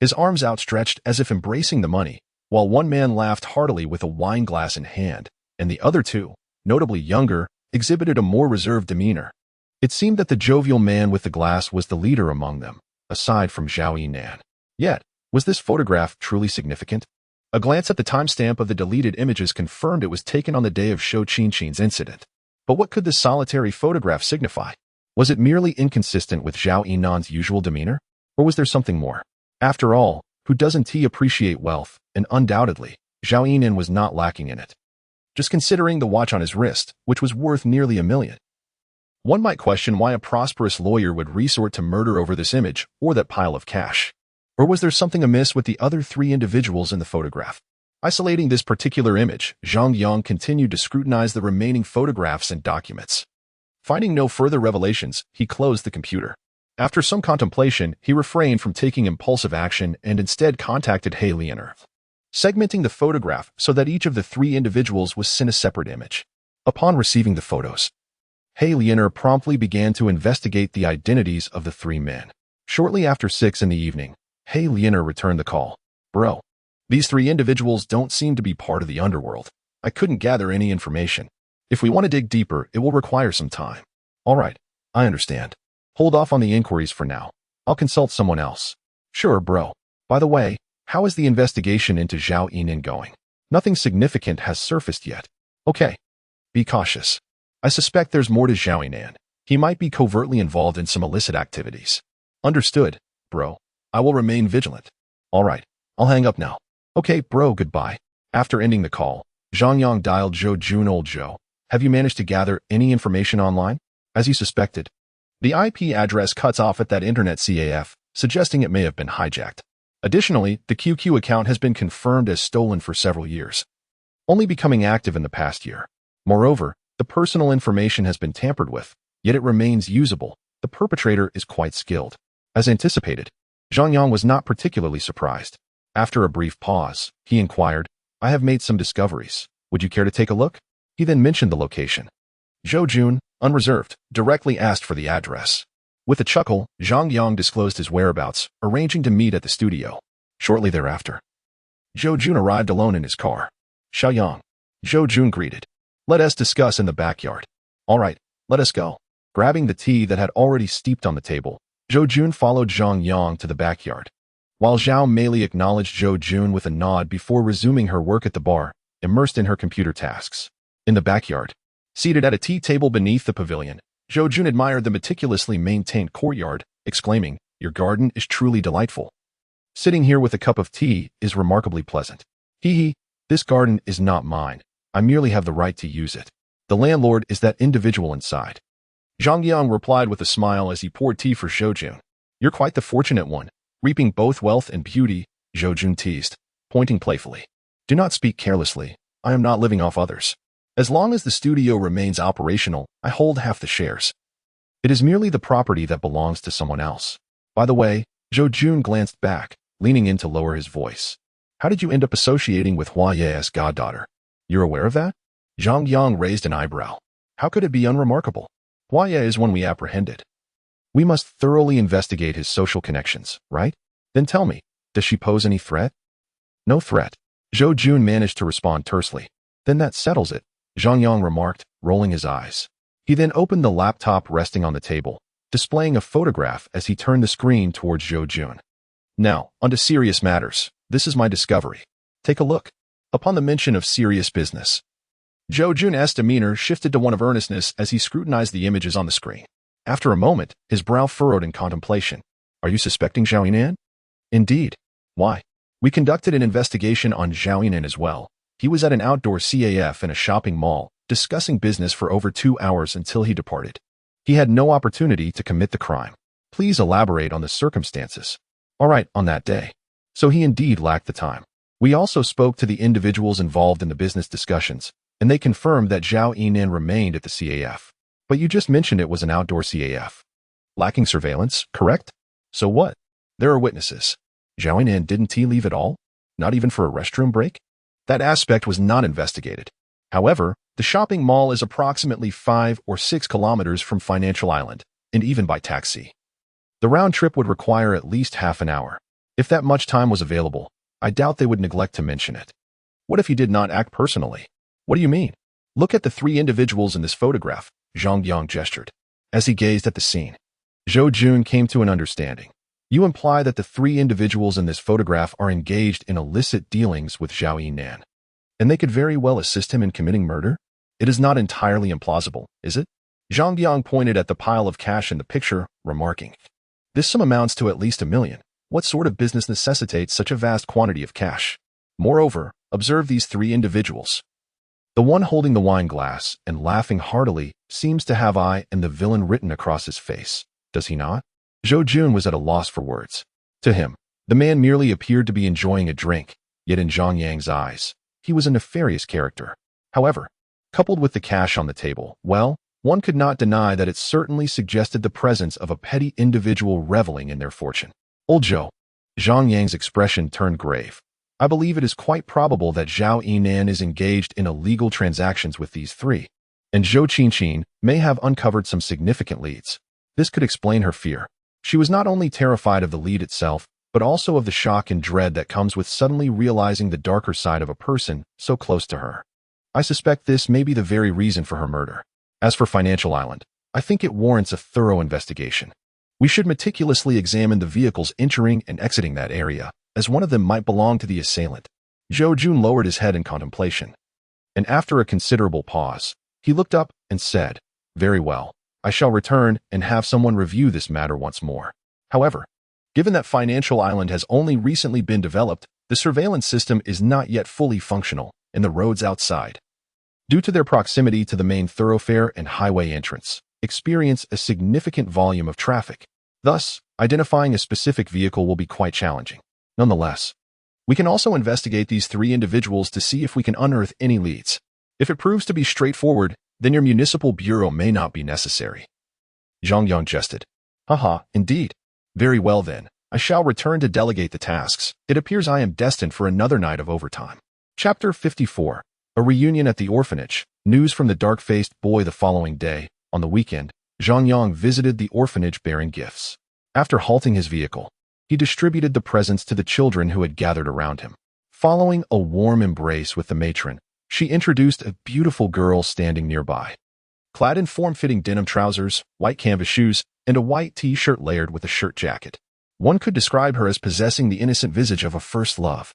Speaker 1: his arms outstretched as if embracing the money, while one man laughed heartily with a wine glass in hand, and the other two, notably younger, exhibited a more reserved demeanor. It seemed that the jovial man with the glass was the leader among them, aside from Zhao Yinan. Yet, was this photograph truly significant? A glance at the timestamp of the deleted images confirmed it was taken on the day of Shou Qinchin's incident. But what could this solitary photograph signify? Was it merely inconsistent with Zhao Yinan's usual demeanor? Or was there something more? After all, who doesn't appreciate wealth? And undoubtedly, Zhao Yinan was not lacking in it. Just considering the watch on his wrist, which was worth nearly 1 million. One might question why a prosperous lawyer would resort to murder over this image or that pile of cash. Or was there something amiss with the other 3 individuals in the photograph? Isolating this particular image, Zhang Yang continued to scrutinize the remaining photographs and documents. Finding no further revelations, he closed the computer. After some contemplation, he refrained from taking impulsive action and instead contacted He Lianer, segmenting the photograph so that each of the 3 individuals was sent a separate image. Upon receiving the photos, He Lianer promptly began to investigate the identities of the 3 men. Shortly after 6 in the evening, He Lianer returned the call. Bro, these 3 individuals don't seem to be part of the underworld. I couldn't gather any information. If we want to dig deeper, it will require some time. All right, I understand. Hold off on the inquiries for now. I'll consult someone else. Sure, bro. By the way, how is the investigation into Zhao Yinan going? Nothing significant has surfaced yet. Okay. Be cautious. I suspect there's more to Zhao Yinan. He might be covertly involved in some illicit activities. Understood, bro. I will remain vigilant. All right, I'll hang up now. Okay, bro, goodbye. After ending the call, Zhang Yang dialed Zhou Jun. Old Zhou, have you managed to gather any information online? As you suspected, the IP address cuts off at that internet CAF, suggesting it may have been hijacked. Additionally, the QQ account has been confirmed as stolen for several years, only becoming active in the past year. Moreover, the personal information has been tampered with, yet it remains usable. The perpetrator is quite skilled. As anticipated, Zhang Yang was not particularly surprised. After a brief pause, he inquired, I have made some discoveries. Would you care to take a look? He then mentioned the location. Zhou Jun, unreserved, directly asked for the address. With a chuckle, Zhang Yang disclosed his whereabouts, arranging to meet at the studio. Shortly thereafter, Zhou Jun arrived alone in his car. Xiaoyang, Zhou Jun greeted. Let us discuss in the backyard. All right, let us go. Grabbing the tea that had already steeped on the table, Zhou Jun followed Zhang Yang to the backyard. While Zhao Meili acknowledged Zhou Jun with a nod before resuming her work at the bar, immersed in her computer tasks. In the backyard, seated at a tea table beneath the pavilion, Zhou Jun admired the meticulously maintained courtyard, exclaiming, "Your garden is truly delightful. Sitting here with a cup of tea is remarkably pleasant. Hee hee, this garden is not mine. I merely have the right to use it. The landlord is that individual inside." Zhang Yang replied with a smile as he poured tea for Zhou Jun. "You're quite the fortunate one, reaping both wealth and beauty," Zhou Jun teased, pointing playfully. "Do not speak carelessly. I am not living off others. As long as the studio remains operational, I hold half the shares. It is merely the property that belongs to someone else. By the way," Zhou Jun glanced back, leaning in to lower his voice. "How did you end up associating with Hua Ye's goddaughter? You're aware of that?" Zhang Yang raised an eyebrow. "How could it be unremarkable? Hua Ye is one we apprehended. We must thoroughly investigate his social connections, right? Then tell me, does she pose any threat?" "No threat," Zhou Jun managed to respond tersely. "Then that settles it," Zhang Yang remarked, rolling his eyes. He then opened the laptop resting on the table, displaying a photograph as he turned the screen towards Zhou Jun. "Now, onto serious matters. This is my discovery. Take a look." Upon the mention of serious business, Zhou Jun's demeanor shifted to one of earnestness as he scrutinized the images on the screen. After a moment, his brow furrowed in contemplation. "Are you suspecting Zhao Yinan?" "Indeed. Why?" "We conducted an investigation on Zhao Yinan as well. He was at an outdoor CAF in a shopping mall, discussing business for over 2 hours until he departed. He had no opportunity to commit the crime. Please elaborate on the circumstances." "All right, on that day. So he indeed lacked the time. We also spoke to the individuals involved in the business discussions, and they confirmed that Zhao Yinan remained at the CAF. But you just mentioned it was an outdoor CAF. Lacking surveillance, correct? So what? There are witnesses. Zhao Yinan didn't he leave at all? Not even for a restroom break?" That aspect was not investigated. However, the shopping mall is approximately 5 or 6 kilometers from Financial Island, and even by taxi. The round trip would require at least half an hour. If that much time was available, I doubt they would neglect to mention it. What if he did not act personally? What do you mean? Look at the 3 individuals in this photograph, Zhang Yang gestured. As he gazed at the scene, Zhou Jun came to an understanding. You imply that the 3 individuals in this photograph are engaged in illicit dealings with Zhao Yinan, and they could very well assist him in committing murder? It is not entirely implausible, is it? Zhang Yang pointed at the pile of cash in the picture, remarking, "This sum amounts to at least 1 million. What sort of business necessitates such a vast quantity of cash? Moreover, observe these 3 individuals. The one holding the wine glass and laughing heartily seems to have I and the villain written across his face, does he not?" Zhou Jun was at a loss for words. To him, the man merely appeared to be enjoying a drink, yet in Zhang Yang's eyes, he was a nefarious character. However, coupled with the cash on the table, well, one could not deny that it certainly suggested the presence of a petty individual reveling in their fortune. "Old Zhou," Zhang Yang's expression turned grave. "I believe it is quite probable that Zhao Yinan is engaged in illegal transactions with these 3, and Zhou Qinqin may have uncovered some significant leads. This could explain her fear. She was not only terrified of the lead itself, but also of the shock and dread that comes with suddenly realizing the darker side of a person so close to her. I suspect this may be the very reason for her murder. As for Financial Island, I think it warrants a thorough investigation. We should meticulously examine the vehicles entering and exiting that area, as one of them might belong to the assailant." Zhou Jun lowered his head in contemplation, and after a considerable pause, he looked up and said, "Very well. I shall return and have someone review this matter once more. However, given that Financial Island has only recently been developed, the surveillance system is not yet fully functional, and the roads outside, due to their proximity to the main thoroughfare and highway entrance, experience a significant volume of traffic. Thus, identifying a specific vehicle will be quite challenging. Nonetheless, we can also investigate these 3 individuals to see if we can unearth any leads. If it proves to be straightforward, then your municipal bureau may not be necessary." Zhang Yang jested. "Haha, indeed. Very well then, I shall return to delegate the tasks. It appears I am destined for another night of overtime." Chapter 54. A reunion at the orphanage. News from the dark-faced boy the following day. On the weekend, Zhang Yang visited the orphanage bearing gifts. After halting his vehicle, he distributed the presents to the children who had gathered around him. Following a warm embrace with the matron, she introduced a beautiful girl standing nearby. Clad in form-fitting denim trousers, white canvas shoes, and a white t-shirt layered with a shirt jacket, one could describe her as possessing the innocent visage of a first love.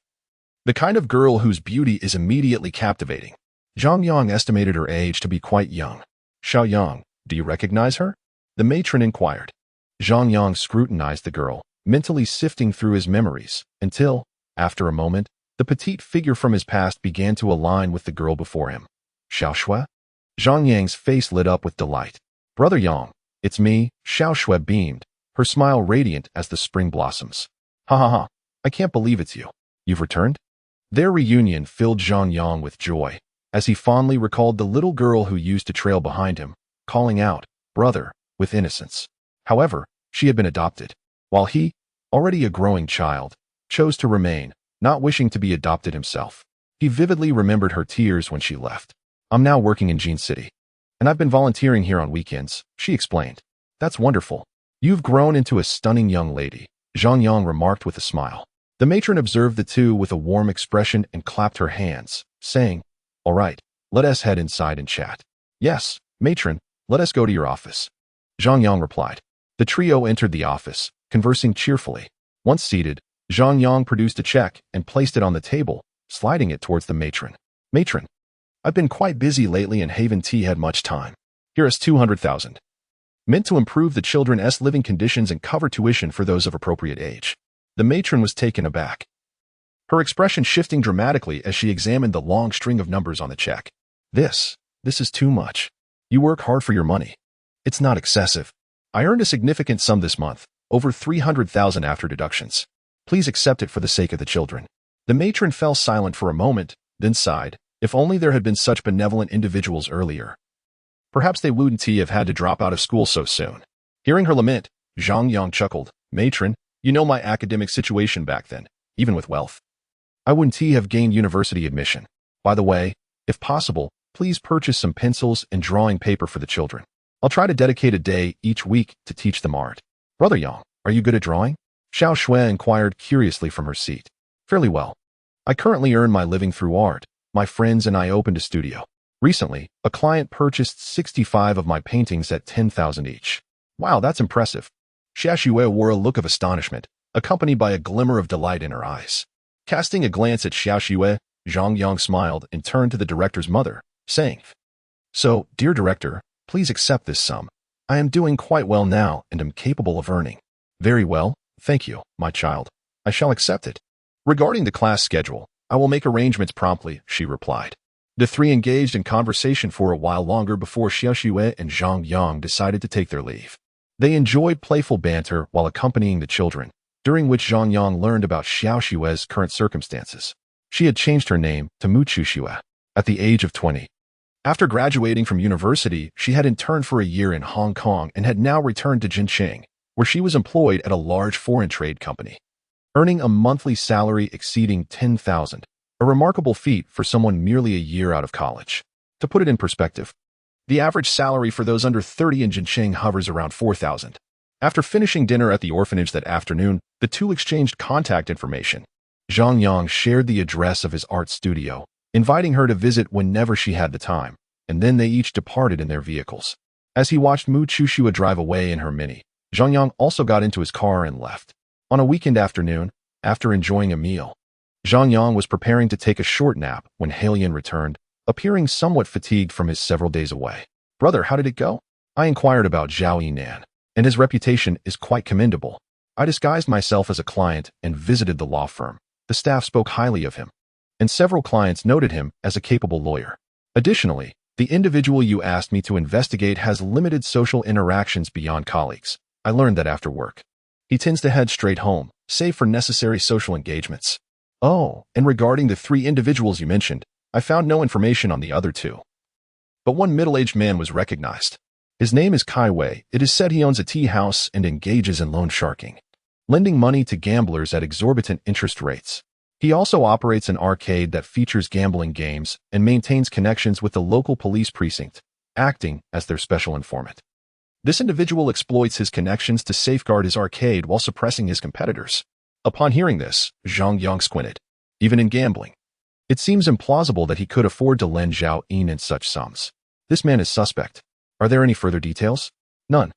Speaker 1: The kind of girl whose beauty is immediately captivating. Zhang Yang estimated her age to be quite young. Xiao Yang, do you recognize her? The matron inquired. Zhang Yang scrutinized the girl, mentally sifting through his memories, until, after a moment, the petite figure from his past began to align with the girl before him. Xiao Shui? Zhang Yang's face lit up with delight. Brother Yang, it's me, Xiao Shui beamed, her smile radiant as the spring blossoms. Ha ha ha, I can't believe it's you. You've returned? Their reunion filled Zhang Yang with joy, as he fondly recalled the little girl who used to trail behind him, calling out, brother, with innocence. However, she had been adopted, while he, already a growing child, chose to remain, not wishing to be adopted himself. He vividly remembered her tears when she left. I'm now working in Jean City, and I've been volunteering here on weekends, she explained. That's wonderful. You've grown into a stunning young lady, Zhang Yang remarked with a smile. The matron observed the two with a warm expression and clapped her hands, saying, all right, let us head inside and chat. Yes, matron, let us go to your office. Zhang Yang replied. The trio entered the office, conversing cheerfully. Once seated, Zhang Yang produced a check and placed it on the table, sliding it towards the matron. Matron, I've been quite busy lately and haven't had much time. Here is 200,000. Meant to improve the children's living conditions and cover tuition for those of appropriate age. The matron was taken aback, her expression shifting dramatically as she examined the long string of numbers on the check. This is too much. You work hard for your money. It's not excessive. I earned a significant sum this month, over 300,000 after deductions. Please accept it for the sake of the children. The matron fell silent for a moment, then sighed. If only there had been such benevolent individuals earlier. Perhaps they wouldn't have had to drop out of school so soon. Hearing her lament, Zhang Yang chuckled. Matron, you know my academic situation back then, even with wealth. I wouldn't have gained university admission. By the way, if possible, please purchase some pencils and drawing paper for the children. I'll try to dedicate a day each week to teach them art. Brother Yang, are you good at drawing? Xiao Shui inquired curiously from her seat. Fairly well. I currently earn my living through art. My friends and I opened a studio. Recently, a client purchased 65 of my paintings at 10,000 each. Wow, that's impressive. Xiao Shui wore a look of astonishment, accompanied by a glimmer of delight in her eyes. Casting a glance at Xiao Shui, Zhang Yang smiled and turned to the director's mother, saying, so, dear director, please accept this sum. I am doing quite well now and am capable of earning. Very well, thank you, my child. I shall accept it. Regarding the class schedule, I will make arrangements promptly, she replied. The three engaged in conversation for a while longer before Xiao Shui and Zhang Yang decided to take their leave. They enjoyed playful banter while accompanying the children, during which Zhang Yang learned about Xiao Shui's current circumstances. She had changed her name to Mu Shui at the age of 20. After graduating from university, she had interned for a year in Hong Kong and had now returned to Jincheng, where she was employed at a large foreign trade company, earning a monthly salary exceeding 10,000, a remarkable feat for someone merely a year out of college. To put it in perspective, the average salary for those under 30 in Jincheng hovers around 4,000. After finishing dinner at the orphanage that afternoon, the two exchanged contact information. Zhang Yang shared the address of his art studio, inviting her to visit whenever she had the time, and then they each departed in their vehicles. As he watched Mu Shui drive away in her Mini, Zhang Yang also got into his car and left. On a weekend afternoon, after enjoying a meal, Zhang Yang was preparing to take a short nap when Halian returned, appearing somewhat fatigued from his several days away. Brother, how did it go? I inquired about Zhao Yinan, and his reputation is quite commendable. I disguised myself as a client and visited the law firm. The staff spoke highly of him, and several clients noted him as a capable lawyer. Additionally, the individual you asked me to investigate has limited social interactions beyond colleagues. I learned that after work. He tends to head straight home, save for necessary social engagements. Oh, and regarding the three individuals you mentioned, I found no information on the other two. But one middle-aged man was recognized. His name is Kai Wei. It is said he owns a tea house and engages in loan sharking, lending money to gamblers at exorbitant interest rates. He also operates an arcade that features gambling games and maintains connections with the local police precinct, acting as their special informant. This individual exploits his connections to safeguard his arcade while suppressing his competitors. Upon hearing this, Zhang Yang squinted. Even in gambling, it seems implausible that he could afford to lend Zhao Yinan such sums. This man is suspect. Are there any further details? None.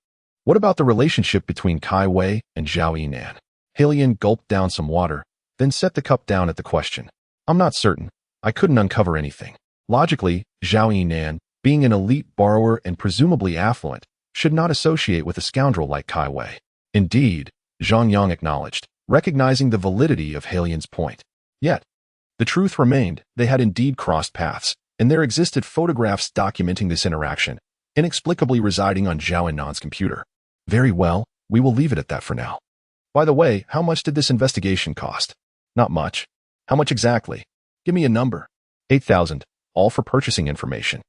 Speaker 1: What about the relationship between Kai Wei and Zhao Yinan? Halian gulped down some water, then set the cup down at the question. I'm not certain. I couldn't uncover anything. Logically, Zhao Yinan, being an elite borrower and presumably affluent, should not associate with a scoundrel like Kai Wei. Indeed, Zhang Yang acknowledged, recognizing the validity of Halian's point. Yet, the truth remained, they had indeed crossed paths, and there existed photographs documenting this interaction, inexplicably residing on Zhao Yinan's computer. Very well, we will leave it at that for now. By the way, how much did this investigation cost? Not much. How much exactly? Give me a number. 8,000, all for purchasing information.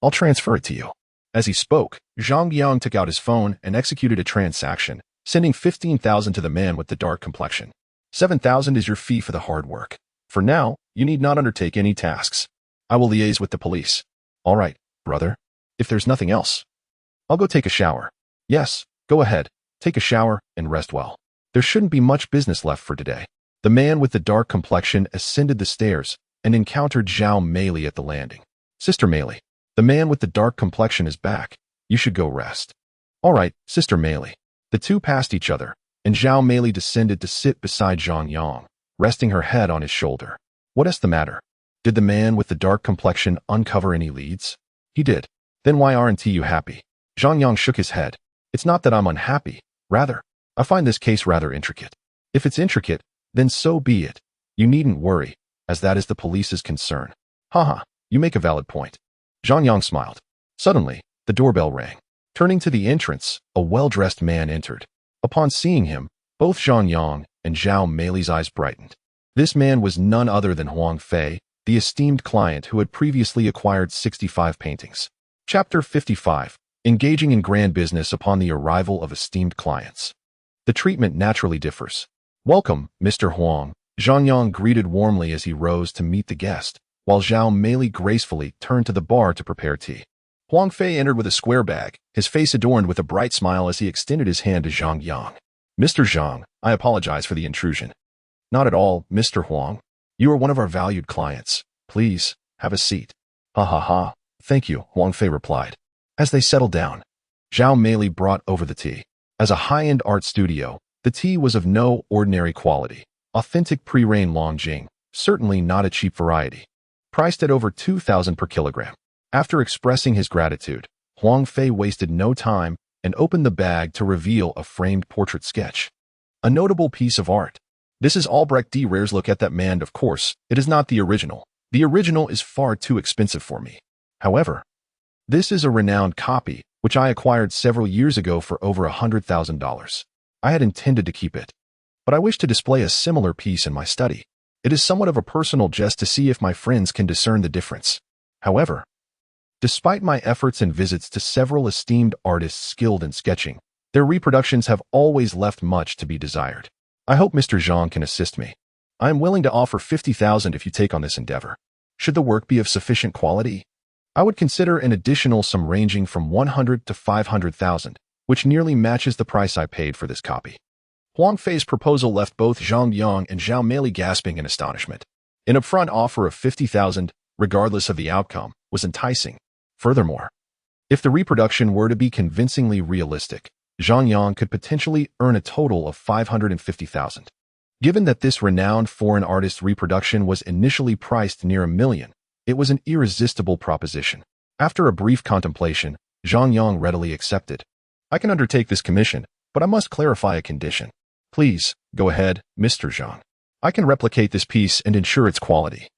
Speaker 1: I'll transfer it to you. As he spoke, Zhang Yang took out his phone and executed a transaction, sending 15,000 to the man with the dark complexion. 7,000 is your fee for the hard work. For now, you need not undertake any tasks. I will liaise with the police. All right, brother. If there's nothing else, I'll go take a shower. Yes, go ahead, take a shower and rest well. There shouldn't be much business left for today. The man with the dark complexion ascended the stairs and encountered Zhao Meili at the landing. Sister Meili, the man with the dark complexion is back. You should go rest. All right, Sister Meili. The two passed each other, and Zhao Meili descended to sit beside Zhang Yang, resting her head on his shoulder. What is the matter? Did the man with the dark complexion uncover any leads? He did. Then why aren't you happy? Zhang Yang shook his head. It's not that I'm unhappy. Rather, I find this case rather intricate. If it's intricate, then so be it. You needn't worry, as that is the police's concern. Haha, you make a valid point. Zhang Yang smiled. Suddenly, the doorbell rang. Turning to the entrance, a well-dressed man entered. Upon seeing him, both Zhang Yang and Zhao Meili's eyes brightened. This man was none other than Huang Fei, the esteemed client who had previously acquired 65 paintings. Chapter 55. Engaging in grand business upon the arrival of esteemed clients. The treatment naturally differs. Welcome, Mr. Huang. Zhang Yang greeted warmly as he rose to meet the guest, while Zhao Meili gracefully turned to the bar to prepare tea. Huang Fei entered with a square bag, his face adorned with a bright smile as he extended his hand to Zhang Yang. Mr. Zhang, I apologize for the intrusion. Not at all, Mr. Huang. You are one of our valued clients. Please, have a seat. Ha ha ha. Thank you, Huang Fei replied. As they settled down, Zhao Meili brought over the tea. As a high-end art studio, the tea was of no ordinary quality. Authentic pre-rain Longjing, certainly not a cheap variety. Priced at over 2,000 per kilogram. After expressing his gratitude, Huang Fei wasted no time and opened the bag to reveal a framed portrait sketch. A notable piece of art. This is Albrecht Dürer's Look at that man. Of course, it is not the original. The original is far too expensive for me. However, this is a renowned copy, which I acquired several years ago for over $100,000. I had intended to keep it, but I wish to display a similar piece in my study. It is somewhat of a personal jest to see if my friends can discern the difference. However, despite my efforts and visits to several esteemed artists skilled in sketching, their reproductions have always left much to be desired. I hope Mr. Zhang can assist me. I am willing to offer 50,000 if you take on this endeavor. Should the work be of sufficient quality, I would consider an additional sum ranging from 100 to 500,000, which nearly matches the price I paid for this copy. Huang Fei's proposal left both Zhang Yang and Zhao Meili gasping in astonishment. An upfront offer of 50,000, regardless of the outcome, was enticing. Furthermore, if the reproduction were to be convincingly realistic, Zhang Yang could potentially earn a total of 550,000. Given that this renowned foreign artist's reproduction was initially priced near $1 million, it was an irresistible proposition. After a brief contemplation, Zhang Yang readily accepted. I can undertake this commission, but I must clarify a condition. Please, go ahead, Mr. Zhang. I can replicate this piece and ensure its quality.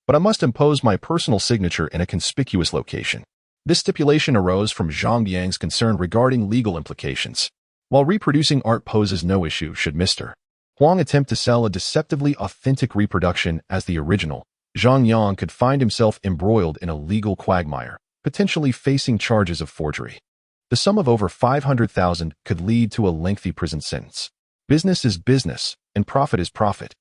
Speaker 1: But I must impose my personal signature in a conspicuous location. This stipulation arose from Zhang Yang's concern regarding legal implications. While reproducing art poses no issue should Mr. Huang attempt to sell a deceptively authentic reproduction as the original, Zhang Yang could find himself embroiled in a legal quagmire, potentially facing charges of forgery. The sum of over 500,000 could lead to a lengthy prison sentence. Business is business, and profit is profit.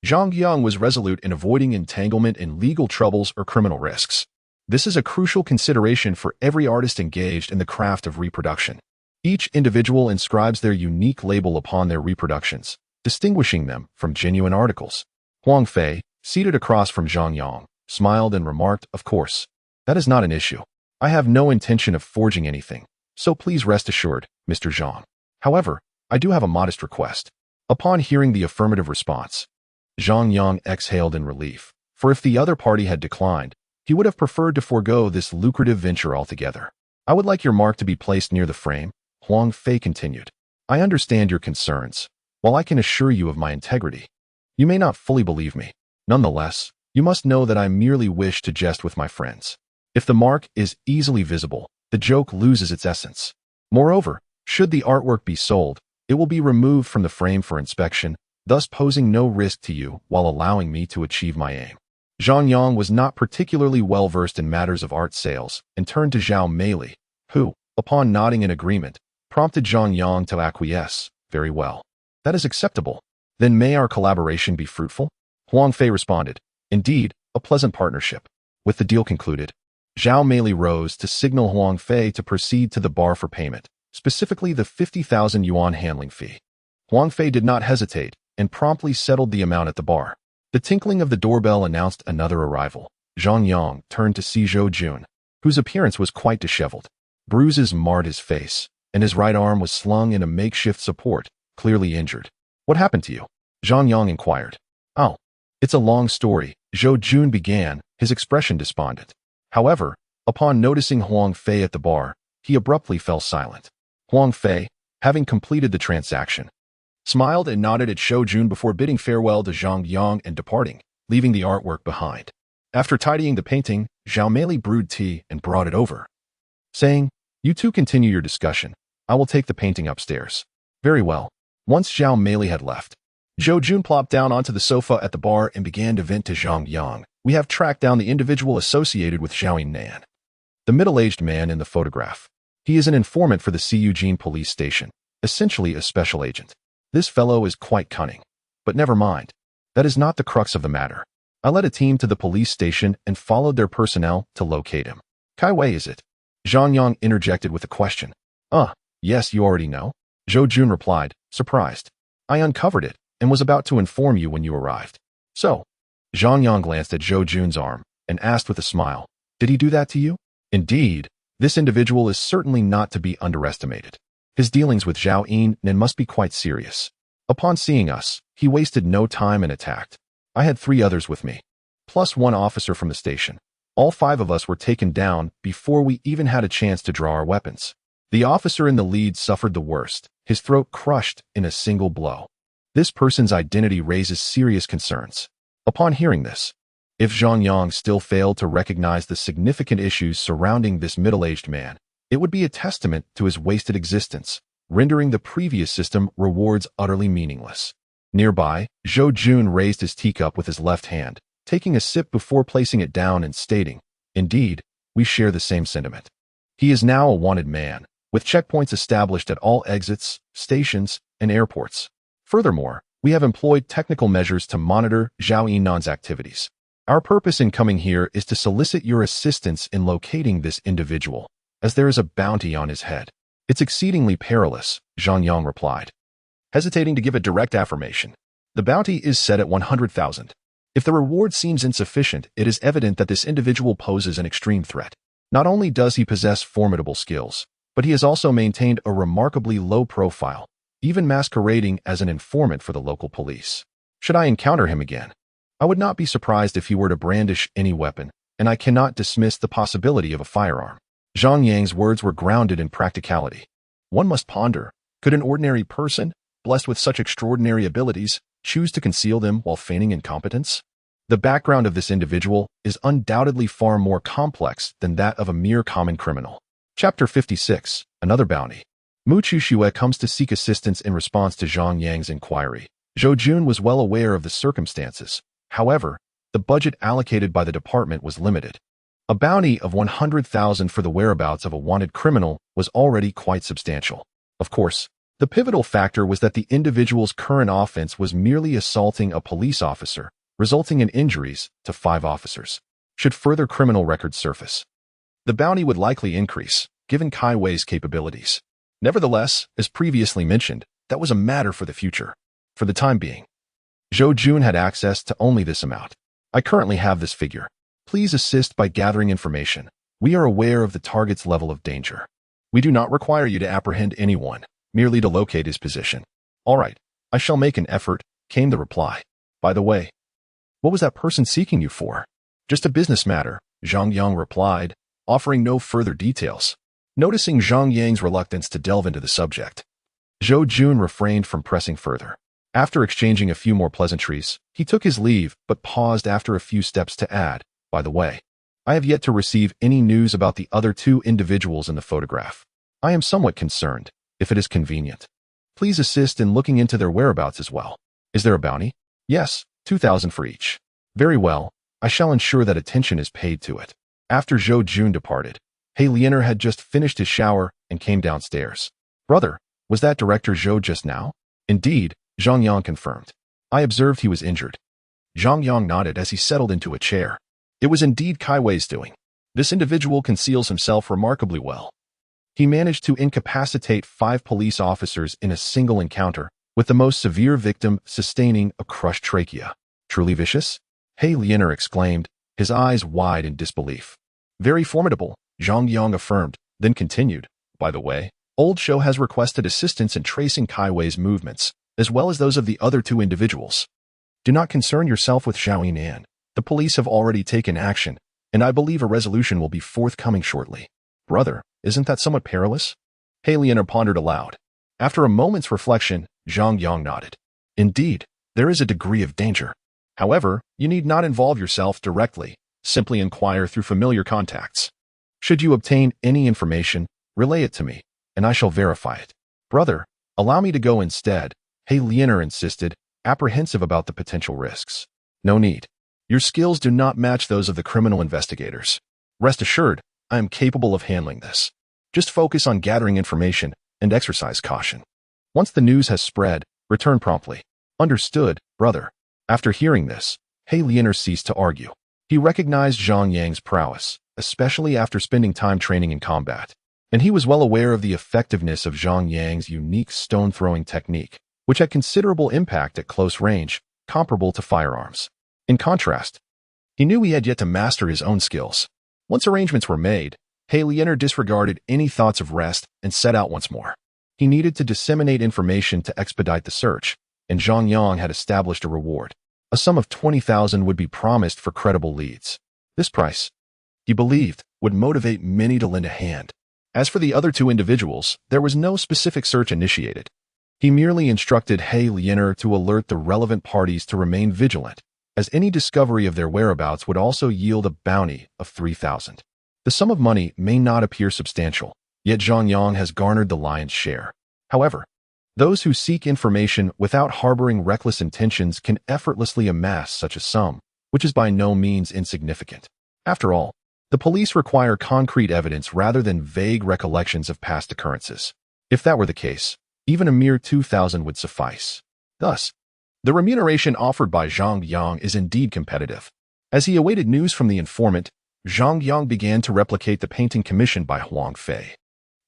Speaker 1: Zhang Yang was resolute in avoiding entanglement in legal troubles or criminal risks. This is a crucial consideration for every artist engaged in the craft of reproduction. Each individual inscribes their unique label upon their reproductions, distinguishing them from genuine articles. Huang Fei, seated across from Zhang Yang, smiled and remarked, "Of course, that is not an issue. I have no intention of forging anything, so please rest assured, Mr. Zhang. However, I do have a modest request." Upon hearing the affirmative response, Zhang Yang exhaled in relief. for if the other party had declined, he would have preferred to forego this lucrative venture altogether. I would like your mark to be placed near the frame, Huang Fei continued. I understand your concerns, while I can assure you of my integrity. You may not fully believe me. Nonetheless, you must know that I merely wish to jest with my friends. If the mark is easily visible, the joke loses its essence. Moreover, should the artwork be sold, it will be removed from the frame for inspection, thus posing no risk to you while allowing me to achieve my aim. Zhang Yang was not particularly well versed in matters of art sales and turned to Zhao Meili, who, upon nodding in agreement, prompted Zhang Yang to acquiesce. Very well. That is acceptable. Then may our collaboration be fruitful? Huang Fei responded. Indeed, a pleasant partnership. With the deal concluded, Zhao Meili rose to signal Huang Fei to proceed to the bar for payment, specifically the 50,000 yuan handling fee. Huang Fei did not hesitate and promptly settled the amount at the bar. The tinkling of the doorbell announced another arrival. Zhang Yang turned to see Zhou Jun, whose appearance was quite disheveled. Bruises marred his face, and his right arm was slung in a makeshift support, clearly injured. What happened to you? Zhang Yang inquired. Oh, it's a long story, Zhou Jun began, his expression despondent. However, upon noticing Huang Fei at the bar, he abruptly fell silent. Huang Fei, having completed the transaction, smiled and nodded at Zhou Jun before bidding farewell to Zhang Yang and departing, leaving the artwork behind. After tidying the painting, Zhao Meili brewed tea and brought it over, saying, You two continue your discussion. I will take the painting upstairs. Very well. Once Zhao Meili had left, Zhou Jun plopped down onto the sofa at the bar and began to vent to Zhang Yang. We have tracked down the individual associated with Zhao Nan, the middle-aged man in the photograph. He is an informant for the Eugene police station, essentially a special agent. This fellow is quite cunning. But never mind. That is not the crux of the matter. I led a team to the police station and followed their personnel to locate him. Kai Wei, is it? Zhang Yang interjected with a question. Yes, you already know. Zhou Jun replied, surprised. I uncovered it and was about to inform you when you arrived. So, Zhang Yang glanced at Zhou Jun's arm and asked with a smile, Did he do that to you? Indeed, this individual is certainly not to be underestimated. His dealings with Zhao Nan must be quite serious. Upon seeing us, he wasted no time and attacked. I had 3 others with me, plus 1 officer from the station. All 5 of us were taken down before we even had a chance to draw our weapons. The officer in the lead suffered the worst, his throat crushed in a single blow. This person's identity raises serious concerns. Upon hearing this, if Zhang Yang still failed to recognize the significant issues surrounding this middle-aged man, it would be a testament to his wasted existence, rendering the previous system rewards utterly meaningless. Nearby, Zhou Jun raised his teacup with his left hand, taking a sip before placing it down and stating, Indeed, we share the same sentiment. He is now a wanted man, with checkpoints established at all exits, stations, and airports. Furthermore, we have employed technical measures to monitor Zhao Nan's activities. Our purpose in coming here is to solicit your assistance in locating this individual, as there is a bounty on his head. It's exceedingly perilous, Zhang Yang replied, hesitating to give a direct affirmation. The bounty is set at 100,000. If the reward seems insufficient, it is evident that this individual poses an extreme threat. Not only does he possess formidable skills, but he has also maintained a remarkably low profile, even masquerading as an informant for the local police. Should I encounter him again, I would not be surprised if he were to brandish any weapon, and I cannot dismiss the possibility of a firearm. Zhang Yang's words were grounded in practicality. One must ponder, could an ordinary person, blessed with such extraordinary abilities, choose to conceal them while feigning incompetence? The background of this individual is undoubtedly far more complex than that of a mere common criminal. Chapter 56, Another Bounty. Mu Chuxue comes to seek assistance in response to Zhang Yang's inquiry. Zhou Jun was well aware of the circumstances. However, the budget allocated by the department was limited. A bounty of 100,000 for the whereabouts of a wanted criminal was already quite substantial. Of course, the pivotal factor was that the individual's current offense was merely assaulting a police officer, resulting in injuries to 5 officers. Should further criminal records surface, the bounty would likely increase, given Kai Wei's capabilities. Nevertheless, as previously mentioned, that was a matter for the future. For the time being, Zhou Jun had access to only this amount. I currently have this figure. Please assist by gathering information. We are aware of the target's level of danger. We do not require you to apprehend anyone, merely to locate his position. All right, I shall make an effort, came the reply. By the way, What was that person seeking you for? Just a business matter, Zhang Yang replied, offering no further details. Noticing Zhang Yang's reluctance to delve into the subject, Zhou Jun refrained from pressing further. After exchanging a few more pleasantries, he took his leave but paused after a few steps to add, by the way, I have yet to receive any news about the other two individuals in the photograph. I am somewhat concerned, if it is convenient. Please assist in looking into their whereabouts as well. Is there a bounty? Yes, 2,000 for each. Very well, I shall ensure that attention is paid to it. After Zhou Jun departed, He Lianer had just finished his shower and came downstairs. Brother, was that Director Zhou just now? Indeed, Zhang Yang confirmed. I observed he was injured. Zhang Yang nodded as he settled into a chair. It was indeed Kai Wei's doing. This individual conceals himself remarkably well. He managed to incapacitate 5 police officers in a single encounter, with the most severe victim sustaining a crushed trachea. Truly vicious? He Lianer exclaimed, his eyes wide in disbelief. Very formidable, Zhang Yang affirmed, then continued. By the way, Old Shou has requested assistance in tracing Kai Wei's movements, as well as those of the other 2 individuals. Do not concern yourself with Zhao Yinan. The police have already taken action, and I believe a resolution will be forthcoming shortly. Brother, isn't that somewhat perilous? He Lianer pondered aloud. After a moment's reflection, Zhang Yang nodded. Indeed, there is a degree of danger. However, you need not involve yourself directly, simply inquire through familiar contacts. Should you obtain any information, relay it to me, and I shall verify it. Brother, allow me to go instead, He Lianer insisted, apprehensive about the potential risks. No need. Your skills do not match those of the criminal investigators. Rest assured, I am capable of handling this. Just focus on gathering information and exercise caution. Once the news has spread, return promptly. Understood, brother. After hearing this, He Lianer ceased to argue. He recognized Zhang Yang's prowess, especially after spending time training in combat, and he was well aware of the effectiveness of Zhang Yang's unique stone-throwing technique, which had considerable impact at close range, comparable to firearms. In contrast, he knew he had yet to master his own skills. Once arrangements were made, He Lianer disregarded any thoughts of rest and set out once more. He needed to disseminate information to expedite the search, and Zhang Yang had established a reward. A sum of 20,000 would be promised for credible leads. This price, he believed, would motivate many to lend a hand. As for the other 2 individuals, there was no specific search initiated. He merely instructed He Lianer to alert the relevant parties to remain vigilant, as any discovery of their whereabouts would also yield a bounty of 3,000. The sum of money may not appear substantial, yet Zhang Yang has garnered the lion's share. However, those who seek information without harboring reckless intentions can effortlessly amass such a sum, which is by no means insignificant. After all, the police require concrete evidence rather than vague recollections of past occurrences. If that were the case, even a mere 2,000 would suffice. Thus, the remuneration offered by Zhang Yang is indeed competitive. As he awaited news from the informant, Zhang Yang began to replicate the painting commissioned by Huang Fei.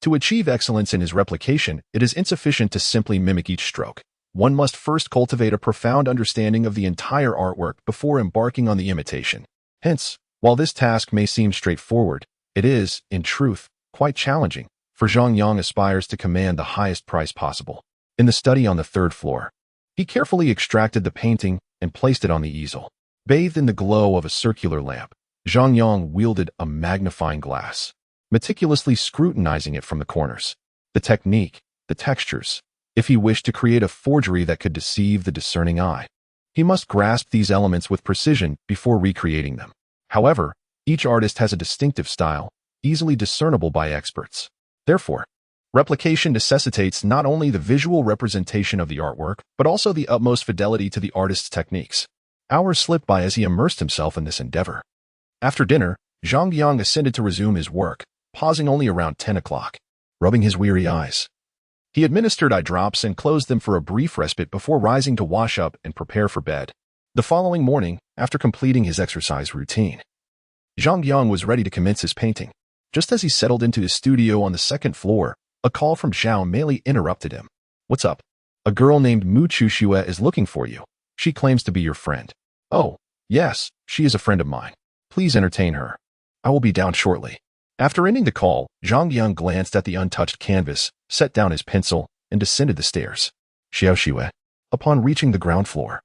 Speaker 1: To achieve excellence in his replication, it is insufficient to simply mimic each stroke. One must first cultivate a profound understanding of the entire artwork before embarking on the imitation. Hence, while this task may seem straightforward, it is, in truth, quite challenging, for Zhang Yang aspires to command the highest price possible. In the study on the 3rd floor, he carefully extracted the painting and placed it on the easel. Bathed in the glow of a circular lamp, Zhang Yang wielded a magnifying glass, meticulously scrutinizing it from the corners. The technique, the textures. If he wished to create a forgery that could deceive the discerning eye, he must grasp these elements with precision before recreating them. However, each artist has a distinctive style, easily discernible by experts. Therefore, replication necessitates not only the visual representation of the artwork, but also the utmost fidelity to the artist's techniques. Hours slipped by as he immersed himself in this endeavor. After dinner, Zhang Yang ascended to resume his work, pausing only around 10 o'clock, rubbing his weary eyes. He administered eye drops and closed them for a brief respite before rising to wash up and prepare for bed. The following morning, after completing his exercise routine, Zhang Yang was ready to commence his painting. Just as he settled into his studio on the 2nd floor, a call from Zhao Meili interrupted him. What's up? A girl named Mu Chuxue is looking for you. She claims to be your friend. Oh, yes, she is a friend of mine. Please entertain her. I will be down shortly. After ending the call, Zhang Yang glanced at the untouched canvas, set down his pencil, and descended the stairs. Xiao Xue. Upon reaching the ground floor,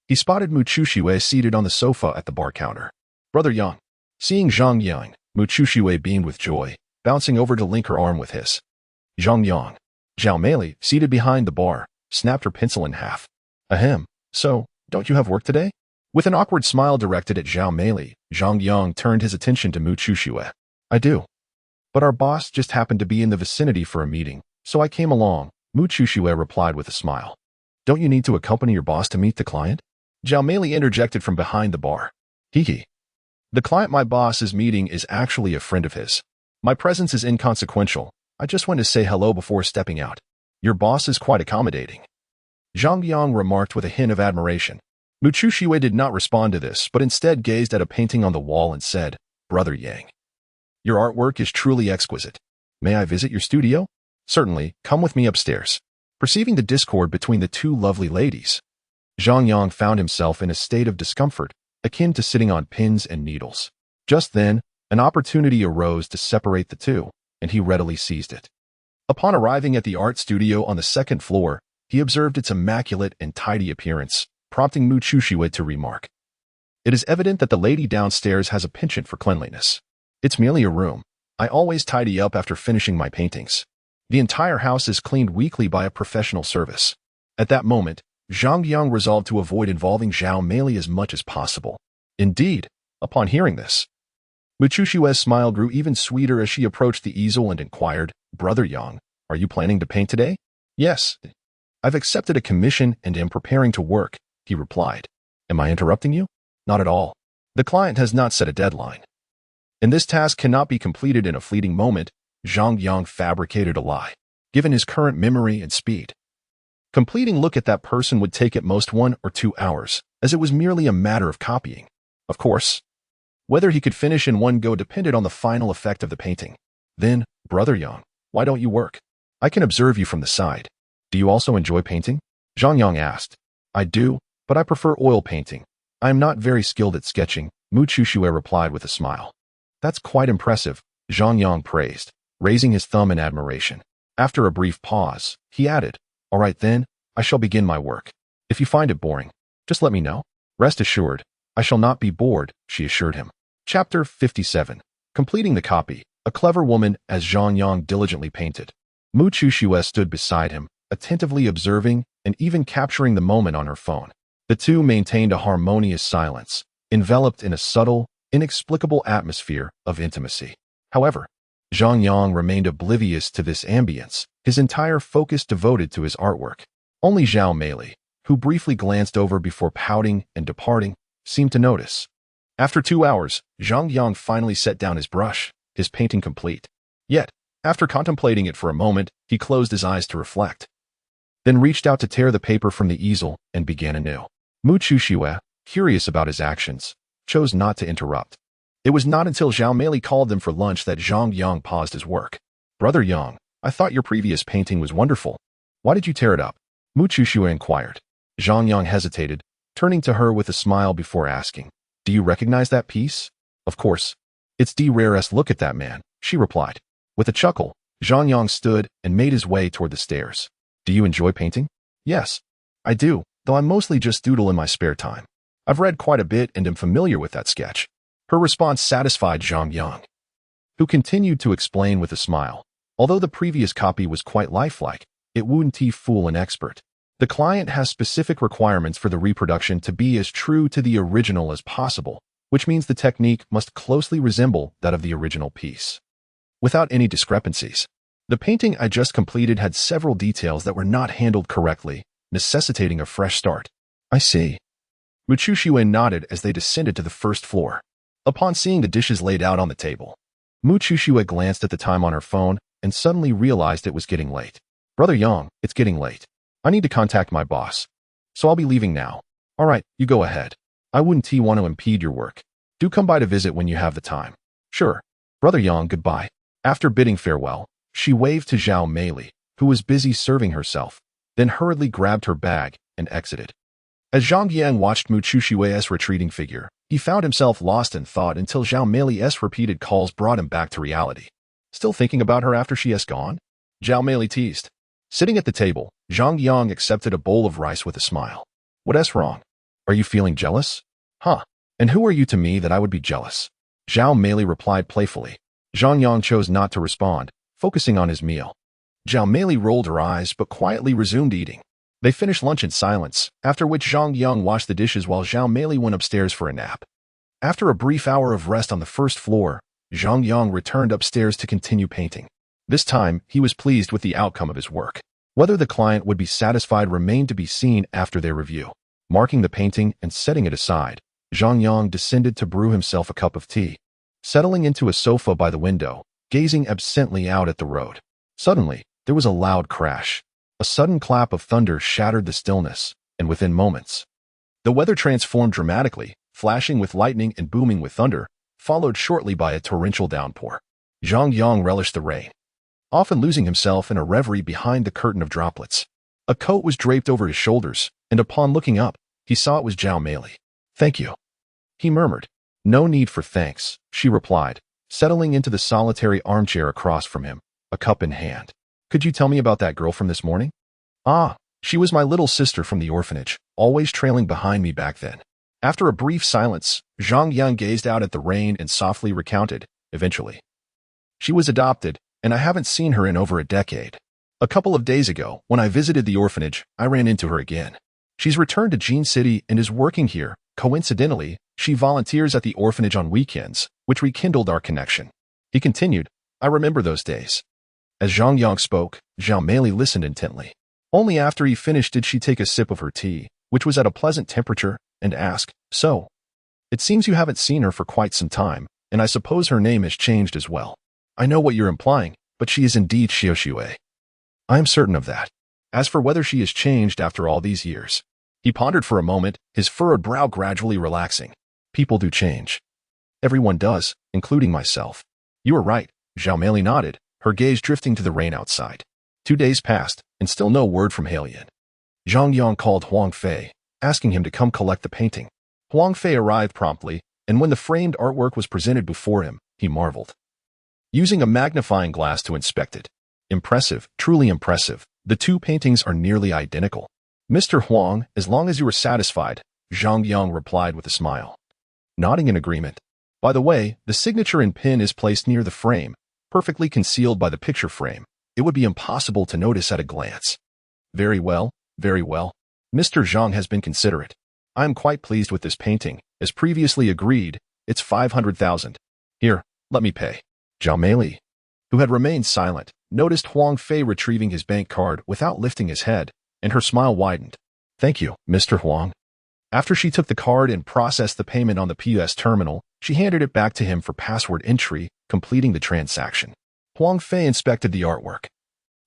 Speaker 1: he spotted Mu Chuxue seated on the sofa at the bar counter. Brother Yang. Seeing Zhang Yang, Mu Chuxue beamed with joy, bouncing over to link her arm with his. Zhang Yang. Zhao Meili, seated behind the bar, snapped her pencil in half. Ahem. So, don't you have work today? With an awkward smile directed at Zhao Meili, Zhang Yang turned his attention to Mu Chuxue. I do. But our boss just happened to be in the vicinity for a meeting, so I came along, Mu Chuxue replied with a smile. Don't you need to accompany your boss to meet the client? Zhao Meili interjected from behind the bar. Hee. The client my boss is meeting is actually a friend of his. My presence is inconsequential. I just went to say hello before stepping out. Your boss is quite accommodating. Zhang Yang remarked with a hint of admiration. Mu Chuxue did not respond to this, but instead gazed at a painting on the wall and said, Brother Yang. Your artwork is truly exquisite. May I visit your studio? Certainly, come with me upstairs. Perceiving the discord between the two lovely ladies, Zhang Yang found himself in a state of discomfort, akin to sitting on pins and needles. Just then, an opportunity arose to separate the two, and he readily seized it. Upon arriving at the art studio on the second floor, he observed its immaculate and tidy appearance, prompting Mu Chuxue to remark. It is evident that the lady downstairs has a penchant for cleanliness. It's merely a room. I always tidy up after finishing my paintings. The entire house is cleaned weekly by a professional service. At that moment, Zhang Yang resolved to avoid involving Zhao Meili as much as possible. Indeed, upon hearing this, Mu Chuxue's smile grew even sweeter as she approached the easel and inquired, Brother Yang, are you planning to paint today? Yes. I've accepted a commission and am preparing to work, he replied. Am I interrupting you? Not at all. The client has not set a deadline. And this task cannot be completed in a fleeting moment. Zhang Yang fabricated a lie. Given his current memory and speed, completing look at that person would take at most 1 or 2 hours, as it was merely a matter of copying. Of course, whether he could finish in one go depended on the final effect of the painting. Then, Brother Yang, why don't you work? I can observe you from the side. Do you also enjoy painting? Zhang Yang asked. I do, but I prefer oil painting. I am not very skilled at sketching, Mu Chuxue replied with a smile. That's quite impressive, Zhang Yang praised, raising his thumb in admiration. After a brief pause, he added, All right then, I shall begin my work. If you find it boring, just let me know. Rest assured, I shall not be bored, she assured him. Chapter 57. Completing the copy, a clever woman as Zhang Yang diligently painted. Mu Chuxue stood beside him, attentively observing and even capturing the moment on her phone. The two maintained a harmonious silence, enveloped in a subtle, inexplicable atmosphere of intimacy. However, Zhang Yang remained oblivious to this ambience, his entire focus devoted to his artwork. Only Zhao Meili, who briefly glanced over before pouting and departing, seemed to notice. After 2 hours, Zhang Yang finally set down his brush, his painting complete. Yet, after contemplating it for a moment, he closed his eyes to reflect. Then reached out to tear the paper from the easel and began anew. Mu Chuxue, curious about his actions, chose not to interrupt. It was not until Zhao Meili called them for lunch that Zhang Yang paused his work. Brother Yang, I thought your previous painting was wonderful. Why did you tear it up? Mu Chuxue inquired. Zhang Yang hesitated, turning to her with a smile before asking, Do you recognize that piece? Of course. It's de rarest. Look at that man, she replied. With a chuckle, Zhang Yang stood and made his way toward the stairs. Do you enjoy painting? Yes, I do, though I mostly just doodle in my spare time. I've read quite a bit and am familiar with that sketch. Her response satisfied Zhang Yang, who continued to explain with a smile. Although the previous copy was quite lifelike, it wouldn't fool an expert. The client has specific requirements for the reproduction to be as true to the original as possible, which means the technique must closely resemble that of the original piece, without any discrepancies. The painting I just completed had several details that were not handled correctly, necessitating a fresh start. I see. Mu Chuxue nodded as they descended to the first floor. Upon seeing the dishes laid out on the table, Mu Chuxue glanced at the time on her phone and suddenly realized it was getting late. Brother Yang, it's getting late. I need to contact my boss, so I'll be leaving now. All right, you go ahead. I wouldn't want to impede your work. Do come by to visit when you have the time. Sure. Brother Yang, goodbye. After bidding farewell, she waved to Zhao Meili, who was busy serving herself, then hurriedly grabbed her bag and exited. As Zhang Yang watched Mu Chuxue's retreating figure, he found himself lost in thought until Zhao Meili's repeated calls brought him back to reality. Still thinking about her after she has gone? Zhao Meili teased. Sitting at the table, Zhang Yang accepted a bowl of rice with a smile. What's wrong? Are you feeling jealous? Huh. And who are you to me that I would be jealous? Zhao Meili replied playfully. Zhang Yang chose not to respond, focusing on his meal. Zhao Meili rolled her eyes but quietly resumed eating. They finished lunch in silence, after which Zhang Yang washed the dishes while Zhao Meili went upstairs for a nap. After a brief hour of rest on the first floor, Zhang Yang returned upstairs to continue painting. This time, he was pleased with the outcome of his work. Whether the client would be satisfied remained to be seen after their review. Marking the painting and setting it aside, Zhang Yang descended to brew himself a cup of tea. Settling into a sofa by the window, gazing absently out at the road. Suddenly, there was a loud crash. A sudden clap of thunder shattered the stillness, and within moments, the weather transformed dramatically, flashing with lightning and booming with thunder, followed shortly by a torrential downpour. Zhang Yang relished the rain, often losing himself in a reverie behind the curtain of droplets. A coat was draped over his shoulders, and upon looking up, he saw it was Zhao Meili. "Thank you," he murmured. "No need for thanks," she replied, settling into the solitary armchair across from him, a cup in hand. "Could you tell me about that girl from this morning?" "Ah, she was my little sister from the orphanage, always trailing behind me back then." After a brief silence, Zhang Yang gazed out at the rain and softly recounted, eventually. "She was adopted, and I haven't seen her in over a decade. A couple of days ago, when I visited the orphanage, I ran into her again. She's returned to Jin City and is working here. Coincidentally, she volunteers at the orphanage on weekends, which rekindled our connection." He continued, "I remember those days." As Zhang Yang spoke, Zhao Meili listened intently. Only after he finished did she take a sip of her tea, which was at a pleasant temperature, and ask, "So, it seems you haven't seen her for quite some time, and I suppose her name has changed as well. I know what you're implying, but she is indeed Xiaoxue. I am certain of that. As for whether she has changed after all these years." He pondered for a moment, his furrowed brow gradually relaxing. "People do change. Everyone does, including myself." "You are right," Zhao Meili nodded, her gaze drifting to the rain outside. 2 days passed, and still no word from Halian. Zhang Yang called Huang Fei, asking him to come collect the painting. Huang Fei arrived promptly, and when the framed artwork was presented before him, he marveled. Using a magnifying glass to inspect it. "Impressive, truly impressive. The two paintings are nearly identical." "Mr. Huang, as long as you are satisfied," Zhang Yang replied with a smile. Nodding in agreement. "By the way, the signature and pin is placed near the frame, perfectly concealed by the picture frame. It would be impossible to notice at a glance." Very well, very well. Mr. Zhang has been considerate. I am quite pleased with this painting. As previously agreed, it's 500,000. Here, let me pay." Zhao Meili, who had remained silent, noticed Huang Fei retrieving his bank card without lifting his head, and her smile widened. "Thank you, Mr. Huang." After she took the card and processed the payment on the POS terminal, she handed it back to him for password entry, completing the transaction. Huang Fei inspected the artwork,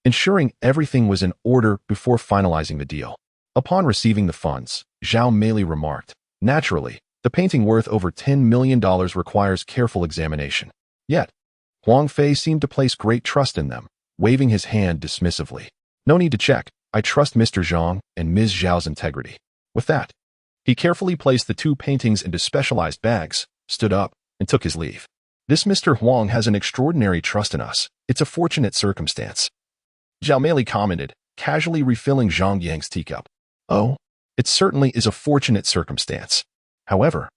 Speaker 1: ensuring everything was in order before finalizing the deal. Upon receiving the funds, Zhao Meili remarked, "Naturally, the painting worth over $10 million requires careful examination." Yet, Huang Fei seemed to place great trust in them, waving his hand dismissively. "No need to check. I trust Mr. Zhang and Ms. Zhao's integrity." With that, he carefully placed the two paintings into specialized bags, stood up, and took his leave. "This Mr. Huang has an extraordinary trust in us. It's a fortunate circumstance." Zhao Meili commented, casually refilling Zhang Yang's teacup. "Oh, it certainly is a fortunate circumstance. However,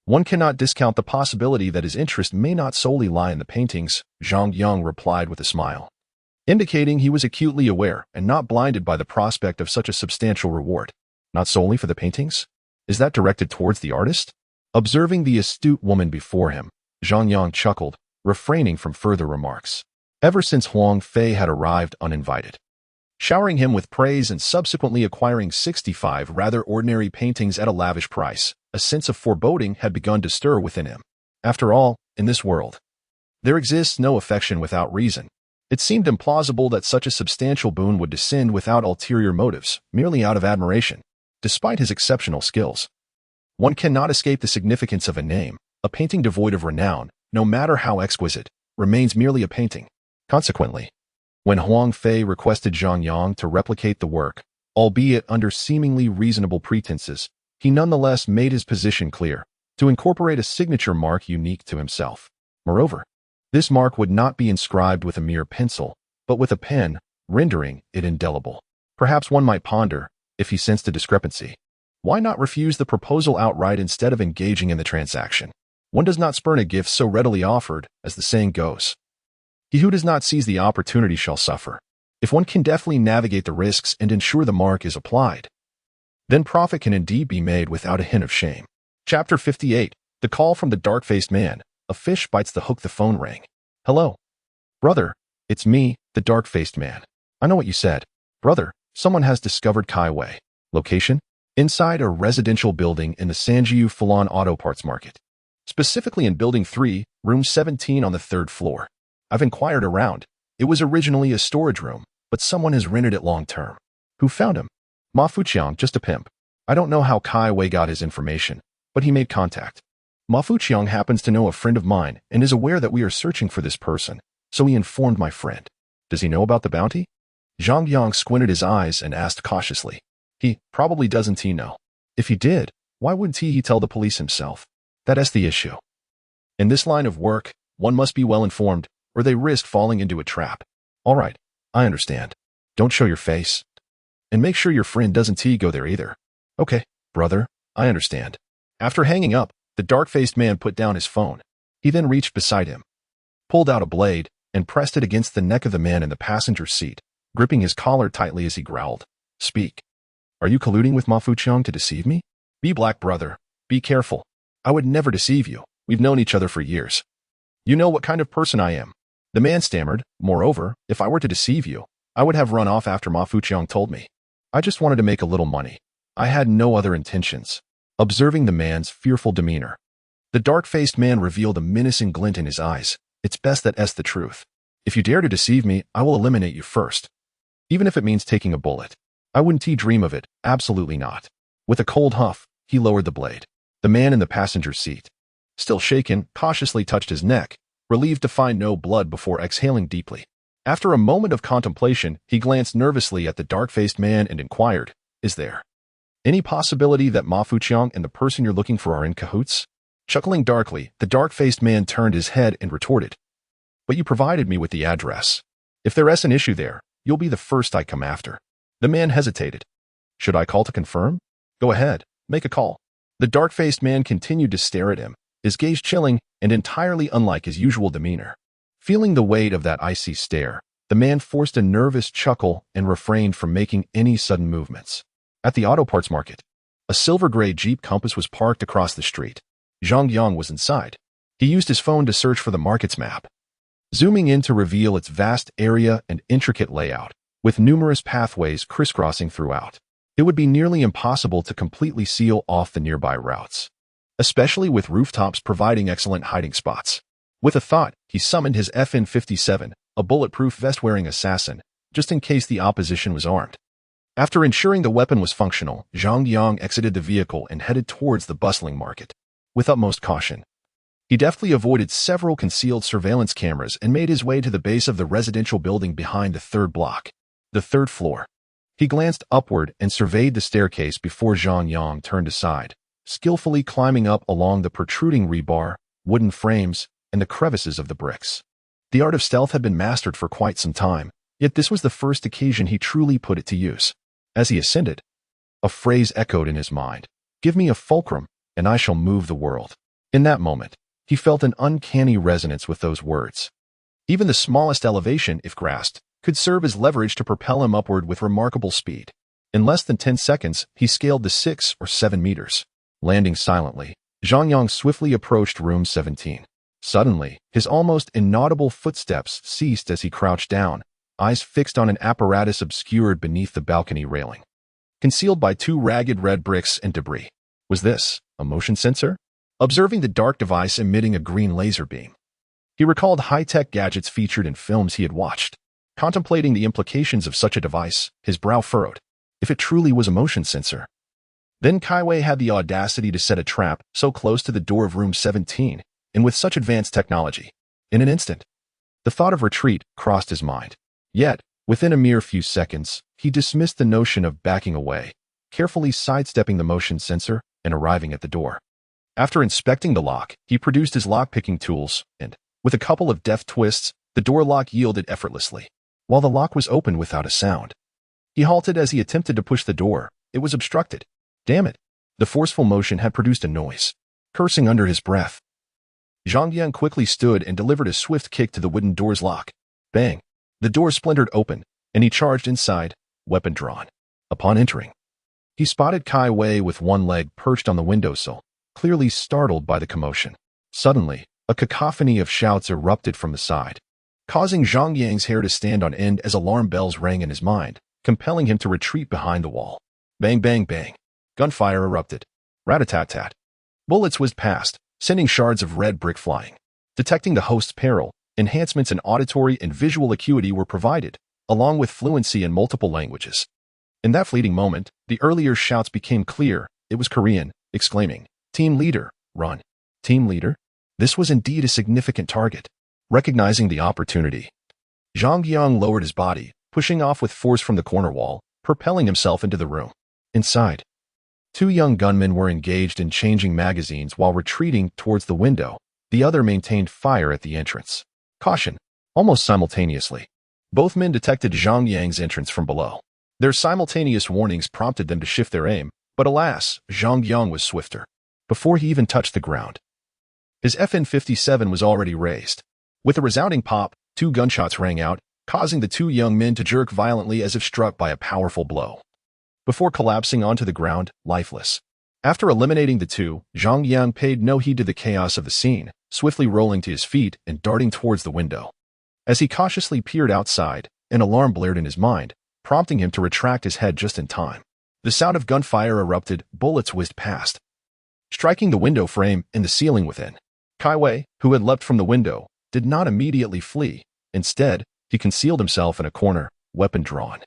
Speaker 1: one cannot discount the possibility that his interest may not solely lie in the paintings," Zhang Yang replied with a smile, indicating he was acutely aware and not blinded by the prospect of such a substantial reward. "Not solely for the paintings? Is that directed towards the artist?" Observing the astute woman before him, Zhang Yang chuckled, refraining from further remarks. Ever since Huang Fei had arrived uninvited, showering him with praise and subsequently acquiring 65 rather ordinary paintings at a lavish price, a sense of foreboding had begun to stir within him. After all, in this world, there exists no affection without reason. It seemed implausible that such a substantial boon would descend without ulterior motives, merely out of admiration. Despite his exceptional skills, one cannot escape the significance of a name. A painting devoid of renown, no matter how exquisite, remains merely a painting. Consequently, when Huang Fei requested Zhang Yang to replicate the work, albeit under seemingly reasonable pretenses, he nonetheless made his position clear, to incorporate a signature mark unique to himself. Moreover, this mark would not be inscribed with a mere pencil, but with a pen, rendering it indelible. Perhaps one might ponder, if he sensed a discrepancy, Why not refuse the proposal outright instead of engaging in the transaction? One does not spurn a gift so readily offered, as the saying goes. He who does not seize the opportunity shall suffer. If one can deftly navigate the risks and ensure the mark is applied, then profit can indeed be made without a hint of shame. Chapter 58. The call from the dark-faced man. A fish bites the hook. The phone rang. Hello. Brother, it's me, the dark-faced man. I know what you said. Brother, someone has discovered Kai Wei. Location? Inside a residential building in the Sanjiu Fulan Auto Parts Market. Specifically in Building 3, Room 17 on the 3rd floor. I've inquired around. It was originally a storage room, but someone has rented it long-term. Who found him? Ma Fuqiang, just a pimp. I don't know how Kai Wei got his information, but he made contact. Ma Fuqiang happens to know a friend of mine and is aware that we are searching for this person, so he informed my friend. Does he know about the bounty? Zhang Yang squinted his eyes and asked cautiously. He probably doesn't he know. If he did, why wouldn't he tell the police himself? That's the issue. In this line of work, one must be well informed, or they risk falling into a trap. All right, I understand. Don't show your face. And make sure your friend doesn't go there either. Okay, brother, I understand. After hanging up, the dark-faced man put down his phone. He then reached beside him, pulled out a blade, and pressed it against the neck of the man in the passenger seat, gripping his collar tightly as he growled. Speak. Are you colluding with Ma Fuqiang to deceive me? Be black, brother. Be careful. I would never deceive you. We've known each other for years. You know what kind of person I am. The man stammered. Moreover, if I were to deceive you, I would have run off after Ma Fuqiang told me. I just wanted to make a little money. I had no other intentions. Observing the man's fearful demeanor, the dark-faced man revealed a menacing glint in his eyes. It's best that's the truth. If you dare to deceive me, I will eliminate you first. Even if it means taking a bullet. I wouldn't dream of it, absolutely not. With a cold huff, he lowered the blade. The man in the passenger seat, still shaken, cautiously touched his neck, relieved to find no blood before exhaling deeply. After a moment of contemplation, he glanced nervously at the dark-faced man and inquired, Is there any possibility that Ma Fuqiang and the person you're looking for are in cahoots? Chuckling darkly, the dark-faced man turned his head and retorted, But you provided me with the address. If there's an issue there, you'll be the first I come after. The man hesitated. Should I call to confirm? Go ahead, make a call. The dark-faced man continued to stare at him, his gaze chilling and entirely unlike his usual demeanor. Feeling the weight of that icy stare, the man forced a nervous chuckle and refrained from making any sudden movements. At the auto parts market, a silver-gray Jeep Compass was parked across the street. Zhang Yang was inside. He used his phone to search for the market's map, zooming in to reveal its vast area and intricate layout, with numerous pathways crisscrossing throughout. It would be nearly impossible to completely seal off the nearby routes, especially with rooftops providing excellent hiding spots. With a thought, he summoned his FN-57, a bulletproof vest-wearing assassin, just in case the opposition was armed. After ensuring the weapon was functional, Zhang Yang exited the vehicle and headed towards the bustling market. With utmost caution, he deftly avoided several concealed surveillance cameras and made his way to the base of the residential building behind the 3rd block, the 3rd floor. He glanced upward and surveyed the staircase before Zhang Yang turned aside, skillfully climbing up along the protruding rebar, wooden frames, and the crevices of the bricks. The art of stealth had been mastered for quite some time, yet this was the first occasion he truly put it to use. As he ascended, a phrase echoed in his mind. Give me a fulcrum, and I shall move the world. In that moment, he felt an uncanny resonance with those words. Even the smallest elevation, if grasped, could serve as leverage to propel him upward with remarkable speed. In less than 10 seconds, he scaled the 6 or 7 meters. Landing silently, Zhang Yang swiftly approached room 17. Suddenly, his almost inaudible footsteps ceased as he crouched down, eyes fixed on an apparatus obscured beneath the balcony railing, concealed by 2 ragged red bricks and debris. Was this a motion sensor? Observing the dark device emitting a green laser beam, he recalled high-tech gadgets featured in films he had watched. Contemplating the implications of such a device, his brow furrowed. If it truly was a motion sensor, then Kai Wei had the audacity to set a trap so close to the door of room 17, and with such advanced technology. In an instant, the thought of retreat crossed his mind. Yet, within a mere few seconds, he dismissed the notion of backing away, carefully sidestepping the motion sensor and arriving at the door. After inspecting the lock, he produced his lock-picking tools, and, with a couple of deft twists, the door lock yielded effortlessly. While the lock was opened without a sound, he halted as he attempted to push the door. It was obstructed. Damn it, The forceful motion had produced a noise. Cursing under his breath, Zhang Yang quickly stood and delivered a swift kick to the wooden door's lock. Bang! The door splintered open, and he charged inside, weapon drawn. Upon entering, he spotted Kai Wei with one leg perched on the windowsill, clearly startled by the commotion. Suddenly, a cacophony of shouts erupted from the side, causing Zhang Yang's hair to stand on end as alarm bells rang in his mind, compelling him to retreat behind the wall. Bang, bang, bang. Gunfire erupted. Rat-a-tat-tat. Bullets whizzed past, sending shards of red brick flying. Detecting the host's peril, enhancements in auditory and visual acuity were provided, along with fluency in multiple languages. In that fleeting moment, the earlier shouts became clear. It was Korean, exclaiming, "Team leader, run." Team leader? This was indeed a significant target. Recognizing the opportunity, Zhang Yang lowered his body, pushing off with force from the corner wall, propelling himself into the room. Inside, two young gunmen were engaged in changing magazines while retreating towards the window. The other maintained fire at the entrance. Caution! Almost simultaneously, both men detected Zhang Yang's entrance from below. Their simultaneous warnings prompted them to shift their aim, but alas, Zhang Yang was swifter. Before he even touched the ground, his FN-57 was already raised. With a resounding pop, two gunshots rang out, causing the two young men to jerk violently as if struck by a powerful blow, before collapsing onto the ground, lifeless. After eliminating the two, Zhang Yang paid no heed to the chaos of the scene, swiftly rolling to his feet and darting towards the window. As he cautiously peered outside, an alarm blared in his mind, prompting him to retract his head just in time. The sound of gunfire erupted, bullets whizzed past, striking the window frame and the ceiling within. Kai Wei, who had leapt from the window, did not immediately flee. Instead, he concealed himself in a corner, weapon drawn,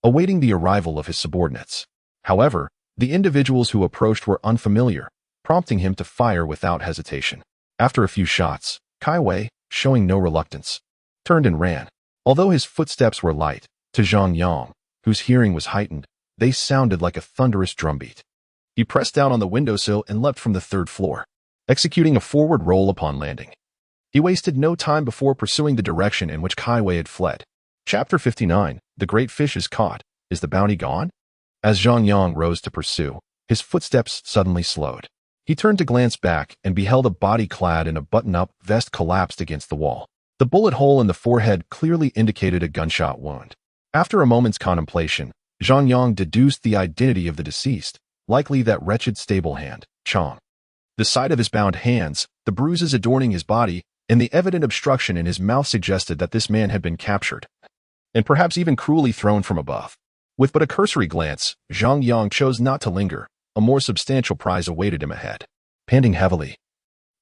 Speaker 1: awaiting the arrival of his subordinates. However, the individuals who approached were unfamiliar, prompting him to fire without hesitation. After a few shots, Kai Wei, showing no reluctance, turned and ran. Although his footsteps were light, to Zhang Yang, whose hearing was heightened, they sounded like a thunderous drumbeat. He pressed down on the windowsill and leapt from the third floor, executing a forward roll upon landing. He wasted no time before pursuing the direction in which Kai Wei had fled. Chapter 59, The Great Fish is Caught. Is the bounty gone? As Zhang Yang rose to pursue, his footsteps suddenly slowed. He turned to glance back and beheld a body clad in a button-up vest collapsed against the wall. The bullet hole in the forehead clearly indicated a gunshot wound. After a moment's contemplation, Zhang Yang deduced the identity of the deceased, likely that wretched stable hand, Chong. The sight of his bound hands, the bruises adorning his body, and the evident obstruction in his mouth suggested that this man had been captured, and perhaps even cruelly thrown from above. With but a cursory glance, Zhang Yang chose not to linger. A more substantial prize awaited him ahead. Panting heavily,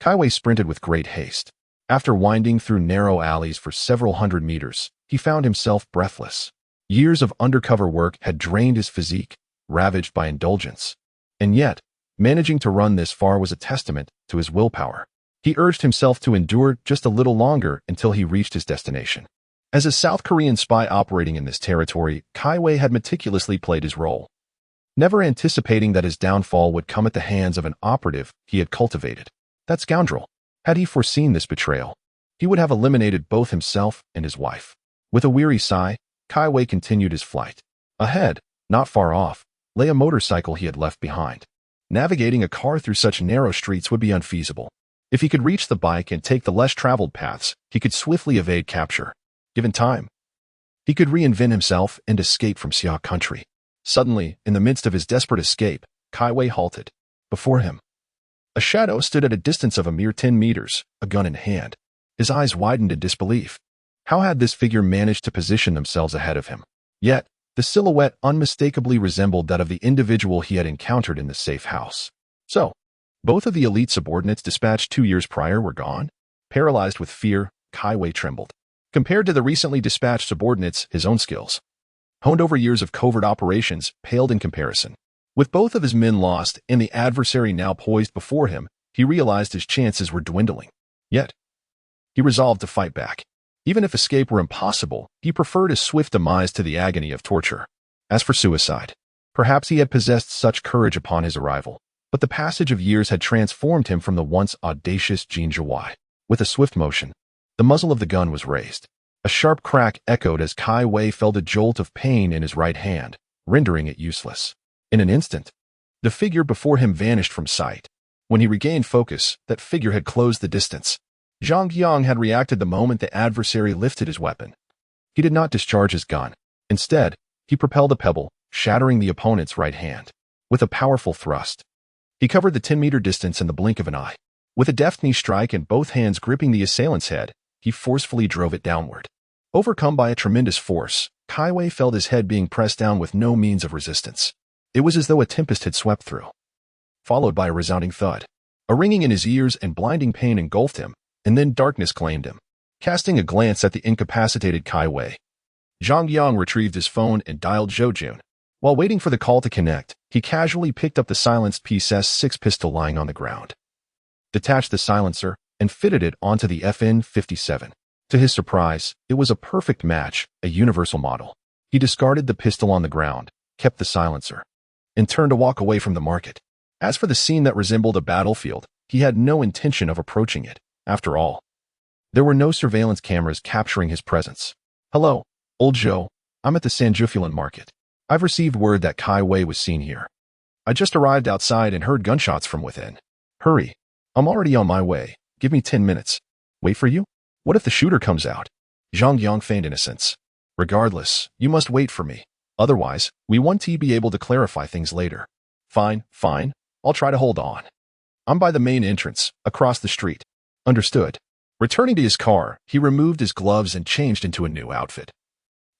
Speaker 1: Kai Wei sprinted with great haste. After winding through narrow alleys for several hundred meters, he found himself breathless. Years of undercover work had drained his physique, ravaged by indulgence. And yet, managing to run this far was a testament to his willpower. He urged himself to endure just a little longer until he reached his destination. As a South Korean spy operating in this territory, Kai Wei had meticulously played his role, never anticipating that his downfall would come at the hands of an operative he had cultivated. That scoundrel. Had he foreseen this betrayal, he would have eliminated both himself and his wife. With a weary sigh, Kai Wei continued his flight. Ahead, not far off, lay a motorcycle he had left behind. Navigating a car through such narrow streets would be unfeasible. If he could reach the bike and take the less traveled paths, he could swiftly evade capture. Given time, he could reinvent himself and escape from Xia country. Suddenly, in the midst of his desperate escape, Kai Wei halted. Before him, a shadow stood at a distance of a mere 10 meters, a gun in hand. His eyes widened in disbelief. How had this figure managed to position themselves ahead of him? Yet, the silhouette unmistakably resembled that of the individual he had encountered in the safe house. So, both of the elite subordinates dispatched 2 years prior were gone? Paralyzed with fear, Kai Wei trembled. Compared to the recently dispatched subordinates, his own skills, honed over years of covert operations, paled in comparison. With both of his men lost and the adversary now poised before him, he realized his chances were dwindling. Yet, he resolved to fight back. Even if escape were impossible, he preferred a swift demise to the agony of torture. As for suicide, perhaps he had possessed such courage upon his arrival, but the passage of years had transformed him from the once audacious Jin Zhiwei. With a swift motion, the muzzle of the gun was raised. A sharp crack echoed as Kai Wei felt a jolt of pain in his right hand, rendering it useless. In an instant, The figure before him vanished from sight. When he regained focus, that figure had closed the distance. Zhang Yang had reacted the moment the adversary lifted his weapon. He did not discharge his gun. Instead, he propelled a pebble, shattering the opponent's right hand. With a powerful thrust, he covered the 10-meter distance in the blink of an eye. With a deft knee strike and both hands gripping the assailant's head, he forcefully drove it downward. Overcome by a tremendous force, Kai Wei felt his head being pressed down with no means of resistance. It was as though a tempest had swept through, followed by a resounding thud. A ringing in his ears and blinding pain engulfed him, and then darkness claimed him. Casting a glance at the incapacitated Kai Wei, Zhang Yang retrieved his phone and dialed Zhou Jun. While waiting for the call to connect, he casually picked up the silenced PS6 pistol lying on the ground, detached the silencer, and fitted it onto the FN-57. To his surprise, it was a perfect match, a universal model. He discarded the pistol on the ground, kept the silencer, and turned to walk away from the market. As for the scene that resembled a battlefield, he had no intention of approaching it. After all, there were no surveillance cameras capturing his presence. "Hello, old Zhou. I'm at the Sanjufulan market. I've received word that Kai Wei was seen here. I just arrived outside and heard gunshots from within. Hurry. I'm already on my way. Give me 10 minutes. Wait for you? What if the shooter comes out?" Zhang Yang feigned innocence. "Regardless, you must wait for me. Otherwise, we won't be able to clarify things later." Fine. I'll try to hold on. I'm by the main entrance, across the street." "Understood." Returning to his car, he removed his gloves and changed into a new outfit,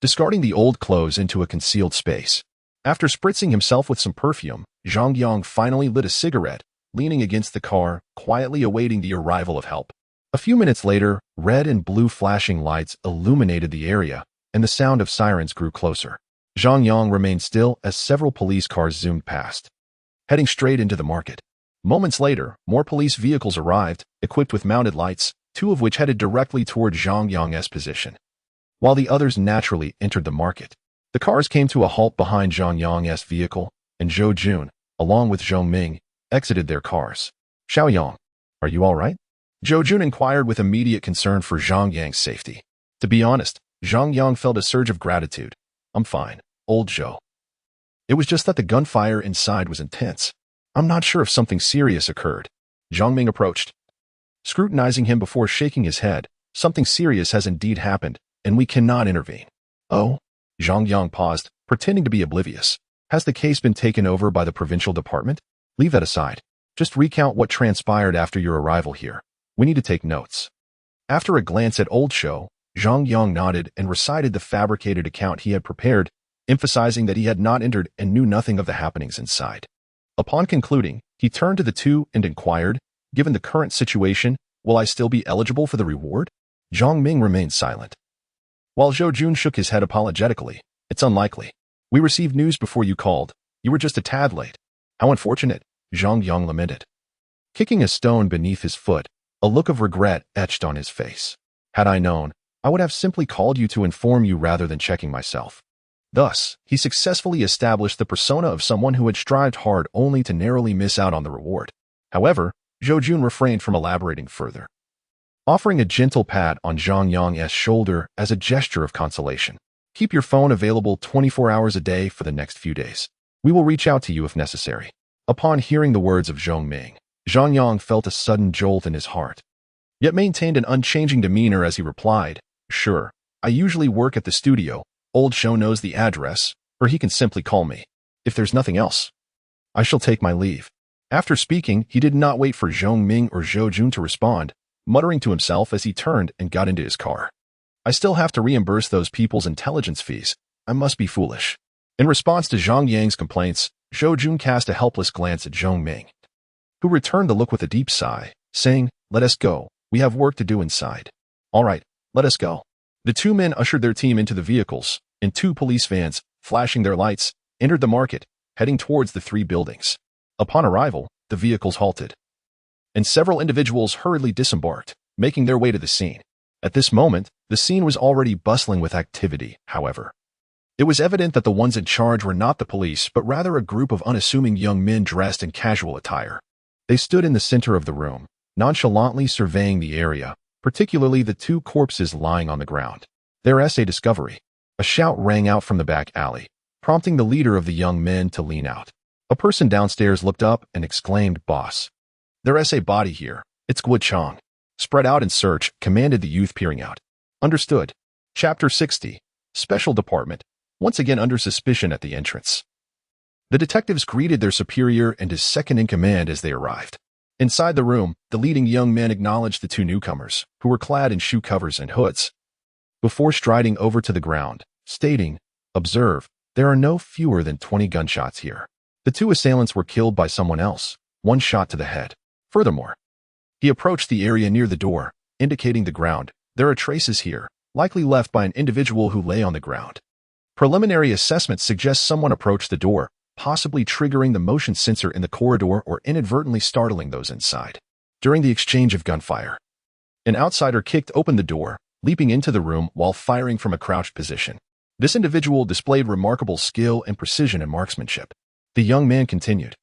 Speaker 1: discarding the old clothes into a concealed space. After spritzing himself with some perfume, Zhang Yang finally lit a cigarette, leaning against the car, quietly awaiting the arrival of help. A few minutes later, red and blue flashing lights illuminated the area, and the sound of sirens grew closer. Zhang Yang remained still as several police cars zoomed past, heading straight into the market. Moments later, more police vehicles arrived, equipped with mounted lights, 2 of which headed directly toward Zhang Yang's position, while the others naturally entered the market. The cars came to a halt behind Zhang Yang's vehicle, and Zhou Jun, along with Zhong Ming, exited their cars. "Xiao Yang, are you all right?" Zhou Jun inquired with immediate concern for Zhang Yang's safety. To be honest, Zhang Yang felt a surge of gratitude. "I'm fine, old Zhou. It was just that the gunfire inside was intense. I'm not sure if something serious occurred." Zhong Ming approached, scrutinizing him before shaking his head. "Something serious has indeed happened, and we cannot intervene." "Oh?" Zhang Yang paused, pretending to be oblivious. "Has the case been taken over by the provincial department?" "Leave that aside. Just recount what transpired after your arrival here. We need to take notes." After a glance at old Zhou, Zhang Yang nodded and recited the fabricated account he had prepared, emphasizing that he had not entered and knew nothing of the happenings inside. Upon concluding, he turned to the two and inquired, "Given the current situation, will I still be eligible for the reward?" Zhong Ming remained silent, while Zhou Jun shook his head apologetically. "It's unlikely. We received news before you called. You were just a tad late." "How unfortunate," Zhang Yang lamented, kicking a stone beneath his foot. A look of regret etched on his face. "Had I known, I would have simply called you to inform you rather than checking myself." Thus, he successfully established the persona of someone who had strived hard only to narrowly miss out on the reward. However, Zhou Jun refrained from elaborating further, offering a gentle pat on Zhang Yang's shoulder as a gesture of consolation. "Keep your phone available 24 hours a day for the next few days. We will reach out to you if necessary." Upon hearing the words of Zhong Ming, Zhang Yang felt a sudden jolt in his heart, yet maintained an unchanging demeanor as he replied, "Sure, I usually work at the studio. Old Zhou knows the address, or he can simply call me. If there's nothing else, I shall take my leave." After speaking, he did not wait for Zhong Ming or Zhou Jun to respond, muttering to himself as he turned and got into his car. "I still have to reimburse those people's intelligence fees. I must be foolish." In response to Zhang Yang's complaints, Zhou Jun cast a helpless glance at Zhong Ming, who returned the look with a deep sigh, saying, "Let us go. We have work to do inside." "All right, let us go." The two men ushered their team into the vehicles, and 2 police vans, flashing their lights, entered the market, heading towards the 3 buildings. Upon arrival, the vehicles halted, and several individuals hurriedly disembarked, making their way to the scene. At this moment, the scene was already bustling with activity, however. It was evident that the ones in charge were not the police, but rather a group of unassuming young men dressed in casual attire. They stood in the center of the room, nonchalantly surveying the area, particularly the 2 corpses lying on the ground. Their essay discovery. A shout rang out from the back alley, prompting the leader of the young men to lean out. A person downstairs looked up and exclaimed, "Boss, there's a body here. It's Guo Chang." "Spread out and search," commanded the youth, peering out. "Understood." Chapter 60. Special Department, once again under suspicion at the entrance. The detectives greeted their superior and his second-in-command as they arrived. Inside the room, the leading young man acknowledged the two newcomers, who were clad in shoe covers and hoods, before striding over to the ground, stating, "Observe, there are no fewer than 20 gunshots here. The two assailants were killed by someone else, one shot to the head. Furthermore," he approached the area near the door, indicating the ground. "There are traces here, likely left by an individual who lay on the ground. Preliminary assessments suggest someone approached the door, possibly triggering the motion sensor in the corridor or inadvertently startling those inside. During the exchange of gunfire, an outsider kicked open the door, leaping into the room while firing from a crouched position. This individual displayed remarkable skill and precision in marksmanship." The young man continued,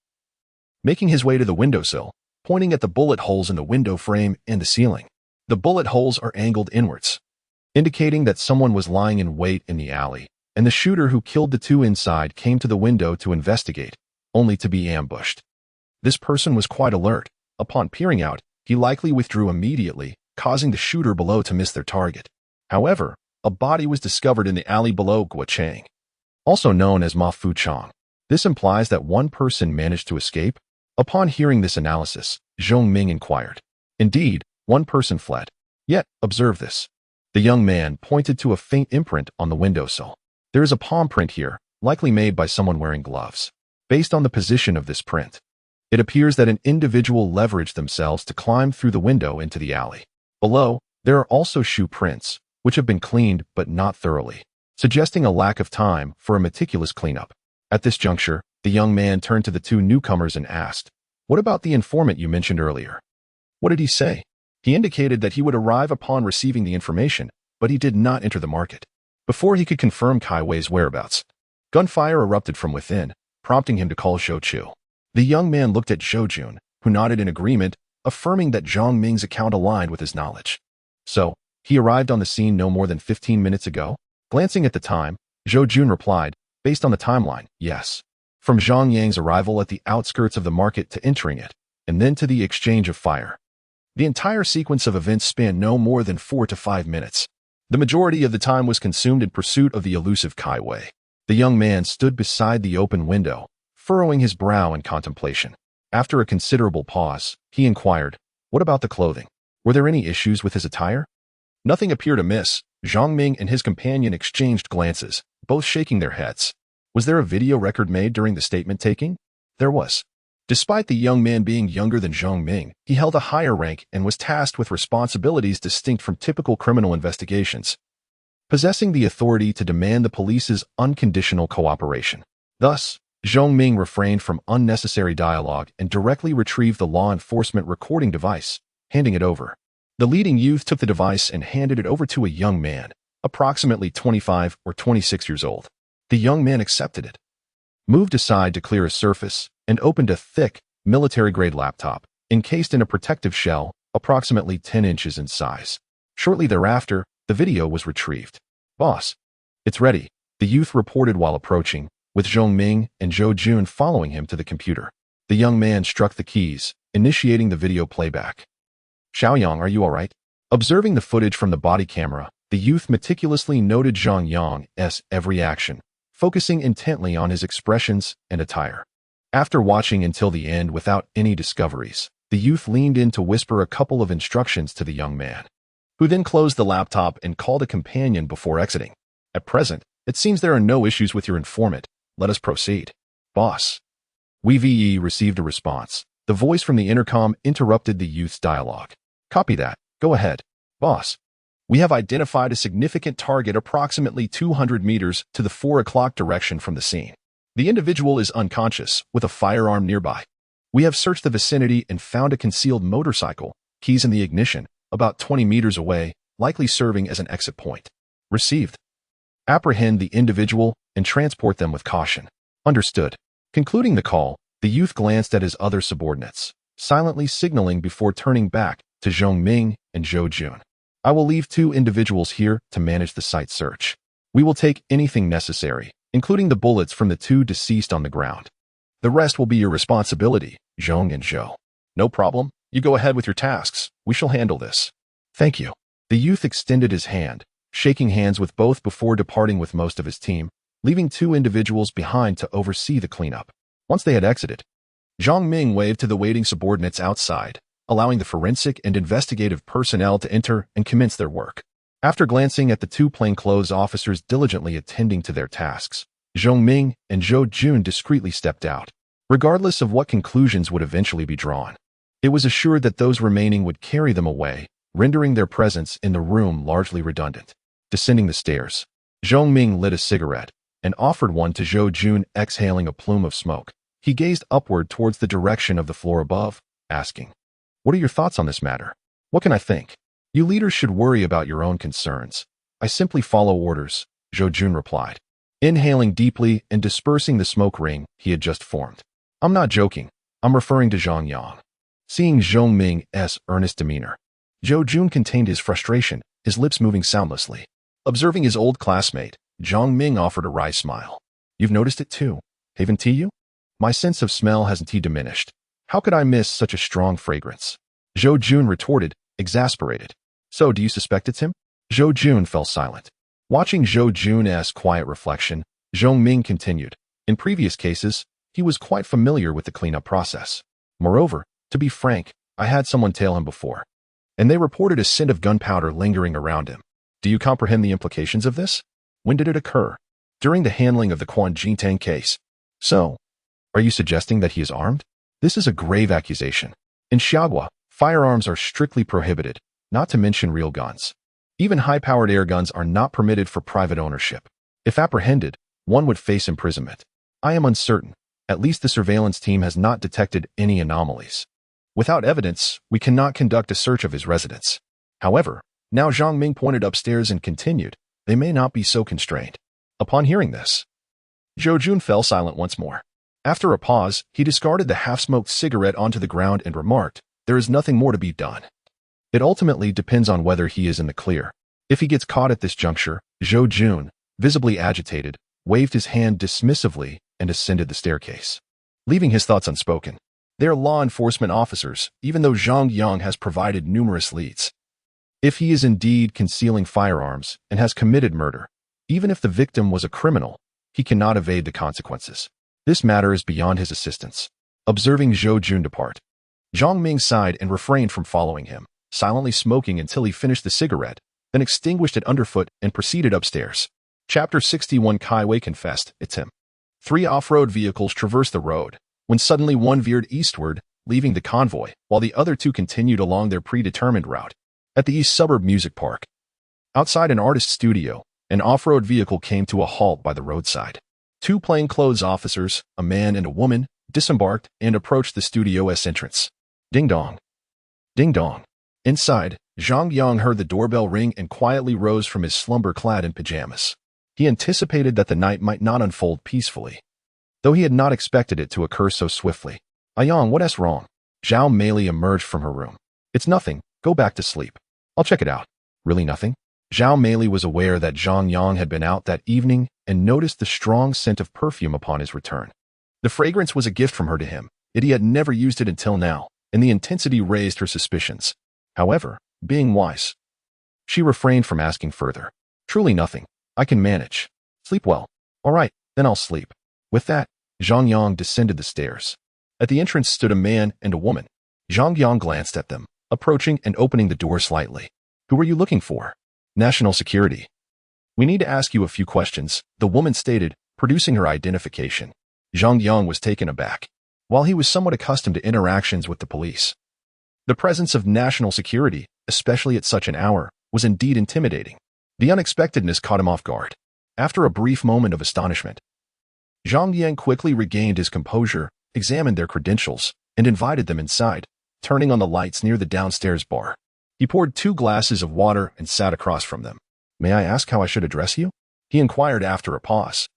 Speaker 1: making his way to the windowsill, pointing at the bullet holes in the window frame and the ceiling. The bullet holes are angled inwards, indicating that someone was lying in wait in the alley, and the shooter who killed the two inside came to the window to investigate, only to be ambushed. This person was quite alert. Upon peering out, he likely withdrew immediately, causing the shooter below to miss their target. However, a body was discovered in the alley below Guo Chang, also known as Ma Fu Chang. This implies that one person managed to escape. Upon hearing this analysis, Zhang Ming inquired. "Indeed, one person fled. Yet, observe this." The young man pointed to a faint imprint on the windowsill. "There is a palm print here, likely made by someone wearing gloves. Based on the position of this print, it appears that an individual leveraged themselves to climb through the window into the alley. Below, there are also shoe prints, which have been cleaned but not thoroughly, suggesting a lack of time for a meticulous cleanup." At this juncture, the young man turned to the two newcomers and asked, "What about the informant you mentioned earlier? What did he say?" He indicated that he would arrive upon receiving the information, but he did not enter the market. Before he could confirm Kai Wei's whereabouts, gunfire erupted from within, prompting him to call Zhou Chu. The young man looked at Zhou Jun, who nodded in agreement, affirming that Zhang Ming's account aligned with his knowledge. "So, he arrived on the scene no more than 15 minutes ago?" Glancing at the time, Zhou Jun replied, "Based on the timeline, yes. From Zhang Yang's arrival at the outskirts of the market to entering it, and then to the exchange of fire. The entire sequence of events spanned no more than 4 to 5 minutes. The majority of the time was consumed in pursuit of the elusive Kai Wei." The young man stood beside the open window, furrowing his brow in contemplation. After a considerable pause, he inquired, "What about the clothing? Were there any issues with his attire?" Nothing appeared amiss. Zhang Ming and his companion exchanged glances, both shaking their heads. "Was there a video record made during the statement taking?" There was. Despite the young man being younger than Zhang Ming, he held a higher rank and was tasked with responsibilities distinct from typical criminal investigations, possessing the authority to demand the police's unconditional cooperation. Thus, Zhang Ming refrained from unnecessary dialogue and directly retrieved the law enforcement recording device, handing it over. The leading youth took the device and handed it over to a young man, approximately 25 or 26 years old. The young man accepted it, moved aside to clear a surface, and opened a thick, military-grade laptop, encased in a protective shell, approximately 10 inches in size. Shortly thereafter, the video was retrieved. "Boss, it's ready," the youth reported while approaching, with Zhang Ming and Zhou Jun following him to the computer. The young man struck the keys, initiating the video playback. "Xiaoyang, are you all right?" Observing the footage from the body camera, the youth meticulously noted Zhang Yang's every action, focusing intently on his expressions and attire. After watching until the end without any discoveries, the youth leaned in to whisper a couple of instructions to the young man, who then closed the laptop and called a companion before exiting. "At present, it seems there are no issues with your informant. Let us proceed." "Boss." Wei received a response. The voice from the intercom interrupted the youth's dialogue. "Copy that. Go ahead." "Boss, we have identified a significant target approximately 200 meters to the 4 o'clock direction from the scene. The individual is unconscious, with a firearm nearby. We have searched the vicinity and found a concealed motorcycle, keys in the ignition, about 20 meters away, likely serving as an exit point. Received. Apprehend the individual and transport them with caution." Understood. Concluding the call, the youth glanced at his other subordinates, silently signaling before turning back to Zhang Ming and Zhou Jun. "I will leave 2 individuals here to manage the site search. We will take anything necessary, including the bullets from the 2 deceased on the ground." The rest will be your responsibility, Zhang and Zhou. No problem. You go ahead with your tasks. We shall handle this. Thank you. The youth extended his hand, shaking hands with both before departing with most of his team, leaving 2 individuals behind to oversee the cleanup. Once they had exited, Zhang Ming waved to the waiting subordinates outside, allowing the forensic and investigative personnel to enter and commence their work. After glancing at the 2 plainclothes officers diligently attending to their tasks, Zhang Ming and Zhou Jun discreetly stepped out. Regardless of what conclusions would eventually be drawn, it was assured that those remaining would carry them away, rendering their presence in the room largely redundant. Descending the stairs, Zhang Ming lit a cigarette and offered one to Zhou Jun, exhaling a plume of smoke. He gazed upward towards the direction of the floor above, asking, "What are your thoughts on this matter?" "What can I think? You leaders should worry about your own concerns. I simply follow orders," Zhou Jun replied, inhaling deeply and dispersing the smoke ring he had just formed. "I'm not joking. I'm referring to Zhang Yang." Seeing Zhang Ming's earnest demeanor, Zhou Jun contained his frustration, his lips moving soundlessly. Observing his old classmate, Zhang Ming offered a wry smile. "You've noticed it too, haven't you? My sense of smell hasn't diminished. How could I miss such a strong fragrance?" Zhou Jun retorted, exasperated. "So, do you suspect it's him?" Zhou Jun fell silent. Watching Zhou Jun's quiet reflection, Zhang Ming continued. "In previous cases, he was quite familiar with the cleanup process. Moreover, to be frank, I had someone tail him before, and they reported a scent of gunpowder lingering around him. Do you comprehend the implications of this? When did it occur? During the handling of the Quan Jintang case. So, are you suggesting that he is armed? This is a grave accusation. In Xiaogua, firearms are strictly prohibited, not to mention real guns. Even high-powered air guns are not permitted for private ownership. If apprehended, one would face imprisonment. I am uncertain. At least the surveillance team has not detected any anomalies. Without evidence, we cannot conduct a search of his residence. However, now Zhang Ming pointed upstairs and continued, they may not be so constrained." Upon hearing this, Zhou Jun fell silent once more. After a pause, he discarded the half-smoked cigarette onto the ground and remarked, "There is nothing more to be done. It ultimately depends on whether he is in the clear. If he gets caught at this juncture," Zhou Jun, visibly agitated, waved his hand dismissively and ascended the staircase, leaving his thoughts unspoken. They are law enforcement officers, even though Zhang Yang has provided numerous leads. If he is indeed concealing firearms and has committed murder, even if the victim was a criminal, he cannot evade the consequences. This matter is beyond his assistance. Observing Zhou Jun depart, Zhang Ming sighed and refrained from following him, silently smoking until he finished the cigarette, then extinguished it underfoot and proceeded upstairs. Chapter 61. Kai Wei confessed, "It's him." 3 off-road vehicles traversed the road, when suddenly one veered eastward, leaving the convoy, while the other 2 continued along their predetermined route. At the East Suburb Music Park, outside an artist's studio, an off-road vehicle came to a halt by the roadside. 2 plainclothes officers, a man and a woman, disembarked and approached the studio's entrance. Ding dong. Ding dong. Inside, Zhang Yang heard the doorbell ring and quietly rose from his slumber clad in pajamas. He anticipated that the night might not unfold peacefully, though he had not expected it to occur so swiftly. "Yang, what's wrong?" Zhao Meili emerged from her room. "It's nothing. Go back to sleep. I'll check it out." "Really nothing?" Zhao Meili was aware that Zhang Yang had been out that evening and noticed the strong scent of perfume upon his return. The fragrance was a gift from her to him, yet he had never used it until now, and the intensity raised her suspicions. However, being wise, she refrained from asking further. "Truly nothing. I can manage. Sleep well." "All right, then I'll sleep." With that, Zhang Yang descended the stairs. At the entrance stood a man and a woman. Zhang Yang glanced at them, approaching and opening the door slightly. "Who are you looking for?" "National Security." "We need to ask you a few questions," the woman stated, producing her identification. Zhang Yang was taken aback. While he was somewhat accustomed to interactions with the police, the presence of National Security, especially at such an hour, was indeed intimidating. The unexpectedness caught him off guard. After a brief moment of astonishment, Zhang Yang quickly regained his composure, examined their credentials, and invited them inside, turning on the lights near the downstairs bar. He poured 2 glasses of water and sat across from them. "May I ask how I should address you?" he inquired after a pause,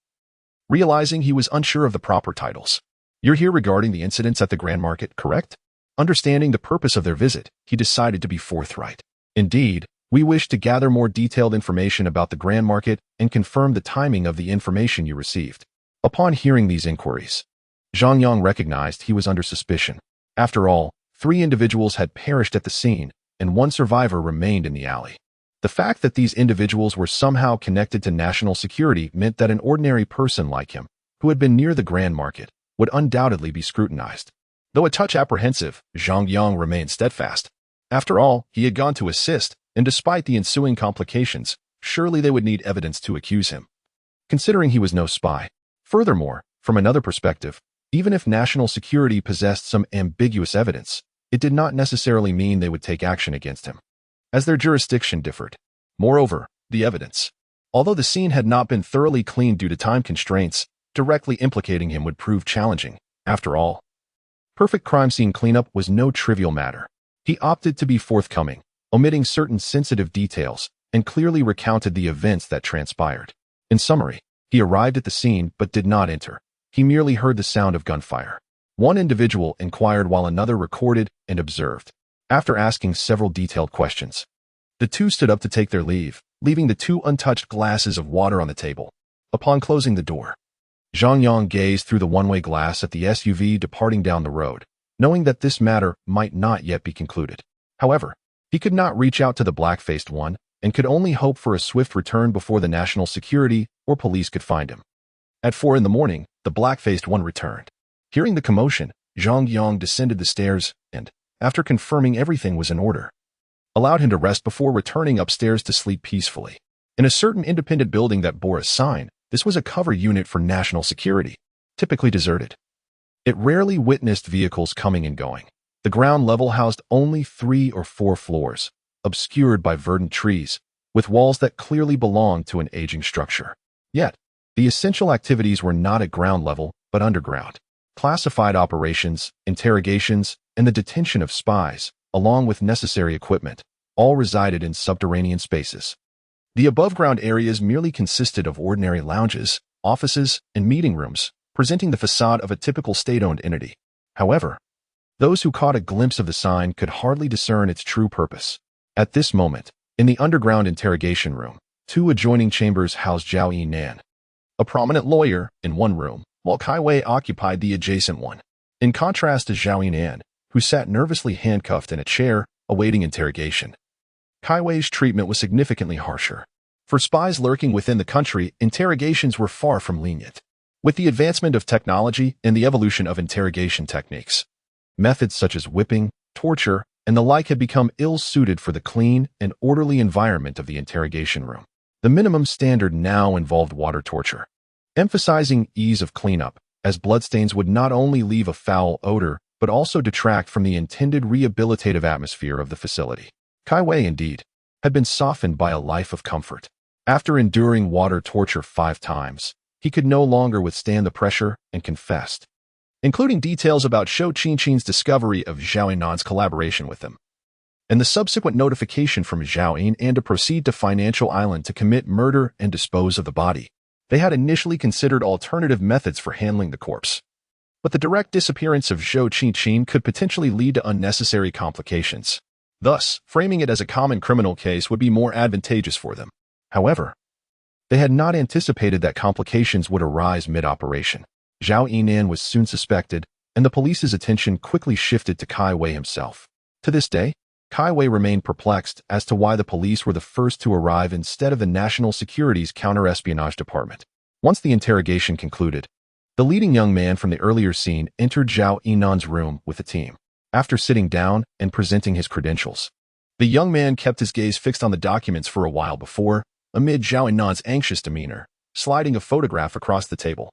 Speaker 1: realizing he was unsure of the proper titles. "You're here regarding the incidents at the Grand Market, correct?" Understanding the purpose of their visit, he decided to be forthright. "Indeed, we wish to gather more detailed information about the Grand Market and confirm the timing of the information you received." Upon hearing these inquiries, Zhang Yang recognized he was under suspicion. After all, 3 individuals had perished at the scene, and 1 survivor remained in the alley. The fact that these individuals were somehow connected to national security meant that an ordinary person like him, who had been near the Grand Market, would undoubtedly be scrutinized. Though a touch apprehensive, Zhang Yang remained steadfast. After all, he had gone to assist, and despite the ensuing complications, surely they would need evidence to accuse him. Considering he was no spy. Furthermore, from another perspective, even if national security possessed some ambiguous evidence, it did not necessarily mean they would take action against him, as their jurisdiction differed. Moreover, the evidence. Although the scene had not been thoroughly cleaned due to time constraints, directly implicating him would prove challenging. After all, perfect crime scene cleanup was no trivial matter. He opted to be forthcoming, omitting certain sensitive details, and clearly recounted the events that transpired. In summary, he arrived at the scene but did not enter. He merely heard the sound of gunfire. 1 individual inquired while another recorded and observed. After asking several detailed questions, the 2 stood up to take their leave, leaving the 2 untouched glasses of water on the table. Upon closing the door, Zhang Yang gazed through the one-way glass at the SUV departing down the road, knowing that this matter might not yet be concluded. However, he could not reach out to the black-faced one and could only hope for a swift return before the national security or police could find him. At 4 in the morning, the black-faced one returned. Hearing the commotion, Zhang Yang descended the stairs and, after confirming everything was in order, allowed him to rest before returning upstairs to sleep peacefully. In a certain independent building that bore a sign, this was a cover unit for national security, typically deserted. It rarely witnessed vehicles coming and going. The ground level housed only 3 or 4 floors, obscured by verdant trees, with walls that clearly belonged to an aging structure. Yet, the essential activities were not at ground level, but underground. Classified operations, interrogations, and the detention of spies, along with necessary equipment, all resided in subterranean spaces. The above-ground areas merely consisted of ordinary lounges, offices, and meeting rooms, presenting the facade of a typical state-owned entity. However, those who caught a glimpse of the sign could hardly discern its true purpose. At this moment, in the underground interrogation room, 2 adjoining chambers housed Zhao Yinan, a prominent lawyer, in one room, while Kai Wei occupied the adjacent one. In contrast to Zhao Yinan, who sat nervously handcuffed in a chair, awaiting interrogation, Kai Wei's treatment was significantly harsher. For spies lurking within the country, interrogations were far from lenient. With the advancement of technology and the evolution of interrogation techniques, methods such as whipping, torture, and the like had become ill-suited for the clean and orderly environment of the interrogation room. The minimum standard now involved water torture, emphasizing ease of cleanup, as bloodstains would not only leave a foul odor but also detract from the intended rehabilitative atmosphere of the facility. Kai Wei, indeed, had been softened by a life of comfort. After enduring water torture 5 times, he could no longer withstand the pressure and confessed, including details about Shou Qinchin's discovery of Zhao Yinan's collaboration with him, and the subsequent notification from Zhao Yinan to proceed to Financial Island to commit murder and dispose of the body. They had initially considered alternative methods for handling the corpse, but the direct disappearance of Shou Qinchin could potentially lead to unnecessary complications. Thus, framing it as a common criminal case would be more advantageous for them. However, they had not anticipated that complications would arise mid-operation. Zhao Yinan was soon suspected, and the police's attention quickly shifted to Kai Wei himself. To this day, Kai Wei remained perplexed as to why the police were the first to arrive instead of the National Security's Counter-Espionage Department. Once the interrogation concluded, the leading young man from the earlier scene entered Zhao Yinan's room with the team. After sitting down and presenting his credentials, the young man kept his gaze fixed on the documents for a while before, amid Zhao Yinan's anxious demeanor, sliding a photograph across the table.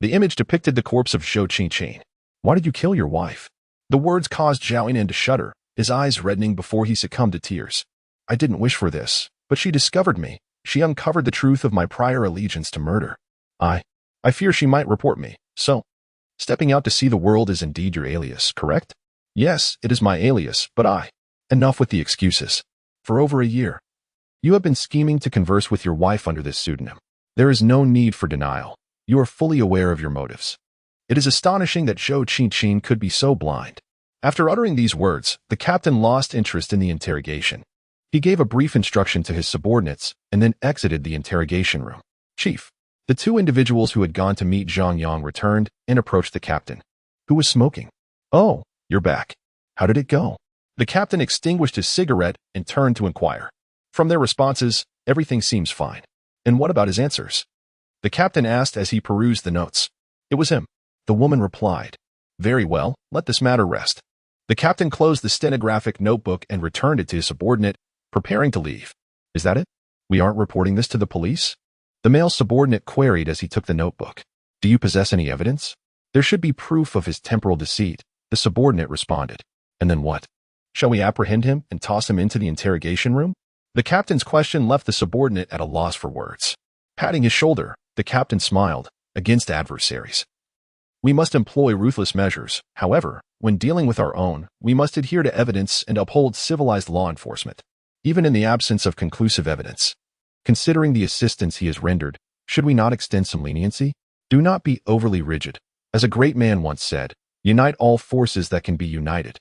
Speaker 1: The image depicted the corpse of Shou Qinchin. "Why did you kill your wife?" The words caused Zhao Yinan to shudder, his eyes reddening before he succumbed to tears. "I didn't wish for this, but she discovered me. She uncovered the truth of my prior allegiance to murder. I fear she might report me, so stepping out to see the world is indeed your alias, correct?" "Yes, it is my alias, but Enough with the excuses. For over a year, you have been scheming to converse with your wife under this pseudonym. There is no need for denial. You are fully aware of your motives. It is astonishing that Shou Qinchin could be so blind." After uttering these words, the captain lost interest in the interrogation. He gave a brief instruction to his subordinates and then exited the interrogation room. "Chief, The two individuals who had gone to meet Zhang Yang returned and approached the captain, who was smoking. "Oh, you're back. How did it go?" The captain extinguished his cigarette and turned to inquire. From their responses, everything seems fine. "And what about his answers?" the captain asked as he perused the notes. "It was him," the woman replied. "Very well, let this matter rest." The captain closed the stenographic notebook and returned it to his subordinate, preparing to leave. "Is that it? We aren't reporting this to the police?" the male subordinate queried as he took the notebook. "Do you possess any evidence?" "There should be proof of his temporal deceit," the subordinate responded. "And then what? Shall we apprehend him and toss him into the interrogation room?" The captain's question left the subordinate at a loss for words. Patting his shoulder, the captain smiled. "Against adversaries, we must employ ruthless measures. However, when dealing with our own, we must adhere to evidence and uphold civilized law enforcement. Even in the absence of conclusive evidence, considering the assistance he has rendered, should we not extend some leniency? Do not be overly rigid. As a great man once said, unite all forces that can be united.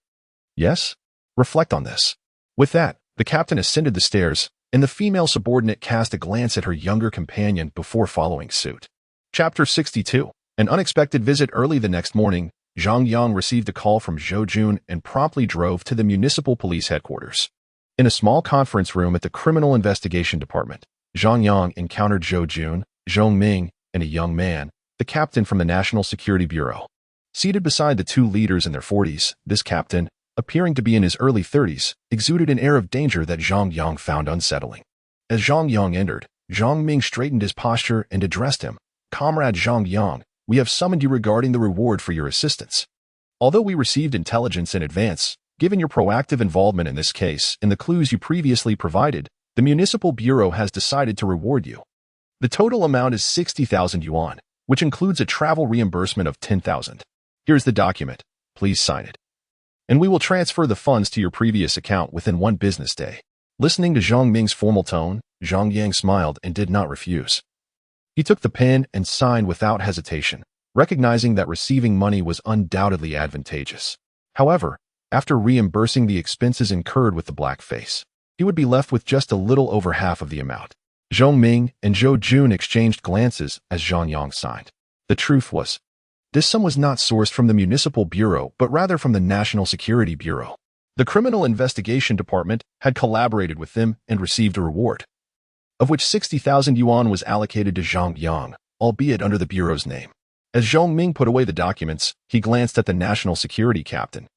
Speaker 1: Yes? Reflect on this." With that, the captain ascended the stairs, and the female subordinate cast a glance at her younger companion before following suit. Chapter 62. An unexpected visit. Early the next morning, Zhang Yang received a call from Zhou Jun and promptly drove to the municipal police headquarters. In a small conference room at the Criminal Investigation Department, Zhang Yang encountered Zhou Jun, Zhong Ming, and a young man, the captain from the National Security Bureau. Seated beside the two leaders in their 40s, this captain, appearing to be in his early 30s, exuded an air of danger that Zhang Yang found unsettling. As Zhang Yang entered, Zhong Ming straightened his posture and addressed him. "Comrade Zhang Yang, we have summoned you regarding the reward for your assistance. Although we received intelligence in advance, given your proactive involvement in this case and the clues you previously provided, the Municipal Bureau has decided to reward you. The total amount is 60,000 yuan, which includes a travel reimbursement of 10,000. Here's the document. Please sign it. And we will transfer the funds to your previous account within 1 business day." Listening to Zhang Ming's formal tone, Zhang Yang smiled and did not refuse. He took the pen and signed without hesitation, recognizing that receiving money was undoubtedly advantageous. However, after reimbursing the expenses incurred with the blackface, he would be left with just a little over half of the amount. Zhong Ming and Zhou Jun exchanged glances as Zhang Yang signed. The truth was, this sum was not sourced from the Municipal Bureau, but rather from the National Security Bureau. The Criminal Investigation Department had collaborated with them and received a reward, of which 60,000 yuan was allocated to Zhang Yang, albeit under the Bureau's name. As Zhong Ming put away the documents, he glanced at the National Security Captain.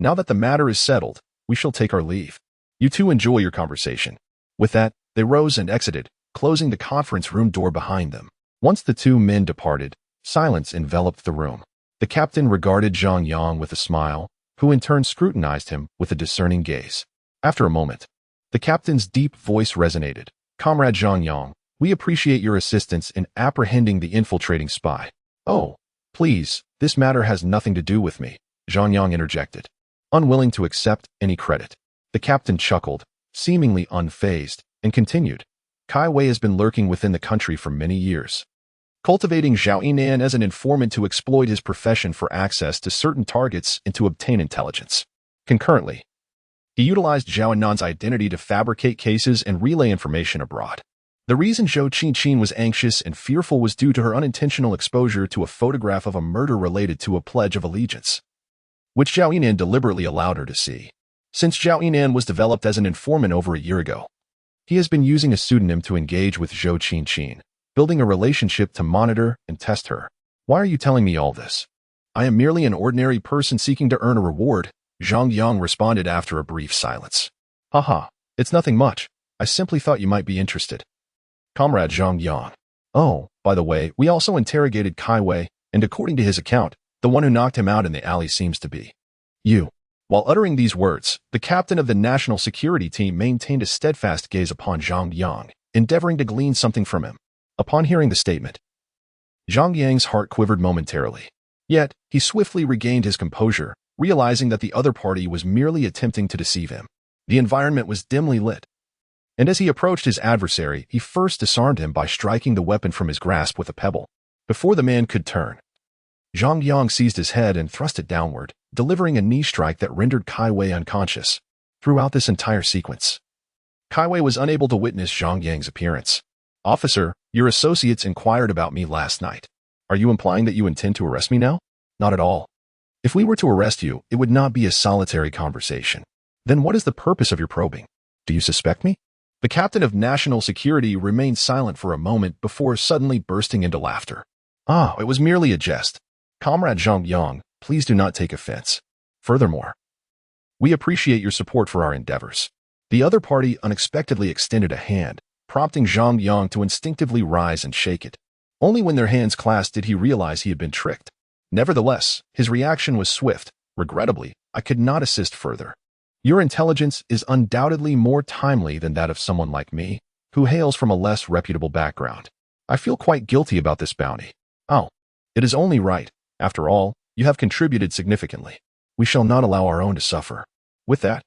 Speaker 1: "Now that the matter is settled, we shall take our leave. You two enjoy your conversation." With that, they rose and exited, closing the conference room door behind them. Once the two men departed, silence enveloped the room. The captain regarded Zhang Yang with a smile, who in turn scrutinized him with a discerning gaze. After a moment, the captain's deep voice resonated. "Comrade Zhang Yang, we appreciate your assistance in apprehending the infiltrating spy." "Oh, please, this matter has nothing to do with me," Zhang Yang interjected, unwilling to accept any credit. The captain chuckled, seemingly unfazed, and continued. "Kai Wei has been lurking within the country for many years, cultivating Zhao Yinan as an informant to exploit his profession for access to certain targets and to obtain intelligence. Concurrently, he utilized Zhao Yinan's identity to fabricate cases and relay information abroad. The reason Zhou Qinqin was anxious and fearful was due to her unintentional exposure to a photograph of a murder related to a pledge of allegiance, which Zhao Yinan deliberately allowed her to see. Since Zhao Yinan was developed as an informant over a year ago, he has been using a pseudonym to engage with Zhou Qinqin, building a relationship to monitor and test her. Why are you telling me all this? I am merely an ordinary person seeking to earn a reward, Zhang Yang responded after a brief silence. Haha, it's nothing much. I simply thought you might be interested. Comrade Zhang Yang. Oh, by the way, we also interrogated Kai Wei, and according to his account, the one who knocked him out in the alley seems to be you. While uttering these words, the captain of the national security team maintained a steadfast gaze upon Zhang Yang, endeavoring to glean something from him. Upon hearing the statement, Zhang Yang's heart quivered momentarily. Yet, he swiftly regained his composure, realizing that the other party was merely attempting to deceive him. The environment was dimly lit, and as he approached his adversary, he first disarmed him by striking the weapon from his grasp with a pebble. Before the man could turn, Zhang Yang seized his head and thrust it downward, delivering a knee strike that rendered Kai Wei unconscious. Throughout this entire sequence, Kai Wei was unable to witness Zhang Yang's appearance. Officer, your associates inquired about me last night. Are you implying that you intend to arrest me now? Not at all. If we were to arrest you, it would not be a solitary conversation. Then what is the purpose of your probing? Do you suspect me? The captain of national security remained silent for a moment before suddenly bursting into laughter. Ah, it was merely a jest. Comrade Zhang Yang, please do not take offense. Furthermore, we appreciate your support for our endeavors. The other party unexpectedly extended a hand, prompting Zhang Yang to instinctively rise and shake it. Only when their hands clasped did he realize he had been tricked. Nevertheless, his reaction was swift. Regrettably, I could not assist further. Your intelligence is undoubtedly more timely than that of someone like me, who hails from a less reputable background. I feel quite guilty about this bounty. Oh, it is only right. After all, you have contributed significantly. We shall not allow our own to suffer. With that,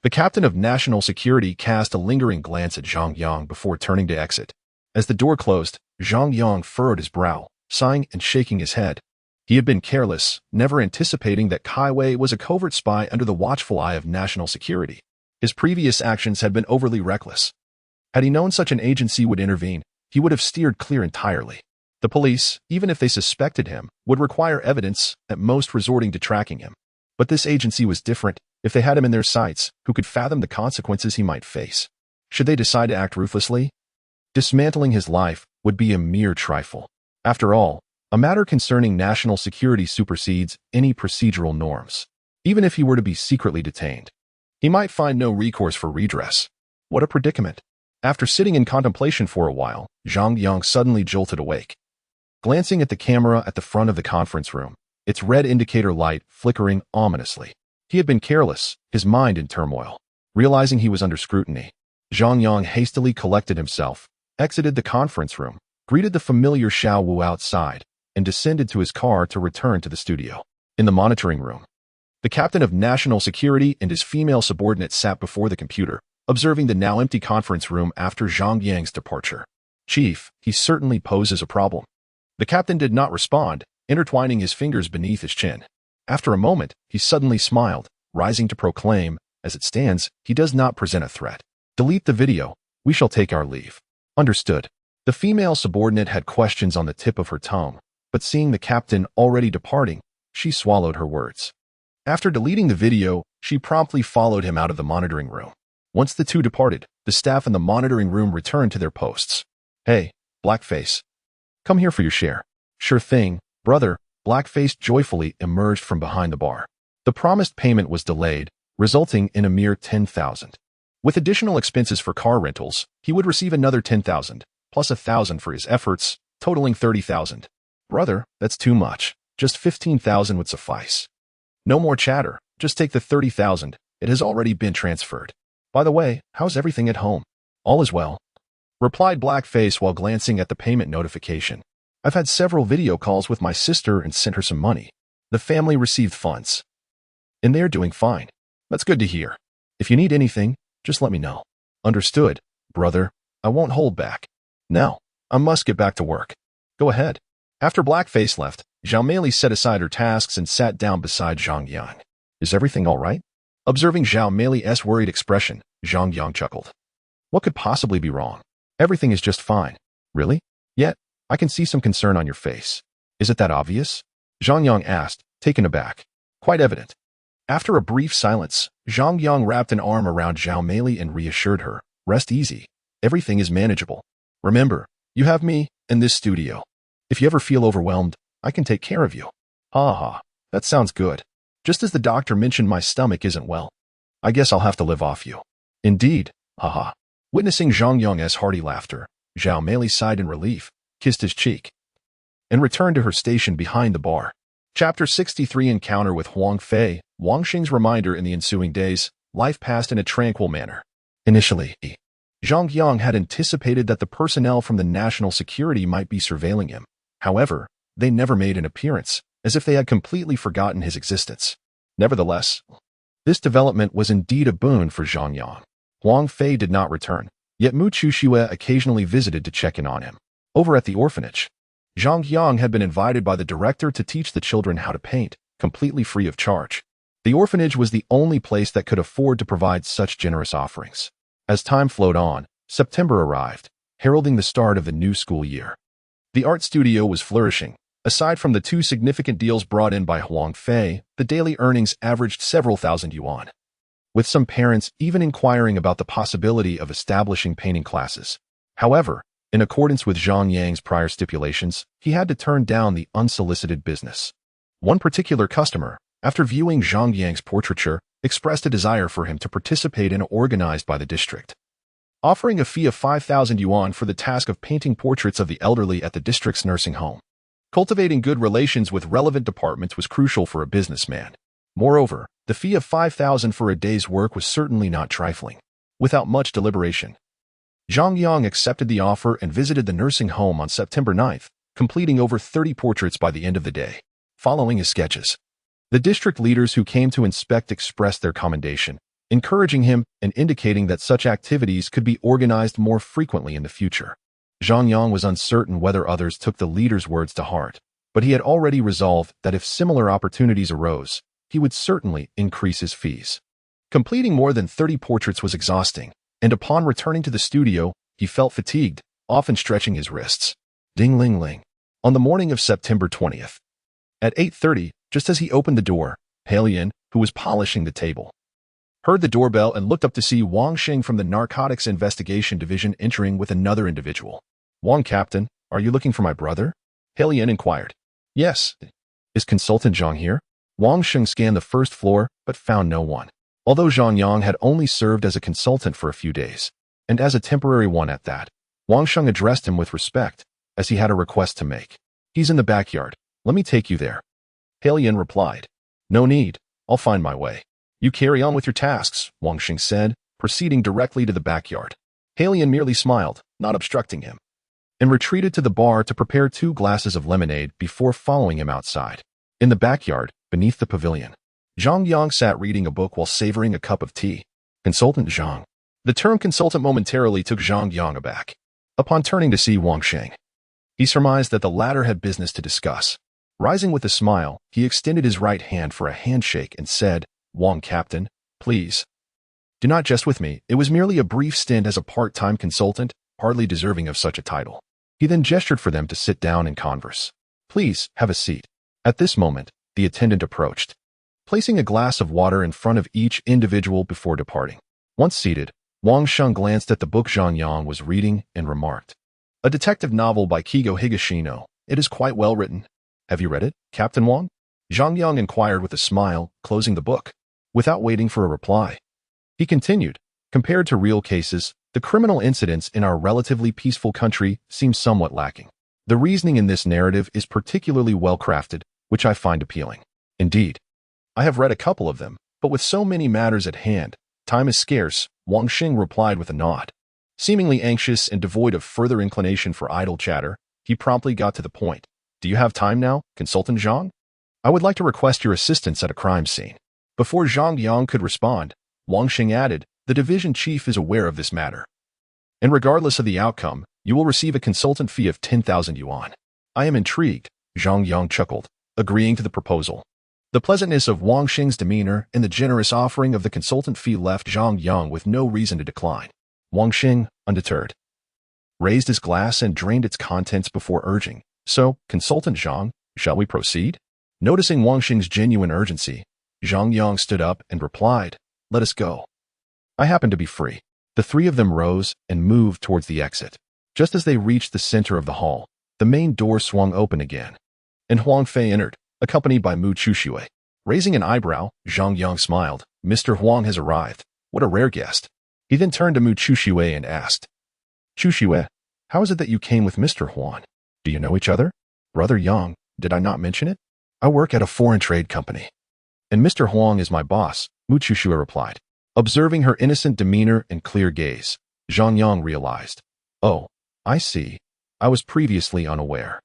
Speaker 1: the captain of national security cast a lingering glance at Zhang Yang before turning to exit. As the door closed, Zhang Yang furrowed his brow, sighing and shaking his head. He had been careless, never anticipating that Kai Wei was a covert spy under the watchful eye of national security. His previous actions had been overly reckless. Had he known such an agency would intervene, he would have steered clear entirely. The police, even if they suspected him, would require evidence, at most resorting to tracking him. But this agency was different. If they had him in their sights, who could fathom the consequences he might face? Should they decide to act ruthlessly? Dismantling his life would be a mere trifle. After all, a matter concerning national security supersedes any procedural norms. Even if he were to be secretly detained, he might find no recourse for redress. What a predicament. After sitting in contemplation for a while, Zhang Yang suddenly jolted awake. Glancing at the camera at the front of the conference room, its red indicator light flickering ominously. He had been careless, his mind in turmoil. Realizing he was under scrutiny, Zhang Yang hastily collected himself, exited the conference room, greeted the familiar Xiao Wu outside, and descended to his car to return to the studio. In the monitoring room, the captain of national security and his female subordinate sat before the computer, observing the now empty conference room after Zhang Yang's departure. Chief, he certainly poses a problem. The captain did not respond, intertwining his fingers beneath his chin. After a moment, he suddenly smiled, rising to proclaim, as it stands, he does not present a threat. Delete the video. We shall take our leave. Understood. The female subordinate had questions on the tip of her tongue, but seeing the captain already departing, she swallowed her words. After deleting the video, she promptly followed him out of the monitoring room. Once the two departed, the staff in the monitoring room returned to their posts. Hey, Blackface. Come here for your share. Sure thing, brother. Blackface joyfully emerged from behind the bar. The promised payment was delayed, resulting in a mere 10,000. With additional expenses for car rentals, he would receive another 10,000, plus 1,000 for his efforts, totaling 30,000. Brother, that's too much. Just 15,000 would suffice. No more chatter. Just take the 30,000. It has already been transferred. By the way, how's everything at home? All is well, replied Blackface while glancing at the payment notification. I've had several video calls with my sister and sent her some money. The family received funds, and they're doing fine. That's good to hear. If you need anything, just let me know. Understood, brother. I won't hold back. Now, I must get back to work. Go ahead. After Blackface left, Zhao Mei set aside her tasks and sat down beside Zhang Yang. Is everything all right? Observing Zhao Mei's worried expression, Zhang Yang chuckled. What could possibly be wrong? Everything is just fine. Really? Yet, I can see some concern on your face. Is it that obvious? Zhang Yang asked, taken aback. Quite evident. After a brief silence, Zhang Yang wrapped an arm around Zhao Mei and reassured her, rest easy. Everything is manageable. Remember, you have me and this studio. If you ever feel overwhelmed, I can take care of you. Ha ha, that sounds good. Just as the doctor mentioned my stomach isn't well. I guess I'll have to live off you. Indeed, haha. Witnessing Zhang Yang's hearty laughter, Zhao Mei sighed in relief, kissed his cheek, and returned to her station behind the bar. Chapter 63 Encounter with Huang Fei. Wang Xing's reminder in the ensuing days, life passed in a tranquil manner. Initially, Zhang Yang had anticipated that the personnel from the national security might be surveilling him. However, they never made an appearance, as if they had completely forgotten his existence. Nevertheless, this development was indeed a boon for Zhang Yang. Huang Fei did not return, yet Mu Chuxue occasionally visited to check in on him. Over at the orphanage, Zhang Yang had been invited by the director to teach the children how to paint, completely free of charge. The orphanage was the only place that could afford to provide such generous offerings. As time flowed on, September arrived. heralding the start of the new school year. The art studio was flourishing. Aside from the 2 significant deals brought in by Huang Fei, the daily earnings averaged several thousand yuan, with some parents even inquiring about the possibility of establishing painting classes. However, in accordance with Zhang Yang's prior stipulations, he had to turn down the unsolicited business. One particular customer, after viewing Zhang Yang's portraiture, expressed a desire for him to participate in organized by the district, offering a fee of 5,000 yuan for the task of painting portraits of the elderly at the district's nursing home. Cultivating good relations with relevant departments was crucial for a businessman. Moreover, the fee of 5,000 for a day's work was certainly not trifling. Without much deliberation, Zhang Yang accepted the offer and visited the nursing home on September 9th, completing over 30 portraits by the end of the day. Following his sketches, the district leaders who came to inspect expressed their commendation, encouraging him and indicating that such activities could be organized more frequently in the future. Zhang Yang was uncertain whether others took the leader's words to heart, but he had already resolved that if similar opportunities arose, he would certainly increase his fees. Completing more than 30 portraits was exhausting, and upon returning to the studio, he felt fatigued, often stretching his wrists. Ding-ling-ling. On the morning of September 20th, at 8:30, just as he opened the door, Halian, who was polishing the table, heard the doorbell and looked up to see Wang Xing from the Narcotics Investigation Division entering with another individual. "Wang, Captain, are you looking for my brother?" Halian inquired. "Yes. Is Consultant Zhang here?" Wang Xing scanned the first floor, but found no one. Although Zhang Yang had only served as a consultant for a few days, and as a temporary one at that, Wang Xing addressed him with respect, as he had a request to make. "He's in the backyard. Let me take you there." Halian replied. "No need. I'll find my way. You carry on with your tasks," Wang Xing said, proceeding directly to the backyard. Halian merely smiled, not obstructing him, and retreated to the bar to prepare 2 glasses of lemonade before following him outside. In the backyard, beneath the pavilion, Zhang Yang sat reading a book while savoring a cup of tea. Consultant Zhang. The term consultant momentarily took Zhang Yang aback. Upon turning to see Wang Xing, he surmised that the latter had business to discuss. Rising with a smile, he extended his right hand for a handshake and said, "Wang, Captain, please. Do not jest with me. It was merely a brief stint as a part-time consultant, hardly deserving of such a title." He then gestured for them to sit down and converse. "Please, have a seat." At this moment, the attendant approached, placing a glass of water in front of each individual before departing. Once seated, Wang Xing glanced at the book Zhang Yang was reading and remarked, "A detective novel by Kigo Higashino. It is quite well written. Have you read it, Captain Wang?" Zhang Yang inquired with a smile, closing the book. Without waiting for a reply, he continued, "Compared to real cases, the criminal incidents in our relatively peaceful country seem somewhat lacking. The reasoning in this narrative is particularly well crafted, which I find appealing. Indeed, I have read a couple of them, but with so many matters at hand, time is scarce," Wang Xing replied with a nod. Seemingly anxious and devoid of further inclination for idle chatter, he promptly got to the point. "Do you have time now, Consultant Zhang? I would like to request your assistance at a crime scene." Before Zhang Yang could respond, Wang Xing added, "The division chief is aware of this matter, and regardless of the outcome, you will receive a consultant fee of 10,000 yuan. I am intrigued." Zhang Yang chuckled, agreeing to the proposal. The pleasantness of Wang Xing's demeanor and the generous offering of the consultant fee left Zhang Yang with no reason to decline. Wang Xing, undeterred, raised his glass and drained its contents before urging, "So, Consultant Zhang, shall we proceed?" Noticing Wang Xing's genuine urgency, Zhang Yang stood up and replied, "Let us go. I happen to be free." The 3 of them rose and moved towards the exit. Just as they reached the center of the hall, the main door swung open again, and Huang Fei entered, accompanied by Mu Chuxue. Raising an eyebrow, Zhang Yang smiled. "Mr. Huang has arrived. What a rare guest." He then turned to Mu Chuxue and asked, "Chuxue, how is it that you came with Mr. Huang? Do you know each other?" "Brother Yang, did I not mention it? I work at a foreign trade company, and Mr. Huang is my boss," Mu Chuxue replied. Observing her innocent demeanor and clear gaze, Zhang Yang realized, "Oh, I see. I was previously unaware."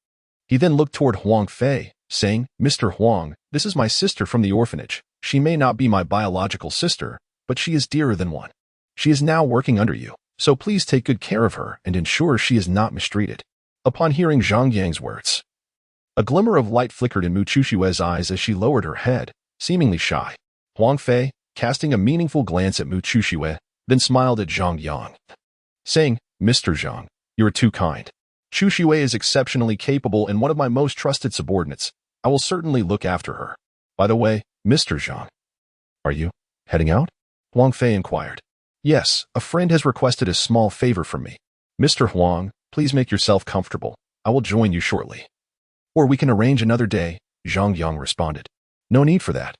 Speaker 1: He then looked toward Huang Fei, saying, "Mr. Huang, this is my sister from the orphanage. She may not be my biological sister, but she is dearer than one. She is now working under you, so please take good care of her and ensure she is not mistreated." Upon hearing Zhang Yang's words, a glimmer of light flickered in Mu Chuxue's eyes as she lowered her head, seemingly shy. Huang Fei, casting a meaningful glance at Mu Chuxue, then smiled at Zhang Yang, saying, "Mr. Zhang, You are too kind. Chu Shui is exceptionally capable and one of my most trusted subordinates. I will certainly look after her. By the way, Mr. Zhang, are you heading out? Huang Fei inquired. Yes, a friend has requested a small favor from me. Mr. Huang, please make yourself comfortable. I will join you shortly. Or we can arrange another day, Zhang Yang responded. No need for that.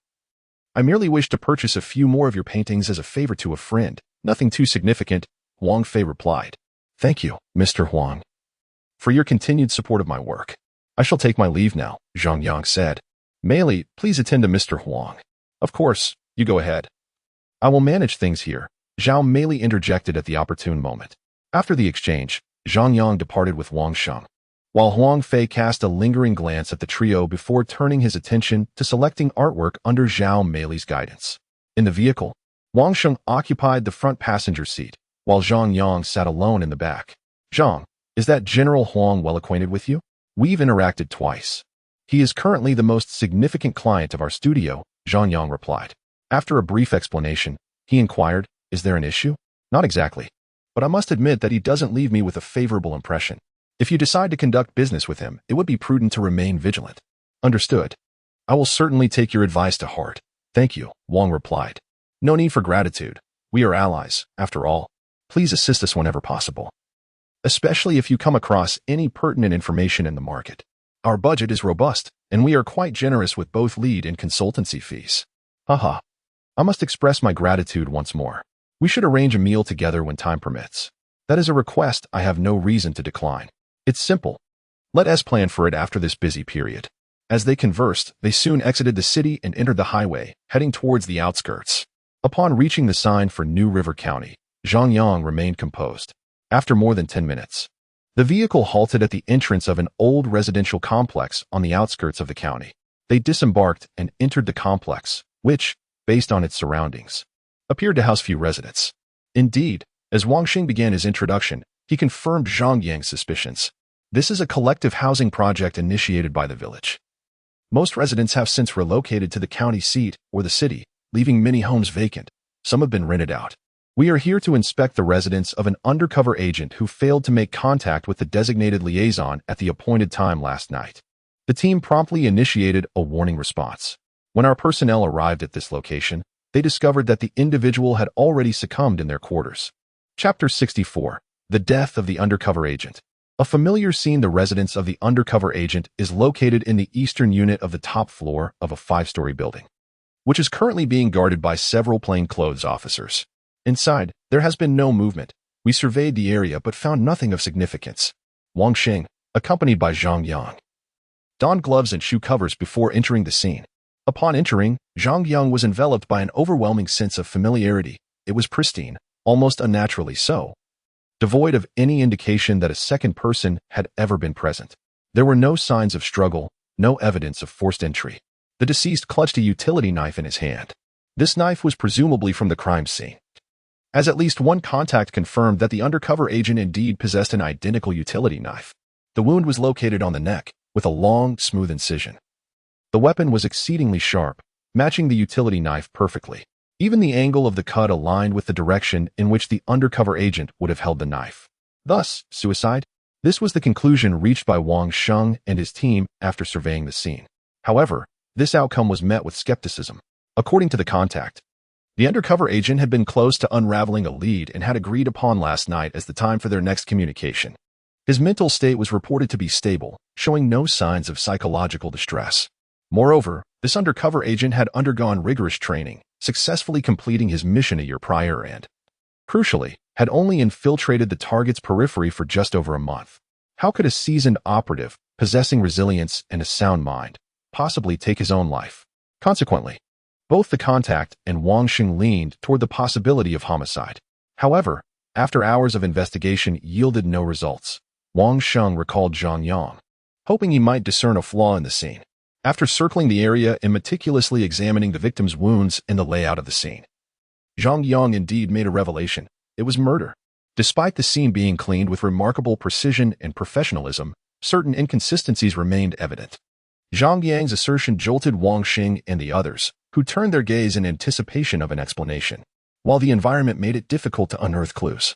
Speaker 1: I merely wish to purchase a few more of your paintings as a favor to a friend. Nothing too significant, Huang Fei replied. Thank you, Mr. Huang, for your continued support of my work. I shall take my leave now, Zhang Yang said. Meili, please attend to Mr. Huang. Of course, you go ahead. I will manage things here, Zhao Meili interjected at the opportune moment. After the exchange, Zhang Yang departed with Wang Sheng, while Huang Fei cast a lingering glance at the trio before turning his attention to selecting artwork under Zhao Meili's guidance. In the vehicle, Wang Sheng occupied the front passenger seat, while Zhang Yang sat alone in the back. Zhang, is that General Huang well acquainted with you? We've interacted twice. He is currently the most significant client of our studio, Zhang Yang replied. After a brief explanation, he inquired, is there an issue? Not exactly. But I must admit that he doesn't leave me with a favorable impression. If you decide to conduct business with him, it would be prudent to remain vigilant. Understood. I will certainly take your advice to heart. Thank you, Wang replied. No need for gratitude. We are allies, after all. Please assist us whenever possible, especially if you come across any pertinent information in the market. Our budget is robust, and we are quite generous with both lead and consultancy fees. Haha. I must express my gratitude once more. We should arrange a meal together when time permits. That is a request I have no reason to decline. It's simple. Let us plan for it after this busy period. As they conversed, they soon exited the city and entered the highway, heading towards the outskirts. Upon reaching the sign for New River County, Zhang Yang remained composed. After more than 10 minutes, the vehicle halted at the entrance of an old residential complex on the outskirts of the county. They disembarked and entered the complex, which, based on its surroundings, appeared to house few residents. Indeed, as Wang Xing began his introduction, he confirmed Zhang Yang's suspicions. This is a collective housing project initiated by the village. Most residents have since relocated to the county seat or the city, leaving many homes vacant. Some have been rented out. We are here to inspect the residence of an undercover agent who failed to make contact with the designated liaison at the appointed time last night. The team promptly initiated a warning response. When our personnel arrived at this location, they discovered that the individual had already succumbed in their quarters. Chapter 64. The Death of the Undercover Agent. A familiar scene. The residence of the undercover agent is located in the eastern unit of the top floor of a 5-story building, which is currently being guarded by several plainclothes officers. Inside, there has been no movement. We surveyed the area but found nothing of significance. Wang Xing, accompanied by Zhang Yang, donned gloves and shoe covers before entering the scene. Upon entering, Zhang Yang was enveloped by an overwhelming sense of familiarity. It was pristine, almost unnaturally so, devoid of any indication that a second person had ever been present. There were no signs of struggle, no evidence of forced entry. The deceased clutched a utility knife in his hand. This knife was presumably from the crime scene, as at least one contact confirmed that the undercover agent indeed possessed an identical utility knife. The wound was located on the neck, with a long, smooth incision. The weapon was exceedingly sharp, matching the utility knife perfectly. Even the angle of the cut aligned with the direction in which the undercover agent would have held the knife. Thus, suicide? This was the conclusion reached by Wang Sheng and his team after surveying the scene. However, this outcome was met with skepticism. According to the contact, the undercover agent had been close to unraveling a lead and had agreed upon last night as the time for their next communication. His mental state was reported to be stable, showing no signs of psychological distress. Moreover, this undercover agent had undergone rigorous training, successfully completing his mission a year prior and, crucially, had only infiltrated the target's periphery for just over a month. How could a seasoned operative, possessing resilience and a sound mind, possibly take his own life? Consequently, both the contact and Wang Xing leaned toward the possibility of homicide. However, after hours of investigation yielded no results, Wang Sheng recalled Zhang Yang, hoping he might discern a flaw in the scene. After circling the area and meticulously examining the victim's wounds and the layout of the scene, Zhang Yang indeed made a revelation. It was murder. Despite the scene being cleaned with remarkable precision and professionalism, certain inconsistencies remained evident. Zhang Yang's assertion jolted Wang Xing and the others, who turned their gaze in anticipation of an explanation, while the environment made it difficult to unearth clues.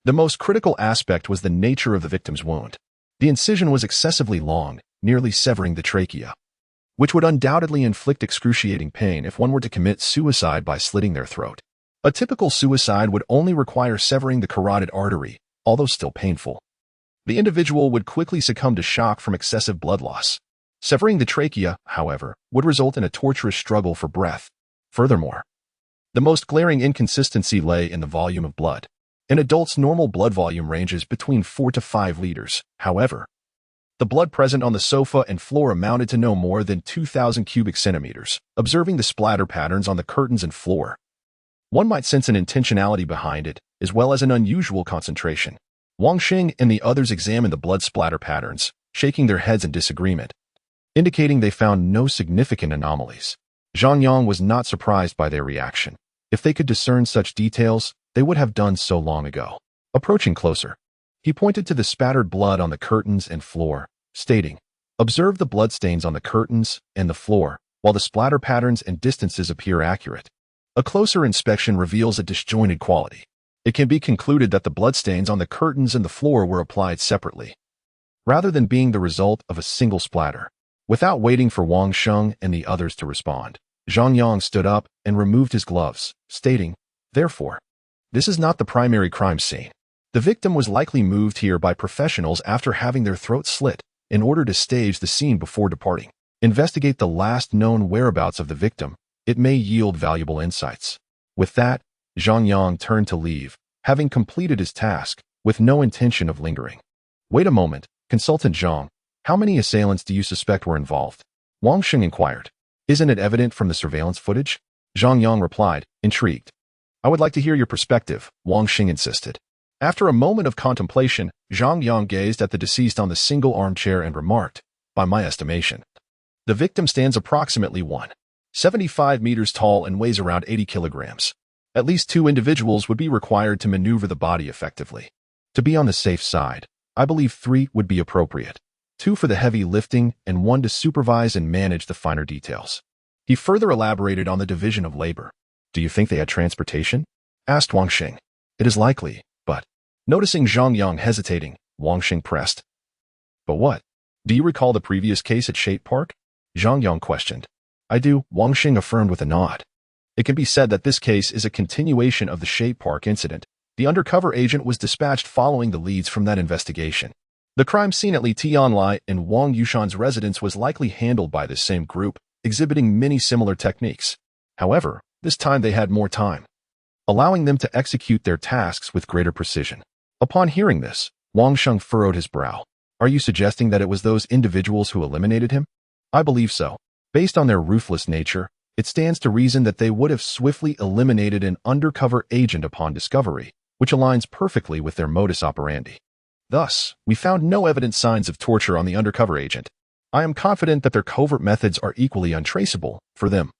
Speaker 1: The most critical aspect was the nature of the victim's wound. The incision was excessively long, nearly severing the trachea, which would undoubtedly inflict excruciating pain if one were to commit suicide by slitting their throat. A typical suicide would only require severing the carotid artery, although still painful. The individual would quickly succumb to shock from excessive blood loss. Severing the trachea, however, would result in a torturous struggle for breath. Furthermore, the most glaring inconsistency lay in the volume of blood. In adults, normal blood volume ranges between 4 to 5 liters. However, the blood present on the sofa and floor amounted to no more than 2,000 cubic centimeters. Observing the splatter patterns on the curtains and floor, one might sense an intentionality behind it, as well as an unusual concentration. Wang Xing and the others examined the blood splatter patterns, shaking their heads in disagreement, indicating they found no significant anomalies. Zhang Yang was not surprised by their reaction. If they could discern such details, they would have done so long ago. Approaching closer, he pointed to the spattered blood on the curtains and floor, stating, "Observe the bloodstains on the curtains and the floor, while the splatter patterns and distances appear accurate." A closer inspection reveals a disjointed quality. It can be concluded that the bloodstains on the curtains and the floor were applied separately, rather than being the result of a single splatter. Without waiting for Wang Sheng and the others to respond, Zhang Yang stood up and removed his gloves, stating, "Therefore, this is not the primary crime scene. The victim was likely moved here by professionals after having their throats slit in order to stage the scene before departing. Investigate the last known whereabouts of the victim. It may yield valuable insights." With that, Zhang Yang turned to leave, having completed his task, with no intention of lingering. "Wait a moment, Consultant Zhang. How many assailants do you suspect were involved?" Wang Xing inquired. "Isn't it evident from the surveillance footage?" Zhang Yang replied, intrigued. "I would like to hear your perspective," Wang Xing insisted. After a moment of contemplation, Zhang Yang gazed at the deceased on the single armchair and remarked, "By my estimation, the victim stands approximately 175 meters tall and weighs around 80 kilograms. At least 2 individuals would be required to maneuver the body effectively. To be on the safe side, I believe 3 would be appropriate. 2 for the heavy lifting and 1 to supervise and manage the finer details." He further elaborated on the division of labor. "Do you think they had transportation?" asked Wang Xing. "It is likely, but..." Noticing Zhang Yang hesitating, Wang Xing pressed, "But what? Do you recall the previous case at Shade Park?" Zhang Yang questioned. "I do," Wang Xing affirmed with a nod. "It can be said that this case is a continuation of the Shade Park incident. The undercover agent was dispatched following the leads from that investigation. The crime scene at Li Tianlai and Wang Yushan's residence was likely handled by this same group, exhibiting many similar techniques. However, this time they had more time, allowing them to execute their tasks with greater precision." Upon hearing this, Wang Sheng furrowed his brow. "Are you suggesting that it was those individuals who eliminated him?" "I believe so. Based on their ruthless nature, it stands to reason that they would have swiftly eliminated an undercover agent upon discovery, which aligns perfectly with their modus operandi. Thus, we found no evident signs of torture on the undercover agent. I am confident that their covert methods are equally untraceable for them.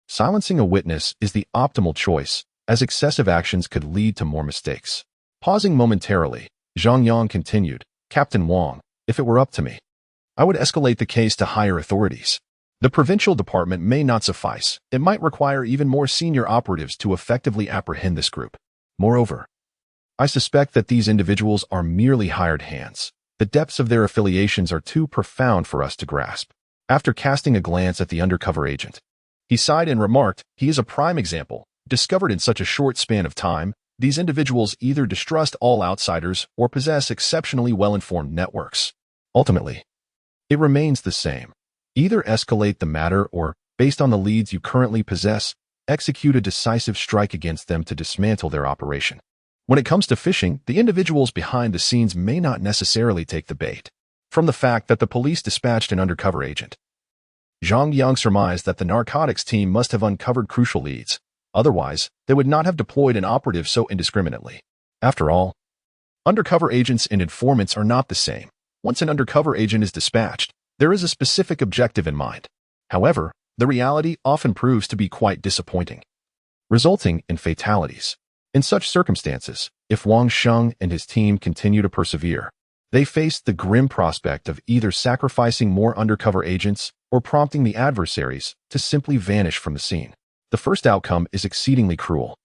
Speaker 1: Silencing a witness is the optimal choice, as excessive actions could lead to more mistakes." Pausing momentarily, Zhang Yang continued, "Captain Wang, if it were up to me, I would escalate the case to higher authorities. The provincial department may not suffice. It might require even more senior operatives to effectively apprehend this group. Moreover, I suspect that these individuals are merely hired hands. The depths of their affiliations are too profound for us to grasp." After casting a glance at the undercover agent, he sighed and remarked, "He is a prime example. Discovered in such a short span of time, these individuals either distrust all outsiders or possess exceptionally well-informed networks. Ultimately, it remains the same. Either escalate the matter or, based on the leads you currently possess, execute a decisive strike against them to dismantle their operation. When it comes to phishing, the individuals behind the scenes may not necessarily take the bait. From the fact that the police dispatched an undercover agent, Zhang Yang surmised that the narcotics team must have uncovered crucial leads. Otherwise, they would not have deployed an operative so indiscriminately. After all, undercover agents and informants are not the same. Once an undercover agent is dispatched, there is a specific objective in mind. However, the reality often proves to be quite disappointing, resulting in fatalities. In such circumstances, if Wang Sheng and his team continue to persevere, they face the grim prospect of either sacrificing more undercover agents or prompting the adversaries to simply vanish from the scene. The first outcome is exceedingly cruel.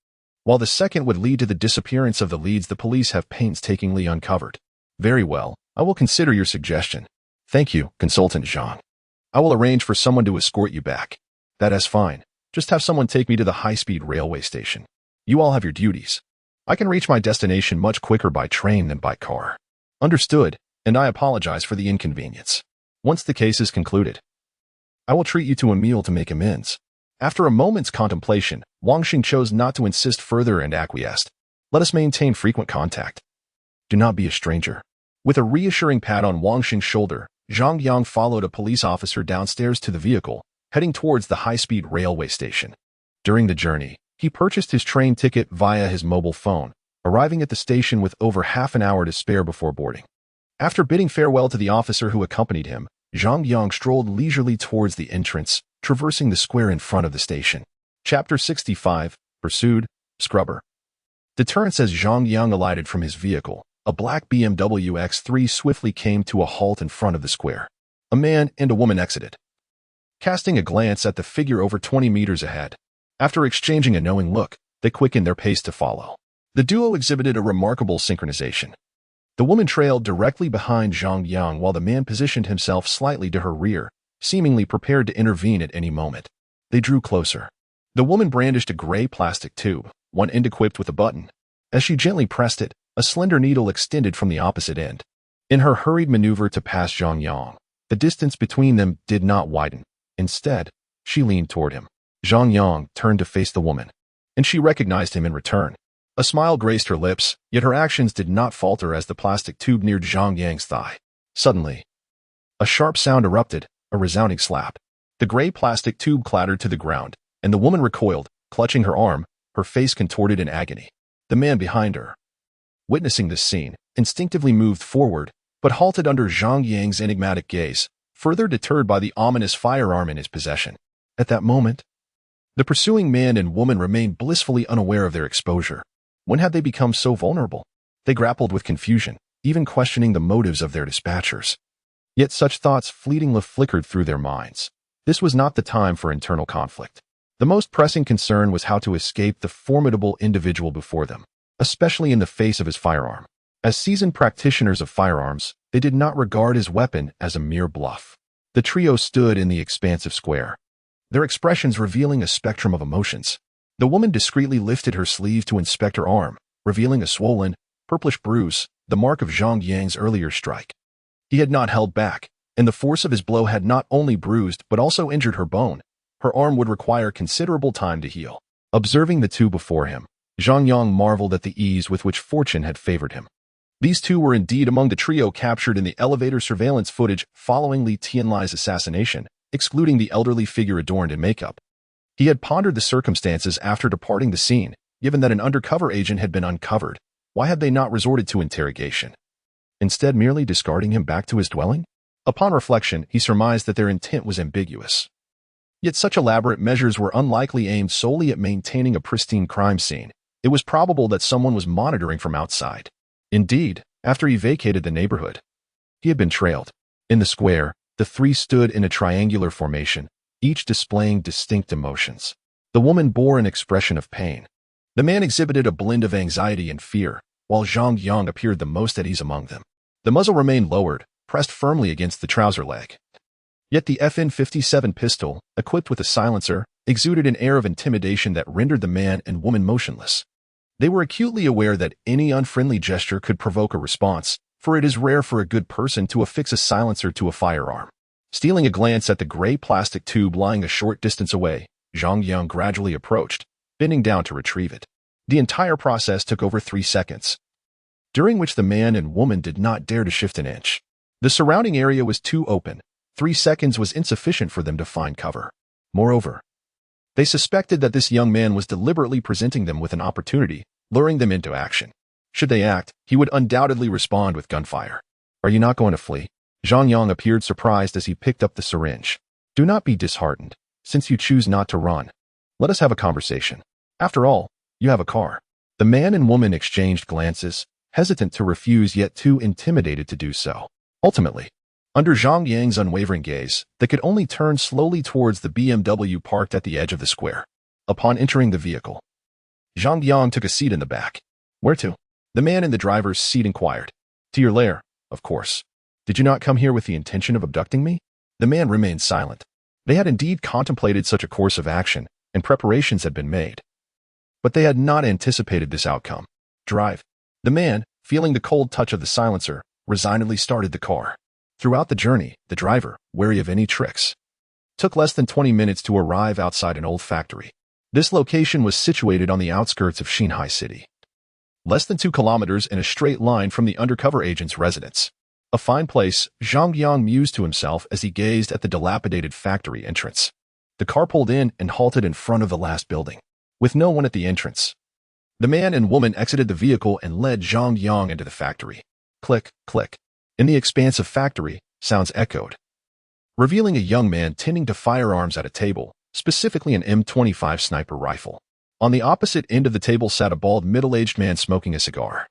Speaker 1: while the second would lead to the disappearance of the leads the police have painstakingly uncovered. Very well, I will consider your suggestion. Thank you, Consultant Zhang. I will arrange for someone to escort you back. That is fine. Just have someone take me to the high-speed railway station. You all have your duties. I can reach my destination much quicker by train than by car. Understood, and I apologize for the inconvenience. Once the case is concluded, I will treat you to a meal to make amends. After a moment's contemplation, Wang Xing chose not to insist further and acquiesced. Let us maintain frequent contact. Do not be a stranger. With a reassuring pat on Wang Xing's shoulder, Zhang Yang followed a police officer downstairs to the vehicle, heading towards the high-speed railway station. During the journey, he purchased his train ticket via his mobile phone, arriving at the station with over half an hour to spare before boarding. After bidding farewell to the officer who accompanied him, Zhang Yang strolled leisurely towards the entrance, traversing the square in front of the station. Chapter 65, Pursued, Scrubber. Deterrence. As Zhang Yang alighted from his vehicle, a black BMW X3 swiftly came to a halt in front of the square. A man and a woman exited, casting a glance at the figure over 20 meters ahead. After exchanging a knowing look, they quickened their pace to follow. The duo exhibited a remarkable synchronization. The woman trailed directly behind Zhang Yang while the man positioned himself slightly to her rear, seemingly prepared to intervene at any moment. They drew closer. The woman brandished a gray plastic tube, one end equipped with a button. As she gently pressed it, a slender needle extended from the opposite end. In her hurried maneuver to pass Zhang Yang, the distance between them did not widen. Instead, she leaned toward him. Zhang Yang turned to face the woman, and she recognized him in return. A smile graced her lips, yet her actions did not falter as the plastic tube neared Zhang Yang's thigh. Suddenly, a sharp sound erupted, a resounding slap. The gray plastic tube clattered to the ground, and the woman recoiled, clutching her arm, her face contorted in agony. The man behind her, witnessing this scene, instinctively moved forward, but halted under Zhang Yang's enigmatic gaze, further deterred by the ominous firearm in his possession. At that moment, the pursuing man and woman remained blissfully unaware of their exposure. When had they become so vulnerable? They grappled with confusion, even questioning the motives of their dispatchers. Yet such thoughts fleetingly flickered through their minds. This was not the time for internal conflict. The most pressing concern was how to escape the formidable individual before them, especially in the face of his firearm. As seasoned practitioners of firearms, they did not regard his weapon as a mere bluff. The trio stood in the expansive square, their expressions revealing a spectrum of emotions. The woman discreetly lifted her sleeve to inspect her arm, revealing a swollen, purplish bruise, the mark of Zhang Yang's earlier strike. He had not held back, and the force of his blow had not only bruised but also injured her bone. Her arm would require considerable time to heal. Observing the two before him, Zhang Yang marveled at the ease with which fortune had favored him. These two were indeed among the trio captured in the elevator surveillance footage following Li Tianlai's assassination, excluding the elderly figure adorned in makeup. He had pondered the circumstances after departing the scene. Given that an undercover agent had been uncovered, why had they not resorted to interrogation, instead merely discarding him back to his dwelling? Upon reflection, he surmised that their intent was ambiguous. Yet such elaborate measures were unlikely aimed solely at maintaining a pristine crime scene. It was probable that someone was monitoring from outside. Indeed, after he vacated the neighborhood, he had been trailed. In the square, the three stood in a triangular formation, each displaying distinct emotions. The woman bore an expression of pain. The man exhibited a blend of anxiety and fear, while Zhang Yang appeared the most at ease among them. The muzzle remained lowered, pressed firmly against the trouser leg. Yet the FN-57 pistol, equipped with a silencer, exuded an air of intimidation that rendered the man and woman motionless. They were acutely aware that any unfriendly gesture could provoke a response, for it is rare for a good person to affix a silencer to a firearm. Stealing a glance at the gray plastic tube lying a short distance away, Zhang Yang gradually approached, bending down to retrieve it. The entire process took over 3 seconds, during which the man and woman did not dare to shift an inch. The surrounding area was too open. 3 seconds was insufficient for them to find cover. Moreover, they suspected that this young man was deliberately presenting them with an opportunity, luring them into action. Should they act, he would undoubtedly respond with gunfire. Are you not going to flee? Zhang Yang appeared surprised as he picked up the syringe. Do not be disheartened. Since you choose not to run, let us have a conversation. After all, you have a car. The man and woman exchanged glances, hesitant to refuse yet too intimidated to do so. Ultimately, under Zhang Yang's unwavering gaze, they could only turn slowly towards the BMW parked at the edge of the square. Upon entering the vehicle, Zhang Yang took a seat in the back. Where to? The man in the driver's seat inquired. To your lair, of course. Did you not come here with the intention of abducting me? The man remained silent. They had indeed contemplated such a course of action, and preparations had been made. But they had not anticipated this outcome. Drive. The man, feeling the cold touch of the silencer, resignedly started the car. Throughout the journey, the driver, wary of any tricks, took less than 20 minutes to arrive outside an old factory. This location was situated on the outskirts of Xinhai City, less than 2 kilometers in a straight line from the undercover agent's residence. A fine place, Zhang Yang mused to himself as he gazed at the dilapidated factory entrance. The car pulled in and halted in front of the last building, with no one at the entrance. The man and woman exited the vehicle and led Zhang Yang into the factory. Click, click. In the expansive factory, sounds echoed, revealing a young man tending to firearms at a table, specifically an M25 sniper rifle. On the opposite end of the table sat a bald middle-aged man smoking a cigar,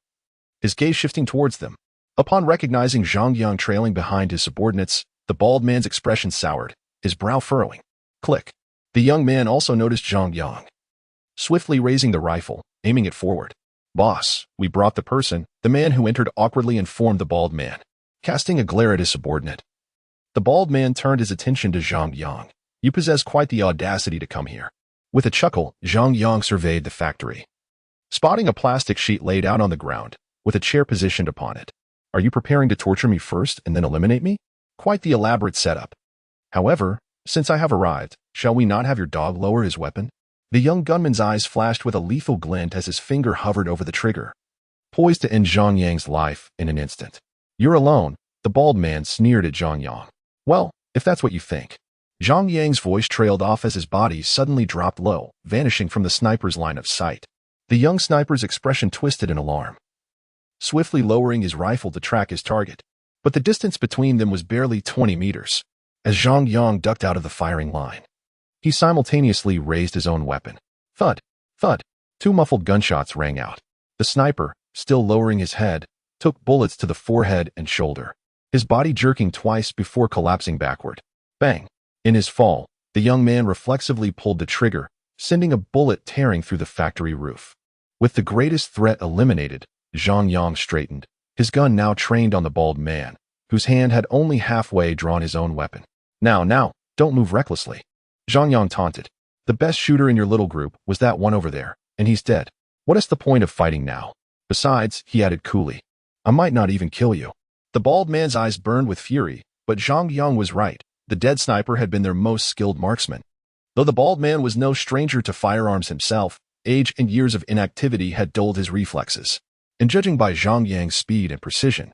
Speaker 1: his gaze shifting towards them. Upon recognizing Zhang Yang trailing behind his subordinates, the bald man's expression soured, his brow furrowing. Click. The young man also noticed Zhang Yang, swiftly raising the rifle, aiming it forward. Boss, we brought the person, the man who entered awkwardly informed the bald man, casting a glare at his subordinate. The bald man turned his attention to Zhang Yang. You possess quite the audacity to come here. With a chuckle, Zhang Yang surveyed the factory, spotting a plastic sheet laid out on the ground, with a chair positioned upon it. Are you preparing to torture me first and then eliminate me? Quite the elaborate setup. However, since I have arrived, shall we not have your dog lower his weapon? The young gunman's eyes flashed with a lethal glint as his finger hovered over the trigger, poised to end Zhang Yang's life in an instant. You're alone, the bald man sneered at Zhang Yang. Well, if that's what you think. Zhang Yang's voice trailed off as his body suddenly dropped low, vanishing from the sniper's line of sight. The young sniper's expression twisted in alarm, swiftly lowering his rifle to track his target. But the distance between them was barely 20 meters. As Zhang Yang ducked out of the firing line, he simultaneously raised his own weapon. Thud, thud. 2 muffled gunshots rang out. The sniper, still lowering his head, took bullets to the forehead and shoulder, his body jerking twice before collapsing backward. Bang! In his fall, the young man reflexively pulled the trigger, sending a bullet tearing through the factory roof. With the greatest threat eliminated, Zhang Yang straightened, his gun now trained on the bald man, whose hand had only halfway drawn his own weapon. Now, don't move recklessly. Zhang Yang taunted. The best shooter in your little group was that one over there, and he's dead. What is the point of fighting now? Besides, he added coolly, I might not even kill you. The bald man's eyes burned with fury, but Zhang Yang was right. The dead sniper had been their most skilled marksman. Though the bald man was no stranger to firearms himself, age and years of inactivity had dulled his reflexes. And judging by Zhang Yang's speed and precision,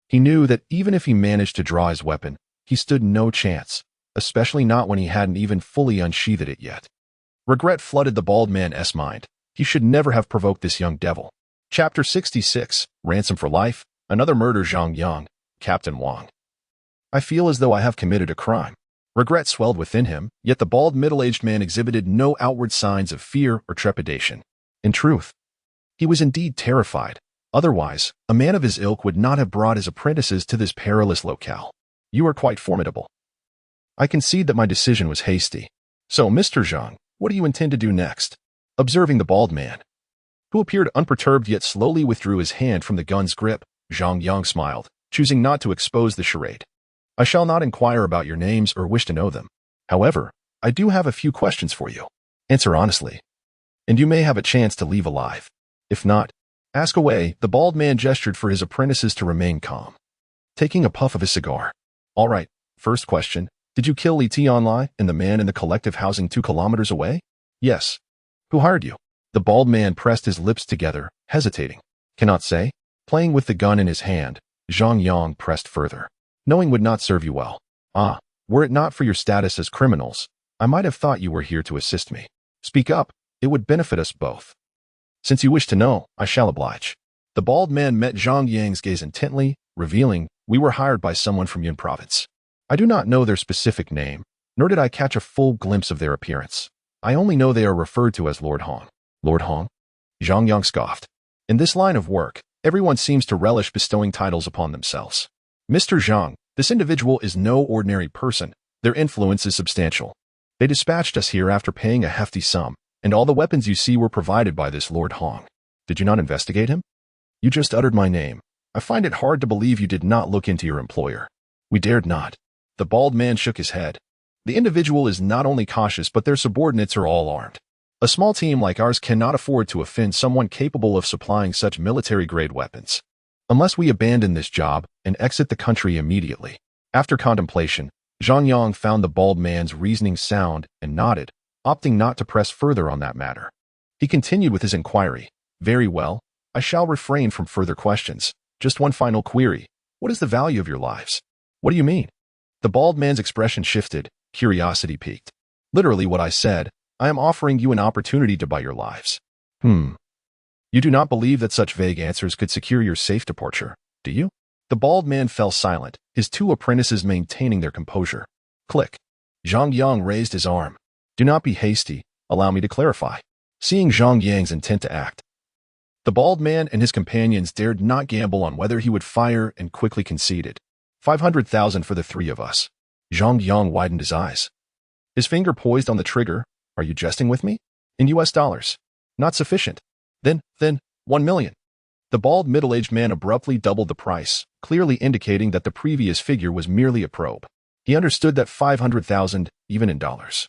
Speaker 1: he knew that even if he managed to draw his weapon, he stood no chance, especially not when he hadn't even fully unsheathed it yet. Regret flooded the bald man's mind. He should never have provoked this young devil. Chapter 66, Ransom for Life, Another Murder. Zhang Yang, Captain Wang. I feel as though I have committed a crime. Regret swelled within him, yet the bald middle-aged man exhibited no outward signs of fear or trepidation. In truth, he was indeed terrified. Otherwise, a man of his ilk would not have brought his apprentices to this perilous locale. You are quite formidable. I concede that my decision was hasty. So, Mr. Zhang, what do you intend to do next? Observing the bald man, who appeared unperturbed yet slowly withdrew his hand from the gun's grip, Zhang Yang smiled, choosing not to expose the charade. I shall not inquire about your names or wish to know them. However, I do have a few questions for you. Answer honestly, and you may have a chance to leave alive. If not, ask away. The bald man gestured for his apprentices to remain calm, taking a puff of his cigar. All right, first question. Did you kill Li Tianlai and the man in the collective housing 2 kilometers away? Yes. Who hired you? The bald man pressed his lips together, hesitating. Cannot say. Playing with the gun in his hand, Zhang Yang pressed further. Knowing would not serve you well. Ah, were it not for your status as criminals, I might have thought you were here to assist me. Speak up. It would benefit us both. Since you wish to know, I shall oblige. The bald man met Zhang Yang's gaze intently, revealing, we were hired by someone from Yun province. I do not know their specific name, nor did I catch a full glimpse of their appearance. I only know they are referred to as Lord Hong. Lord Hong? Zhang Yang scoffed. In this line of work, everyone seems to relish bestowing titles upon themselves. Mr. Zhang, this individual is no ordinary person. Their influence is substantial. They dispatched us here after paying a hefty sum, And all the weapons you see were provided by this Lord Hong. Did you not investigate him? You just uttered my name. I find it hard to believe you did not look into your employer. We dared not. The bald man shook his head. The individual is not only cautious, but their subordinates are all armed. A small team like ours cannot afford to offend someone capable of supplying such military-grade weapons. Unless we abandon this job and exit the country immediately. After contemplation, Zhang Yang found the bald man's reasoning sound and nodded, opting not to press further on that matter. He continued with his inquiry. Very well, I shall refrain from further questions. Just one final query. What is the value of your lives? What do you mean? The bald man's expression shifted, curiosity piqued. Literally what I said, I am offering you an opportunity to buy your lives. You do not believe that such vague answers could secure your safe departure, do you? The bald man fell silent, his two apprentices maintaining their composure. Click. Zhang Yang raised his arm. Do not be hasty, allow me to clarify. Seeing Zhang Yang's intent to act, the bald man and his companions dared not gamble on whether he would fire and quickly conceded. 500,000 for the three of us. Zhang Yang widened his eyes. His finger poised on the trigger. Are you jesting with me? In US dollars. Not sufficient. Then, 1 million. The bald middle-aged man abruptly doubled the price, clearly indicating that the previous figure was merely a probe. He understood that 500,000, even in dollars,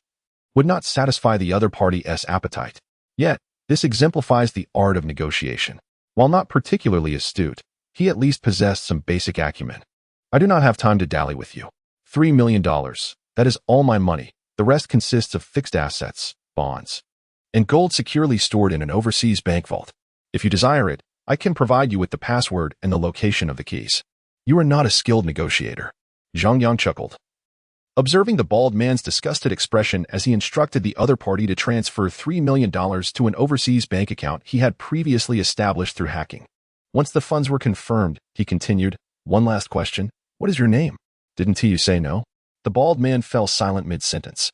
Speaker 1: would not satisfy the other party's appetite. Yet, this exemplifies the art of negotiation. While not particularly astute, he at least possessed some basic acumen. I do not have time to dally with you. $3 million. That is all my money. The rest consists of fixed assets, bonds, and gold securely stored in an overseas bank vault. If you desire it, I can provide you with the password and the location of the keys. You are not a skilled negotiator. Zhang Yang chuckled, observing the bald man's disgusted expression as he instructed the other party to transfer $3 million to an overseas bank account he had previously established through hacking. Once the funds were confirmed, he continued, one last question. What is your name? Didn't you say no? The bald man fell silent mid-sentence,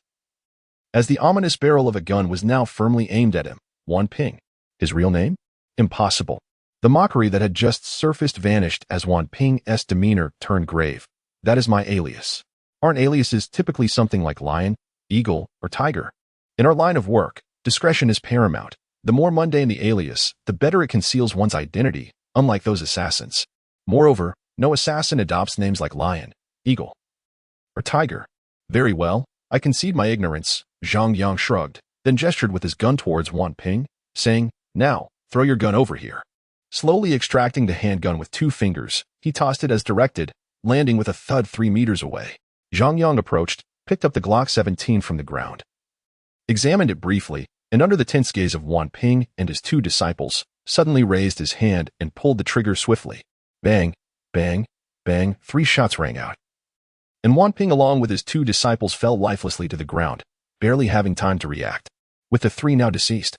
Speaker 1: as the ominous barrel of a gun was now firmly aimed at him. Wan Ping. His real name? Impossible. The mockery that had just surfaced vanished as Wan Ping's demeanor turned grave. That is my alias. Aren't aliases typically something like lion, eagle, or tiger? In our line of work, discretion is paramount. The more mundane the alias, the better it conceals one's identity, unlike those assassins. Moreover, no assassin adopts names like lion, eagle, or tiger. Very well, I concede my ignorance. Zhang Yang shrugged, then gestured with his gun towards Wan Ping, saying, now, throw your gun over here. Slowly extracting the handgun with 2 fingers, he tossed it as directed, landing with a thud 3 meters away. Zhang Yang approached, picked up the Glock 17 from the ground, examined it briefly, and under the tense gaze of Wan Ping and his 2 disciples, suddenly raised his hand and pulled the trigger swiftly. Bang, bang, bang, 3 shots rang out. And Wan Ping along with his 2 disciples fell lifelessly to the ground, barely having time to react. With the 3 now deceased,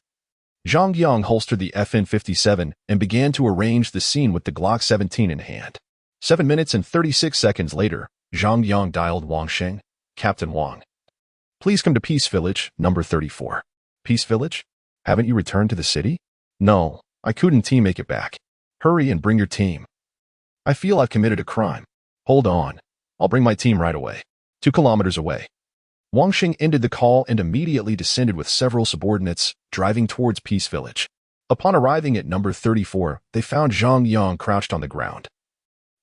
Speaker 1: Zhang Yang holstered the FN-57 and began to arrange the scene with the Glock 17 in hand. 7 minutes and 36 seconds later, Zhang Yang dialed Wang Sheng. Captain Wang, please come to Peace Village, number 34. Peace Village? Haven't you returned to the city? No, I couldn't make it back. Hurry and bring your team. I feel I've committed a crime. Hold on. I'll bring my team right away. 2 kilometers away. Wang Sheng ended the call and immediately descended with several subordinates, driving towards Peace Village. Upon arriving at number 34, they found Zhang Yang crouched on the ground,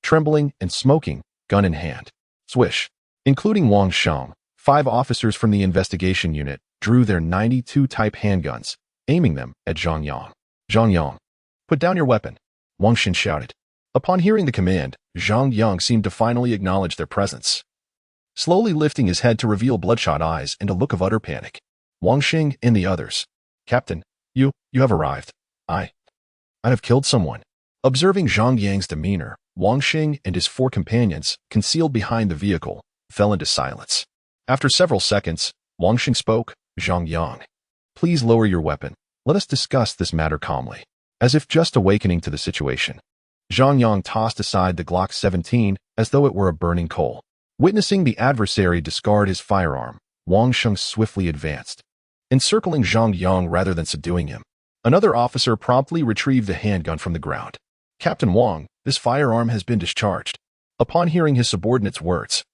Speaker 1: trembling and smoking, gun in hand. Swish. Including Wang Sheng, 5 officers from the investigation unit drew their 92 type handguns, aiming them at Zhang Yang. Zhang Yang, put down your weapon, Wang Sheng shouted. Upon hearing the command, Zhang Yang seemed to finally acknowledge their presence, slowly lifting his head to reveal bloodshot eyes and a look of utter panic. Wang Sheng and the others. Captain, you have arrived. I have killed someone. Observing Zhang Yang's demeanor, Wang Sheng and his 4 companions, concealed behind the vehicle, fell into silence. After several seconds, Wang Sheng spoke. Zhang Yang, please lower your weapon. Let us discuss this matter calmly. As if just awakening to the situation, Zhang Yang tossed aside the Glock 17 as though it were a burning coal. Witnessing the adversary discard his firearm, Wang Sheng swiftly advanced, encircling Zhang Yang rather than subduing him. Another officer promptly retrieved the handgun from the ground. Captain Wang, this firearm has been discharged. Upon hearing his subordinate's words,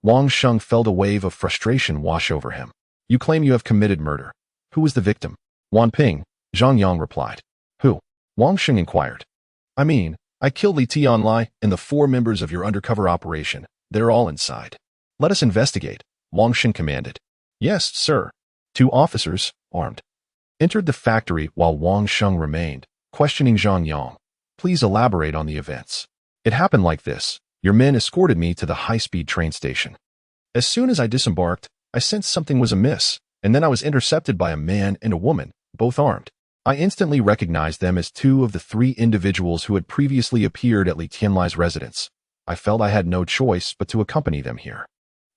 Speaker 1: Wang Sheng felt a wave of frustration wash over him. You claim you have committed murder. Who was the victim? Wan Ping, Zhang Yang replied. Who? Wang Xing inquired. I mean, I killed Li Tianlai and the 4 members of your undercover operation. They're all inside. Let us investigate, Wang Xing commanded. Yes, sir. 2 officers, armed, entered the factory while Wang Sheng remained, questioning Zhang Yang. Please elaborate on the events. It happened like this. Your men escorted me to the high-speed train station. As soon as I disembarked, I sensed something was amiss, and then I was intercepted by a man and a woman, both armed. I instantly recognized them as 2 of the 3 individuals who had previously appeared at Li Tianlai's residence. I felt I had no choice but to accompany them here.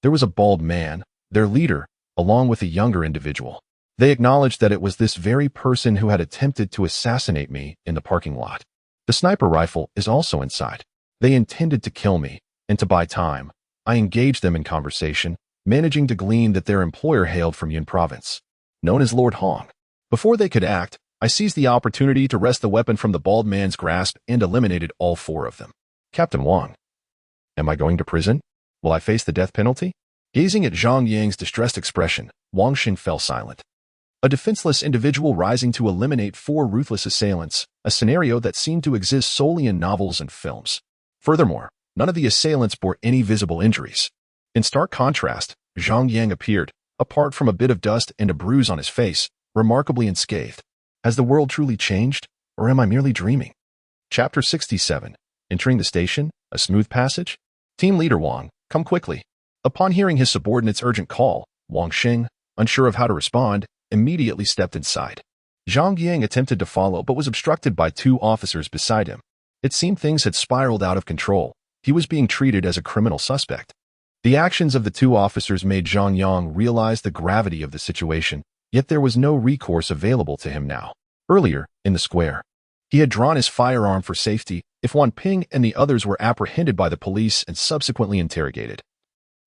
Speaker 1: There was a bald man, their leader, along with a younger individual. They acknowledged that it was this very person who had attempted to assassinate me in the parking lot. The sniper rifle is also inside. They intended to kill me, and to buy time, I engaged them in conversation, managing to glean that their employer hailed from Yun Province, known as Lord Hong. Before they could act, I seized the opportunity to wrest the weapon from the bald man's grasp and eliminated all 4 of them. Captain Wang. Am I going to prison? Will I face the death penalty? Gazing at Zhang Yang's distressed expression, Wang Xing fell silent. A defenseless individual rising to eliminate 4 ruthless assailants, a scenario that seemed to exist solely in novels and films. Furthermore, none of the assailants bore any visible injuries. In stark contrast, Zhang Yang appeared, apart from a bit of dust and a bruise on his face, remarkably unscathed. Has the world truly changed, or am I merely dreaming? Chapter 67. Entering the station, a smooth passage? Team Leader Wang, come quickly. Upon hearing his subordinate's urgent call, Wang Xing, unsure of how to respond, immediately stepped inside. Zhang Yang attempted to follow but was obstructed by 2 officers beside him. It seemed things had spiraled out of control. He was being treated as a criminal suspect. The actions of the 2 officers made Zhang Yang realize the gravity of the situation, yet there was no recourse available to him now. Earlier, in the square, he had drawn his firearm for safety if Wan Ping and the others were apprehended by the police and subsequently interrogated.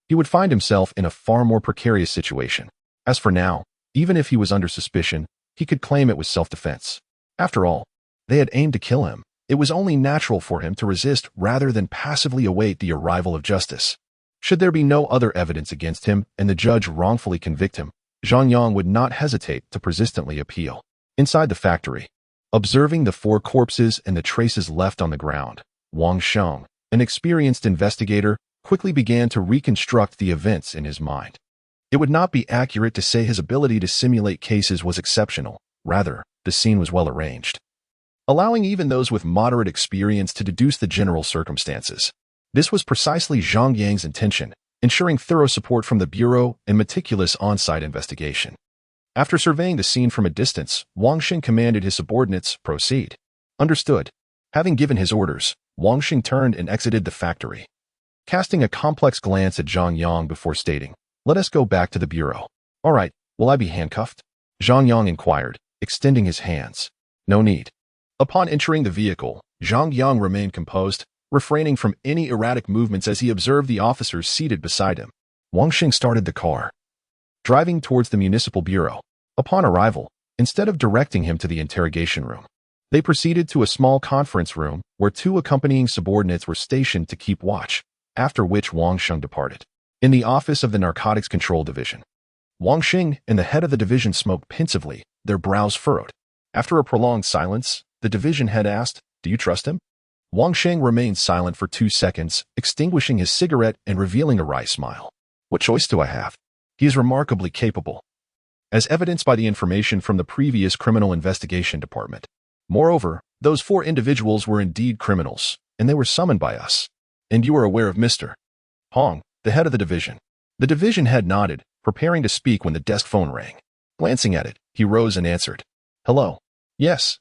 Speaker 1: He would find himself in a far more precarious situation. As for now, even if he was under suspicion, he could claim it was self-defense. After all, they had aimed to kill him. It was only natural for him to resist rather than passively await the arrival of justice. Should there be no other evidence against him and the judge wrongfully convict him, Zhang Yang would not hesitate to persistently appeal. Inside the factory, observing the 4 corpses and the traces left on the ground, Wang Sheng, an experienced investigator, quickly began to reconstruct the events in his mind. It would not be accurate to say his ability to simulate cases was exceptional. Rather, the scene was well arranged, allowing even those with moderate experience to deduce the general circumstances. This was precisely Zhang Yang's intention, ensuring thorough support from the Bureau and meticulous on-site investigation. After surveying the scene from a distance, Wang Xing commanded his subordinates, proceed. Understood. Having given his orders, Wang Xing turned and exited the factory, casting a complex glance at Zhang Yang before stating, let us go back to the Bureau. All right, will I be handcuffed? Zhang Yang inquired, extending his hands. No need. Upon entering the vehicle, Zhang Yang remained composed, refraining from any erratic movements as he observed the officers seated beside him. Wang Xing started the car, driving towards the municipal bureau. Upon arrival, instead of directing him to the interrogation room, they proceeded to a small conference room where 2 accompanying subordinates were stationed to keep watch, after which Wang Xing departed. In the office of the Narcotics Control Division, Wang Xing and the head of the division smoked pensively, their brows furrowed. After a prolonged silence, the division head asked, do you trust him? Wang Xing remained silent for 2 seconds, extinguishing his cigarette and revealing a wry smile. What choice do I have? He is remarkably capable, as evidenced by the information from the previous criminal investigation department. Moreover, those 4 individuals were indeed criminals, and they were summoned by us. And you are aware of Mr. Hong, the head of the division. The division head nodded, preparing to speak when the desk phone rang. Glancing at it, he rose and answered, hello. Yes,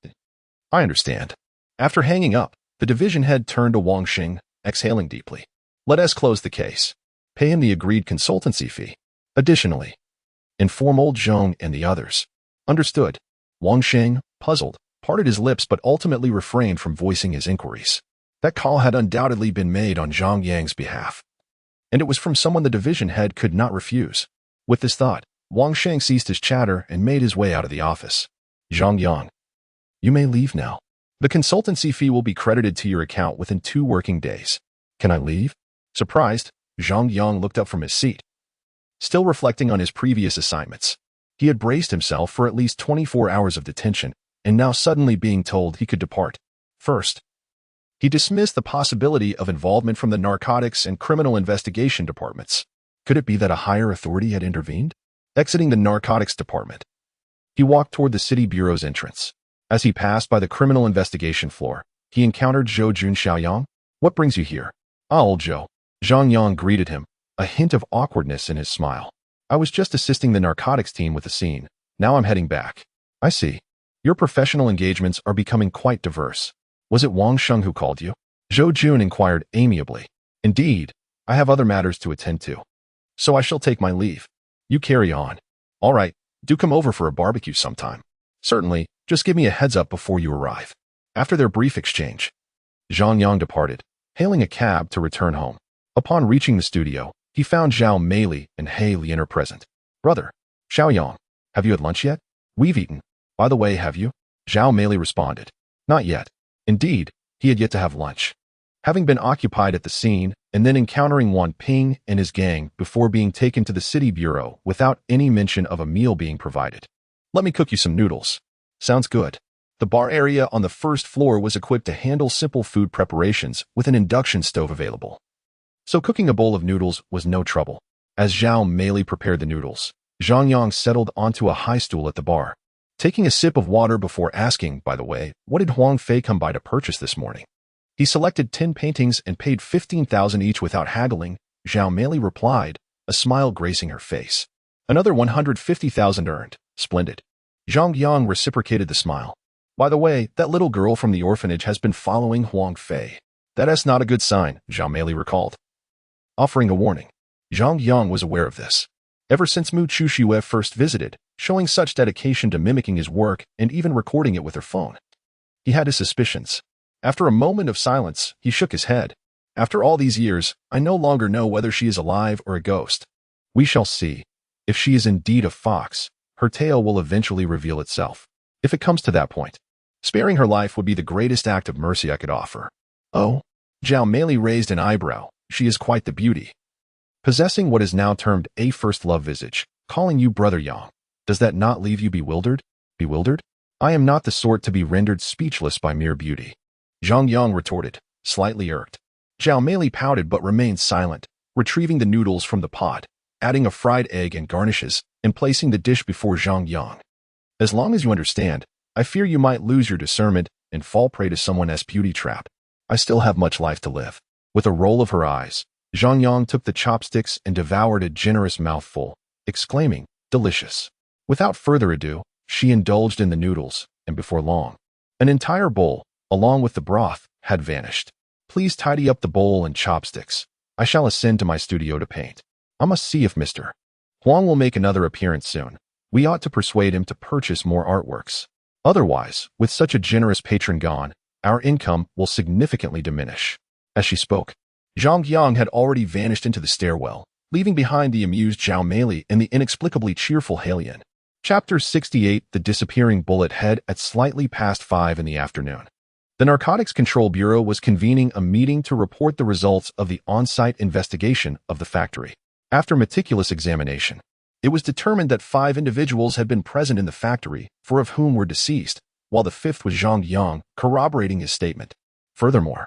Speaker 1: I understand. After hanging up, the division head turned to Wang Xing, exhaling deeply. Let us close the case. Pay him the agreed consultancy fee. Additionally, inform old Zhong and the others. Understood. Wang Xing, puzzled, parted his lips but ultimately refrained from voicing his inquiries. That call had undoubtedly been made on Zhang Yang's behalf, and it was from someone the division head could not refuse. With this thought, Wang Xing ceased his chatter and made his way out of the office. Zhang Yang, you may leave now. The consultancy fee will be credited to your account within 2 working days. Can I leave? Surprised, Zhang Yang looked up from his seat, still reflecting on his previous assignments. He had braced himself for at least 24 hours of detention, and now suddenly being told he could depart. First, he dismissed the possibility of involvement from the narcotics and criminal investigation departments. Could it be that a higher authority had intervened? Exiting the narcotics department, he walked toward the city bureau's entrance. As he passed by the criminal investigation floor, he encountered Zhang Yang. "What brings you here?" "Ah, old Zhou." Zhang Yang greeted him, a hint of awkwardness in his smile. "I was just assisting the narcotics team with the scene. Now I'm heading back." "I see. Your professional engagements are becoming quite diverse. Was it Wang Sheng who called you?" Zhou Jun inquired amiably. "Indeed, I have other matters to attend to. So I shall take my leave. You carry on." "All right, do come over for a barbecue sometime." "Certainly, just give me a heads up before you arrive." After their brief exchange, Zhang Yang departed, hailing a cab to return home. Upon reaching the studio, he found Zhao Meili and He Lian present. "Brother, Xiao Yang, have you had lunch yet?" "We've eaten. By the way, have you?" Zhao Meili responded. "Not yet." Indeed, he had yet to have lunch. Having been occupied at the scene and then encountering Wan Ping and his gang before being taken to the city bureau without any mention of a meal being provided. "Let me cook you some noodles." "Sounds good." The bar area on the first floor was equipped to handle simple food preparations with an induction stove available. So cooking a bowl of noodles was no trouble. As Zhao Meili prepared the noodles, Zhang Yang settled onto a high stool at the bar, taking a sip of water before asking, "By the way, what did Huang Fei come by to purchase this morning?" "He selected 10 paintings and paid 15,000 each without haggling," Zhao Meili replied, a smile gracing her face. "Another 150,000 earned. Splendid." Zhang Yang reciprocated the smile. "By the way, that little girl from the orphanage has been following Huang Fei." "That's not a good sign," Zhao Meili recalled, offering a warning. Zhang Yang was aware of this. Ever since Mu Chuxue first visited, showing such dedication to mimicking his work and even recording it with her phone, he had his suspicions. After a moment of silence, he shook his head. "After all these years, I no longer know whether she is alive or a ghost. We shall see. If she is indeed a fox, her tail will eventually reveal itself. If it comes to that point, sparing her life would be the greatest act of mercy I could offer." "Oh?" Zhao Meili raised an eyebrow. "She is quite the beauty. Possessing what is now termed a first love visage, calling you Brother Yang. Does that not leave you bewildered?" "Bewildered? I am not the sort to be rendered speechless by mere beauty," Zhang Yang retorted, slightly irked. Zhao Meili pouted but remained silent, retrieving the noodles from the pot, adding a fried egg and garnishes, and placing the dish before Zhang Yang. "As long as you understand, I fear you might lose your discernment and fall prey to someone's beauty trap. I still have much life to live." With a roll of her eyes, Zhang Yang took the chopsticks and devoured a generous mouthful, exclaiming, "Delicious." Without further ado, she indulged in the noodles, and before long, an entire bowl, along with the broth, had vanished. "Please tidy up the bowl and chopsticks. I shall ascend to my studio to paint. I must see if Mr. Huang will make another appearance soon. We ought to persuade him to purchase more artworks. Otherwise, with such a generous patron gone, our income will significantly diminish." As she spoke, Zhang Yang had already vanished into the stairwell, leaving behind the amused Zhao Meili and the inexplicably cheerful He Lian. Chapter 68: The Disappearing Bullet Head. At slightly past 5 in the afternoon, the Narcotics Control Bureau was convening a meeting to report the results of the on-site investigation of the factory. After meticulous examination, it was determined that 5 individuals had been present in the factory, 4 of whom were deceased, while the 5th was Zhang Yang, corroborating his statement. Furthermore,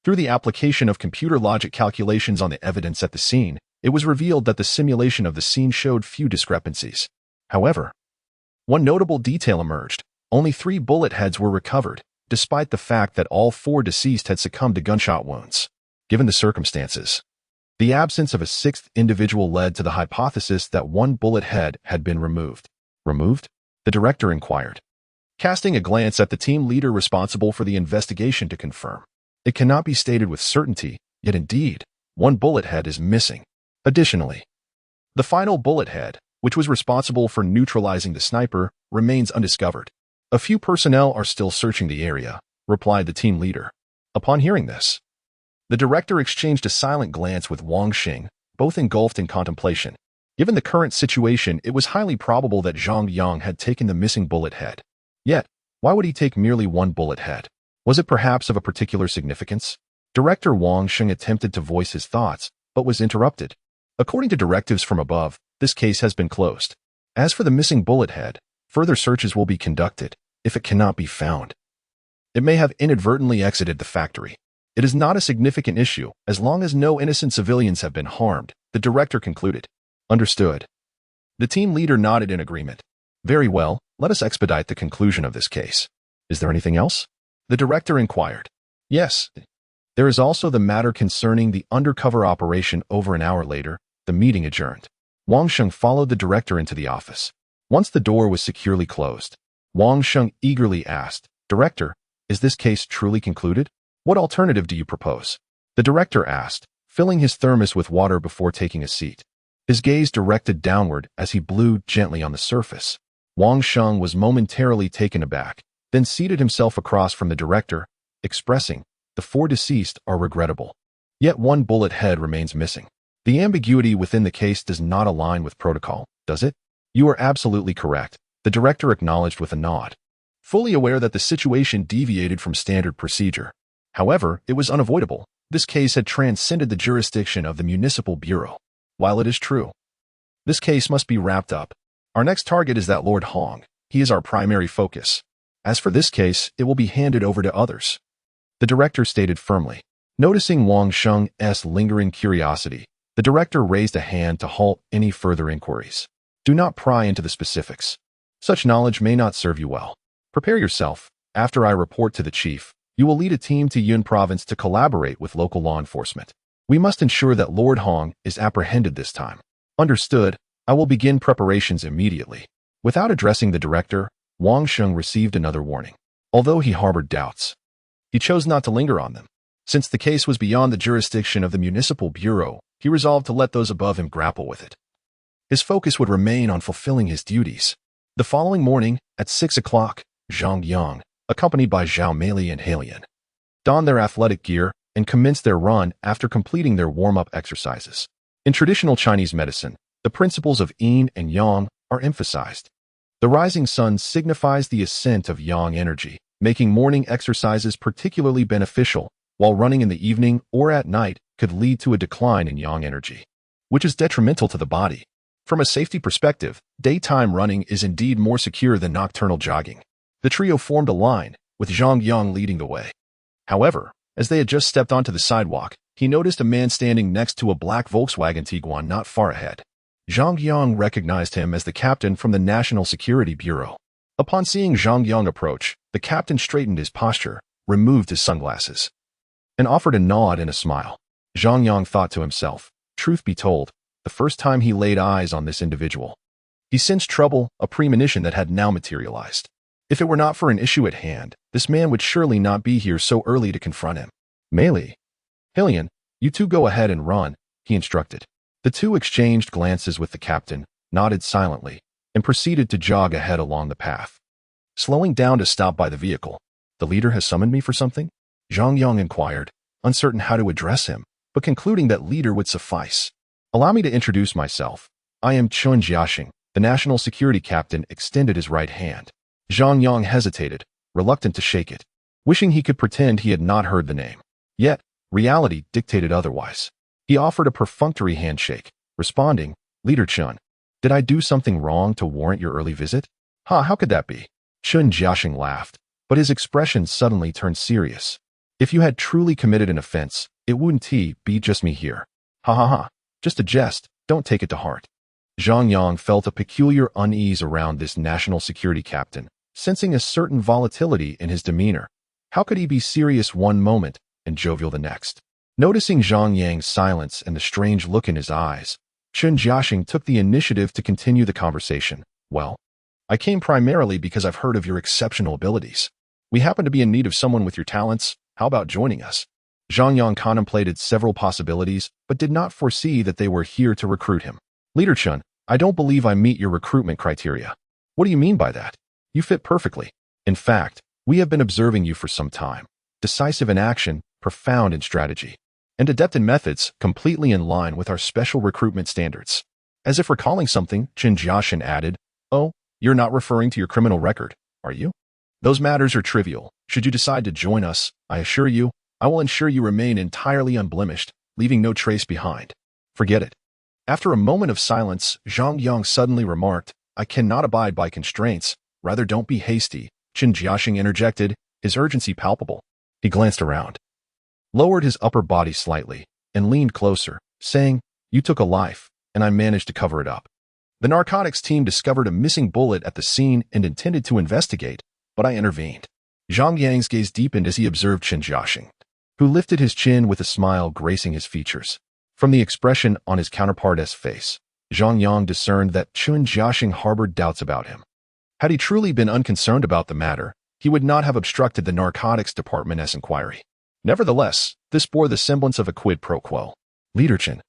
Speaker 1: through the application of computer logic calculations on the evidence at the scene, it was revealed that the simulation of the scene showed few discrepancies. However, one notable detail emerged. Only 3 bullet heads were recovered, despite the fact that all 4 deceased had succumbed to gunshot wounds. Given the circumstances, the absence of a 6th individual led to the hypothesis that 1 bullet head had been removed. "Removed?" the director inquired, casting a glance at the team leader responsible for the investigation to confirm. "It cannot be stated with certainty, yet indeed, 1 bullet head is missing. Additionally, the final bullet head, which was responsible for neutralizing the sniper, remains undiscovered. A few personnel are still searching the area," replied the team leader. Upon hearing this, the director exchanged a silent glance with Wang Xing, both engulfed in contemplation. Given the current situation, it was highly probable that Zhang Yang had taken the missing bullet head. Yet, why would he take merely 1 bullet head? Was it perhaps of a particular significance? Director Wang Xing attempted to voice his thoughts, but was interrupted. "According to directives from above, this case has been closed. As for the missing bullet head, further searches will be conducted. If it cannot be found, it may have inadvertently exited the factory. It is not a significant issue as long as no innocent civilians have been harmed, the director concluded. Understood. The team leader nodded in agreement. Very well, let us expedite the conclusion of this case. Is there anything else? The director inquired. Yes. There is also the matter concerning the undercover operation. Over an hour later, the meeting adjourned. Wang Sheng followed the director into the office. Once the door was securely closed, Wang Sheng eagerly asked, Director, is this case truly concluded? What alternative do you propose? The director asked, filling his thermos with water before taking a seat. His gaze directed downward as he blew gently on the surface. Wang Sheng was momentarily taken aback, then seated himself across from the director, expressing, the 4 deceased are regrettable. Yet one bullet head remains missing. The ambiguity within the case does not align with protocol, does it? You are absolutely correct, the director acknowledged with a nod, fully aware that the situation deviated from standard procedure. However, it was unavoidable. This case had transcended the jurisdiction of the municipal bureau. While it is true, this case must be wrapped up. Our next target is that Lord Hong. He is our primary focus. As for this case, it will be handed over to others. The director stated firmly. Noticing Wang Sheng's lingering curiosity, the director raised a hand to halt any further inquiries. Do not pry into the specifics. Such knowledge may not serve you well. Prepare yourself. After I report to the chief, you will lead a team to Yun province to collaborate with local law enforcement. We must ensure that Lord Hong is apprehended this time. Understood. I will begin preparations immediately. Without addressing the director, Wang Sheng received another warning. Although he harbored doubts, he chose not to linger on them. Since the case was beyond the jurisdiction of the municipal bureau, he resolved to let those above him grapple with it. His focus would remain on fulfilling his duties. The following morning, at 6 o'clock, Zhang Yang, accompanied by Zhao Meili and Halian, donned their athletic gear and commenced their run after completing their warm-up exercises. In traditional Chinese medicine, the principles of yin and yang are emphasized. The rising sun signifies the ascent of yang energy, making morning exercises particularly beneficial, while running in the evening or at night could lead to a decline in yang energy, which is detrimental to the body. From a safety perspective, daytime running is indeed more secure than nocturnal jogging. The trio formed a line, with Zhang Yang leading the way. However, as they had just stepped onto the sidewalk, he noticed a man standing next to a black Volkswagen Tiguan not far ahead. Zhang Yang recognized him as the captain from the National Security Bureau. Upon seeing Zhang Yang approach, the captain straightened his posture, removed his sunglasses, and offered a nod and a smile. Zhang Yang thought to himself, truth be told, the first time he laid eyes on this individual, he sensed trouble, a premonition that had now materialized. If it were not for an issue at hand, this man would surely not be here so early to confront him. Meili, Halian, you two go ahead and run, he instructed. The two exchanged glances with the captain, nodded silently, and proceeded to jog ahead along the path. Slowing down to stop by the vehicle. The leader has summoned me for something? Zhang Yang inquired, uncertain how to address him, but concluding that leader would suffice. Allow me to introduce myself. I am Chun Jiaxing. The national security captain extended his right hand. Zhang Yang hesitated, reluctant to shake it, wishing he could pretend he had not heard the name. Yet, reality dictated otherwise. He offered a perfunctory handshake, responding, Leader Chun, did I do something wrong to warrant your early visit? How could that be? Chun Jiaxing laughed, but his expression suddenly turned serious. If you had truly committed an offense, it wouldn't be just me here. Ha. Just a jest, don't take it to heart. Zhang Yang felt a peculiar unease around this national security captain, sensing a certain volatility in his demeanor. How could he be serious one moment and jovial the next? Noticing Zhang Yang's silence and the strange look in his eyes, Chun Jiaxing took the initiative to continue the conversation. Well, I came primarily because I've heard of your exceptional abilities. We happen to be in need of someone with your talents. How about joining us? Zhang Yang contemplated several possibilities, but did not foresee that they were here to recruit him. Leader Chun, I don't believe I meet your recruitment criteria. What do you mean by that? You fit perfectly. In fact, we have been observing you for some time. Decisive in action, profound in strategy, and adept in methods, completely in line with our special recruitment standards. As if recalling something, Chun Jiaxing added, Oh, you're not referring to your criminal record, are you? Those matters are trivial. Should you decide to join us, I assure you, I will ensure you remain entirely unblemished, leaving no trace behind. Forget it. After a moment of silence, Zhang Yang suddenly remarked, I cannot abide by constraints. Rather, don't be hasty, Chen Jiaxing interjected, his urgency palpable. He glanced around, lowered his upper body slightly, and leaned closer, saying, "You took a life, and I managed to cover it up." The narcotics team discovered a missing bullet at the scene and intended to investigate, but I intervened. Zhang Yang's gaze deepened as he observed Chen Jiaxing, who lifted his chin with a smile gracing his features. From the expression on his counterpart's face, Zhang Yang discerned that Chen Jiaxing harbored doubts about him. Had he truly been unconcerned about the matter, he would not have obstructed the narcotics department's inquiry. Nevertheless, this bore the semblance of a quid pro quo. "Leader Chen,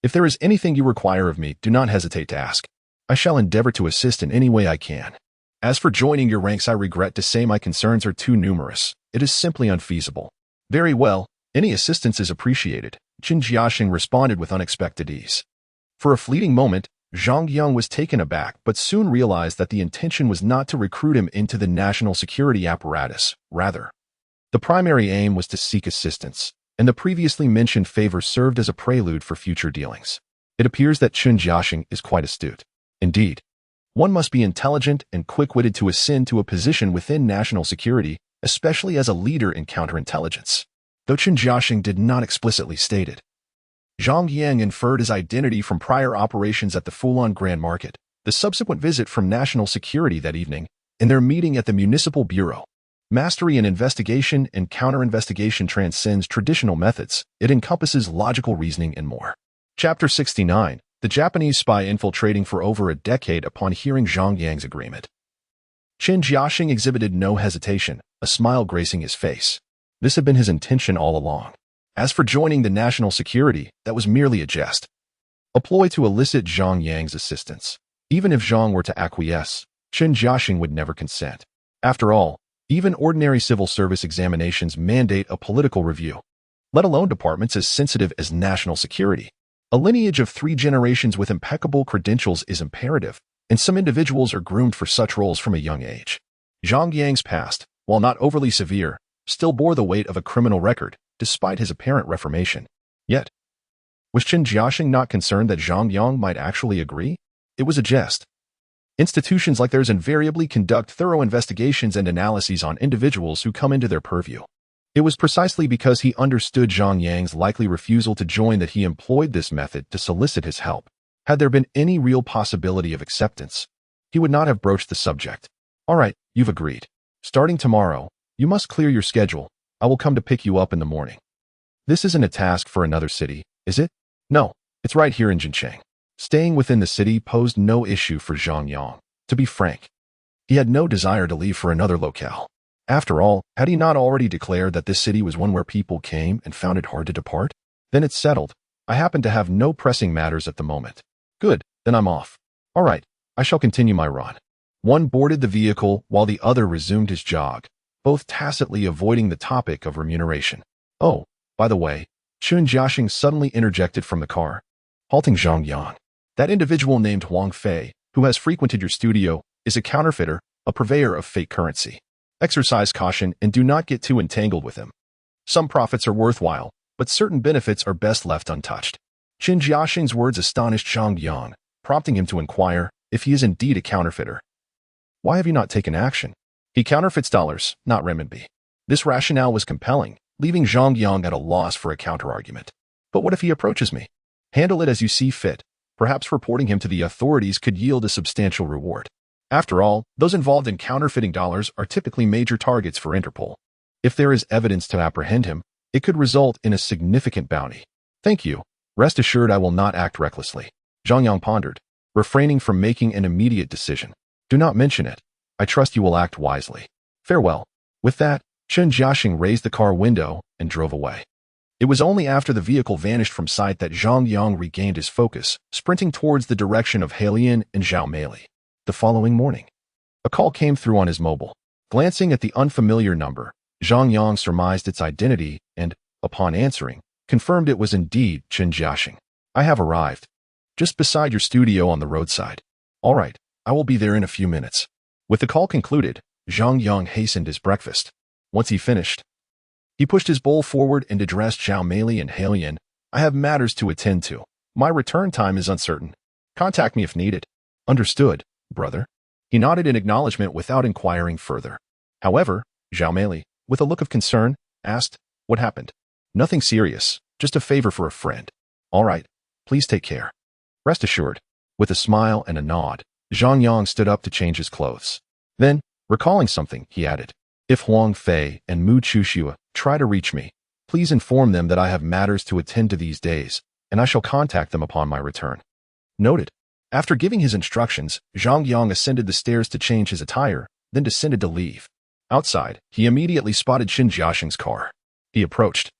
Speaker 1: if there is anything you require of me, do not hesitate to ask. I shall endeavor to assist in any way I can. As for joining your ranks, I regret to say my concerns are too numerous. It is simply unfeasible." "Very well, any assistance is appreciated," Chen Jiaxing responded with unexpected ease. For a fleeting moment, Zhang Yang was taken aback but soon realized that the intention was not to recruit him into the national security apparatus. Rather, the primary aim was to seek assistance, and the previously mentioned favor served as a prelude for future dealings. It appears that Chen Jiaxing is quite astute. Indeed, one must be intelligent and quick-witted to ascend to a position within national security, especially as a leader in counterintelligence. Though Chen Jiaxing did not explicitly state it, Zhang Yang inferred his identity from prior operations at the Fulon Grand Market, the subsequent visit from national security that evening, and their meeting at the Municipal Bureau. Mastery in investigation and counter-investigation transcends traditional methods. It encompasses logical reasoning and more. Chapter 69. The Japanese spy infiltrating for over a decade upon hearing Zhang Yang's agreement. Chen Jiaxing exhibited no hesitation, a smile gracing his face. This had been his intention all along. As for joining the national security, that was merely a jest, a ploy to elicit Zhang Yang's assistance. Even if Zhang were to acquiesce, Chen Jiaxing would never consent. After all, even ordinary civil service examinations mandate a political review, let alone departments as sensitive as national security. A lineage of 3 generations with impeccable credentials is imperative, and some individuals are groomed for such roles from a young age. Zhang Yang's past, while not overly severe, still bore the weight of a criminal record, despite his apparent reformation. Yet, was Chen Jiaxing not concerned that Zhang Yang might actually agree? It was a jest. Institutions like theirs invariably conduct thorough investigations and analyses on individuals who come into their purview. It was precisely because he understood Zhang Yang's likely refusal to join that he employed this method to solicit his help. Had there been any real possibility of acceptance, he would not have broached the subject. "All right, you've agreed. Starting tomorrow, you must clear your schedule. I will come to pick you up in the morning." "This isn't a task for another city, is it?" "No, it's right here in Jincheng." Staying within the city posed no issue for Zhang Yang. To be frank, he had no desire to leave for another locale. After all, had he not already declared that this city was one where people came and found it hard to depart? "Then it's settled. I happen to have no pressing matters at the moment." "Good, then I'm off." "All right, I shall continue my run." One boarded the vehicle while the other resumed his jog, both tacitly avoiding the topic of remuneration. "Oh, by the way," Chen Jiaxing suddenly interjected from the car, halting Zhang Yang. "That individual named Huang Fei, who has frequented your studio, is a counterfeiter, a purveyor of fake currency. Exercise caution and do not get too entangled with him. Some profits are worthwhile, but certain benefits are best left untouched." Chen Jiaxing's words astonished Zhang Yang, prompting him to inquire if he is indeed a counterfeiter. "Why have you not taken action?" "He counterfeits dollars, not renminbi." This rationale was compelling, leaving Zhang Yang at a loss for a counterargument. "But what if he approaches me?" "Handle it as you see fit. Perhaps reporting him to the authorities could yield a substantial reward. After all, those involved in counterfeiting dollars are typically major targets for Interpol. If there is evidence to apprehend him, it could result in a significant bounty." "Thank you. Rest assured I will not act recklessly." Zhang Yang pondered, refraining from making an immediate decision. "Do not mention it. I trust you will act wisely. Farewell." With that, Chen Jiaxing raised the car window and drove away. It was only after the vehicle vanished from sight that Zhang Yang regained his focus, sprinting towards the direction of Heilian and Zhao Meili. The following morning, a call came through on his mobile. Glancing at the unfamiliar number, Zhang Yang surmised its identity and, upon answering, confirmed it was indeed Chen Jiaxing. "I have arrived. Just beside your studio on the roadside." "All right, I will be there in a few minutes." With the call concluded, Zhang Yang hastened his breakfast. Once he finished, he pushed his bowl forward and addressed Zhao Meili and Heilian. "I have matters to attend to. My return time is uncertain. Contact me if needed." "Understood." brother?" He nodded in acknowledgement without inquiring further. However, Zhao Mei, with a look of concern, asked, "What happened?" "Nothing serious, just a favor for a friend." "All right, please take care." "Rest assured." With a smile and a nod, Zhang Yang stood up to change his clothes. Then, recalling something, he added, "If Huang Fei and Mu Chuxua try to reach me, please inform them that I have matters to attend to these days, and I shall contact them upon my return." Noted. After giving his instructions, Zhang Yang ascended the stairs to change his attire, then descended to leave. Outside, he immediately spotted Qin Jiaxing's car. He approached,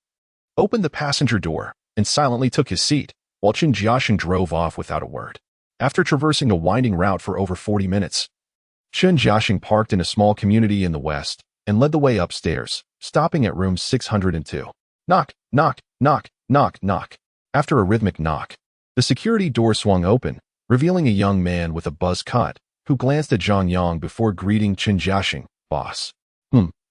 Speaker 1: opened the passenger door, and silently took his seat, while Qin Jiaxing drove off without a word. After traversing a winding route for over 40 minutes, Qin Jiaxing parked in a small community in the west and led the way upstairs, stopping at room 602. Knock, knock, knock, knock, knock. After a rhythmic knock, the security door swung open, revealing a young man with a buzz cut, who glanced at Zhang Yang before greeting Qin Jiaxing, "Boss."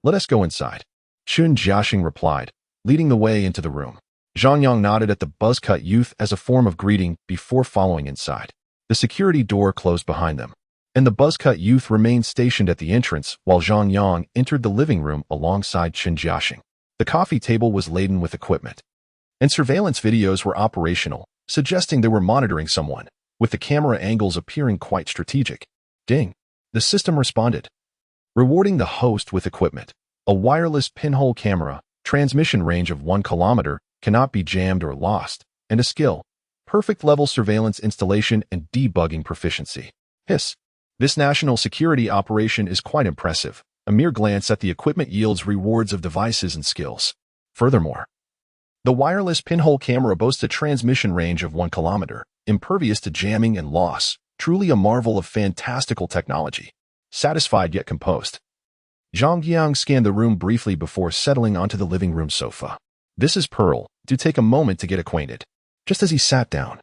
Speaker 1: Let us go inside." Qin Jiaxing replied, leading the way into the room. Zhang Yang nodded at the buzz-cut youth as a form of greeting before following inside. The security door closed behind them, and the buzz-cut youth remained stationed at the entrance while Zhang Yang entered the living room alongside Qin Jiaxing. The coffee table was laden with equipment, and surveillance videos were operational, suggesting they were monitoring someone, with the camera angles appearing quite strategic. Ding! The system responded, rewarding the host with equipment. A wireless pinhole camera, transmission range of 1 kilometer, cannot be jammed or lost, and a skill, perfect level surveillance installation and debugging proficiency. Hiss. This national security operation is quite impressive. A mere glance at the equipment yields rewards of devices and skills. Furthermore, the wireless pinhole camera boasts a transmission range of 1 kilometer, impervious to jamming and loss, truly a marvel of fantastical technology. Satisfied yet composed, Zhang Yang scanned the room briefly before settling onto the living room sofa. "This is Pearl. Do take a moment to get acquainted." Just as he sat down,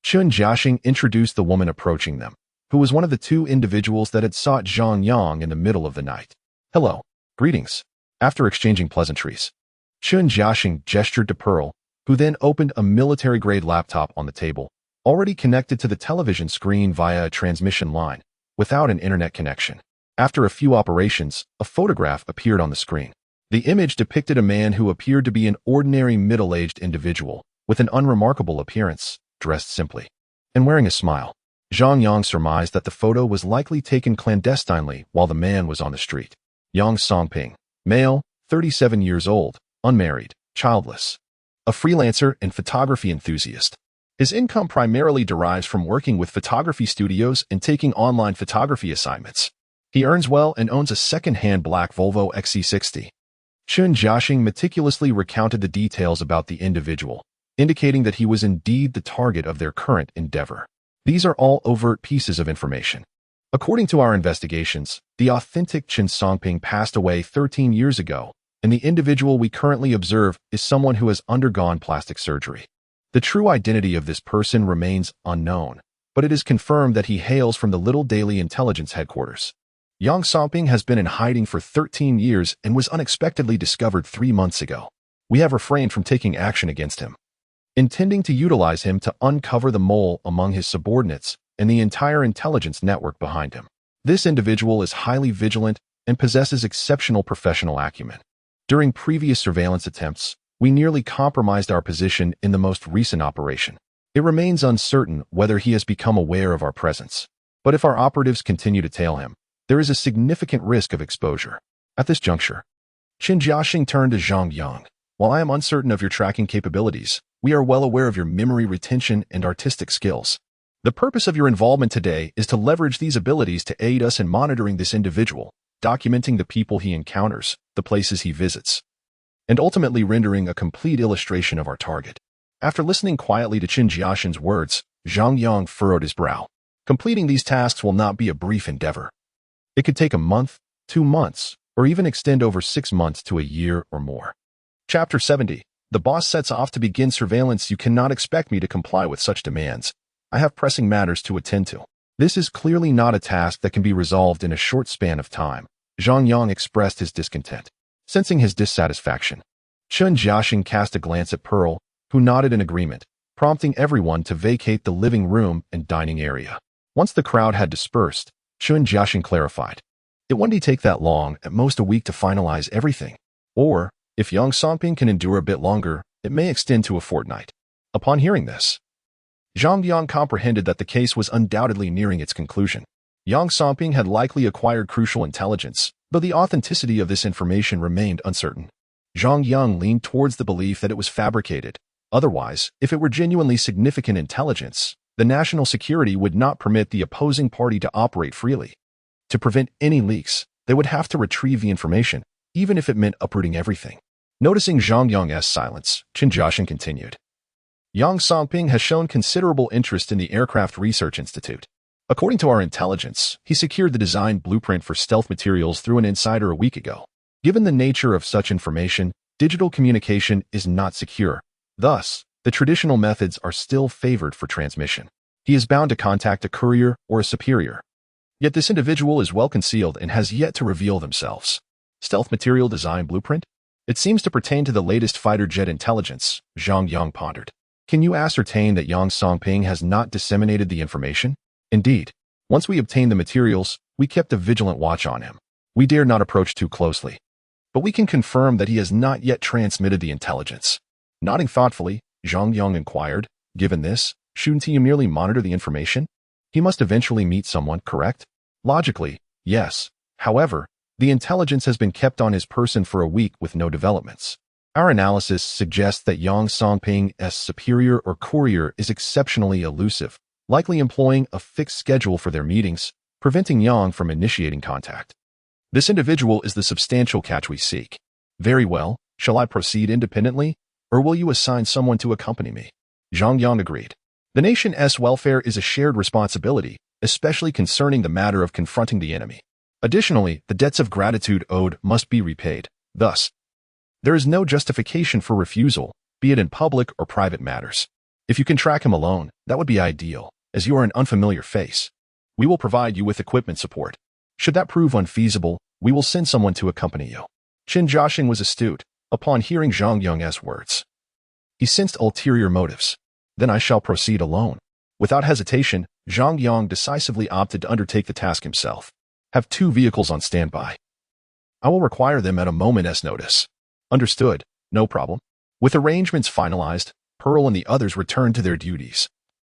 Speaker 1: Qin Jiaxing introduced the woman approaching them, who was one of the 2 individuals that had sought Zhang Yang in the middle of the night. "Hello. Greetings." After exchanging pleasantries, Qin Jiaxing gestured to Pearl, who then opened a military-grade laptop on the table, already connected to the television screen via a transmission line, without an internet connection. After a few operations, a photograph appeared on the screen. The image depicted a man who appeared to be an ordinary middle-aged individual, with an unremarkable appearance, dressed simply, and wearing a smile. Zhang Yang surmised that the photo was likely taken clandestinely while the man was on the street. Yang Songping, male, 37 years old, unmarried, childless, a freelancer and photography enthusiast. His income primarily derives from working with photography studios and taking online photography assignments. He earns well and owns a second-hand black Volvo XC60. Qin Jiaxing meticulously recounted the details about the individual, indicating that he was indeed the target of their current endeavor. These are all overt pieces of information. According to our investigations, the authentic Qin Songping passed away 13 years ago, and the individual we currently observe is someone who has undergone plastic surgery. The true identity of this person remains unknown, but it is confirmed that he hails from the Little Daily Intelligence headquarters. Yang Songping has been in hiding for 13 years and was unexpectedly discovered 3 months ago. We have refrained from taking action against him, intending to utilize him to uncover the mole among his subordinates and the entire intelligence network behind him. This individual is highly vigilant and possesses exceptional professional acumen. During previous surveillance attempts, we nearly compromised our position in the most recent operation. It remains uncertain whether he has become aware of our presence, but if our operatives continue to tail him, there is a significant risk of exposure. At this juncture, Qin Jiaxing turned to Zhang Yang. "While I am uncertain of your tracking capabilities, we are well aware of your memory retention and artistic skills. The purpose of your involvement today is to leverage these abilities to aid us in monitoring this individual, documenting the people he encounters, the places he visits, and ultimately rendering a complete illustration of our target." After listening quietly to Qin Jiaxing's words, Zhang Yang furrowed his brow. Completing these tasks will not be a brief endeavor. It could take a month, 2 months, or even extend over 6 months to a year or more. Chapter 70. The boss sets off to begin surveillance. "You cannot expect me to comply with such demands. I have pressing matters to attend to. This is clearly not a task that can be resolved in a short span of time." Zhang Yang expressed his discontent. Sensing his dissatisfaction, Qin Jiaxing cast a glance at Pearl, who nodded in agreement, prompting everyone to vacate the living room and dining area. Once the crowd had dispersed, Chun Jiaxing clarified. It wouldn't take that long, at most a week to finalize everything. Or, if Yang Songping can endure a bit longer, it may extend to a fortnight. Upon hearing this, Zhang Yang comprehended that the case was undoubtedly nearing its conclusion. Yang Songping had likely acquired crucial intelligence, though the authenticity of this information remained uncertain. Zhang Yang leaned towards the belief that it was fabricated. Otherwise, if it were genuinely significant intelligence, the national security would not permit the opposing party to operate freely. To prevent any leaks, they would have to retrieve the information, even if it meant uprooting everything. Noticing Zhang Yang's silence, Qin Jiaxing continued. Yang Songping has shown considerable interest in the Aircraft Research Institute. According to our intelligence, he secured the design blueprint for stealth materials through an insider a week ago. Given the nature of such information, digital communication is not secure. Thus, the traditional methods are still favored for transmission. He is bound to contact a courier or a superior. Yet this individual is well concealed and has yet to reveal themselves. Stealth material design blueprint? It seems to pertain to the latest fighter jet intelligence, Zhang Yang pondered. Can you ascertain that Yang Songping has not disseminated the information? Indeed, once we obtained the materials, we kept a vigilant watch on him. We dare not approach too closely. But we can confirm that he has not yet transmitted the intelligence. Nodding thoughtfully, Zhang Yang inquired, given this, shouldn't he merely monitor the information? He must eventually meet someone, correct? Logically, yes. However, the intelligence has been kept on his person for a week with no developments. Our analysis suggests that Yang Songping's superior or courier is exceptionally elusive, likely employing a fixed schedule for their meetings, preventing Yang from initiating contact. This individual is the substantial catch we seek. Very well, shall I proceed independently, or will you assign someone to accompany me? Zhang Yang agreed. The nation's welfare is a shared responsibility, especially concerning the matter of confronting the enemy. Additionally, the debts of gratitude owed must be repaid. Thus, there is no justification for refusal, be it in public or private matters. If you can track him alone, that would be ideal, as you are an unfamiliar face. We will provide you with equipment support. Should that prove unfeasible, we will send someone to accompany you. Qin Jiaxing was astute, upon hearing Zhang Yang's words. He sensed ulterior motives. Then I shall proceed alone. Without hesitation, Zhang Yang decisively opted to undertake the task himself. Have 2 vehicles on standby. I will require them at a moment's notice. Understood, no problem. With arrangements finalized, Pearl and the others returned to their duties,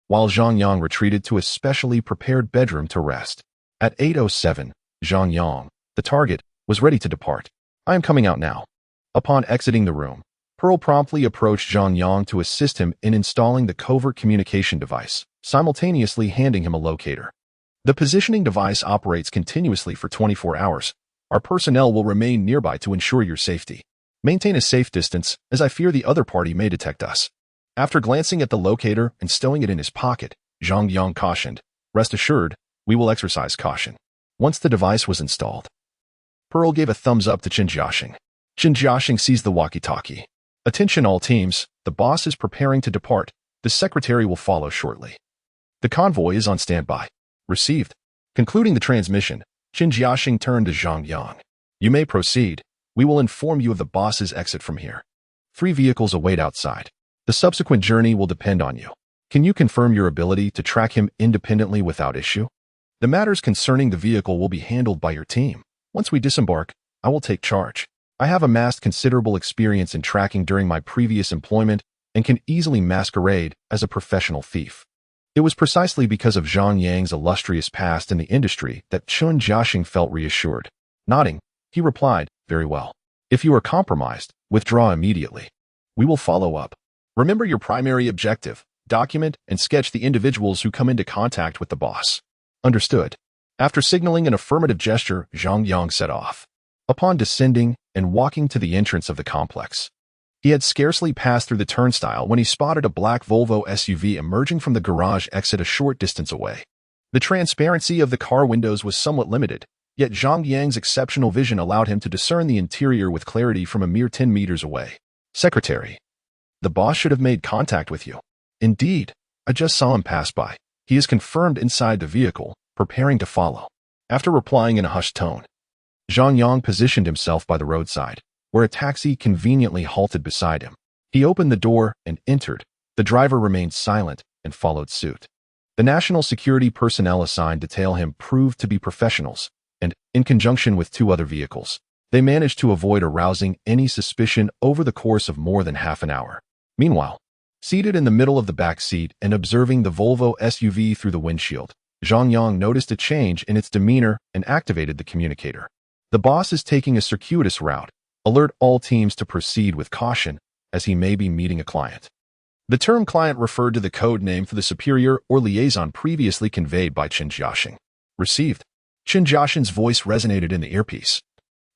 Speaker 1: while Zhang Yang retreated to a specially prepared bedroom to rest. At 8:07, Zhang Yang, the target, was ready to depart. I am coming out now. Upon exiting the room, Pearl promptly approached Zhang Yang to assist him in installing the covert communication device, simultaneously handing him a locator. The positioning device operates continuously for 24 hours. Our personnel will remain nearby to ensure your safety. Maintain a safe distance, as I fear the other party may detect us. After glancing at the locator and stowing it in his pocket, Zhang Yang cautioned, rest assured, we will exercise caution. Once the device was installed, Pearl gave a thumbs up to Qin Jiaxing. Qin Jiaxing seized the walkie-talkie. Attention all teams, the boss is preparing to depart. The secretary will follow shortly. The convoy is on standby. Received. Concluding the transmission, Qin Jiaxing turned to Zhang Yang. You may proceed. We will inform you of the boss's exit from here. 3 vehicles await outside. The subsequent journey will depend on you. Can you confirm your ability to track him independently without issue? The matters concerning the vehicle will be handled by your team. Once we disembark, I will take charge. I have amassed considerable experience in tracking during my previous employment and can easily masquerade as a professional thief. It was precisely because of Zhang Yang's illustrious past in the industry that Qin Jiaxing felt reassured. Nodding, he replied, very well. If you are compromised, withdraw immediately. We will follow up. Remember your primary objective, document and sketch the individuals who come into contact with the boss. Understood. After signaling an affirmative gesture, Zhang Yang set off. Upon descending and walking to the entrance of the complex, he had scarcely passed through the turnstile when he spotted a black Volvo SUV emerging from the garage exit a short distance away. The transparency of the car windows was somewhat limited, yet Zhang Yang's exceptional vision allowed him to discern the interior with clarity from a mere 10 meters away. Secretary, the boss should have made contact with you. Indeed, I just saw him pass by. He is confirmed inside the vehicle, preparing to follow. After replying in a hushed tone, Zhang Yang positioned himself by the roadside, where a taxi conveniently halted beside him. He opened the door and entered. The driver remained silent and followed suit. The national security personnel assigned to tail him proved to be professionals, and, in conjunction with 2 other vehicles, they managed to avoid arousing any suspicion over the course of more than half an hour. Meanwhile, seated in the middle of the back seat and observing the Volvo SUV through the windshield, Zhang Yang noticed a change in its demeanor and activated the communicator. The boss is taking a circuitous route. Alert all teams to proceed with caution, as he may be meeting a client. The term client referred to the code name for the superior or liaison previously conveyed by Qin Jiaxing. Received. Qin Jiaxing's voice resonated in the earpiece,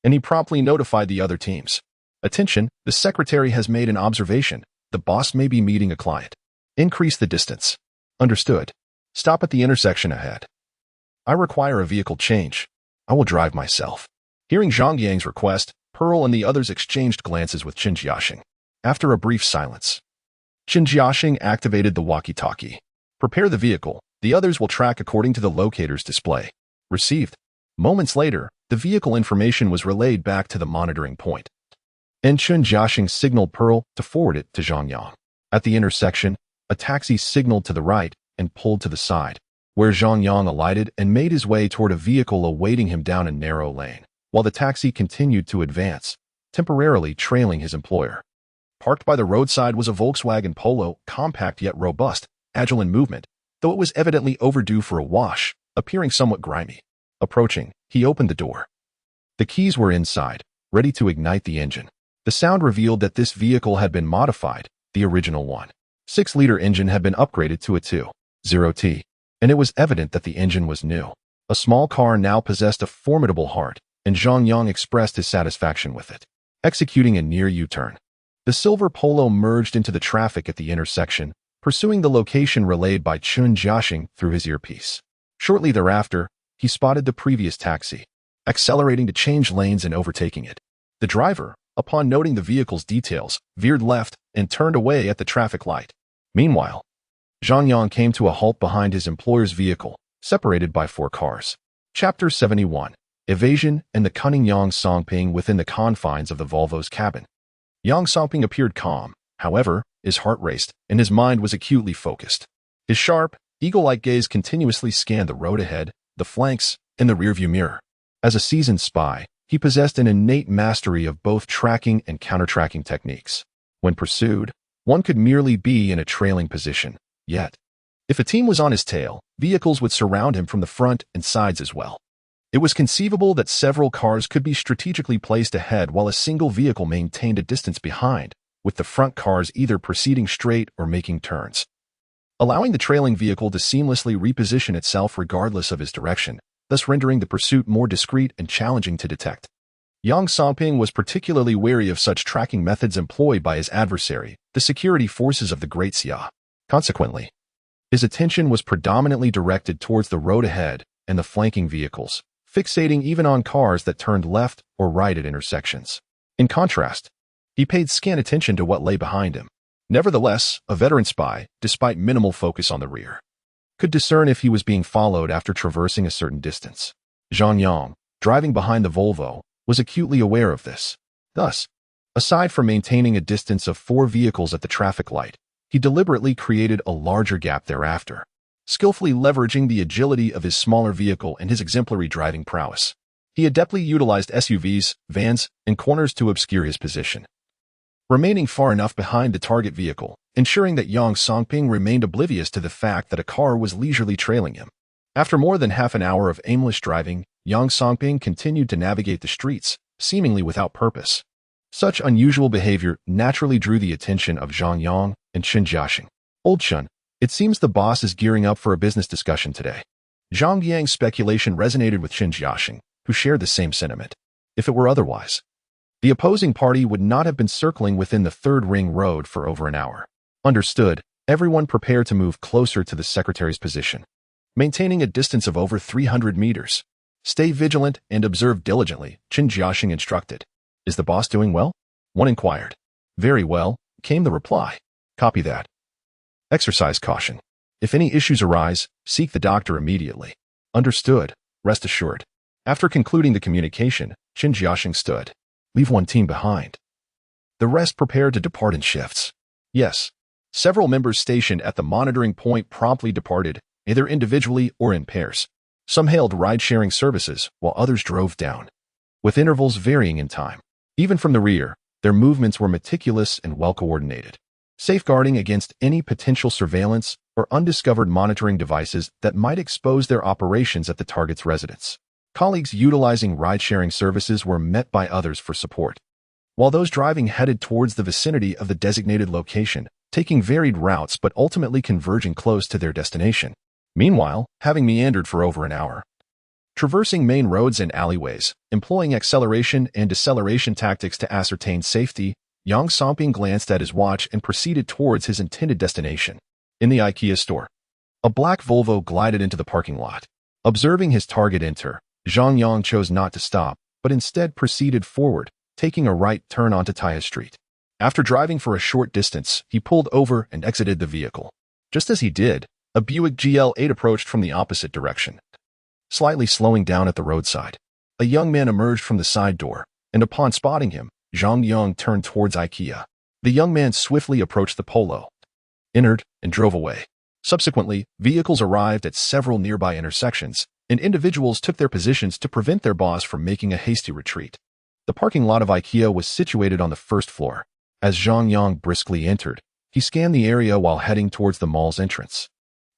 Speaker 1: and he promptly notified the other teams. Attention, the secretary has made an observation. The boss may be meeting a client. Increase the distance. Understood. Stop at the intersection ahead. I require a vehicle change. I will drive myself. Hearing Zhang Yang's request, Pearl and the others exchanged glances with Qin Jiaxing. After a brief silence, Qin Jiaxing activated the walkie-talkie. Prepare the vehicle. The others will track according to the locator's display. Received. Moments later, the vehicle information was relayed back to the monitoring point, and Qin Jiaxing signaled Pearl to forward it to Zhang Yang. At the intersection, a taxi signaled to the right and pulled to the side, where Zhang Yang alighted and made his way toward a vehicle awaiting him down a narrow lane, while the taxi continued to advance, temporarily trailing his employer. Parked by the roadside was a Volkswagen Polo, compact yet robust, agile in movement, though it was evidently overdue for a wash, appearing somewhat grimy. Approaching, he opened the door. The keys were inside, ready to ignite the engine. The sound revealed that this vehicle had been modified. The original 1.6-liter engine had been upgraded to a 2.0T, and it was evident that the engine was new. A small car now possessed a formidable heart, and Zhang Yang expressed his satisfaction with it. Executing a near U-turn, the silver Polo merged into the traffic at the intersection, pursuing the location relayed by Qin Jiaxing through his earpiece. Shortly thereafter, he spotted the previous taxi, accelerating to change lanes and overtaking it. The driver, upon noting the vehicle's details, veered left and turned away at the traffic light. Meanwhile, Zhang Yang came to a halt behind his employer's vehicle, separated by 4 cars. Chapter 71. Evasion and the cunning Yang Songping within the confines of the Volvo's cabin. Yang Songping appeared calm. However, his heart raced, and his mind was acutely focused. His sharp, eagle-like gaze continuously scanned the road ahead, the flanks, and the rearview mirror. As a seasoned spy, he possessed an innate mastery of both tracking and counter-tracking techniques. When pursued, one could merely be in a trailing position. Yet, if a team was on his tail, vehicles would surround him from the front and sides as well. It was conceivable that several cars could be strategically placed ahead while a single vehicle maintained a distance behind, with the front cars either proceeding straight or making turns, allowing the trailing vehicle to seamlessly reposition itself regardless of his direction, thus rendering the pursuit more discreet and challenging to detect. Yang Songping was particularly wary of such tracking methods employed by his adversary, the security forces of the Great Xia. Consequently, his attention was predominantly directed towards the road ahead and the flanking vehicles, fixating even on cars that turned left or right at intersections. In contrast, he paid scant attention to what lay behind him. Nevertheless, a veteran spy, despite minimal focus on the rear, could discern if he was being followed after traversing a certain distance. Zhang Yang, driving behind the Volvo, was acutely aware of this. Thus, aside from maintaining a distance of 4 vehicles at the traffic light, he deliberately created a larger gap thereafter, skillfully leveraging the agility of his smaller vehicle and his exemplary driving prowess. He adeptly utilized SUVs, vans, and corners to obscure his position, remaining far enough behind the target vehicle, ensuring that Yang Songping remained oblivious to the fact that a car was leisurely trailing him. After more than half an hour of aimless driving, Yang Songping continued to navigate the streets, seemingly without purpose. Such unusual behavior naturally drew the attention of Zhang Yang and Qin Jiaxing. Old Chun, it seems the boss is gearing up for a business discussion today. Zhang Yang's speculation resonated with Qin Jiaxing, who shared the same sentiment. If it were otherwise, the opposing party would not have been circling within the third ring road for over an hour. Understood, everyone prepared to move closer to the secretary's position, maintaining a distance of over 300 meters. Stay vigilant and observe diligently, Qin Jiaxing instructed. Is the boss doing well? One inquired. Very well, came the reply. Copy that. Exercise caution. If any issues arise, seek the doctor immediately. Understood, rest assured. After concluding the communication, Qin Jiaxing stood. Leave one team behind. The rest prepared to depart in shifts. Yes. Several members stationed at the monitoring point promptly departed, either individually or in pairs. Some hailed ride-sharing services, while others drove down, with intervals varying in time. Even from the rear, their movements were meticulous and well-coordinated, safeguarding against any potential surveillance or undiscovered monitoring devices that might expose their operations at the target's residence. Colleagues utilizing ride-sharing services were met by others for support, while those driving headed towards the vicinity of the designated location, taking varied routes but ultimately converging close to their destination. Meanwhile, having meandered for over an hour, traversing main roads and alleyways, employing acceleration and deceleration tactics to ascertain safety, Yang Songping glanced at his watch and proceeded towards his intended destination. In the IKEA store, a black Volvo glided into the parking lot. Observing his target enter, Zhang Yang chose not to stop, but instead proceeded forward, taking a right turn onto Taya Street. After driving for a short distance, he pulled over and exited the vehicle. Just as he did, a Buick GL8 approached from the opposite direction, slightly slowing down at the roadside. A young man emerged from the side door, and upon spotting him, Zhang Yang turned towards IKEA. The young man swiftly approached the Polo, entered, and drove away. Subsequently, vehicles arrived at several nearby intersections, and individuals took their positions to prevent their boss from making a hasty retreat. The parking lot of IKEA was situated on the first floor. As Zhang Yang briskly entered, he scanned the area while heading towards the mall's entrance.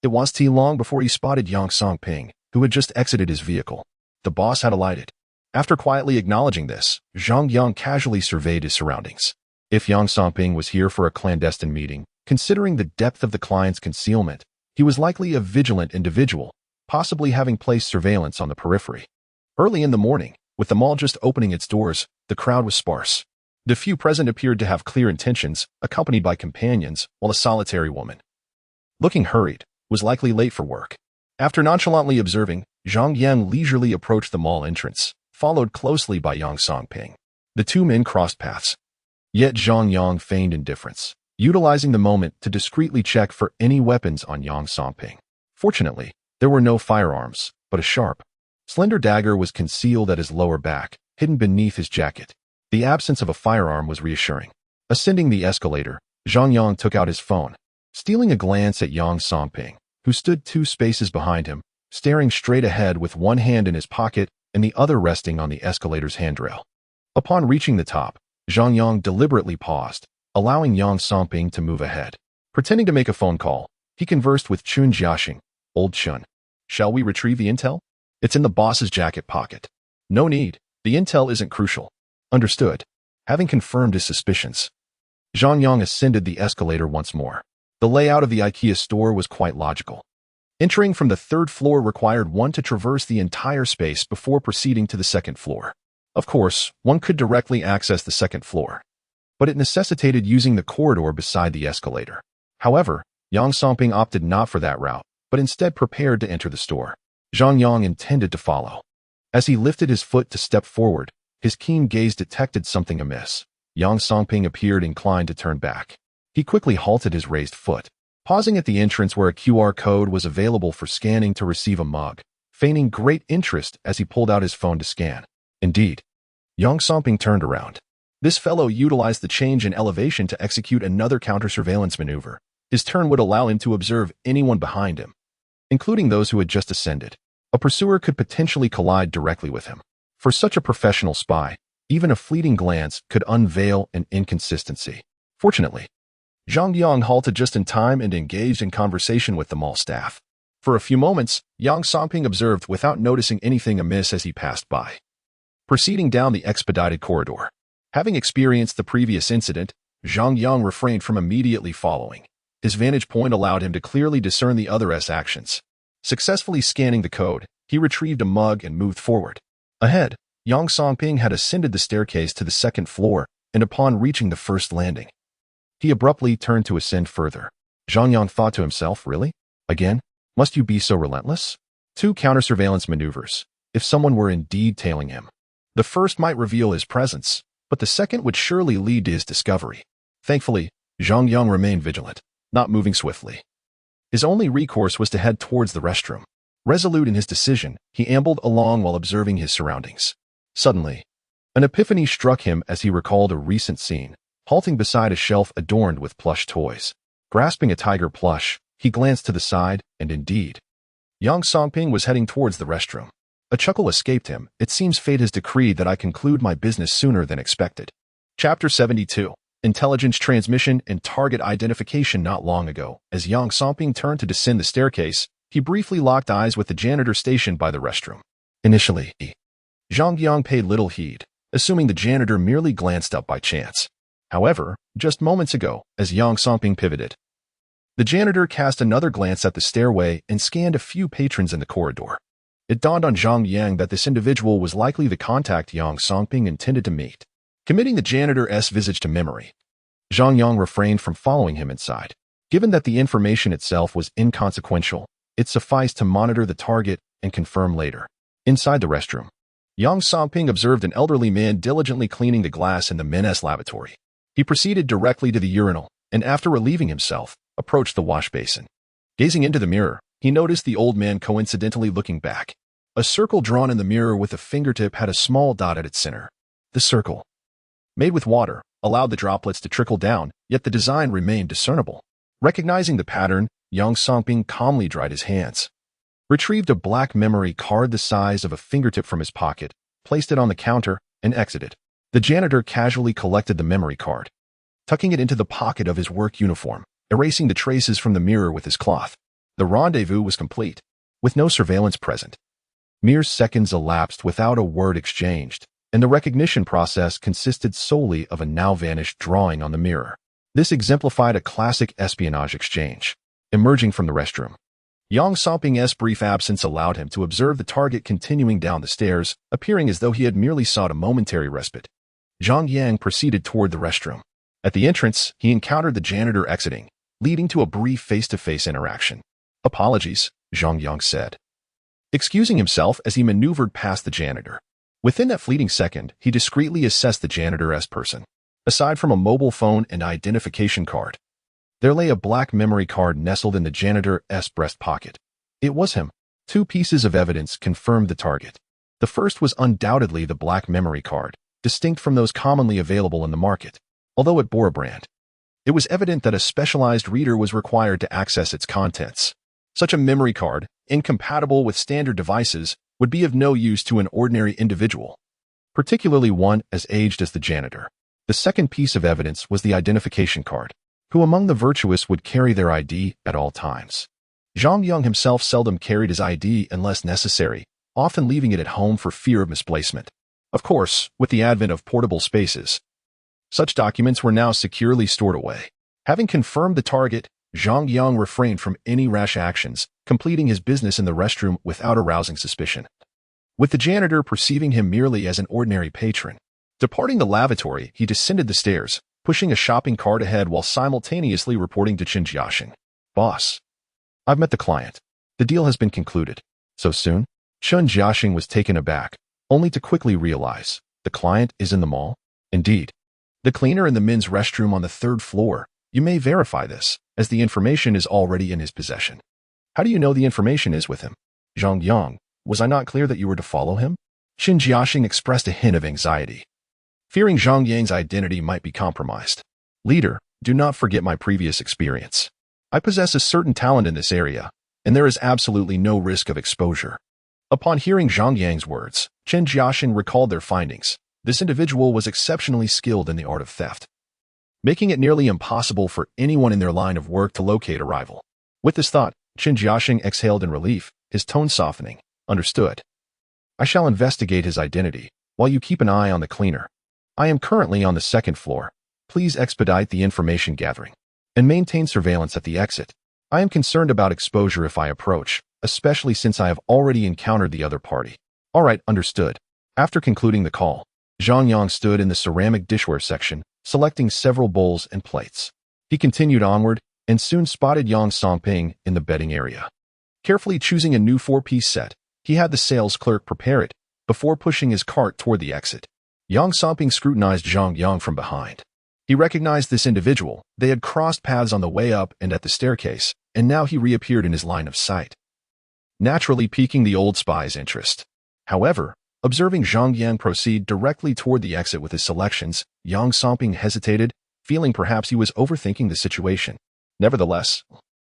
Speaker 1: It wasn't too long before he spotted Yang Songping, who had just exited his vehicle. The boss had alighted. After quietly acknowledging this, Zhang Yang casually surveyed his surroundings. If Yang Songping was here for a clandestine meeting, considering the depth of the client's concealment, he was likely a vigilant individual, possibly having placed surveillance on the periphery. Early in the morning, with the mall just opening its doors, the crowd was sparse. The few present appeared to have clear intentions, accompanied by companions, while a solitary woman, looking hurried, was likely late for work. After nonchalantly observing, Zhang Yang leisurely approached the mall entrance, followed closely by Yang Songping. The two men crossed paths. Yet Zhang Yang feigned indifference, utilizing the moment to discreetly check for any weapons on Yang Songping. Fortunately, there were no firearms, but a sharp, slender dagger was concealed at his lower back, hidden beneath his jacket. The absence of a firearm was reassuring. Ascending the escalator, Zhang Yang took out his phone, stealing a glance at Yang Songping, who stood 2 spaces behind him, staring straight ahead with one hand in his pocket and the other resting on the escalator's handrail. Upon reaching the top, Zhang Yang deliberately paused, allowing Yang Songping to move ahead. Pretending to make a phone call, he conversed with Chun Jiaxing. Old Chun, shall we retrieve the intel? It's in the boss's jacket pocket. No need, the intel isn't crucial. Understood. Having confirmed his suspicions, Zhang Yang ascended the escalator once more. The layout of the IKEA store was quite logical. Entering from the 3rd floor required one to traverse the entire space before proceeding to the 2nd floor. Of course, one could directly access the 2nd floor, but it necessitated using the corridor beside the escalator. However, Yang Songping opted not for that route, but instead prepared to enter the store. Zhang Yang intended to follow. As he lifted his foot to step forward, his keen gaze detected something amiss. Yang Songping appeared inclined to turn back. He quickly halted his raised foot, pausing at the entrance where a QR code was available for scanning to receive a mug, feigning great interest as he pulled out his phone to scan. Indeed, Yang Songping turned around. This fellow utilized the change in elevation to execute another counter-surveillance maneuver. His turn would allow him to observe anyone behind him, including those who had just ascended. A pursuer could potentially collide directly with him. For such a professional spy, even a fleeting glance could unveil an inconsistency. Fortunately, Zhang Yang halted just in time and engaged in conversation with the mall staff. For a few moments, Yang Songping observed without noticing anything amiss as he passed by. Proceeding down the expedited corridor. Having experienced the previous incident, Zhang Yang refrained from immediately following. His vantage point allowed him to clearly discern the other's actions. Successfully scanning the code, he retrieved a mug and moved forward. Ahead, Yang Songping had ascended the staircase to the 2nd floor, and upon reaching the 1st landing, he abruptly turned to ascend further. Zhang Yang thought to himself, really? Again? Must you be so relentless? 2 counter-surveillance maneuvers, if someone were indeed tailing him. The first might reveal his presence, but the second would surely lead to his discovery. Thankfully, Zhang Yang remained vigilant, not moving swiftly. His only recourse was to head towards the restroom. Resolute in his decision, he ambled along while observing his surroundings. Suddenly, an epiphany struck him as he recalled a recent scene. Halting beside a shelf adorned with plush toys, grasping a tiger plush, he glanced to the side, and indeed, Yang Songping was heading towards the restroom. A chuckle escaped him. It seems fate has decreed that I conclude my business sooner than expected. Chapter 72. Intelligence transmission and target identification. Not long ago, as Yang Songping turned to descend the staircase, he briefly locked eyes with the janitor stationed by the restroom. Initially, Zhang Yang paid little heed, assuming the janitor merely glanced up by chance. However, just moments ago, as Yang Songping pivoted, the janitor cast another glance at the stairway and scanned a few patrons in the corridor. It dawned on Zhang Yang that this individual was likely the contact Yang Songping intended to meet. Committing the janitor's visage to memory, Zhang Yang refrained from following him inside. Given that the information itself was inconsequential, it sufficed to monitor the target and confirm later. Inside the restroom, Yang Songping observed an elderly man diligently cleaning the glass in the men's lavatory. He proceeded directly to the urinal, and after relieving himself, approached the wash basin. Gazing into the mirror, he noticed the old man coincidentally looking back. A circle drawn in the mirror with a fingertip had a small dot at its center. The circle, made with water, allowed the droplets to trickle down, yet the design remained discernible. Recognizing the pattern, Yang Songping calmly dried his hands, retrieved a black memory card the size of a fingertip from his pocket, placed it on the counter, and exited. The janitor casually collected the memory card, tucking it into the pocket of his work uniform, erasing the traces from the mirror with his cloth. The rendezvous was complete, with no surveillance present. Mere seconds elapsed without a word exchanged, and the recognition process consisted solely of a now-vanished drawing on the mirror. This exemplified a classic espionage exchange. Emerging from the restroom, Yang Songping's brief absence allowed him to observe the target continuing down the stairs, appearing as though he had merely sought a momentary respite. Zhang Yang proceeded toward the restroom. At the entrance, he encountered the janitor exiting, leading to a brief face-to-face interaction. "Apologies," Zhang Yang said, excusing himself as he maneuvered past the janitor. Within that fleeting second, he discreetly assessed the janitor's person. Aside from a mobile phone and identification card, there lay a black memory card nestled in the janitor's breast pocket. It was him. Two pieces of evidence confirmed the target. The first was undoubtedly the black memory card, distinct from those commonly available in the market. Although it bore a brand, it was evident that a specialized reader was required to access its contents. Such a memory card, incompatible with standard devices, would be of no use to an ordinary individual, particularly one as aged as the janitor. The second piece of evidence was the identification card. Who among the virtuous would carry their ID at all times? Zhang Yang himself seldom carried his ID unless necessary, often leaving it at home for fear of misplacement. Of course, with the advent of portable spaces, such documents were now securely stored away. Having confirmed the target, Zhang Yang refrained from any rash actions, completing his business in the restroom without arousing suspicion, with the janitor perceiving him merely as an ordinary patron. Departing the lavatory, he descended the stairs, pushing a shopping cart ahead while simultaneously reporting to Chen Jiaxing. "Boss, I've met the client. The deal has been concluded." "So soon?" Chen Jiaxing was taken aback, only to quickly realize, "The client is in the mall?" "Indeed. The cleaner in the men's restroom on the 3rd floor. You may verify this, as the information is already in his possession." "How do you know the information is with him?" "Zhang Yang, was I not clear that you were to follow him?" Chen Jiaxing expressed a hint of anxiety, fearing Zhang Yang's identity might be compromised. "Leader, do not forget my previous experience. I possess a certain talent in this area, and there is absolutely no risk of exposure." Upon hearing Zhang Yang's words, Chen Jiaxing recalled their findings. This individual was exceptionally skilled in the art of theft, making it nearly impossible for anyone in their line of work to locate a rival. With this thought, Chen Jiaxing exhaled in relief, his tone softening. "Understood. I shall investigate his identity, while you keep an eye on the cleaner. I am currently on the 2nd floor. Please expedite the information gathering and maintain surveillance at the exit. I am concerned about exposure if I approach, especially since I have already encountered the other party." "All right, understood." After concluding the call, Zhang Yang stood in the ceramic dishware section, selecting several bowls and plates. He continued onward and soon spotted Yang Songping in the bedding area. Carefully choosing a new 4-piece set, he had the sales clerk prepare it before pushing his cart toward the exit. Yang Songping scrutinized Zhang Yang from behind. He recognized this individual. They had crossed paths on the way up and at the staircase, and now he reappeared in his line of sight, naturally piquing the old spy's interest. However, observing Zhang Yang proceed directly toward the exit with his selections, Yang Songping hesitated, feeling perhaps he was overthinking the situation. Nevertheless,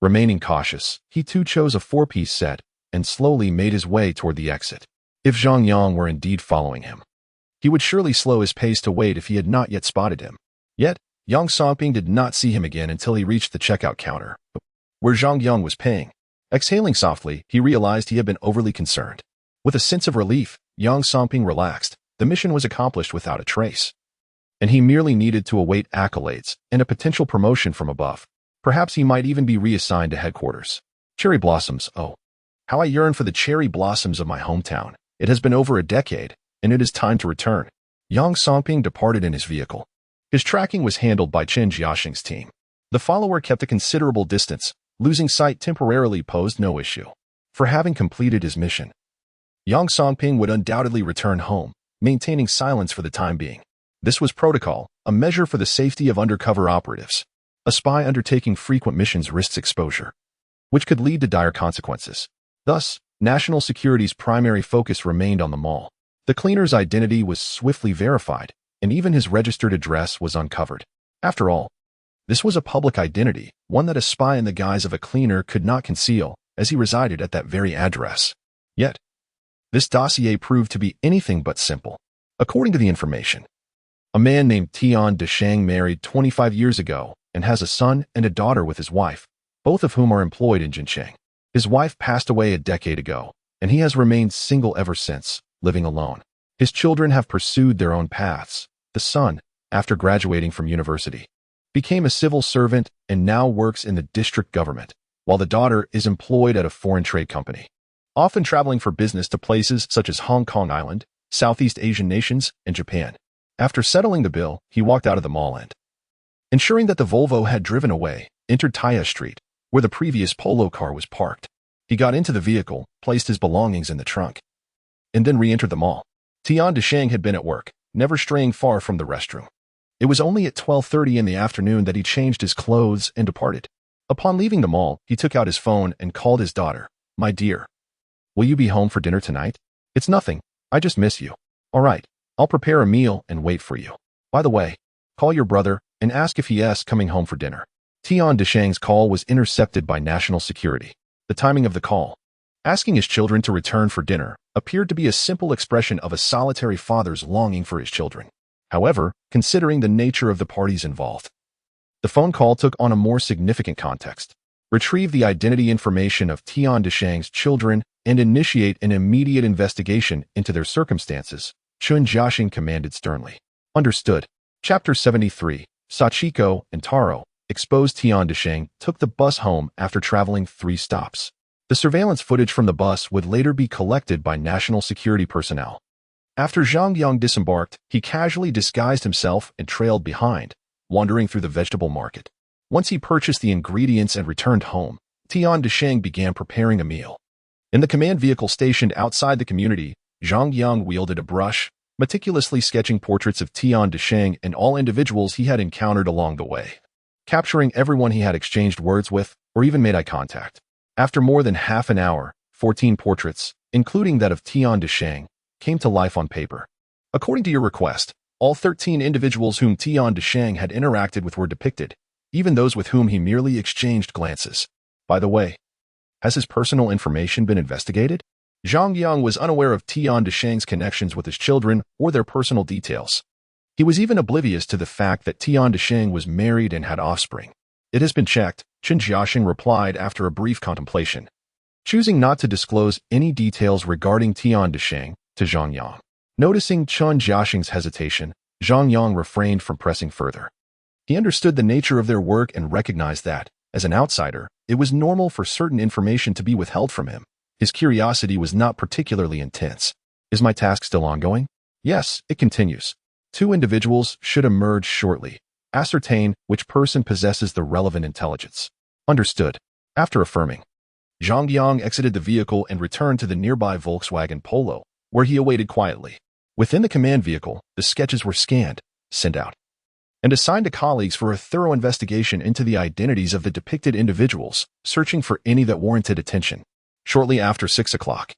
Speaker 1: remaining cautious, he too chose a 4-piece set, and slowly made his way toward the exit. If Zhang Yang were indeed following him, he would surely slow his pace to wait if he had not yet spotted him. Yet, Yang Songping did not see him again until he reached the checkout counter, where Zhang Yang was paying. Exhaling softly, he realized he had been overly concerned. With a sense of relief, Yang Songping relaxed. The mission was accomplished without a trace, and he merely needed to await accolades and a potential promotion from above. Perhaps he might even be reassigned to headquarters. Cherry blossoms, oh, how I yearn for the cherry blossoms of my hometown. It has been over a decade, and it is time to return. Yang Songping departed in his vehicle. His tracking was handled by Chen Jiaxing's team. The follower kept a considerable distance. Losing sight temporarily posed no issue. For having completed his mission, Yang Songping would undoubtedly return home, maintaining silence for the time being. This was Prodigal, a measure for the safety of undercover operatives. A spy undertaking frequent missions risks exposure, which could lead to dire consequences. Thus, national security's primary focus remained on the mall. The cleaner's identity was swiftly verified, and even his registered address was uncovered. After all, this was a public identity, one that a spy in the guise of a cleaner could not conceal, as he resided at that very address. Yet, this dossier proved to be anything but simple. According to the information, a man named Tian Deshang married 25 years ago and has a son and a daughter with his wife, both of whom are employed in Jincheng. His wife passed away a decade ago, and he has remained single ever since, living alone. His children have pursued their own paths. The son, after graduating from university, became a civil servant and now works in the district government, while the daughter is employed at a foreign trade company, often traveling for business to places such as Hong Kong Island, Southeast Asian nations, and Japan. After settling the bill, he walked out of the mall and, ensuring that the Volvo had driven away, entered Taya Street, where the previous polo car was parked. He got into the vehicle, placed his belongings in the trunk, and then re-entered the mall. Tian Deshang had been at work, never straying far from the restroom. It was only at 12:30 in the afternoon that he changed his clothes and departed. Upon leaving the mall, he took out his phone and called his daughter. "My dear, will you be home for dinner tonight?" "It's nothing. I just miss you." "All right, I'll prepare a meal and wait for you. By the way, call your brother and ask if he is coming home for dinner." Tian Deshang's call was intercepted by national security. The timing of the call, asking his children to return for dinner, appeared to be a simple expression of a solitary father's longing for his children. However, considering the nature of the parties involved, the phone call took on a more significant context. Retrieve the identity information of Tian Deshang's children and initiate an immediate investigation into their circumstances, Chen Jiaxing commanded sternly. Understood. Chapter 73. Sachiko and Taro, exposed. Tian Deshang took the bus home after traveling 3 stops. The surveillance footage from the bus would later be collected by national security personnel. After Zhang Yang disembarked, he casually disguised himself and trailed behind, wandering through the vegetable market. Once he purchased the ingredients and returned home, Tian Deshang began preparing a meal. In the command vehicle stationed outside the community, Zhang Yang wielded a brush, meticulously sketching portraits of Tian Deshang and all individuals he had encountered along the way, capturing everyone he had exchanged words with or even made eye contact. After more than half an hour, 14 portraits, including that of Tian Deshang, came to life on paper. According to your request, all 13 individuals whom Tian Deshang had interacted with were depicted, even those with whom he merely exchanged glances. By the way, has his personal information been investigated? Zhang Yang was unaware of Tian Deshang's connections with his children or their personal details. He was even oblivious to the fact that Tian Deshang was married and had offspring. "It has been checked," Chen Jiaxing replied after a brief contemplation, choosing not to disclose any details regarding Tian Deshang to Zhang Yang. Noticing Chen Jiaxing's hesitation, Zhang Yang refrained from pressing further. He understood the nature of their work and recognized that, as an outsider, it was normal for certain information to be withheld from him. His curiosity was not particularly intense. "Is my task still ongoing?" "Yes, it continues. 2 individuals should emerge shortly. Ascertain which person possesses the relevant intelligence." "Understood." After affirming, Zhang Yang exited the vehicle and returned to the nearby Volkswagen Polo, where he awaited quietly. Within the command vehicle, the sketches were scanned, sent out, and assigned to colleagues for a thorough investigation into the identities of the depicted individuals, searching for any that warranted attention. Shortly after 6 o'clock,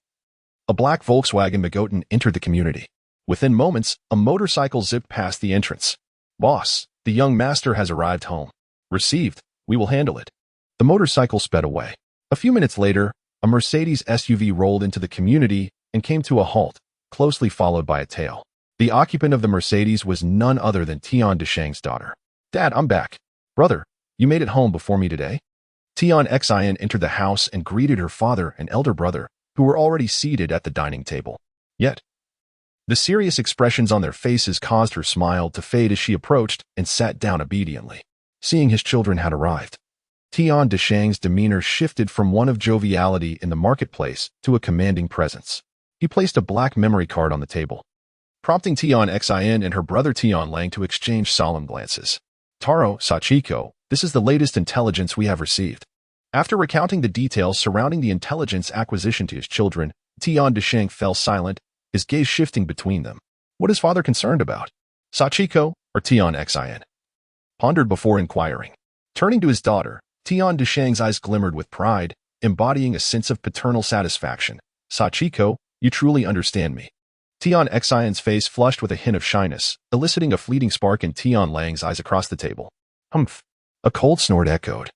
Speaker 1: a black Volkswagen Begotten entered the community. Within moments, a motorcycle zipped past the entrance. "Boss, the young master has arrived home." "Received. We will handle it." The motorcycle sped away. A few minutes later, A Mercedes SUV rolled into the community and came to a halt, closely followed by a tail. The occupant of the Mercedes was none other than Tian Deshang's daughter. "Dad, I'm back. Brother, you made it home before me today?" Tian Xin entered the house and greeted her father and elder brother, who were already seated at the dining table. Yet, the serious expressions on their faces caused her smile to fade as she approached and sat down obediently. Seeing his children had arrived, Tian Deshang's demeanor shifted from one of joviality in the marketplace to a commanding presence. He placed a black memory card on the table, prompting Tian Xin and her brother Tian Lang to exchange solemn glances. "Taro, Sachiko, this is the latest intelligence we have received." After recounting the details surrounding the intelligence acquisition to his children, Tian Deshang fell silent, his gaze shifting between them. What is father concerned about? Sachiko or Tian Xin? Pondered before inquiring. Turning to his daughter, Tian Deshang's eyes glimmered with pride, embodying a sense of paternal satisfaction. "Sachiko, you truly understand me." Tian Xion's face flushed with a hint of shyness, eliciting a fleeting spark in Tian Lang's eyes across the table. "Humph." A cold snort echoed,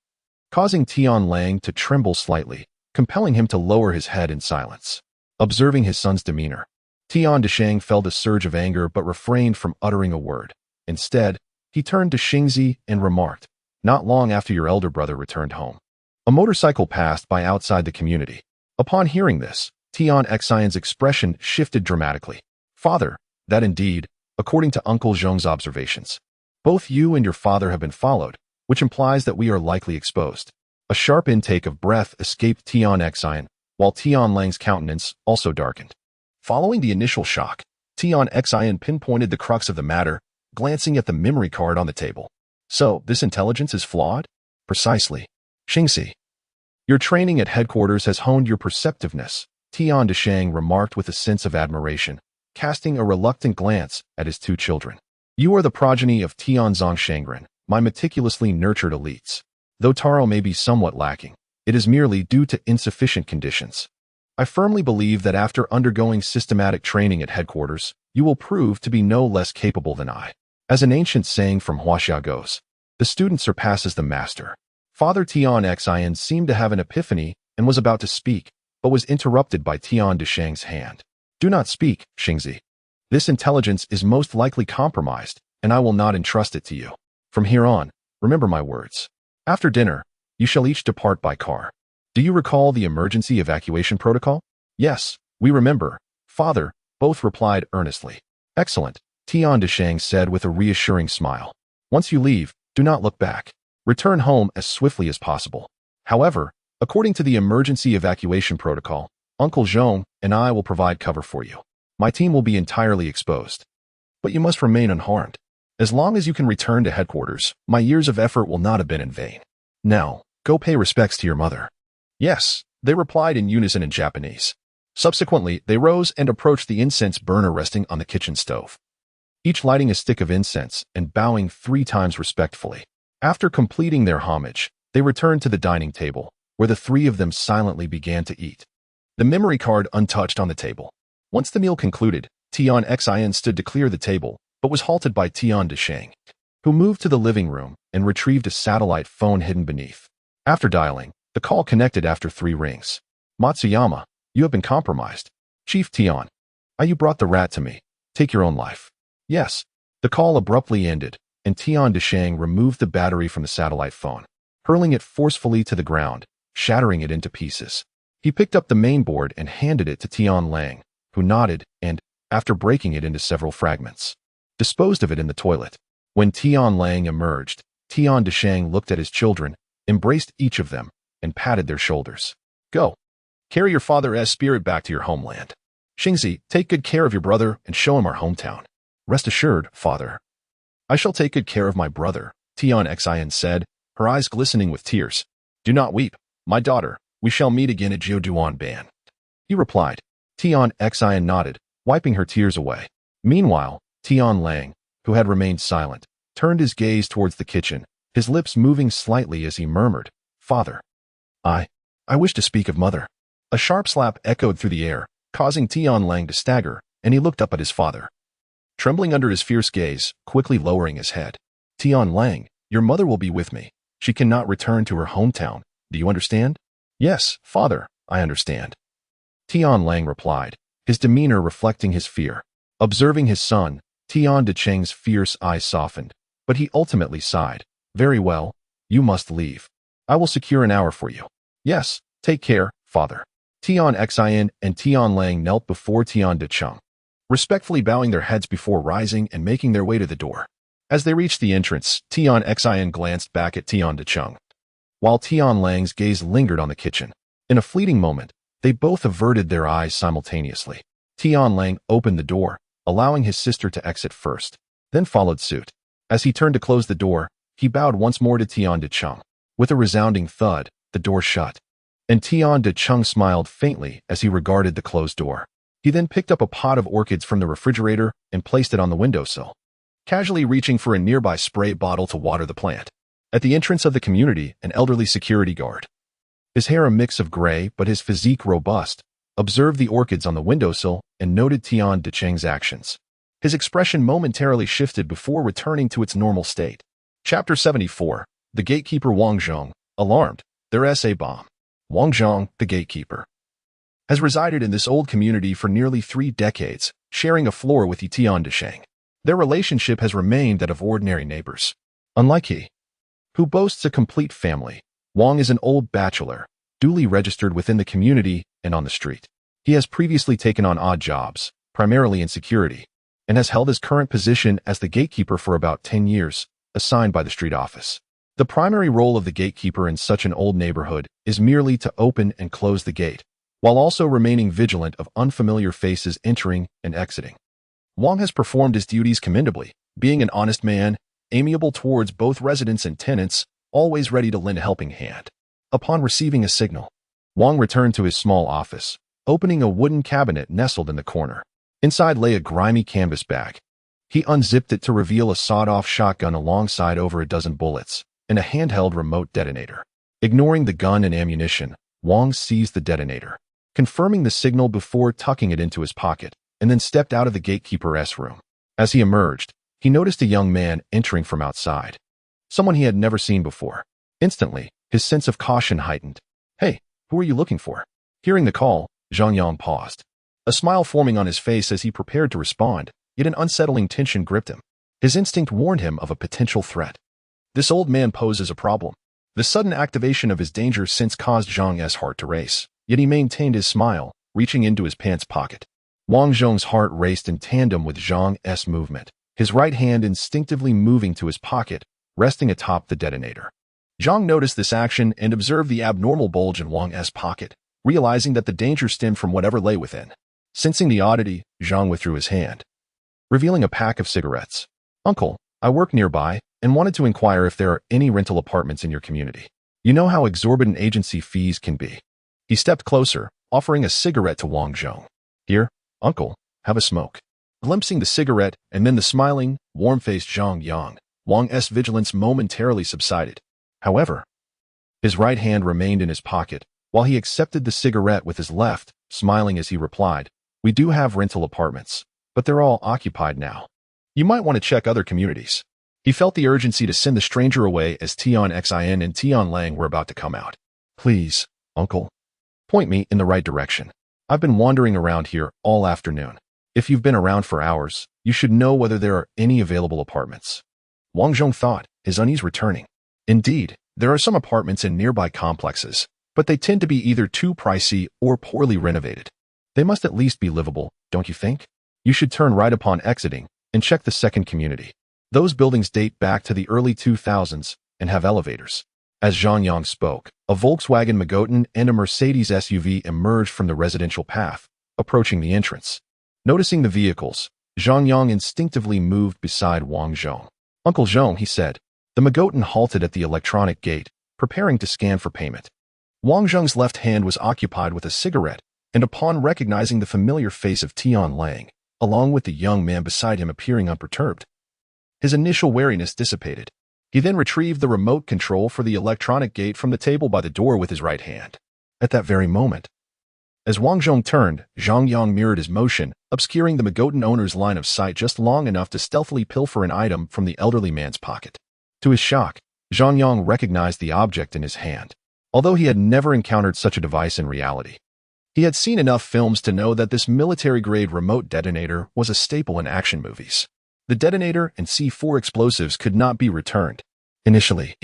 Speaker 1: causing Tian Lang to tremble slightly, compelling him to lower his head in silence. Observing his son's demeanor, Tian Deshang felt a surge of anger but refrained from uttering a word. Instead, he turned to Xingzi and remarked, "Not long after your elder brother returned home, a motorcycle passed by outside the community." Upon hearing this, Tian Xion's expression shifted dramatically. "Father, that indeed, according to Uncle Zhong's observations, both you and your father have been followed, which implies that we are likely exposed." A sharp intake of breath escaped Tian Xion, while Tian Lang's countenance also darkened. Following the initial shock, Tian Xion pinpointed the crux of the matter, glancing at the memory card on the table. "So, this intelligence is flawed?" "Precisely. Xingzi, your training at headquarters has honed your perceptiveness," Tian Deshang remarked with a sense of admiration, casting a reluctant glance at his two children. "You are the progeny of Tianzong Shangren, my meticulously nurtured elites. Though Taro may be somewhat lacking, it is merely due to insufficient conditions. I firmly believe that after undergoing systematic training at headquarters, you will prove to be no less capable than I. As an ancient saying from Huaxia goes, the student surpasses the master." Father Tian Xion seemed to have an epiphany and was about to speak, but was interrupted by Tian Deshang's hand. "Do not speak, Xingzi. This intelligence is most likely compromised, and I will not entrust it to you. From here on, remember my words. After dinner, you shall each depart by car. Do you recall the emergency evacuation protocol?" "Yes, we remember, Father," both replied earnestly. "Excellent," Tian Deshang said with a reassuring smile. "Once you leave, do not look back. Return home as swiftly as possible. However, according to the emergency evacuation protocol, Uncle Zhong and I will provide cover for you. My team will be entirely exposed, but you must remain unharmed. As long as you can return to headquarters, my years of effort will not have been in vain. Now, go pay respects to your mother." "Yes," they replied in unison in Japanese. Subsequently, they rose and approached the incense burner resting on the kitchen stove, each lighting a stick of incense and bowing 3 times respectfully. After completing their homage, they returned to the dining table, where the 3 of them silently began to eat, the memory card untouched on the table. Once the meal concluded, Tian Xion stood to clear the table, but was halted by Tian Deshang, who moved to the living room and retrieved a satellite phone hidden beneath. After dialing, the call connected after 3 rings. "Matsuyama, you have been compromised. Chief Tian, you brought the rat to me. Take your own life." "Yes." The call abruptly ended, and Tian Deshang removed the battery from the satellite phone, hurling it forcefully to the ground, shattering it into pieces. He picked up the main board and handed it to Tian Lang, who nodded and, after breaking it into several fragments, disposed of it in the toilet. When Tian Lang emerged, Tian Deshang looked at his children, embraced each of them, and patted their shoulders. "Go. Carry your father's spirit back to your homeland. Xingzi, take good care of your brother and show him our hometown." "Rest assured, father. I shall take good care of my brother," Tian Xion said, her eyes glistening with tears. "Do not weep, my daughter. We shall meet again at Jiuduan Ban," he replied. Tian Xion nodded, wiping her tears away. Meanwhile, Tian Lang, who had remained silent, turned his gaze towards the kitchen, his lips moving slightly as he murmured, "Father, I wish to speak of mother." A sharp slap echoed through the air, causing Tian Lang to stagger, and he looked up at his father, trembling under his fierce gaze, quickly lowering his head. "Tian Lang, your mother will be with me. She cannot return to her hometown. Do you understand?" "Yes, father," I understand. Tian Lang replied, his demeanor reflecting his fear. Observing his son, Tian Decheng's fierce eyes softened, but he ultimately sighed. Very well, you must leave. I will secure an hour for you. Yes, take care, father. Tian Xin and Tian Lang knelt before Tian Decheng, respectfully bowing their heads before rising and making their way to the door. As they reached the entrance, Tian Xin glanced back at Tian Decheng, while Tian Lang's gaze lingered on the kitchen. In a fleeting moment, they both averted their eyes simultaneously. Tian Lang opened the door, allowing his sister to exit first, then followed suit. As he turned to close the door, he bowed once more to Tian Decheng. With a resounding thud, the door shut, and Tian Decheng smiled faintly as he regarded the closed door. He then picked up a pot of orchids from the refrigerator and placed it on the windowsill, casually reaching for a nearby spray bottle to water the plant. At the entrance of the community, an elderly security guard, his hair a mix of gray but his physique robust, observed the orchids on the windowsill and noted Tian Decheng's actions. His expression momentarily shifted before returning to its normal state. Chapter 74. The Gatekeeper Wang Zhong, alarmed, their essay bomb. Wang Zhong, the gatekeeper, has resided in this old community for nearly 3 decades, sharing a floor with Tian Decheng. Their relationship has remained that of ordinary neighbors. Unlike he, who boasts a complete family, Wang is an old bachelor, duly registered within the community and on the street. He has previously taken on odd jobs, primarily in security, and has held his current position as the gatekeeper for about 10 years, assigned by the street office. The primary role of the gatekeeper in such an old neighborhood is merely to open and close the gate, while also remaining vigilant of unfamiliar faces entering and exiting. Wang has performed his duties commendably, being an honest man, amiable towards both residents and tenants, always ready to lend a helping hand. Upon receiving a signal, Wang returned to his small office, opening a wooden cabinet nestled in the corner. Inside lay a grimy canvas bag. He unzipped it to reveal a sawed-off shotgun alongside over a dozen bullets and a handheld remote detonator. Ignoring the gun and ammunition, Wang seized the detonator, confirming the signal before tucking it into his pocket, and then stepped out of the gatekeeper's room. As he emerged, he noticed a young man entering from outside, someone he had never seen before. Instantly, his sense of caution heightened. Hey, who are you looking for? Hearing the call, Zhang Yang paused, a smile forming on his face as he prepared to respond, yet an unsettling tension gripped him. His instinct warned him of a potential threat. This old man poses a problem. The sudden activation of his danger sense caused Zhang's heart to race, yet he maintained his smile, reaching into his pants pocket. Wang Zhong's heart raced in tandem with Zhang's movement, his right hand instinctively moving to his pocket, resting atop the detonator. Zhang noticed this action and observed the abnormal bulge in Wang's pocket, realizing that the danger stemmed from whatever lay within. Sensing the oddity, Zhang withdrew his hand, revealing a pack of cigarettes. Uncle, I work nearby and wanted to inquire if there are any rental apartments in your community. You know how exorbitant agency fees can be. He stepped closer, offering a cigarette to Wang Zhong. Here, uncle, have a smoke. Glimpsing the cigarette and then the smiling, warm-faced Zhang Yang, Wang's vigilance momentarily subsided. However, his right hand remained in his pocket, while he accepted the cigarette with his left, smiling as he replied, We do have rental apartments, but they're all occupied now. You might want to check other communities. He felt the urgency to send the stranger away as Tian Xin and Tian Lang were about to come out. Please, uncle, point me in the right direction. I've been wandering around here all afternoon. If you've been around for hours, you should know whether there are any available apartments. Wang Zhong thought, his unease returning. Indeed, there are some apartments in nearby complexes, but they tend to be either too pricey or poorly renovated. They must at least be livable, don't you think? You should turn right upon exiting and check the second community. Those buildings date back to the early 2000s and have elevators. As Zhang Yang spoke, a Volkswagen Magotan and a Mercedes SUV emerged from the residential path, approaching the entrance. Noticing the vehicles, Zhang Yang instinctively moved beside Wang Zhong. Uncle Zhong, he said. The Magotan halted at the electronic gate, preparing to scan for payment. Wang Zhong's left hand was occupied with a cigarette, and upon recognizing the familiar face of Tian Lang, along with the young man beside him appearing unperturbed, his initial wariness dissipated. He then retrieved the remote control for the electronic gate from the table by the door with his right hand. At that very moment, as Wang Zhong turned, Zhang Yang mirrored his motion, obscuring the Magotan owner's line of sight just long enough to stealthily pilfer an item from the elderly man's pocket. To his shock, Zhang Yang recognized the object in his hand. although he had never encountered such a device in reality. He had seen enough films to know that this military-grade remote detonator was a staple in action movies. The detonator and C4 explosives could not be returned. Initially,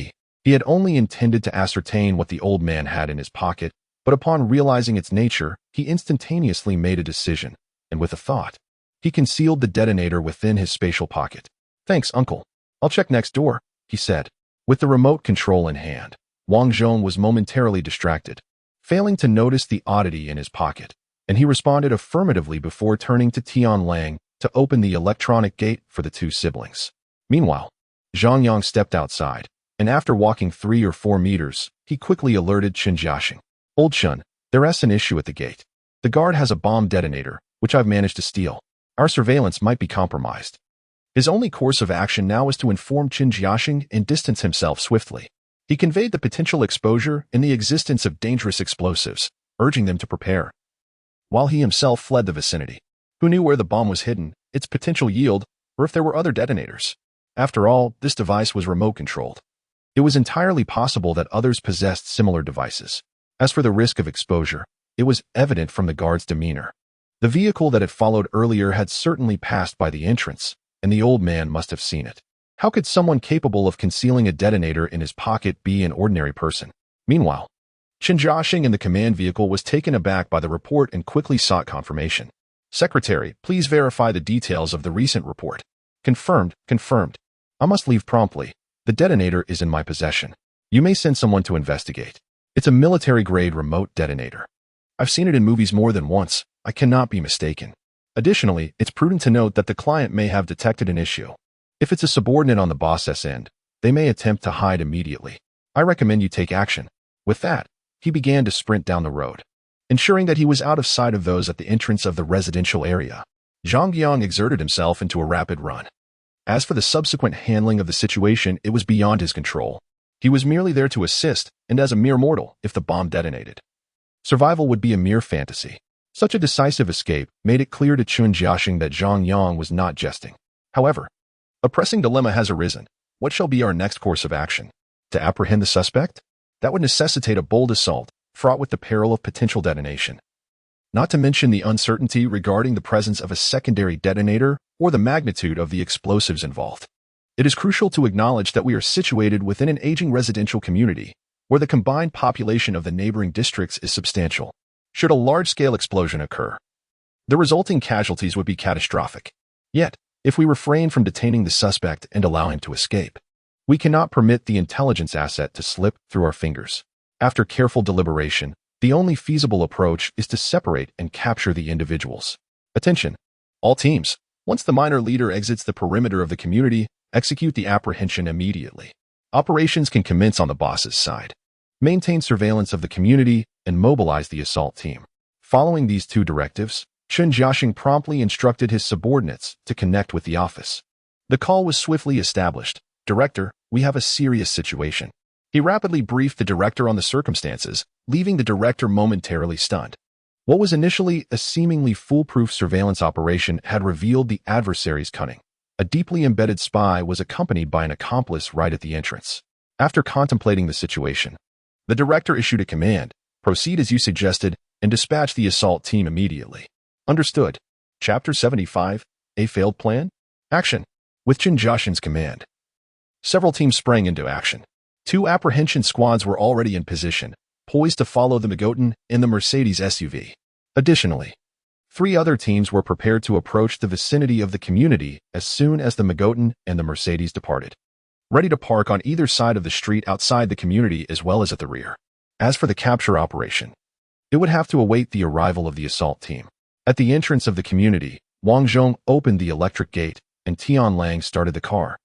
Speaker 1: he had only intended to ascertain what the old man had in his pocket, but upon realizing its nature, he instantaneously made a decision, and with a thought, he concealed the detonator within his spatial pocket. "Thanks, uncle. I'll check next door," he said. With the remote control in hand, Wang Zhong was momentarily distracted, failing to notice the oddity in his pocket, and he responded affirmatively before turning to Tian Lang to open the electronic gate for the two siblings. Meanwhile, Zhang Yang stepped outside, and after walking 3 or 4 meters, he quickly alerted Chen Jiaxing. "Old Chen, there's an issue at the gate. The guard has a bomb detonator, which I've managed to steal. Our surveillance might be compromised." His only course of action now was to inform Chen Jiaxing and distance himself swiftly. He conveyed the potential exposure and the existence of dangerous explosives, urging them to prepare, while he himself fled the vicinity. Who knew where the bomb was hidden, its potential yield, or if there were other detonators? After all, this device was remote-controlled. It was entirely possible that others possessed similar devices. As for the risk of exposure, it was evident from the guard's demeanor. The vehicle that had followed earlier had certainly passed by the entrance, and the old man must have seen it. How could someone capable of concealing a detonator in his pocket be an ordinary person? Meanwhile, Chen Jiaxing in the command vehicle was taken aback by the report and quickly sought confirmation. "Secretary, please verify the details of the recent report." Confirmed. I must leave promptly. The detonator is in my possession. You may send someone to investigate. It's a military-grade remote detonator. I've seen it in movies more than once. I cannot be mistaken. Additionally, it's prudent to note that the client may have detected an issue. If it's a subordinate on the boss's end, they may attempt to hide immediately. I recommend you take action. With that, he began to sprint down the road, ensuring that he was out of sight of those at the entrance of the residential area. Zhang Yang exerted himself into a rapid run. As for the subsequent handling of the situation, it was beyond his control. He was merely there to assist, and as a mere mortal, if the bomb detonated, survival would be a mere fantasy. Such a decisive escape made it clear to Chen Jiaxing that Zhang Yang was not jesting. However, a pressing dilemma has arisen. What shall be our next course of action? To apprehend the suspect? That would necessitate a bold assault, fraught with the peril of potential detonation. Not to mention the uncertainty regarding the presence of a secondary detonator or the magnitude of the explosives involved. It is crucial to acknowledge that we are situated within an aging residential community, where the combined population of the neighboring districts is substantial. Should a large-scale explosion occur, the resulting casualties would be catastrophic. Yet, if we refrain from detaining the suspect and allow him to escape, we cannot permit the intelligence asset to slip through our fingers. After careful deliberation, the only feasible approach is to separate and capture the individuals. Attention, all teams. Once the minor leader exits the perimeter of the community, execute the apprehension immediately. Operations can commence on the boss's side. Maintain surveillance of the community and mobilize the assault team. Following these 2 directives, Chen Jiaxing promptly instructed his subordinates to connect with the office. The call was swiftly established. "Director, we have a serious situation." He rapidly briefed the director on the circumstances, leaving the director momentarily stunned. What was initially a seemingly foolproof surveillance operation had revealed the adversary's cunning. A deeply embedded spy was accompanied by an accomplice right at the entrance. After contemplating the situation, the director issued a command: "Proceed as you suggested and dispatch the assault team immediately." Understood. Chapter 75, A Failed Plan? Action. With Chen Jiaxing's command, several teams sprang into action. 2 apprehension squads were already in position, poised to follow the Magotan in the Mercedes SUV. Additionally, 3 other teams were prepared to approach the vicinity of the community as soon as the Magotan and the Mercedes departed, ready to park on either side of the street outside the community as well as at the rear. As for the capture operation, it would have to await the arrival of the assault team. At the entrance of the community, Wang Zhong opened the electric gate and Tian Lang started the car,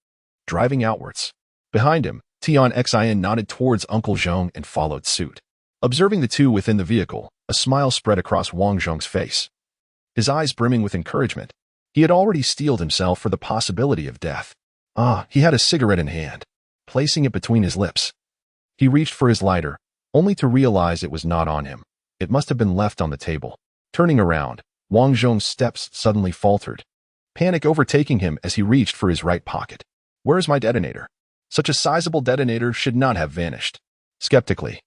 Speaker 1: driving outwards. Behind him, Tian Xin nodded towards Uncle Zhong and followed suit. Observing the 2 within the vehicle, a smile spread across Wang Zhong's face, his eyes brimming with encouragement. He had already steeled himself for the possibility of death. He had a cigarette in hand. Placing it between his lips, he reached for his lighter, only to realize it was not on him. It must have been left on the table. Turning around, Wang Zhong's steps suddenly faltered, panic overtaking him as he reached for his right pocket. "Where is my detonator?" Such a sizable detonator should not have vanished. Skeptically,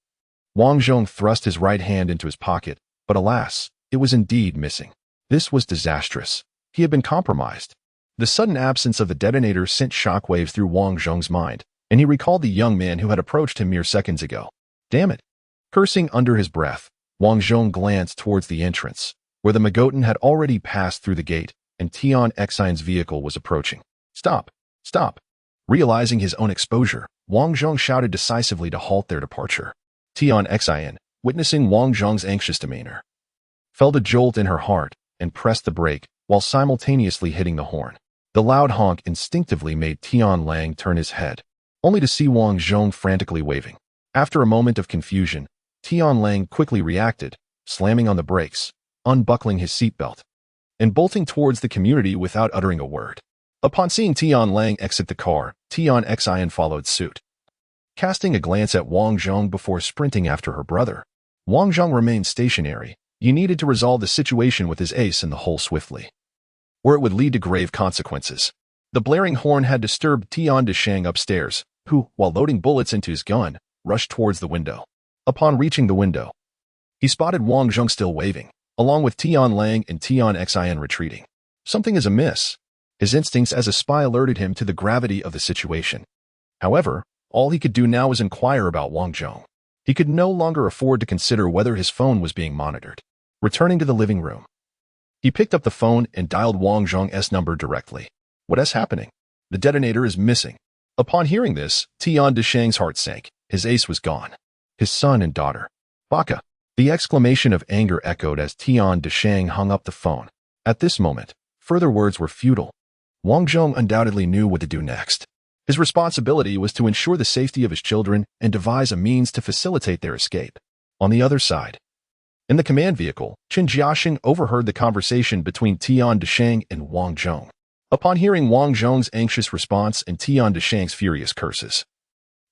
Speaker 1: Wang Zhong thrust his right hand into his pocket, but alas, it was indeed missing. This was disastrous. He had been compromised. The sudden absence of the detonator sent shockwaves through Wang Zhong's mind, and he recalled the young man who had approached him mere seconds ago. Damn it! Cursing under his breath, Wang Zhong glanced towards the entrance, where the Magotan had already passed through the gate, and Tian Xian's vehicle was approaching. Stop! Stop! Realizing his own exposure, Wang Zhong shouted decisively to halt their departure. Tian Xian, witnessing Wang Zhong's anxious demeanor, felt a jolt in her heart and pressed the brake while simultaneously hitting the horn. The loud honk instinctively made Tian Lang turn his head, only to see Wang Zhong frantically waving. After a moment of confusion, Tian Lang quickly reacted, slamming on the brakes, unbuckling his seatbelt, and bolting towards the community without uttering a word. Upon seeing Tian Lang exit the car, Tian Xian followed suit. Casting a glance at Wang Zhong before sprinting after her brother, Wang Zhong remained stationary. He needed to resolve the situation with his ace in the hole swiftly, or it would lead to grave consequences. The blaring horn had disturbed Tian Deshang upstairs, who, while loading bullets into his gun, rushed towards the window. Upon reaching the window, he spotted Wang Zhong still waving, along with Tian Lang and Tian Xian retreating. Something is amiss. His instincts as a spy alerted him to the gravity of the situation. However, all he could do now was inquire about Wang Zhong. He could no longer afford to consider whether his phone was being monitored. Returning to the living room, he picked up the phone and dialed Wang Zhong's number directly. What is happening? The detonator is missing. Upon hearing this, Tian Deshang's heart sank. His ace was gone. His son and daughter. Baka. The exclamation of anger echoed as Tian Deshang hung up the phone. At this moment, further words were futile. Wang Zhong undoubtedly knew what to do next. His responsibility was to ensure the safety of his children and devise a means to facilitate their escape. On the other side, in the command vehicle, Qin Jiaxing overheard the conversation between Tian Deshang and Wang Zhong. Upon hearing Wang Zhong's anxious response and Tian Deshang's furious curses,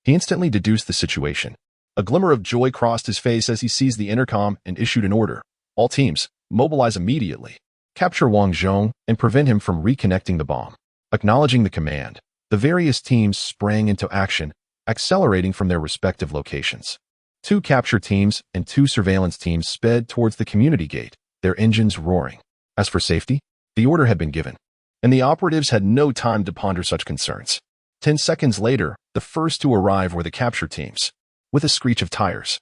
Speaker 1: he instantly deduced the situation. A glimmer of joy crossed his face as he seized the intercom and issued an order. All teams, mobilize immediately. Capture Wang Zhong and prevent him from reconnecting the bomb. Acknowledging the command, the various teams sprang into action, accelerating from their respective locations. 2 capture teams and 2 surveillance teams sped towards the community gate, their engines roaring. As for safety, the order had been given, and the operatives had no time to ponder such concerns. 10 seconds later, the first to arrive were the capture teams. With a screech of tires,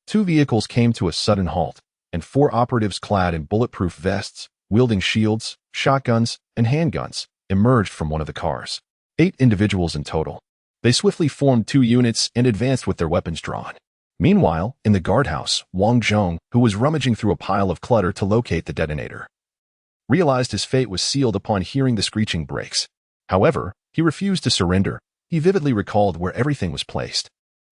Speaker 1: 2 vehicles came to a sudden halt, and 4 operatives clad in bulletproof vests, wielding shields, shotguns, and handguns, emerged from one of the cars. 8 individuals in total. They swiftly formed 2 units and advanced with their weapons drawn. Meanwhile, in the guardhouse, Wang Zhong, who was rummaging through a pile of clutter to locate the detonator, realized his fate was sealed upon hearing the screeching brakes. However, he refused to surrender. He vividly recalled where everything was placed.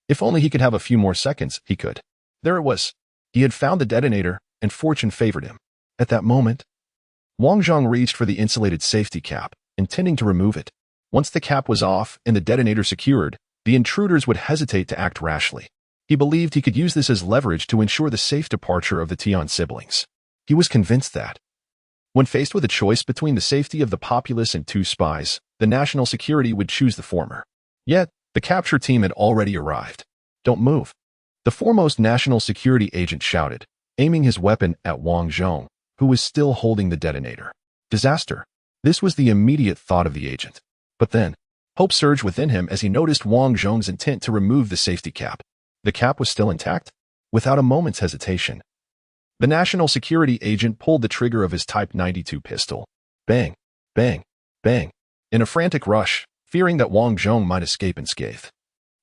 Speaker 1: If only he could have a few more seconds, he could. There it was. He had found the detonator, and fortune favored him. At that moment, Wang Zhong reached for the insulated safety cap, intending to remove it. Once the cap was off and the detonator secured, the intruders would hesitate to act rashly. He believed he could use this as leverage to ensure the safe departure of the Tian siblings. He was convinced that, when faced with a choice between the safety of the populace and 2 spies, the national security would choose the former. Yet, the capture team had already arrived. Don't move. The foremost national security agent shouted, aiming his weapon at Wang Zhong, who was still holding the detonator. Disaster. This was the immediate thought of the agent. But then, hope surged within him as he noticed Wang Zhong's intent to remove the safety cap. The cap was still intact. Without a moment's hesitation, the national security agent pulled the trigger of his Type 92 pistol. Bang, bang, bang. In a frantic rush, fearing that Wang Zhong might escape unscathed,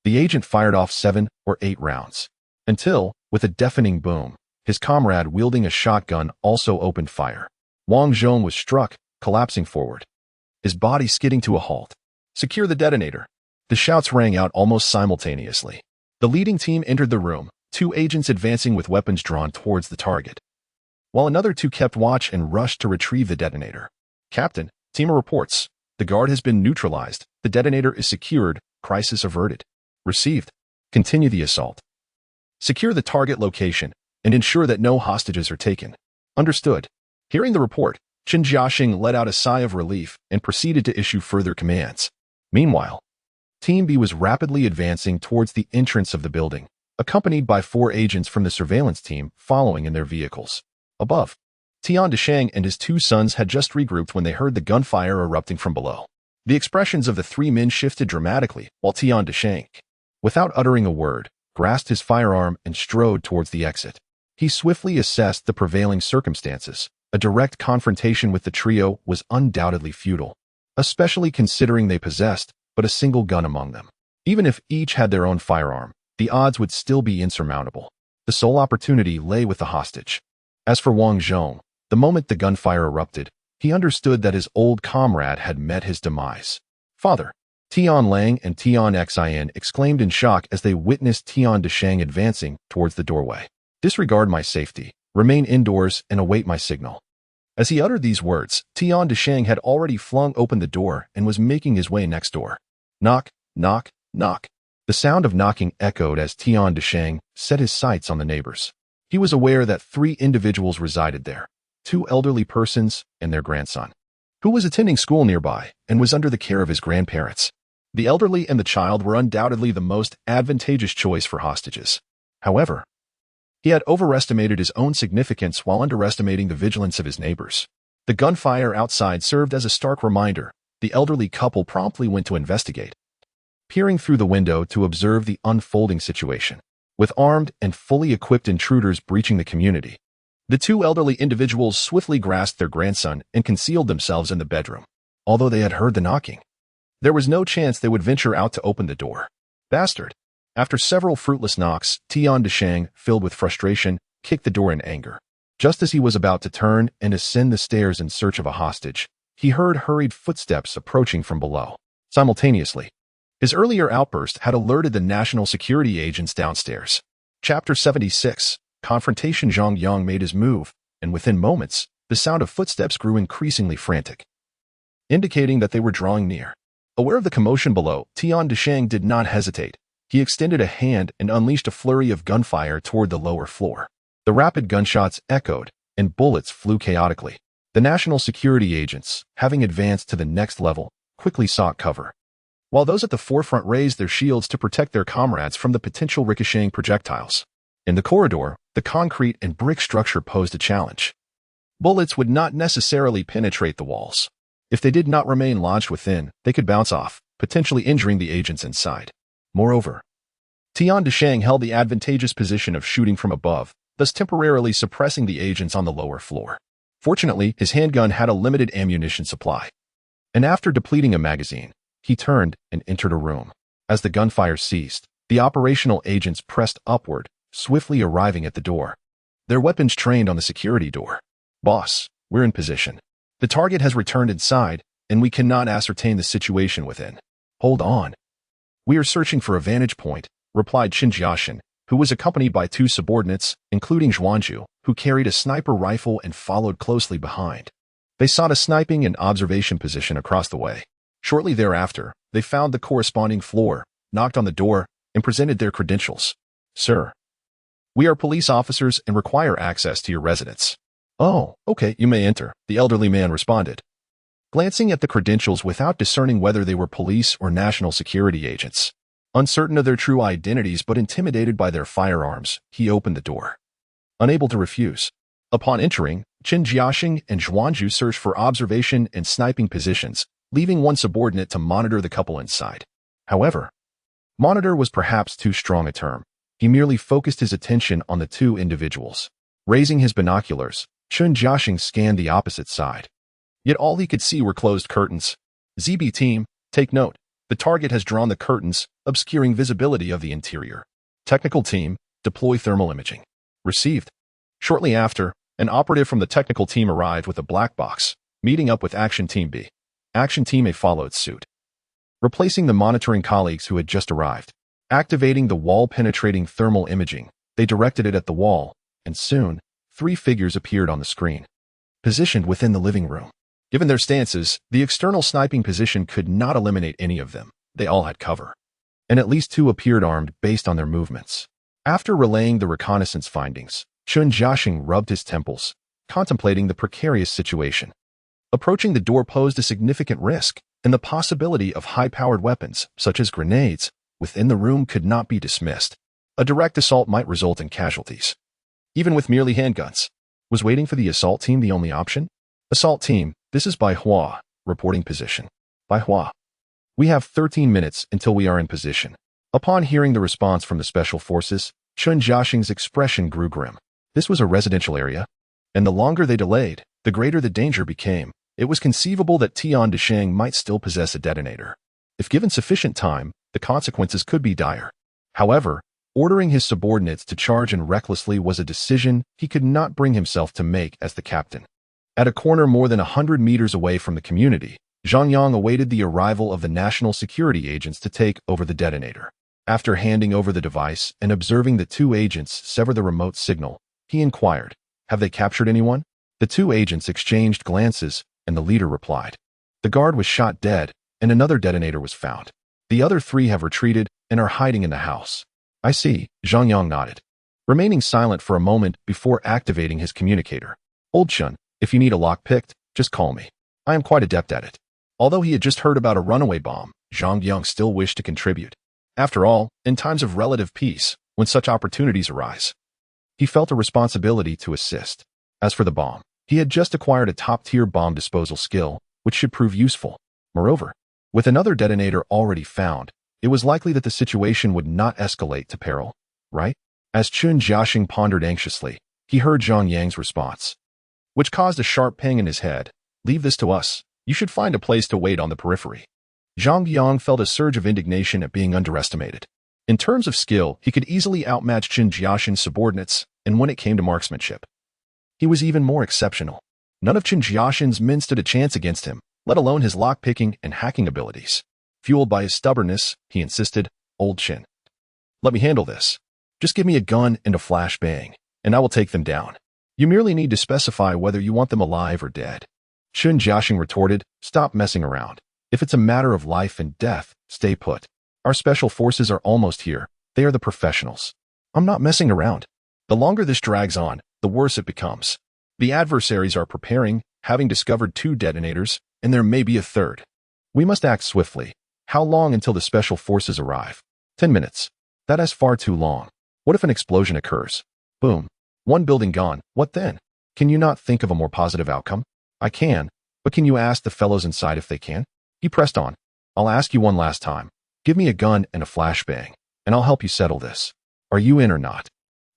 Speaker 1: the agent fired off 7 or 8 rounds, until, with a deafening boom, his comrade wielding a shotgun also opened fire. Wang Zhong was struck, collapsing forward, his body skidding to a halt. Secure the detonator. The shouts rang out almost simultaneously. The leading team entered the room, 2 agents advancing with weapons drawn towards the target, while another 2 kept watch and rushed to retrieve the detonator. Captain, team reports. The guard has been neutralized. The detonator is secured. Crisis averted. Received. Continue the assault. Secure the target location and ensure that no hostages are taken. Understood. Hearing the report, Qin Jiaxing let out a sigh of relief and proceeded to issue further commands. Meanwhile, Team B was rapidly advancing towards the entrance of the building, accompanied by 4 agents from the surveillance team following in their vehicles. Above, Tian Deshang and his 2 sons had just regrouped when they heard the gunfire erupting from below. The expressions of the 3 men shifted dramatically while Tian Deshang, without uttering a word, grasped his firearm and strode towards the exit. He swiftly assessed the prevailing circumstances. A direct confrontation with the trio was undoubtedly futile, especially considering they possessed but a single gun among them. Even if each had their own firearm, the odds would still be insurmountable. The sole opportunity lay with the hostage. As for Wang Zhong, the moment the gunfire erupted, he understood that his old comrade had met his demise. "Father!" Tian Lang and Tian Xin exclaimed in shock as they witnessed Tian Deshang advancing towards the doorway. "Disregard my safety. Remain indoors and await my signal." As he uttered these words, Tian Deshang had already flung open the door and was making his way next door. Knock, knock, knock. The sound of knocking echoed as Tian Deshang set his sights on the neighbors. He was aware that 3 individuals resided there, 2 elderly persons and their grandson, who was attending school nearby and was under the care of his grandparents. The elderly and the child were undoubtedly the most advantageous choice for hostages. However, he had overestimated his own significance while underestimating the vigilance of his neighbors. The gunfire outside served as a stark reminder. The elderly couple promptly went to investigate, peering through the window to observe the unfolding situation. With armed and fully equipped intruders breaching the community, the 2 elderly individuals swiftly grasped their grandson and concealed themselves in the bedroom. Although they had heard the knocking, there was no chance they would venture out to open the door. "Bastard!" After several fruitless knocks, Tian Deshang, filled with frustration, kicked the door in anger. Just as he was about to turn and ascend the stairs in search of a hostage, he heard hurried footsteps approaching from below. Simultaneously, his earlier outburst had alerted the national security agents downstairs. Chapter 76. Confrontation. Zhang Yang made his move, and within moments, the sound of footsteps grew increasingly frantic, indicating that they were drawing near. Aware of the commotion below, Tian Deshang did not hesitate. He extended a hand and unleashed a flurry of gunfire toward the lower floor. The rapid gunshots echoed, and bullets flew chaotically. The national security agents, having advanced to the next level, quickly sought cover, while those at the forefront raised their shields to protect their comrades from the potential ricocheting projectiles. In the corridor, the concrete and brick structure posed a challenge. Bullets would not necessarily penetrate the walls. If they did not remain lodged within, they could bounce off, potentially injuring the agents inside. Moreover, Tian Deshang held the advantageous position of shooting from above, thus temporarily suppressing the agents on the lower floor. Fortunately, his handgun had a limited ammunition supply, and after depleting a magazine, he turned and entered a room. As the gunfire ceased, the operational agents pressed upward, swiftly arriving at the door, their weapons trained on the security door. "Boss, we're in position. The target has returned inside, and we cannot ascertain the situation within." "Hold on. We are searching for a vantage point," replied Qin Jiaxin, who was accompanied by 2 subordinates, including Zhuanju, who carried a sniper rifle and followed closely behind. They sought a sniping and observation position across the way. Shortly thereafter, they found the corresponding floor, knocked on the door, and presented their credentials. "Sir, we are police officers and require access to your residence." "Oh, okay, you may enter," the elderly man responded, glancing at the credentials without discerning whether they were police or national security agents. Uncertain of their true identities but intimidated by their firearms, he opened the door, unable to refuse. Upon entering, Qin Jiaxing and Zhuanju searched for observation and sniping positions, leaving one subordinate to monitor the couple inside. However, monitor was perhaps too strong a term. He merely focused his attention on the 2 individuals. Raising his binoculars, Qin Jiaxing scanned the opposite side. Yet all he could see were closed curtains. "ZB team, take note. The target has drawn the curtains, obscuring visibility of the interior. Technical team, deploy thermal imaging." Received. Shortly after, an operative from the technical team arrived with a black box, meeting up with Action Team B. Action Team A followed suit, replacing the monitoring colleagues who had just arrived. Activating the wall-penetrating thermal imaging, they directed it at the wall, and soon, 3 figures appeared on the screen, positioned within the living room. Given their stances, the external sniping position could not eliminate any of them. They all had cover, and at least 2 appeared armed based on their movements. After relaying the reconnaissance findings, Qin Jiaxing rubbed his temples, contemplating the precarious situation. Approaching the door posed a significant risk, and the possibility of high-powered weapons, such as grenades, within the room could not be dismissed. A direct assault might result in casualties. Even with merely handguns. Was waiting for the assault team the only option? Assault team, this is Bai Hua, reporting position. Bai Hua. We have 13 minutes until we are in position. Upon hearing the response from the special forces, Chun Jiaxing's expression grew grim. This was a residential area, and the longer they delayed, the greater the danger became. It was conceivable that Tian Deshang might still possess a detonator. If given sufficient time, the consequences could be dire. However, ordering his subordinates to charge in recklessly was a decision he could not bring himself to make as the captain. At a corner more than 100 meters away from the community, Zhang Yang awaited the arrival of the national security agents to take over the detonator. After handing over the device and observing the two agents sever the remote signal, he inquired, "Have they captured anyone?" The two agents exchanged glances, and the leader replied, "The guard was shot dead, and another detonator was found. The other three have retreated and are hiding in the house." "I see," Zhang Yang nodded, remaining silent for a moment before activating his communicator. "Old Chun, if you need a lock picked, just call me. I am quite adept at it." Although he had just heard about a runaway bomb, Zhang Yang still wished to contribute. After all, in times of relative peace, when such opportunities arise, he felt a responsibility to assist. As for the bomb, he had just acquired a top-tier bomb disposal skill, which should prove useful. Moreover, with another detonator already found, it was likely that the situation would not escalate to peril, right? As Chun Jiaxing pondered anxiously, he heard Zhang Yang's response, which caused a sharp pang in his head. "Leave this to us. You should find a place to wait on the periphery." Zhang Yang felt a surge of indignation at being underestimated. In terms of skill, he could easily outmatch Chun Jiaxing's subordinates, and when it came to marksmanship, he was even more exceptional. None of Chun Jiaxing's men stood a chance against him, let alone his lock-picking and hacking abilities. Fueled by his stubbornness, he insisted, "Old Chin, let me handle this. Just give me a gun and a flashbang, and I will take them down. You merely need to specify whether you want them alive or dead." Chun Jiaxing retorted, "Stop messing around. If it's a matter of life and death, stay put. Our special forces are almost here. They are the professionals. I'm not messing around. The longer this drags on, the worse it becomes. The adversaries are preparing, having discovered 2 detonators, and there may be a third. We must act swiftly. How long until the special forces arrive? 10 minutes. That is far too long. What if an explosion occurs? Boom. 1 building gone. What then? Can you not think of a more positive outcome?" "I can, but can you ask the fellows inside if they can?" He pressed on. "I'll ask you one last time. Give me a gun and a flashbang, and I'll help you settle this. Are you in or not?"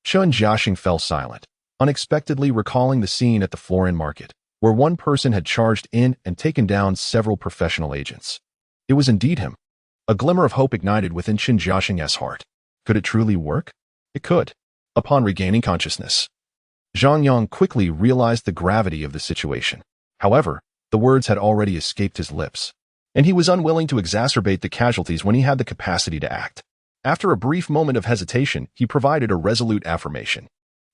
Speaker 1: Chun Jiaxing fell silent, unexpectedly recalling the scene at the Florin market, where one person had charged in and taken down several professional agents. It was indeed him. A glimmer of hope ignited within Chun Jiaxing's heart. Could it truly work? It could. Upon regaining consciousness, Zhang Yang quickly realized the gravity of the situation. However, the words had already escaped his lips, and he was unwilling to exacerbate the casualties when he had the capacity to act. After a brief moment of hesitation, he provided a resolute affirmation.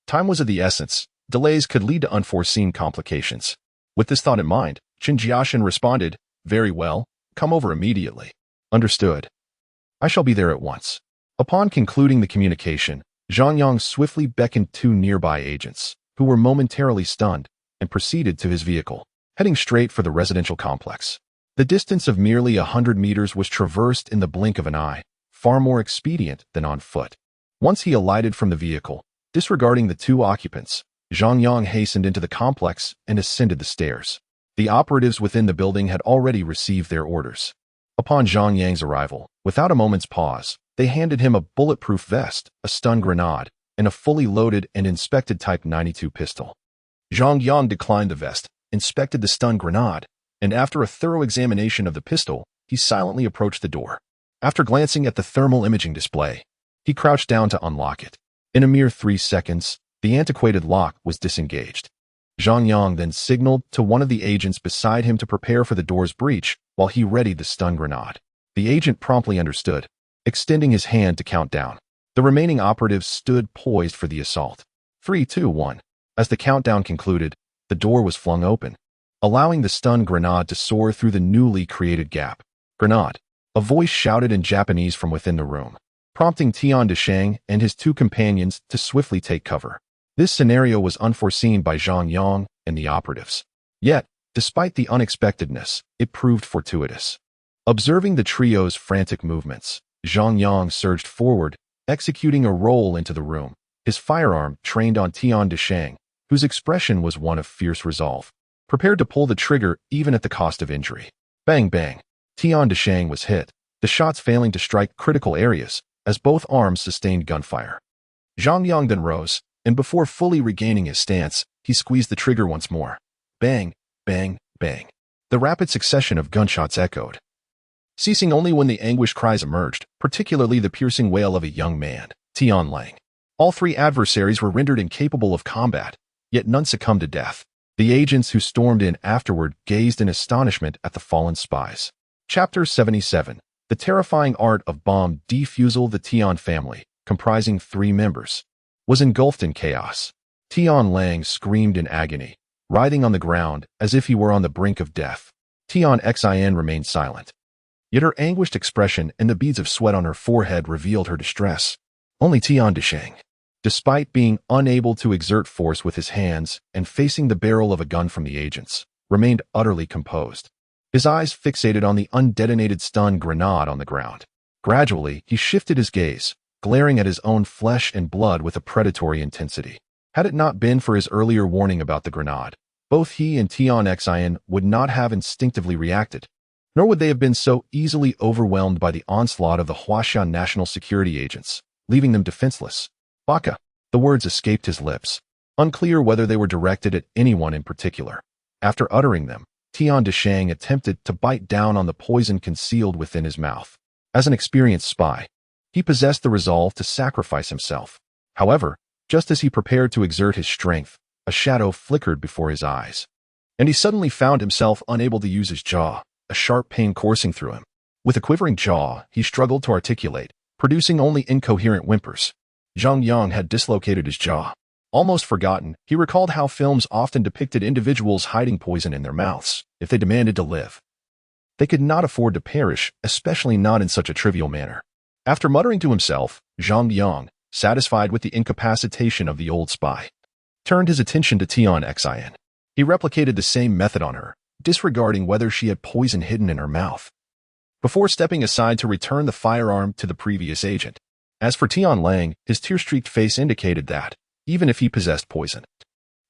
Speaker 1: Time was of the essence. Delays could lead to unforeseen complications. With this thought in mind, Chun Jiaxing responded, "Very well, come over immediately." "Understood. I shall be there at once." Upon concluding the communication, Zhang Yang swiftly beckoned 2 nearby agents, who were momentarily stunned, and proceeded to his vehicle, heading straight for the residential complex. The distance of merely 100 meters was traversed in the blink of an eye, far more expedient than on foot. Once he alighted from the vehicle, disregarding the 2 occupants, Zhang Yang hastened into the complex and ascended the stairs. The operatives within the building had already received their orders. Upon Zhang Yang's arrival, without a moment's pause, they handed him a bulletproof vest, a stun grenade, and a fully loaded and inspected Type 92 pistol. Zhang Yang declined the vest, inspected the stun grenade, and after a thorough examination of the pistol, he silently approached the door. After glancing at the thermal imaging display, he crouched down to unlock it. In a mere 3 seconds, the antiquated lock was disengaged. Zhang Yang then signaled to one of the agents beside him to prepare for the door's breach while he readied the stun grenade. The agent promptly understood, extending his hand to count down. The remaining operatives stood poised for the assault. 3, 2, 1. As the countdown concluded, the door was flung open, allowing the stun grenade to soar through the newly created gap. "Grenade!" A voice shouted in Japanese from within the room, prompting Tian Deshang and his 2 companions to swiftly take cover. This scenario was unforeseen by Zhang Yang and the operatives. Yet, despite the unexpectedness, it proved fortuitous. Observing the trio's frantic movements, Zhang Yang surged forward executing a roll into the room, his firearm trained on Tian Deshang, whose expression was one of fierce resolve, prepared to pull the trigger even at the cost of injury. Bang bang. Tian Deshang was hit, the shots failing to strike critical areas, as both arms sustained gunfire. Zhang Yang then rose, and before fully regaining his stance, he squeezed the trigger once more. Bang, bang, bang. The rapid succession of gunshots echoed, ceasing only when the anguished cries emerged, particularly the piercing wail of a young man, Tian Lang. All three adversaries were rendered incapable of combat, yet none succumbed to death. The agents who stormed in afterward gazed in astonishment at the fallen spies. Chapter 77. The terrifying art of bomb defusal. The Tian family, comprising 3 members, was engulfed in chaos. Tian Lang screamed in agony, writhing on the ground as if he were on the brink of death. Tian Xin remained silent. Yet her anguished expression and the beads of sweat on her forehead revealed her distress. Only Tian Deshang, despite being unable to exert force with his hands and facing the barrel of a gun from the agents, remained utterly composed. His eyes fixated on the undetonated stun grenade on the ground. Gradually, he shifted his gaze, glaring at his own flesh and blood with a predatory intensity. Had it not been for his earlier warning about the grenade, both he and Tian Xin would not have instinctively reacted, nor would they have been so easily overwhelmed by the onslaught of the Huashan national security agents, leaving them defenseless. Baka. The words escaped his lips, unclear whether they were directed at anyone in particular. After uttering them, Tian Deshang attempted to bite down on the poison concealed within his mouth. As an experienced spy, he possessed the resolve to sacrifice himself. However, just as he prepared to exert his strength, a shadow flickered before his eyes, and he suddenly found himself unable to use his jaw, a sharp pain coursing through him. With a quivering jaw, he struggled to articulate, producing only incoherent whimpers. Zhang Yang had dislocated his jaw. Almost forgotten, he recalled how films often depicted individuals hiding poison in their mouths if they demanded to live. They could not afford to perish, especially not in such a trivial manner. After muttering to himself, Zhang Yang, satisfied with the incapacitation of the old spy, turned his attention to Tian Xin. He replicated the same method on her, disregarding whether she had poison hidden in her mouth, before stepping aside to return the firearm to the previous agent. As for Tian Lang, his tear-streaked face indicated that, even if he possessed poison,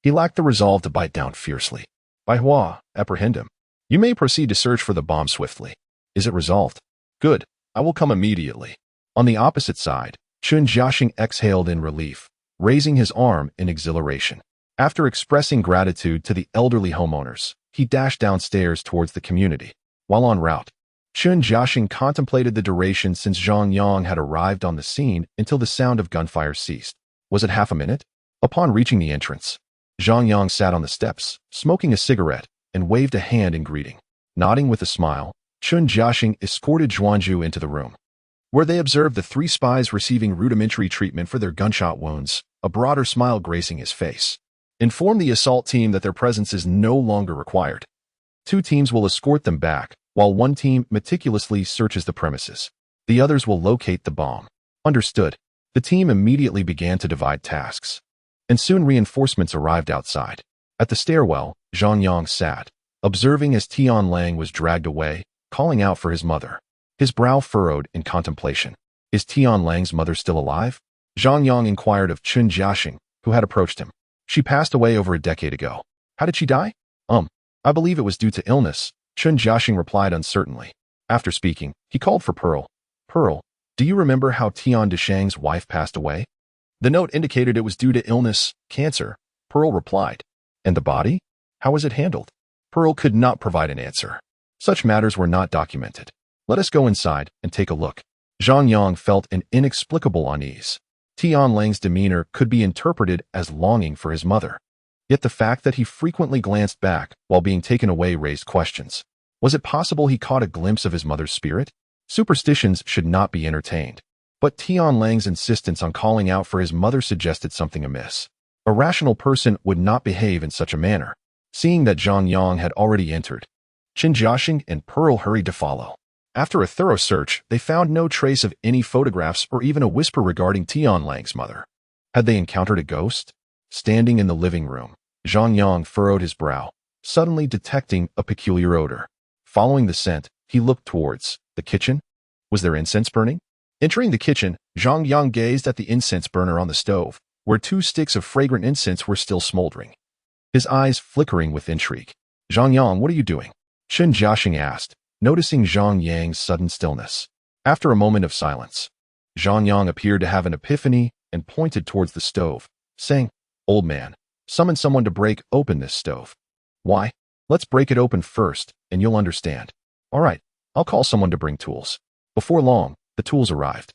Speaker 1: he lacked the resolve to bite down fiercely. Bai Hua, apprehend him. You may proceed to search for the bomb swiftly. Is it resolved? Good. I will come immediately. On the opposite side, Chun Jiaxing exhaled in relief, raising his arm in exhilaration. After expressing gratitude to the elderly homeowners, he dashed downstairs towards the community. While en route, Chun Jiaxing contemplated the duration since Zhang Yang had arrived on the scene until the sound of gunfire ceased. Was it half a minute? Upon reaching the entrance, Zhang Yang sat on the steps, smoking a cigarette, and waved a hand in greeting. Nodding with a smile, Chun Jiaxing escorted Zhuanzhu into the room, where they observed the 3 spies receiving rudimentary treatment for their gunshot wounds, a broader smile gracing his face. Inform the assault team that their presence is no longer required. 2 teams will escort them back, while 1 team meticulously searches the premises. The others will locate the bomb. Understood. The team immediately began to divide tasks, and soon reinforcements arrived outside. At the stairwell, Zhang Yang sat, observing as Tian Lang was dragged away, calling out for his mother. His brow furrowed in contemplation. Is Tian Lang's mother still alive? Zhang Yang inquired of Chun Jiaxing, who had approached him. She passed away over a decade ago. How did she die? I believe it was due to illness, Chun Jiaxing replied uncertainly. After speaking, he called for Pearl. Pearl, do you remember how Tian Deshang's wife passed away? The note indicated it was due to illness, cancer, Pearl replied. And the body? How was it handled? Pearl could not provide an answer. Such matters were not documented. Let us go inside and take a look. Zhang Yang felt an inexplicable unease. Tian Lang's demeanor could be interpreted as longing for his mother. Yet the fact that he frequently glanced back while being taken away raised questions. Was it possible he caught a glimpse of his mother's spirit? Superstitions should not be entertained. But Tian Lang's insistence on calling out for his mother suggested something amiss. A rational person would not behave in such a manner. Seeing that Zhang Yang had already entered, Chun Jiaxing and Pearl hurried to follow. After a thorough search, they found no trace of any photographs or even a whisper regarding Tian Lang's mother. Had they encountered a ghost? Standing in the living room, Zhang Yang furrowed his brow, suddenly detecting a peculiar odor. Following the scent, he looked towards the kitchen. Was there incense burning? Entering the kitchen, Zhang Yang gazed at the incense burner on the stove, where 2 sticks of fragrant incense were still smoldering, his eyes flickering with intrigue. Zhang Yang, what are you doing? Chen Jiaxing asked, noticing Zhang Yang's sudden stillness. After a moment of silence, Zhang Yang appeared to have an epiphany and pointed towards the stove, saying, "Old man, summon someone to break open this stove." "Why? Let's break it open first, and you'll understand." "All right, I'll call someone to bring tools." Before long, the tools arrived.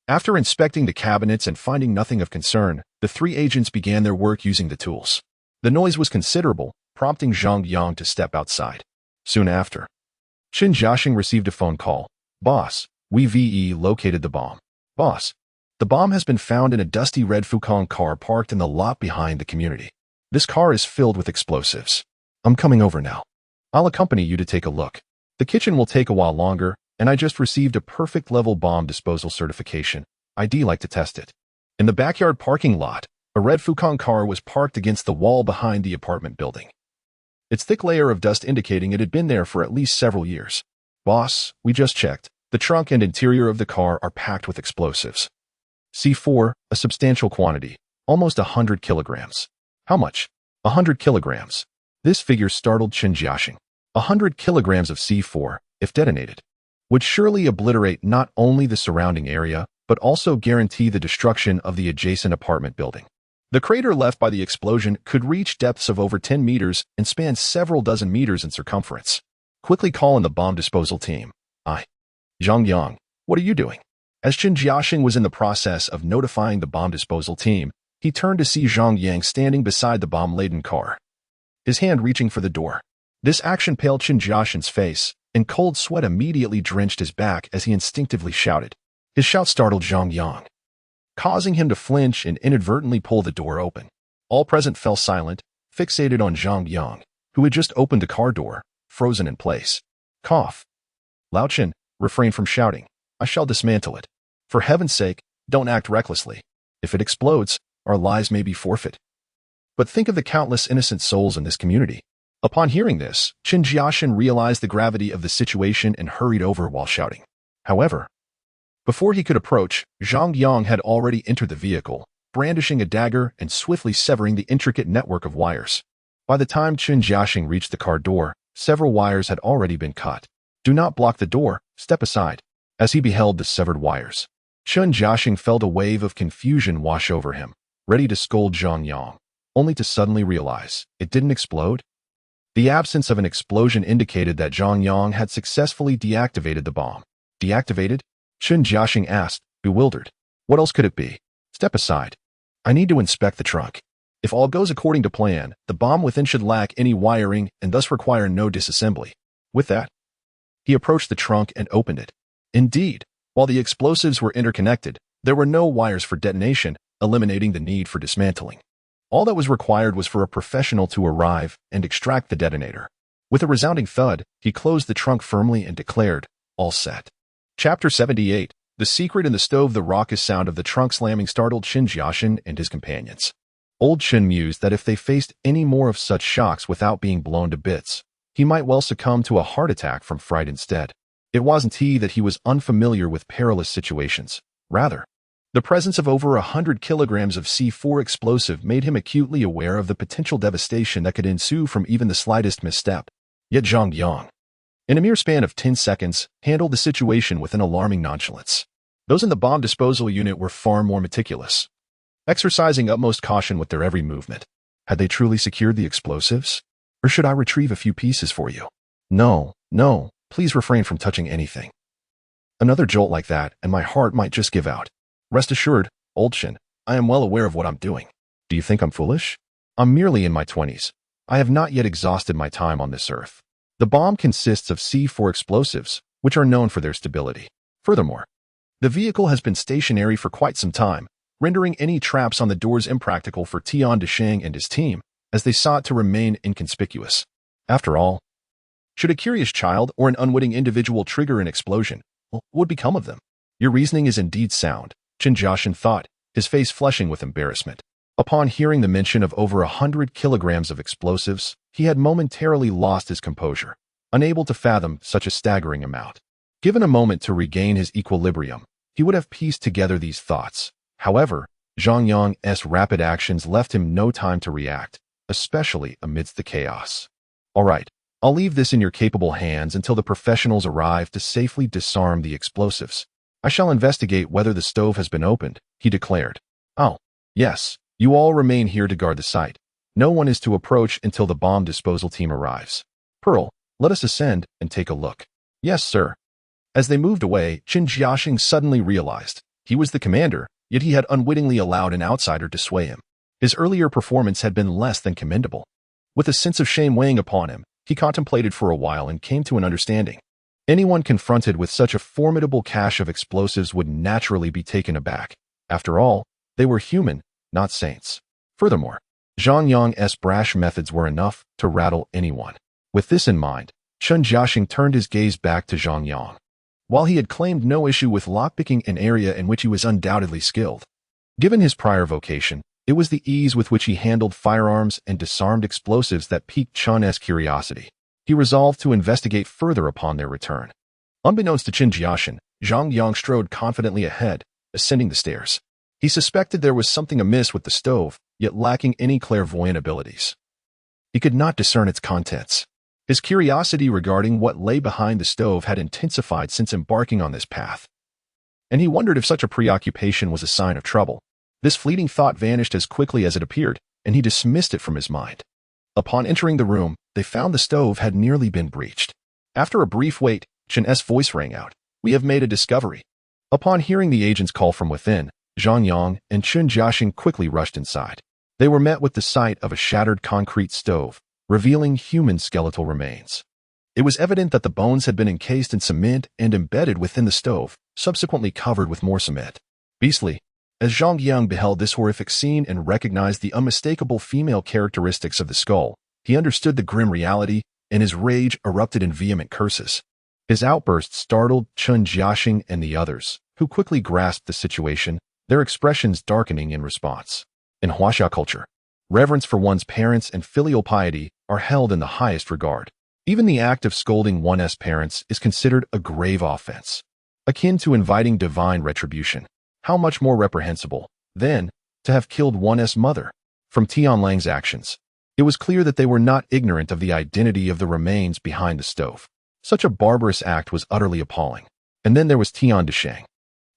Speaker 1: After inspecting the cabinets and finding nothing of concern, the 3 agents began their work using the tools. The noise was considerable, prompting Zhang Yang to step outside. Soon after, Chen Jiaxing received a phone call. "Boss, we've located the bomb." "Boss, the bomb has been found in a dusty red Fukong car parked in the lot behind the community. This car is filled with explosives. I'm coming over now. I'll accompany you to take a look. The kitchen will take a while longer, and I just received a perfect level bomb disposal certification. I'd like to test it." In the backyard parking lot, a red Fukong car was parked against the wall behind the apartment building, its thick layer of dust indicating it had been there for at least several years. "Boss, we just checked. The trunk and interior of the car are packed with explosives. C4, a substantial quantity, almost 100 kilograms. "How much?" 100 kilograms. This figure startled Chen Jiaxing. 100 kilograms of C4, if detonated, would surely obliterate not only the surrounding area, but also guarantee the destruction of the adjacent apartment building. The crater left by the explosion could reach depths of over 10 meters and span several dozen meters in circumference. "Quickly call in the bomb disposal team." Zhang Yang, what are you doing?" As Chen Jiaxing was in the process of notifying the bomb disposal team, he turned to see Zhang Yang standing beside the bomb-laden car, his hand reaching for the door. This action paled Chen Jiaxing's face, and cold sweat immediately drenched his back as he instinctively shouted. His shout startled Zhang Yang, causing him to flinch and inadvertently pull the door open. All present fell silent, fixated on Zhang Yang, who had just opened the car door, frozen in place. Cough. Lao Chen, refrain from shouting. I shall dismantle it. For heaven's sake, don't act recklessly. If it explodes, our lives may be forfeit. But think of the countless innocent souls in this community. Upon hearing this, Chen Jiaxing realized the gravity of the situation and hurried over while shouting. However, before he could approach, Zhang Yang had already entered the vehicle, brandishing a dagger and swiftly severing the intricate network of wires. By the time Chen Jiaxing reached the car door, several wires had already been cut. Do not block the door, step aside. As he beheld the severed wires, Chen Jiaxing felt a wave of confusion wash over him, ready to scold Zhang Yang, only to suddenly realize it didn't explode. The absence of an explosion indicated that Zhang Yang had successfully deactivated the bomb. Deactivated? Chen Jiaxing asked, bewildered. What else could it be? Step aside. I need to inspect the trunk. If all goes according to plan, the bomb within should lack any wiring and thus require no disassembly. With that, he approached the trunk and opened it. Indeed, while the explosives were interconnected, there were no wires for detonation, eliminating the need for dismantling. All that was required was for a professional to arrive and extract the detonator. With a resounding thud, he closed the trunk firmly and declared, all set. Chapter 78. The Secret in the Stove. The raucous sound of the trunk slamming startled Chen Jiaxing and his companions. Old Chen mused that if they faced any more of such shocks without being blown to bits, he might well succumb to a heart attack from fright instead. It wasn't he that he was unfamiliar with perilous situations. Rather, the presence of over 100 kilograms of C4 explosive made him acutely aware of the potential devastation that could ensue from even the slightest misstep. Yet Zhang Yang, in a mere span of 10 seconds, handled the situation with an alarming nonchalance. Those in the bomb disposal unit were far more meticulous, exercising utmost caution with their every movement. Had they truly secured the explosives? Or should I retrieve a few pieces for you? No, please refrain from touching anything. Another jolt like that, and my heart might just give out. Rest assured, Old Chen, I am well aware of what I'm doing. Do you think I'm foolish? I'm merely in my 20s. I have not yet exhausted my time on this earth. The bomb consists of C4 explosives, which are known for their stability. Furthermore, the vehicle has been stationary for quite some time, rendering any traps on the doors impractical for Tian Deshang and his team, as they sought to remain inconspicuous. After all, should a curious child or an unwitting individual trigger an explosion, what would become of them? Your reasoning is indeed sound, Chen Jiaxing thought, his face flushing with embarrassment. Upon hearing the mention of over 100 kilograms of explosives, he had momentarily lost his composure, unable to fathom such a staggering amount. Given a moment to regain his equilibrium, he would have pieced together these thoughts. However, Zhang Yang's rapid actions left him no time to react, especially amidst the chaos. All right, I'll leave this in your capable hands until the professionals arrive to safely disarm the explosives. I shall investigate whether the stove has been opened, he declared. Oh, yes, you all remain here to guard the site. No one is to approach until the bomb disposal team arrives. Pearl, let us ascend and take a look. Yes, sir. As they moved away, Qin Jiaxing suddenly realized he was the commander, yet he had unwittingly allowed an outsider to sway him. His earlier performance had been less than commendable. With a sense of shame weighing upon him, he contemplated for a while and came to an understanding. Anyone confronted with such a formidable cache of explosives would naturally be taken aback. After all, they were human, not saints. Furthermore, Zhang Yang's brash methods were enough to rattle anyone. With this in mind, Qin Jiaxing turned his gaze back to Zhang Yang. While he had claimed no issue with lockpicking, an area in which he was undoubtedly skilled, given his prior vocation, it was the ease with which he handled firearms and disarmed explosives that piqued Qin's curiosity. He resolved to investigate further upon their return. Unbeknownst to Qin Jiaxing, Zhang Yang strode confidently ahead, ascending the stairs. He suspected there was something amiss with the stove, yet lacking any clairvoyant abilities. He could not discern its contents. His curiosity regarding what lay behind the stove had intensified since embarking on this path, and he wondered if such a preoccupation was a sign of trouble. This fleeting thought vanished as quickly as it appeared, and he dismissed it from his mind. Upon entering the room, they found the stove had nearly been breached. After a brief wait, Qin's voice rang out. We have made a discovery. Upon hearing the agent's call from within, Zhang Yang and Qin Jiaxing quickly rushed inside. They were met with the sight of a shattered concrete stove, revealing human skeletal remains. It was evident that the bones had been encased in cement and embedded within the stove, subsequently covered with more cement. Beastly. As Zhang Yang beheld this horrific scene and recognized the unmistakable female characteristics of the skull, he understood the grim reality, and his rage erupted in vehement curses. His outburst startled Qin Jiaxing and the others, who quickly grasped the situation, their expressions darkening in response. In Huaxia culture, reverence for one's parents and filial piety are held in the highest regard. Even the act of scolding one's parents is considered a grave offense, akin to inviting divine retribution. How much more reprehensible, then, to have killed one's mother? From Tianlang's actions, it was clear that they were not ignorant of the identity of the remains behind the stove. Such a barbarous act was utterly appalling. And then there was Tian Deshang.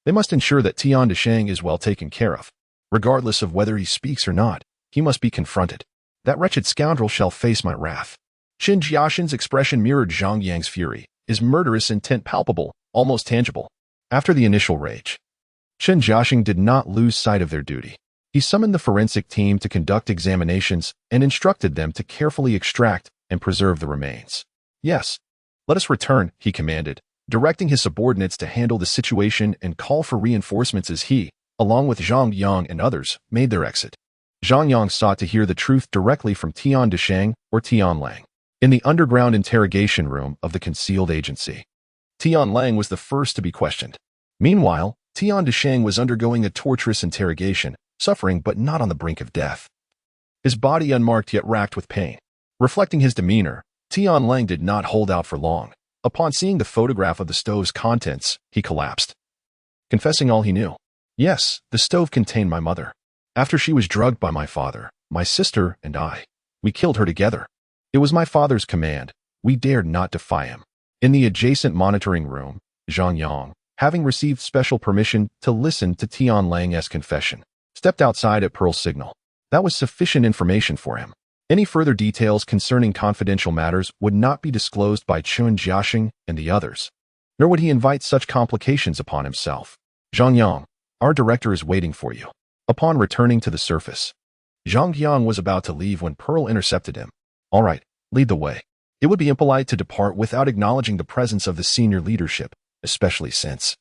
Speaker 1: They must ensure that Tian Deshang is well taken care of. Regardless of whether he speaks or not, he must be confronted. That wretched scoundrel shall face my wrath. Qin Jiaxing's expression mirrored Zhang Yang's fury, his murderous intent palpable, almost tangible. After the initial rage, Qin Jiaxing did not lose sight of their duty. He summoned the forensic team to conduct examinations and instructed them to carefully extract and preserve the remains. Yes, let us return, he commanded, directing his subordinates to handle the situation and call for reinforcements as he, along with Zhang Yang and others, made their exit. Zhang Yang sought to hear the truth directly from Tian Deshang or Tianlang. In the underground interrogation room of the concealed agency, Tianlang was the first to be questioned. Meanwhile, Tian Deshang was undergoing a torturous interrogation, suffering but not on the brink of death. His body unmarked yet racked with pain. Reflecting his demeanor, Tianlang did not hold out for long. Upon seeing the photograph of the stove's contents, he collapsed, confessing all he knew. Yes, the stove contained my mother. After she was drugged by my father, my sister and I, we killed her together. It was my father's command. We dared not defy him. In the adjacent monitoring room, Zhang Yang, having received special permission to listen to Tianlang's confession, stepped outside at Pearl's signal. That was sufficient information for him. Any further details concerning confidential matters would not be disclosed by Qin Jiaxing and the others, nor would he invite such complications upon himself. Zhang Yang, our director is waiting for you. Upon returning to the surface, Zhang Yang was about to leave when Pearl intercepted him. All right, lead the way. It would be impolite to depart without acknowledging the presence of the senior leadership, especially since,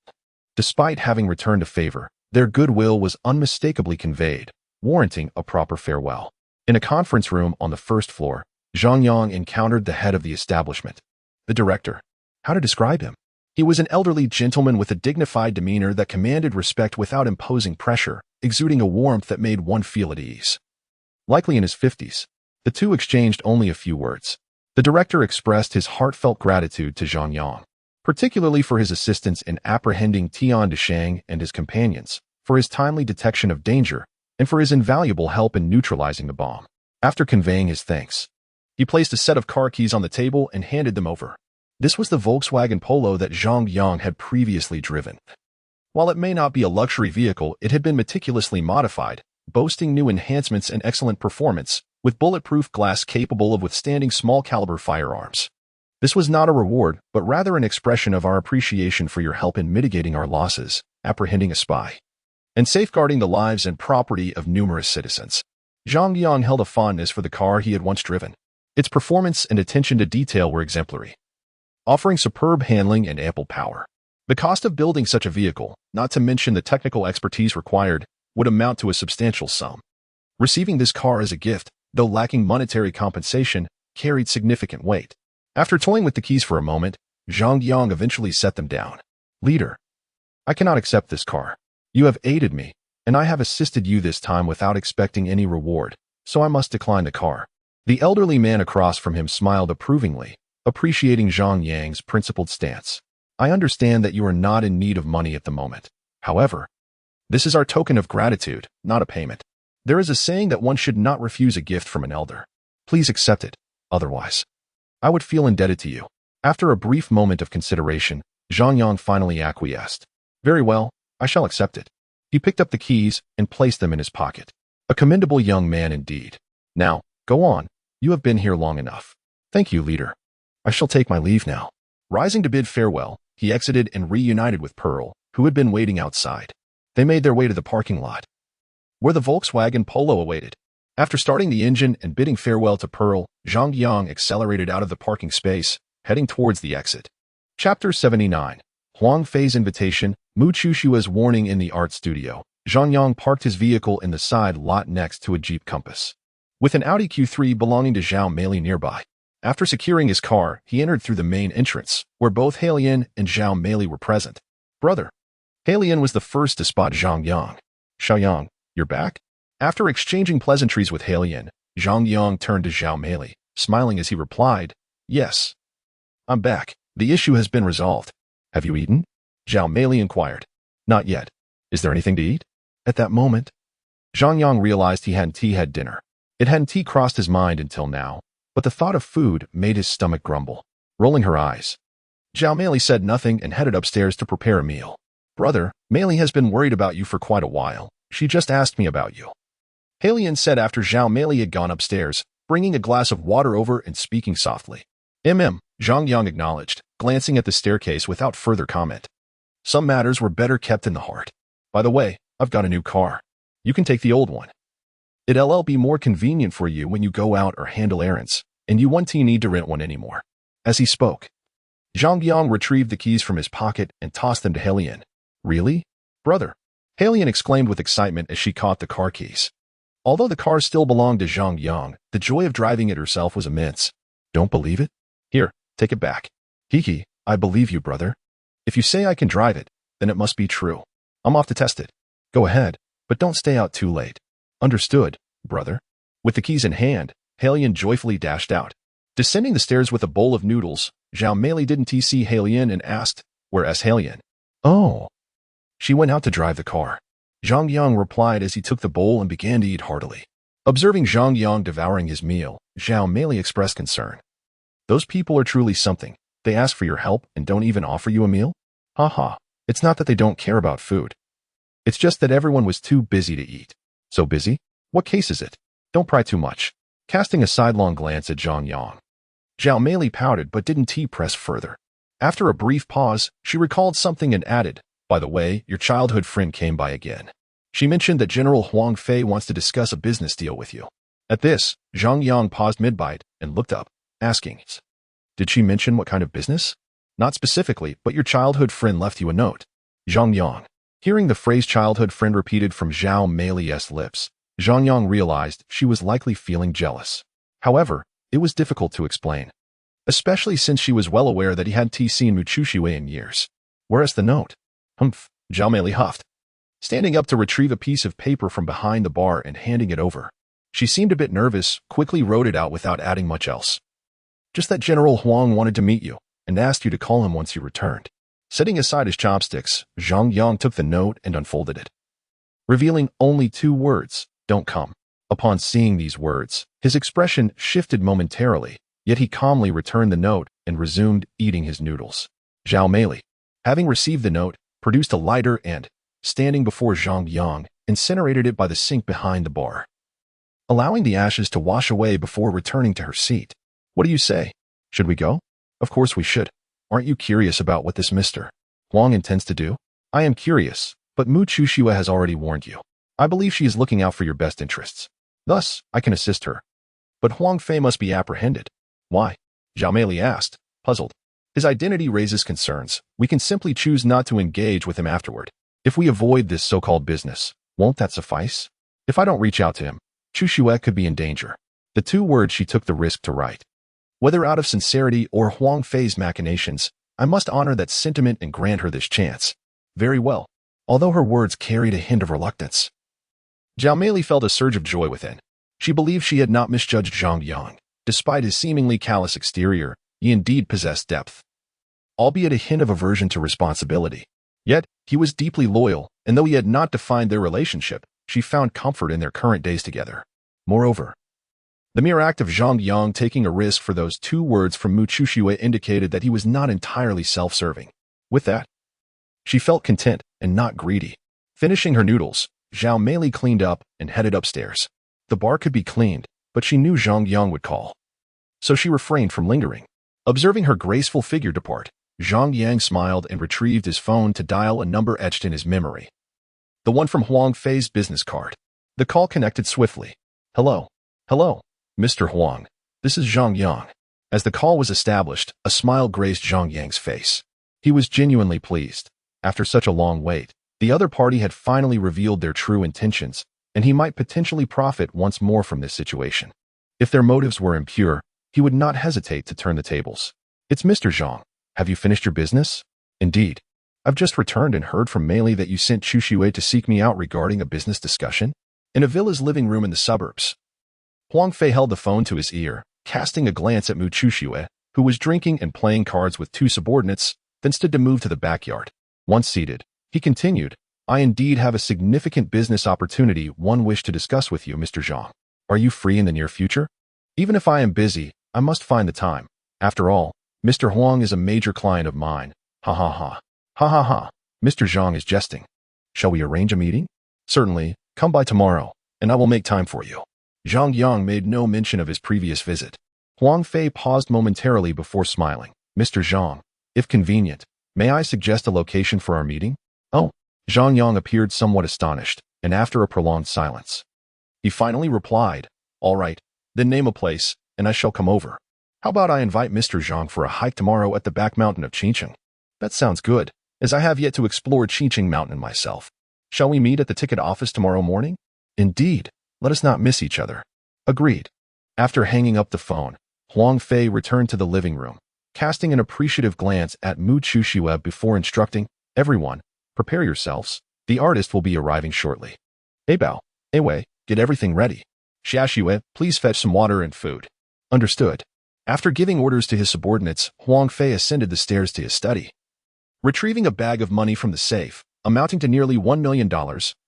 Speaker 1: despite having returned a favor, their goodwill was unmistakably conveyed, warranting a proper farewell. In a conference room on the first floor, Zhang Yang encountered the head of the establishment. The director. How to describe him? He was an elderly gentleman with a dignified demeanor that commanded respect without imposing pressure, exuding a warmth that made one feel at ease. Likely in his 50s, the two exchanged only a few words. The director expressed his heartfelt gratitude to Zhang Yang. particularly for his assistance in apprehending Tian Deshang and his companions, for his timely detection of danger, and for his invaluable help in neutralizing the bomb. After conveying his thanks, he placed a set of car keys on the table and handed them over. This was the Volkswagen Polo that Zhang Yang had previously driven. While it may not be a luxury vehicle, it had been meticulously modified, boasting new enhancements and excellent performance, with bulletproof glass capable of withstanding small-caliber firearms. This was not a reward, but rather an expression of our appreciation for your help in mitigating our losses, apprehending a spy, and safeguarding the lives and property of numerous citizens. Zhang Yang held a fondness for the car he had once driven. Its performance and attention to detail were exemplary, offering superb handling and ample power. The cost of building such a vehicle, not to mention the technical expertise required, would amount to a substantial sum. Receiving this car as a gift, though lacking monetary compensation, carried significant weight. After toying with the keys for a moment, Zhang Yang eventually set them down. Leader, I cannot accept this car. You have aided me, and I have assisted you this time without expecting any reward, so I must decline the car. The elderly man across from him smiled approvingly, appreciating Zhang Yang's principled stance. I understand that you are not in need of money at the moment. However, this is our token of gratitude, not a payment. There is a saying that one should not refuse a gift from an elder. Please accept it, otherwise I would feel indebted to you. After a brief moment of consideration, Zhang Yang finally acquiesced. Very well, I shall accept it. He picked up the keys and placed them in his pocket. A commendable young man indeed. Now, go on. You have been here long enough. Thank you, leader. I shall take my leave now. Rising to bid farewell, he exited and reunited with Pearl, who had been waiting outside. They made their way to the parking lot, where the Volkswagen Polo awaited. After starting the engine and bidding farewell to Pearl, Zhang Yang accelerated out of the parking space, heading towards the exit. Chapter 79. Huang Fei's invitation, Mu Chushua's warning in the art studio. Zhang Yang parked his vehicle in the side lot next to a Jeep Compass, with an Audi Q3 belonging to Zhao Meili nearby. After securing his car, he entered through the main entrance, where both Halian and Zhao Meili were present. Brother. Halian was the first to spot Zhang Yang. Xiaoyang, you're back? After exchanging pleasantries with Halian, Zhang Yang turned to Zhao Meili, smiling as he replied, Yes. I'm back. The issue has been resolved. Have you eaten? Zhao Meili inquired. Not yet. Is there anything to eat? At that moment, Zhang Yang realized he hadn't had dinner. It hadn't crossed his mind until now, but the thought of food made his stomach grumble. Rolling her eyes, Zhao Meili said nothing and headed upstairs to prepare a meal. Brother, Meili has been worried about you for quite a while. She just asked me about you. Halian said after Zhao Meili had gone upstairs, bringing a glass of water over and speaking softly. Zhang Yang acknowledged, glancing at the staircase without further comment. Some matters were better kept in the heart. By the way, I've got a new car. You can take the old one. It'll be more convenient for you when you go out or handle errands, and you won't need to rent one anymore. As he spoke, Zhang Yang retrieved the keys from his pocket and tossed them to Halian. Really? Brother? Halian exclaimed with excitement as she caught the car keys. Although the car still belonged to Zhang Yang, the joy of driving it herself was immense. Don't believe it? Here, take it back. Hiki, I believe you, brother. If you say I can drive it, then it must be true. I'm off to test it. Go ahead, but don't stay out too late. Understood, brother. With the keys in hand, Halian joyfully dashed out. Descending the stairs with a bowl of noodles, Zhao Meili didn't see Halian and asked, Where's Halian? Oh. She went out to drive the car. Zhang Yang replied as he took the bowl and began to eat heartily. Observing Zhang Yang devouring his meal, Zhao Meili expressed concern. Those people are truly something. They ask for your help and don't even offer you a meal? Ha. It's not that they don't care about food. It's just that everyone was too busy to eat. So busy? What case is it? Don't pry too much. Casting a sidelong glance at Zhang Yang, Zhao Meili pouted but didn't press further. After a brief pause, she recalled something and added, By the way, your childhood friend came by again. She mentioned that General Huang Fei wants to discuss a business deal with you. At this, Zhang Yang paused mid-bite and looked up, asking, Did she mention what kind of business? Not specifically, but your childhood friend left you a note. Zhang Yang. Hearing the phrase childhood friend repeated from Zhao Meili's lips, Zhang Yang realized she was likely feeling jealous. However, it was difficult to explain, especially since she was well aware that he hadn't seen Mu Chushui in years. Where's the note? Humph, Zhao Meili huffed, standing up to retrieve a piece of paper from behind the bar and handing it over. She seemed a bit nervous, quickly wrote it out without adding much else. Just that General Huang wanted to meet you. and asked you to call him once you returned. Setting aside his chopsticks, Zhang Yang took the note and unfolded it, revealing only 2 words, "Don't come." Upon seeing these words, his expression shifted momentarily, yet he calmly returned the note and resumed eating his noodles. Zhao Mei, having received the note, produced a lighter and, standing before Zhang Yang, incinerated it by the sink behind the bar, allowing the ashes to wash away before returning to her seat. "What do you say? Should we go?" "Of course we should. Aren't you curious about what this Mr. Huang intends to do?" "I am curious, but Mu Chuxue has already warned you. I believe she is looking out for your best interests. Thus, I can assist her. But Huang Fei must be apprehended." "Why?" Zhao Mei asked, puzzled. "His identity raises concerns. We can simply choose not to engage with him afterward. If we avoid this so-called business, won't that suffice? If I don't reach out to him, Chuxue could be in danger." The 2 words she took the risk to write. Whether out of sincerity or Huang Fei's machinations, I must honor that sentiment and grant her this chance. Very well. Although her words carried a hint of reluctance, Zhao Mei felt a surge of joy within. She believed she had not misjudged Zhang Yang. Despite his seemingly callous exterior, he indeed possessed depth, albeit a hint of aversion to responsibility. Yet, he was deeply loyal, and though he had not defined their relationship, she found comfort in their current days together. Moreover, the mere act of Zhang Yang taking a risk for those 2 words from Mu Chuxue indicated that he was not entirely self-serving. With that, she felt content and not greedy. Finishing her noodles, Zhao Mei cleaned up and headed upstairs. The bar could be cleaned, but she knew Zhang Yang would call, so she refrained from lingering. Observing her graceful figure depart, Zhang Yang smiled and retrieved his phone to dial a number etched in his memory. The one from Huang Fei's business card. The call connected swiftly. "Hello. Hello, Mr. Huang. This is Zhang Yang." As the call was established, a smile graced Zhang Yang's face. He was genuinely pleased. After such a long wait, the other party had finally revealed their true intentions, and he might potentially profit once more from this situation. If their motives were impure, he would not hesitate to turn the tables. "It's Mr. Zhang. Have you finished your business?" "Indeed. I've just returned and heard from Mei that you sent Chuxue to seek me out regarding a business discussion in a villa's living room in the suburbs." Huang Fei held the phone to his ear, casting a glance at Mu Chuxue, who was drinking and playing cards with 2 subordinates, then stood to move to the backyard. Once seated, he continued, "I indeed have a significant business opportunity one wish to discuss with you, Mr. Zhang. Are you free in the near future?" "Even if I am busy, I must find the time. After all, Mr. Huang is a major client of mine." "Ha ha ha. Ha ha ha. Mr. Zhang is jesting. Shall we arrange a meeting?" "Certainly. Come by tomorrow, and I will make time for you." Zhang Yang made no mention of his previous visit. Huang Fei paused momentarily before smiling. "Mr. Zhang, if convenient, may I suggest a location for our meeting?" "Oh." Zhang Yang appeared somewhat astonished, and after a prolonged silence, he finally replied, "All right, then name a place, and I shall come over. How about I invite Mr. Zhang for a hike tomorrow at the back mountain of Qingcheng?" "That sounds good, as I have yet to explore Qingcheng Mountain myself. Shall we meet at the ticket office tomorrow morning?" "Indeed. Let us not miss each other." "Agreed." After hanging up the phone, Huang Fei returned to the living room, casting an appreciative glance at Mu Chuxue before instructing, "Everyone, prepare yourselves. The artist will be arriving shortly. Abao, Wei, get everything ready. Xiaxue, please fetch some water and food." "Understood." After giving orders to his subordinates, Huang Fei ascended the stairs to his study. Retrieving a bag of money from the safe, amounting to nearly $1 million,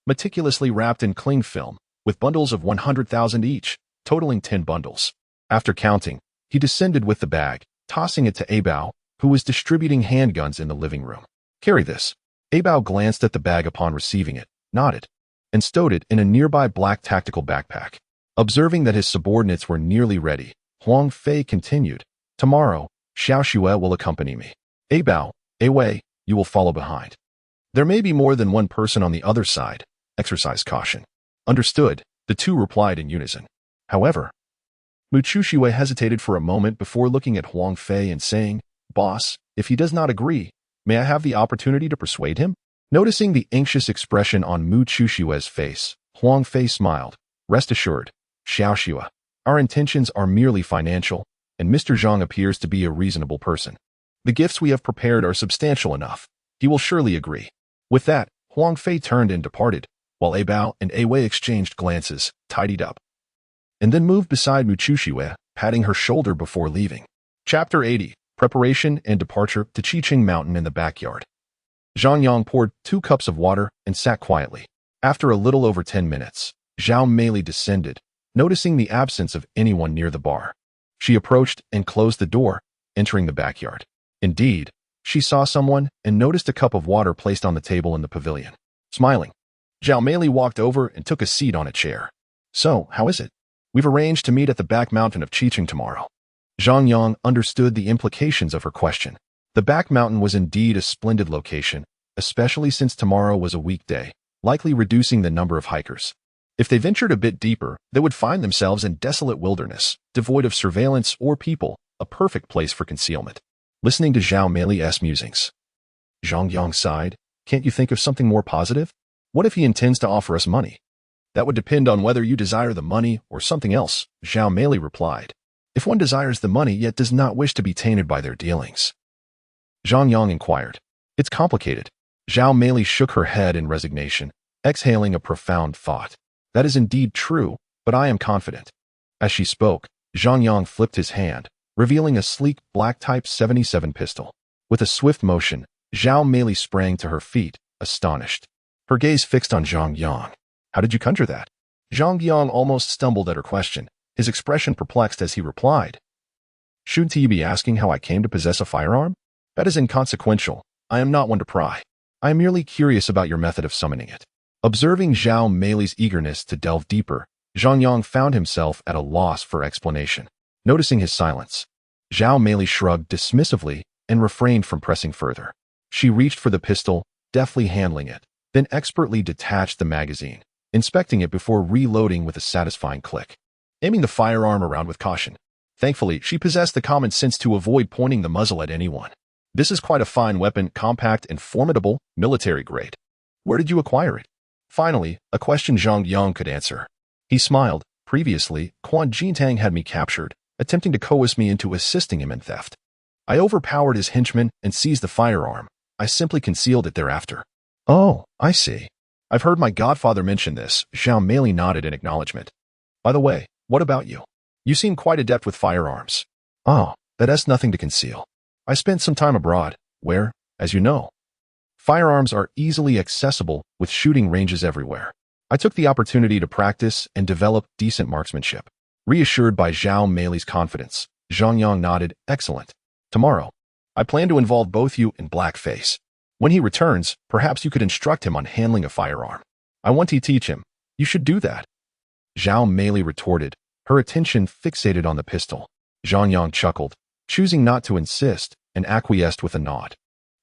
Speaker 1: meticulously wrapped in cling film, with bundles of 100,000 each, totaling 10 bundles. After counting, he descended with the bag, tossing it to Abao, who was distributing handguns in the living room. "Carry this." Abao glanced at the bag upon receiving it, nodded, and stowed it in a nearby black tactical backpack. Observing that his subordinates were nearly ready, Huang Fei continued, "Tomorrow, Xiaoxue will accompany me. Abao, Wei, you will follow behind. There may be more than one person on the other side. Exercise caution." "Understood," the 2 replied in unison. However, Mu Chuxue hesitated for a moment before looking at Huang Fei and saying, "Boss, if he does not agree, may I have the opportunity to persuade him?" Noticing the anxious expression on Mu Chuxue's face, Huang Fei smiled. "Rest assured, Xiaoxue, our intentions are merely financial, and Mr. Zhang appears to be a reasonable person. The gifts we have prepared are substantial enough. He will surely agree." With that, Huang Fei turned and departed, while Abao and Wei exchanged glances, tidied up, and then moved beside Mu Chuxue, patting her shoulder before leaving. Chapter 80. Preparation and departure to Qiqing Mountain in the backyard. Zhang Yang poured 2 cups of water and sat quietly. After a little over 10 minutes, Zhao Meili descended, noticing the absence of anyone near the bar. She approached and closed the door, entering the backyard. Indeed, she saw someone and noticed a cup of water placed on the table in the pavilion. Smiling, Zhao Meili walked over and took a seat on a chair. "So, how is it? We've arranged to meet at the back mountain of Qiqing tomorrow." Zhang Yang understood the implications of her question. The back mountain was indeed a splendid location, especially since tomorrow was a weekday, likely reducing the number of hikers. If they ventured a bit deeper, they would find themselves in desolate wilderness, devoid of surveillance or people, a perfect place for concealment. Listening to Zhao Meili's musings, Zhang Yang sighed. "Can't you think of something more positive? What if he intends to offer us money?" "That would depend on whether you desire the money or something else," Zhao Meili replied. "If one desires the money yet does not wish to be tainted by their dealings?" Zhang Yang inquired. "It's complicated." Zhao Meili shook her head in resignation, exhaling a profound thought. "That is indeed true, but I am confident." As she spoke, Zhang Yang flipped his hand, revealing a sleek black Type 77 pistol. With a swift motion, Zhao Meili sprang to her feet, astonished. Her gaze fixed on Zhang Yang. "How did you conjure that?" Zhang Yang almost stumbled at her question, his expression perplexed as he replied. "Shouldn't you be asking how I came to possess a firearm? That is inconsequential. I am not one to pry. I am merely curious about your method of summoning it." Observing Zhao Meili's eagerness to delve deeper, Zhang Yang found himself at a loss for explanation. Noticing his silence, Zhao Meili shrugged dismissively and refrained from pressing further. She reached for the pistol, deftly handling it, then expertly detached the magazine, inspecting it before reloading with a satisfying click, aiming the firearm around with caution. Thankfully, she possessed the common sense to avoid pointing the muzzle at anyone. "This is quite a fine weapon, compact and formidable, military grade. Where did you acquire it?" Finally, a question Zhang Yang could answer. He smiled. "Previously, Quan Jintang had me captured, attempting to coerce me into assisting him in theft. I overpowered his henchman and seized the firearm. I simply concealed it thereafter." "Oh, I see. I've heard my godfather mention this." Zhao Meili nodded in acknowledgement. "By the way, what about you? You seem quite adept with firearms." "Oh, that has nothing to conceal. I spent some time abroad, where, as you know, firearms are easily accessible with shooting ranges everywhere. I took the opportunity to practice and develop decent marksmanship." Reassured by Zhao Meili's confidence, Zhang Yang nodded. "Excellent. Tomorrow, I plan to involve both you in blackface. When he returns, perhaps you could instruct him on handling a firearm. I want to teach him. You should do that." Zhao Meili retorted, her attention fixated on the pistol. Zhang Yang chuckled, choosing not to insist, and acquiesced with a nod.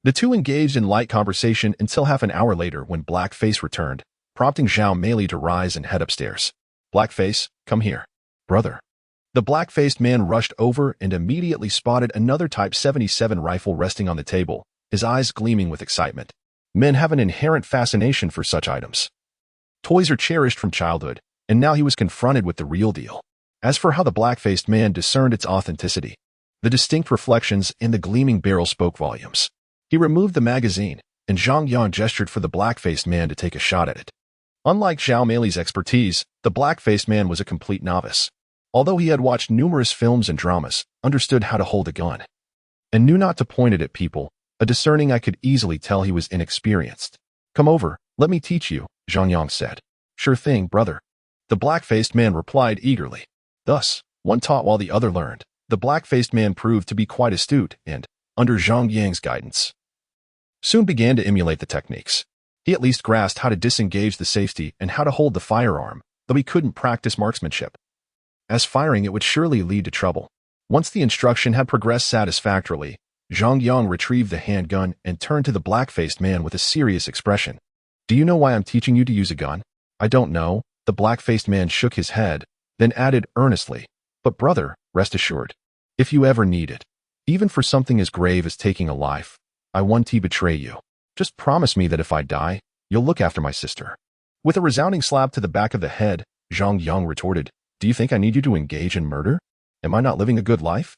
Speaker 1: The two engaged in light conversation until half an hour later when Blackface returned, prompting Zhao Meili to rise and head upstairs. "Blackface, come here." "Brother." The black-faced man rushed over and immediately spotted another Type 77 rifle resting on the table, his eyes gleaming with excitement. Men have an inherent fascination for such items. Toys are cherished from childhood, and now he was confronted with the real deal. As for how the black-faced man discerned its authenticity, the distinct reflections in the gleaming barrel spoke volumes. He removed the magazine, and Zhang Yang gestured for the black-faced man to take a shot at it. Unlike Zhao Meili's expertise, the black-faced man was a complete novice. Although he had watched numerous films and dramas, understood how to hold a gun, and knew not to point it at people, a discerning eye could easily tell he was inexperienced. "Come over, let me teach you," Zhang Yang said. "Sure thing, brother." The black-faced man replied eagerly. Thus, one taught while the other learned. The black-faced man proved to be quite astute and, under Zhang Yang's guidance, soon began to emulate the techniques. He at least grasped how to disengage the safety and how to hold the firearm, though he couldn't practice marksmanship, as firing it would surely lead to trouble. Once the instruction had progressed satisfactorily, Zhang Yang retrieved the handgun and turned to the black-faced man with a serious expression. "Do you know why I'm teaching you to use a gun?" "I don't know." The black-faced man shook his head, then added earnestly, "But brother, rest assured, if you ever need it, even for something as grave as taking a life, I won't betray you. Just promise me that if I die, you'll look after my sister." With a resounding slap to the back of the head, Zhang Yang retorted, "Do you think I need you to engage in murder? Am I not living a good life?"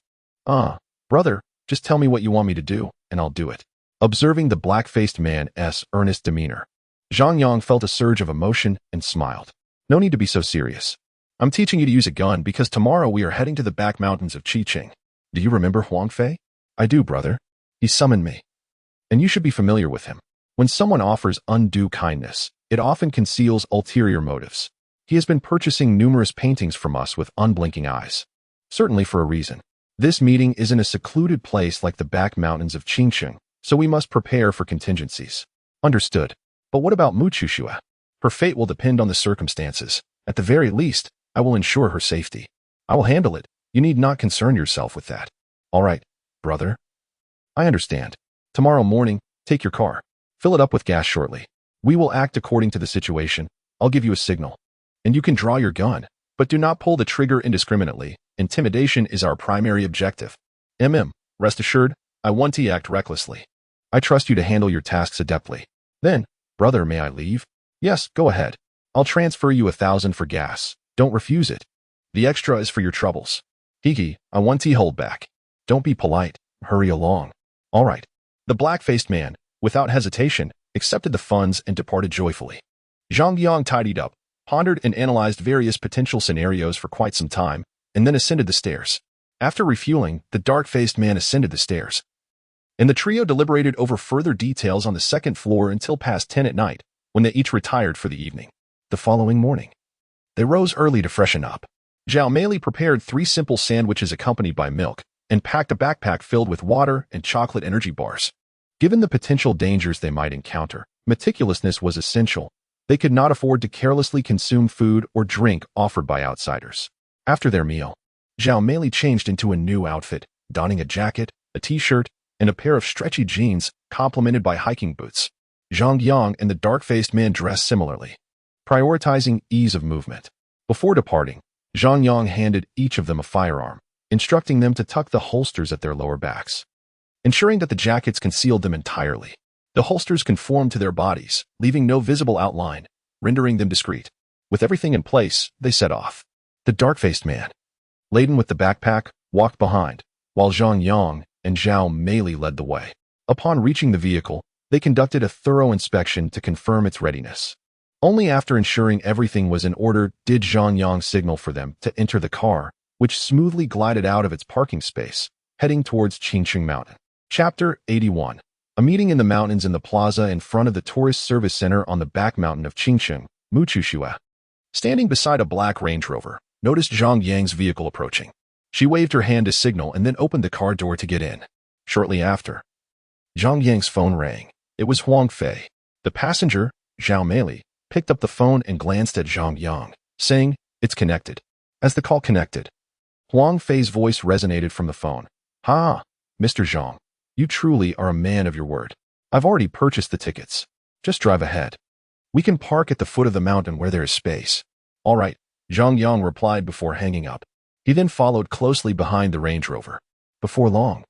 Speaker 1: Brother, just tell me what you want me to do, and I'll do it." Observing the black-faced man's earnest demeanor, Zhang Yang felt a surge of emotion and smiled. "No need to be so serious. I'm teaching you to use a gun because tomorrow we are heading to the back mountains of Qiqing. Do you remember Huangfei? I do, brother. He summoned me. And you should be familiar with him. When someone offers undue kindness, it often conceals ulterior motives. He has been purchasing numerous paintings from us with unblinking eyes. Certainly for a reason. This meeting is in a secluded place like the back mountains of Qingcheng, so we must prepare for contingencies. Understood. But what about Muchushua? Her fate will depend on the circumstances. At the very least, I will ensure her safety. I will handle it. You need not concern yourself with that. All right, brother. I understand. Tomorrow morning, take your car. Fill it up with gas shortly. We will act according to the situation. I'll give you a signal. And you can draw your gun, but do not pull the trigger indiscriminately. Intimidation is our primary objective. Rest assured, I want to act recklessly. I trust you to handle your tasks adeptly. Then, brother, may I leave? Yes, go ahead. I'll transfer you 1,000 for gas. Don't refuse it. The extra is for your troubles. Hiki, I want to hold back. Don't be polite. Hurry along. All right. The black-faced man, without hesitation, accepted the funds and departed joyfully. Zhang Yang tidied up, pondered and analyzed various potential scenarios for quite some time, and then ascended the stairs. After refueling, the dark-faced man ascended the stairs. And the trio deliberated over further details on the second floor until past 10 at night, when they each retired for the evening. The following morning, they rose early to freshen up. Zhao Meili prepared 3 simple sandwiches accompanied by milk, and packed a backpack filled with water and chocolate energy bars. Given the potential dangers they might encounter, meticulousness was essential. They could not afford to carelessly consume food or drink offered by outsiders. After their meal, Zhao Meili changed into a new outfit, donning a jacket, a t-shirt, and a pair of stretchy jeans, complemented by hiking boots. Zhang Yang and the dark-faced man dressed similarly, prioritizing ease of movement. Before departing, Zhang Yang handed each of them a firearm, instructing them to tuck the holsters at their lower backs, ensuring that the jackets concealed them entirely. The holsters conformed to their bodies, leaving no visible outline, rendering them discreet. With everything in place, they set off. The dark-faced man, laden with the backpack, walked behind, while Zhang Yang and Zhao Meili led the way. Upon reaching the vehicle, they conducted a thorough inspection to confirm its readiness. Only after ensuring everything was in order did Zhang Yang signal for them to enter the car, which smoothly glided out of its parking space, heading towards Qingcheng Mountain. Chapter 81. A meeting in the mountains in the plaza in front of the tourist service center on the back mountain of Qingcheng, Muchushua. Standing beside a black Range Rover, noticed Zhang Yang's vehicle approaching. She waved her hand to signal and then opened the car door to get in. Shortly after, Zhang Yang's phone rang. It was Huang Fei. The passenger, Zhao Meili, picked up the phone and glanced at Zhang Yang, saying, "It's connected." As the call connected, Huang Fei's voice resonated from the phone. "Ha, Mr. Zhang, you truly are a man of your word. I've already purchased the tickets. Just drive ahead. We can park at the foot of the mountain where there is space." "All right," Zhang Yang replied before hanging up. He then followed closely behind the Range Rover. Before long,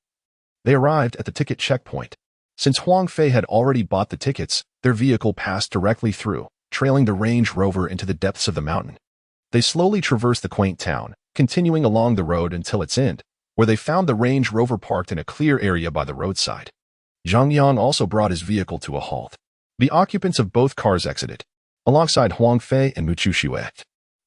Speaker 1: they arrived at the ticket checkpoint. Since Huang Fei had already bought the tickets, their vehicle passed directly through, trailing the Range Rover into the depths of the mountain. They slowly traversed the quaint town, continuing along the road until its end, where they found the Range Rover parked in a clear area by the roadside. Zhang Yang also brought his vehicle to a halt. The occupants of both cars exited, alongside Huang Fei and Muchushua.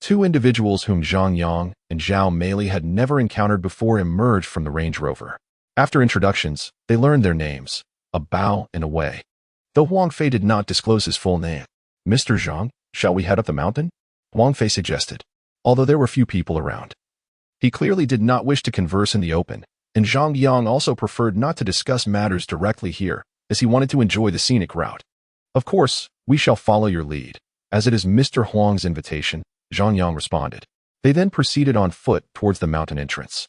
Speaker 1: 2 individuals whom Zhang Yang and Zhao Meili had never encountered before emerged from the Range Rover. After introductions, they learned their names, a bow and a way. Though Huang Fei did not disclose his full name. "Mr. Zhang, shall we head up the mountain?" Huang Fei suggested, although there were few people around. He clearly did not wish to converse in the open, and Zhang Yang also preferred not to discuss matters directly here, as he wanted to enjoy the scenic route. "Of course, we shall follow your lead, as it is Mr. Huang's invitation," Zhang Yang responded. They then proceeded on foot towards the mountain entrance.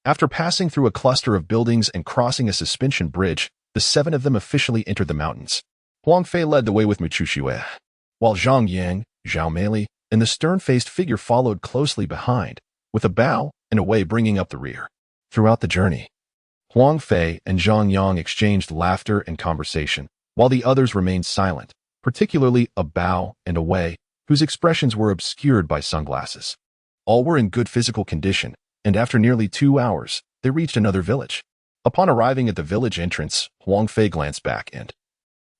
Speaker 1: After passing through a cluster of buildings and crossing a suspension bridge, the 7 of them officially entered the mountains. Huang Fei led the way with Muchushua, while Zhang Yang, Zhao Meili, and the stern-faced figure followed closely behind, with a bow and a way bringing up the rear. Throughout the journey, Huang Fei and Zhang Yang exchanged laughter and conversation, while the others remained silent, particularly a bow and a way, whose expressions were obscured by sunglasses. All were in good physical condition, and after nearly 2 hours, they reached another village. Upon arriving at the village entrance, Huang Fei glanced back and,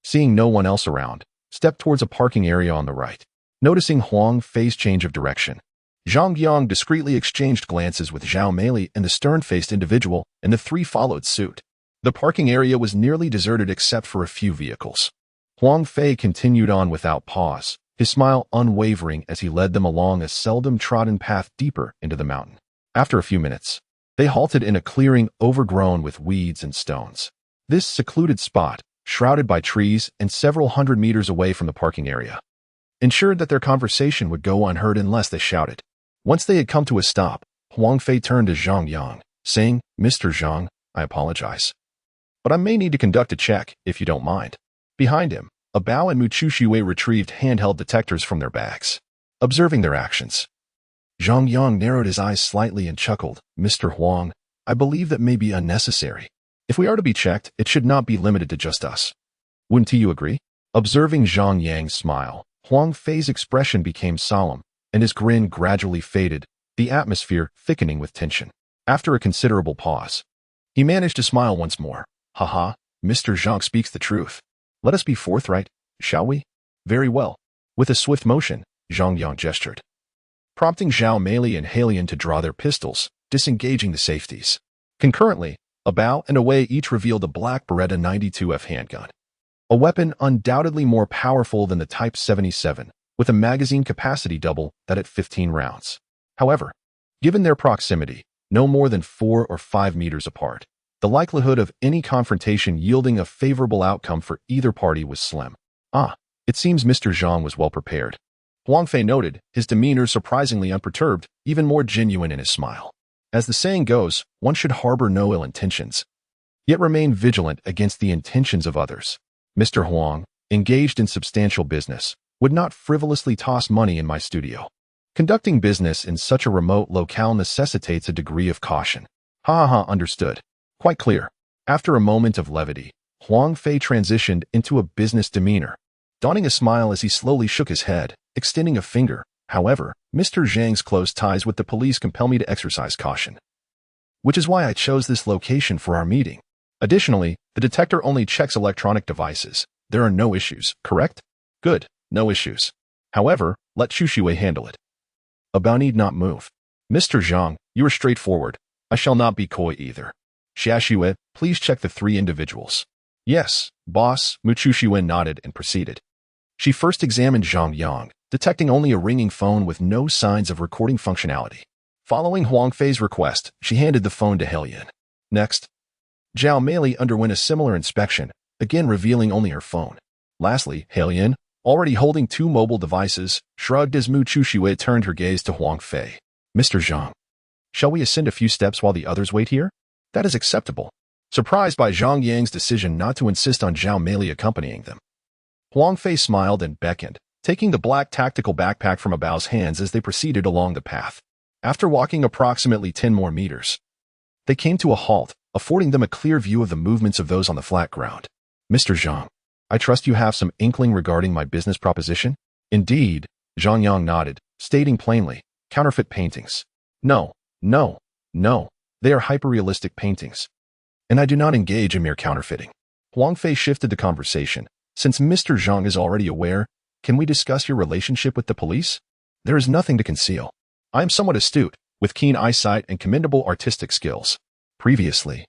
Speaker 1: seeing no one else around, stepped towards a parking area on the right. Noticing Huang Fei's change of direction, Zhang Yang discreetly exchanged glances with Zhao Meili and the stern-faced individual, and the 3 followed suit. The parking area was nearly deserted except for a few vehicles. Huang Fei continued on without pause, his smile unwavering as he led them along a seldom-trodden path deeper into the mountain. After a few minutes, they halted in a clearing overgrown with weeds and stones. This secluded spot, shrouded by trees and several hundred meters away from the parking area, ensured that their conversation would go unheard unless they shouted. Once they had come to a stop, Huang Fei turned to Zhang Yang, saying, "Mr. Zhang, I apologize, but I may need to conduct a check, if you don't mind." Behind him, Bao and Muchushiwei retrieved handheld detectors from their bags. Observing their actions, Zhang Yang narrowed his eyes slightly and chuckled, "Mr. Huang, I believe that may be unnecessary. If we are to be checked, it should not be limited to just us. Wouldn't you agree?" Observing Zhang Yang's smile, Huang Fei's expression became solemn, and his grin gradually faded, the atmosphere thickening with tension. After a considerable pause, he managed to smile once more. "Haha, Mr. Zhang speaks the truth. Let us be forthright, shall we?" "Very well." With a swift motion, Zhang Yang gestured, prompting Zhao Meili and Halian to draw their pistols, disengaging the safeties. Concurrently, Bao and Wei each revealed a black Beretta 92F handgun, a weapon undoubtedly more powerful than the Type 77, with a magazine capacity double that at 15 rounds. However, given their proximity, no more than 4 or 5 meters apart, the likelihood of any confrontation yielding a favorable outcome for either party was slim. It seems Mr. Zhang was well prepared. Huang Fei noted, his demeanor surprisingly unperturbed, even more genuine in his smile. As the saying goes, one should harbor no ill intentions, yet remain vigilant against the intentions of others. Mr. Huang, engaged in substantial business, would not frivolously toss money in my studio. Conducting business in such a remote locale necessitates a degree of caution. Understood. Quite clear. After a moment of levity, Huang Fei transitioned into a business demeanor, donning a smile as he slowly shook his head, extending a finger. "However, Mr. Zhang's close ties with the police compel me to exercise caution, which is why I chose this location for our meeting. Additionally, the detector only checks electronic devices. There are no issues, correct?" "Good, no issues. However, let Shushiwei handle it." Bao need not move. "Mr. Zhang, you are straightforward. I shall not be coy either. Xiaoshiwei, please check the 3 individuals." "Yes, boss." Muchushiwei nodded and proceeded. She first examined Zhang Yang, detecting only a ringing phone with no signs of recording functionality. Following Huang Fei's request, she handed the phone to Halian. Next, Zhao Meili underwent a similar inspection, again revealing only her phone. Lastly, Halian, already holding 2 mobile devices, shrugged as Muchushiwei turned her gaze to Huang Fei. "Mr. Zhang, shall we ascend a few steps while the others wait here?" "That is acceptable." Surprised by Zhang Yang's decision not to insist on Zhao Meili accompanying them, Huang Fei smiled and beckoned, taking the black tactical backpack from Bao's hands as they proceeded along the path. After walking approximately 10 more meters, they came to a halt, affording them a clear view of the movements of those on the flat ground. "Mr. Zhang, I trust you have some inkling regarding my business proposition?" "Indeed," Zhang Yang nodded, stating plainly, "counterfeit paintings. No. They are hyper-realistic paintings, and I do not engage in mere counterfeiting." Huang Fei shifted the conversation. "Since Mr. Zhang is already aware, can we discuss your relationship with the police? There is nothing to conceal. I am somewhat astute, with keen eyesight and commendable artistic skills. Previously,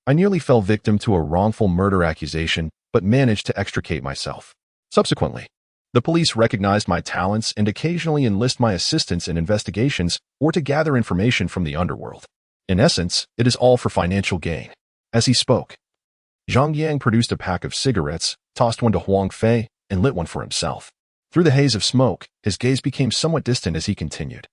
Speaker 1: I nearly fell victim to a wrongful murder accusation, but managed to extricate myself. Subsequently, the police recognized my talents and occasionally enlist my assistance in investigations or to gather information from the underworld. In essence, it is all for financial gain." As he spoke, Zhang Yang produced a pack of cigarettes, tossed one to Huang Fei, and lit one for himself. Through the haze of smoke, his gaze became somewhat distant as he continued.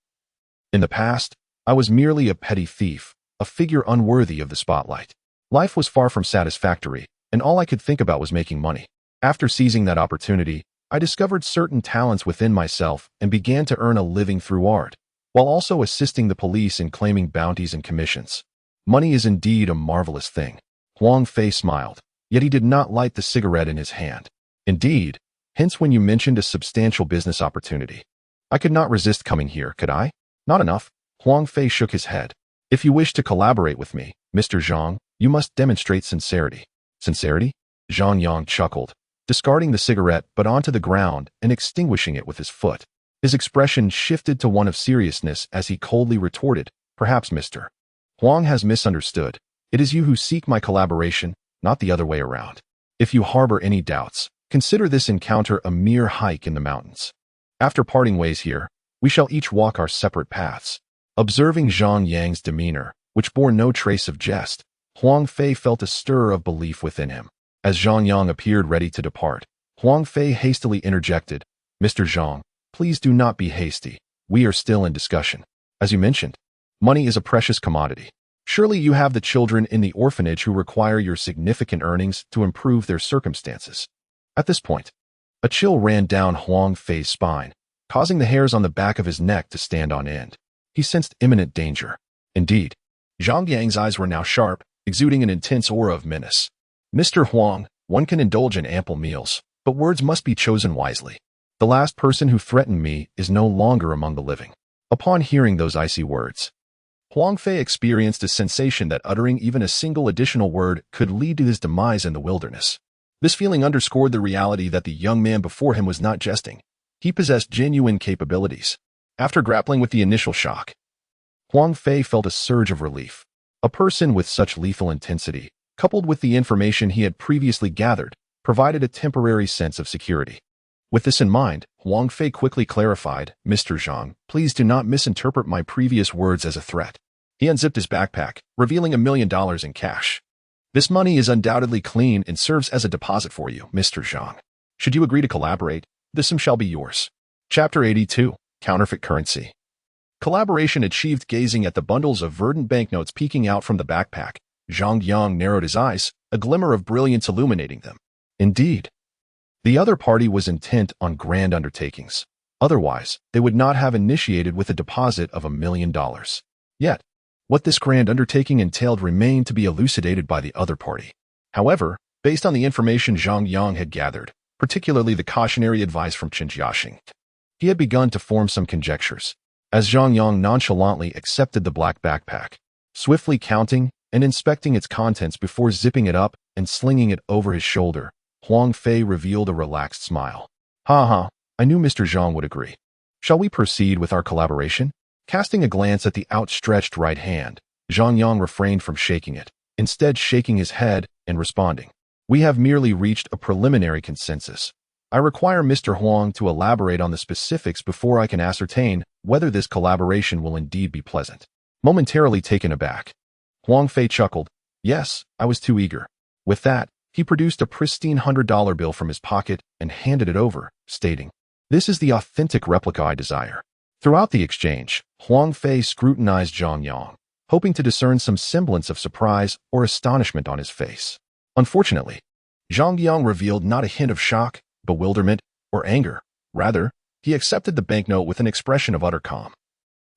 Speaker 1: "In the past, I was merely a petty thief, a figure unworthy of the spotlight. Life was far from satisfactory, and all I could think about was making money. After seizing that opportunity, I discovered certain talents within myself and began to earn a living through art, while also assisting the police in claiming bounties and commissions. Money is indeed a marvelous thing." Huang Fei smiled, yet he did not light the cigarette in his hand. "Indeed, hence when you mentioned a substantial business opportunity. I could not resist coming here, could I?" "Not enough." Huang Fei shook his head. "If you wish to collaborate with me, Mr. Zhang, you must demonstrate sincerity." "Sincerity?" Zhang Yang chuckled, discarding the cigarette but onto the ground and extinguishing it with his foot. His expression shifted to one of seriousness as he coldly retorted, "Perhaps Mr. Huang has misunderstood. It is you who seek my collaboration, not the other way around. If you harbor any doubts, consider this encounter a mere hike in the mountains. After parting ways here, we shall each walk our separate paths. Observing Zhang Yang's demeanor, which bore no trace of jest, Huang Fei felt a stir of belief within him. As Zhang Yang appeared ready to depart, Huang Fei hastily interjected, "Mr. Zhang, please do not be hasty. We are still in discussion. As you mentioned, money is a precious commodity. Surely you have the children in the orphanage who require your significant earnings to improve their circumstances." At this point, a chill ran down Huang Fei's spine, causing the hairs on the back of his neck to stand on end. He sensed imminent danger. Indeed, Zhang Yang's eyes were now sharp, exuding an intense aura of menace. "Mr. Huang, one can indulge in ample meals, but words must be chosen wisely. The last person who threatened me is no longer among the living." Upon hearing those icy words, Huang Fei experienced a sensation that uttering even a single additional word could lead to his demise in the wilderness. This feeling underscored the reality that the young man before him was not jesting. He possessed genuine capabilities. After grappling with the initial shock, Huang Fei felt a surge of relief. A person with such lethal intensity, coupled with the information he had previously gathered, provided a temporary sense of security. With this in mind, Huang Fei quickly clarified, "Mr. Zhang, please do not misinterpret my previous words as a threat." He unzipped his backpack, revealing $1 million in cash. "This money is undoubtedly clean and serves as a deposit for you, Mr. Zhang. Should you agree to collaborate, this sum shall be yours." Chapter 82. Counterfeit Currency. Collaboration achieved. Gazing at the bundles of verdant banknotes peeking out from the backpack, Zhang Yang narrowed his eyes, a glimmer of brilliance illuminating them. Indeed, the other party was intent on grand undertakings. Otherwise, they would not have initiated with a deposit of $1 million. Yet, what this grand undertaking entailed remained to be elucidated by the other party. However, based on the information Zhang Yang had gathered, particularly the cautionary advice from Chen Jiaxing, he had begun to form some conjectures. As Zhang Yang nonchalantly accepted the black backpack, swiftly counting and inspecting its contents before zipping it up and slinging it over his shoulder, Huang Fei revealed a relaxed smile. "Ha, I knew Mr. Zhang would agree. Shall we proceed with our collaboration?" Casting a glance at the outstretched right hand, Zhang Yang refrained from shaking it, instead shaking his head and responding, "We have merely reached a preliminary consensus. I require Mr. Huang to elaborate on the specifics before I can ascertain whether this collaboration will indeed be pleasant." Momentarily taken aback, Huang Fei chuckled, "Yes, I was too eager." With that, he produced a pristine $100 bill from his pocket and handed it over, stating, "This is the authentic replica I desire." Throughout the exchange, Huang Fei scrutinized Zhang Yang, hoping to discern some semblance of surprise or astonishment on his face. Unfortunately, Zhang Yang revealed not a hint of shock, bewilderment, or anger. Rather, he accepted the banknote with an expression of utter calm,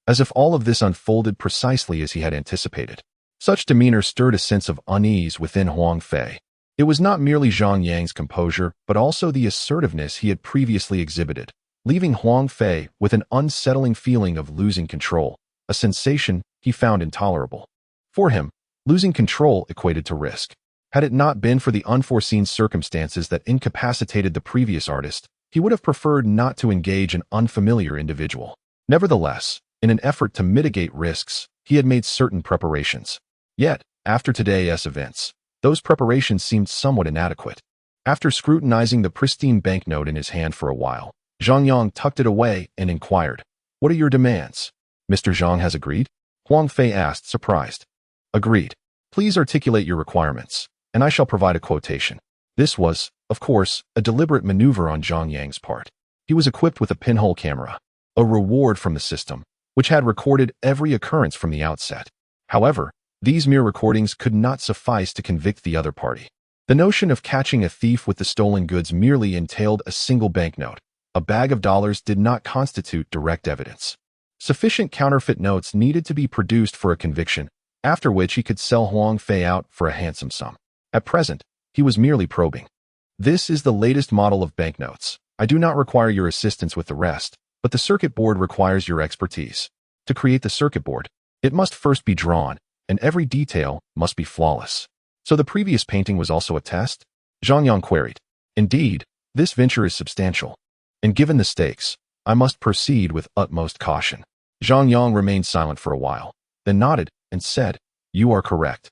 Speaker 1: as if all of this unfolded precisely as he had anticipated. Such demeanor stirred a sense of unease within Huang Fei. It was not merely Zhang Yang's composure, but also the assertiveness he had previously exhibited, leaving Huang Fei with an unsettling feeling of losing control, a sensation he found intolerable. For him, losing control equated to risk. Had it not been for the unforeseen circumstances that incapacitated the previous artist, he would have preferred not to engage an unfamiliar individual. Nevertheless, in an effort to mitigate risks, he had made certain preparations. Yet, after today's events, those preparations seemed somewhat inadequate. After scrutinizing the pristine banknote in his hand for a while, Zhang Yang tucked it away and inquired, "What are your demands?" "Mr. Zhang has agreed?" Huang Fei asked, surprised. "Agreed. Please articulate your requirements, and I shall provide a quotation." This was, of course, a deliberate maneuver on Zhang Yang's part. He was equipped with a pinhole camera, a reward from the system, which had recorded every occurrence from the outset. However, these mere recordings could not suffice to convict the other party. The notion of catching a thief with the stolen goods merely entailed a single banknote. A bag of dollars did not constitute direct evidence. Sufficient counterfeit notes needed to be produced for a conviction, after which he could sell Huang Fei out for a handsome sum. At present, he was merely probing. "This is the latest model of banknotes. I do not require your assistance with the rest, but the circuit board requires your expertise. To create the circuit board, it must first be drawn, and every detail must be flawless." "So the previous painting was also a test?" Zhang Yang queried. "Indeed, this venture is substantial, and given the stakes, I must proceed with utmost caution." Zhang Yang remained silent for a while, then nodded and said, "You are correct.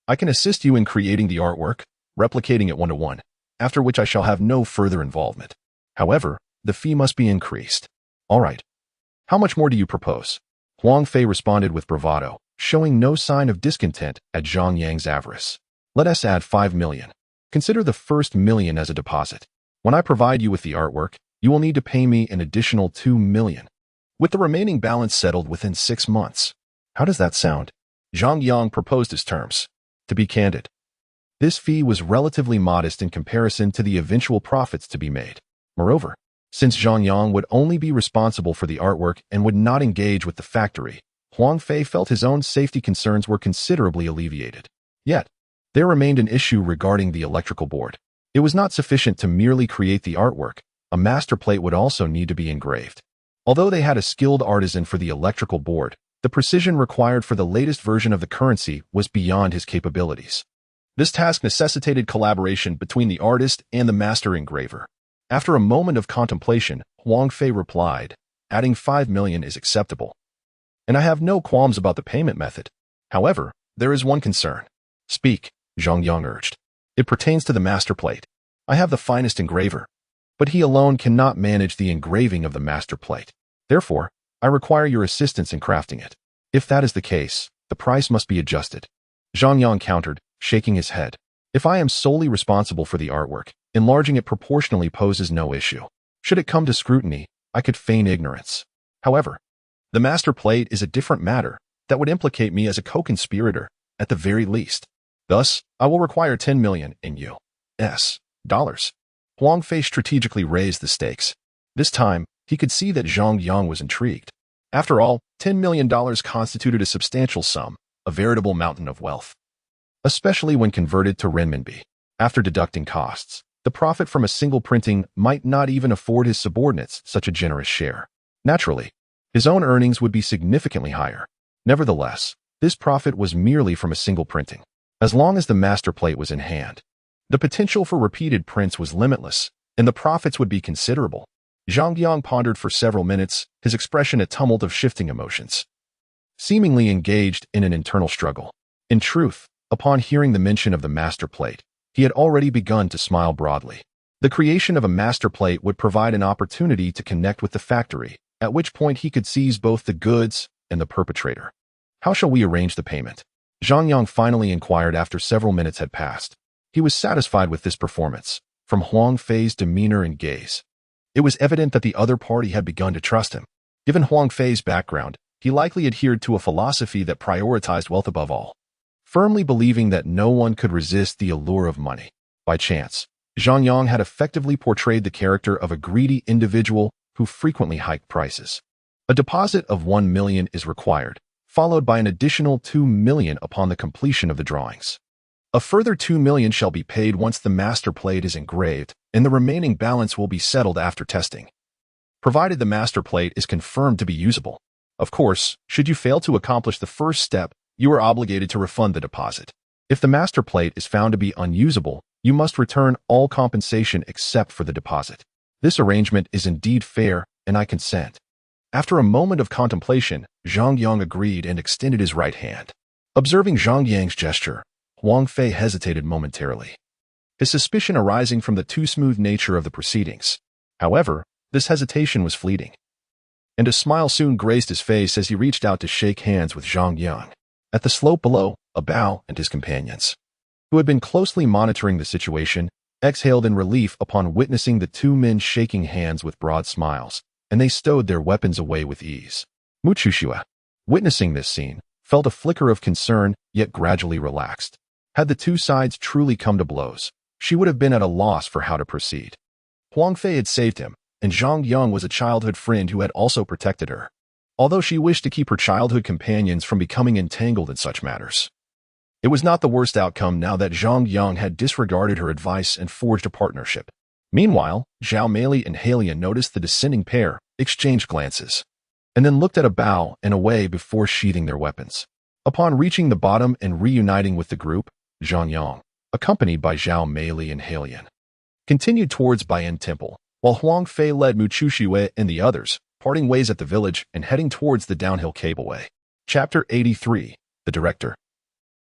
Speaker 1: I can assist you in creating the artwork, replicating it one-to-one, after which I shall have no further involvement. However, the fee must be increased. All right. How much more do you propose? Huang Fei responded with bravado, showing no sign of discontent at Zhang Yang's avarice. Let us add 5 million. Consider the first million as a deposit. When I provide you with the artwork, you will need to pay me an additional 2 million, with the remaining balance settled within 6 months. How does that sound? Zhang Yang proposed his terms. To be candid, this fee was relatively modest in comparison to the eventual profits to be made. Moreover, since Zhang Yang would only be responsible for the artwork and would not engage with the factory, Huang Fei felt his own safety concerns were considerably alleviated. Yet, there remained an issue regarding the electrical board. It was not sufficient to merely create the artwork. A master plate would also need to be engraved. Although they had a skilled artisan for the electrical board, the precision required for the latest version of the currency was beyond his capabilities. This task necessitated collaboration between the artist and the master engraver. After a moment of contemplation, Huang Fei replied, adding 5 million is acceptable. And I have no qualms about the payment method. However, there is one concern. Speak, Zhang Yang urged. It pertains to the master plate. I have the finest engraver, but he alone cannot manage the engraving of the master plate. Therefore, I require your assistance in crafting it. If that is the case, the price must be adjusted. Zhang Yang countered, shaking his head. If I am solely responsible for the artwork, enlarging it proportionally poses no issue. Should it come to scrutiny, I could feign ignorance. However, the master plate is a different matter that would implicate me as a co-conspirator, at the very least. Thus, I will require 10 million in U.S. dollars. Huang Fei strategically raised the stakes. This time, he could see that Zhang Yang was intrigued. After all, $10 million constituted a substantial sum, a veritable mountain of wealth. Especially when converted to renminbi. After deducting costs, the profit from a single printing might not even afford his subordinates such a generous share. Naturally, his own earnings would be significantly higher. Nevertheless, this profit was merely from a single printing. As long as the master plate was in hand, the potential for repeated prints was limitless, and the profits would be considerable. Zhang Yang pondered for several minutes, his expression a tumult of shifting emotions, seemingly engaged in an internal struggle. In truth, upon hearing the mention of the master plate, he had already begun to smile broadly. The creation of a master plate would provide an opportunity to connect with the factory, at which point he could seize both the goods and the perpetrator. How shall we arrange the payment? Zhang Yang finally inquired after several minutes had passed. He was satisfied with this performance, from Huang Fei's demeanor and gaze. It was evident that the other party had begun to trust him. Given Huang Fei's background, he likely adhered to a philosophy that prioritized wealth above all, firmly believing that no one could resist the allure of money. By chance, Zhang Yang had effectively portrayed the character of a greedy individual who frequently hiked prices. A deposit of 1 million is required, followed by an additional 2 million upon the completion of the drawings. A further 2 million shall be paid once the master plate is engraved, and the remaining balance will be settled after testing, provided the master plate is confirmed to be usable. Of course, should you fail to accomplish the first step, you are obligated to refund the deposit. If the master plate is found to be unusable, you must return all compensation except for the deposit. This arrangement is indeed fair, and I consent. After a moment of contemplation, Zhang Yang agreed and extended his right hand. Observing Zhang Yang's gesture, Huang Fei hesitated momentarily, his suspicion arising from the too smooth nature of the proceedings. However, this hesitation was fleeting, and a smile soon graced his face as he reached out to shake hands with Zhang Yang. At the slope below, Bao and his companions, who had been closely monitoring the situation, exhaled in relief upon witnessing the two men shaking hands with broad smiles, and they stowed their weapons away with ease. Muchushua, witnessing this scene, felt a flicker of concern, yet gradually relaxed. Had the two sides truly come to blows, she would have been at a loss for how to proceed. Huang Fei had saved him, and Zhang Yang was a childhood friend who had also protected her, although she wished to keep her childhood companions from becoming entangled in such matters. It was not the worst outcome now that Zhang Yang had disregarded her advice and forged a partnership. Meanwhile, Zhao Meili and Halian noticed the descending pair, exchanged glances, and then looked at Bao and away before sheathing their weapons. Upon reaching the bottom and reuniting with the group, Zhang Yang, accompanied by Zhao Meili and Halian, continued towards Baiyan Temple, while Huang Fei led Muchushue and the others, parting ways at the village and heading towards the downhill cableway. Chapter 83. The Director.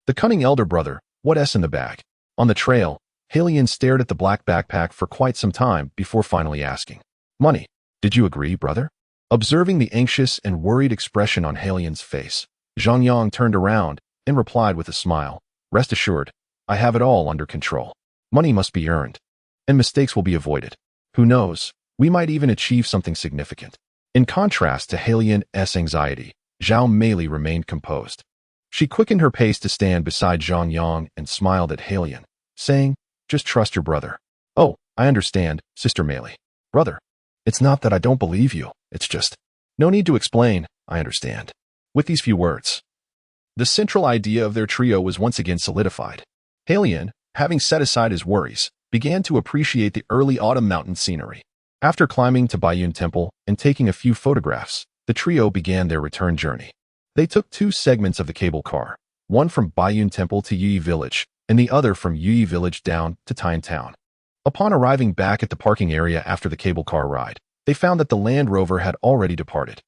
Speaker 1: The cunning elder brother, What S in the bag? On the trail, Halion stared at the black backpack for quite some time before finally asking, "Money. Did you agree, brother?" Observing the anxious and worried expression on Halion's face, Zhang Yang turned around and replied with a smile, "Rest assured, I have it all under control. Money must be earned, and mistakes will be avoided. Who knows, we might even achieve something significant." In contrast to Halion's anxiety, Zhao Meili remained composed. She quickened her pace to stand beside Zhang Yang and smiled at Halion, saying, "Just trust your brother." "Oh, I understand, Sister Meili. Brother, it's not that I don't believe you, it's just, no need to explain, I understand." With these few words, the central idea of their trio was once again solidified. Halion, having set aside his worries, began to appreciate the early autumn mountain scenery. After climbing to Baiyun Temple and taking a few photographs, the trio began their return journey. They took two segments of the cable car, one from Baiyun Temple to Yi Village, and the other from Yi Village down to Tian Town. Upon arriving back at the parking area after the cable car ride, they found that the Land Rover had already departed.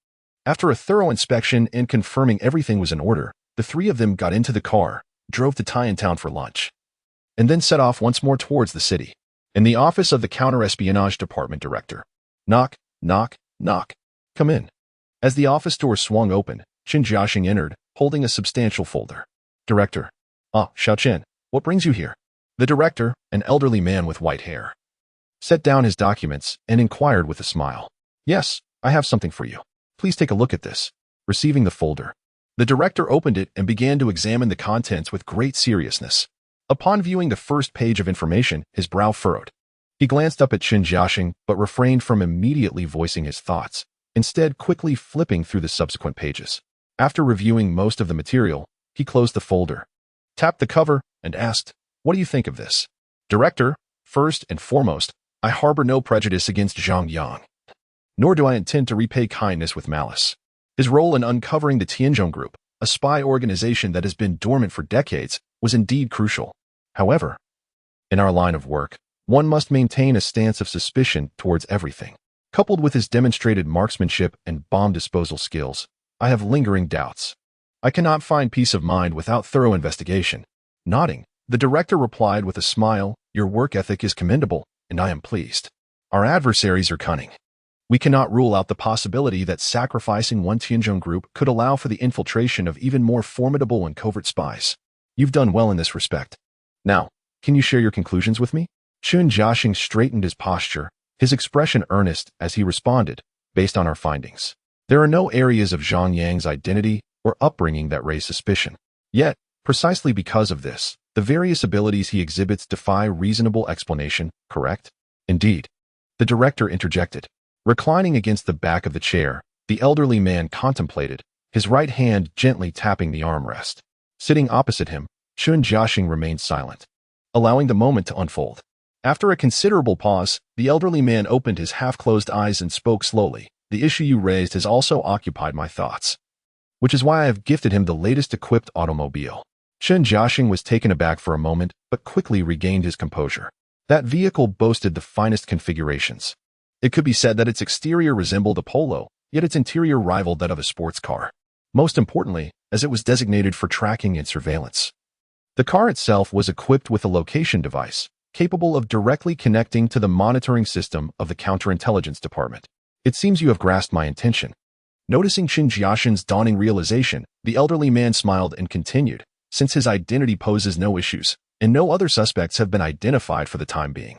Speaker 1: After a thorough inspection and confirming everything was in order, the three of them got into the car, drove to Tian Town for lunch, and then set off once more towards the city. In the office of the Counter-Espionage Department Director. Knock, knock, knock. "Come in." As the office door swung open, Qin Jiaxing entered, holding a substantial folder. "Director." "Ah, Xiaoqin, what brings you here?" The director, an elderly man with white hair, set down his documents and inquired with a smile. "Yes, I have something for you. Please take a look at this." Receiving the folder, the director opened it and began to examine the contents with great seriousness. Upon viewing the first page of information, his brow furrowed. He glanced up at Qin Jiaxing but refrained from immediately voicing his thoughts, instead quickly flipping through the subsequent pages. After reviewing most of the material, he closed the folder, tapped the cover, and asked, "What do you think of this?" "Director, first and foremost, I harbor no prejudice against Zhang Yang, nor do I intend to repay kindness with malice. His role in uncovering the Tianzhong Group, a spy organization that has been dormant for decades, was indeed crucial. However, in our line of work, one must maintain a stance of suspicion towards everything. Coupled with his demonstrated marksmanship and bomb disposal skills, I have lingering doubts. I cannot find peace of mind without thorough investigation." Nodding, the director replied with a smile, "Your work ethic is commendable, and I am pleased. Our adversaries are cunning. We cannot rule out the possibility that sacrificing one Tianzhong group could allow for the infiltration of even more formidable and covert spies. You've done well in this respect. Now, can you share your conclusions with me?" Qin Jiaxing straightened his posture, his expression earnest as he responded, "Based on our findings, there are no areas of Zhang Yang's identity or upbringing that raise suspicion. Yet, precisely because of this, the various abilities he exhibits defy reasonable explanation, correct?" "Indeed." The director interjected. Reclining against the back of the chair, the elderly man contemplated, his right hand gently tapping the armrest. Sitting opposite him, Qin Jiaxing remained silent, allowing the moment to unfold. After a considerable pause, the elderly man opened his half-closed eyes and spoke slowly. "The issue you raised has also occupied my thoughts, which is why I have gifted him the latest equipped automobile." Qin Jiaxing was taken aback for a moment, but quickly regained his composure. That vehicle boasted the finest configurations. It could be said that its exterior resembled a Polo, yet its interior rivaled that of a sports car. Most importantly, as it was designated for tracking and surveillance. The car itself was equipped with a location device, capable of directly connecting to the monitoring system of the Counterintelligence Department. "It seems you have grasped my intention." Noticing Qin Jiaxing's dawning realization, the elderly man smiled and continued, "Since his identity poses no issues, and no other suspects have been identified for the time being,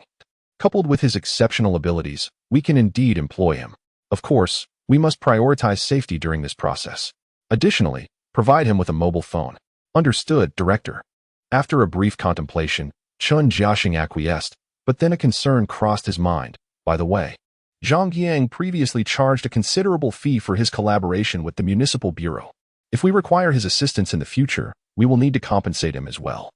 Speaker 1: coupled with his exceptional abilities, we can indeed employ him. Of course, we must prioritize safety during this process. Additionally, provide him with a mobile phone." "Understood, Director." After a brief contemplation, Qin Jiaxing acquiesced, but then a concern crossed his mind. "By the way, Zhang Yang previously charged a considerable fee for his collaboration with the Municipal Bureau. If we require his assistance in the future, we will need to compensate him as well.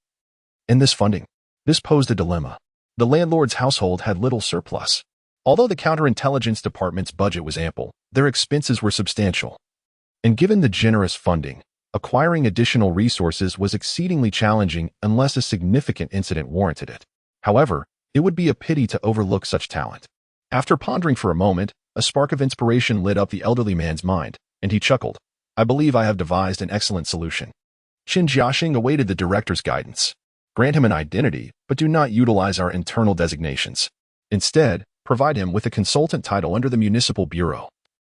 Speaker 1: And this funding? This posed a dilemma. The landlord's household had little surplus. Although the Counterintelligence Department's budget was ample, their expenses were substantial. And given the generous funding, acquiring additional resources was exceedingly challenging unless a significant incident warranted it. However, it would be a pity to overlook such talent. After pondering for a moment, a spark of inspiration lit up the elderly man's mind, and he chuckled. "I believe I have devised an excellent solution." Qin Jiaxing awaited the director's guidance. Grant him an identity, but do not utilize our internal designations. Instead, provide him with a consultant title under the Municipal Bureau,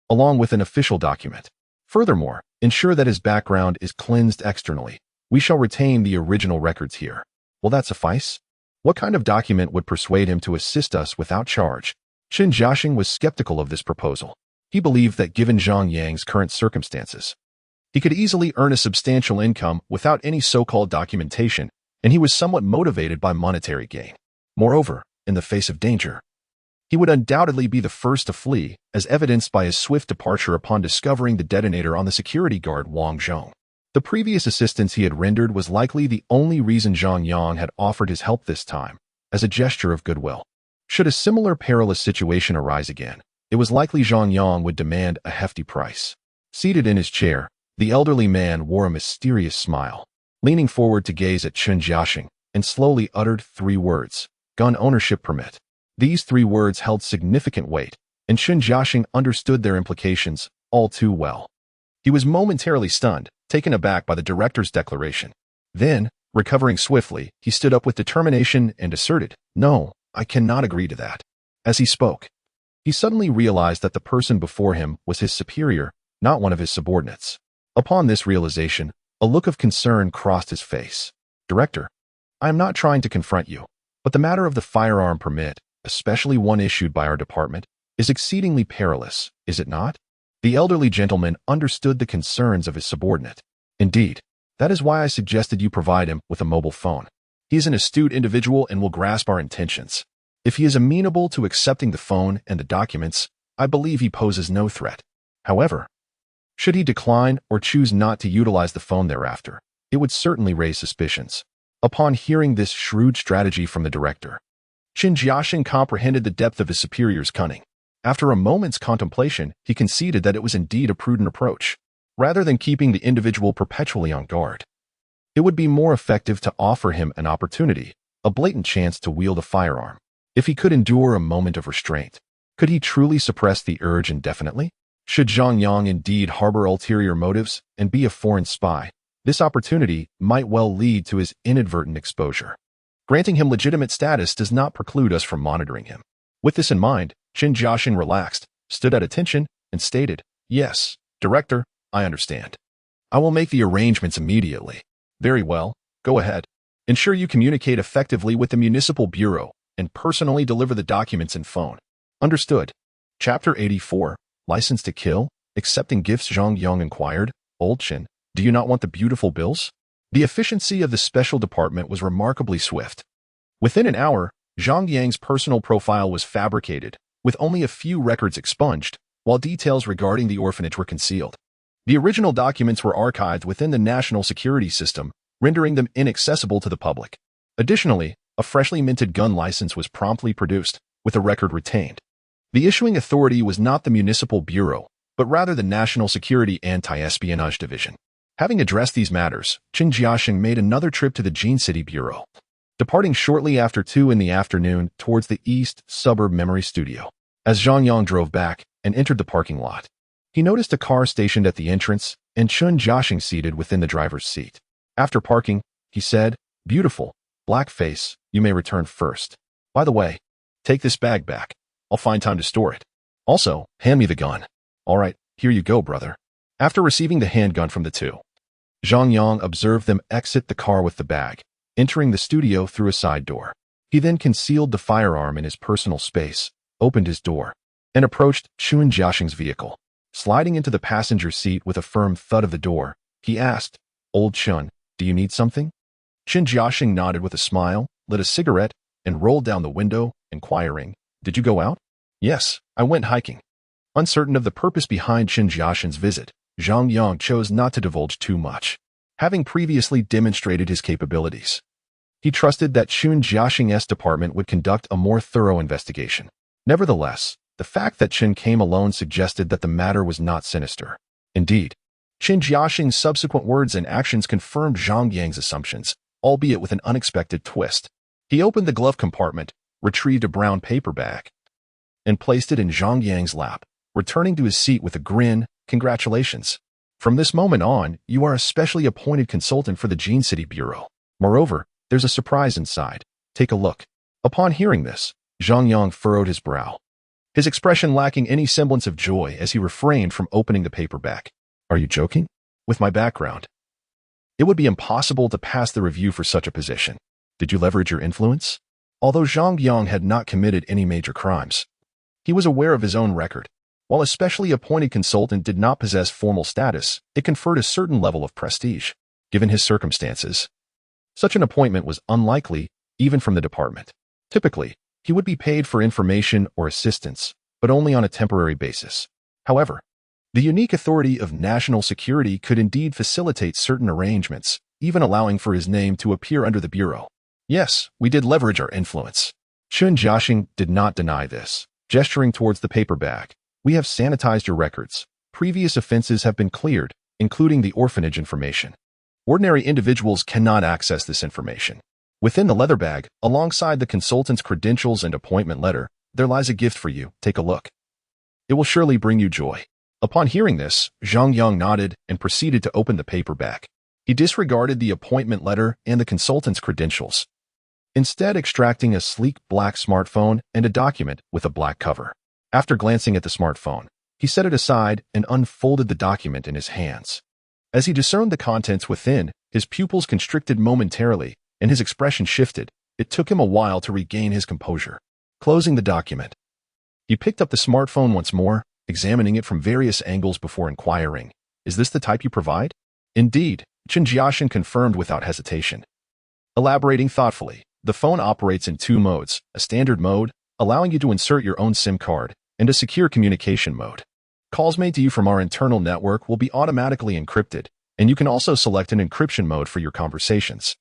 Speaker 1: along with an official document. Furthermore, ensure that his background is cleansed externally. We shall retain the original records here. Will that suffice? What kind of document would persuade him to assist us without charge? Qin Jiaxing was skeptical of this proposal. He believed that given Zhang Yang's current circumstances, he could easily earn a substantial income without any so-called documentation, and he was somewhat motivated by monetary gain. Moreover, in the face of danger, he would undoubtedly be the first to flee, as evidenced by his swift departure upon discovering the detonator on the security guard Wang Zhong. The previous assistance he had rendered was likely the only reason Zhang Yang had offered his help this time, as a gesture of goodwill. Should a similar perilous situation arise again, it was likely Zhang Yang would demand a hefty price. Seated in his chair, the elderly man wore a mysterious smile, leaning forward to gaze at Qin Jiaxing, and slowly uttered 3 words: gun ownership permit. These 3 words held significant weight, and Qin Jiaxing understood their implications all too well. He was momentarily stunned, taken aback by the director's declaration. Then, recovering swiftly, he stood up with determination and asserted, "No, I cannot agree to that." As he spoke, he suddenly realized that the person before him was his superior, not one of his subordinates. Upon this realization, a look of concern crossed his face. "Director, I am not trying to confront you, but the matter of the firearm permit, especially one issued by our department, is exceedingly perilous, is it not?" The elderly gentleman understood the concerns of his subordinate. "Indeed, that is why I suggested you provide him with a mobile phone. He is an astute individual and will grasp our intentions. If he is amenable to accepting the phone and the documents, I believe he poses no threat. However, should he decline or choose not to utilize the phone thereafter, it would certainly raise suspicions." Upon hearing this shrewd strategy from the director, Qin Jiaxing comprehended the depth of his superior's cunning. After a moment's contemplation, he conceded that it was indeed a prudent approach. Rather than keeping the individual perpetually on guard, it would be more effective to offer him an opportunity, a blatant chance to wield a firearm. If he could endure a moment of restraint, could he truly suppress the urge indefinitely? Should Zhang Yang indeed harbor ulterior motives and be a foreign spy, this opportunity might well lead to his inadvertent exposure. Granting him legitimate status does not preclude us from monitoring him. With this in mind, Qin Jiaxing relaxed, stood at attention, and stated, "Yes, Director, I understand. I will make the arrangements immediately." "Very well, go ahead. Ensure you communicate effectively with the Municipal Bureau and personally deliver the documents and phone." "Understood." Chapter 84, License to Kill, Accepting Gifts. Zhang Yang inquired, "Old Qin, do you not want the beautiful bills?" The efficiency of the special department was remarkably swift. Within an hour, Zhang Yang's personal profile was fabricated, with only a few records expunged, while details regarding the orphanage were concealed. The original documents were archived within the national security system, rendering them inaccessible to the public. Additionally, a freshly minted gun license was promptly produced, with a record retained. The issuing authority was not the Municipal Bureau, but rather the National Security Anti-Espionage Division. Having addressed these matters, Qin Jiaxing made another trip to the Jin City Bureau, departing shortly after 2 in the afternoon towards the East Suburb Memory Studio. As Zhang Yang drove back and entered the parking lot, he noticed a car stationed at the entrance and Qin Jiaxing seated within the driver's seat. After parking, he said, "Beautiful, black face, you may return first. By the way, take this bag back. I'll find time to store it. Also, hand me the gun." "All right, here you go, brother." After receiving the handgun from the two, Zhang Yang observed them exit the car with the bag, entering the studio through a side door. He then concealed the firearm in his personal space, opened his door, and approached Qin Jiaxing's vehicle. Sliding into the passenger seat with a firm thud of the door, he asked, "Old Qin, do you need something?" Qin Jiaxing nodded with a smile, lit a cigarette, and rolled down the window, inquiring, "Did you go out?" "Yes, I went hiking." Uncertain of the purpose behind Qin Jiaxing's visit, Zhang Yang chose not to divulge too much, having previously demonstrated his capabilities. He trusted that Qin Jiaxing's department would conduct a more thorough investigation. Nevertheless, the fact that Qin came alone suggested that the matter was not sinister. Indeed, Qin Jiaxing's subsequent words and actions confirmed Zhang Yang's assumptions, albeit with an unexpected twist. He opened the glove compartment, retrieved a brown paper bag, and placed it in Zhang Yang's lap, returning to his seat with a grin. "Congratulations. From this moment on, you are a specially appointed consultant for the Jin City Bureau. Moreover, There's a surprise inside. Take a look. Upon hearing this, Zhang Yang furrowed his brow, his expression lacking any semblance of joy as he refrained from opening the paperback. Are you joking? With my background, it would be impossible to pass the review for such a position. Did you leverage your influence? Although Zhang Yang had not committed any major crimes, he was aware of his own record. While a specially appointed consultant did not possess formal status, it conferred a certain level of prestige. Given his circumstances, such an appointment was unlikely, even from the department. Typically, he would be paid for information or assistance, but only on a temporary basis. However, the unique authority of national security could indeed facilitate certain arrangements, even allowing for his name to appear under the bureau. Yes, we did leverage our influence. Chun Jiaxing did not deny this, gesturing towards the paperback. We have sanitized your records. Previous offenses have been cleared, including the orphanage information. Ordinary individuals cannot access this information. Within the leather bag, alongside the consultant's credentials and appointment letter, there lies a gift for you. Take a look. It will surely bring you joy. Upon hearing this, Zhang Yang nodded and proceeded to open the paperback. He disregarded the appointment letter and the consultant's credentials, instead extracting a sleek black smartphone and a document with a black cover. After glancing at the smartphone, he set it aside and unfolded the document in his hands. As he discerned the contents within, his pupils constricted momentarily, and his expression shifted. It took him a while to regain his composure. Closing the document, he picked up the smartphone once more, examining it from various angles before inquiring, "Is this the type you provide?" Indeed, Chun Jiaxing confirmed without hesitation. Elaborating thoughtfully, the phone operates in two modes, a standard mode, allowing you to insert your own SIM card, and a secure communication mode. Calls made to you from our internal network will be automatically encrypted, and you can also select an encryption mode for your conversations.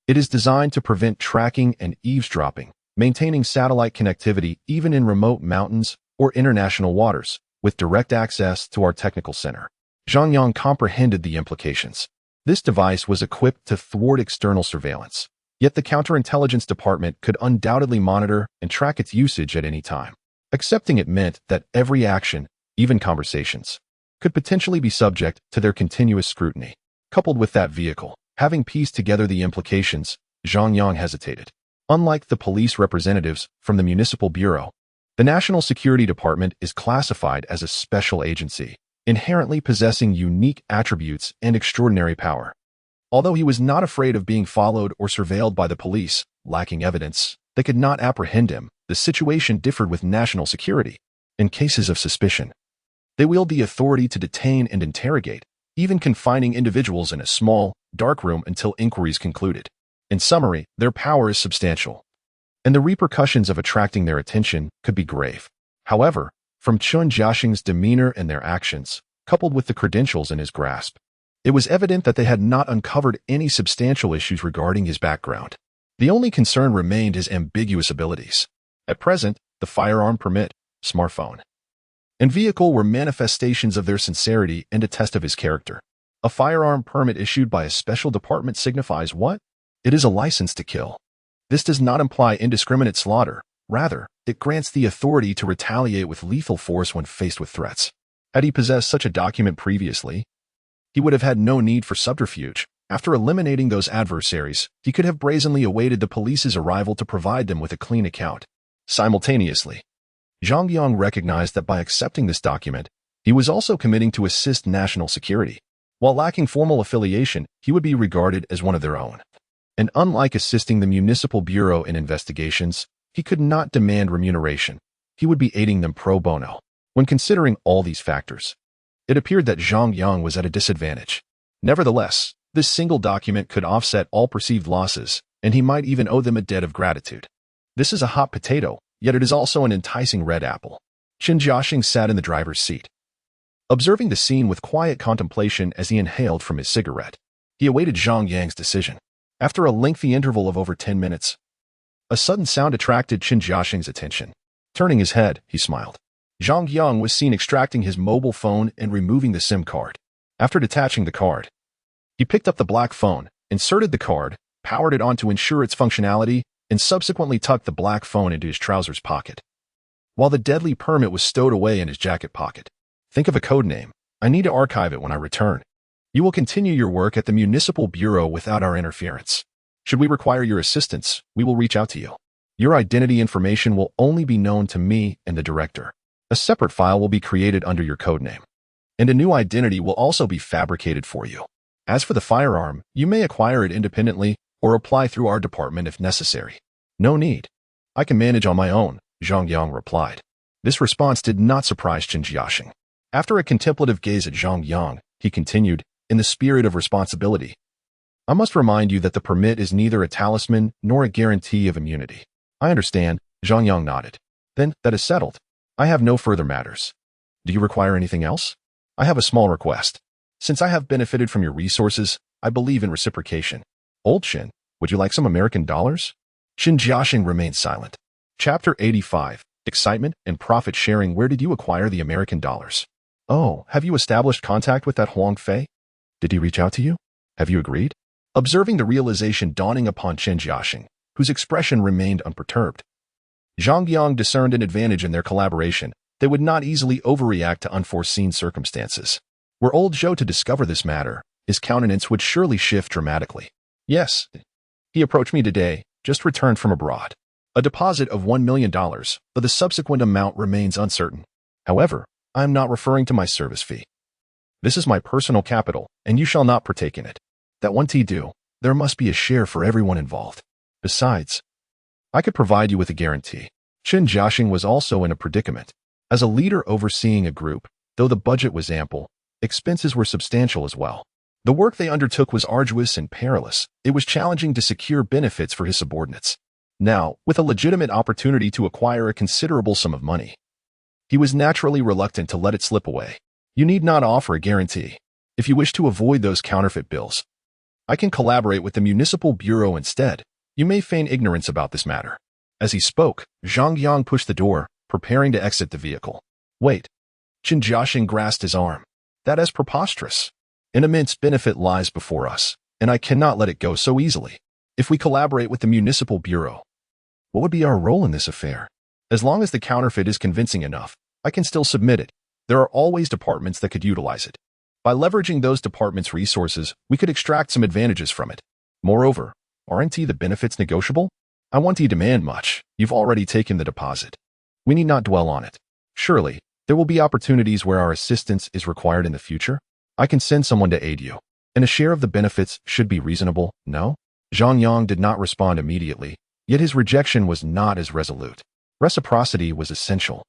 Speaker 1: It is designed to prevent tracking and eavesdropping, maintaining satellite connectivity even in remote mountains or international waters, with direct access to our technical center. Zhang Yang comprehended the implications. This device was equipped to thwart external surveillance, yet the counterintelligence department could undoubtedly monitor and track its usage at any time. Accepting it meant that every action, even conversations, could potentially be subject to their continuous scrutiny. Coupled with that vehicle, having pieced together the implications, Zhang Yang hesitated. Unlike the police representatives from the Municipal Bureau, the National Security Department is classified as a special agency, inherently possessing unique attributes and extraordinary power. Although he was not afraid of being followed or surveilled by the police, lacking evidence, they could not apprehend him. The situation differed with national security. In cases of suspicion, they wield the authority to detain and interrogate, even confining individuals in a small, dark room until inquiries concluded. In summary, their power is substantial, and the repercussions of attracting their attention could be grave. However, from Chun Jiaxing's demeanor and their actions, coupled with the credentials in his grasp, it was evident that they had not uncovered any substantial issues regarding his background. The only concern remained his ambiguous abilities. At present, the firearm permit, smartphone, and vehicle were manifestations of their sincerity and a test of his character. A firearm permit issued by a special department signifies what? It is a license to kill. This does not imply indiscriminate slaughter. Rather, it grants the authority to retaliate with lethal force when faced with threats. Had he possessed such a document previously, he would have had no need for subterfuge. After eliminating those adversaries, he could have brazenly awaited the police's arrival to provide them with a clean account. Simultaneously, Zhang Yang recognized that by accepting this document, he was also committing to assist national security. While lacking formal affiliation, he would be regarded as one of their own. And unlike assisting the Municipal Bureau in investigations, he could not demand remuneration. He would be aiding them pro bono. When considering all these factors, it appeared that Zhang Yang was at a disadvantage. Nevertheless, this single document could offset all perceived losses, and he might even owe them a debt of gratitude. This is a hot potato, yet it is also an enticing red apple. Chun Jiaxing sat in the driver's seat, observing the scene with quiet contemplation as he inhaled from his cigarette. He awaited Zhang Yang's decision. After a lengthy interval of over 10 minutes, a sudden sound attracted Chun Jiaxing's attention. Turning his head, he smiled. Zhang Yang was seen extracting his mobile phone and removing the SIM card. After detaching the card, he picked up the black phone, inserted the card, powered it on to ensure its functionality, and subsequently tucked the black phone into his trousers pocket, while the deadly permit was stowed away in his jacket pocket. Think of a code name. I need to archive it when I return. You will continue your work at the Municipal Bureau without our interference. Should we require your assistance, we will reach out to you. Your identity information will only be known to me and the director. A separate file will be created under your codename, and a new identity will also be fabricated for you. As for the firearm, you may acquire it independently or apply through our department if necessary. No need. I can manage on my own, Zhang Yang replied. This response did not surprise Qin Jiaxing. After a contemplative gaze at Zhang Yang, he continued, in the spirit of responsibility. I must remind you that the permit is neither a talisman nor a guarantee of immunity. I understand, Zhang Yang nodded. Then, that is settled. I have no further matters. Do you require anything else? I have a small request. Since I have benefited from your resources, I believe in reciprocation. Old Qin, would you like some American dollars? Qin Jiaxing remained silent. Chapter 85, Excitement and Profit Sharing. Where did you acquire the American dollars? Oh, have you established contact with that Huang Fei? Did he reach out to you? Have you agreed? Observing the realization dawning upon Qin Jiaxing, whose expression remained unperturbed, Zhang Yang discerned an advantage in their collaboration. They would not easily overreact to unforeseen circumstances. Were old Zhou to discover this matter, his countenance would surely shift dramatically. Yes, he approached me today, just returned from abroad. A deposit of $1 million, but the subsequent amount remains uncertain. However, I am not referring to my service fee. This is my personal capital, and you shall not partake in it. That one do, there must be a share for everyone involved. Besides, I could provide you with a guarantee. Qin Jiaxing was also in a predicament. As a leader overseeing a group, though the budget was ample, expenses were substantial as well. The work they undertook was arduous and perilous. It was challenging to secure benefits for his subordinates. Now, with a legitimate opportunity to acquire a considerable sum of money, he was naturally reluctant to let it slip away. You need not offer a guarantee. If you wish to avoid those counterfeit bills, I can collaborate with the municipal bureau instead. You may feign ignorance about this matter. As he spoke, Zhang Yang pushed the door, preparing to exit the vehicle. Wait. Qin Jiaxing grasped his arm. That is preposterous. An immense benefit lies before us, and I cannot let it go so easily. If we collaborate with the municipal bureau, what would be our role in this affair? As long as the counterfeit is convincing enough, I can still submit it. There are always departments that could utilize it. By leveraging those departments' resources, we could extract some advantages from it. Moreover, aren't the benefits negotiable? I won't demand much. You've already taken the deposit. We need not dwell on it. Surely, there will be opportunities where our assistance is required in the future. I can send someone to aid you. And a share of the benefits should be reasonable, no? Zhang Yang did not respond immediately, yet his rejection was not as resolute. Reciprocity was essential.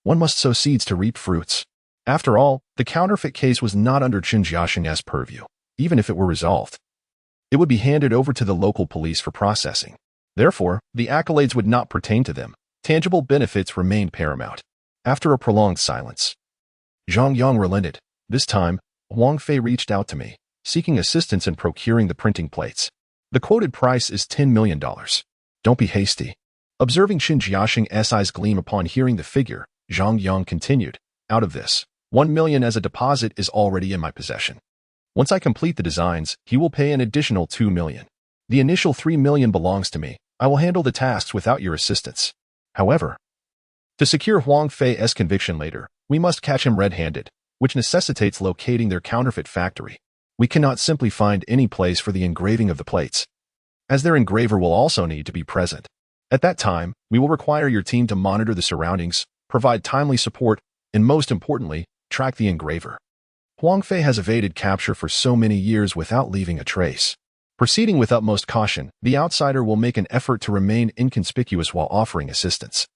Speaker 1: One must sow seeds to reap fruits. After all, the counterfeit case was not under Qin Jiaxing's purview. Even if it were resolved, it would be handed over to the local police for processing. Therefore, the accolades would not pertain to them. Tangible benefits remained paramount. After a prolonged silence, Zhang Yang relented. This time, Huang Fei reached out to me, seeking assistance in procuring the printing plates. The quoted price is $10 million. Don't be hasty. Observing Qin Jiaxing's eyes gleam upon hearing the figure, Zhang Yang continued, out of this, $1 million as a deposit is already in my possession. Once I complete the designs, he will pay an additional $2 million. The initial $3 million belongs to me. I will handle the tasks without your assistance. However, to secure Huang Fei's conviction later, we must catch him red-handed, which necessitates locating their counterfeit factory. We cannot simply find any place for the engraving of the plates, as their engraver will also need to be present. At that time, we will require your team to monitor the surroundings, provide timely support, and most importantly, track the engraver. Huang Fei has evaded capture for so many years without leaving a trace. Proceeding with utmost caution, the outsider will make an effort to remain inconspicuous while offering assistance.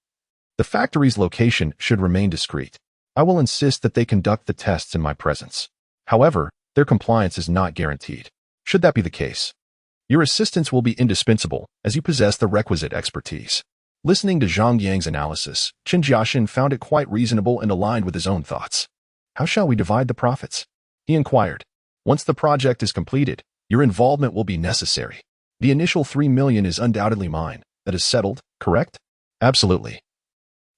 Speaker 1: The factory's location should remain discreet. I will insist that they conduct the tests in my presence. However, their compliance is not guaranteed. Should that be the case, your assistance will be indispensable, as you possess the requisite expertise. Listening to Zhang Yang's analysis, Qin Jiaxing found it quite reasonable and aligned with his own thoughts. How shall we divide the profits? He inquired. Once the project is completed, your involvement will be necessary. The initial $3 million is undoubtedly mine. That is settled, correct? Absolutely.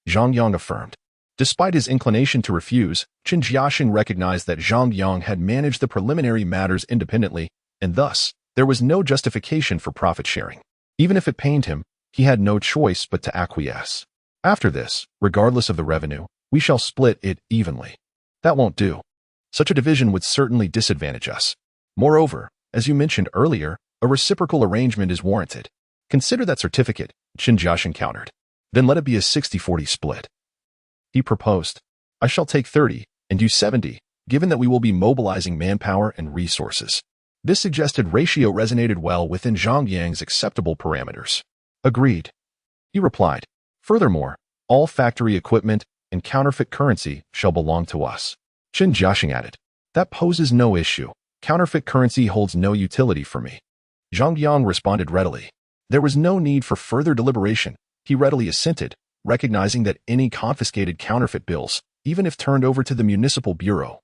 Speaker 1: Zhang Yang affirmed. Despite his inclination to refuse, Qin Jiaxing recognized that Zhang Yang had managed the preliminary matters independently, and thus, there was no justification for profit sharing. Even if it pained him, he had no choice but to acquiesce. After this, regardless of the revenue, we shall split it evenly. That won't do. Such a division would certainly disadvantage us. Moreover, as you mentioned earlier, A reciprocal arrangement is warranted. Consider that certificate, Qin Jiaxing countered. Then let it be a 60-40 split. He proposed. I shall take 30, and you 70, given that we will be mobilizing manpower and resources. This suggested ratio resonated well within Zhang Yang's acceptable parameters. Agreed. He replied. Furthermore, all factory equipment and counterfeit currency shall belong to us. Qin Jiaxing added. That poses no issue. Counterfeit currency holds no utility for me. Zhang Yang responded readily. There was no need for further deliberation. He readily assented, recognizing that any confiscated counterfeit bills, even if turned over to the municipal bureau,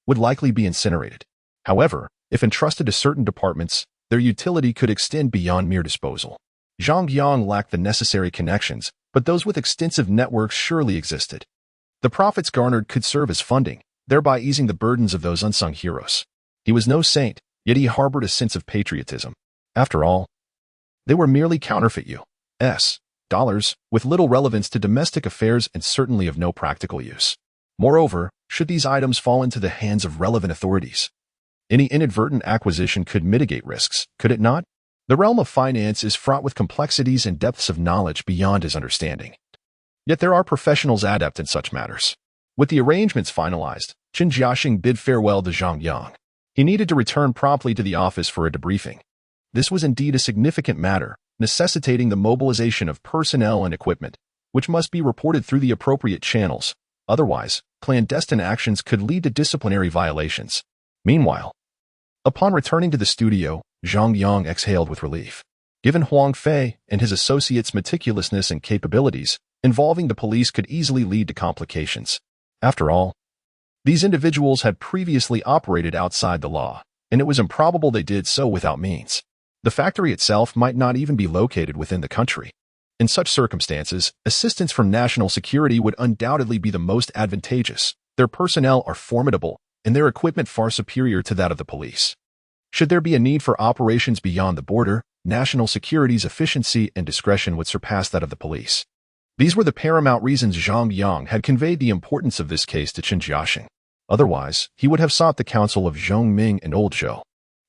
Speaker 1: would likely be incinerated. However, if entrusted to certain departments, their utility could extend beyond mere disposal. Zhang Yang lacked the necessary connections, but those with extensive networks surely existed. The profits garnered could serve as funding, thereby easing the burdens of those unsung heroes. He was no saint, yet he harbored a sense of patriotism. After all, they were merely counterfeit U.S. dollars, with little relevance to domestic affairs and certainly of no practical use. Moreover, should these items fall into the hands of relevant authorities, any inadvertent acquisition could mitigate risks, could it not? The realm of finance is fraught with complexities and depths of knowledge beyond his understanding. Yet there are professionals adept in such matters. With the arrangements finalized, Qin Jiaxing bid farewell to Zhang Yang. He needed to return promptly to the office for a debriefing. This was indeed a significant matter, necessitating the mobilization of personnel and equipment, which must be reported through the appropriate channels. Otherwise, clandestine actions could lead to disciplinary violations. Meanwhile, upon returning to the studio, Zhang Yang exhaled with relief. Given Huang Fei and his associates' meticulousness and capabilities, involving the police could easily lead to complications. After all, these individuals had previously operated outside the law, and it was improbable they did so without means. The factory itself might not even be located within the country. In such circumstances, assistance from national security would undoubtedly be the most advantageous. Their personnel are formidable, and their equipment far superior to that of the police. Should there be a need for operations beyond the border, national security's efficiency and discretion would surpass that of the police. These were the paramount reasons Zhang Yang had conveyed the importance of this case to Qin Jiaxing. Otherwise, he would have sought the counsel of Zhong Ming and Old Zhou.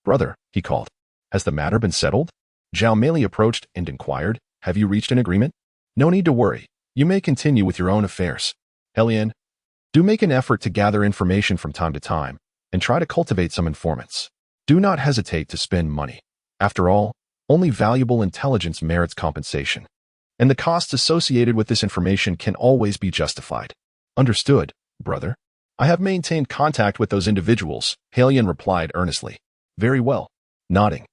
Speaker 1: Brother, he called. Has the matter been settled? Zhao Meili approached and inquired, have you reached an agreement? No need to worry. You may continue with your own affairs. Helian, do make an effort to gather information from time to time, and try to cultivate some informants. Do not hesitate to spend money. After all, only valuable intelligence merits compensation, and the costs associated with this information can always be justified. Understood, brother. I have maintained contact with those individuals, Helian replied earnestly. Very well. Nodding.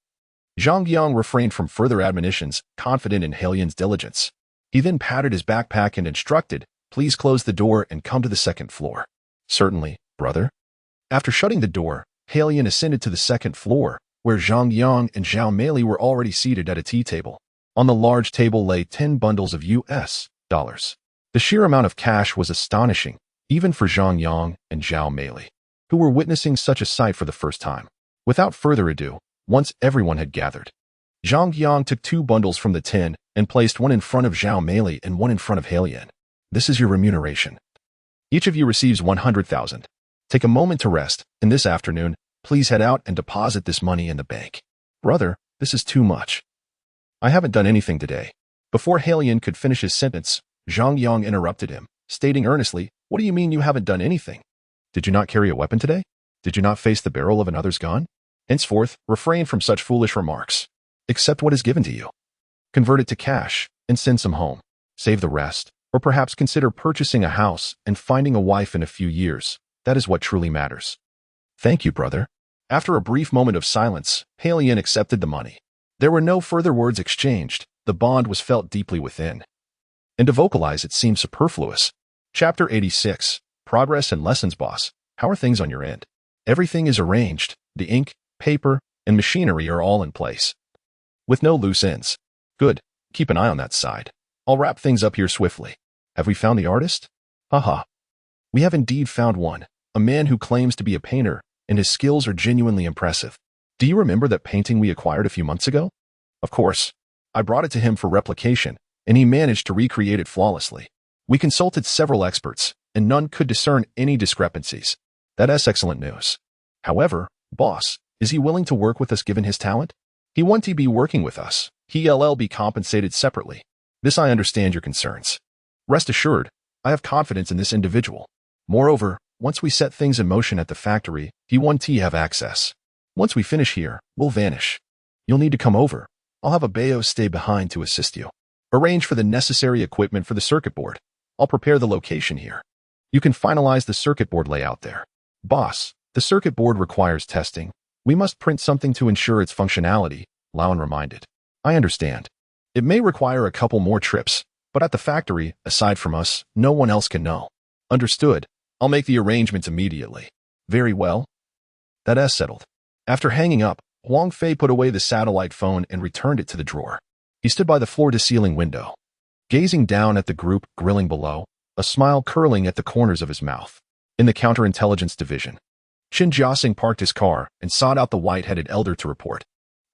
Speaker 1: Zhang Yang refrained from further admonitions, confident in Helian's diligence. He then patted his backpack and instructed, please close the door and come to the second floor. Certainly, brother. After shutting the door, Helian ascended to the second floor, where Zhang Yang and Zhao Meili were already seated at a tea table. On the large table lay 10 bundles of U.S. dollars. The sheer amount of cash was astonishing, even for Zhang Yang and Zhao Meili, who were witnessing such a sight for the first time. Without further ado, once everyone had gathered, Zhang Yang took 2 bundles from the 10 and placed one in front of Zhao Meili and one in front of Helian. This is your remuneration. Each of you receives 100,000. Take a moment to rest, and this afternoon, please head out and deposit this money in the bank. Brother, this is too much. I haven't done anything today. Before Helian could finish his sentence, Zhang Yang interrupted him, stating earnestly, what do you mean you haven't done anything? Did you not carry a weapon today? Did you not face the barrel of another's gun? Henceforth, refrain from such foolish remarks. Accept what is given to you. Convert it to cash and send some home. Save the rest, or perhaps consider purchasing a house and finding a wife in a few years. That is what truly matters. Thank you, brother. After a brief moment of silence, Helian accepted the money. There were no further words exchanged. The bond was felt deeply within. And to vocalize it seemed superfluous. Chapter 86. Progress and Lessons, boss. How are things on your end? Everything is arranged. The ink, paper, and machinery are all in place, with no loose ends. Good. Keep an eye on that side. I'll wrap things up here swiftly. Have we found the artist? Haha. We have indeed found one, a man who claims to be a painter, and his skills are genuinely impressive. Do you remember that painting we acquired a few months ago? Of course. I brought it to him for replication, and he managed to recreate it flawlessly. We consulted several experts, and none could discern any discrepancies. That is excellent news. However, boss, is he willing to work with us given his talent? He won't be working with us. He'll be compensated separately. This I understand your concerns. Rest assured, I have confidence in this individual. Moreover, once we set things in motion at the factory, he won't have access. Once we finish here, we'll vanish. You'll need to come over. I'll have a Bayo stay behind to assist you. Arrange for the necessary equipment for the circuit board. I'll prepare the location here. You can finalize the circuit board layout there. Boss, the circuit board requires testing. We must print something to ensure its functionality, Lowen reminded. I understand. It may require a couple more trips, but at the factory, aside from us, no one else can know. Understood. I'll make the arrangements immediately. Very well. That's settled. After hanging up, Huang Fei put away the satellite phone and returned it to the drawer. He stood by the floor-to-ceiling window, gazing down at the group grilling below, a smile curling at the corners of his mouth. In the counterintelligence division, Qin Jiaxing parked his car and sought out the white-headed elder to report.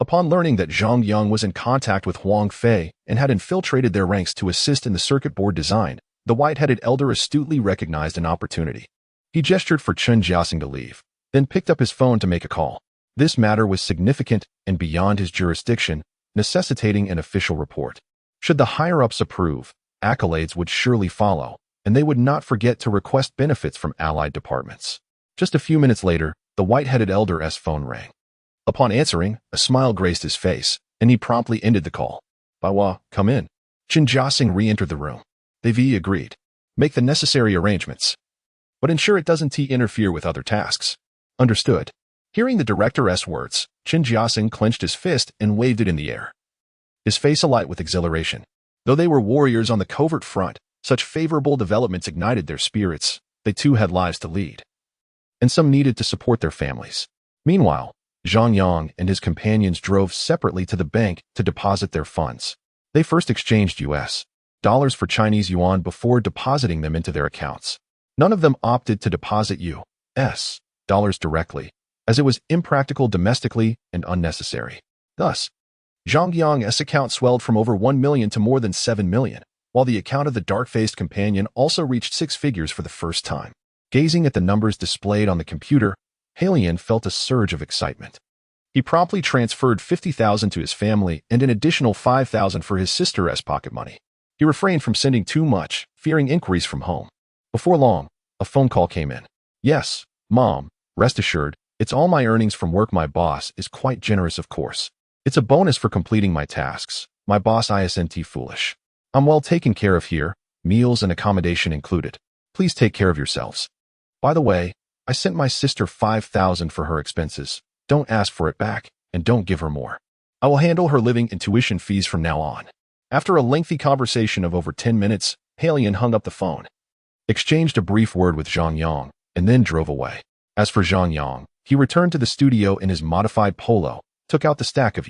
Speaker 1: Upon learning that Zhang Yang was in contact with Huang Fei and had infiltrated their ranks to assist in the circuit board design, the white-headed elder astutely recognized an opportunity. He gestured for Qin Jiaxing to leave, then picked up his phone to make a call. This matter was significant and beyond his jurisdiction, necessitating an official report. Should the higher-ups approve, accolades would surely follow, and they would not forget to request benefits from allied departments. Just a few minutes later, the white-headed elder's phone rang. Upon answering, a smile graced his face, and he promptly ended the call. Baiwa, come in. Qin Jiaxing re-entered the room. They agreed. Make the necessary arrangements, but ensure it doesn't interfere with other tasks. Understood. Hearing the director's words, Qin Jiaxing clenched his fist and waved it in the air, his face alight with exhilaration. Though they were warriors on the covert front, such favorable developments ignited their spirits. They too had lives to lead, and some needed to support their families. Meanwhile, Zhang Yang and his companions drove separately to the bank to deposit their funds. They first exchanged US dollars for Chinese yuan before depositing them into their accounts. None of them opted to deposit US dollars directly, as it was impractical domestically and unnecessary. Thus, Zhang Yang's account swelled from over 1 million to more than 7 million, while the account of the dark-faced companion also reached 6 figures for the first time. Gazing at the numbers displayed on the computer, Halian felt a surge of excitement. He promptly transferred 50,000 to his family and an additional 5,000 for his sister's pocket money. He refrained from sending too much, fearing inquiries from home. Before long, a phone call came in. Yes, Mom, rest assured, it's all my earnings from work. My boss is quite generous, of course. It's a bonus for completing my tasks. My boss isn't foolish. I'm well taken care of here, meals and accommodation included. Please take care of yourselves. By the way, I sent my sister 5,000 for her expenses. Don't ask for it back, and don't give her more. I will handle her living and tuition fees from now on. After a lengthy conversation of over 10 minutes, Halian hung up the phone, exchanged a brief word with Zhang Yang, and then drove away. As for Zhang Yang, he returned to the studio in his modified polo, took out the stack of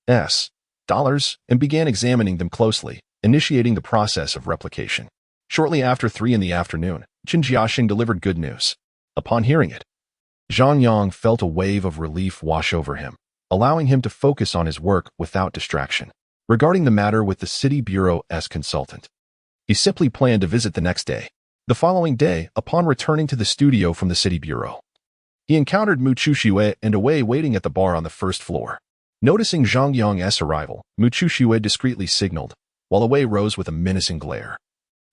Speaker 1: US dollars, and began examining them closely, initiating the process of replication. Shortly after 3 in the afternoon, Qin Jiaxing delivered good news. Upon hearing it, Zhang Yang felt a wave of relief wash over him, allowing him to focus on his work without distraction. Regarding the matter with the City Bureau's consultant, he simply planned to visit the next day. The following day, upon returning to the studio from the City Bureau, he encountered Mu Chuxue and Wei waiting at the bar on the first floor. Noticing Zhang Yang's arrival, Mu Chuxue discreetly signaled, while Wei rose with a menacing glare.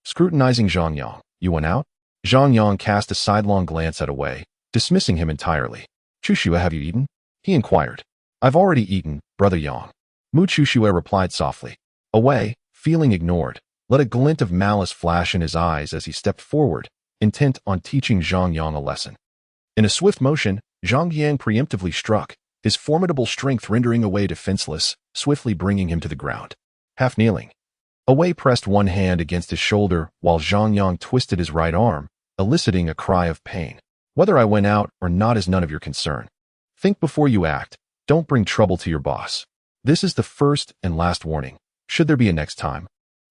Speaker 1: Scrutinizing Zhang Yang, "You went out?" Zhang Yang cast a sidelong glance at Wei, dismissing him entirely. "Chuxue, have you eaten?" he inquired. "I've already eaten, Brother Yang." Mu Chuxue replied softly. Wei, feeling ignored, let a glint of malice flash in his eyes as he stepped forward, intent on teaching Zhang Yang a lesson. In a swift motion, Zhang Yang preemptively struck, his formidable strength rendering Wei defenseless, swiftly bringing him to the ground. Half kneeling, Wei pressed one hand against his shoulder while Zhang Yang twisted his right arm, eliciting a cry of pain. "Whether I went out or not is none of your concern. Think before you act. Don't bring trouble to your boss. This is the first and last warning. Should there be a next time,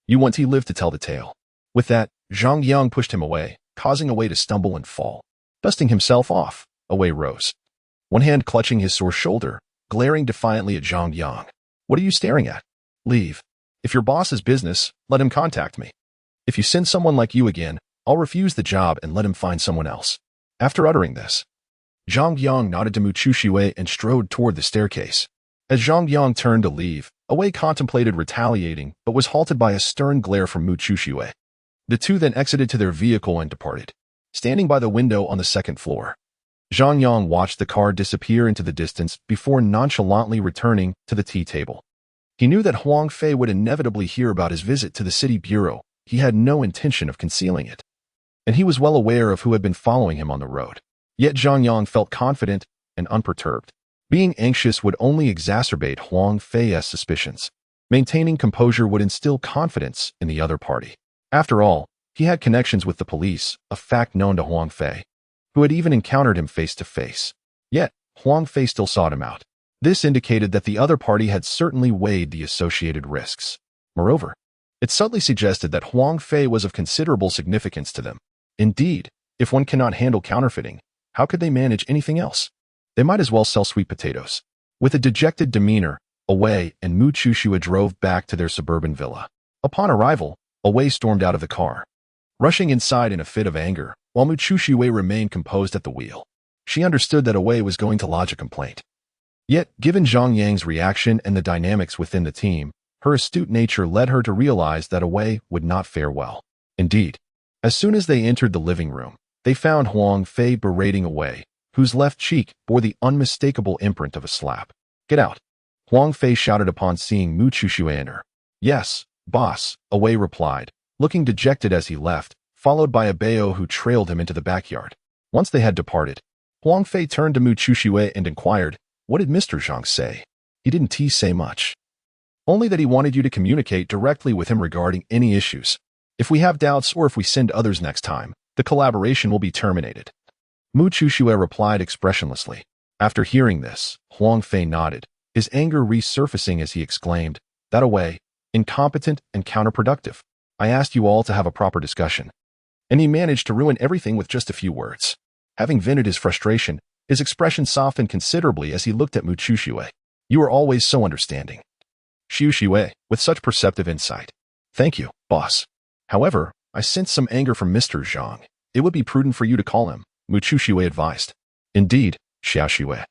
Speaker 1: you won't live to tell the tale." With that, Zhang Yang pushed him away, causing Wei to stumble and fall. Dusting himself off, Wei rose, one hand clutching his sore shoulder, glaring defiantly at Zhang Yang. "What are you staring at? Leave. If your boss has business, let him contact me. If you send someone like you again, I'll refuse the job and let him find someone else." After uttering this, Zhang Yang nodded to Mu Chuxue and strode toward the staircase. As Zhang Yang turned to leave, Wei contemplated retaliating but was halted by a stern glare from Mu Chuxue. The two then exited to their vehicle and departed. Standing by the window on the second floor, Zhang Yang watched the car disappear into the distance before nonchalantly returning to the tea table. He knew that Huang Fei would inevitably hear about his visit to the city bureau. He had no intention of concealing it, and he was well aware of who had been following him on the road. Yet Zhang Yang felt confident and unperturbed. Being anxious would only exacerbate Huang Fei's suspicions. Maintaining composure would instill confidence in the other party. After all, he had connections with the police, a fact known to Huang Fei, who had even encountered him face to face. Yet, Huang Fei still sought him out. This indicated that the other party had certainly weighed the associated risks. Moreover, it subtly suggested that Huang Fei was of considerable significance to them. Indeed, if one cannot handle counterfeiting, how could they manage anything else? They might as well sell sweet potatoes. With a dejected demeanor, Wei and Mu Chuxue drove back to their suburban villa. Upon arrival, Wei stormed out of the car, rushing inside in a fit of anger, while Mu Chuxue remained composed at the wheel. She understood that Wei was going to lodge a complaint. Yet, given Zhang Yang's reaction and the dynamics within the team, her astute nature led her to realize that Wei would not fare well. Indeed, as soon as they entered the living room, they found Huang Fei berating Wei, whose left cheek bore the unmistakable imprint of a slap. "Get out," Huang Fei shouted upon seeing Mu Chuxue enter. "Yes, boss," Wei replied, looking dejected as he left, followed by a Bao who trailed him into the backyard. Once they had departed, Huang Fei turned to Mu Chuxue and inquired, "What did Mr. Zhang say?" "He didn't say much. Only that he wanted you to communicate directly with him regarding any issues. If we have doubts or if we send others next time, the collaboration will be terminated." Mu Chuxue replied expressionlessly. After hearing this, Huang Fei nodded, his anger resurfacing as he exclaimed, "That Wei, incompetent and counterproductive. I asked you all to have a proper discussion, and he managed to ruin everything with just a few words." Having vented his frustration, his expression softened considerably as he looked at Mu Chuxue. "You are always so understanding, Xuxue, with such perceptive insight." "Thank you, boss. However, I sense some anger from Mr. Zhang. It would be prudent for you to call him," Mu Chuxue advised. "Indeed, Xiaoxue.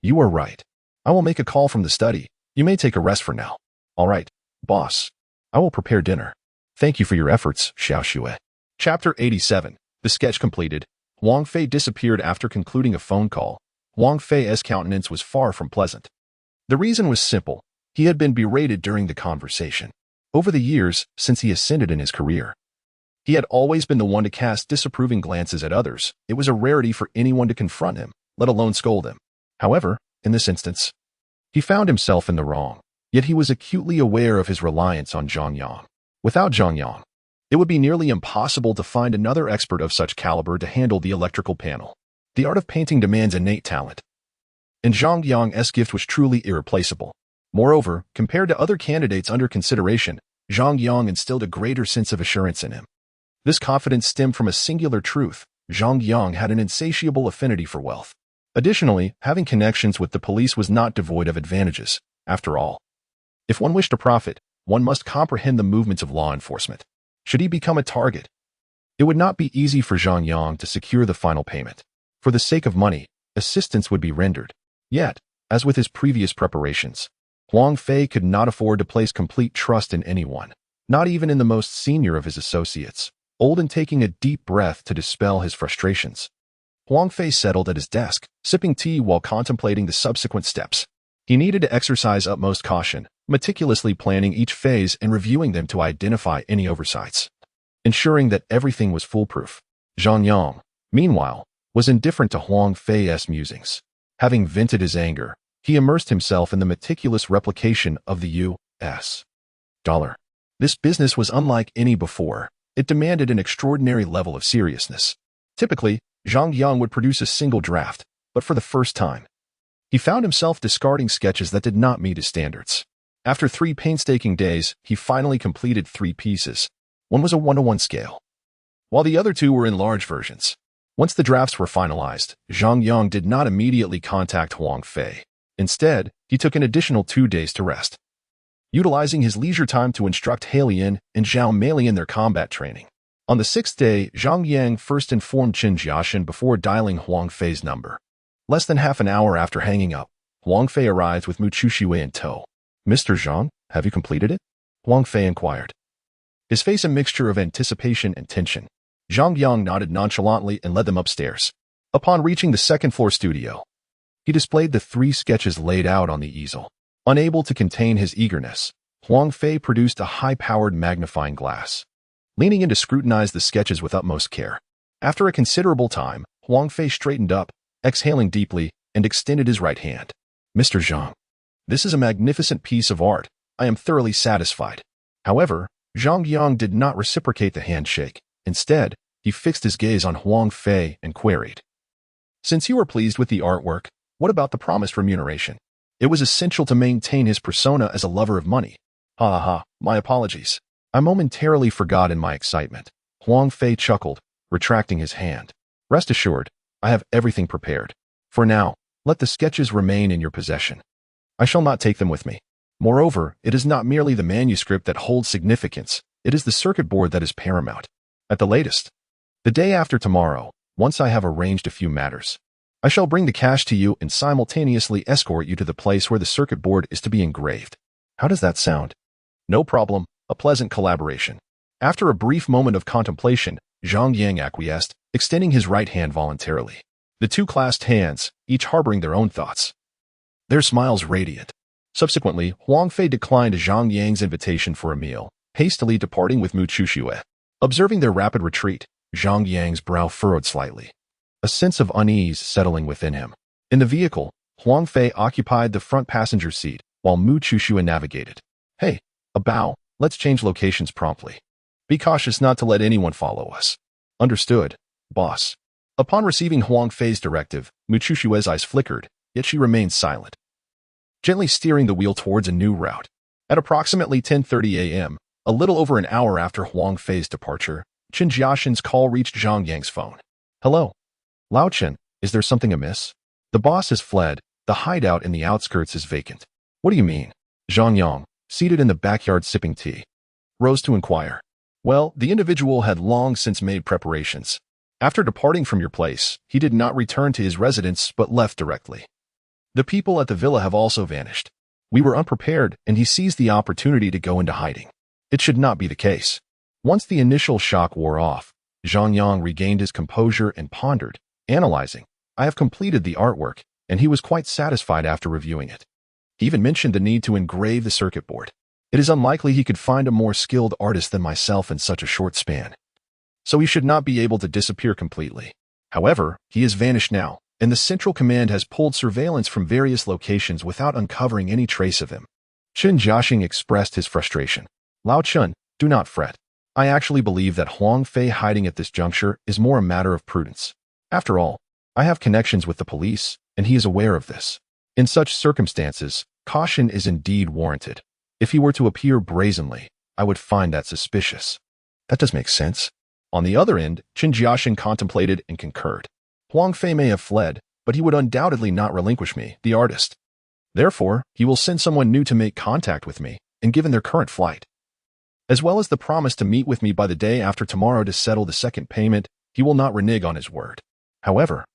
Speaker 1: You are right. I will make a call from the study. You may take a rest for now." "All right, boss. I will prepare dinner." "Thank you for your efforts, Xiaoxue." Chapter 87. The sketch completed. Huang Fei disappeared after concluding a phone call. Huang Fei's countenance was far from pleasant. The reason was simple. He had been berated during the conversation. Over the years, since he ascended in his career, he had always been the one to cast disapproving glances at others. It was a rarity for anyone to confront him, let alone scold him. However, in this instance, he found himself in the wrong, yet he was acutely aware of his reliance on Zhang Yang. Without Zhang Yang, it would be nearly impossible to find another expert of such caliber to handle the electrical panel. The art of painting demands innate talent, and Zhang Yang's gift was truly irreplaceable. Moreover, compared to other candidates under consideration, Zhang Yang instilled a greater sense of assurance in him. This confidence stemmed from a singular truth: Zhang Yang had an insatiable affinity for wealth. Additionally, having connections with the police was not devoid of advantages. After all, if one wished to profit, one must comprehend the movements of law enforcement. Should he become a target, it would not be easy for Zhang Yang to secure the final payment. For the sake of money, assistance would be rendered. Yet, as with his previous preparations, Huang Fei could not afford to place complete trust in anyone, not even in the most senior of his associates. Old and taking a deep breath to dispel his frustrations, Huang Fei settled at his desk, sipping tea while contemplating the subsequent steps. He needed to exercise utmost caution, meticulously planning each phase and reviewing them to identify any oversights, ensuring that everything was foolproof. Zhang Yang, meanwhile, was indifferent to Huang Fei's musings. Having vented his anger, he immersed himself in the meticulous replication of the U.S. dollar. This business was unlike any before. It demanded an extraordinary level of seriousness. Typically, Zhang Yang would produce a single draft, but for the first time, he found himself discarding sketches that did not meet his standards. After 3 painstaking days, he finally completed 3 pieces. One was a 1:1 scale, while the other 2 were in large versions. Once the drafts were finalized, Zhang Yang did not immediately contact Huang Fei. Instead, he took an additional 2 days to rest, utilizing his leisure time to instruct Halian and Zhao Mei in their combat training. On the 6th day, Zhang Yang first informed Qin Jiaxin before dialing Huang Fei's number. Less than half an hour after hanging up, Huang Fei arrived with Mu Chushui in tow. "Mr. Zhang, have you completed it?" Huang Fei inquired. His face a mixture of anticipation and tension. Zhang Yang nodded nonchalantly and led them upstairs. Upon reaching the second-floor studio, he displayed the 3 sketches laid out on the easel. Unable to contain his eagerness, Huang Fei produced a high-powered magnifying glass. Leaning in to scrutinize the sketches with utmost care. After a considerable time, Huang Fei straightened up, exhaling deeply, and extended his right hand. "Mr. Zhang, this is a magnificent piece of art. I am thoroughly satisfied." However, Zhang Yang did not reciprocate the handshake. Instead, he fixed his gaze on Huang Fei and queried, "Since you were pleased with the artwork, what about the promised remuneration?" It was essential to maintain his persona as a lover of money. "Ha ha ha, my apologies. I momentarily forgot in my excitement." Huang Fei chuckled, retracting his hand. "Rest assured, I have everything prepared. For now, let the sketches remain in your possession. I shall not take them with me. Moreover, it is not merely the manuscript that holds significance, it is the circuit board that is paramount. At the latest, the day after tomorrow, once I have arranged a few matters, I shall bring the cash to you and simultaneously escort you to the place where the circuit board is to be engraved. How does that sound?" "No problem, a pleasant collaboration." After a brief moment of contemplation, Zhang Yang acquiesced, extending his right hand voluntarily. The 2 clasped hands, each harboring their own thoughts. Their smiles radiant. Subsequently, Huang Fei declined Zhang Yang's invitation for a meal, hastily departing with Mu Chushui. Observing their rapid retreat, Zhang Yang's brow furrowed slightly, a sense of unease settling within him. In the vehicle, Huang Fei occupied the front passenger seat, while Mu Chushui navigated. "Hey, a bow, let's change locations promptly. Be cautious not to let anyone follow us." "Understood, boss." Upon receiving Huang Fei's directive, Mu Chushui's eyes flickered, yet she remained silent, gently steering the wheel towards a new route. At approximately 10:30 a.m., a little over an hour after Huang Fei's departure, Chen Jiaxin's call reached Zhang Yang's phone. "Hello? Lao Chen, is there something amiss? The boss has fled, the hideout in the outskirts is vacant." "What do you mean?" Zhang Yang, seated in the backyard sipping tea, rose to inquire. "Well, the individual had long since made preparations. After departing from your place, he did not return to his residence but left directly. The people at the villa have also vanished. We were unprepared, and he seized the opportunity to go into hiding. It should not be the case." Once the initial shock wore off, Zhang Yang regained his composure and pondered, analyzing. "I have completed the artwork," and he was quite satisfied after reviewing it. He even mentioned the need to engrave the circuit board. It is unlikely he could find a more skilled artist than myself in such a short span. So he should not be able to disappear completely. However, he has vanished now, and the Central Command has pulled surveillance from various locations without uncovering any trace of him. Chen Jiaxing expressed his frustration. "Lao Chen, do not fret. I actually believe that Huang Fei hiding at this juncture is more a matter of prudence. After all, I have connections with the police, and he is aware of this. In such circumstances, caution is indeed warranted. If he were to appear brazenly, I would find that suspicious." "That does make sense." On the other end, Chen Jiaxing contemplated and concurred. "Huang Fei may have fled, but he would undoubtedly not relinquish me, the artist. Therefore, he will send someone new to make contact with me, and given their current flight, as well as the promise to meet with me by the day after tomorrow to settle the second payment, he will not renege on his word. However,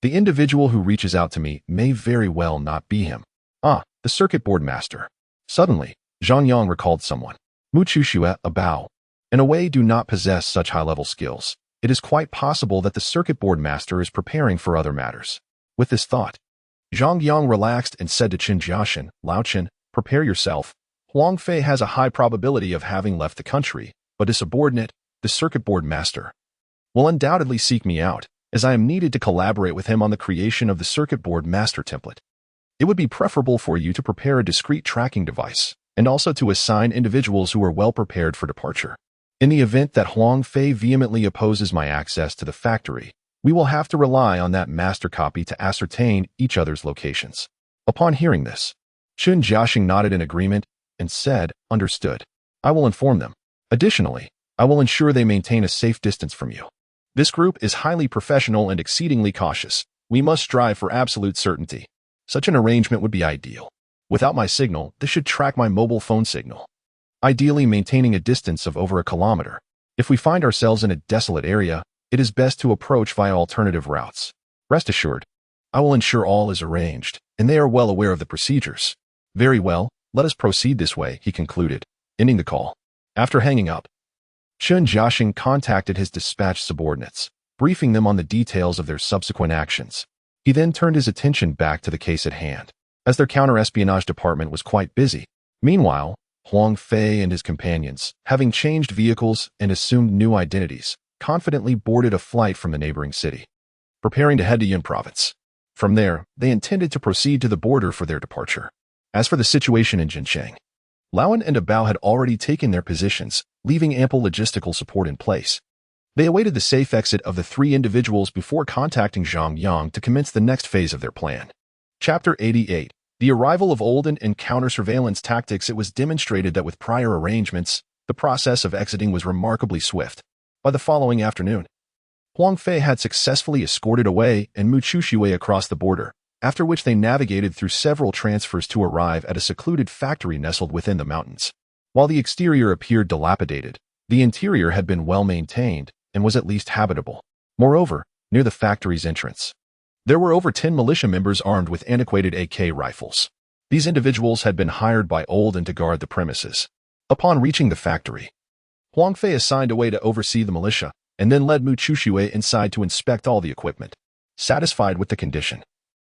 Speaker 1: the individual who reaches out to me may very well not be him. Ah, the circuit board master." Suddenly, Zhang Yang recalled someone. Mu Chushui, a bow. In a way, do not possess such high-level skills. It is quite possible that the circuit board master is preparing for other matters. With this thought, Zhang Yang relaxed and said to Chen Jiaxin, "Lao Chen, prepare yourself. Huang Fei has a high probability of having left the country, but a subordinate, the circuit board master, will undoubtedly seek me out, as I am needed to collaborate with him on the creation of the circuit board master template. It would be preferable for you to prepare a discrete tracking device, and also to assign individuals who are well prepared for departure. In the event that Huang Fei vehemently opposes my access to the factory, we will have to rely on that master copy to ascertain each other's locations." Upon hearing this, Chen Jiaxing nodded in agreement and said, "Understood. I will inform them. Additionally, I will ensure they maintain a safe distance from you. This group is highly professional and exceedingly cautious. We must strive for absolute certainty. Such an arrangement would be ideal. Without my signal, this should track my mobile phone signal, ideally maintaining a distance of over a kilometer. If we find ourselves in a desolate area, it is best to approach via alternative routes. Rest assured, I will ensure all is arranged, and they are well aware of the procedures. Very well, let us proceed this way, he concluded, ending the call. After hanging up, Zhang Yang contacted his dispatch subordinates, briefing them on the details of their subsequent actions. He then turned his attention back to the case at hand, as their counter-espionage department was quite busy. Meanwhile, Huang Fei and his companions, having changed vehicles and assumed new identities, confidently boarded a flight from the neighboring city, preparing to head to Yun province. From there, they intended to proceed to the border for their departure. As for the situation in Jincheng, Laoan and Abao had already taken their positions, leaving ample logistical support in place. They awaited the safe exit of the three individuals before contacting Zhang Yang to commence the next phase of their plan. Chapter 88. The arrival of Olden and counter-surveillance tactics. It was demonstrated that with prior arrangements, the process of exiting was remarkably swift. By the following afternoon, Huang Fei had successfully escorted away and Mu Chushui across the border, after which they navigated through several transfers to arrive at a secluded factory nestled within the mountains. While the exterior appeared dilapidated, the interior had been well maintained and was at least habitable. Moreover, near the factory's entrance, there were over 10 militia members armed with antiquated AK rifles. These individuals had been hired by Olden to guard the premises. Upon reaching the factory, Huang Fei assigned a way to oversee the militia and then led Mu Chushui inside to inspect all the equipment. Satisfied with the condition,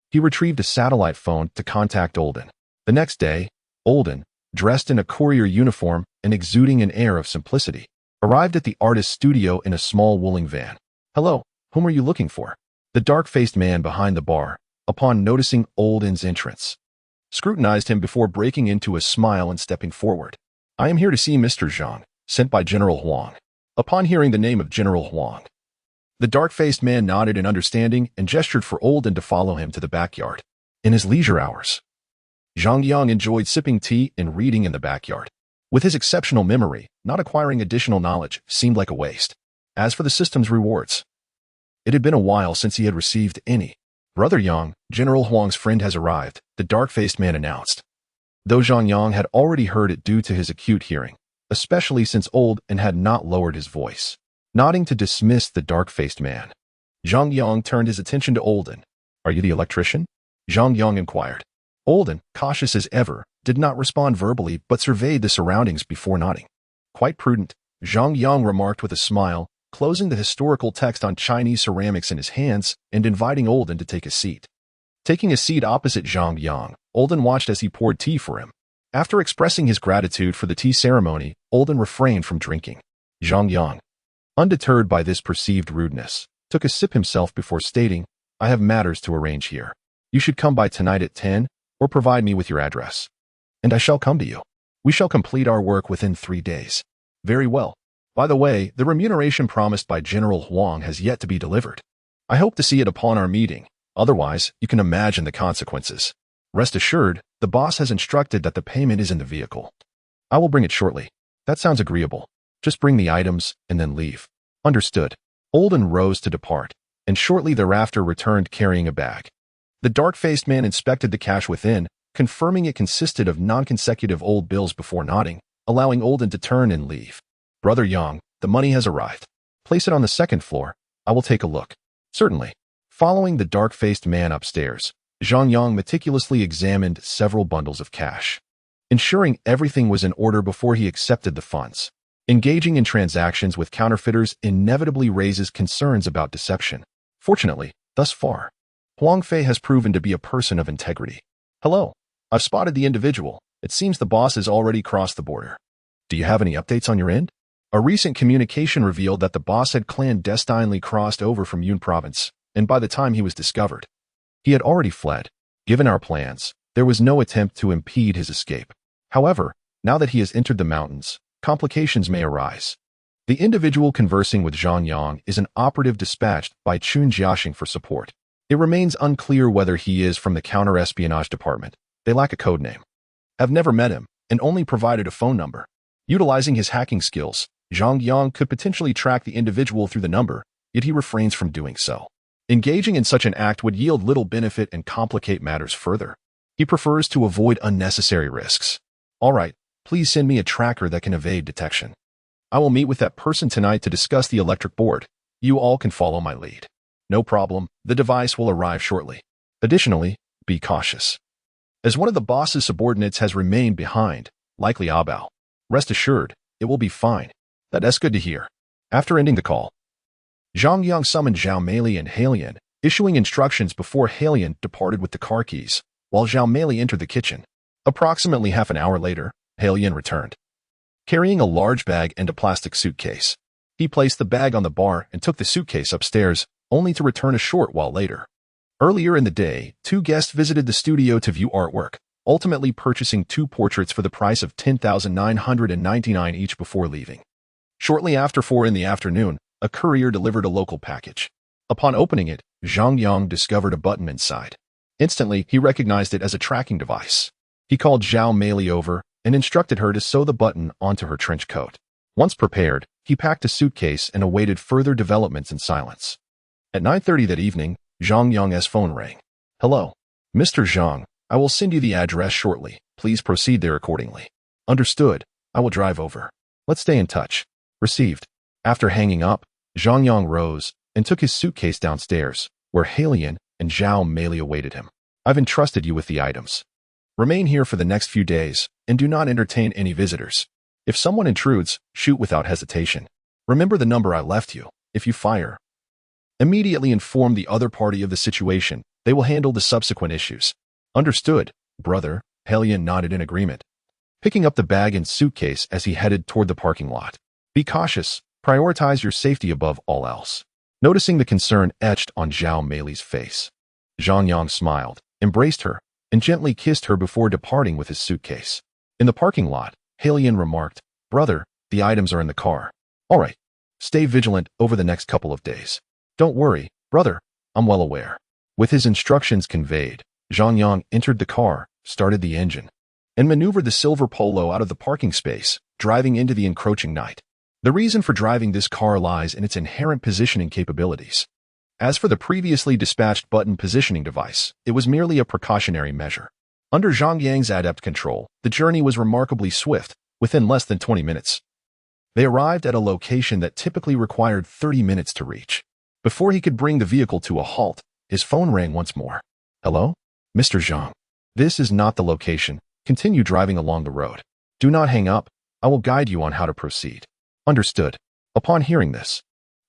Speaker 1: he retrieved a satellite phone to contact Olden. The next day, Olden, dressed in a courier uniform and exuding an air of simplicity, arrived at the artist's studio in a small wooling van. "Hello, whom are you looking for?" The dark-faced man behind the bar, upon noticing Olden's entrance, scrutinized him before breaking into a smile and stepping forward. "I am here to see Mr. Zhang, sent by General Huang." Upon hearing the name of General Huang, the dark-faced man nodded in understanding and gestured for Olden to follow him to the backyard. In his leisure hours, Zhang Yang enjoyed sipping tea and reading in the backyard. With his exceptional memory, not acquiring additional knowledge seemed like a waste. As for the system's rewards, it had been a while since he had received any. "Brother Yang, General Huang's friend has arrived," the dark-faced man announced. Though Zhang Yang had already heard it due to his acute hearing, especially since Olden had not lowered his voice. Nodding to dismiss the dark-faced man, Zhang Yang turned his attention to Olden. "Are you the electrician?" Zhang Yang inquired. Olden, cautious as ever, did not respond verbally but surveyed the surroundings before nodding. Quite prudent, Zhang Yang remarked with a smile, closing the historical text on Chinese ceramics in his hands and inviting Olden to take a seat. Taking a seat opposite Zhang Yang, Olden watched as he poured tea for him. After expressing his gratitude for the tea ceremony, Olden refrained from drinking. Zhang Yang, undeterred by this perceived rudeness, took a sip himself before stating, "I have matters to arrange here. You should come by tonight at 10, or provide me with your address, and I shall come to you. We shall complete our work within 3 days." "Very well. By the way, the remuneration promised by General Huang has yet to be delivered. I hope to see it upon our meeting. Otherwise, you can imagine the consequences. Rest assured, the boss has instructed that the payment is in the vehicle. I will bring it shortly." "That sounds agreeable. Just bring the items and then leave." "Understood." Olden rose to depart, and shortly thereafter returned carrying a bag. The dark-faced man inspected the cash within, confirming it consisted of non-consecutive old bills before nodding, allowing Olden to turn and leave. "Brother Yang, the money has arrived. Place it on the second floor. I will take a look." "Certainly." Following the dark-faced man upstairs, Zhang Yang meticulously examined several bundles of cash, ensuring everything was in order before he accepted the funds. Engaging in transactions with counterfeiters inevitably raises concerns about deception. Fortunately, thus far, Huang Fei has proven to be a person of integrity. "Hello. I've spotted the individual. It seems the boss has already crossed the border. Do you have any updates on your end?" A recent communication revealed that the boss had clandestinely crossed over from Yun province, and by the time he was discovered, he had already fled. Given our plans, there was no attempt to impede his escape. However, now that he has entered the mountains, complications may arise. The individual conversing with Zhang Yang is an operative dispatched by Chun Jiaxing for support. It remains unclear whether he is from the counter-espionage department. They lack a codename. Have never met him, and only provided a phone number. Utilizing his hacking skills, Zhang Yang could potentially track the individual through the number, yet he refrains from doing so. Engaging in such an act would yield little benefit and complicate matters further. He prefers to avoid unnecessary risks. "All right, please send me a tracker that can evade detection. I will meet with that person tonight to discuss the electric board. You all can follow my lead." "No problem. The device will arrive shortly." Additionally, Be cautious. As one of the boss's subordinates has remained behind, likely Abao. Rest assured, it will be fine. That's good to hear. After ending the call, Zhang Yang summoned Zhao Meili and Halian, issuing instructions before Halian departed with the car keys, while Zhao Meili entered the kitchen. Approximately half an hour later, Halian returned, carrying a large bag and a plastic suitcase. He placed the bag on the bar and took the suitcase upstairs, only to return a short while later. Earlier in the day, 2 guests visited the studio to view artwork, ultimately purchasing 2 portraits for the price of 10,999 each before leaving. Shortly after 4 in the afternoon, a courier delivered a local package. Upon opening it, Zhang Yang discovered a button inside. Instantly, he recognized it as a tracking device. He called Zhao Meili over and instructed her to sew the button onto her trench coat. Once prepared, he packed a suitcase and awaited further developments in silence. At 9:30 that evening, Zhang Yang's phone rang. Hello. Mr. Zhang, I will send you the address shortly. Please proceed there accordingly. Understood. I will drive over. Let's stay in touch. Received. After hanging up, Zhang Yang rose and took his suitcase downstairs, where Halian and Zhao Meili awaited him. I've entrusted you with the items. Remain here for the next few days and do not entertain any visitors. If someone intrudes, shoot without hesitation. Remember the number I left you. If you fire, immediately inform the other party of the situation. They will handle the subsequent issues. Understood, brother. Halian nodded in agreement, picking up the bag and suitcase as he headed toward the parking lot. Be cautious. Prioritize your safety above all else. Noticing the concern etched on Zhao Meili's face, Zhang Yang smiled, embraced her, and gently kissed her before departing with his suitcase. In the parking lot, Halian remarked, Brother, the items are in the car. All right. Stay vigilant over the next couple of days. Don't worry, brother. I'm well aware. With his instructions conveyed, Zhang Yang entered the car, started the engine, and maneuvered the silver Polo out of the parking space, driving into the encroaching night. The reason for driving this car lies in its inherent positioning capabilities. As for the previously dispatched button positioning device, it was merely a precautionary measure. Under Zhang Yang's adept control, the journey was remarkably swift, within less than 20 minutes. They arrived at a location that typically required 30 minutes to reach. Before he could bring the vehicle to a halt, his phone rang once more. Hello? Mr. Zhang. This is not the location. Continue driving along the road. Do not hang up. I will guide you on how to proceed. Understood. Upon hearing this,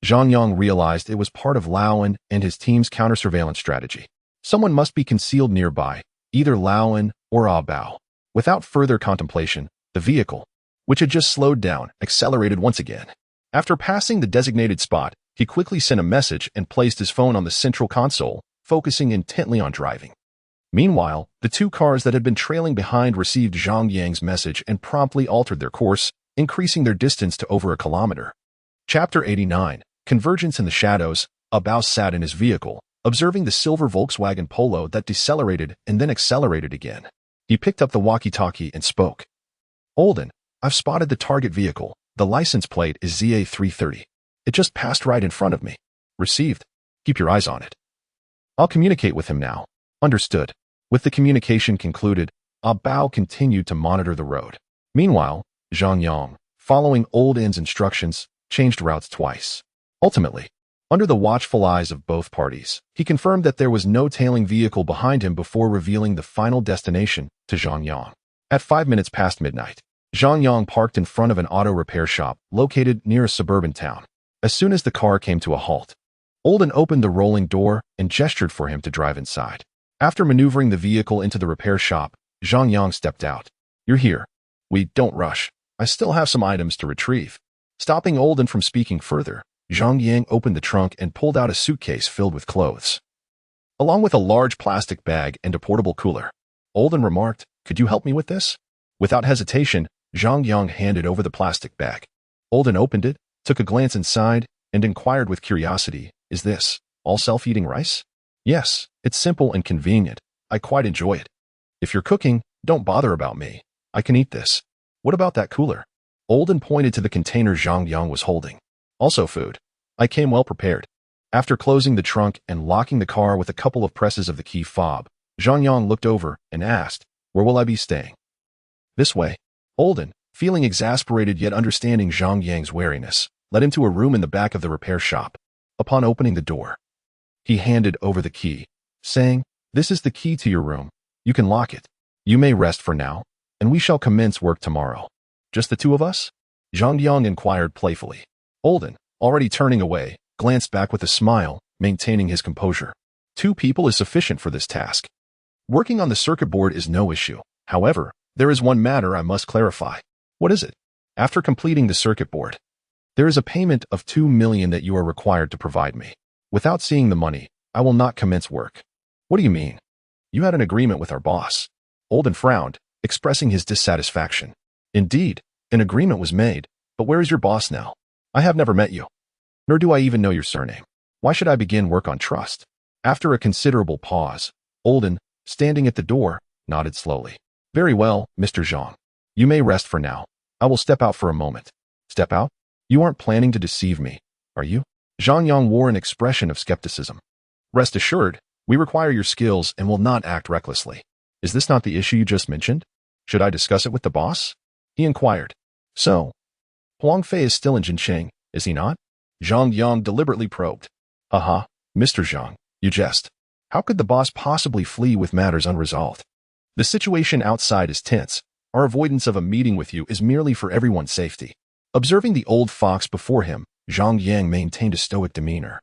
Speaker 1: Zhang Yang realized it was part of Laoan and his team's counter-surveillance strategy. Someone must be concealed nearby, either Laoan or Bao. Without further contemplation, the vehicle, which had just slowed down, accelerated once again. After passing the designated spot, he quickly sent a message and placed his phone on the central console, focusing intently on driving. Meanwhile, the 2 cars that had been trailing behind received Zhang Yang's message and promptly altered their course, increasing their distance to over a kilometer. Chapter 89, Convergence in the Shadows. Bao sat in his vehicle, observing the silver Volkswagen Polo that decelerated and then accelerated again. He picked up the walkie-talkie and spoke. Olden, I've spotted the target vehicle. The license plate is ZA330. It just passed right in front of me. Received. Keep your eyes on it. I'll communicate with him now. Understood. With the communication concluded, Bao continued to monitor the road. Meanwhile, Zhang Yang, following Olden's instructions, changed routes twice. Ultimately, under the watchful eyes of both parties, he confirmed that there was no tailing vehicle behind him before revealing the final destination to Zhang Yang. At 5 minutes past midnight, Zhang Yang parked in front of an auto repair shop located near a suburban town. As soon as the car came to a halt, Olden opened the rolling door and gestured for him to drive inside. After maneuvering the vehicle into the repair shop, Zhang Yang stepped out. You're here. We don't rush. I still have some items to retrieve. Stopping Olden from speaking further, Zhang Yang opened the trunk and pulled out a suitcase filled with clothes, along with a large plastic bag and a portable cooler. Olden remarked, Could you help me with this? Without hesitation, Zhang Yang handed over the plastic bag. Olden opened it, took a glance inside, and inquired with curiosity, Is this all self-eating rice? Yes, it's simple and convenient. I quite enjoy it. If you're cooking, don't bother about me. I can eat this. What about that cooler? Olden pointed to the container Zhang Yang was holding. Also food. I came well prepared. After closing the trunk and locking the car with a couple of presses of the key fob, Zhang Yang looked over and asked, Where will I be staying? This way. Olden, feeling exasperated yet understanding Zhang Yang's wariness, led him to a room in the back of the repair shop. Upon opening the door, he handed over the key, saying, This is the key to your room. You can lock it. You may rest for now, and we shall commence work tomorrow. Just the two of us? Zhang Yang inquired playfully. Olden, already turning away, glanced back with a smile, maintaining his composure. 2 people is sufficient for this task. Working on the circuit board is no issue. However, there is one matter I must clarify. What is it? After completing the circuit board, there is a payment of 2 million that you are required to provide me. Without seeing the money, I will not commence work. What do you mean? You had an agreement with our boss. Olden frowned, expressing his dissatisfaction. Indeed, an agreement was made, but where is your boss now? I have never met you. Nor do I even know your surname. Why should I begin work on trust? After a considerable pause, Olden, standing at the door, nodded slowly. Very well, Mr. Zhang. You may rest for now. I will step out for a moment. Step out? You aren't planning to deceive me, are you? Zhang Yang wore an expression of skepticism. Rest assured, we require your skills and will not act recklessly. Is this not the issue you just mentioned? Should I discuss it with the boss? He inquired. So, Huang Fei is still in Jincheng, is he not? Zhang Yang deliberately probed. Aha, Mr. Zhang, you jest. How could the boss possibly flee with matters unresolved? The situation outside is tense. Our avoidance of a meeting with you is merely for everyone's safety. Observing the old fox before him, Zhang Yang maintained a stoic demeanor.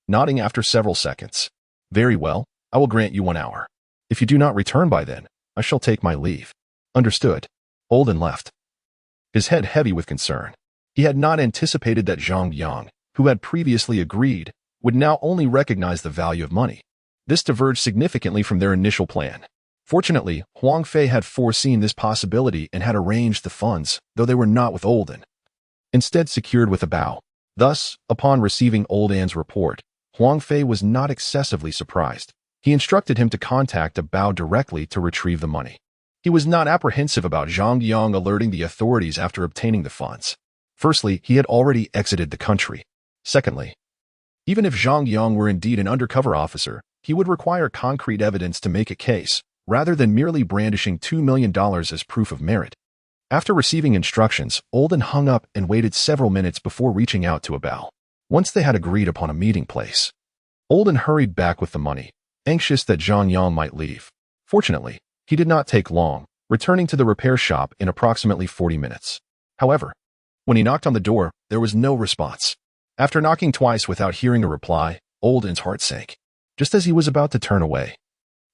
Speaker 1: Nodding after several seconds. Very well, I will grant you 1 hour. If you do not return by then, I shall take my leave. Understood. Olden left, his head heavy with concern. He had not anticipated that Zhang Yang, who had previously agreed, would now only recognize the value of money. This diverged significantly from their initial plan. Fortunately, Huang Fei had foreseen this possibility and had arranged the funds, though they were not with Olden. Instead secured with a bow. Thus, upon receiving Olden's report, Huang Fei was not excessively surprised. He instructed him to contact a bow directly to retrieve the money. He was not apprehensive about Zhang Yang alerting the authorities after obtaining the funds. Firstly, he had already exited the country. Secondly, even if Zhang Yang were indeed an undercover officer, he would require concrete evidence to make a case, rather than merely brandishing $2 million as proof of merit. After receiving instructions, Olden hung up and waited several minutes before reaching out to Abao. Once they had agreed upon a meeting place, Olden hurried back with the money, anxious that Zhang Yang might leave. Fortunately, he did not take long, returning to the repair shop in approximately 40 minutes. However, when he knocked on the door, there was no response. After knocking twice without hearing a reply, Olden's heart sank. Just as he was about to turn away,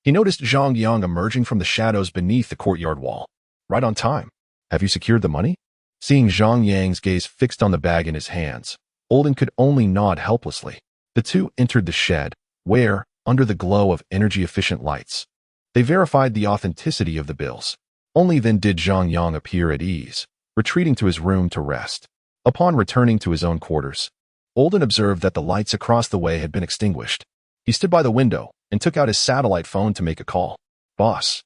Speaker 1: he noticed Zhang Yang emerging from the shadows beneath the courtyard wall. Right on time. Have you secured the money? Seeing Zhang Yang's gaze fixed on the bag in his hands, Olden could only nod helplessly. The two entered the shed, where, under the glow of energy-efficient lights, they verified the authenticity of the bills. Only then did Zhang Yang appear at ease, retreating to his room to rest. Upon returning to his own quarters, Olden observed that the lights across the way had been extinguished. He stood by the window and took out his satellite phone to make a call. Boss,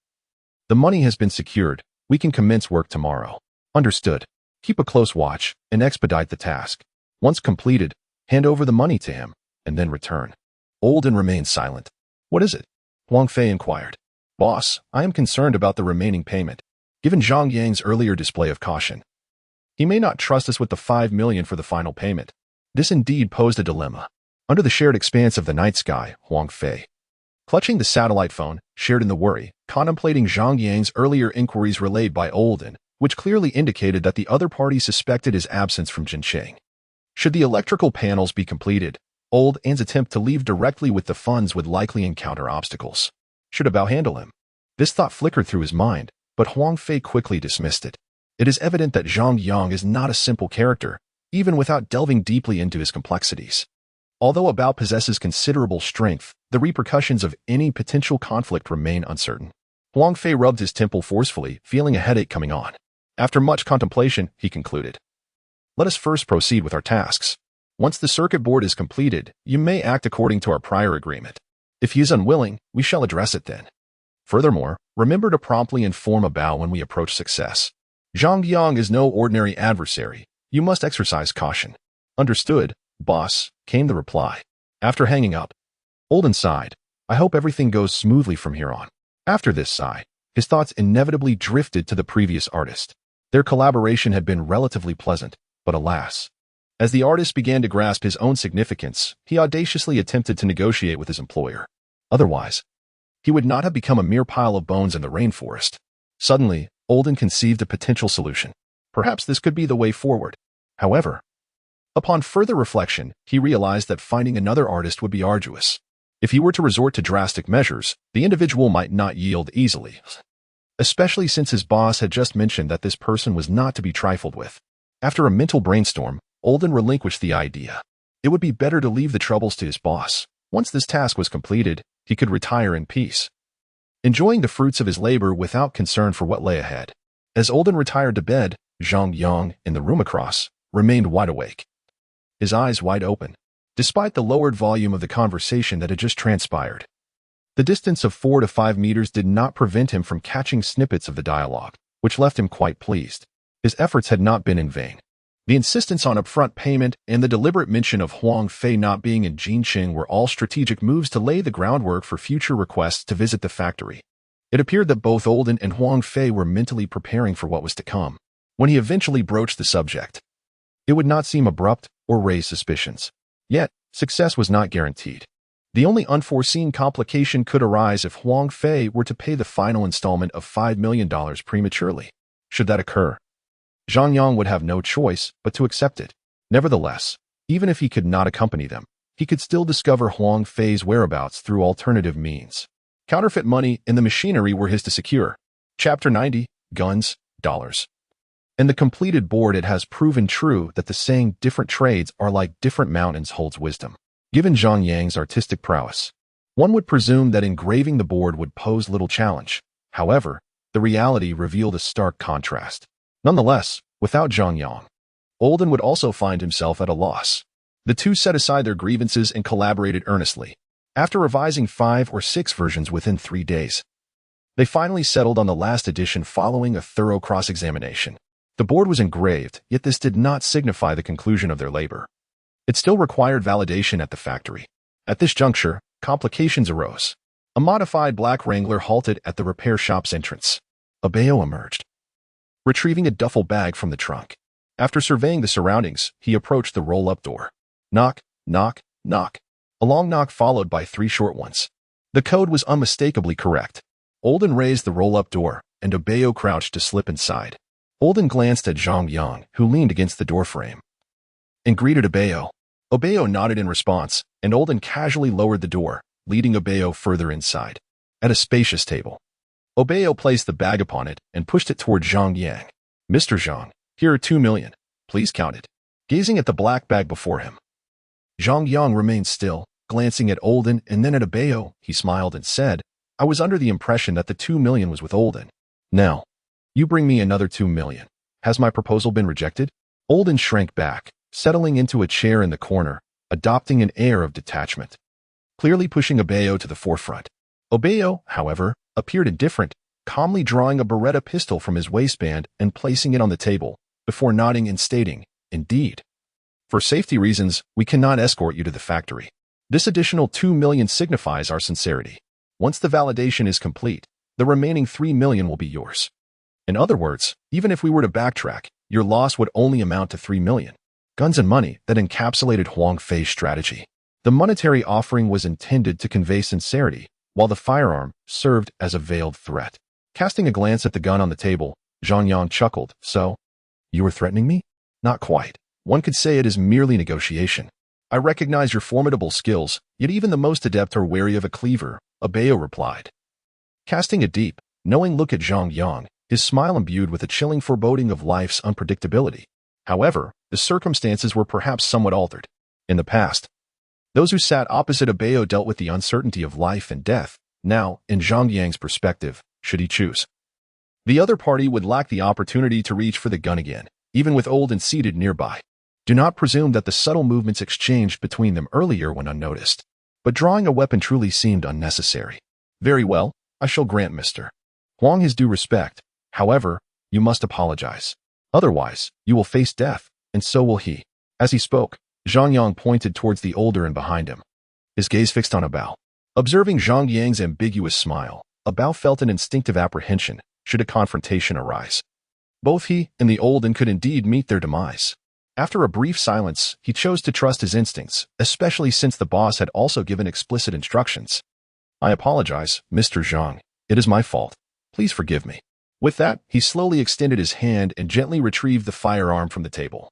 Speaker 1: the money has been secured. We can commence work tomorrow. Understood. Keep a close watch and expedite the task. Once completed, hand over the money to him, and then return. Olden remained silent. What is it? Huang Fei inquired. Boss, I am concerned about the remaining payment. Given Zhang Yang's earlier display of caution, he may not trust us with the 5 million for the final payment. This indeed posed a dilemma. Under the shared expanse of the night sky, Huang Fei, clutching the satellite phone, shared in the worry, contemplating Zhang Yang's earlier inquiries relayed by Olden, which clearly indicated that the other party suspected his absence from Jincheng. Should the electrical panels be completed, Olden's attempt to leave directly with the funds would likely encounter obstacles. Should Abao handle him? This thought flickered through his mind, but Huang Fei quickly dismissed it. It is evident that Zhang Yang is not a simple character, even without delving deeply into his complexities. Although Abao possesses considerable strength, the repercussions of any potential conflict remain uncertain. Huang Fei rubbed his temple forcefully, feeling a headache coming on. After much contemplation, he concluded. Let us first proceed with our tasks. Once the circuit board is completed, you may act according to our prior agreement. If he is unwilling, we shall address it then. Furthermore, remember to promptly inform Abao when we approach success. Zhang Yang is no ordinary adversary. You must exercise caution. Understood, boss, came the reply. After hanging up, Olden sighed. I hope everything goes smoothly from here on. After this sigh, his thoughts inevitably drifted to the previous artist. Their collaboration had been relatively pleasant, but alas. As the artist began to grasp his own significance, he audaciously attempted to negotiate with his employer. Otherwise, he would not have become a mere pile of bones in the rainforest. Suddenly, Olden conceived a potential solution. Perhaps this could be the way forward. However, upon further reflection, he realized that finding another artist would be arduous. If he were to resort to drastic measures, the individual might not yield easily, especially since his boss had just mentioned that this person was not to be trifled with. After a mental brainstorm, Olden relinquished the idea. It would be better to leave the troubles to his boss. Once this task was completed, he could retire in peace, enjoying the fruits of his labor without concern for what lay ahead. As Olden retired to bed, Zhang Yang, in the room across, remained wide awake, his eyes wide open, despite the lowered volume of the conversation that had just transpired. The distance of 4 to 5 meters did not prevent him from catching snippets of the dialogue, which left him quite pleased. His efforts had not been in vain. The insistence on upfront payment and the deliberate mention of Huang Fei not being in Jinqing were all strategic moves to lay the groundwork for future requests to visit the factory. It appeared that both Olden and Huang Fei were mentally preparing for what was to come. When he eventually broached the subject, it would not seem abrupt or raise suspicions. Yet, success was not guaranteed. The only unforeseen complication could arise if Huang Fei were to pay the final installment of $5 million prematurely. Should that occur, Zhang Yang would have no choice but to accept it. Nevertheless, even if he could not accompany them, he could still discover Huang Fei's whereabouts through alternative means. Counterfeit money and the machinery were his to secure. Chapter 90, Guns, Dollars. In the completed board, it has proven true that the saying different trades are like different mountains holds wisdom. Given Zhang Yang's artistic prowess, one would presume that engraving the board would pose little challenge. However, the reality revealed a stark contrast. Nonetheless, without Zhang Yang, Olden would also find himself at a loss. The two set aside their grievances and collaborated earnestly. After revising 5 or 6 versions within 3 days, they finally settled on the last edition following a thorough cross-examination. The board was engraved, yet this did not signify the conclusion of their labor. It still required validation at the factory. At this juncture, complications arose. A modified black Wrangler halted at the repair shop's entrance. Abeo emerged, retrieving a duffel bag from the trunk. After surveying the surroundings, he approached the roll-up door. Knock, knock, knock. A long knock followed by 3 short ones. The code was unmistakably correct. Olden raised the roll-up door, and Abeo crouched to slip inside. Olden glanced at Zhang Yang, who leaned against the doorframe, and greeted Abeo. Abeo nodded in response, and Olden casually lowered the door, leading Abeo further inside. At a spacious table, Abeo placed the bag upon it and pushed it toward Zhang Yang. Mr. Zhang, here are 2 million. Please count it. Gazing at the black bag before him, Zhang Yang remained still, glancing at Olden and then at Abeo. He smiled and said, I was under the impression that the 2 million was with Olden. Now, you bring me another 2 million. Has my proposal been rejected? Olden shrank back, settling into a chair in the corner, adopting an air of detachment, clearly pushing Abeo to the forefront. Abeo, however, appeared indifferent, calmly drawing a Beretta pistol from his waistband and placing it on the table, before nodding and stating, Indeed. For safety reasons, we cannot escort you to the factory. This additional 2 million signifies our sincerity. Once the validation is complete, the remaining 3 million will be yours. In other words, even if we were to backtrack, your loss would only amount to 3 million. Guns and money that encapsulated Huang Fei's strategy. The monetary offering was intended to convey sincerity, while the firearm served as a veiled threat. Casting a glance at the gun on the table, Zhang Yang chuckled. So, you were threatening me? Not quite. One could say it is merely negotiation. I recognize your formidable skills, yet even the most adept are wary of a cleaver, Abeo replied. Casting a deep, knowing look at Zhang Yang, his smile imbued with a chilling foreboding of life's unpredictability. However, the circumstances were perhaps somewhat altered. In the past, those who sat opposite Abeo dealt with the uncertainty of life and death. Now, in Zhang Yang's perspective, should he choose, the other party would lack the opportunity to reach for the gun again, even with Olden seated nearby. Do not presume that the subtle movements exchanged between them earlier went unnoticed. But drawing a weapon truly seemed unnecessary. Very well, I shall grant Mr. Huang his due respect. However, you must apologize. Otherwise, you will face death, and so will he. As he spoke, Zhang Yang pointed towards the older and behind him, his gaze fixed on Abao. Observing Zhang Yang's ambiguous smile, Abao felt an instinctive apprehension should a confrontation arise. Both he and the olden could indeed meet their demise. After a brief silence, he chose to trust his instincts, especially since the boss had also given explicit instructions. I apologize, Mr. Zhang. It is my fault. Please forgive me. With that, he slowly extended his hand and gently retrieved the firearm from the table,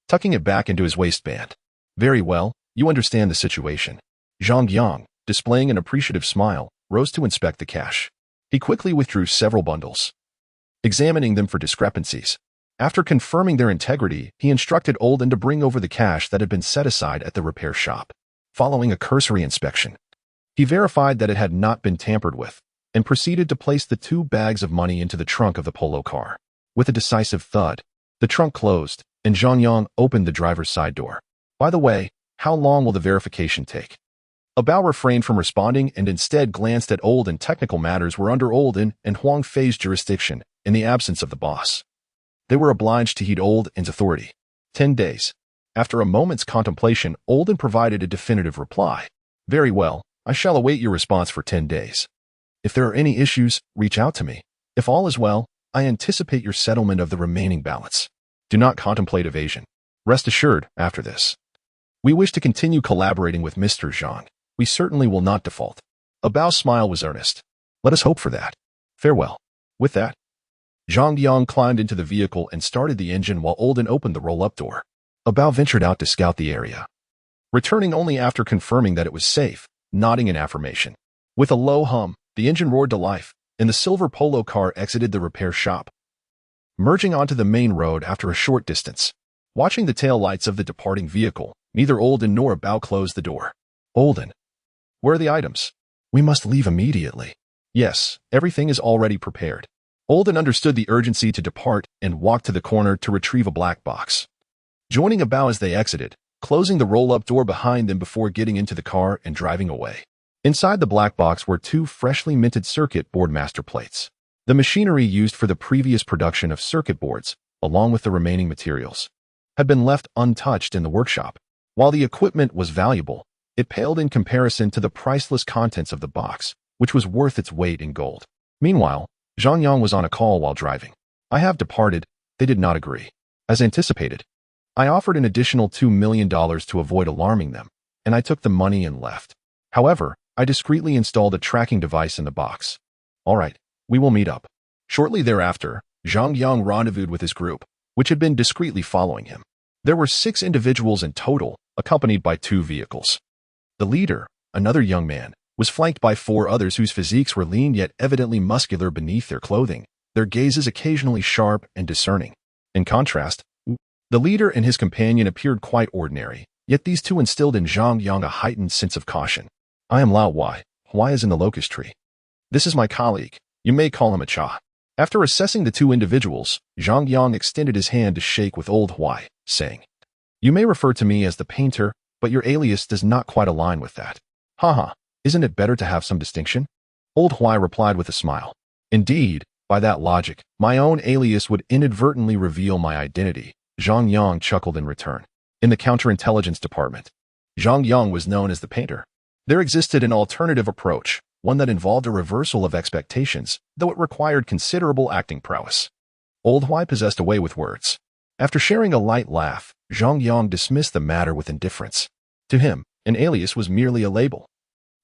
Speaker 1: tucking it back into his waistband. Very well, you understand the situation. Zhang Yang, displaying an appreciative smile, rose to inspect the cash. He quickly withdrew several bundles, examining them for discrepancies. After confirming their integrity, he instructed Olden to bring over the cash that had been set aside at the repair shop. Following a cursory inspection, he verified that it had not been tampered with and proceeded to place the 2 bags of money into the trunk of the polo car. With a decisive thud, the trunk closed, and Zhang Yang opened the driver's side door. By the way, how long will the verification take? Bao refrained from responding and instead glanced at Olden. Technical matters were under Olden and Huang Fei's jurisdiction in the absence of the boss. They were obliged to heed Olden's authority. 10 days. After a moment's contemplation, Olden provided a definitive reply. Very well, I shall await your response for 10 days. If there are any issues, reach out to me. If all is well, I anticipate your settlement of the remaining balance. Do not contemplate evasion. Rest assured, after this, we wish to continue collaborating with Mr. Zhang. We certainly will not default. Bao's smile was earnest. Let us hope for that. Farewell. With that, Zhang Yang climbed into the vehicle and started the engine while Olden opened the roll-up door. Bao ventured out to scout the area, returning only after confirming that it was safe, nodding in affirmation. With a low hum, the engine roared to life, and the silver polo car exited the repair shop, merging onto the main road after a short distance. Watching the tail lights of the departing vehicle, neither Olden nor Bao closed the door. Olden, where are the items? We must leave immediately. Yes, everything is already prepared. Olden understood the urgency to depart and walked to the corner to retrieve a black box, joining Bao as they exited, closing the roll-up door behind them before getting into the car and driving away. Inside the black box were 2 freshly minted circuit board master plates. The machinery used for the previous production of circuit boards, along with the remaining materials, had been left untouched in the workshop. While the equipment was valuable, it paled in comparison to the priceless contents of the box, which was worth its weight in gold. Meanwhile, Zhang Yang was on a call while driving. I have departed. They did not agree. As anticipated, I offered an additional $2 million to avoid alarming them, and I took the money and left. However, I discreetly installed a tracking device in the box. All right, we will meet up. Shortly thereafter, Zhang Yang rendezvoused with his group, which had been discreetly following him. There were 6 individuals in total, accompanied by 2 vehicles. The leader, another young man, was flanked by 4 others whose physiques were lean yet evidently muscular beneath their clothing, their gazes occasionally sharp and discerning. In contrast, the leader and his companion appeared quite ordinary, yet these 2 instilled in Zhang Yang a heightened sense of caution. I am Lao Huai. Huai is in the locust tree. This is my colleague. You may call him a Cha. After assessing the 2 individuals, Zhang Yang extended his hand to shake with old Huai, saying, You may refer to me as the painter, but your alias does not quite align with that. Haha. Isn't it better to have some distinction? Old Huai replied with a smile. Indeed, by that logic, my own alias would inadvertently reveal my identity. Zhang Yang chuckled in return. In the counterintelligence department, Zhang Yang was known as the painter. There existed an alternative approach, one that involved a reversal of expectations, though it required considerable acting prowess. Old Huai possessed a way with words. After sharing a light laugh, Zhang Yang dismissed the matter with indifference. To him, an alias was merely a label.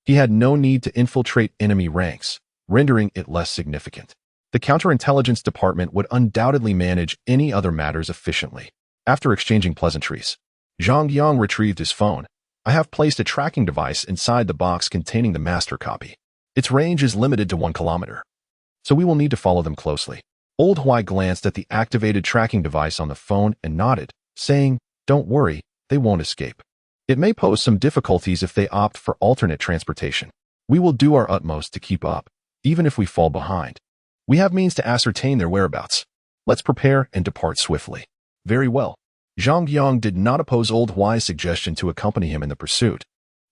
Speaker 1: He had no need to infiltrate enemy ranks, rendering it less significant. The counterintelligence department would undoubtedly manage any other matters efficiently. After exchanging pleasantries, Zhang Yang retrieved his phone. I have placed a tracking device inside the box containing the master copy. Its range is limited to 1 kilometer, so we will need to follow them closely. Old Huai glanced at the activated tracking device on the phone and nodded, saying, Don't worry, they won't escape. It may pose some difficulties if they opt for alternate transportation. We will do our utmost to keep up, even if we fall behind. We have means to ascertain their whereabouts. Let's prepare and depart swiftly. Very well. Zhang Yang did not oppose old Huai's suggestion to accompany him in the pursuit.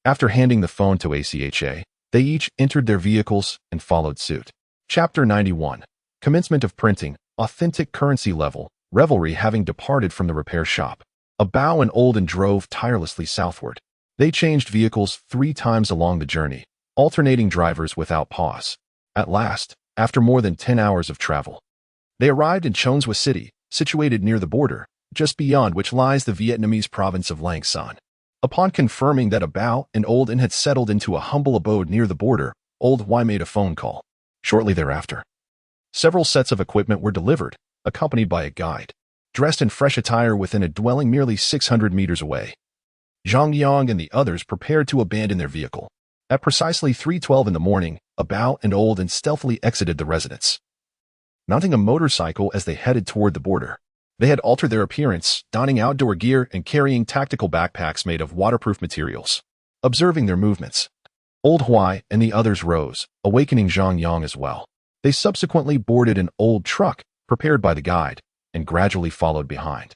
Speaker 1: After handing the phone to ACHA, they each entered their vehicles and followed suit. Chapter 91. Commencement of printing, authentic currency level, revelry having departed from the repair shop. Bao and Olden drove tirelessly southward. They changed vehicles 3 times along the journey, alternating drivers without pause. At last, after more than 10 hours of travel, they arrived in Chonswa City, situated near the border, just beyond which lies the Vietnamese province of Lang Son. Upon confirming that Bao and Olden had settled into a humble abode near the border, Old Y made a phone call. Shortly thereafter, several sets of equipment were delivered, accompanied by a guide, dressed in fresh attire within a dwelling merely 600 meters away. Zhang Yang and the others prepared to abandon their vehicle. At precisely 3:12 in the morning, Bao and Old and stealthily exited the residence, mounting a motorcycle as they headed toward the border. They had altered their appearance, donning outdoor gear and carrying tactical backpacks made of waterproof materials. Observing their movements, Old Huai and the others rose, awakening Zhang Yang as well. They subsequently boarded an old truck, prepared by the guide, and gradually followed behind.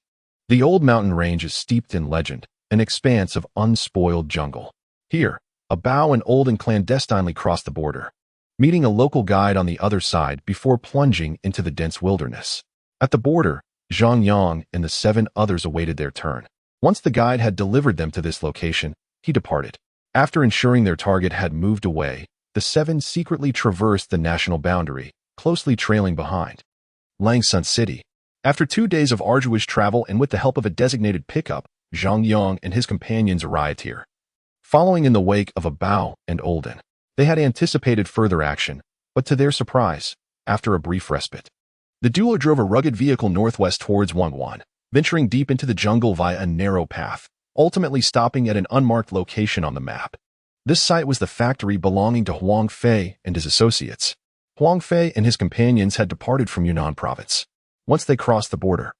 Speaker 1: The old mountain range is steeped in legend, an expanse of unspoiled jungle. Here, Bao and Old and clandestinely crossed the border, meeting a local guide on the other side before plunging into the dense wilderness. At the border, Zhang Yang and the 7 others awaited their turn. Once the guide had delivered them to this location, he departed. After ensuring their target had moved away, the 7 secretly traversed the national boundary, closely trailing behind. Langsun City. After 2 days of arduous travel and with the help of a designated pickup, Zhang Yang and his companions arrived here. Following in the wake of Bao and Olden, they had anticipated further action, but to their surprise, after a brief respite, the duo drove a rugged vehicle northwest towards Wangwan, venturing deep into the jungle via a narrow path, ultimately stopping at an unmarked location on the map. This site was the factory belonging to Huang Fei and his associates. Huang Fei and his companions had departed from Yunnan province. Once they crossed the border,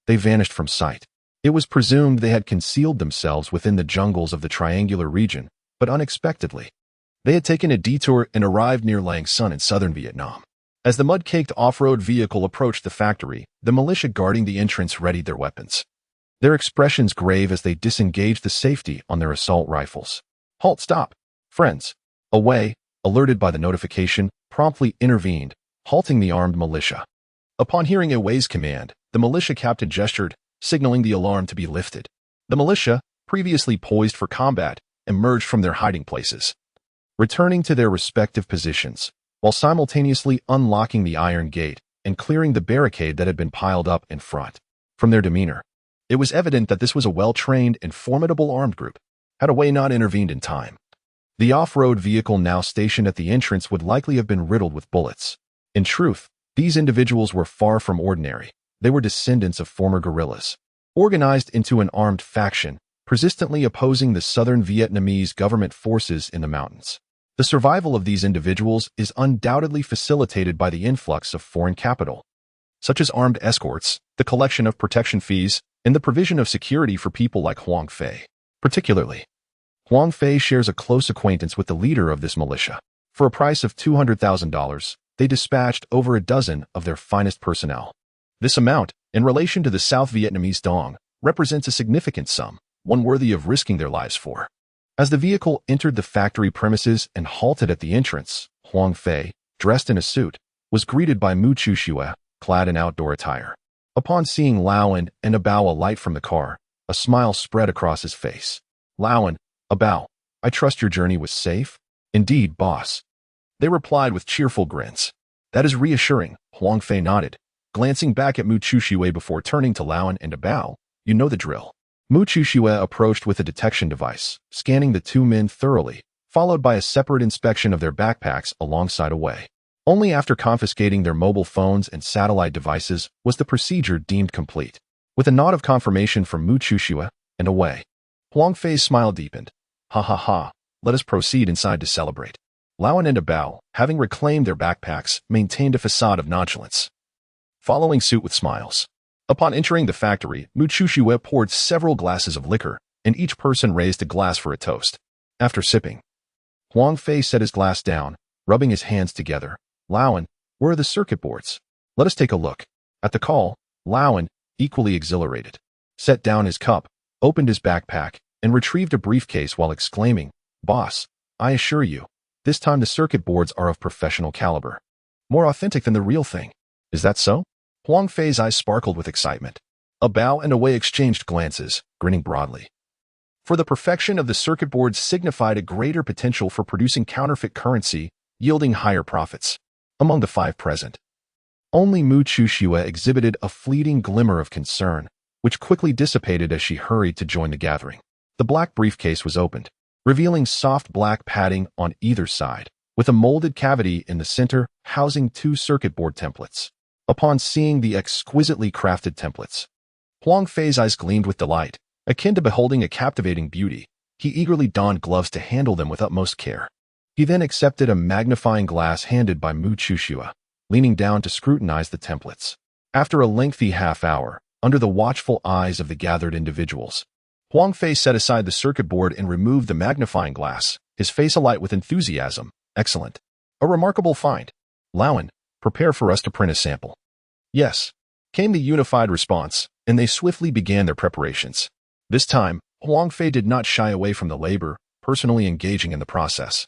Speaker 1: they vanished from sight. It was presumed they had concealed themselves within the jungles of the triangular region, but unexpectedly, they had taken a detour and arrived near Langsun in southern Vietnam. As the mud-caked off-road vehicle approached the factory, the militia guarding the entrance readied their weapons, their expressions grave as they disengaged the safety on their assault rifles. "Halt, stop! Friends!" Away, alerted by the notification, promptly intervened, halting the armed militia. Upon hearing Away's command, the militia captain gestured, signaling the alarm to be lifted. The militia, previously poised for combat, emerged from their hiding places, returning to their respective positions, while simultaneously unlocking the iron gate and clearing the barricade that had been piled up in front. From their demeanor, it was evident that this was a well-trained and formidable armed group. Had Away not intervened in time, the off-road vehicle now stationed at the entrance would likely have been riddled with bullets. In truth, these individuals were far from ordinary. They were descendants of former guerrillas, organized into an armed faction, persistently opposing the southern Vietnamese government forces in the mountains. The survival of these individuals is undoubtedly facilitated by the influx of foreign capital, such as armed escorts, the collection of protection fees, and the provision of security for people like Huang Fei. Particularly, Huang Fei shares a close acquaintance with the leader of this militia. For a price of $200,000, they dispatched over a dozen of their finest personnel. This amount, in relation to the South Vietnamese dong, represents a significant sum, one worthy of risking their lives for. As the vehicle entered the factory premises and halted at the entrance, Huang Fei, dressed in a suit, was greeted by Mu Chushue, clad in outdoor attire. Upon seeing Laoan and Bao alight from the car, a smile spread across his face. "Laoan, Bao, I trust your journey was safe?" "Indeed, boss." They replied with cheerful grins. "That is reassuring," Huang Fei nodded, glancing back at Mu Chushue before turning to Laoan and Bao. "You know the drill." Mu Chushue approached with a detection device, scanning the 2 men thoroughly, followed by a separate inspection of their backpacks alongside Away. Only after confiscating their mobile phones and satellite devices was the procedure deemed complete. With a nod of confirmation from Mu Chushue and Away, Huang Fei's smile deepened. "Ha ha ha, let us proceed inside to celebrate." Laoan and Bao, having reclaimed their backpacks, maintained a facade of nonchalance, following suit with smiles. Upon entering the factory, Mu Chushue poured several glasses of liquor, and each person raised a glass for a toast. After sipping, Huang Fei set his glass down, rubbing his hands together. "Laoan, where are the circuit boards? Let us take a look." At the call, Laoan, equally exhilarated, set down his cup, opened his backpack, and retrieved a briefcase while exclaiming, "Boss, I assure you, this time the circuit boards are of professional caliber. More authentic than the real thing." "Is that so?" Huang Fei's eyes sparkled with excitement. Bao and Away exchanged glances, grinning broadly. For the perfection of the circuit boards signified a greater potential for producing counterfeit currency, yielding higher profits. Among the 5 present, only Mu Chushue exhibited a fleeting glimmer of concern, which quickly dissipated as she hurried to join the gathering. The black briefcase was opened, revealing soft black padding on either side. with a molded cavity in the center housing 2 circuit board templates. Upon seeing the exquisitely crafted templates, Huang Fei's eyes gleamed with delight. Akin to beholding a captivating beauty, he eagerly donned gloves to handle them with utmost care. He then accepted a magnifying glass handed by Mu Chushua, leaning down to scrutinize the templates. After a lengthy half-hour, under the watchful eyes of the gathered individuals, Huang Fei set aside the circuit board and removed the magnifying glass, his face alight with enthusiasm. Excellent. A remarkable find. Lauan, prepare for us to print a sample. Yes, came the unified response, and they swiftly began their preparations. This time, Huang Fei did not shy away from the labor, personally engaging in the process,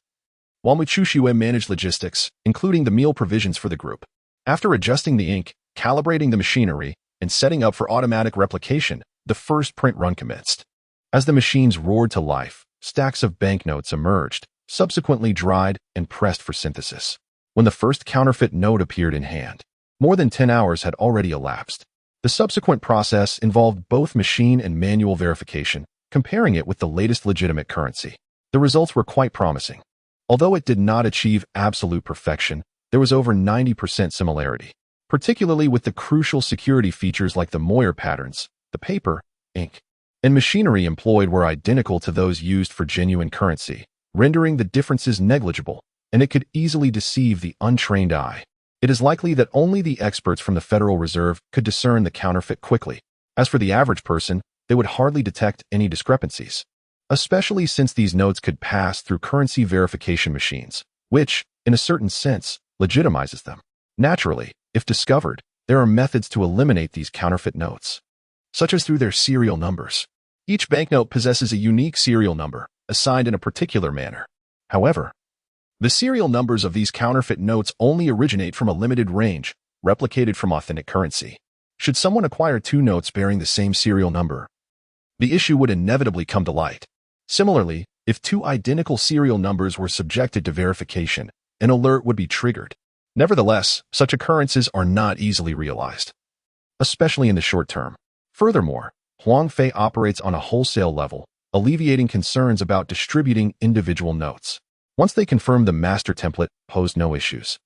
Speaker 1: while Mu Chushua managed logistics, including the meal provisions for the group. After adjusting the ink, calibrating the machinery, and setting up for automatic replication, the first print run commenced. As the machines roared to life, stacks of banknotes emerged, subsequently dried and pressed for synthesis. When the first counterfeit note appeared in hand, more than 10 hours had already elapsed. The subsequent process involved both machine and manual verification, comparing it with the latest legitimate currency. The results were quite promising. Although it did not achieve absolute perfection, there was over 90% similarity, particularly with the crucial security features like the Moyer patterns. The paper, ink, and machinery employed were identical to those used for genuine currency, rendering the differences negligible, and it could easily deceive the untrained eye. It is likely that only the experts from the Federal Reserve could discern the counterfeit quickly. As for the average person, they would hardly detect any discrepancies, especially since these notes could pass through currency verification machines, which, in a certain sense, legitimizes them. Naturally, if discovered, there are methods to eliminate these counterfeit notes, such as through their serial numbers. Each banknote possesses a unique serial number, assigned in a particular manner. However, the serial numbers of these counterfeit notes only originate from a limited range, replicated from authentic currency. Should someone acquire 2 notes bearing the same serial number, the issue would inevitably come to light. Similarly, if 2 identical serial numbers were subjected to verification, an alert would be triggered. Nevertheless, such occurrences are not easily realized, especially in the short term. Furthermore, Huang Fei operates on a wholesale level, alleviating concerns about distributing individual notes. Once they confirmed the master template posed no issues,